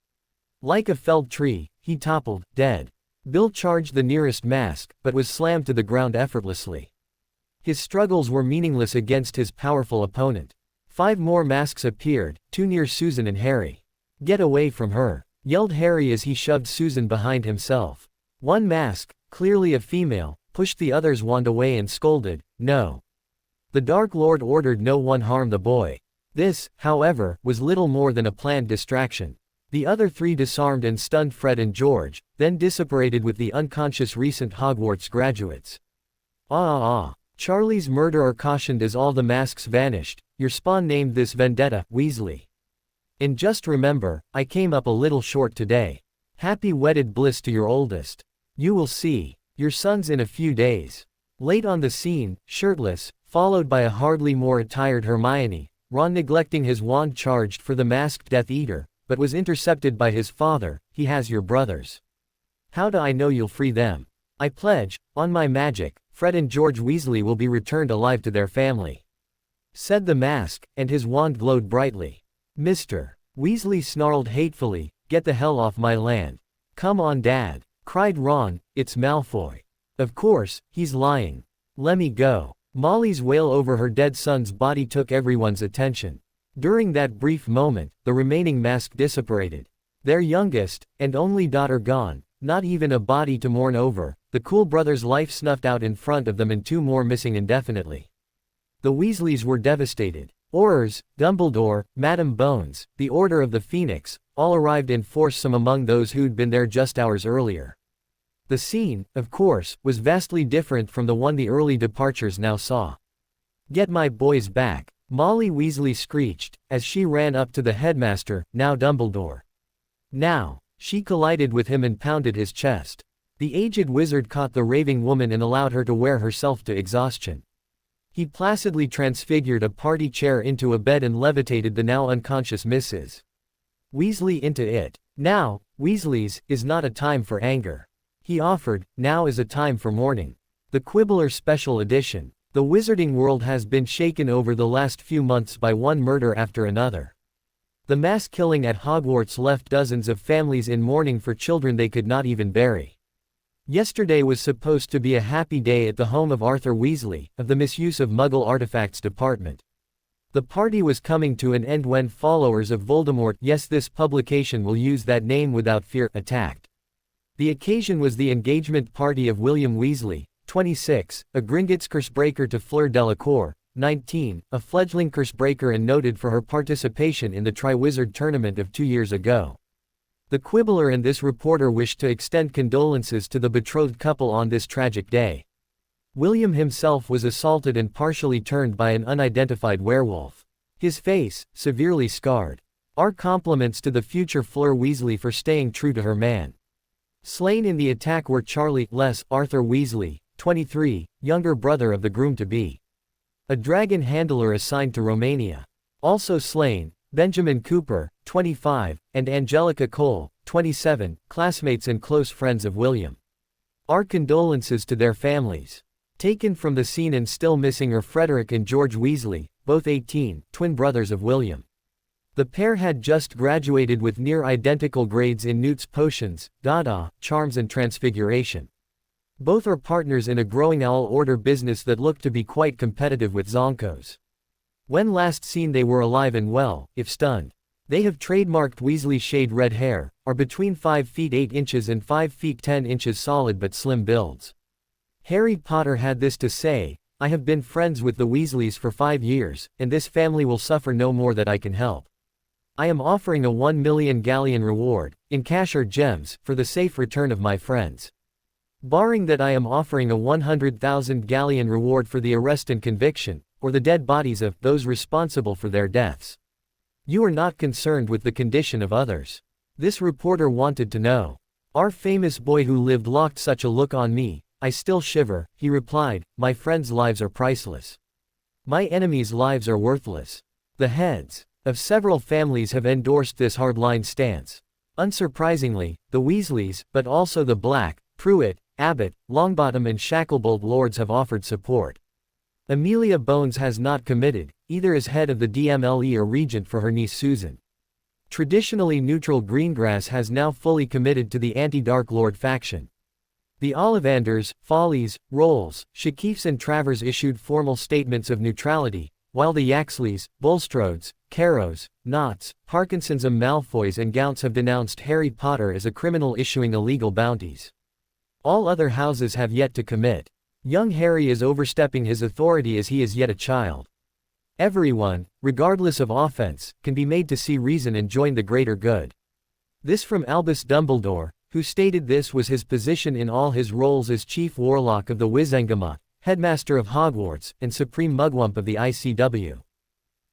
Like a felled tree, he toppled, dead. Bill charged the nearest mask, but was slammed to the ground effortlessly. His struggles were meaningless against his powerful opponent. 5 more masks appeared, 2 near Susan and Harry. "Get away from her," yelled Harry as he shoved Susan behind himself. One mask, clearly a female, pushed the other's wand away and scolded, "No." The Dark Lord ordered no one harm the boy. This, however, was little more than a planned distraction. The other 3 disarmed and stunned Fred and George, then disapparated with the unconscious recent Hogwarts graduates. Charlie's murderer cautioned as all the masks vanished, "Your spawn named this vendetta, Weasley. And just remember, I came up a little short today. Happy wedded bliss to your oldest. You will see. Your son's in a few days." Late on the scene, shirtless, followed by a hardly more attired Hermione, Ron neglecting his wand charged for the masked Death Eater, but was intercepted by his father. "He has your brothers. How do I know you'll free them? I pledge, on my magic, Fred and George Weasley will be returned alive to their family," said the mask, and his wand glowed brightly. "Mr. Weasley snarled hatefully, "Get the hell off my land." "Come on Dad," cried Ron, "it's Malfoy. Of course, he's lying. Lemme go." Molly's wail over her dead son's body took everyone's attention. During that brief moment, the remaining mask disapparated. Their youngest, and only daughter gone, not even a body to mourn over, the cool brother's life snuffed out in front of them and 2 more missing indefinitely. The Weasleys were devastated. Aurors, Dumbledore, Madame Bones, the Order of the Phoenix, all arrived in force, some among those who'd been there just hours earlier. The scene, of course, was vastly different from the one the early departures now saw. "Get my boys back," Molly Weasley screeched, as she ran up to the headmaster, now Dumbledore. "Now!" She collided with him and pounded his chest. The aged wizard caught the raving woman and allowed her to wear herself to exhaustion. He placidly transfigured a party chair into a bed and levitated the now unconscious Mrs. Weasley into it. "Now, Weasleys, is not a time for anger," he offered, "now is a time for mourning." The Quibbler Special Edition. The wizarding world has been shaken over the last few months by one murder after another. The mass killing at Hogwarts left dozens of families in mourning for children they could not even bury. Yesterday was supposed to be a happy day at the home of Arthur Weasley, of the Misuse of Muggle Artifacts Department. The party was coming to an end when followers of Voldemort, yes, this publication will use that name without fear, attacked. The occasion was the engagement party of William Weasley, 26, a Gringotts Cursebreaker, to Fleur Delacour, 19, a fledgling Cursebreaker and noted for her participation in the Triwizard Tournament of 2 years ago. The Quibbler and this reporter wished to extend condolences to the betrothed couple on this tragic day. William himself was assaulted and partially turned by an unidentified werewolf. His face, severely scarred. Our compliments to the future Fleur Weasley for staying true to her man. Slain in the attack were Charlie Arthur Weasley, 23, younger brother of the groom-to-be. A dragon handler assigned to Romania. Also slain, Benjamin Cooper, 25, and Angelica Cole, 27, classmates and close friends of William. Our condolences to their families. Taken from the scene and still missing are Frederick and George Weasley, both 18, twin brothers of William. The pair had just graduated with near-identical grades in Newt's Potions, Dada, Charms and Transfiguration. Both are partners in a growing owl order business that looked to be quite competitive with Zonko's. When last seen they were alive and well, if stunned. They have trademarked Weasley shade red hair, are between 5 feet 8 inches and 5 feet 10 inches solid but slim builds. Harry Potter had this to say, "I have been friends with the Weasleys for 5 years, and this family will suffer no more that I can help. I am offering a 1 million galleon reward, in cash or gems, for the safe return of my friends. Barring that, I am offering a 100,000 galleon reward for the arrest and conviction, or the dead bodies of those responsible for their deaths. You are not concerned with the condition of others." This reporter wanted to know. "Our famous boy who lived locked such a look on me, I still shiver," he replied. "My friends' lives are priceless. My enemies' lives are worthless." The heads. of several families have endorsed this hardline stance. Unsurprisingly, the Weasleys, but also the Black, Pruitt, Abbott, Longbottom and Shacklebolt lords have offered support. Amelia Bones has not committed, either as head of the DMLE or regent for her niece Susan. Traditionally neutral Greengrass has now fully committed to the anti-Dark Lord faction. The Ollivanders, Follies, Rolls, Shakifs and Travers issued formal statements of neutrality, while the Yaxleys, Bulstrodes, Carrows, Knotts, Parkinsons and Malfoys and Gounts have denounced Harry Potter as a criminal issuing illegal bounties. All other houses have yet to commit. Young Harry is overstepping his authority as he is yet a child. Everyone, regardless of offense, can be made to see reason and join the greater good. This from Albus Dumbledore, who stated this was his position in all his roles as Chief Warlock of the Wizengamot, Headmaster of Hogwarts, and Supreme Mugwump of the ICW.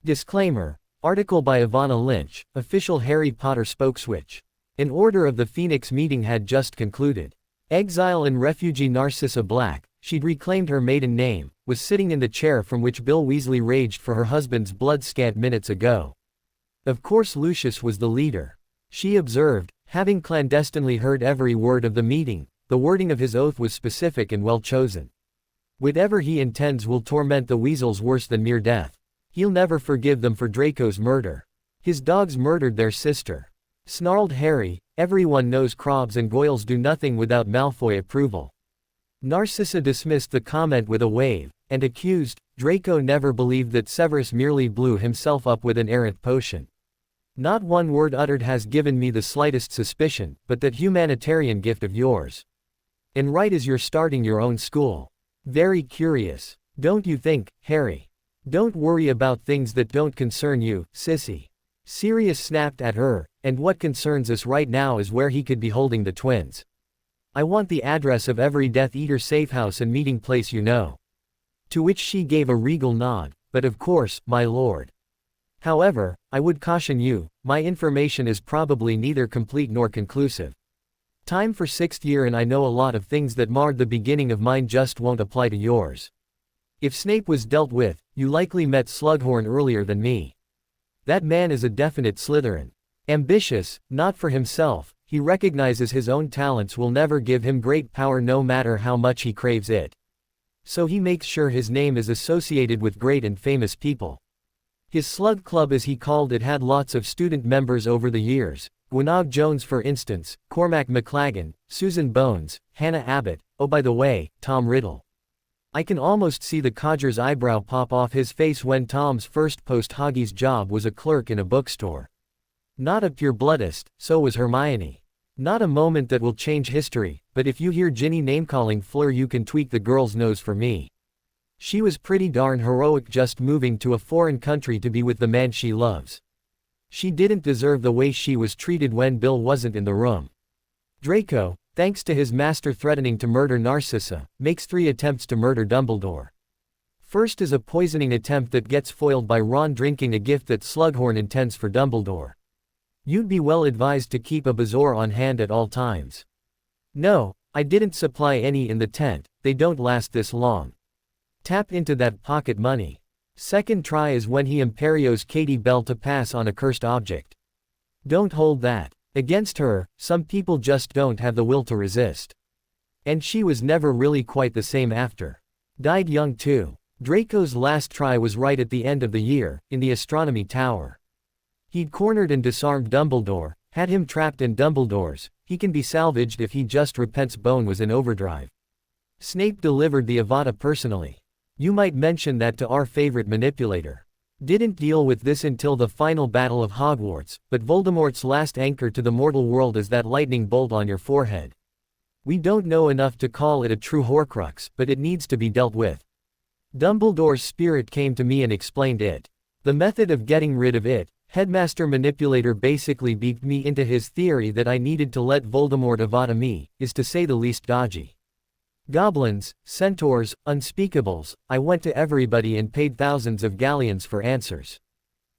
Disclaimer. Article by Ivana Lynch, official Harry Potter spokeswitch. An Order of the Phoenix meeting had just concluded. Exile and refugee Narcissa Black, she'd reclaimed her maiden name, was sitting in the chair from which Bill Weasley raged for her husband's blood scant minutes ago. Of course Lucius was the leader. She observed, having clandestinely heard every word of the meeting, the wording of his oath was specific and well chosen. Whatever he intends will torment the Weasels worse than mere death. He'll never forgive them for Draco's murder. His dogs murdered their sister. Snarled Harry, everyone knows Crabs and Goyles do nothing without Malfoy approval. Narcissa dismissed the comment with a wave, and accused, Draco never believed that Severus merely blew himself up with an errant potion. Not one word uttered has given me the slightest suspicion, but that humanitarian gift of yours. And right as you're starting your own school. Very curious. Don't you think, Harry? Don't worry about things that don't concern you, sissy. Sirius snapped at her, and what concerns us right now is where he could be holding the twins. I want the address of every Death Eater safehouse and meeting place you know. To which she gave a regal nod, but of course, my lord. However, I would caution you, my information is probably neither complete nor conclusive. Time for 6th year and I know a lot of things that marred the beginning of mine just won't apply to yours. If Snape was dealt with, you likely met Slughorn earlier than me. That man is a definite Slytherin. Ambitious, not for himself, he recognizes his own talents will never give him great power no matter how much he craves it. So he makes sure his name is associated with great and famous people. His Slug Club as he called it had lots of student members over the years. Gwenog Jones for instance, Cormac McLagan, Susan Bones, Hannah Abbott, oh by the way, Tom Riddle. I can almost see the codger's eyebrow pop off his face when Tom's first post-Hoggy's job was a clerk in a bookstore. Not a pure bloodist, so was Hermione. Not a moment that will change history, but if you hear Ginny name-calling Fleur you can tweak the girl's nose for me. She was pretty darn heroic just moving to a foreign country to be with the man she loves. She didn't deserve the way she was treated when Bill wasn't in the room. Draco, thanks to his master threatening to murder Narcissa, makes 3 attempts to murder Dumbledore. First is a poisoning attempt that gets foiled by Ron drinking a gift that Slughorn intends for Dumbledore. You'd be well advised to keep a Bezoar on hand at all times. No, I didn't supply any in the tent, they don't last this long. Tap into that pocket money. Second try is when he imperios Katie Bell to pass on a cursed object. Don't hold that. Against her, some people just don't have the will to resist. And she was never really quite the same after. Died young too. Draco's last try was right at the end of the year, in the astronomy tower. He'd cornered and disarmed Dumbledore, had him trapped in Dumbledore's, he can be salvaged if he just repents Bone was in overdrive. Snape delivered the Avada personally. You might mention that to our favorite manipulator. Didn't deal with this until the final battle of Hogwarts, but Voldemort's last anchor to the mortal world is that lightning bolt on your forehead. We don't know enough to call it a true Horcrux, but it needs to be dealt with. Dumbledore's spirit came to me and explained it. The method of getting rid of it, Headmaster Manipulator basically beeped me into his theory that I needed to let Voldemort Avada me, is to say the least dodgy. Goblins, centaurs, unspeakables, I went to everybody and paid thousands of galleons for answers.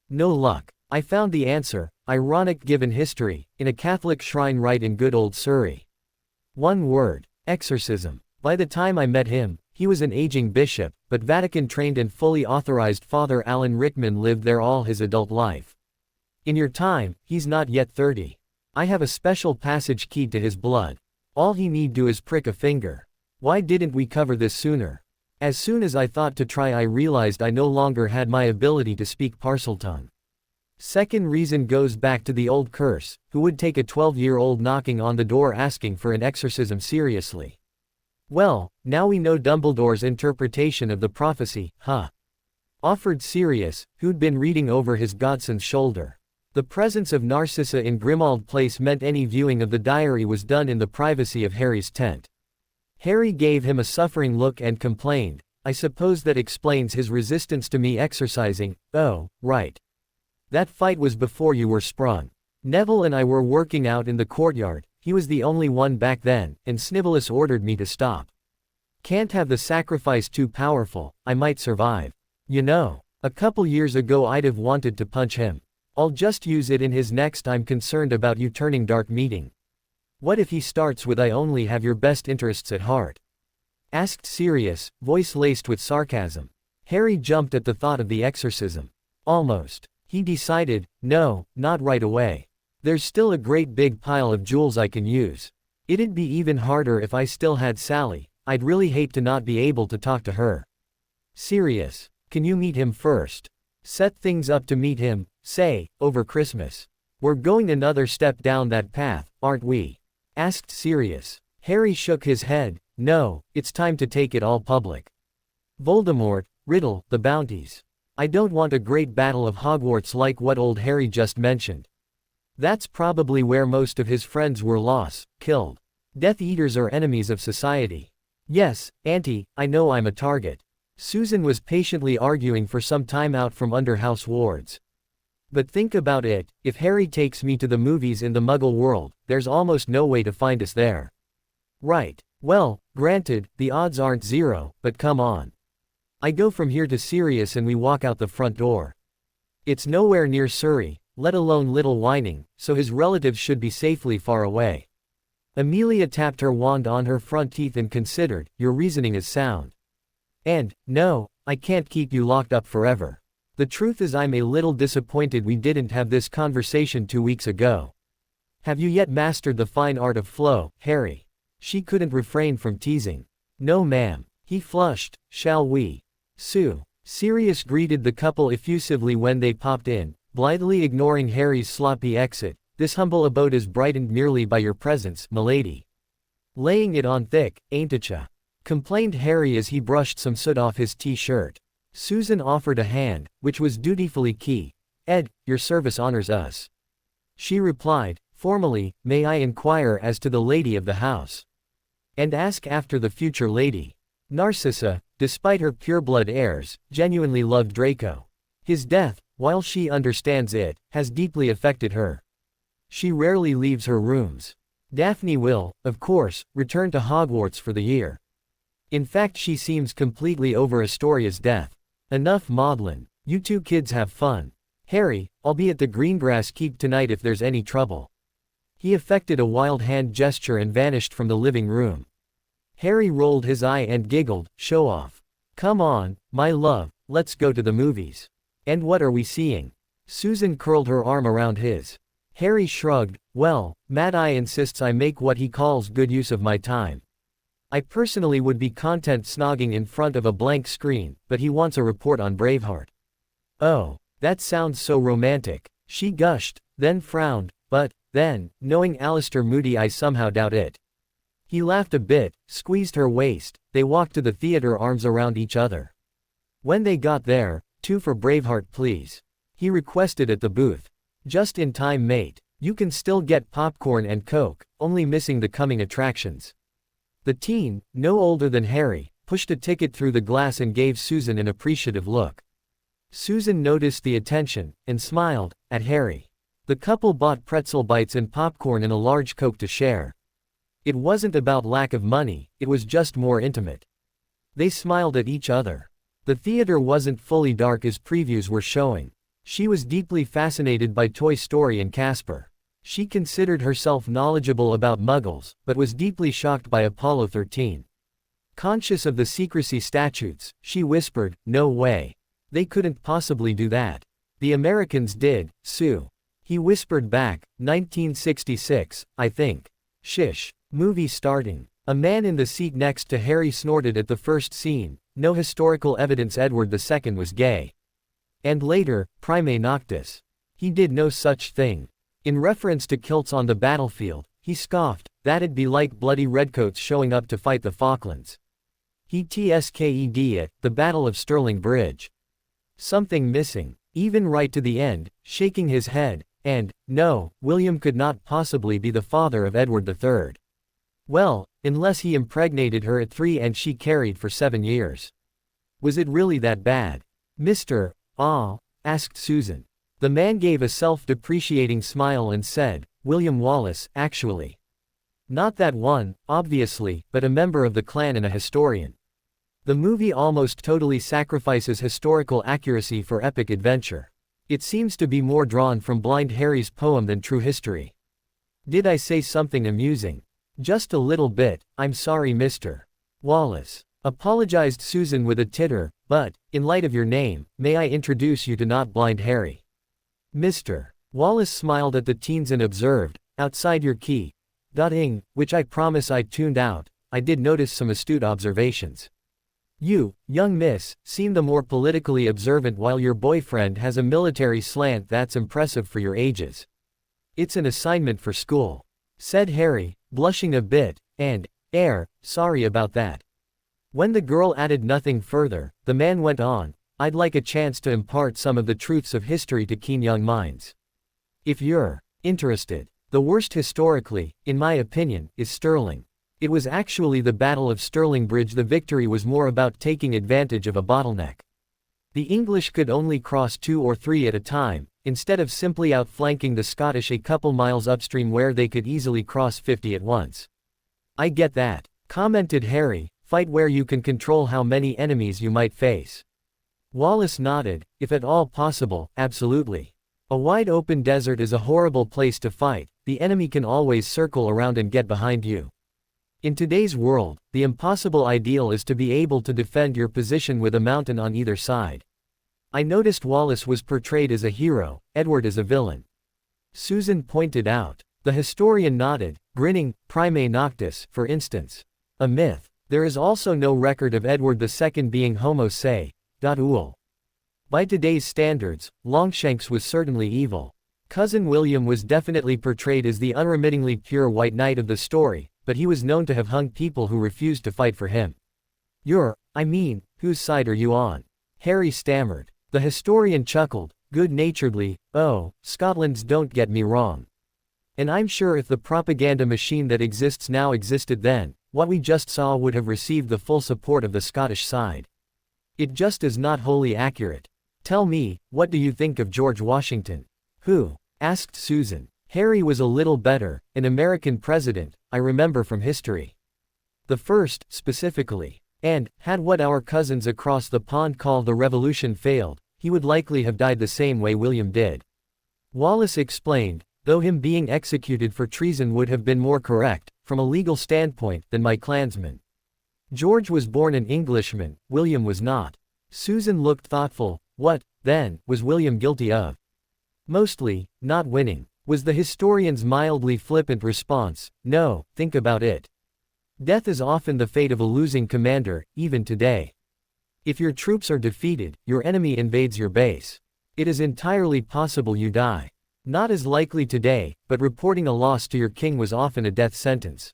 No luck. I found the answer, ironic given history, in a Catholic shrine right in good old Surrey. One word, exorcism. By the time I met him, he was an aging bishop, but Vatican-trained and fully authorized Father Alan Rickman lived there all his adult life. In your time, he's not yet 30. I have a special passage key to his blood. All he need do is prick a finger. Why didn't we cover this sooner? As soon as I thought to try, I realized I no longer had my ability to speak Parseltongue. Second reason goes back to the old curse. Who would take a 12-year-old knocking on the door asking for an exorcism seriously? Well, now we know Dumbledore's interpretation of the prophecy, huh? Offered Sirius, who'd been reading over his godson's shoulder. The presence of Narcissa in Grimmauld Place meant any viewing of the diary was done in the privacy of Harry's tent. Harry gave him a suffering look and complained, I suppose that explains his resistance to me exercising. Oh, right. That fight was before you were sprung. Neville and I were working out in the courtyard, he was the only one back then, and Snivellus ordered me to stop. Can't have the sacrifice too powerful, I might survive. You know, a couple years ago I'd have wanted to punch him. I'll just use it in his next I'm concerned about you turning dark meeting. What if he starts with I only have your best interests at heart? Asked Sirius, voice laced with sarcasm. Harry jumped at the thought of the exorcism. Almost. He decided, no, not right away. There's still a great big pile of jewels I can use. It'd be even harder if I still had Sally. I'd really hate to not be able to talk to her. Sirius, can you meet him first? Set things up to meet him, say, over Christmas. We're going another step down that path, aren't we? Asked Sirius. Harry shook his head. No, it's time to take it all public. Voldemort, Riddle, the bounties. I don't want a great battle of Hogwarts like what old Harry just mentioned. That's probably where most of his friends were lost, killed. Death Eaters are enemies of society. Yes, Auntie, I know I'm a target. Susan was patiently arguing for some time out from under house wards. But think about it, if Harry takes me to the movies in the Muggle world, there's almost no way to find us there. Right. Well, granted, the odds aren't zero, but come on. I go from here to Sirius and we walk out the front door. It's nowhere near Surrey, let alone Little Whining, so his relatives should be safely far away. Amelia tapped her wand on her front teeth and considered, your reasoning is sound. And, no, I can't keep you locked up forever. The truth is I'm a little disappointed we didn't have this conversation 2 weeks ago. Have you yet mastered the fine art of flow, Harry? She couldn't refrain from teasing. No ma'am. He flushed. Shall we? Sue. Sirius greeted the couple effusively when they popped in, blithely ignoring Harry's sloppy exit. This humble abode is brightened merely by your presence, milady. Laying it on thick, ain't-a-cha? Complained Harry as he brushed some soot off his t-shirt. Susan offered a hand, which was dutifully key. Ed, your service honors us. She replied, formally, may I inquire as to the lady of the house? And ask after the future lady. Narcissa, despite her pureblood airs, genuinely loved Draco. His death, while she understands it, has deeply affected her. She rarely leaves her rooms. Daphne will, of course, return to Hogwarts for the year. In fact, she seems completely over Astoria's death. Enough maudlin. You two kids have fun. Harry, I'll be at the Greengrass Keep tonight if there's any trouble. He effected a wild hand gesture and vanished from the living room. Harry rolled his eye and giggled, show off. Come on, my love, let's go to the movies. And what are we seeing? Susan curled her arm around his. Harry shrugged, well, Mad Eye insists I make what he calls good use of my time. I personally would be content snogging in front of a blank screen, but he wants a report on Braveheart. Oh, that sounds so romantic, she gushed, then frowned, but, then, knowing Alistair Moody I somehow doubt it. He laughed a bit, squeezed her waist, they walked to the theater arms around each other. When they got there, 2 for Braveheart please. He requested at the booth. Just in time mate, you can still get popcorn and Coke, only missing the coming attractions. The teen, no older than Harry, pushed a ticket through the glass and gave Susan an appreciative look. Susan noticed the attention, and smiled, at Harry. The couple bought pretzel bites and popcorn and a large Coke to share. It wasn't about lack of money, it was just more intimate. They smiled at each other. The theater wasn't fully dark as previews were showing. She was deeply fascinated by Toy Story and Casper. She considered herself knowledgeable about Muggles, but was deeply shocked by Apollo 13. Conscious of the secrecy statutes, she whispered, no way. They couldn't possibly do that. The Americans did, Sue. He whispered back, 1966, I think. Shish. Movie starting. A man in the seat next to Harry snorted at the first scene, no historical evidence Edward II was gay. And later, Prime Noctis. He did no such thing. In reference to kilts on the battlefield, he scoffed, that'd be like bloody redcoats showing up to fight the Falklands. He tsked it, the Battle of Stirling Bridge. Something missing, even right to the end, shaking his head, and, no, William could not possibly be the father of Edward III. Well, unless he impregnated her at 3 and she carried for 7 years. Was it really that bad? Mr. Asked Susan. The man gave a self-depreciating smile and said, William Wallace, actually. Not that one, obviously, but a member of the clan and a historian. The movie almost totally sacrifices historical accuracy for epic adventure. It seems to be more drawn from Blind Harry's poem than true history. Did I say something amusing? Just a little bit, I'm sorry Mr. Wallace. Apologized Susan with a titter, but, in light of your name, may I introduce you to not Blind Harry? Mr. Wallace smiled at the teens and observed, outside your key. Ing, which I promise I tuned out, I did notice some astute observations. You, young miss, seem the more politically observant while your boyfriend has a military slant that's impressive for your ages. It's an assignment for school, said Harry, blushing a bit, and, sorry about that. When the girl added nothing further, the man went on, I'd like a chance to impart some of the truths of history to keen young minds. If you're interested. The worst historically, in my opinion, is Stirling. It was actually the Battle of Stirling Bridge. The victory was more about taking advantage of a bottleneck. The English could only cross 2 or 3 at a time, instead of simply outflanking the Scottish a couple miles upstream where they could easily cross 50 at once. I get that, commented Harry, fight where you can control how many enemies you might face. Wallace nodded, if at all possible, absolutely. A wide open desert is a horrible place to fight, the enemy can always circle around and get behind you. In today's world, the impossible ideal is to be able to defend your position with a mountain on either side. I noticed Wallace was portrayed as a hero, Edward as a villain. Susan pointed out. The historian nodded, grinning, Prime Noctis, for instance. A myth. There is also no record of Edward II being homo se. By today's standards, Longshanks was certainly evil. Cousin William was definitely portrayed as the unremittingly pure white knight of the story, but he was known to have hung people who refused to fight for him. Whose side are you on? Harry stammered. The historian chuckled, good-naturedly, Scotland's, don't get me wrong. And I'm sure if the propaganda machine that exists now existed then, what we just saw would have received the full support of the Scottish side. It just is not wholly accurate. Tell me, what do you think of George Washington? Who? Asked Susan. Harry was a little better, an American president, I remember from history. The first, specifically. And, had what our cousins across the pond call the revolution failed, he would likely have died the same way William did. Wallace explained, though him being executed for treason would have been more correct, from a legal standpoint, than my clansmen. George was born an Englishman, William was not. Susan looked thoughtful. What, then, was William guilty of? Mostly, not winning, was the historian's mildly flippant response. No, think about it. Death is often the fate of a losing commander, even today. If your troops are defeated, your enemy invades your base. It is entirely possible you die. Not as likely today, but reporting a loss to your king was often a death sentence.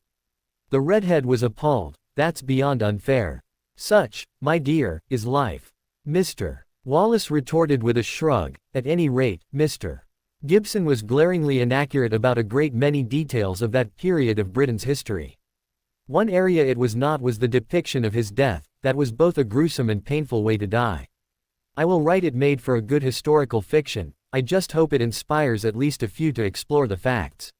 The redhead was appalled. That's beyond unfair. Such, my dear, is life. Mr. Wallace retorted with a shrug, at any rate, Mr. Gibson was glaringly inaccurate about a great many details of that period of Britain's history. One area it was not was the depiction of his death, that was both a gruesome and painful way to die. I will write it made for a good historical fiction, I just hope it inspires at least a few to explore the facts.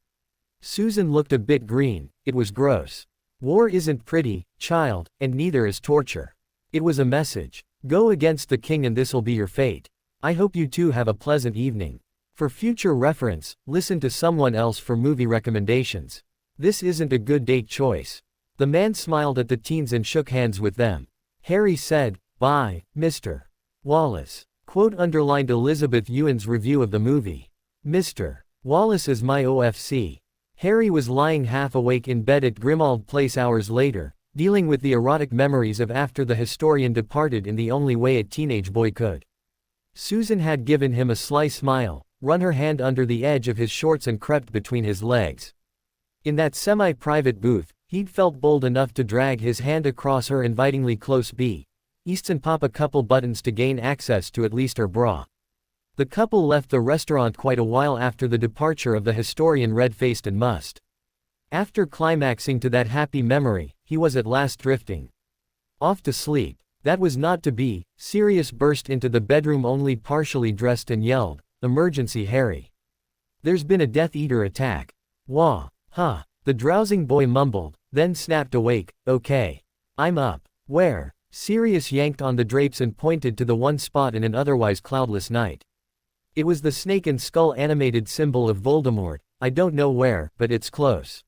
Susan looked a bit green, it was gross. War isn't pretty, child, and neither is torture. It was a message. Go against the king and this'll be your fate. I hope you two have a pleasant evening. For future reference, listen to someone else for movie recommendations. This isn't a good date choice. The man smiled at the teens and shook hands with them. Harry said, bye, Mr. Wallace. Quote underlined Elizabeth Ewan's review of the movie. Mr. Wallace is my OFC. Harry was lying half awake in bed at Grimmauld Place hours later, dealing with the erotic memories of after the historian departed in the only way a teenage boy could. Susan had given him a sly smile, run her hand under the edge of his shorts and crept between his legs. In that semi-private booth, he'd felt bold enough to drag his hand across her invitingly close breasts and pop a couple buttons to gain access to at least her bra. The couple left the restaurant quite a while after the departure of the historian, red-faced and mussed. After climaxing to that happy memory, he was at last drifting off to sleep. That was not to be. Sirius burst into the bedroom only partially dressed and yelled, "Emergency, Harry. There's been a Death Eater attack." "Wah, huh," the drowsing boy mumbled, then snapped awake. "Okay. I'm up." "Where?" Sirius yanked on the drapes and pointed to the one spot in an otherwise cloudless night. It was the snake and skull animated symbol of Voldemort. "I don't know where, but it's close.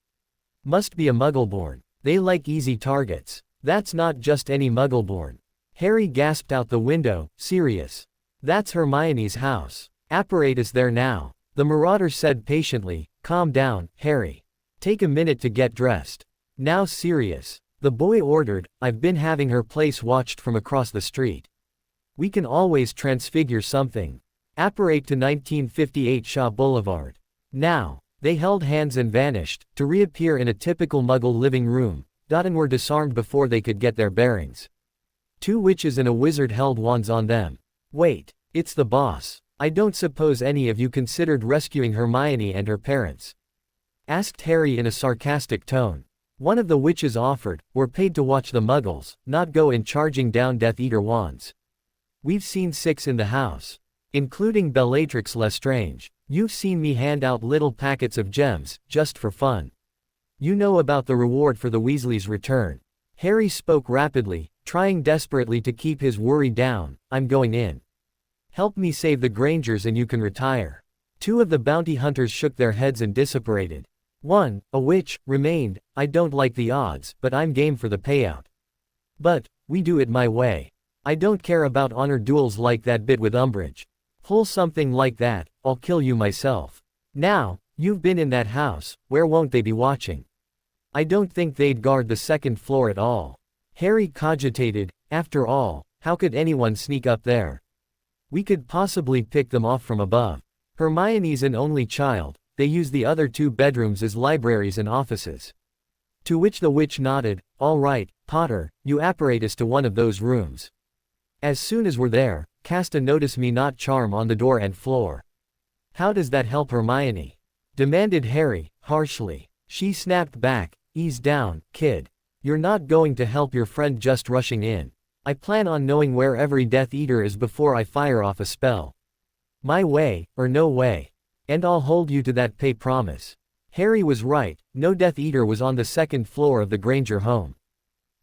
Must be a Muggleborn. They like easy targets." "That's not just any Muggleborn." Harry gasped out the window. "Sirius. That's Hermione's house. Apparatus there now." The marauder said patiently, "Calm down, Harry. Take a minute to get dressed." "Now Sirius," the boy ordered, "I've been having her place watched from across the street. We can always transfigure something. Apparate to 1958 Shaw Boulevard. Now." They held hands and vanished, to reappear in a typical Muggle living room, and were disarmed before they could get their bearings. Two witches and a wizard held wands on them. "Wait, it's the boss. I don't suppose any of you considered rescuing Hermione and her parents?" asked Harry in a sarcastic tone. One of the witches offered, "We're paid to watch the Muggles, not go in charging down Death Eater wands. We've seen 6 in the house, including Bellatrix Lestrange. You've seen me hand out little packets of gems, just for fun. You know about the reward for the Weasleys' return." Harry spoke rapidly, trying desperately to keep his worry down. "I'm going in. Help me save the Grangers and you can retire." Two of the bounty hunters shook their heads and disapparated. One, a witch, remained, "I don't like the odds, but I'm game for the payout. But we do it my way. I don't care about honor duels like that bit with Umbridge. Pull something like that, I'll kill you myself. Now, you've been in that house, where won't they be watching? I don't think they'd guard the second floor at all." Harry cogitated. After all, how could anyone sneak up there? "We could possibly pick them off from above. Hermione's an only child, they use the other 2 bedrooms as libraries and offices." To which the witch nodded. "All right, Potter, you apparate us to one of those rooms. As soon as we're there, cast a notice me not charm on the door and floor." "How does that help Hermione?" demanded Harry, harshly. She snapped back. "Ease down, kid. You're not going to help your friend just rushing in. I plan on knowing where every Death Eater is before I fire off a spell. My way, or no way. And I'll hold you to that pay promise." Harry was right, no Death Eater was on the second floor of the Granger home.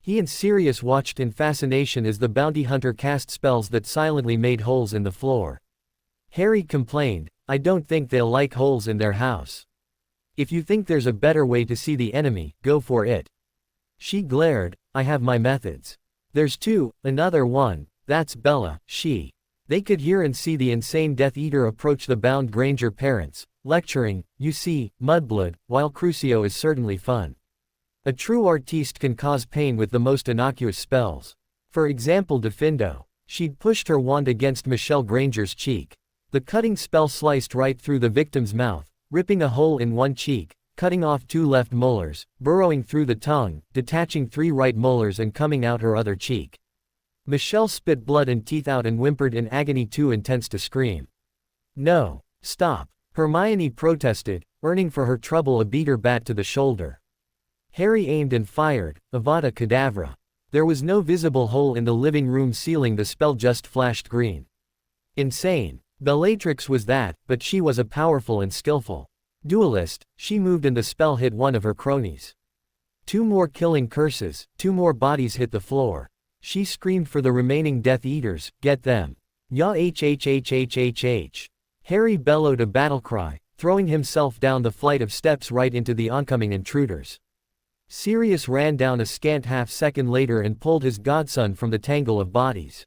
He and Sirius watched in fascination as the bounty hunter cast spells that silently made holes in the floor. Harry complained, "I don't think they'll like holes in their house. If you think there's a better way to see the enemy, go for it." She glared, "I have my methods. There's 2, another one, that's Bella, she." They could hear and see the insane Death Eater approach the bound Granger parents, lecturing, "You see, Mudblood, while Crucio is certainly fun. A true artiste can cause pain with the most innocuous spells. For example Diffindo." She'd pushed her wand against Michelle Granger's cheek. The cutting spell sliced right through the victim's mouth, ripping a hole in one cheek, cutting off 2 left molars, burrowing through the tongue, detaching 3 right molars and coming out her other cheek. Michelle spit blood and teeth out and whimpered in agony too intense to scream. "No, stop," Hermione protested, earning for her trouble a beater bat to the shoulder. Harry aimed and fired, Avada Kedavra. There was no visible hole in the living room ceiling, the spell just flashed green. Insane. Bellatrix was that, but she was a powerful and skillful duelist. She moved and the spell hit one of her cronies. 2 more killing curses, 2 more bodies hit the floor. She screamed for the remaining Death Eaters, "Get them. Ya hhhhhh." Harry bellowed a battle cry, throwing himself down the flight of steps right into the oncoming intruders. Sirius ran down a scant half-second later and pulled his godson from the tangle of bodies.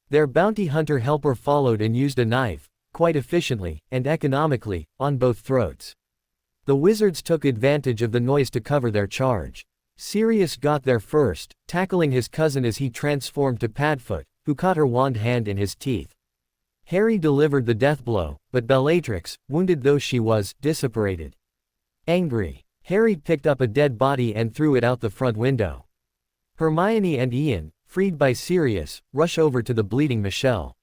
Their bounty hunter helper followed and used a knife, quite efficiently, and economically, on both throats. The wizards took advantage of the noise to cover their charge. Sirius got there first, tackling his cousin as he transformed to Padfoot, who caught her wand hand in his teeth. Harry delivered the death blow, but Bellatrix, wounded though she was, disapparated. Angry, Harry picked up a dead body and threw it out the front window. Hermione and Ian, freed by Sirius, rush over to the bleeding Michelle.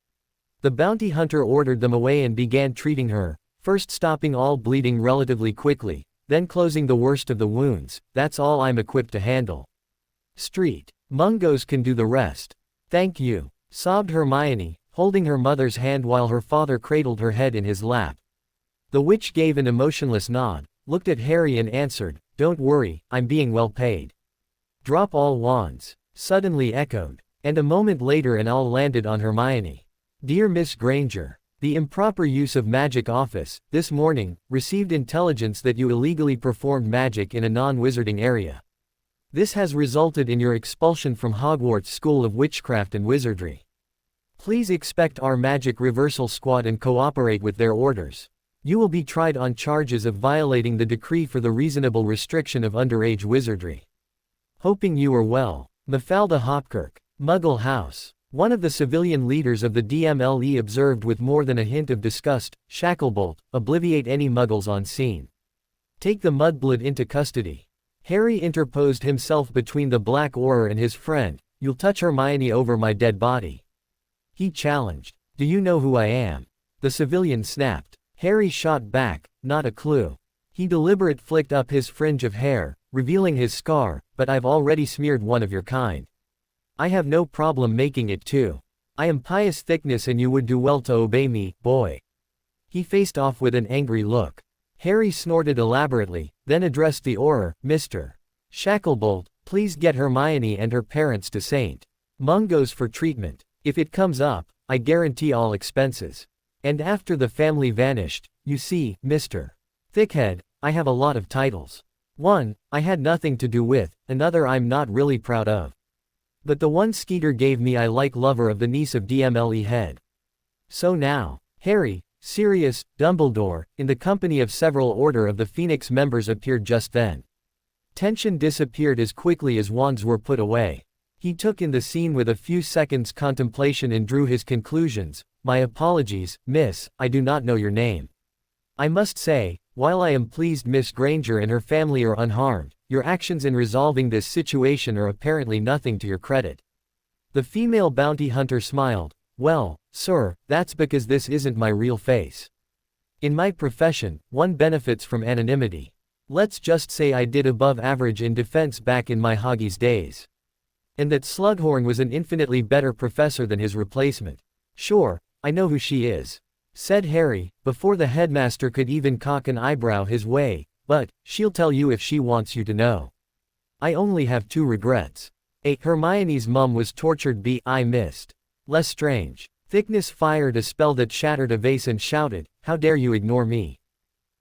The bounty hunter ordered them away and began treating her, first stopping all bleeding relatively quickly, then closing the worst of the wounds. That's all I'm equipped to handle. Street Mungos can do the rest. Thank you, sobbed Hermione, holding her mother's hand while her father cradled her head in his lap. The witch gave an emotionless nod, looked at Harry and answered, "Don't worry, I'm being well paid." "Drop all wands," suddenly echoed, and a moment later an all landed on Hermione. "Dear Miss Granger, the improper use of magic office, this morning, received intelligence that you illegally performed magic in a non-wizarding area. This has resulted in your expulsion from Hogwarts School of Witchcraft and Wizardry. Please expect our magic reversal squad and cooperate with their orders. You will be tried on charges of violating the decree for the reasonable restriction of underage wizardry. Hoping you are well. Mafalda Hopkirk, Muggle House." One of the civilian leaders of the DMLE observed with more than a hint of disgust, "Shacklebolt, obliviate any Muggles on scene. Take the mudblood into custody." Harry interposed himself between the Black Auror and his friend. "You'll touch Hermione over my dead body?" he challenged. "Do you know who I am?" the civilian snapped. Harry shot back, "Not a clue." He deliberate flicked up his fringe of hair, revealing his scar, "But I've already smeared one of your kind. I have no problem making it too. I am Pious Thickness and you would do well to obey me, boy." He faced off with an angry look. Harry snorted elaborately, then addressed the Auror, "Mr. Shacklebolt, please get Hermione and her parents to St. Mungo's for treatment. If it comes up, I guarantee all expenses." And after the family vanished, "You see, Mr. Thickhead, I have a lot of titles. One, I had nothing to do with, another I'm not really proud of. But the one Skeeter gave me I like, lover of the niece of DMLE head. So now, Harry, Sirius, Dumbledore, in the company of several Order of the Phoenix members appeared just then. Tension disappeared as quickly as wands were put away. He took in the scene with a few seconds' contemplation and drew his conclusions. "My apologies, miss, I do not know your name. I must say, while I am pleased Miss Granger and her family are unharmed, your actions in resolving this situation are apparently nothing to your credit." The female bounty hunter smiled. "Well, sir, that's because this isn't my real face. In my profession, one benefits from anonymity. Let's just say I did above average in defense back in my Hoggies days. And that Slughorn was an infinitely better professor than his replacement." "Sure, I know who she is," said Harry, before the headmaster could even cock an eyebrow his way, "but she'll tell you if she wants you to know. I only have two regrets. A. Hermione's mum was tortured. B. I missed Lestrange." Thickness fired a spell that shattered a vase and shouted, "How dare you ignore me?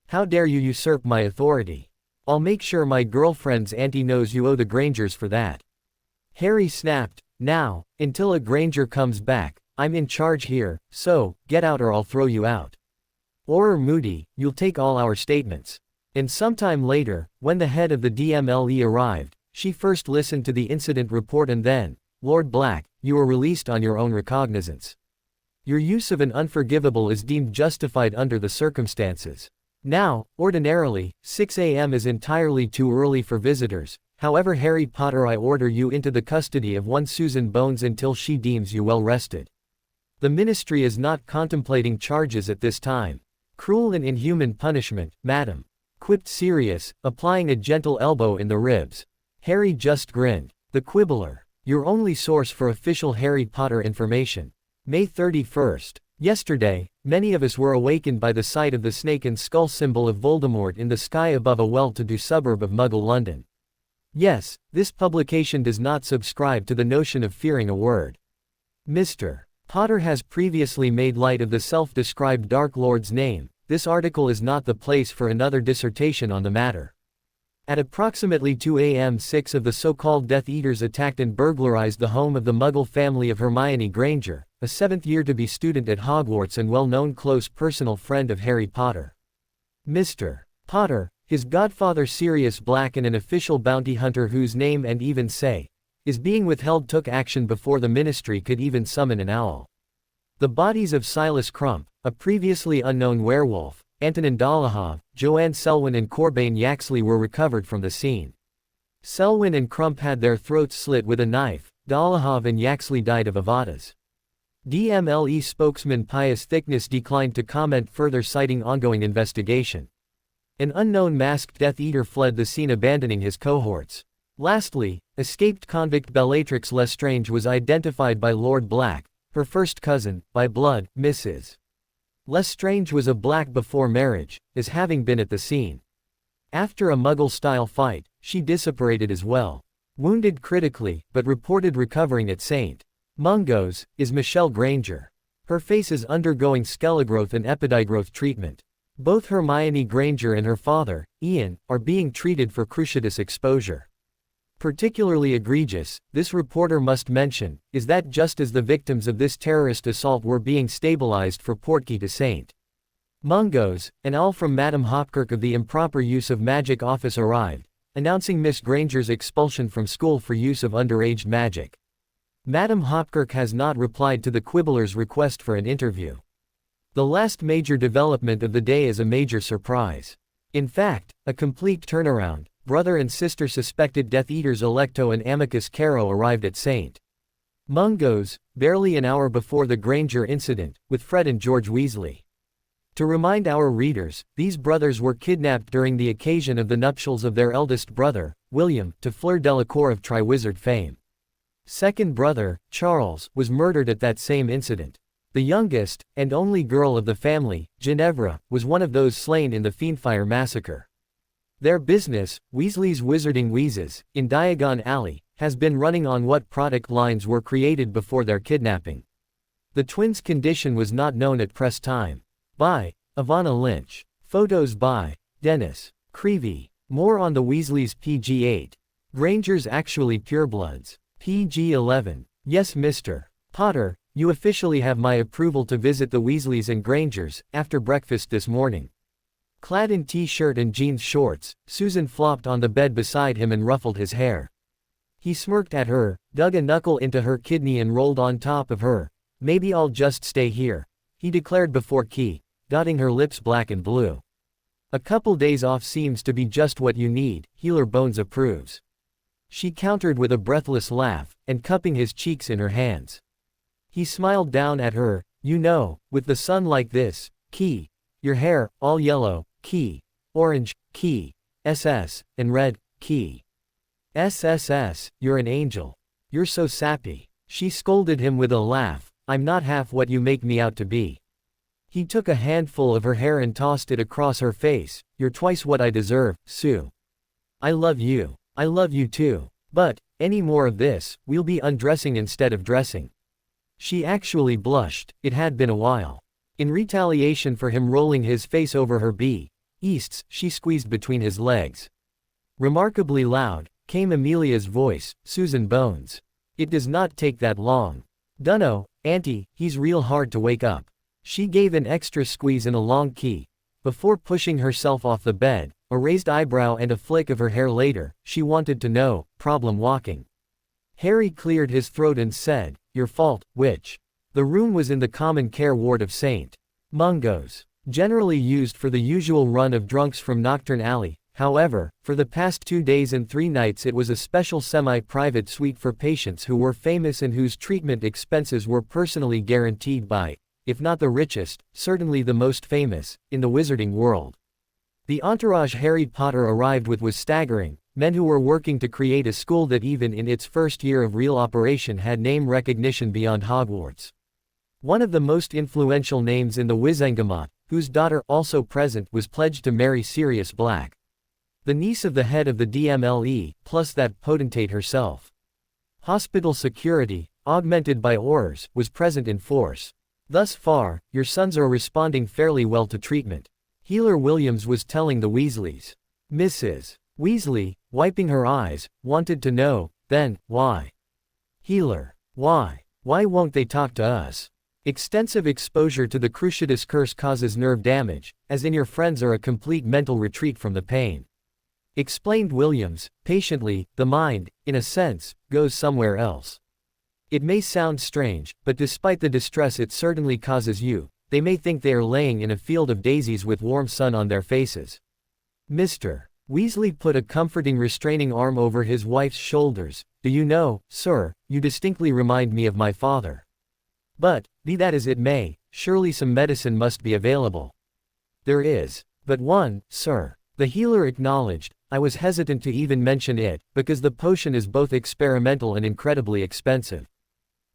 How dare you usurp my authority? I'll make sure my girlfriend's auntie knows you owe the Grangers for that." Harry snapped, "Now, until a Granger comes back, I'm in charge here, so, get out or I'll throw you out. Or Moody, you'll take all our statements." And sometime later, when the head of the DMLE arrived, she first listened to the incident report and then, "Lord Black, you are released on your own recognizance. Your use of an unforgivable is deemed justified under the circumstances. Now, ordinarily, 6 a.m. is entirely too early for visitors. However, Harry Potter, I order you into the custody of one Susan Bones until she deems you well rested. The Ministry is not contemplating charges at this time. Cruel and inhuman punishment, madam," quipped Sirius, applying a gentle elbow in the ribs. Harry just grinned. The Quibbler, your only source for official Harry Potter information. May 31st. Yesterday, many of us were awakened by the sight of the snake and skull symbol of Voldemort in the sky above a well-to-do suburb of Muggle London. Yes, this publication does not subscribe to the notion of fearing a word. Mr. Potter has previously made light of the self-described Dark Lord's name. This article is not the place for another dissertation on the matter. At approximately 2 a.m. 6 of the so-called Death Eaters attacked and burglarized the home of the Muggle family of Hermione Granger, a seventh-year to-be student at Hogwarts and well-known close personal friend of Harry Potter. Mr. Potter, his godfather Sirius Black and an official bounty hunter whose name and even say, is being withheld took action before the ministry could even summon an owl. The bodies of Silas Crump, a previously unknown werewolf, Antonin Dolohov, Joanne Selwyn and Corbane Yaxley were recovered from the scene. Selwyn and Crump had their throats slit with a knife, Dolohov and Yaxley died of Avadas. DMLE spokesman Pius Thickness declined to comment further, citing ongoing investigation. An unknown masked Death Eater fled the scene, abandoning his cohorts. Lastly, escaped convict Bellatrix Lestrange was identified by Lord Black, her first cousin, by blood, Mrs. Lestrange was a Black before marriage, as having been at the scene. After a Muggle-style fight, she disapparated as well. Wounded critically, but reported recovering at St. Mungo's, is Michelle Granger. Her face is undergoing skelegrowth and epidigrowth treatment. Both Hermione Granger and her father, Ian, are being treated for cruciatus exposure. Particularly egregious, this reporter must mention, is that just as the victims of this terrorist assault were being stabilized for Portkey to St. Mungo's, an owl from Madame Hopkirk of the improper use of magic office arrived, announcing Miss Granger's expulsion from school for use of underage magic. Madame Hopkirk has not replied to the Quibbler's request for an interview. The last major development of the day is a major surprise. In fact, a complete turnaround. Brother and sister suspected Death Eaters Electo and Amicus Caro arrived at St. Mungo's, barely an hour before the Granger incident, with Fred and George Weasley. To remind our readers, these brothers were kidnapped during the occasion of the nuptials of their eldest brother, William, to Fleur Delacour of Triwizard fame. Second brother, Charles, was murdered at that same incident. The youngest, and only girl of the family, Ginevra, was one of those slain in the Fiendfire massacre. Their business, Weasley's Wizarding Wheezes, in Diagon Alley, has been running on what product lines were created before their kidnapping. The twins' condition was not known at press time. By Ivana Lynch. Photos by Dennis Creevy. More on the Weasleys. PG-8. Granger's actually purebloods. PG-11. Yes, Mr. Potter, you officially have my approval to visit the Weasleys and Grangers, after breakfast this morning. Clad in t-shirt and jeans shorts, Susan flopped on the bed beside him and ruffled his hair. He smirked at her, dug a knuckle into her kidney and rolled on top of her. Maybe I'll just stay here, he declared before Key, dotting her lips black and blue. A couple days off seems to be just what you need, Healer Bones approves. She countered with a breathless laugh, and cupping his cheeks in her hands. He smiled down at her, you know, with the sun like this, Key. Your hair, all yellow, Key. Orange, Key. SS, and red, Key. SSS, you're an angel. You're so sappy. She scolded him with a laugh, I'm not half what you make me out to be. He took a handful of her hair and tossed it across her face, you're twice what I deserve, Sue. I love you. I love you too. But, any more of this, we'll be undressing instead of dressing. She actually blushed, it had been a while. In retaliation for him rolling his face over her B.Easts, she squeezed between his legs. Remarkably loud, came Amelia's voice, Susan Bones. It does not take that long. Dunno, Auntie, he's real hard to wake up. She gave an extra squeeze and a long key. Before pushing herself off the bed, a raised eyebrow and a flick of her hair later, she wanted to know, problem walking. Harry cleared his throat and said, your fault, which? The room was in the common care ward of St. Mungo's, generally used for the usual run of drunks from Nocturne Alley. However, for the past 2 days and 3 nights it was a special semi-private suite for patients who were famous and whose treatment expenses were personally guaranteed by, if not the richest, certainly the most famous, in the wizarding world. The entourage Harry Potter arrived with was staggering, men who were working to create a school that even in its first year of real operation had name recognition beyond Hogwarts. One of the most influential names in the Wizengamot, whose daughter, also present, was pledged to marry Sirius Black. The niece of the head of the DMLE, plus that potentate herself. Hospital security, augmented by Aurors, was present in force. Thus far, your sons are responding fairly well to treatment. Healer Williams was telling the Weasleys. Mrs. Weasley, wiping her eyes, wanted to know, then, why? Healer. Why? Why won't they talk to us? Extensive exposure to the Cruciatus curse causes nerve damage, as in your friends are a complete mental retreat from the pain. Explained Williams, patiently, the mind, in a sense, goes somewhere else. It may sound strange, but despite the distress it certainly causes you, they may think they are laying in a field of daisies with warm sun on their faces. Mr. Weasley put a comforting restraining arm over his wife's shoulders. Do you know, sir, you distinctly remind me of my father. But, be that as it may, surely some medicine must be available. There is. But one, sir. The healer acknowledged. I was hesitant to even mention it, because the potion is both experimental and incredibly expensive.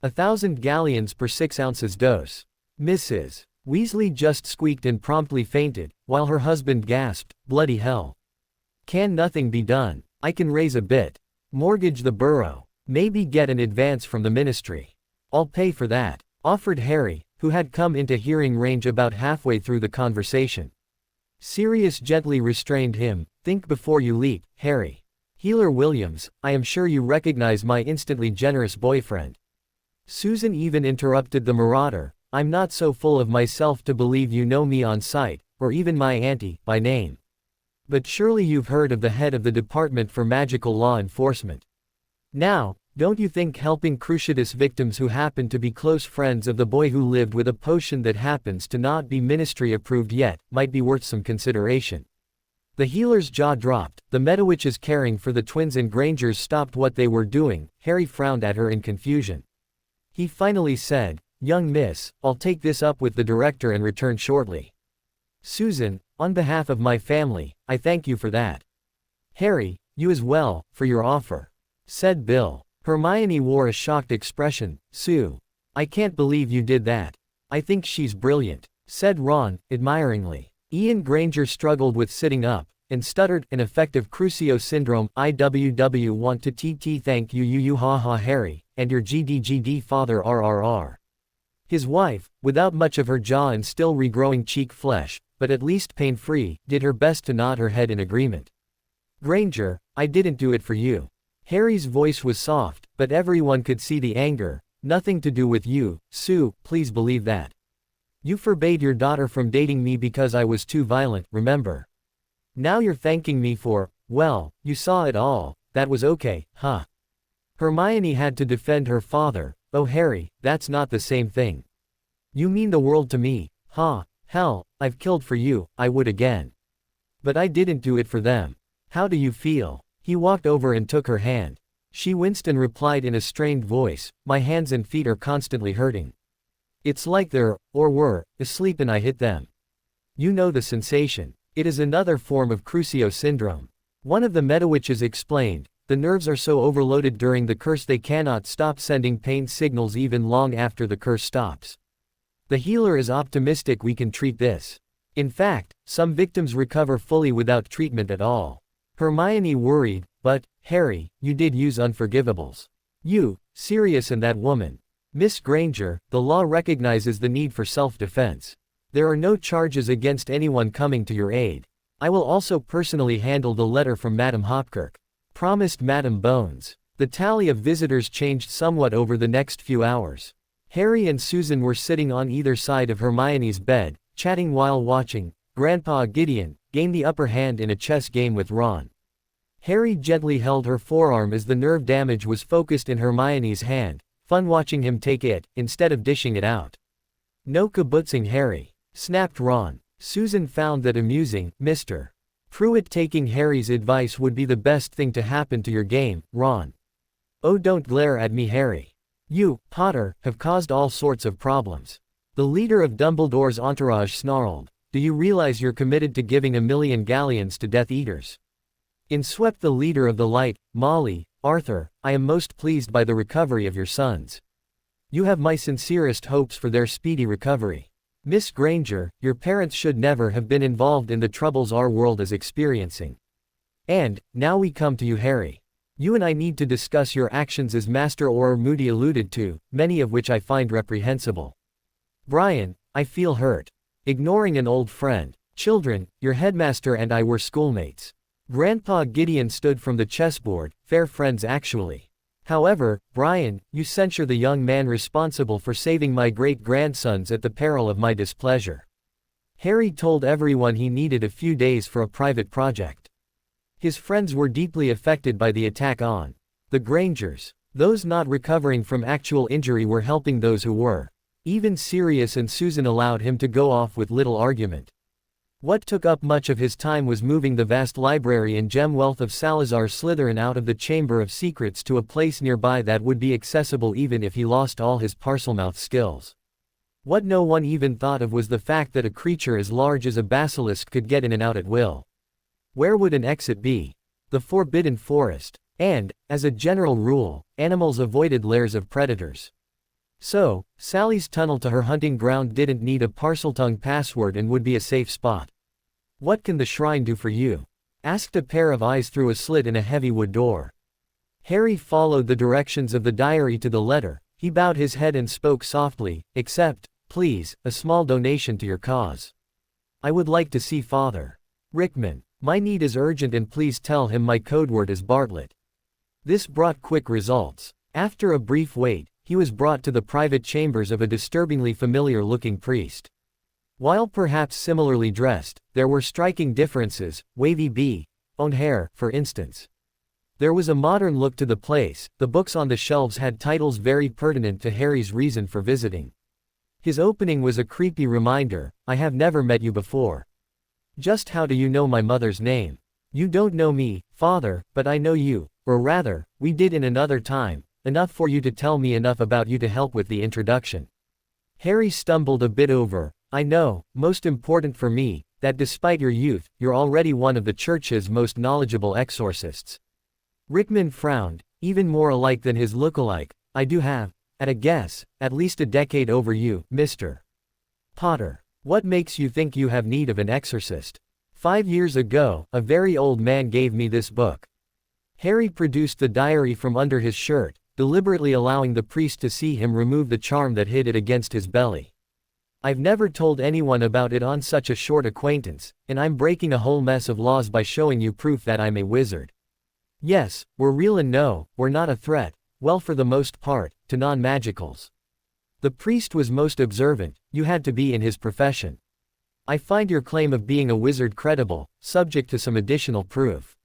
1,000 galleons per 6 ounces dose. Mrs. Weasley just squeaked and promptly fainted, while her husband gasped, bloody hell. Can nothing be done? I can raise a bit. Mortgage the burrow. Maybe get an advance from the ministry. I'll pay for that, offered Harry, who had come into hearing range about halfway through the conversation. Sirius gently restrained him. Think before you leap, Harry. Healer Williams, I am sure you recognize my instantly generous boyfriend. Susan even interrupted the marauder. I'm not so full of myself to believe you know me on sight, or even my auntie, by name. But surely you've heard of the head of the Department for Magical Law Enforcement. Now, don't you think helping Cruciatus victims who happen to be close friends of the boy who lived with a potion that happens to not be ministry approved yet, might be worth some consideration? The healer's jaw dropped. The Medowitches caring for the twins and Grangers stopped what they were doing. Harry frowned at her in confusion. He finally said, Young miss, I'll take this up with the director and return shortly. Susan, on behalf of my family, I thank you for that. Harry, you as well, for your offer, said Bill. Hermione wore a shocked expression. Sue, I can't believe you did that. I think she's brilliant, said Ron, admiringly. Ian Granger struggled with sitting up, and stuttered, an effective Crucio syndrome. IWW want to TT thank you ha ha Harry, and your GDGD father RRR. His wife, without much of her jaw and still regrowing cheek flesh, but at least pain-free, did her best to nod her head in agreement. Granger, I didn't do it for you. Harry's voice was soft, but everyone could see the anger. Nothing to do with you, Sue, please believe that. You forbade your daughter from dating me because I was too violent, remember? Now you're thanking me for, well, you saw it all, that was okay, huh? Hermione had to defend her father. Oh Harry, that's not the same thing. You mean the world to me, huh? Hell, I've killed for you, I would again. But I didn't do it for them. How do you feel? He walked over and took her hand. She winced and replied in a strained voice, my hands and feet are constantly hurting. It's like they're, or were, asleep and I hit them. You know the sensation. It is another form of Crucio syndrome. One of the Medowitches explained. The nerves are so overloaded during the curse they cannot stop sending pain signals even long after the curse stops. The healer is optimistic we can treat this. In fact, some victims recover fully without treatment at all. Hermione worried, but, Harry, you did use unforgivables. You, Sirius and that woman. Miss Granger, the law recognizes the need for self-defense. There are no charges against anyone coming to your aid. I will also personally handle the letter from Madame Hopkirk. Promised Madame Bones. The tally of visitors changed somewhat over the next few hours. Harry and Susan were sitting on either side of Hermione's bed, chatting while watching. Grandpa Gideon gained the upper hand in a chess game with Ron. Harry gently held her forearm as the nerve damage was focused in Hermione's hand. Fun watching him take it, instead of dishing it out. No kibutzing Harry, snapped Ron. Susan found that amusing. Mr. Pruitt taking Harry's advice would be the best thing to happen to your game, Ron. Oh, don't glare at me, Harry. You, Potter, have caused all sorts of problems. The leader of Dumbledore's entourage snarled. Do you realize you're committed to giving 1,000,000 galleons to Death Eaters? In swept the leader of the Light, Molly. Arthur, I am most pleased by the recovery of your sons. You have my sincerest hopes for their speedy recovery. Miss Granger, your parents should never have been involved in the troubles our world is experiencing. And, now we come to you, Harry. You and I need to discuss your actions as Master Auror Moody alluded to, many of which I find reprehensible. Brian, I feel hurt. Ignoring an old friend. Children, your headmaster and I were schoolmates. Grandpa Gideon stood from the chessboard, fair friends actually. However, Brian, you censure the young man responsible for saving my great-grandsons at the peril of my displeasure. Harry told everyone he needed a few days for a private project. His friends were deeply affected by the attack on the Grangers. Those not recovering from actual injury were helping those who were. Even Sirius and Susan allowed him to go off with little argument. What took up much of his time was moving the vast library and gem wealth of Salazar Slytherin out of the Chamber of Secrets to a place nearby that would be accessible even if he lost all his Parselmouth skills. What no one even thought of was the fact that a creature as large as a basilisk could get in and out at will. Where would an exit be? The Forbidden Forest. And, as a general rule, animals avoided lairs of predators. So, Sally's tunnel to her hunting ground didn't need a Parseltongue password and would be a safe spot. What can the shrine do for you? Asked a pair of eyes through a slit in a heavy wood door. Harry followed the directions of the diary to the letter. He bowed his head and spoke softly, "Accept, please, a small donation to your cause. I would like to see Father Rickman. My need is urgent and please tell him my code word is Bartlett." This brought quick results. After a brief wait, he was brought to the private chambers of a disturbingly familiar-looking priest. While perhaps similarly dressed, there were striking differences. Wavy blonde hair, for instance. There was a modern look to the place. The books on the shelves had titles very pertinent to Harry's reason for visiting. His opening was a creepy reminder, "I have never met you before. Just how do you know my mother's name? You don't know me, Father, but I know you, or rather, we did in another time, enough for you to tell me enough about you to help with the introduction." Harry stumbled a bit over, "I know, most important for me, that despite your youth, you're already one of the church's most knowledgeable exorcists." Rickman frowned, even more alike than his look-alike. "I do have, at a guess, at least a decade over you, Mr. Potter. What makes you think you have need of an exorcist? 5 years ago, a very old man gave me this book." Harry produced the diary from under his shirt, deliberately allowing the priest to see him remove the charm that hid it against his belly. "I've never told anyone about it on such a short acquaintance, and I'm breaking a whole mess of laws by showing you proof that I'm a wizard. Yes, we're real and no, we're not a threat, well for the most part, to non-magicals." The priest was most observant. You had to be in his profession. "I find your claim of being a wizard credible, subject to some additional proof."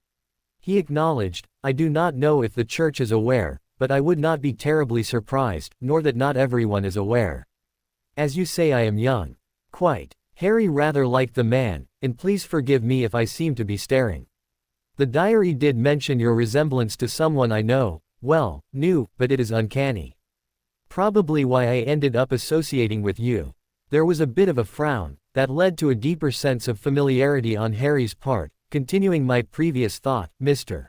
He acknowledged, "I do not know if the church is aware, but I would not be terribly surprised, nor that not everyone is aware. As you say, I am young." "Quite." Harry rather liked the man, "and please forgive me if I seem to be staring. The diary did mention your resemblance to someone I know, well, knew, but it is uncanny. Probably why I ended up associating with you." There was a bit of a frown, that led to a deeper sense of familiarity on Harry's part. "Continuing my previous thought, Mr.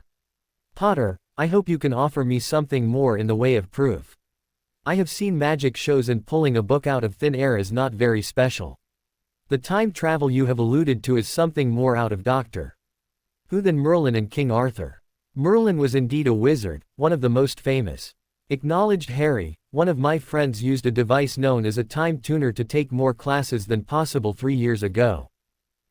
Potter, I hope you can offer me something more in the way of proof. I have seen magic shows and pulling a book out of thin air is not very special. The time travel you have alluded to is something more out of Doctor Who than Merlin and King Arthur." Merlin was indeed a wizard, one of the most famous. Acknowledged Harry. "One of my friends used a device known as a time tuner to take more classes than possible 3 years ago.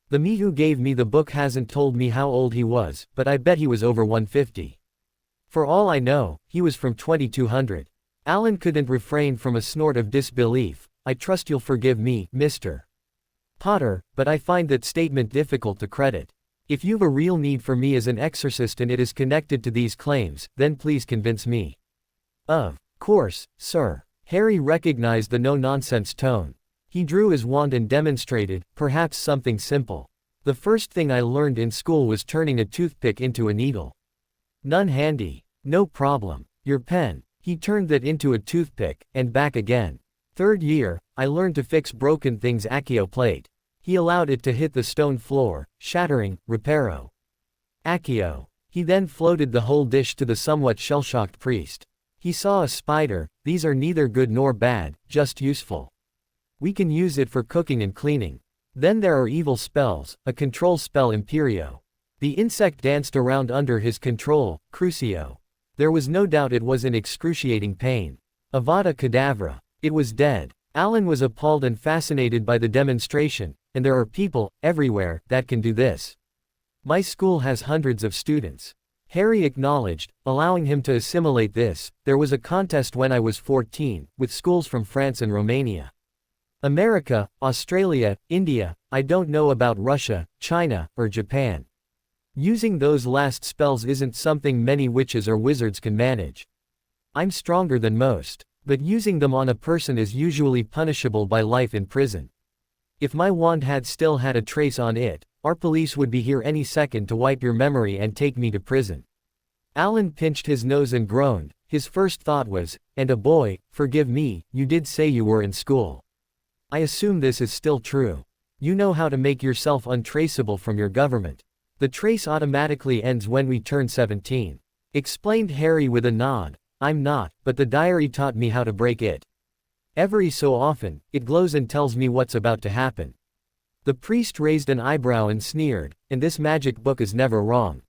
The me who gave me the book hasn't told me how old he was, but I bet he was over 150. For all I know, he was from 2200. Alan couldn't refrain from a snort of disbelief. "I trust you'll forgive me, Mr. Potter, but I find that statement difficult to credit. If you've a real need for me as an exorcist and it is connected to these claims, then please convince me." "Of course, sir." Harry recognized the no-nonsense tone. He drew his wand and demonstrated, perhaps something simple. "The first thing I learned in school was turning a toothpick into a needle." "None handy." "No problem. Your pen." He turned that into a toothpick, and back again. "3rd year, I learned to fix broken things Accio plate." He allowed it to hit the stone floor, shattering, reparo. "Accio." He then floated the whole dish to the somewhat shell-shocked priest. He saw a spider. "These are neither good nor bad, just useful. We can use it for cooking and cleaning. Then there are evil spells, a control spell Imperio." The insect danced around under his control, Crucio. There was no doubt it was in excruciating pain. Avada Kedavra. It was dead. Alan was appalled and fascinated by the demonstration, and there are people, everywhere, that can do this. My school has hundreds of students. Harry acknowledged, allowing him to assimilate this. There was a contest when I was 14, with schools from France and Romania. America, Australia, India, I don't know about Russia, China, or Japan. Using those last spells isn't something many witches or wizards can manage. I'm stronger than most, but using them on a person is usually punishable by life in prison. If my wand had still had a trace on it, our police would be here any second to wipe your memory and take me to prison. Alan pinched his nose and groaned. His first thought was, and a boy, forgive me, you did say you were in school. I assume this is still true. You know how to make yourself untraceable from your government. The trace automatically ends when we turn 17. Explained Harry with a nod. I'm not, but the diary taught me how to break it. Every so often, it glows and tells me what's about to happen. The priest raised an eyebrow and sneered, and this magic book is never wrong.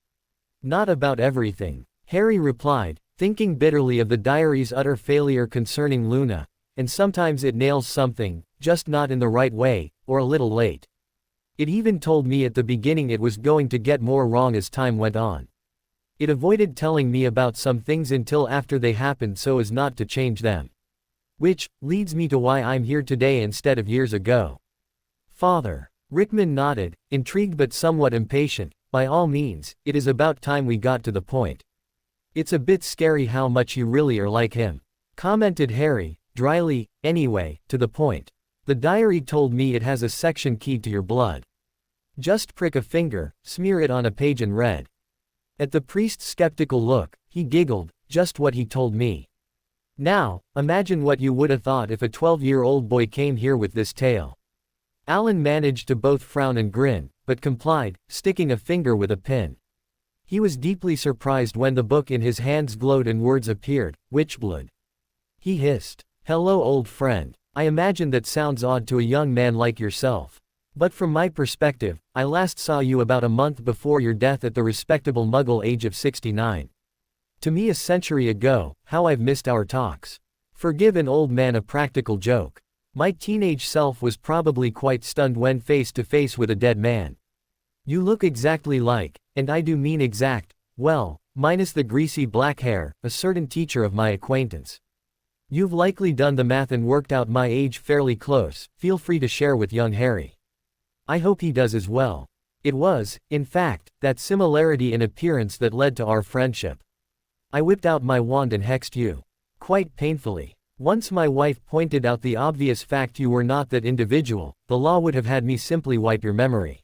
Not about everything, Harry replied, thinking bitterly of the diary's utter failure concerning Luna, and sometimes it nails something, just not in the right way, or a little late. It even told me at the beginning it was going to get more wrong as time went on. It avoided telling me about some things until after they happened so as not to change them. Which leads me to why I'm here today instead of years ago. Father. Rickman nodded, intrigued but somewhat impatient. By all means, it is about time we got to the point. It's a bit scary how much you really are like him. Commented Harry, dryly, anyway, to the point. The diary told me it has a section keyed to your blood. Just prick a finger, smear it on a page and read. At the priest's skeptical look, he giggled, just what he told me. Now, imagine what you would have thought if a 12-year-old boy came here with this tale. Alan managed to both frown and grin, but complied, sticking a finger with a pin. He was deeply surprised when the book in his hands glowed and words appeared, Witchblood. He hissed, hello old friend. I imagine that sounds odd to a young man like yourself. But from my perspective, I last saw you about a month before your death at the respectable Muggle age of 69. To me a century ago, how I've missed our talks. Forgive an old man a practical joke. My teenage self was probably quite stunned when face to face with a dead man. You look exactly like, and I do mean exact, well, minus the greasy black hair, a certain teacher of my acquaintance. You've likely done the math and worked out my age fairly close, feel free to share with young Harry. I hope he does as well. It was, in fact, that similarity in appearance that led to our friendship. I whipped out my wand and hexed you. Quite painfully. Once my wife pointed out the obvious fact you were not that individual, the law would have had me simply wipe your memory.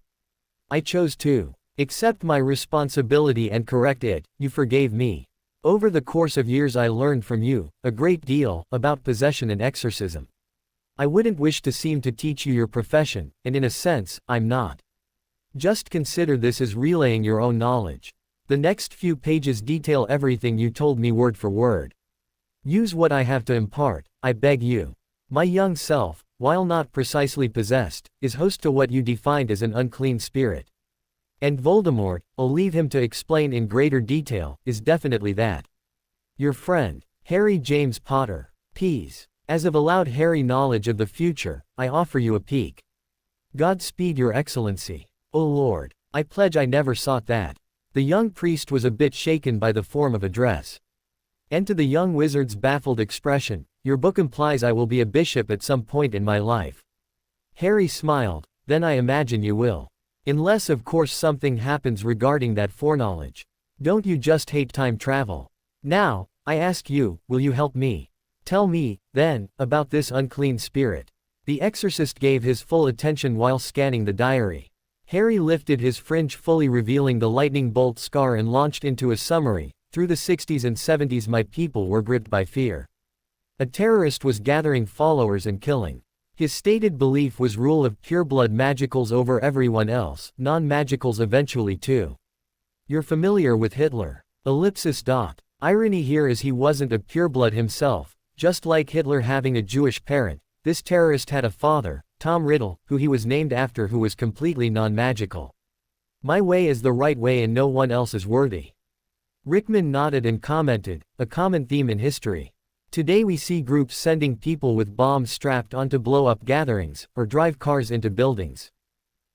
I chose to accept my responsibility and correct it. You forgave me. Over the course of years I learned from you a great deal about possession and exorcism. I wouldn't wish to seem to teach you your profession, and in a sense, I'm not. Just consider this as relaying your own knowledge. The next few pages detail everything you told me word for word. Use what I have to impart, I beg you. My young self, while not precisely possessed, is host to what you defined as an unclean spirit. And Voldemort, I'll leave him to explain in greater detail, is definitely that. Your friend, Harry James Potter, Peas. As of allowed Harry knowledge of the future, I offer you a peek. Godspeed your excellency. O Lord, I pledge I never sought that. The young priest was a bit shaken by the form of address. And to the young wizard's baffled expression, your book implies I will be a bishop at some point in my life. Harry smiled, then I imagine you will. Unless of course something happens regarding that foreknowledge. Don't you just hate time travel? Now, I ask you, will you help me? Tell me, then, about this unclean spirit. The exorcist gave his full attention while scanning the diary. Harry lifted his fringe fully revealing the lightning bolt scar and launched into a summary. Through the 60s and 70s my people were gripped by fear. A terrorist was gathering followers and killing. His stated belief was rule of pureblood magicals over everyone else, non-magicals eventually too. You're familiar with Hitler. Ellipsis. Irony here is he wasn't a pureblood himself. Just like Hitler having a Jewish parent, this terrorist had a father, Tom Riddle, who he was named after, who was completely non-magical. My way is the right way and no one else is worthy. Rickman nodded and commented, a common theme in history. Today we see groups sending people with bombs strapped on to blow up gatherings, or drive cars into buildings.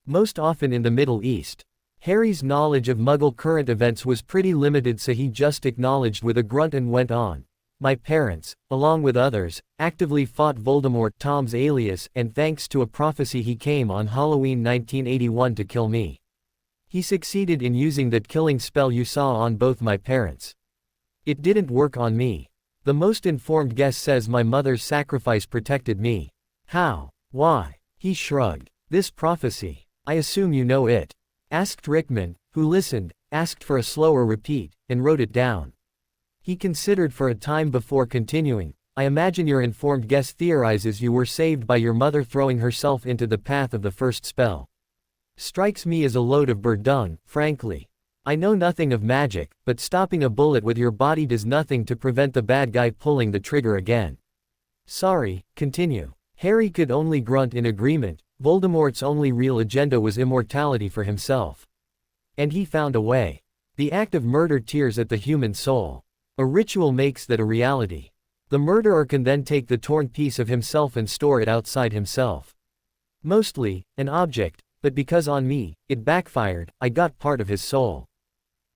Most often in the Middle East. Harry's knowledge of Muggle current events was pretty limited, so he just acknowledged with a grunt and went on. My parents, along with others, actively fought Voldemort, Tom's alias, and thanks to a prophecy he came on Halloween 1981 to kill me. He succeeded in using that killing spell you saw on both my parents. It didn't work on me. The most informed guess says my mother's sacrifice protected me. How? Why? He shrugged. This prophecy. I assume you know it. Asked Rickman, who listened, asked for a slower repeat, and wrote it down. He considered for a time before continuing. I imagine your informed guess theorizes you were saved by your mother throwing herself into the path of the first spell. Strikes me as a load of bird dung, frankly. I know nothing of magic, but stopping a bullet with your body does nothing to prevent the bad guy pulling the trigger again. Sorry, continue. Harry could only grunt in agreement. Voldemort's only real agenda was immortality for himself. And he found a way. The act of murder tears at the human soul. A ritual makes that a reality. The murderer can then take the torn piece of himself and store it outside himself. Mostly, an object, but because on me, it backfired, I got part of his soul.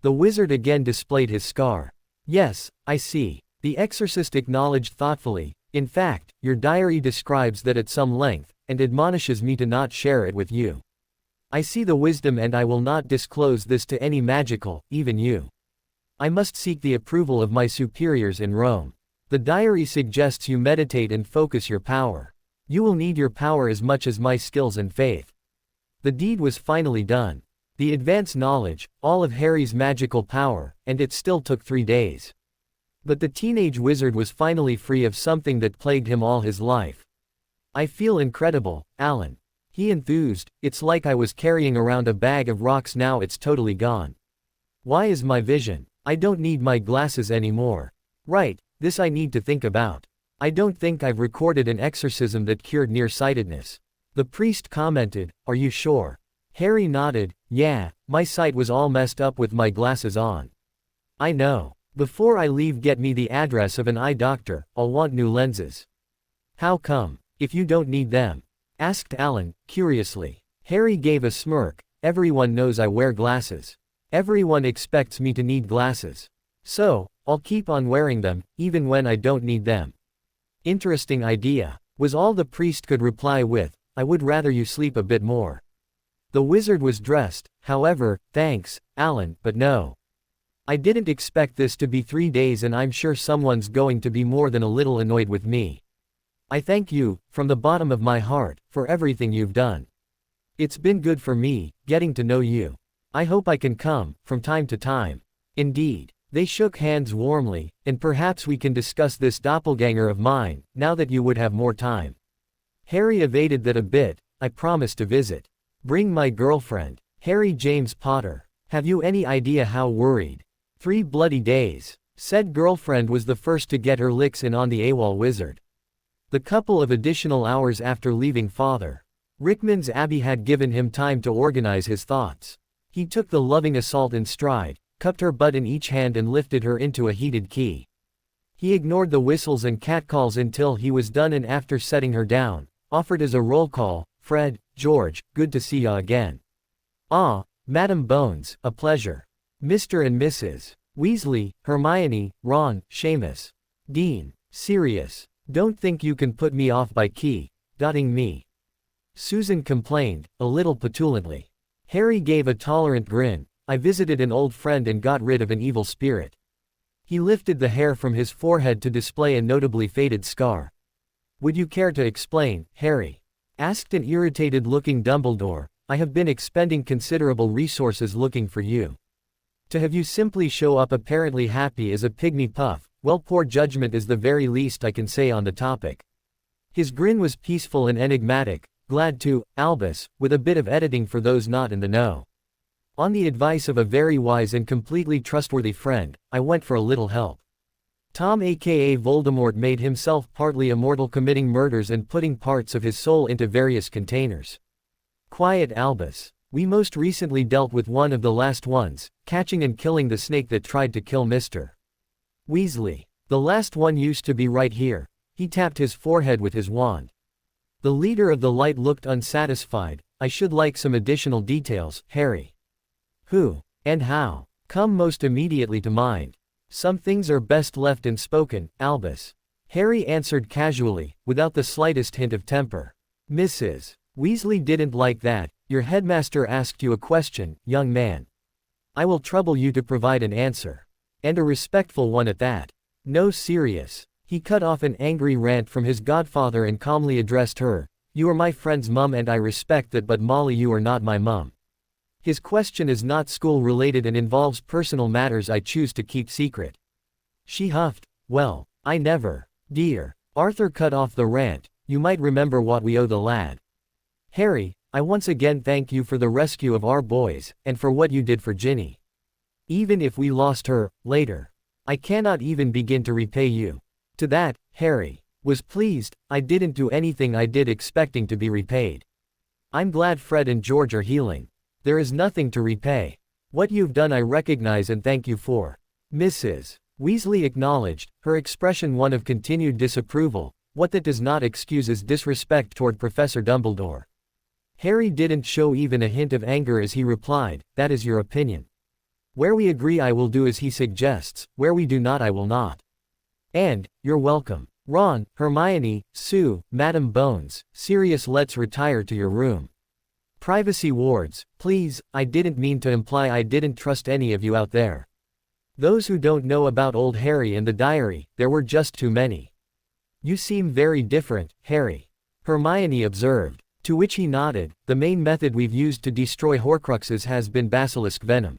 The wizard again displayed his scar. Yes, I see. The exorcist acknowledged thoughtfully. In fact, your diary describes that at some length, and admonishes me to not share it with you. I see the wisdom, and I will not disclose this to any magical, even you. I must seek the approval of my superiors in Rome. The diary suggests you meditate and focus your power. You will need your power as much as my skills and faith. The deed was finally done. The advanced knowledge, all of Harry's magical power, and it still took 3 days. But the teenage wizard was finally free of something that plagued him all his life. I feel incredible, Alan. He enthused. It's like I was carrying around a bag of rocks, now it's totally gone. Why is my vision? I don't need my glasses anymore. Right, this I need to think about. I don't think I've recorded an exorcism that cured nearsightedness. The priest commented, are you sure? Harry nodded, yeah, my sight was all messed up with my glasses on. I know. Before I leave, get me the address of an eye doctor, I'll want new lenses. How come, if you don't need them? Asked Alan, curiously. Harry gave a smirk. Everyone knows I wear glasses. Everyone expects me to need glasses. So, I'll keep on wearing them, even when I don't need them. Interesting idea, was all the priest could reply with. I would rather you sleep a bit more. The wizard was dressed, however. Thanks, Alan, but no. I didn't expect this to be 3 days, and I'm sure someone's going to be more than a little annoyed with me. I thank you, from the bottom of my heart, for everything you've done. It's been good for me, getting to know you. I hope I can come, from time to time. Indeed. They shook hands warmly, and perhaps we can discuss this doppelganger of mine, now that you would have more time. Harry evaded that a bit. I promise to visit. Bring my girlfriend, Harry James Potter. Have you any idea how worried? 3 bloody days. Said girlfriend was the first to get her licks in on the AWOL wizard. The couple of additional hours after leaving Father Rickman's abbey had given him time to organize his thoughts. He took the loving assault in stride, cupped her butt in each hand and lifted her into a heated key. He ignored the whistles and catcalls until he was done, and after setting her down, offered as a roll call, Fred, George, good to see ya again. Ah, Madam Bones, a pleasure. Mr. and Mrs. Weasley, Hermione, Ron, Seamus. Dean, Sirius. Don't think you can put me off by dotting me. Susan complained, a little petulantly. Harry gave a tolerant grin. I visited an old friend and got rid of an evil spirit. He lifted the hair from his forehead to display a notably faded scar. Would you care to explain, Harry? Asked an irritated-looking Dumbledore. I have been expending considerable resources looking for you. To have you simply show up apparently happy as a pygmy puff, well, poor judgment is the very least I can say on the topic. His grin was peaceful and enigmatic. Glad to, Albus, with a bit of editing for those not in the know. On the advice of a very wise and completely trustworthy friend, I went for a little help. Tom aka Voldemort made himself partly immortal, committing murders and putting parts of his soul into various containers. Quiet, Albus. We most recently dealt with one of the last ones, catching and killing the snake that tried to kill Mr. Weasley. The last one used to be right here. He tapped his forehead with his wand. The leader of the light looked unsatisfied. I should like some additional details, Harry. Who, and how, come most immediately to mind. Some things are best left unspoken, Albus. Harry answered casually, without the slightest hint of temper. Mrs. Weasley didn't like that. Your headmaster asked you a question, young man. I will trouble you to provide an answer. And a respectful one at that. No, serious. He cut off an angry rant from his godfather and calmly addressed her. You are my friend's mum and I respect that, but Molly, you are not my mum. His question is not school-related and involves personal matters I choose to keep secret. She huffed. Well, I never. Dear. Arthur cut off the rant. You might remember what we owe the lad. Harry, I once again thank you for the rescue of our boys, and for what you did for Ginny. Even if we lost her, later. I cannot even begin to repay you. To that, Harry was pleased. I didn't do anything I did expecting to be repaid. I'm glad Fred and George are healing. There is nothing to repay. What you've done I recognize and thank you for. Mrs. Weasley acknowledged, her expression one of continued disapproval. What that does not excuse is disrespect toward Professor Dumbledore. Harry didn't show even a hint of anger as he replied, that is your opinion. Where we agree I will do as he suggests, where we do not I will not. And, you're welcome. Ron, Hermione, Sue, Madam Bones, Sirius, let's retire to your room. Privacy wards, please. I didn't mean to imply I didn't trust any of you out there. Those who don't know about old Harry and the diary, there were just too many. You seem very different, Harry. Hermione observed. To which he nodded. The main method we've used to destroy Horcruxes has been basilisk venom.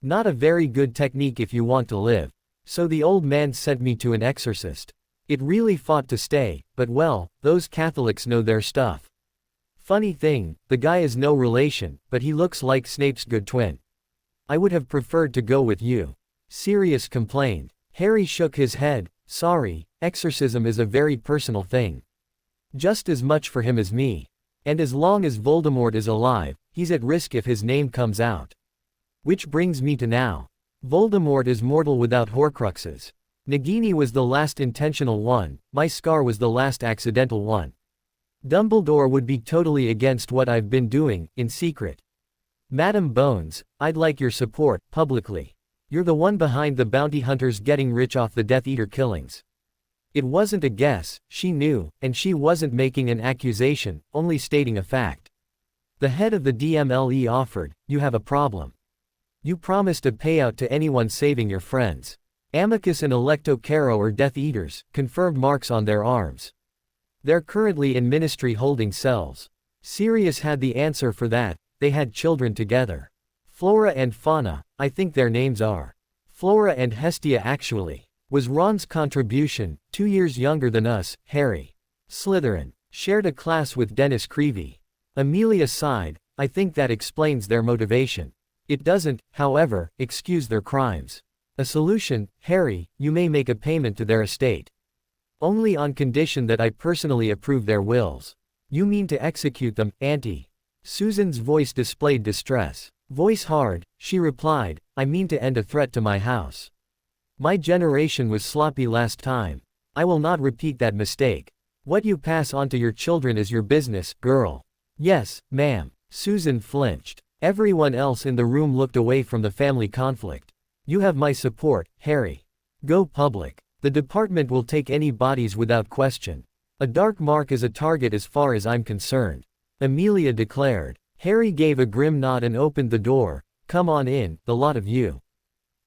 Not a very good technique if you want to live. So the old man sent me to an exorcist. It really fought to stay, but well, those Catholics know their stuff. Funny thing, the guy is no relation, but he looks like Snape's good twin. I would have preferred to go with you. Sirius complained. Harry shook his head. Sorry, exorcism is a very personal thing. Just as much for him as me. And as long as Voldemort is alive, he's at risk if his name comes out. Which brings me to now. Voldemort is mortal without Horcruxes. Nagini was the last intentional one, my scar was the last accidental one. Dumbledore would be totally against what I've been doing, in secret. Madam Bones, I'd like your support, publicly. You're the one behind the bounty hunters getting rich off the Death Eater killings. It wasn't a guess, she knew, and she wasn't making an accusation, only stating a fact. The head of the DMLE offered, you have a problem. You promised a payout to anyone saving your friends. Amicus and Electo Caro are Death Eaters, confirmed marks on their arms. They're currently in Ministry holding cells. Sirius had the answer for that, they had children together. Flora and Fauna, I think their names are. Flora and Hestia actually. Was Ron's contribution, 2 years younger than us, Harry. Slytherin. Shared a class with Dennis Creevy. Amelia sighed, I think that explains their motivation. It doesn't, however, excuse their crimes. A solution, Harry, you may make a payment to their estate. Only on condition that I personally approve their wills. You mean to execute them, Auntie? Susan's voice displayed distress. Voice hard, she replied, I mean to end a threat to my house. My generation was sloppy last time. I will not repeat that mistake. What you pass on to your children is your business, girl. Yes, ma'am. Susan flinched. Everyone else in the room looked away from the family conflict. You have my support, Harry. Go public. The department will take any bodies without question. A dark mark is a target as far as I'm concerned. Amelia declared. Harry gave a grim nod and opened the door. Come on in, the lot of you.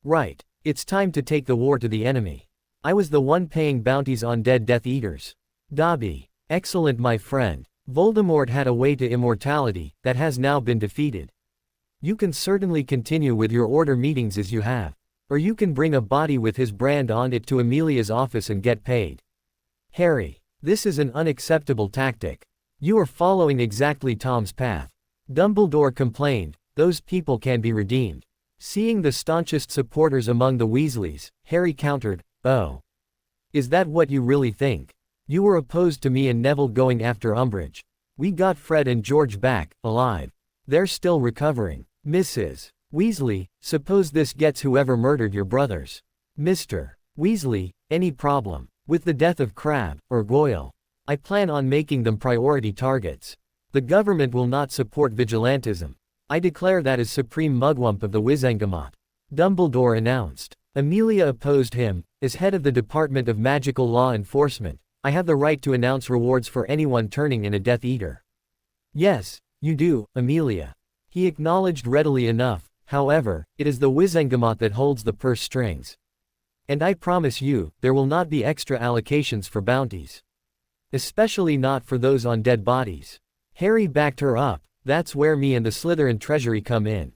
Right. It's time to take the war to the enemy. I was the one paying bounties on dead Death Eaters. Dobby. Excellent, my friend. Voldemort had a way to immortality, that has now been defeated. You can certainly continue with your order meetings as you have. Or you can bring a body with his brand on it to Amelia's office and get paid. Harry. This is an unacceptable tactic. You are following exactly Tom's path. Dumbledore complained, those people can be redeemed. Seeing the staunchest supporters among the Weasleys, Harry countered, oh. Is that what you really think? You were opposed to me and Neville going after Umbridge. We got Fred and George back, alive. They're still recovering. Mrs. Weasley, suppose this gets whoever murdered your brothers. Mr. Weasley, any problem with the death of Crabbe or Goyle? I plan on making them priority targets. The government will not support vigilantism. I declare that as supreme mugwump of the Wizengamot, Dumbledore announced. Amelia opposed him. As head of the Department of Magical Law Enforcement, I have the right to announce rewards for anyone turning in a Death Eater. Yes, you do, Amelia. He acknowledged readily enough. However, it is the Wizengamot that holds the purse strings. And I promise you, there will not be extra allocations for bounties. Especially not for those on dead bodies. Harry backed her up. That's where me and the Slytherin Treasury come in.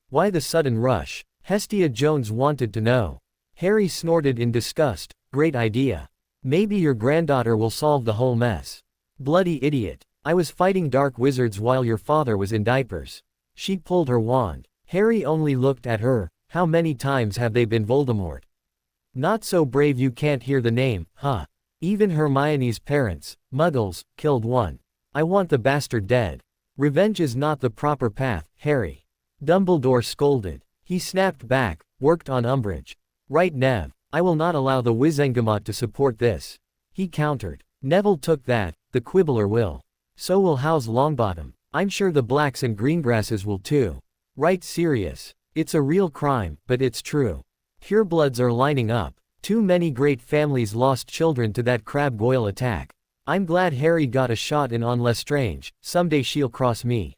Why the sudden rush? Hestia Jones wanted to know. Harry snorted in disgust. Great idea. Maybe your granddaughter will solve the whole mess. Bloody idiot. I was fighting dark wizards while your father was in diapers. She pulled her wand. Harry only looked at her. How many times have they been Voldemort? Not so brave you can't hear the name, huh? Even Hermione's parents, Muggles, killed one. I want the bastard dead. Revenge is not the proper path, Harry. Dumbledore scolded. He snapped back, worked on Umbridge. Right, Nev. I will not allow the Wizengamot to support this. He countered. Neville took that, the Quibbler will. So will House Longbottom. I'm sure the Blacks and Greengrasses will too. Right, Sirius. It's a real crime, but it's true. Purebloods are lining up. Too many great families lost children to that Crabbe Goyle attack. I'm glad Harry got a shot in on Lestrange. Someday she'll cross me.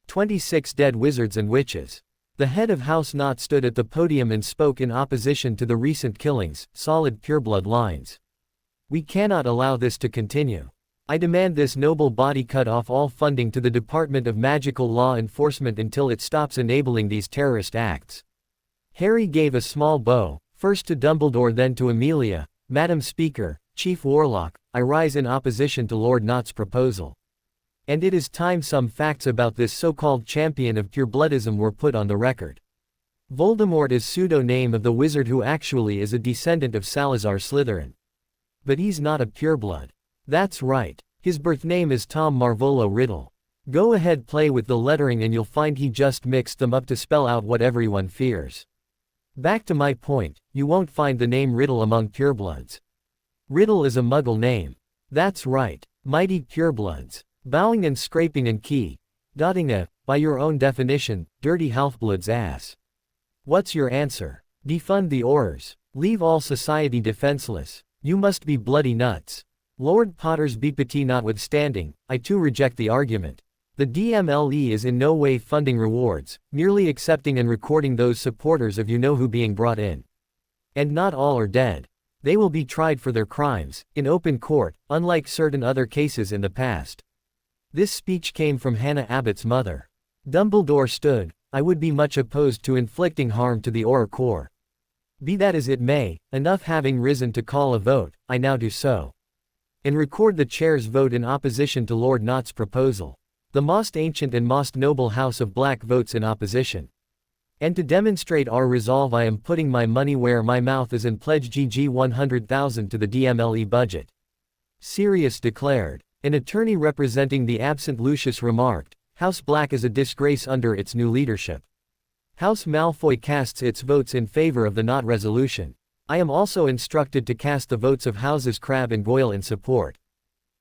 26 dead wizards and witches. The head of House Knott stood at the podium and spoke in opposition to the recent killings, solid pureblood lines. We cannot allow this to continue. I demand this noble body cut off all funding to the Department of Magical Law Enforcement until it stops enabling these terrorist acts. Harry gave a small bow, first to Dumbledore then to Amelia. Madam Speaker, Chief Warlock, I rise in opposition to Lord Knott's proposal. And it is time some facts about this so-called champion of purebloodism were put on the record. Voldemort is pseudo-name of the wizard who actually is a descendant of Salazar Slytherin. But he's not a pureblood. That's right. His birth name is Tom Marvolo Riddle. Go ahead, play with the lettering and you'll find he just mixed them up to spell out what everyone fears. Back to my point, you won't find the name Riddle among purebloods. Riddle is a Muggle name. That's right. Mighty purebloods. Bowing and scraping and dotting a, by your own definition, dirty halfblood's ass. What's your answer? Defund the Aurors. Leave all society defenseless. You must be bloody nuts. Lord Potter's beepity notwithstanding, I too reject the argument. The DMLE is in no way funding rewards, merely accepting and recording those supporters of you-know-who being brought in. And not all are dead. They will be tried for their crimes, in open court, unlike certain other cases in the past. This speech came from Hannah Abbott's mother. Dumbledore stood. I would be much opposed to inflicting harm to the Auror Corps. Be that as it may, enough having risen to call a vote, I now do so. And record the chair's vote in opposition to Lord Knott's proposal. The most ancient and most noble House of Black votes in opposition. And to demonstrate our resolve I am putting my money where my mouth is and pledge GG 100,000 to the DMLE budget. Sirius declared. An attorney representing the absent Lucius remarked, House Black is a disgrace under its new leadership. House Malfoy casts its votes in favor of the Knott resolution. I am also instructed to cast the votes of Houses Crabbe and Goyle in support.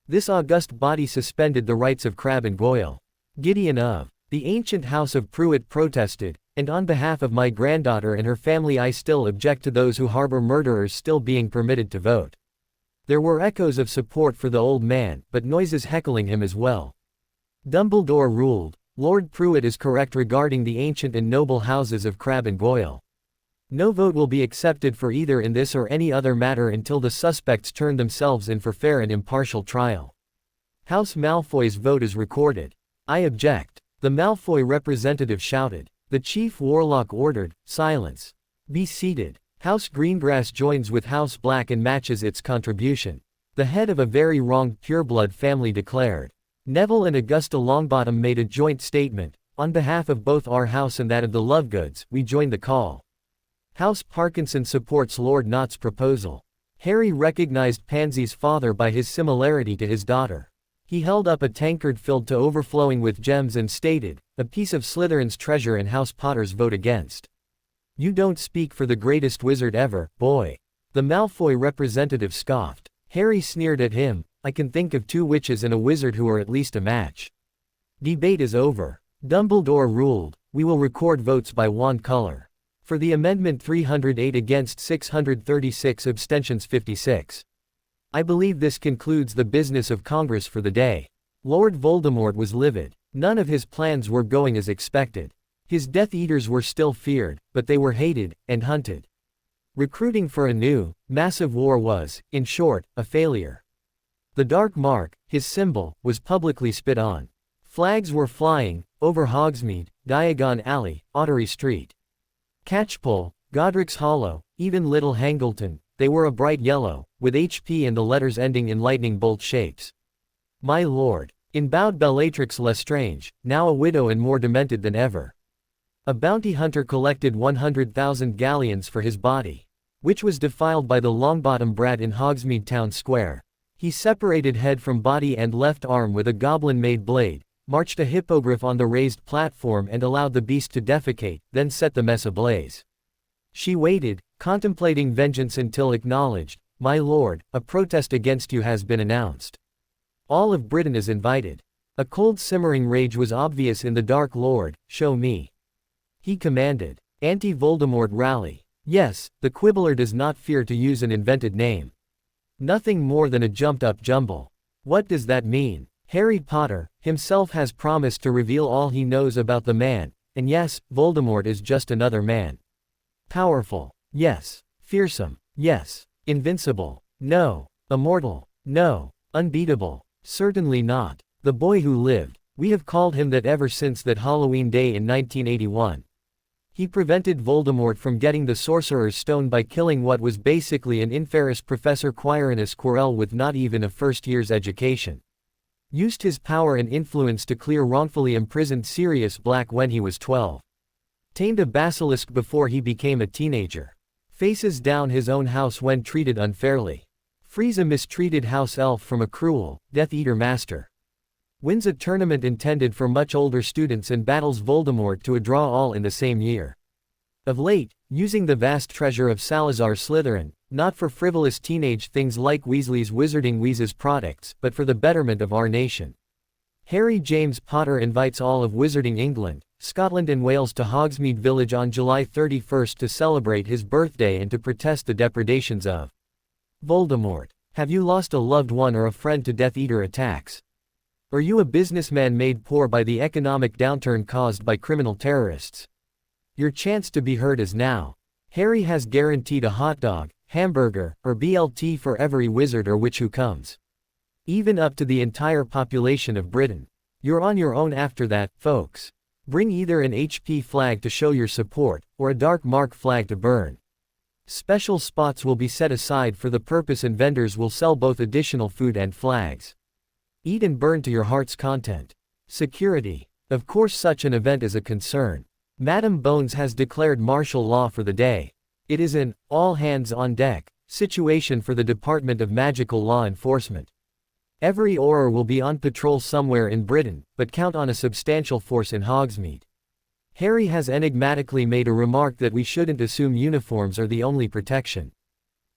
This august body suspended the rights of Crabbe and Goyle. Gideon of the ancient House of Pruitt protested, and on behalf of my granddaughter and her family I still object to those who harbor murderers still being permitted to vote. There were echoes of support for the old man, but noises heckling him as well. Dumbledore ruled, Lord Pruitt is correct regarding the ancient and noble houses of Crabbe and Goyle. No vote will be accepted for either in this or any other matter until the suspects turn themselves in for fair and impartial trial. House Malfoy's vote is recorded. I object. The Malfoy representative shouted. The Chief Warlock ordered, silence. Be seated. House Greengrass joins with House Black and matches its contribution. The head of a very wronged pureblood family declared. Neville and Augusta Longbottom made a joint statement. On behalf of both our house and that of the Lovegoods, we join the call. House Parkinson supports Lord Knott's proposal. Harry recognized Pansy's father by his similarity to his daughter. He held up a tankard filled to overflowing with gems and stated, a piece of Slytherin's treasure and House Potter's vote against. You don't speak for the greatest wizard ever, boy. The Malfoy representative scoffed. Harry sneered at him. I can think of 2 witches and a wizard who are at least a match. Debate is over. Dumbledore ruled, "We will record votes by wand color. For the amendment 308 against 636 abstentions 56. I believe this concludes the business of Congress for the day." Lord Voldemort was livid. None of his plans were going as expected. His Death Eaters were still feared, but they were hated, and hunted. Recruiting for a new, massive war was, in short, a failure. The Dark Mark, his symbol, was publicly spit on. Flags were flying, over Hogsmeade, Diagon Alley, Ottery Street, Catchpole, Godric's Hollow, even Little Hangleton. They were a bright yellow, with HP and the letters ending in lightning bolt shapes. My lord. In bowed Bellatrix Lestrange, now a widow and more demented than ever. A bounty hunter collected 100,000 galleons for his body, which was defiled by the Longbottom brat in Hogsmeade Town Square. He separated head from body and left arm with a goblin-made blade, marched a hippogriff on the raised platform and allowed the beast to defecate, then set the mess ablaze. She waited, contemplating vengeance until acknowledged, "My lord, a protest against you has been announced. All of Britain is invited." A cold simmering rage was obvious in the Dark Lord. "Show me," he commanded. Anti-Voldemort rally. Yes, the Quibbler does not fear to use an invented name. Nothing more than a jumped-up jumble. What does that mean? Harry Potter, himself has promised to reveal all he knows about the man, and yes, Voldemort is just another man. Powerful. Yes. Fearsome. Yes. Invincible. No. Immortal. No. Unbeatable. Certainly not. The boy who lived. We have called him that ever since that Halloween day in 1981. He prevented Voldemort from getting the Sorcerer's Stone by killing what was basically an inferior Professor Quirinus Quirrell with not even a first-year's education. Used his power and influence to clear wrongfully imprisoned Sirius Black when he was 12. Tamed a basilisk before he became a teenager. Faces down his own house when treated unfairly. Frees a mistreated house elf from a cruel, Death Eater master. Wins a tournament intended for much older students and battles Voldemort to a draw all in the same year. Of late, using the vast treasure of Salazar Slytherin, not for frivolous teenage things like Weasley's Wizarding Wheezes products, but for the betterment of our nation. Harry James Potter invites all of Wizarding England, Scotland and Wales to Hogsmeade Village on July 31st to celebrate his birthday and to protest the depredations of Voldemort. Have you lost a loved one or a friend to Death Eater attacks? Are you a businessman made poor by the economic downturn caused by criminal terrorists? Your chance to be heard is now. Harry has guaranteed a hot dog, hamburger, or BLT for every wizard or witch who comes. Even up to the entire population of Britain. You're on your own after that, folks. Bring either an HP flag to show your support, or a Dark Mark flag to burn. Special spots will be set aside for the purpose and vendors will sell both additional food and flags. Eat and burn to your heart's content. Security. Of course such an event is a concern. Madam Bones has declared martial law for the day. It is an all-hands-on-deck situation for the Department of Magical Law Enforcement. Every Auror will be on patrol somewhere in Britain, but count on a substantial force in Hogsmeade. Harry has enigmatically made a remark that we shouldn't assume uniforms are the only protection.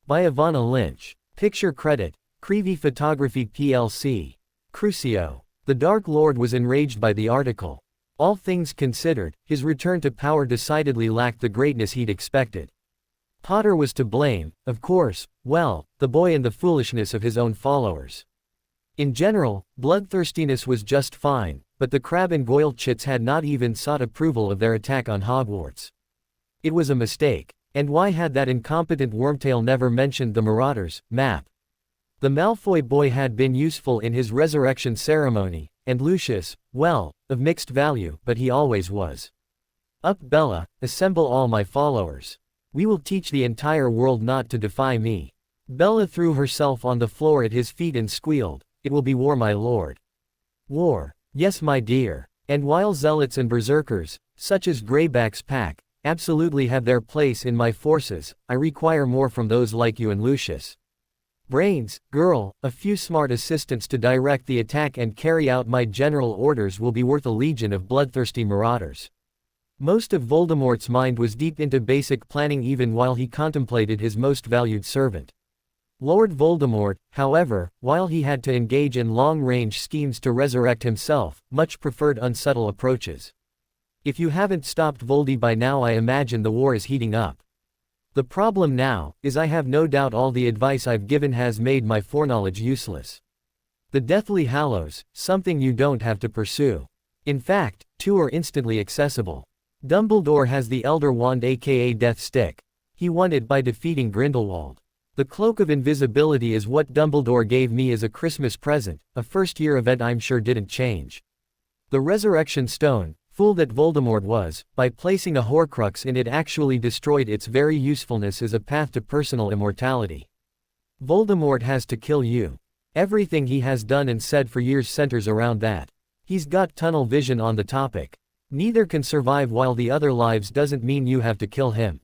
By Ivana Lynch. Picture credit, Creevy Photography plc. Crucio. The Dark Lord was enraged by the article. All things considered, his return to power decidedly lacked the greatness he'd expected. Potter was to blame, of course, well, the boy and the foolishness of his own followers. In general, bloodthirstiness was just fine, but the Crabbe and Goyle chits had not even sought approval of their attack on Hogwarts. It was a mistake. And why had that incompetent Wormtail never mentioned the Marauders map? The Malfoy boy had been useful in his resurrection ceremony, and Lucius, well, of mixed value, but he always was. Up Bella, assemble all my followers. We will teach the entire world not to defy me. Bella threw herself on the floor at his feet and squealed, "It will be war, my lord." War. Yes, my dear. And while zealots and berserkers, such as Greyback's pack, absolutely have their place in my forces, I require more from those like you and Lucius. Brains, girl, a few smart assistants to direct the attack and carry out my general orders will be worth a legion of bloodthirsty marauders. Most of Voldemort's mind was deep into basic planning even while he contemplated his most valued servant. Lord Voldemort, however, while he had to engage in long-range schemes to resurrect himself, much preferred unsubtle approaches. If you haven't stopped Voldy by now, I imagine the war is heating up. The problem now, is I have no doubt all the advice I've given has made my foreknowledge useless. The Deathly Hallows, something you don't have to pursue. In fact, two are instantly accessible. Dumbledore has the Elder Wand aka Death Stick. He won it by defeating Grindelwald. The Cloak of Invisibility is what Dumbledore gave me as a Christmas present, a first-year event I'm sure didn't change. The Resurrection Stone, fool that Voldemort was, by placing a Horcrux in it actually destroyed its very usefulness as a path to personal immortality. Voldemort has to kill you. Everything he has done and said for years centers around that. He's got tunnel vision on the topic. Neither can survive while the other lives doesn't mean you have to kill him.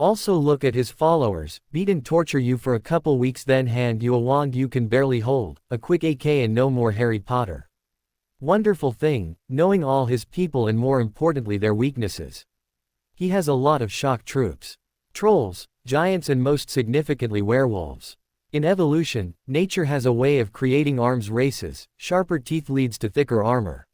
Also look at his followers, beat and torture you for a couple weeks then hand you a wand you can barely hold, a quick AK and no more Harry Potter. Wonderful thing, knowing all his people and more importantly their weaknesses. He has a lot of shock troops. Trolls, giants and most significantly werewolves. In evolution, nature has a way of creating arms races, sharper teeth leads to thicker armor.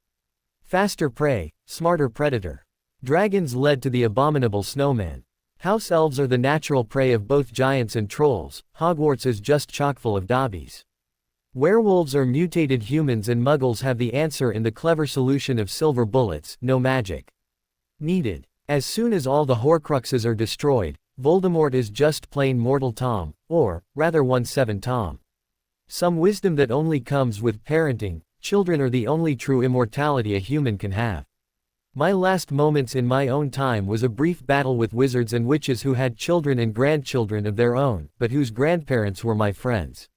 Faster prey, smarter predator. Dragons led to the abominable snowman. House elves are the natural prey of both giants and trolls, Hogwarts is just chock full of dobbies. Werewolves are mutated humans and muggles have the answer in the clever solution of silver bullets, no magic needed. As soon as all the Horcruxes are destroyed, Voldemort is just plain mortal Tom, or, rather 1/7 Tom. Some wisdom that only comes with parenting, children are the only true immortality a human can have. My last moments in my own time was a brief battle with wizards and witches who had children and grandchildren of their own, but whose grandparents were my friends.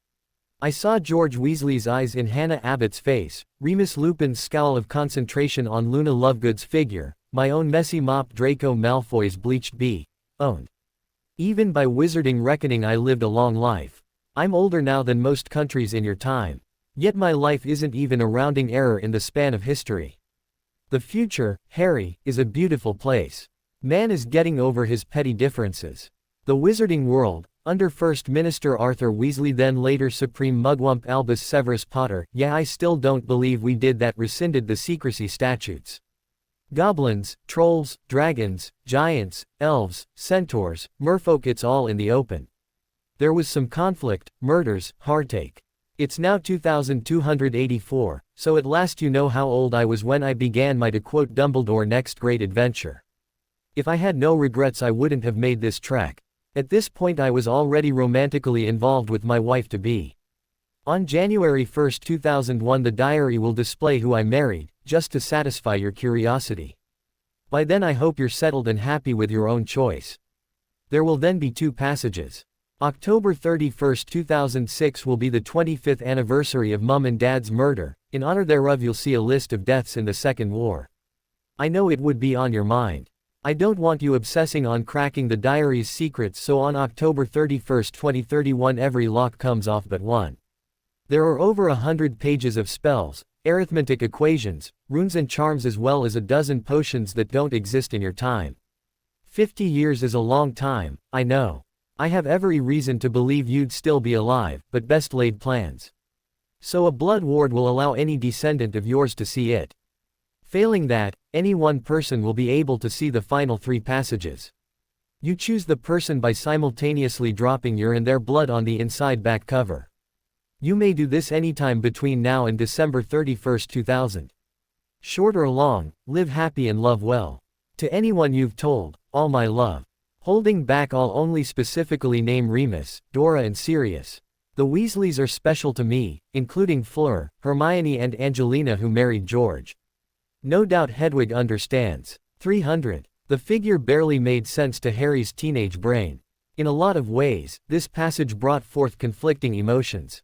I saw George Weasley's eyes in Hannah Abbott's face, Remus Lupin's scowl of concentration on Luna Lovegood's figure, my own messy mop Draco Malfoy's bleached bee. Owned. Even by wizarding reckoning I lived a long life. I'm older now than most countries in your time. Yet my life isn't even a rounding error in the span of history. The future, Harry, is a beautiful place. Man is getting over his petty differences. The wizarding world, under First Minister Arthur Weasley then later Supreme Mugwump Albus Severus Potter, yeah I still don't believe we did that, rescinded the secrecy statutes. Goblins, trolls, dragons, giants, elves, centaurs, merfolk, it's all in the open. There was some conflict, murders, heartache. It's now 2284, so at last you know how old I was when I began my, to quote Dumbledore, next great adventure. If I had no regrets I wouldn't have made this trek. At this point I was already romantically involved with my wife-to-be. On January 1, 2001 the diary will display who I married, just to satisfy your curiosity. By then I hope you're settled and happy with your own choice. There will then be 2 passages. October 31, 2006 will be the 25th anniversary of Mum and Dad's murder. In honor thereof you'll see a list of deaths in the Second War. I know it would be on your mind. I don't want you obsessing on cracking the diary's secrets, so on October 31, 2031 every lock comes off but one. There are over 100 pages of spells, arithmetic equations, runes and charms as well as a dozen potions that don't exist in your time. 50 years is a long time, I know. I have every reason to believe you'd still be alive, but best laid plans. So a blood ward will allow any descendant of yours to see it. Failing that, any one person will be able to see the final 3 passages. You choose the person by simultaneously dropping your and their blood on the inside back cover. You may do this anytime between now and December 31, 2000. Short or long, live happy and love well. To anyone you've told, all my love. Holding back, I'll only specifically name Remus, Dora and Sirius. The Weasleys are special to me, including Fleur, Hermione and Angelina who married George. No doubt Hedwig understands. 300. The figure barely made sense to Harry's teenage brain. In a lot of ways, this passage brought forth conflicting emotions.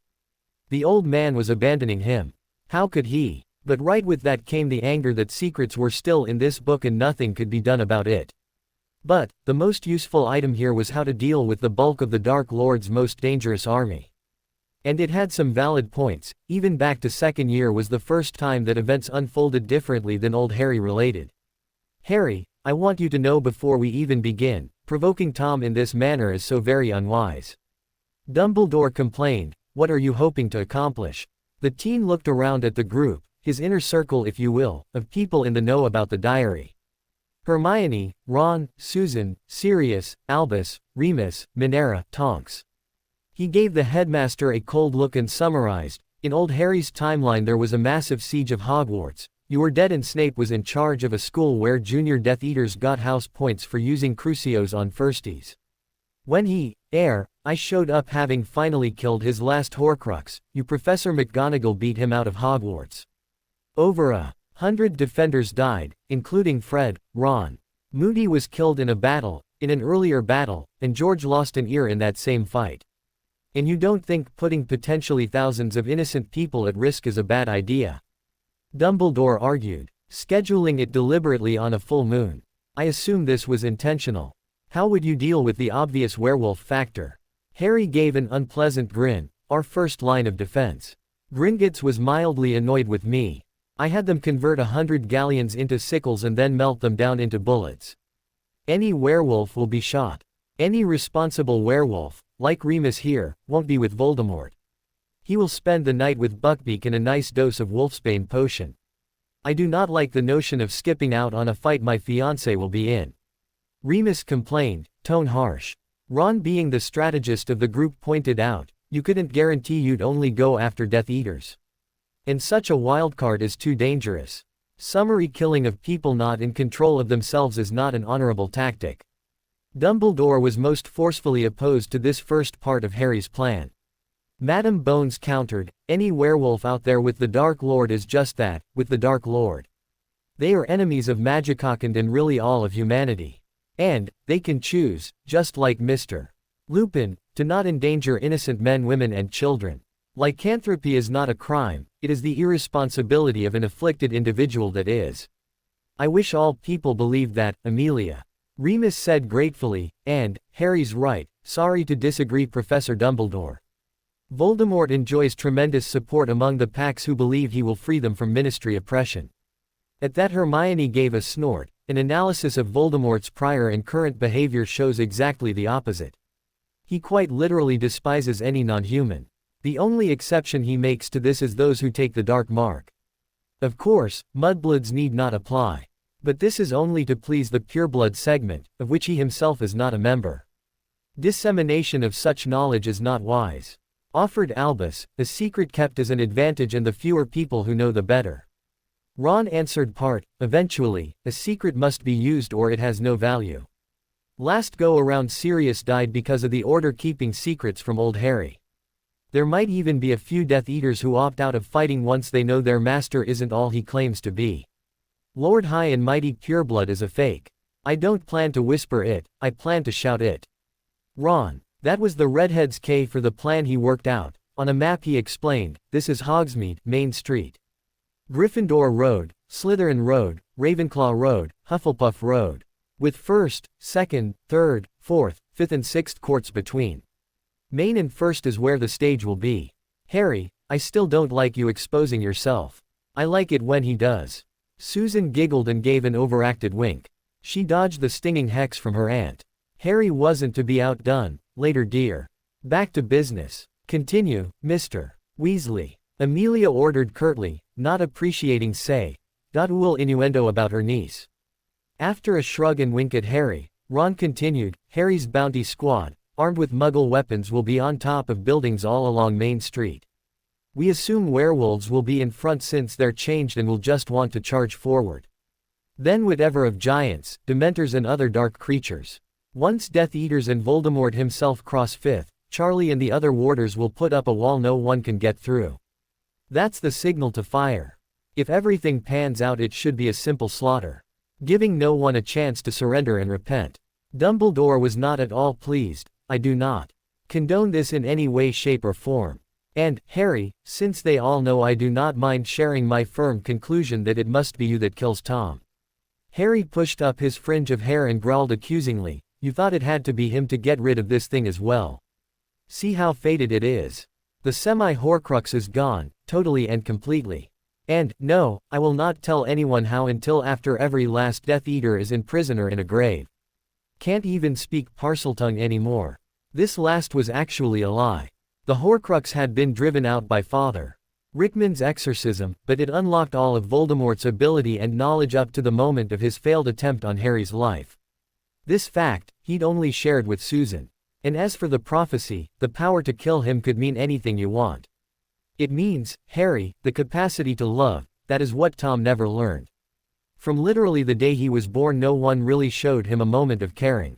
The old man was abandoning him. How could he? But right with that came the anger that secrets were still in this book and nothing could be done about it. But, the most useful item here was how to deal with the bulk of the Dark Lord's most dangerous army. And it had some valid points. Even back to second year was the first time that events unfolded differently than old Harry related. Harry, I want you to know before we even begin, provoking Tom in this manner is so very unwise. Dumbledore complained, "What are you hoping to accomplish?" The teen looked around at the group, his inner circle if you will, of people in the know about the diary. Hermione, Ron, Susan, Sirius, Albus, Remus, Minerva, Tonks. He gave the headmaster a cold look and summarized, "In old Harry's timeline there was a massive siege of Hogwarts. You were dead and Snape was in charge of a school where junior Death Eaters got house points for using crucios on firsties. When I showed up having finally killed his last Horcrux, you Professor McGonagall beat him out of Hogwarts. Over 100 defenders died, including Fred, Ron. Moody was killed in an earlier battle, and George lost an ear in that same fight. And you don't think putting potentially thousands of innocent people at risk is a bad idea?" Dumbledore argued. "Scheduling it deliberately on a full moon. I assume this was intentional. How would you deal with the obvious werewolf factor?" Harry gave an unpleasant grin. "Our first line of defense. Gringotts was mildly annoyed with me. I had them convert 100 galleons into sickles and then melt them down into bullets. Any werewolf will be shot. Any responsible werewolf, like Remus here, won't be with Voldemort. He will spend the night with Buckbeak and a nice dose of Wolfsbane potion. I do not like the notion of skipping out on a fight my fiancé will be in." Remus complained, tone harsh. Ron, being the strategist of the group, pointed out, "You couldn't guarantee you'd only go after Death Eaters. And such a wildcard is too dangerous. Summary killing of people not in control of themselves is not an honorable tactic." Dumbledore was most forcefully opposed to this first part of Harry's plan. Madame Bones countered, "Any werewolf out there with the Dark Lord is just that, with the Dark Lord. They are enemies of Magicockand and really all of humanity. And they can choose, just like Mr. Lupin, to not endanger innocent men, women and children. Lycanthropy is not a crime, it is the irresponsibility of an afflicted individual that is. I wish all people believed that, Amelia." Remus said gratefully, "And, Harry's right, sorry to disagree Professor Dumbledore. Voldemort enjoys tremendous support among the Pax who believe he will free them from Ministry oppression." At that Hermione gave a snort. An analysis of Voldemort's prior and current behavior shows exactly the opposite. He quite literally despises any non-human. The only exception he makes to this is those who take the dark mark. Of course, mudbloods need not apply. But this is only to please the pureblood segment, of which he himself is not a member. Dissemination of such knowledge is not wise. Offered Albus, a secret kept as an advantage and the fewer people who know the better. Ron answered eventually, a secret must be used or it has no value. Last go around Sirius died because of the Order keeping secrets from old Harry. There might even be a few Death Eaters who opt out of fighting once they know their master isn't all he claims to be. Lord High and Mighty Pureblood is a fake. I don't plan to whisper it, I plan to shout it." Ron. That was the redhead's K for the plan he worked out. On a map he explained, "This is Hogsmeade, Main Street. Gryffindor Road, Slytherin Road, Ravenclaw Road, Hufflepuff Road. With 1st, 2nd, 3rd, 4th, 5th and 6th courts between. Main and 1st is where the stage will be. Harry, I still don't like you exposing yourself. I like it when he does." Susan giggled and gave an overacted wink. She dodged the stinging hex from her aunt. Harry wasn't to be outdone. "Later dear. Back to business. Continue, Mr. Weasley." Amelia ordered curtly, not appreciating will innuendo about her niece. After a shrug and wink at Harry, Ron continued, "Harry's bounty squad, armed with Muggle weapons, will be on top of buildings all along Main Street. We assume werewolves will be in front since they're changed and will just want to charge forward. Then whatever of giants, dementors and other dark creatures. Once Death Eaters and Voldemort himself cross 5th, Charlie and the other warders will put up a wall no one can get through. That's the signal to fire. If everything pans out it should be a simple slaughter, giving no one a chance to surrender and repent." Dumbledore was not at all pleased. "I do not condone this in any way, shape or form. And, Harry, since they all know, I do not mind sharing my firm conclusion that it must be you that kills Tom." Harry pushed up his fringe of hair and growled accusingly, "You thought it had to be him to get rid of this thing as well. See how fated it is. The semi-Horcrux is gone, totally and completely. And, no, I will not tell anyone how until after every last Death Eater is in prison or in a grave. Can't even speak Parseltongue anymore. This last was actually a lie. The Horcrux had been driven out by Father Rickman's exorcism, but it unlocked all of Voldemort's ability and knowledge up to the moment of his failed attempt on Harry's life. This fact, he'd only shared with Susan. And as for the prophecy, the power to kill him could mean anything you want. It means, Harry, the capacity to love. That is what Tom never learned. From literally the day he was born, no one really showed him a moment of caring.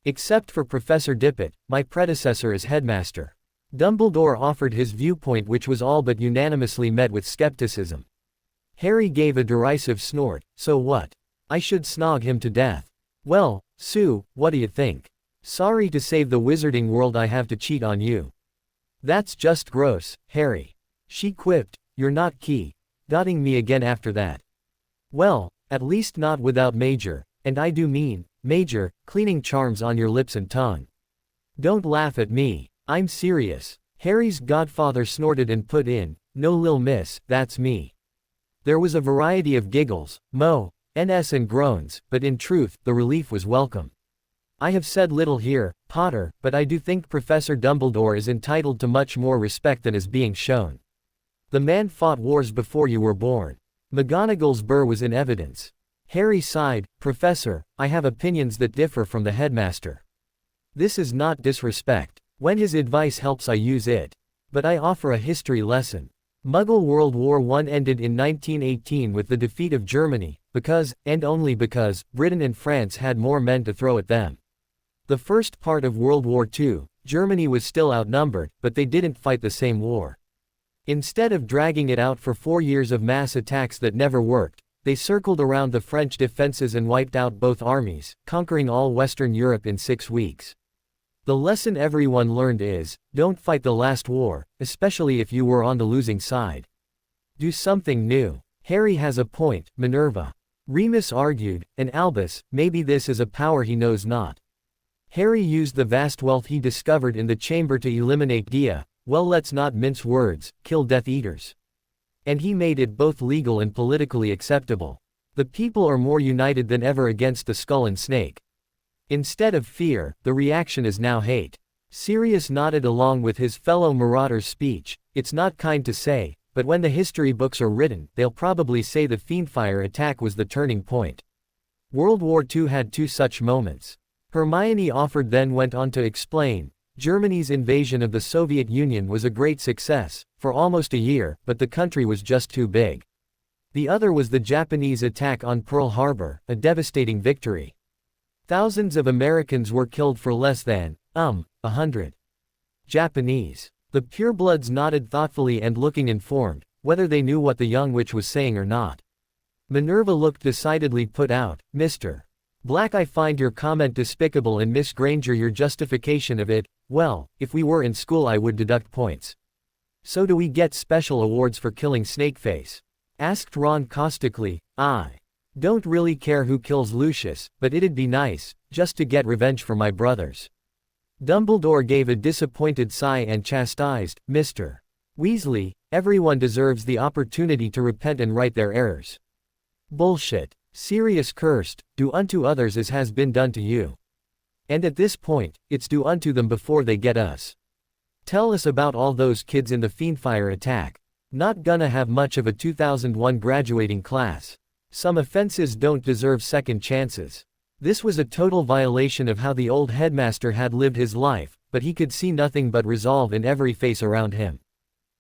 Except for Professor Dippet, my predecessor as headmaster. Dumbledore offered his viewpoint, which was all but unanimously met with skepticism. Harry gave a derisive snort. So what? I should snog him to death. Well, Sue, what do you think? Sorry to save the wizarding world, I have to cheat on you. That's just gross, Harry. She quipped. You're not dotting me again after that. Well, at least not without Major, and I do mean, Major, cleaning charms on your lips and tongue. Don't laugh at me. I'm serious. Harry's godfather snorted and put in, no lil miss, that's me. There was a variety of giggles, ns and groans, but in truth, the relief was welcome. I have said little here, Potter, but I do think Professor Dumbledore is entitled to much more respect than is being shown. The man fought wars before you were born. McGonagall's burr was in evidence. Harry sighed. Professor, I have opinions that differ from the headmaster. This is not disrespect. When his advice helps, I use it. But I offer a history lesson. Muggle World War I ended in 1918 with the defeat of Germany, because, and only because, Britain and France had more men to throw at them. The first part of World War II, Germany was still outnumbered, but they didn't fight the same war. Instead of dragging it out for 4 years of mass attacks that never worked, they circled around the French defenses and wiped out both armies, conquering all Western Europe in 6 weeks. The lesson everyone learned is, don't fight the last war, especially if you were on the losing side. Do something new. Harry has a point, Minerva. Remus argued, and Albus, maybe this is a power he knows not. Harry used the vast wealth he discovered in the chamber to eliminate Dia, well, let's not mince words, kill Death Eaters. And he made it both legal and politically acceptable. The people are more united than ever against the Skull and Snake. Instead of fear, the reaction is now hate. Sirius nodded along with his fellow Marauder's speech. It's not kind to say, but when the history books are written, they'll probably say the Fiendfire attack was the turning point. World War II had 2 such moments. Hermione offered then went on to explain, Germany's invasion of the Soviet Union was a great success, for almost a year, but the country was just too big. The other was the Japanese attack on Pearl Harbor, a devastating victory. Thousands of Americans were killed for less than, 100. Japanese. The purebloods nodded thoughtfully and looking informed, whether they knew what the young witch was saying or not. Minerva looked decidedly put out. Mr. Black, I find your comment despicable, and Miss Granger your justification of it. Well, if we were in school I would deduct points. So do we get special awards for killing Snakeface? Asked Ron caustically. I don't really care who kills Lucius, but it'd be nice, just to get revenge for my brothers. Dumbledore gave a disappointed sigh and chastised, Mr. Weasley, everyone deserves the opportunity to repent and right their errors. Bullshit. Sirius cursed, do unto others as has been done to you. And at this point, it's do unto them before they get us. Tell us about all those kids in the Fiendfire attack. Not gonna have much of a 2001 graduating class. Some offenses don't deserve second chances. This was a total violation of how the old headmaster had lived his life, but he could see nothing but resolve in every face around him.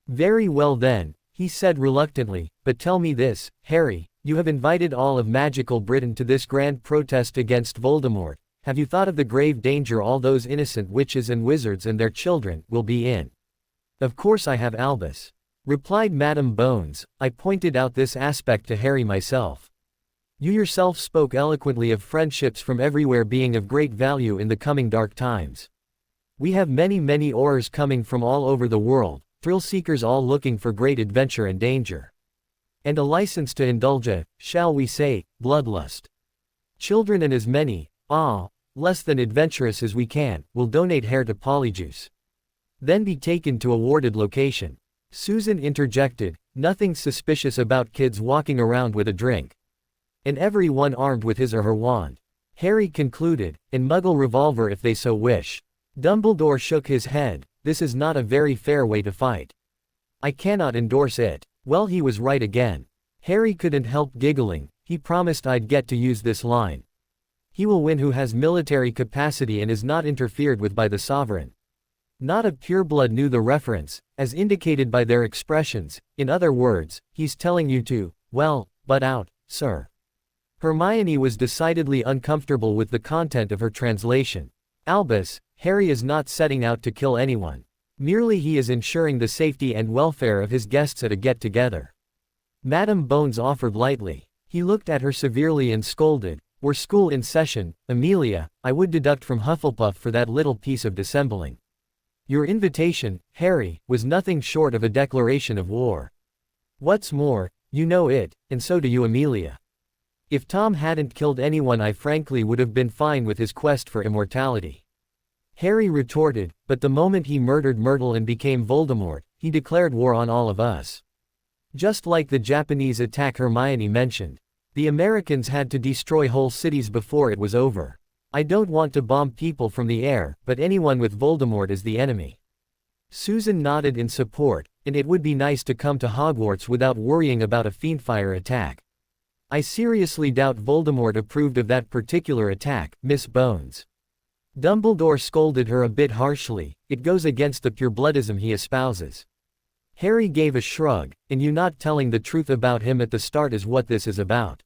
Very well then, he said reluctantly, but tell me this, Harry, you have invited all of magical Britain to this grand protest against Voldemort. Have you thought of the grave danger all those innocent witches and wizards and their children will be in? Of course I have, Albus. Replied Madame Bones. I pointed out this aspect to Harry myself. You yourself spoke eloquently of friendships from everywhere being of great value in the coming dark times. We have many aurors coming from all over the world, thrill-seekers all looking for great adventure and danger. And a license to indulge a, shall we say, bloodlust. Children and as many, less than adventurous as we can, will donate hair to Polyjuice. Then be taken to a warded location. Susan interjected, nothing suspicious about kids walking around with a drink. And everyone armed with his or her wand. Harry concluded, and Muggle revolver if they so wish. Dumbledore shook his head. This is not a very fair way to fight. I cannot endorse it. Well, he was right again. Harry couldn't help giggling. He promised I'd get to use this line. He will win who has military capacity and is not interfered with by the sovereign. Not a pureblood knew the reference, as indicated by their expressions. In other words, he's telling you to, well, butt out, sir. Hermione was decidedly uncomfortable with the content of her translation. Albus, Harry is not setting out to kill anyone. Merely he is ensuring the safety and welfare of his guests at a get-together. Madame Bones offered lightly. He looked at her severely and scolded. Were school in session, Amelia, I would deduct from Hufflepuff for that little piece of dissembling. Your invitation, Harry, was nothing short of a declaration of war. What's more, you know it, and so do you, Amelia. If Tom hadn't killed anyone, I frankly would have been fine with his quest for immortality. Harry retorted, but the moment he murdered Myrtle and became Voldemort, he declared war on all of us. Just like the Japanese attack Hermione mentioned. The Americans had to destroy whole cities before it was over. I don't want to bomb people from the air, but anyone with Voldemort is the enemy. Susan nodded in support, and it would be nice to come to Hogwarts without worrying about a fiendfire attack. I seriously doubt Voldemort approved of that particular attack, Miss Bones. Dumbledore scolded her a bit harshly. It goes against the purebloodism he espouses. Harry gave a shrug, and you not telling the truth about him at the start is what this is about.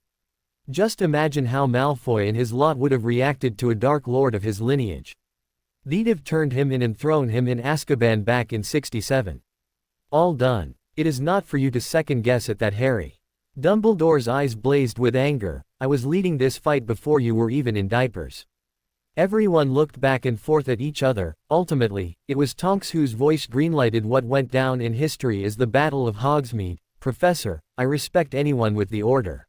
Just imagine how Malfoy and his lot would have reacted to a Dark Lord of his lineage. They'd have turned him in and thrown him in Azkaban back in '67. All done. It is not for you to second guess at that, Harry. Dumbledore's eyes blazed with anger. I was leading this fight before you were even in diapers. Everyone looked back and forth at each other. Ultimately, it was Tonks whose voice greenlighted what went down in history as the Battle of Hogsmeade. Professor, I respect anyone with the order.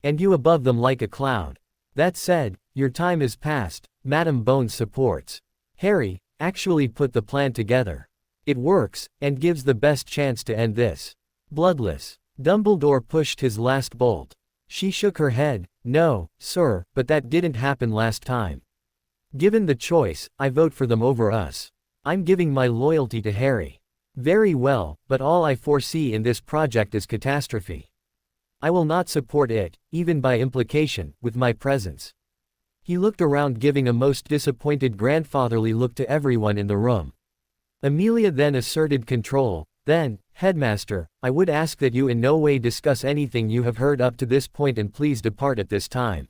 And you above them like a cloud. That said, your time is past. Madame Bones supports. Harry, actually put the plan together. It works, and gives the best chance to end this. Bloodless. Dumbledore pushed his last bolt. She shook her head. No, sir, but that didn't happen last time. Given the choice, I vote for them over us. I'm giving my loyalty to Harry. Very well, but all I foresee in this project is catastrophe. I will not support it, even by implication, with my presence. He looked around, giving a most disappointed grandfatherly look to everyone in the room. Amelia then asserted control. Then, Headmaster, I would ask that you in no way discuss anything you have heard up to this point, and please depart at this time.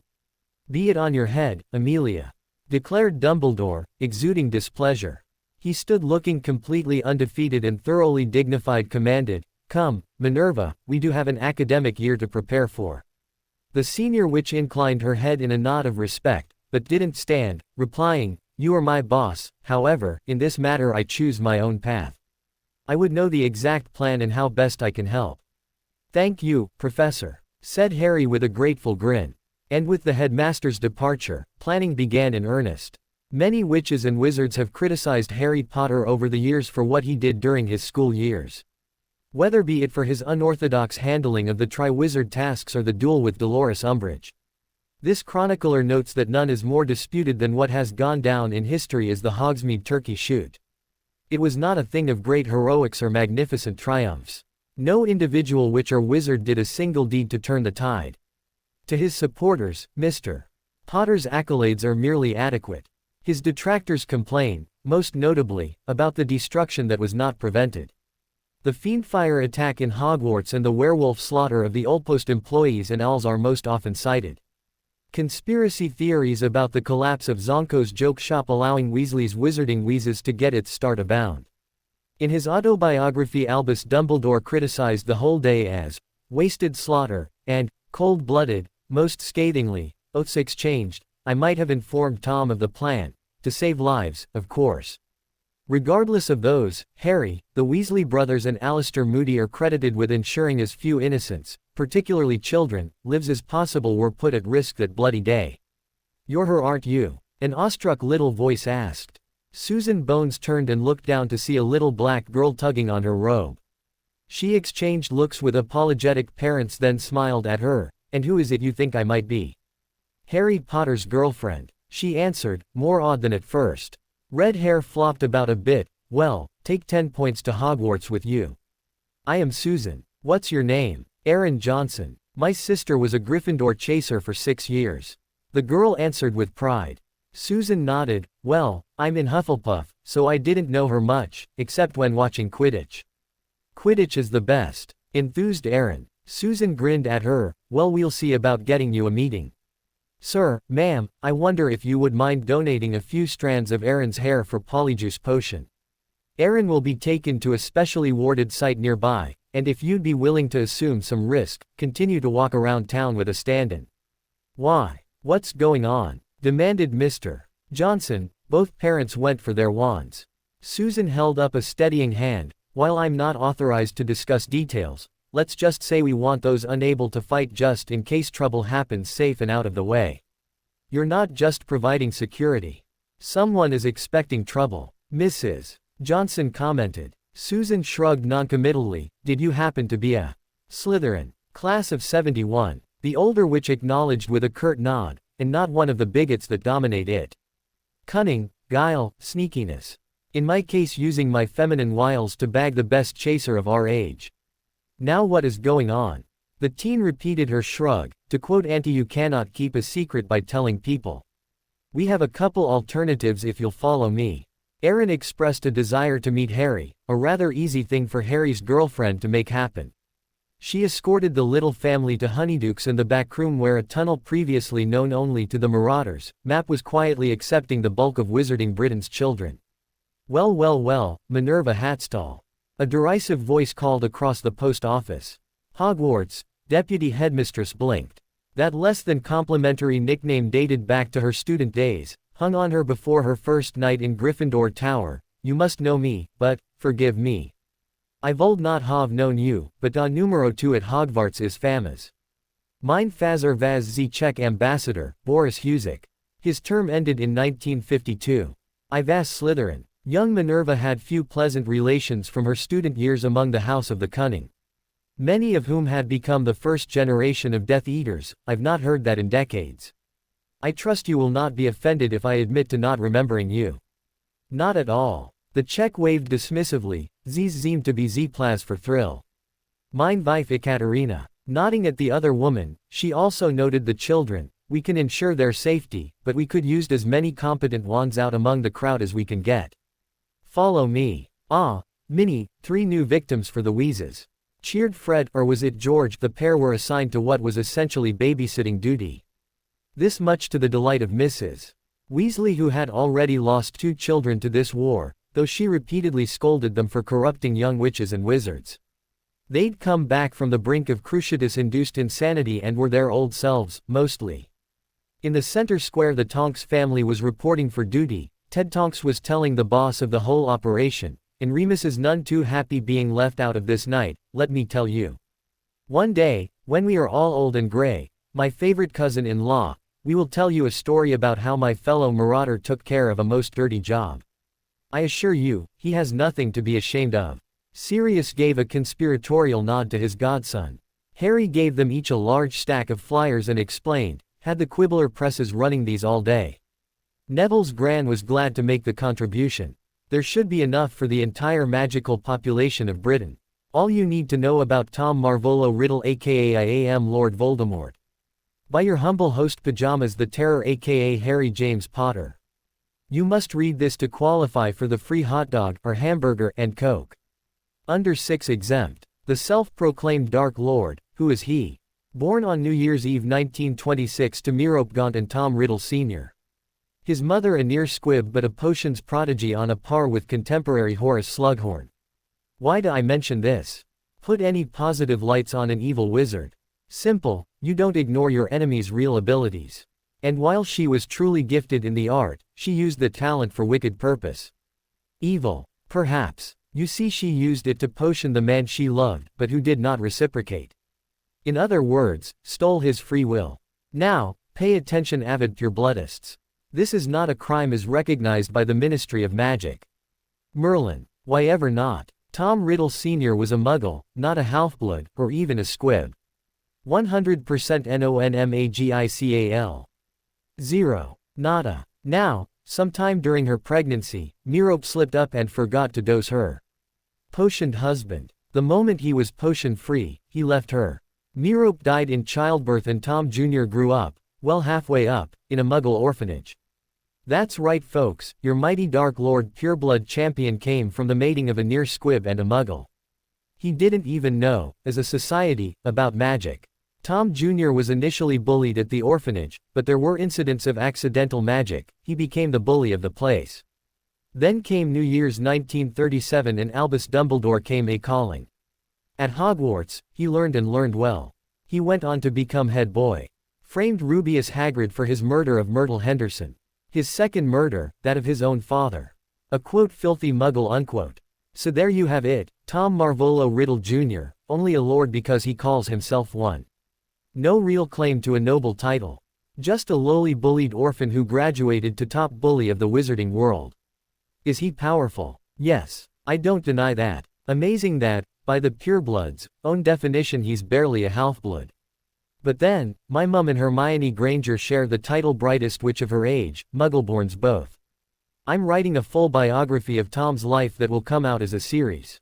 Be it on your head, Amelia, declared Dumbledore, exuding displeasure. He stood looking completely undefeated and thoroughly dignified. Commanded, come, Minerva, we do have an academic year to prepare for. The senior witch inclined her head in a nod of respect, but didn't stand, replying, you are my boss. However, in this matter I choose my own path. I would know the exact plan and how best I can help. Thank you, Professor, said Harry with a grateful grin. And with the headmaster's departure, planning began in earnest. Many witches and wizards have criticized Harry Potter over the years for what he did during his school years. Whether be it for his unorthodox handling of the Triwizard tasks or the duel with Dolores Umbridge. This chronicler notes that none is more disputed than what has gone down in history as the Hogsmeade turkey shoot. It was not a thing of great heroics or magnificent triumphs. No individual witch or wizard did a single deed to turn the tide. To his supporters, Mr. Potter's accolades are merely adequate. His detractors complain, most notably, about the destruction that was not prevented. The fiendfire attack in Hogwarts and the werewolf slaughter of the Ulpost employees and owls are most often cited. Conspiracy theories about the collapse of Zonko's joke shop allowing Weasley's Wizarding Wheezes to get its start abound. In his autobiography, Albus Dumbledore criticized the whole day as wasted slaughter and cold-blooded. Most scathingly, oaths exchanged. I might have informed Tom of the plan, to save lives, of course. Regardless of those, Harry, the Weasley brothers and Alistair Moody are credited with ensuring as few innocents, particularly children, lives as possible were put at risk that bloody day. You're her, aren't you? An awestruck little voice asked. Susan Bones turned and looked down to see a little black girl tugging on her robe. She exchanged looks with apologetic parents, then smiled at her. And who is it you think I might be? Harry Potter's girlfriend, she answered, more awed than at first. Red hair flopped about a bit. Well, take 10 points to Hogwarts with you. I am Susan. What's your name? Aaron Johnson. My sister was a Gryffindor chaser for 6 years. The girl answered with pride. Susan nodded. Well, I'm in Hufflepuff, so I didn't know her much, except when watching Quidditch. Quidditch is the best, enthused Aaron. Susan grinned at her. Well, we'll see about getting you a meeting. Sir, ma'am, I wonder if you would mind donating a few strands of Aaron's hair for Polyjuice Potion. Aaron will be taken to a specially warded site nearby, and if you'd be willing to assume some risk, continue to walk around town with a stand-in. Why? What's going on? Demanded Mr. Johnson. Both parents went for their wands. Susan held up a steadying hand. While I'm not authorized to discuss details, let's just say we want those unable to fight just in case trouble happens safe and out of the way. You're not just providing security. Someone is expecting trouble. Mrs. Johnson commented. Susan shrugged noncommittally. Did you happen to be a Slytherin? Class of 71. The older witch acknowledged with a curt nod, and not one of the bigots that dominate it. Cunning, guile, sneakiness. In my case, using my feminine wiles to bag the best chaser of our age. Now what is going on? The teen repeated her shrug. To quote Auntie, you cannot keep a secret by telling people. We have a couple alternatives if you'll follow me. Aaron expressed a desire to meet Harry, a rather easy thing for Harry's girlfriend to make happen. She escorted the little family to Honeydukes in the back room where a tunnel previously known only to the Marauders, Map was quietly accepting the bulk of Wizarding Britain's children. Well, well, well, Minerva Hatstall. A derisive voice called across the post office. Hogwarts, Deputy Headmistress blinked. That less than complimentary nickname dated back to her student days, hung on her before her first night in Gryffindor Tower. You must know me, but, forgive me. I would not have known you, but da numero 2 at Hogwarts is famous. Mein Fazer was the Czech ambassador, Boris Huzik. His term ended in 1952. I was Slytherin. Young Minerva had few pleasant relations from her student years among the House of the Cunning. Many of whom had become the first generation of Death Eaters. I've not heard that in decades. I trust you will not be offended if I admit to not remembering you. Not at all. The Czech waved dismissively. Z's seemed to be Z-Plas for thrill. Mein Wife Ekaterina. Nodding at the other woman, she also noted the children. We can ensure their safety, but we could use as many competent wands out among the crowd as we can get. Follow me. Ah, Minnie, 3 new victims for the wheezes. Cheered Fred, or was it George? The pair were assigned to what was essentially babysitting duty. This much to the delight of Mrs. Weasley, who had already lost 2 children to this war, though she repeatedly scolded them for corrupting young witches and wizards. They'd come back from the brink of Cruciatus-induced insanity and were their old selves, mostly. In the center square, the Tonks family was reporting for duty. Ted Tonks was telling the boss of the whole operation, and Remus is none too happy being left out of this night, let me tell you. One day, when we are all old and gray, my favorite cousin-in-law, we will tell you a story about how my fellow marauder took care of a most dirty job. I assure you, he has nothing to be ashamed of. Sirius gave a conspiratorial nod to his godson. Harry gave them each a large stack of flyers and explained, had the Quibbler presses running these all day. Neville's Gran was glad to make the contribution. There should be enough for the entire magical population of Britain. All you need to know about Tom Marvolo Riddle aka I am Lord Voldemort. By your humble host Pajamas the Terror aka Harry James Potter. You must read this to qualify for the free hot dog, or hamburger, and Coke. Under 6 exempt. The self-proclaimed Dark Lord, who is he? Born on New Year's Eve 1926 to Merope Gaunt and Tom Riddle Sr. His mother a near squib but a potions prodigy on a par with contemporary Horace Slughorn. Why do I mention this? Put any positive lights on an evil wizard. Simple, you don't ignore your enemy's real abilities. And while she was truly gifted in the art, she used the talent for wicked purpose. Evil, perhaps. You see, she used it to potion the man she loved, but who did not reciprocate. In other words, stole his free will. Now, pay attention avid purebloodists. This is not a crime as recognized by the Ministry of Magic. Merlin. Why ever not? Tom Riddle Sr. was a muggle, not a half-blood, or even a squib. 100% nonmagical. 0. Nada. Now, Sometime during her pregnancy, Merope slipped up and forgot to dose her potioned husband. The moment he was potion-free, he left her. Merope died in childbirth and Tom Jr. grew up, well halfway up, in a Muggle orphanage. That's right folks, your mighty Dark Lord Pureblood champion came from the mating of a near squib and a Muggle. He didn't even know, as a society, about magic. Tom Jr. was initially bullied at the orphanage, but there were incidents of accidental magic. He became the bully of the place. Then came New Year's 1937 and Albus Dumbledore came a-calling. At Hogwarts, he learned and learned well. He went on to become head boy. Framed Rubeus Hagrid for his murder of Myrtle Henderson. His second murder, that of his own father. A quote filthy Muggle unquote. So there you have it, Tom Marvolo Riddle Jr., only a lord because he calls himself one. No real claim to a noble title. Just a lowly bullied orphan who graduated to top bully of the wizarding world. Is he powerful? Yes, I don't deny that. Amazing that, by the purebloods' own definition he's barely a half-blood. But then, my mum and Hermione Granger share the title brightest witch of her age, Muggleborns both. I'm writing a full biography of Tom's life that will come out as a series.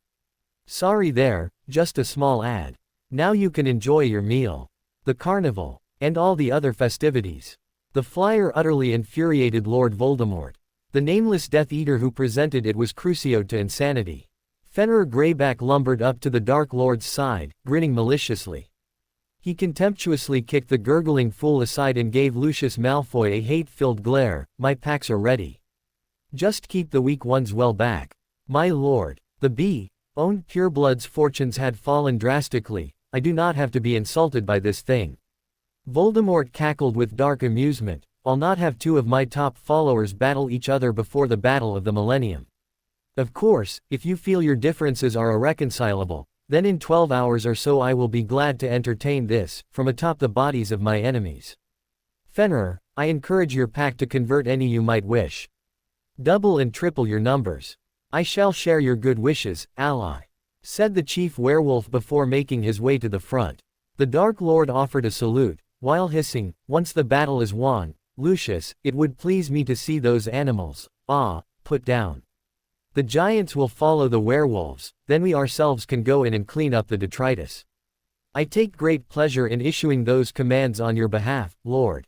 Sorry there, just a small ad. Now you can enjoy your meal. The carnival. And all the other festivities. The flyer utterly infuriated Lord Voldemort. The nameless Death Eater who presented it was crucioed to insanity. Fenrir Greyback lumbered up to the Dark Lord's side, grinning maliciously. He contemptuously kicked the gurgling fool aside and gave Lucius Malfoy a hate-filled glare. My packs are ready. Just keep the weak ones well back. My lord, the owned pureblood's fortunes had fallen drastically. I do not have to be insulted by this thing. Voldemort cackled with dark amusement. I'll not have two of my top followers battle each other before the battle of the millennium. Of course, if you feel your differences are irreconcilable, then in 12 hours or so I will be glad to entertain this, from atop the bodies of my enemies. Fenrir, I encourage your pack to convert any you might wish. Double and triple your numbers. I shall share your good wishes, ally, said the chief werewolf before making his way to the front. The Dark Lord offered a salute, while hissing, once the battle is won, Lucius, it would please me to see those animals, put down. The giants will follow the werewolves, then we ourselves can go in and clean up the detritus. I take great pleasure in issuing those commands on your behalf, Lord.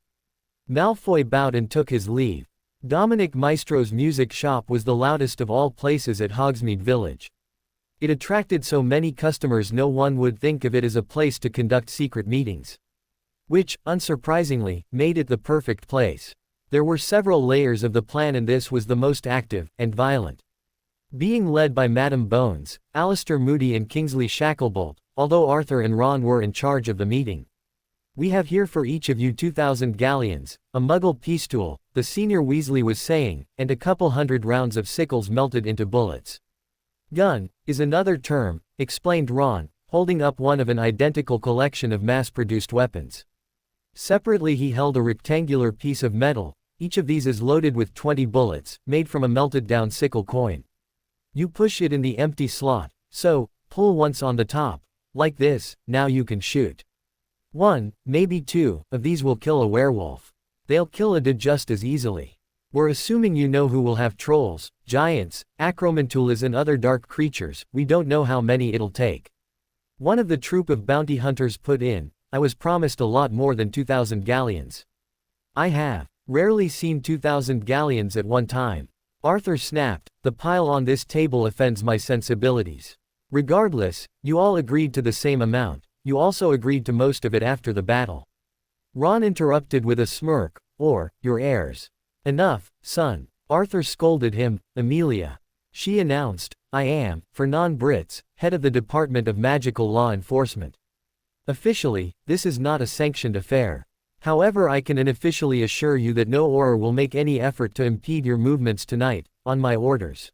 Malfoy bowed and took his leave. Dominic Maestro's music shop was the loudest of all places at Hogsmeade Village. It attracted so many customers no one would think of it as a place to conduct secret meetings. Which, unsurprisingly, made it the perfect place. There were several layers of the plan and this was the most active, and violent. Being led by Madam Bones, Alistair Moody and Kingsley Shacklebolt, although Arthur and Ron were in charge of the meeting. We have here for each of you 2,000 galleons, a Muggle peace-tool, the senior Weasley was saying, and a couple hundred rounds of sickles melted into bullets. Gun is another term, explained Ron, holding up one of an identical collection of mass-produced weapons. Separately he held a rectangular piece of metal, each of these is loaded with 20 bullets, made from a melted-down sickle coin. You push it in the empty slot, so, pull once on the top, like this, now you can shoot. 1, maybe 2, of these will kill a werewolf. They'll kill a dead just as easily. We're assuming you know who will have trolls, giants, acromantulas and other dark creatures, we don't know how many it'll take. One of the troop of bounty hunters put in, I was promised a lot more than 2,000 galleons. I have rarely seen 2,000 galleons at one time. Arthur snapped, the pile on this table offends my sensibilities. Regardless, you all agreed to the same amount, you also agreed to most of it after the battle. Ron interrupted with a smirk, or, your heirs. Enough, son. Arthur scolded him, Amelia. She announced, I am, for non-Brits, head of the Department of Magical Law Enforcement. Officially, this is not a sanctioned affair. However, I can unofficially assure you that no Auror will make any effort to impede your movements tonight, on my orders.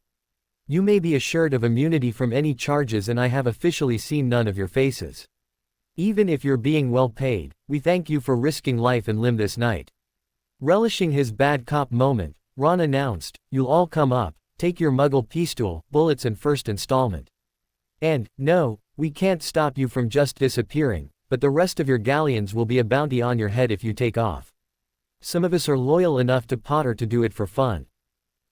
You may be assured of immunity from any charges and I have officially seen none of your faces. Even if you're being well paid, we thank you for risking life and limb this night. Relishing his bad cop moment, Ron announced, you'll all come up, take your Muggle peace-tool, bullets and first installment. And, no, we can't stop you from just disappearing, but the rest of your galleons will be a bounty on your head if you take off. Some of us are loyal enough to Potter to do it for fun.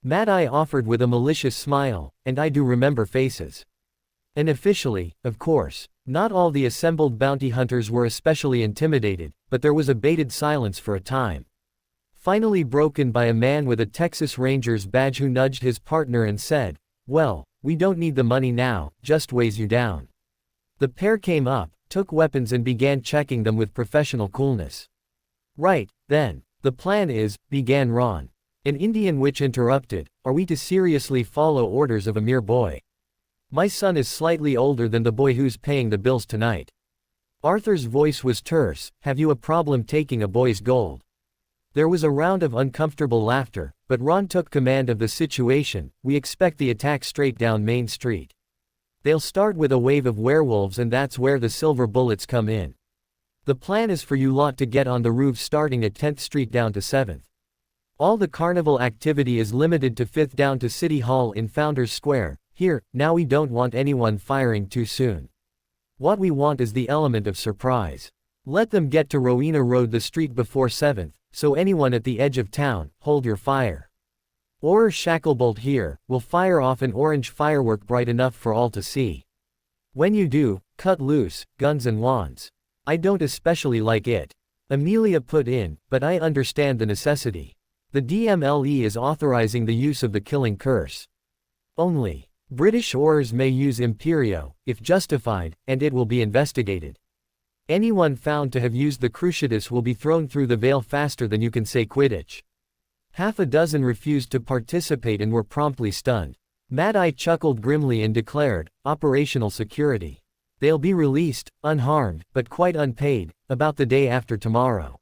Mad Eye offered with a malicious smile, and I do remember faces. Unofficially, of course, not all the assembled bounty hunters were especially intimidated, but there was a bated silence for a time. Finally broken by a man with a Texas Rangers badge who nudged his partner and said, "Well, we don't need the money now, just weighs you down." The pair came up, took weapons and began checking them with professional coolness. "Right, then. The plan is," began Ron. An Indian witch interrupted, "Are we to seriously follow orders of a mere boy? My son is slightly older than the boy who's paying the bills tonight." Arthur's voice was terse. "Have you a problem taking a boy's gold?" There was a round of uncomfortable laughter, but Ron took command of the situation. "We expect the attack straight down Main Street. They'll start with a wave of werewolves and that's where the silver bullets come in. The plan is for you lot to get on the roof starting at 10th Street down to 7th. All the carnival activity is limited to 5th down to City Hall in Founders Square. Here, now we don't want anyone firing too soon. What we want is the element of surprise. Let them get to Rowena Road the street before 7th, so anyone at the edge of town, hold your fire. Or Shacklebolt here, will fire off an orange firework bright enough for all to see. When you do, cut loose, guns and wands. I don't especially like it," Amelia put in, "but I understand the necessity. The DMLE is authorizing the use of the killing curse. Only, British Oars may use Imperio, if justified, and it will be investigated. Anyone found to have used the Cruciatus will be thrown through the veil faster than you can say Quidditch." Half a dozen refused to participate and were promptly stunned. Mad Eye chuckled grimly and declared, "Operational security. They'll be released, unharmed, but quite unpaid, about the day after tomorrow.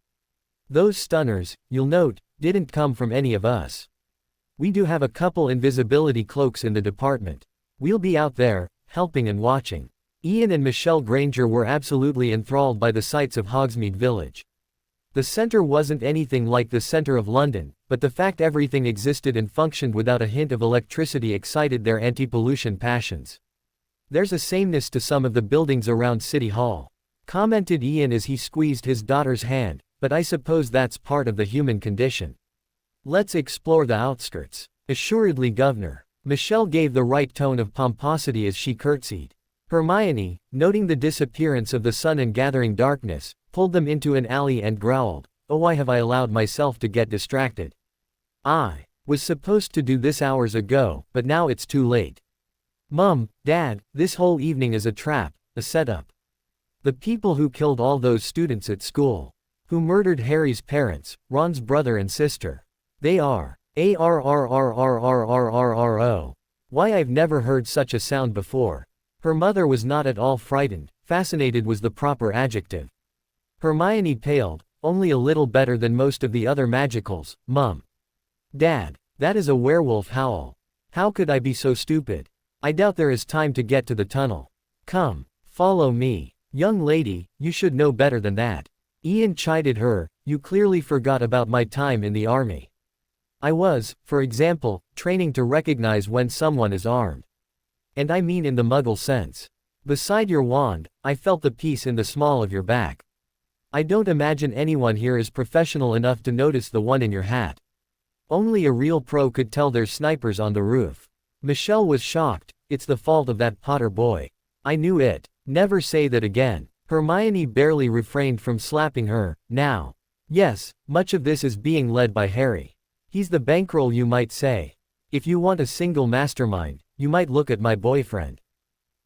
Those stunners, you'll note, didn't come from any of us. We do have a couple invisibility cloaks in the department. We'll be out there, helping and watching." Ian and Michelle Granger were absolutely enthralled by the sights of Hogsmeade Village. The center wasn't anything like the center of London, but the fact everything existed and functioned without a hint of electricity excited their anti-pollution passions. "There's a sameness to some of the buildings around City Hall," commented Ian as he squeezed his daughter's hand, "but I suppose that's part of the human condition. Let's explore the outskirts." "Assuredly, Governor." Michelle gave the right tone of pomposity as she curtsied. Hermione, noting the disappearance of the sun and gathering darkness, pulled them into an alley and growled, "Oh, why have I allowed myself to get distracted? I was supposed to do this hours ago, but now it's too late. Mum, Dad, this whole evening is a trap, a setup. The people who killed all those students at school, who murdered Harry's parents, Ron's brother and sister. They are ARRRRRRRRRO. Why, I've never heard such a sound before." Her mother was not at all frightened. Fascinated was the proper adjective. Hermione paled, "Only a little better than most of the other magicals, Mum. Dad, that is a werewolf howl. How could I be so stupid? I doubt there is time to get to the tunnel. Come, follow me. Young lady, you should know better than that." Ian chided her, "You clearly forgot about my time in the army. I was, for example, training to recognize when someone is armed. And I mean in the Muggle sense. Beside your wand, I felt the peace in the small of your back. I don't imagine anyone here is professional enough to notice the one in your hat. Only a real pro could tell there's snipers on the roof." Michelle was shocked. "It's the fault of that Potter boy. I knew it. Never say that again." Hermione barely refrained from slapping her. "Now. Yes, much of this is being led by Harry. He's the bankroll, you might say. If you want a single mastermind, you might look at my boyfriend.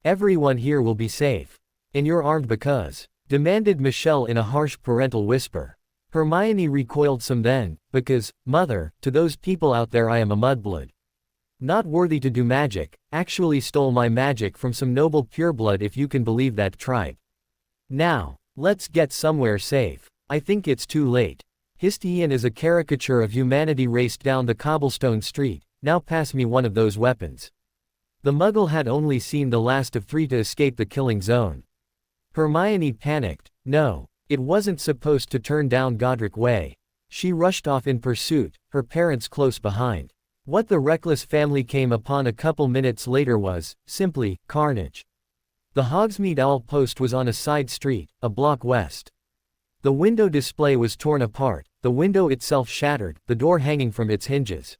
Everyone here will be safe. And you're armed because," demanded Michelle in a harsh parental whisper. Hermione recoiled some. "Then, because, Mother, to those people out there I am a mudblood. Not worthy to do magic, actually stole my magic from some noble pureblood, if you can believe that tripe. Now, let's get somewhere safe. I think it's too late." Hissed Ian as a caricature of humanity raced down the cobblestone street. "Now pass me one of those weapons." The Muggle had only seen the last of 3 to escape the killing zone. Hermione panicked. No, it wasn't supposed to turn down Godric Way. She rushed off in pursuit, her parents close behind. What the reckless family came upon a couple minutes later was, simply, carnage. The Hogsmeade Owl Post was on a side street, a block west. The window display was torn apart, the window itself shattered, the door hanging from its hinges.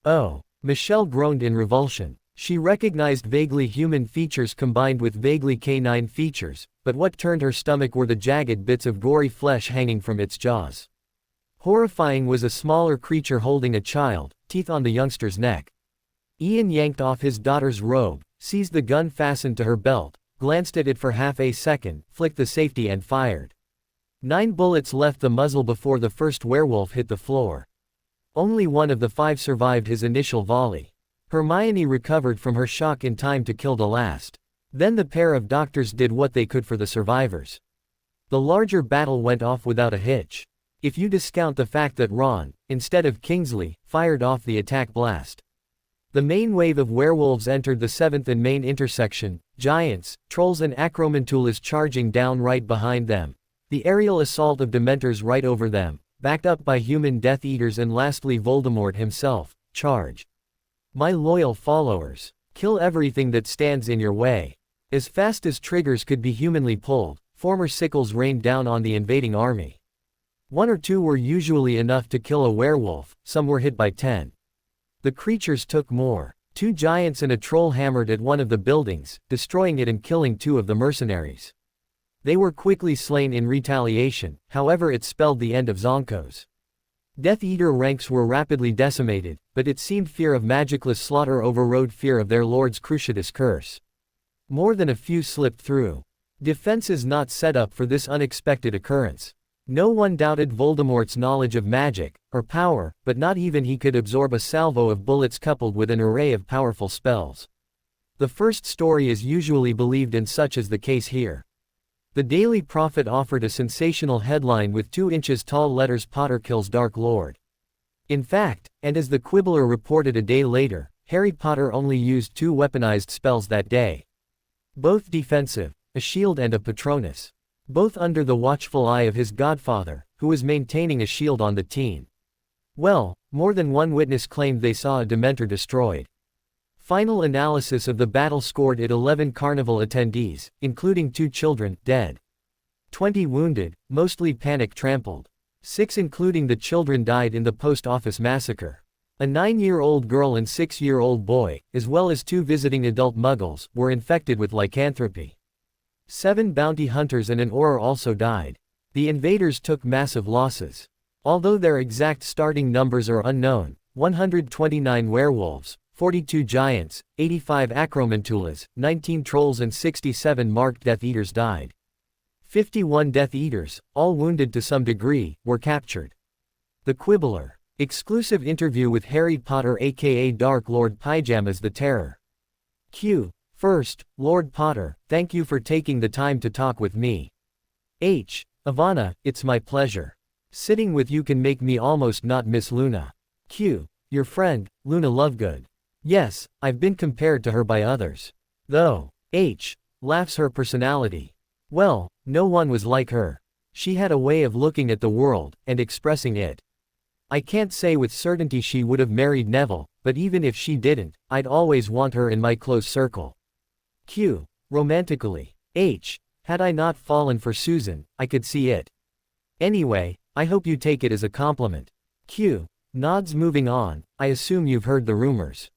Oh. Michelle groaned in revulsion. She recognized vaguely human features combined with vaguely canine features, but what turned her stomach were the jagged bits of gory flesh hanging from its jaws. Horrifying was a smaller creature holding a child, teeth on the youngster's neck. Ian yanked off his daughter's robe, seized the gun fastened to her belt, glanced at it for half a second, flicked the safety and fired. 9 bullets left the muzzle before the first werewolf hit the floor. Only one of the 5 survived his initial volley. Hermione recovered from her shock in time to kill the last. Then the pair of doctors did what they could for the survivors. The larger battle went off without a hitch. If you discount the fact that Ron, instead of Kingsley, fired off the attack blast. The main wave of werewolves entered the 7th and main intersection, giants, trolls and acromantulas charging down right behind them. The aerial assault of dementors right over them, backed up by human Death Eaters and lastly Voldemort himself. Charge. My loyal followers. Kill everything that stands in your way. As fast as triggers could be humanly pulled, former sickles rained down on the invading army. 1 or 2 were usually enough to kill a werewolf, some were hit by 10. The creatures took more. 2 giants and a troll hammered at one of the buildings, destroying it and killing 2 of the mercenaries. They were quickly slain in retaliation, however it spelled the end of Zonkos. Death Eater ranks were rapidly decimated, but it seemed fear of magicless slaughter overrode fear of their lord's Cruciatus curse. More than a few slipped through. Defenses not set up for this unexpected occurrence. No one doubted Voldemort's knowledge of magic, or power, but not even he could absorb a salvo of bullets coupled with an array of powerful spells. The first story is usually believed and such is the case here. The Daily Prophet offered a sensational headline with 2 inches tall letters Potter kills Dark Lord. In fact, and as the Quibbler reported a day later, Harry Potter only used 2 weaponized spells that day. Both defensive, a shield and a Patronus. Both under the watchful eye of his godfather, who was maintaining a shield on the teen. Well, more than one witness claimed they saw a Dementor destroyed. Final analysis of the battle scored it 11 carnival attendees, including 2 children, dead. 20 wounded, mostly panic-trampled. 6 including the children died in the post office massacre. A 9-year-old girl and 6-year-old boy, as well as 2 visiting adult muggles, were infected with lycanthropy. 7 bounty hunters and an Auror also died. The invaders took massive losses. Although their exact starting numbers are unknown, 129 werewolves, 42 giants, 85 acromantulas, 19 trolls and 67 marked Death Eaters died. 51 Death Eaters, all wounded to some degree, were captured. The Quibbler. Exclusive interview with Harry Potter aka Dark Lord Pyjamas the Terror. Q. First, Lord Potter, thank you for taking the time to talk with me. H. Ivana, it's my pleasure. Sitting with you can make me almost not miss Luna. Q. Your friend, Luna Lovegood. Yes, I've been compared to her by others. Though. H. Laughs her personality. Well, no one was like her. She had a way of looking at the world, and expressing it. I can't say with certainty she would have married Neville, but even if she didn't, I'd always want her in my close circle. Q. Romantically. H. Had I not fallen for Susan, I could see it. Anyway, I hope you take it as a compliment. Q. Nods moving on, I assume you've heard the rumors.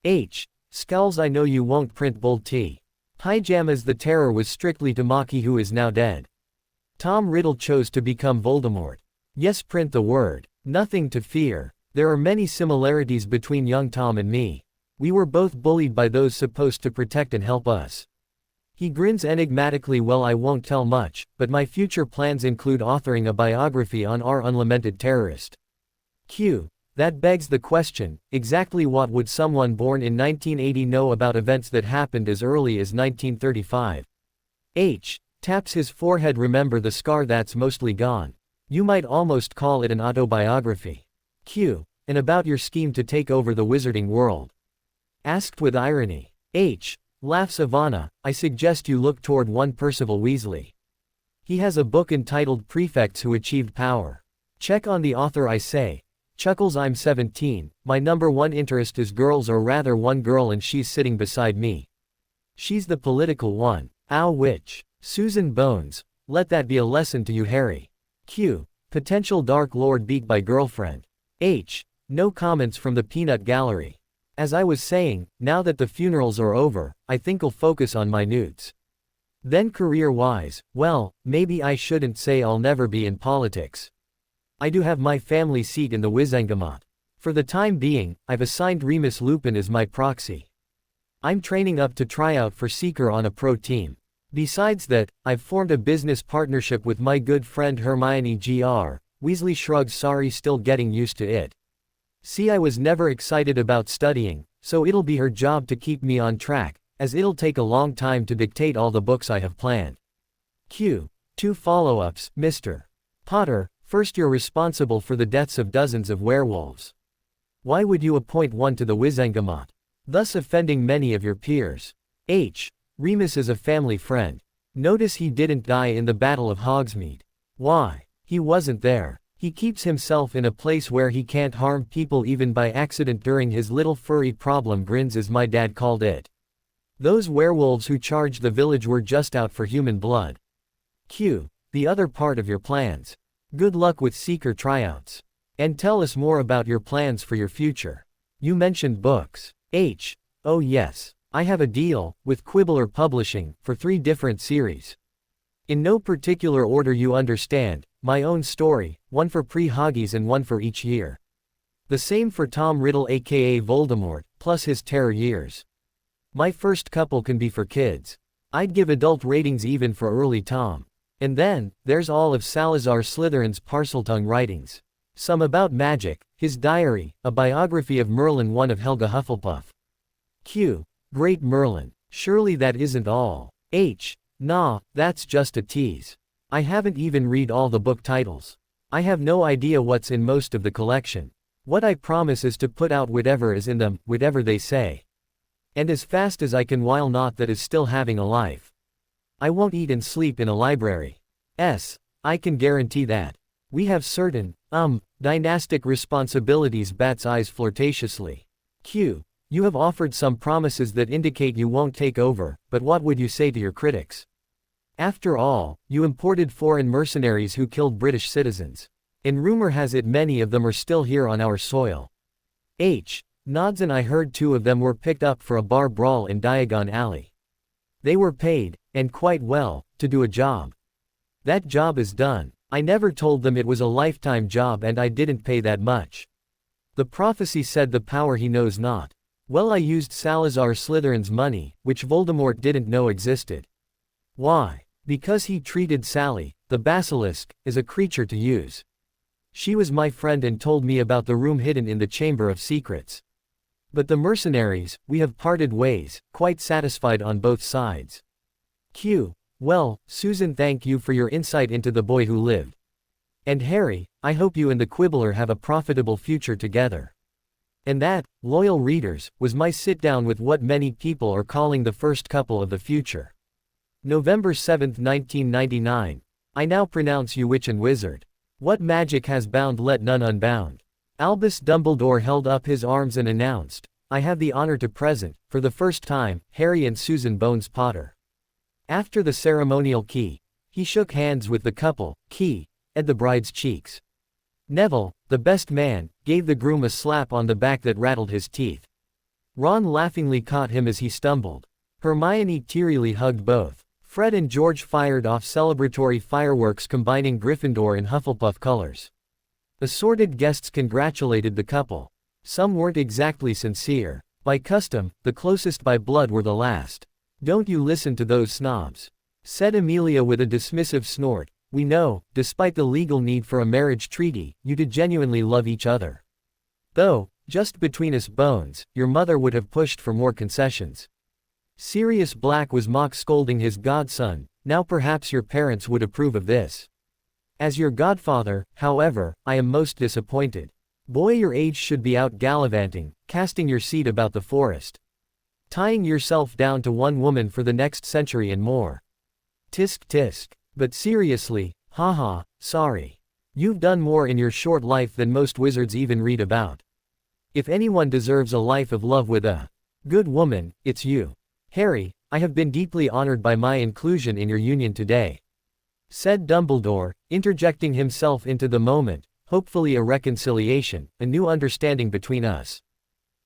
H. Scowls I know you won't print bold T. Pyjamas the Terror was strictly to Maki who is now dead. Tom Riddle chose to become Voldemort. Yes, print the word. Nothing to fear. There are many similarities between young Tom and me. We were both bullied by those supposed to protect and help us. He grins enigmatically. Well, I won't tell much, but my future plans include authoring a biography on our unlamented terrorist. Q. That begs the question, exactly what would someone born in 1980 know about events that happened as early as 1935? H. Taps his forehead. Remember the scar? That's mostly gone. You might almost call it an autobiography. Q. And about your scheme to take over the wizarding world? Asked with irony. H. Laughs Ivana, I suggest you look toward one Percival Weasley. He has a book entitled Prefects Who Achieved Power. Check on the author, I say. Chuckles. I'm 17, my number one interest is girls, or rather one girl, and she's sitting beside me. She's the political one. Ow, which? Susan Bones. Let that be a lesson to you, Harry. Q. Potential Dark Lord beat by girlfriend. H. No comments from the peanut gallery. As I was saying, now that the funerals are over, I think I'll focus on my newts. Then career-wise, well, maybe I shouldn't say I'll never be in politics. I do have my family seat in the Wizengamot. For the time being, I've assigned Remus Lupin as my proxy. I'm training up to try out for Seeker on a pro team. Besides that, I've formed a business partnership with my good friend Hermione Gr. Weasley shrugs. Sorry, still getting used to it. See, I was never excited about studying, so it'll be her job to keep me on track, as it'll take a long time to dictate all the books I have planned. Q. 2 follow-ups. Mr. Potter, first, you're responsible for the deaths of dozens of werewolves. Why would you appoint one to the Wizengamot, thus offending many of your peers? H. Remus is a family friend. Notice he didn't die in the Battle of Hogsmeade. Why? He wasn't there. He keeps himself in a place where he can't harm people even by accident during his little furry problem grins, as my dad called it. Those werewolves who charged the village were just out for human blood. Q. The other part of your plans. Good luck with Seeker tryouts. And tell us more about your plans for your future. You mentioned books. H. Oh yes. I have a deal with Quibbler Publishing for 3 different series. In no particular order, you understand. My own story, one for pre-Hoggies and one for each year. The same for Tom Riddle aka Voldemort, plus his terror years. My first couple can be for kids. I'd give adult ratings even for early Tom. And then, there's all of Salazar Slytherin's Parseltongue writings. Some about magic, his diary, a biography of Merlin, one of Helga Hufflepuff. Q. Great Merlin. Surely that isn't all. H. Nah, that's just a tease. I haven't even read all the book titles. I have no idea what's in most of the collection. What I promise is to put out whatever is in them, whatever they say. And as fast as I can, while not that is still having a life. I won't eat and sleep in a library. I can guarantee that. We have certain, dynastic responsibilities. Bats eyes flirtatiously. Q. You have offered some promises that indicate you won't take over, but what would you say to your critics? After all, you imported foreign mercenaries who killed British citizens. And rumor has it many of them are still here on our soil. H. Nods, and I heard 2 of them were picked up for a bar brawl in Diagon Alley. They were paid, and quite well, to do a job. That job is done. I never told them it was a lifetime job, and I didn't pay that much. The prophecy said the power he knows not. Well, I used Salazar Slytherin's money, which Voldemort didn't know existed. Why? Because he treated Sally, the basilisk, as a creature to use. She was my friend and told me about the room hidden in the Chamber of Secrets. But the mercenaries, we have parted ways, quite satisfied on both sides. Q. Well, Susan, thank you for your insight into the boy who lived. And Harry, I hope you and the Quibbler have a profitable future together. And that, loyal readers, was my sit-down with what many people are calling the first couple of the future. November 7, 1999. I now pronounce you witch and wizard. What magic has bound, let none unbound. Albus Dumbledore held up his arms and announced, I have the honor to present, for the first time, Harry and Susan Bones Potter. After the ceremonial key, he shook hands with the couple, at the bride's cheeks. Neville, the best man, gave the groom a slap on the back that rattled his teeth. Ron laughingly caught him as he stumbled. Hermione tearily hugged both. Fred and George fired off celebratory fireworks combining Gryffindor and Hufflepuff colors. Assorted guests congratulated the couple. Some weren't exactly sincere. By custom, the closest by blood were the last. Don't you listen to those snobs, said Amelia with a dismissive snort. We know, despite the legal need for a marriage treaty, you did genuinely love each other. Though, just between us bones, your mother would have pushed for more concessions. Sirius Black was mock scolding his godson. Now perhaps your parents would approve of this. As your godfather, however, I am most disappointed. Boy your age should be out gallivanting, casting your seed about the forest. Tying yourself down to one woman for the next century and more. Tisk tisk. But seriously, haha, sorry. You've done more in your short life than most wizards even read about. If anyone deserves a life of love with a good woman, it's you. Harry, I have been deeply honored by my inclusion in your union today, said Dumbledore, interjecting himself into the moment. hopefully a reconciliation, a new understanding between us.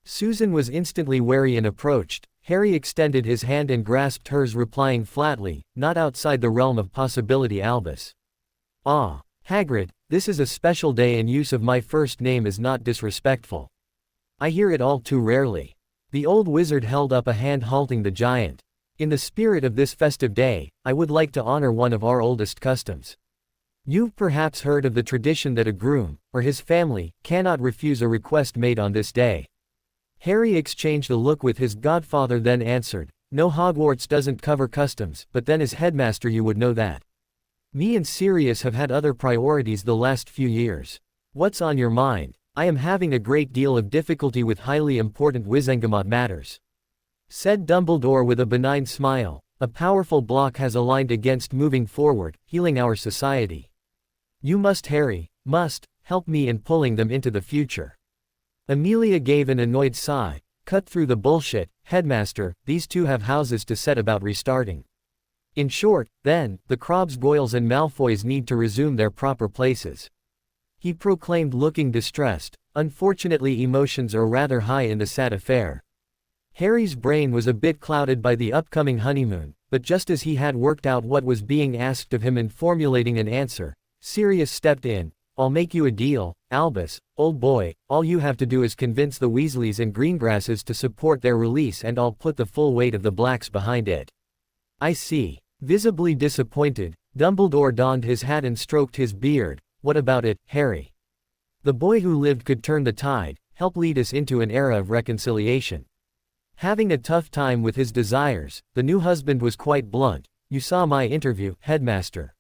Susan was instantly wary and approached. Harry extended his hand and grasped hers, replying flatly, "Not outside the realm of possibility, Albus." "Ah, Hagrid, this is a special day and use of my first name is not disrespectful. I hear it all too rarely." The old wizard held up a hand, halting the giant. "In the spirit of this festive day, I would like to honor one of our oldest customs. You've perhaps heard of the tradition that a groom, or his family, cannot refuse a request made on this day." Harry exchanged a look with his godfather, then answered, "No, Hogwarts doesn't cover customs, but then as headmaster you would know that. Me and Sirius have had other priorities the last few years. What's on your mind?" "I am having a great deal of difficulty with highly important Wizengamot matters," said Dumbledore with a benign smile. "A powerful block has aligned against moving forward, healing our society. You must, Harry, must, help me in pulling them into the future." Amelia gave an annoyed sigh. "Cut through the bullshit, Headmaster, these two have houses to set about restarting. In short, then, the Crabs, Goyles and Malfoys need to resume their proper places," he proclaimed, looking distressed. "Unfortunately, emotions are rather high in the sad affair." Harry's brain was a bit clouded by the upcoming honeymoon, but just as he had worked out what was being asked of him and formulating an answer, Sirius stepped in. "I'll make you a deal, Albus, old boy. All you have to do is convince the Weasleys and Greengrasses to support their release and I'll put the full weight of the Blacks behind it." "I see." Visibly disappointed, Dumbledore donned his hat and stroked his beard. "What about it, Harry? The boy who lived could turn the tide, help lead us into an era of reconciliation." Having a tough time with his desires, the new husband was quite blunt. "You saw my interview, Headmaster.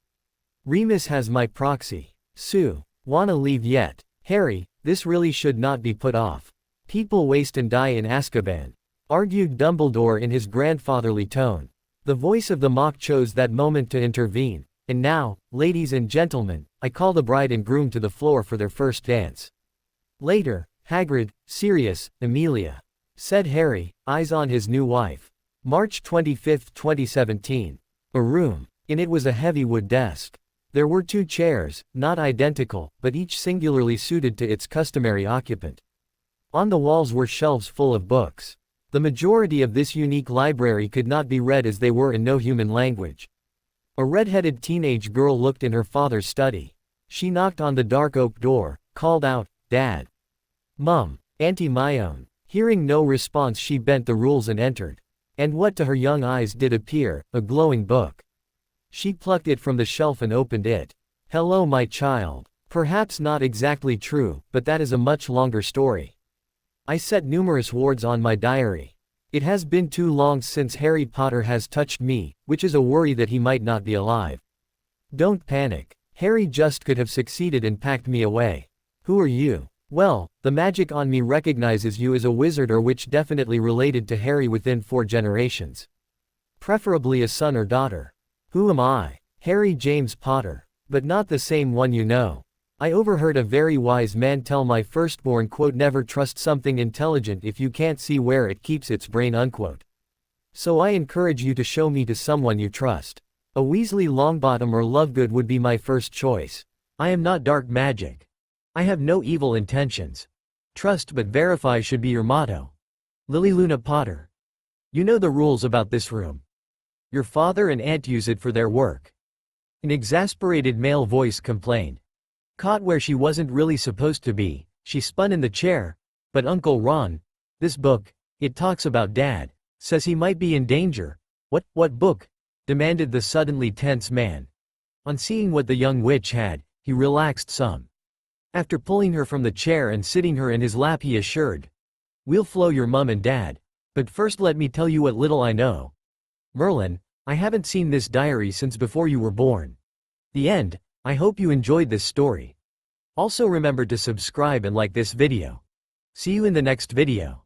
Remus has my proxy. Sue, wanna leave yet?" "Harry, this really should not be put off. People waste and die in Azkaban," argued Dumbledore in his grandfatherly tone. The voice of the Mock chose that moment to intervene. "And now, ladies and gentlemen, I call the bride and groom to the floor for their first dance. Later, Hagrid, Sirius, Amelia," said Harry, eyes on his new wife. March 25, 2017. A room. In it was a heavy wood desk. There were two chairs, not identical, but each singularly suited to its customary occupant. On the walls were shelves full of books. The majority of this unique library could not be read as they were in no human language. A red-headed teenage girl looked in her father's study. She knocked on the dark oak door, called out, "Dad." "Mum." "Auntie Myone." Hearing no response, she bent the rules and entered. And what to her young eyes did appear, a glowing book. She plucked it from the shelf and opened it. "Hello, my child. Perhaps not exactly true, but that is a much longer story. I set numerous wards on my diary. It has been too long since Harry Potter has touched me, which is a worry that he might not be alive. Don't panic. Harry just could have succeeded and packed me away. Who are you?" "Well, the magic on me recognizes you as a wizard or witch, definitely related to Harry within 4 generations. Preferably a son or daughter." "Who am I?" "Harry James Potter. But not the same one you know. I overheard a very wise man tell my firstborn, quote, never trust something intelligent if you can't see where it keeps its brain, unquote. So I encourage you to show me to someone you trust. A Weasley Longbottom or Lovegood would be my first choice. I am not dark magic. I have no evil intentions. Trust but verify should be your motto. Lily Luna Potter. You know the rules about this room. Your father and aunt use it for their work." An exasperated male voice complained. Caught where she wasn't really supposed to be, she spun in the chair. "But Uncle Ron, this book, it talks about Dad. Says he might be in danger." What book?" demanded the suddenly tense man. On seeing what the young witch had, he relaxed some. After pulling her from the chair and sitting her in his lap, he assured, "We'll flow your mum and dad. But first let me tell you what little I know. Merlin, I haven't seen this diary since before you were born." The end. I hope you enjoyed this story. Also remember to subscribe and like this video. See you in the next video.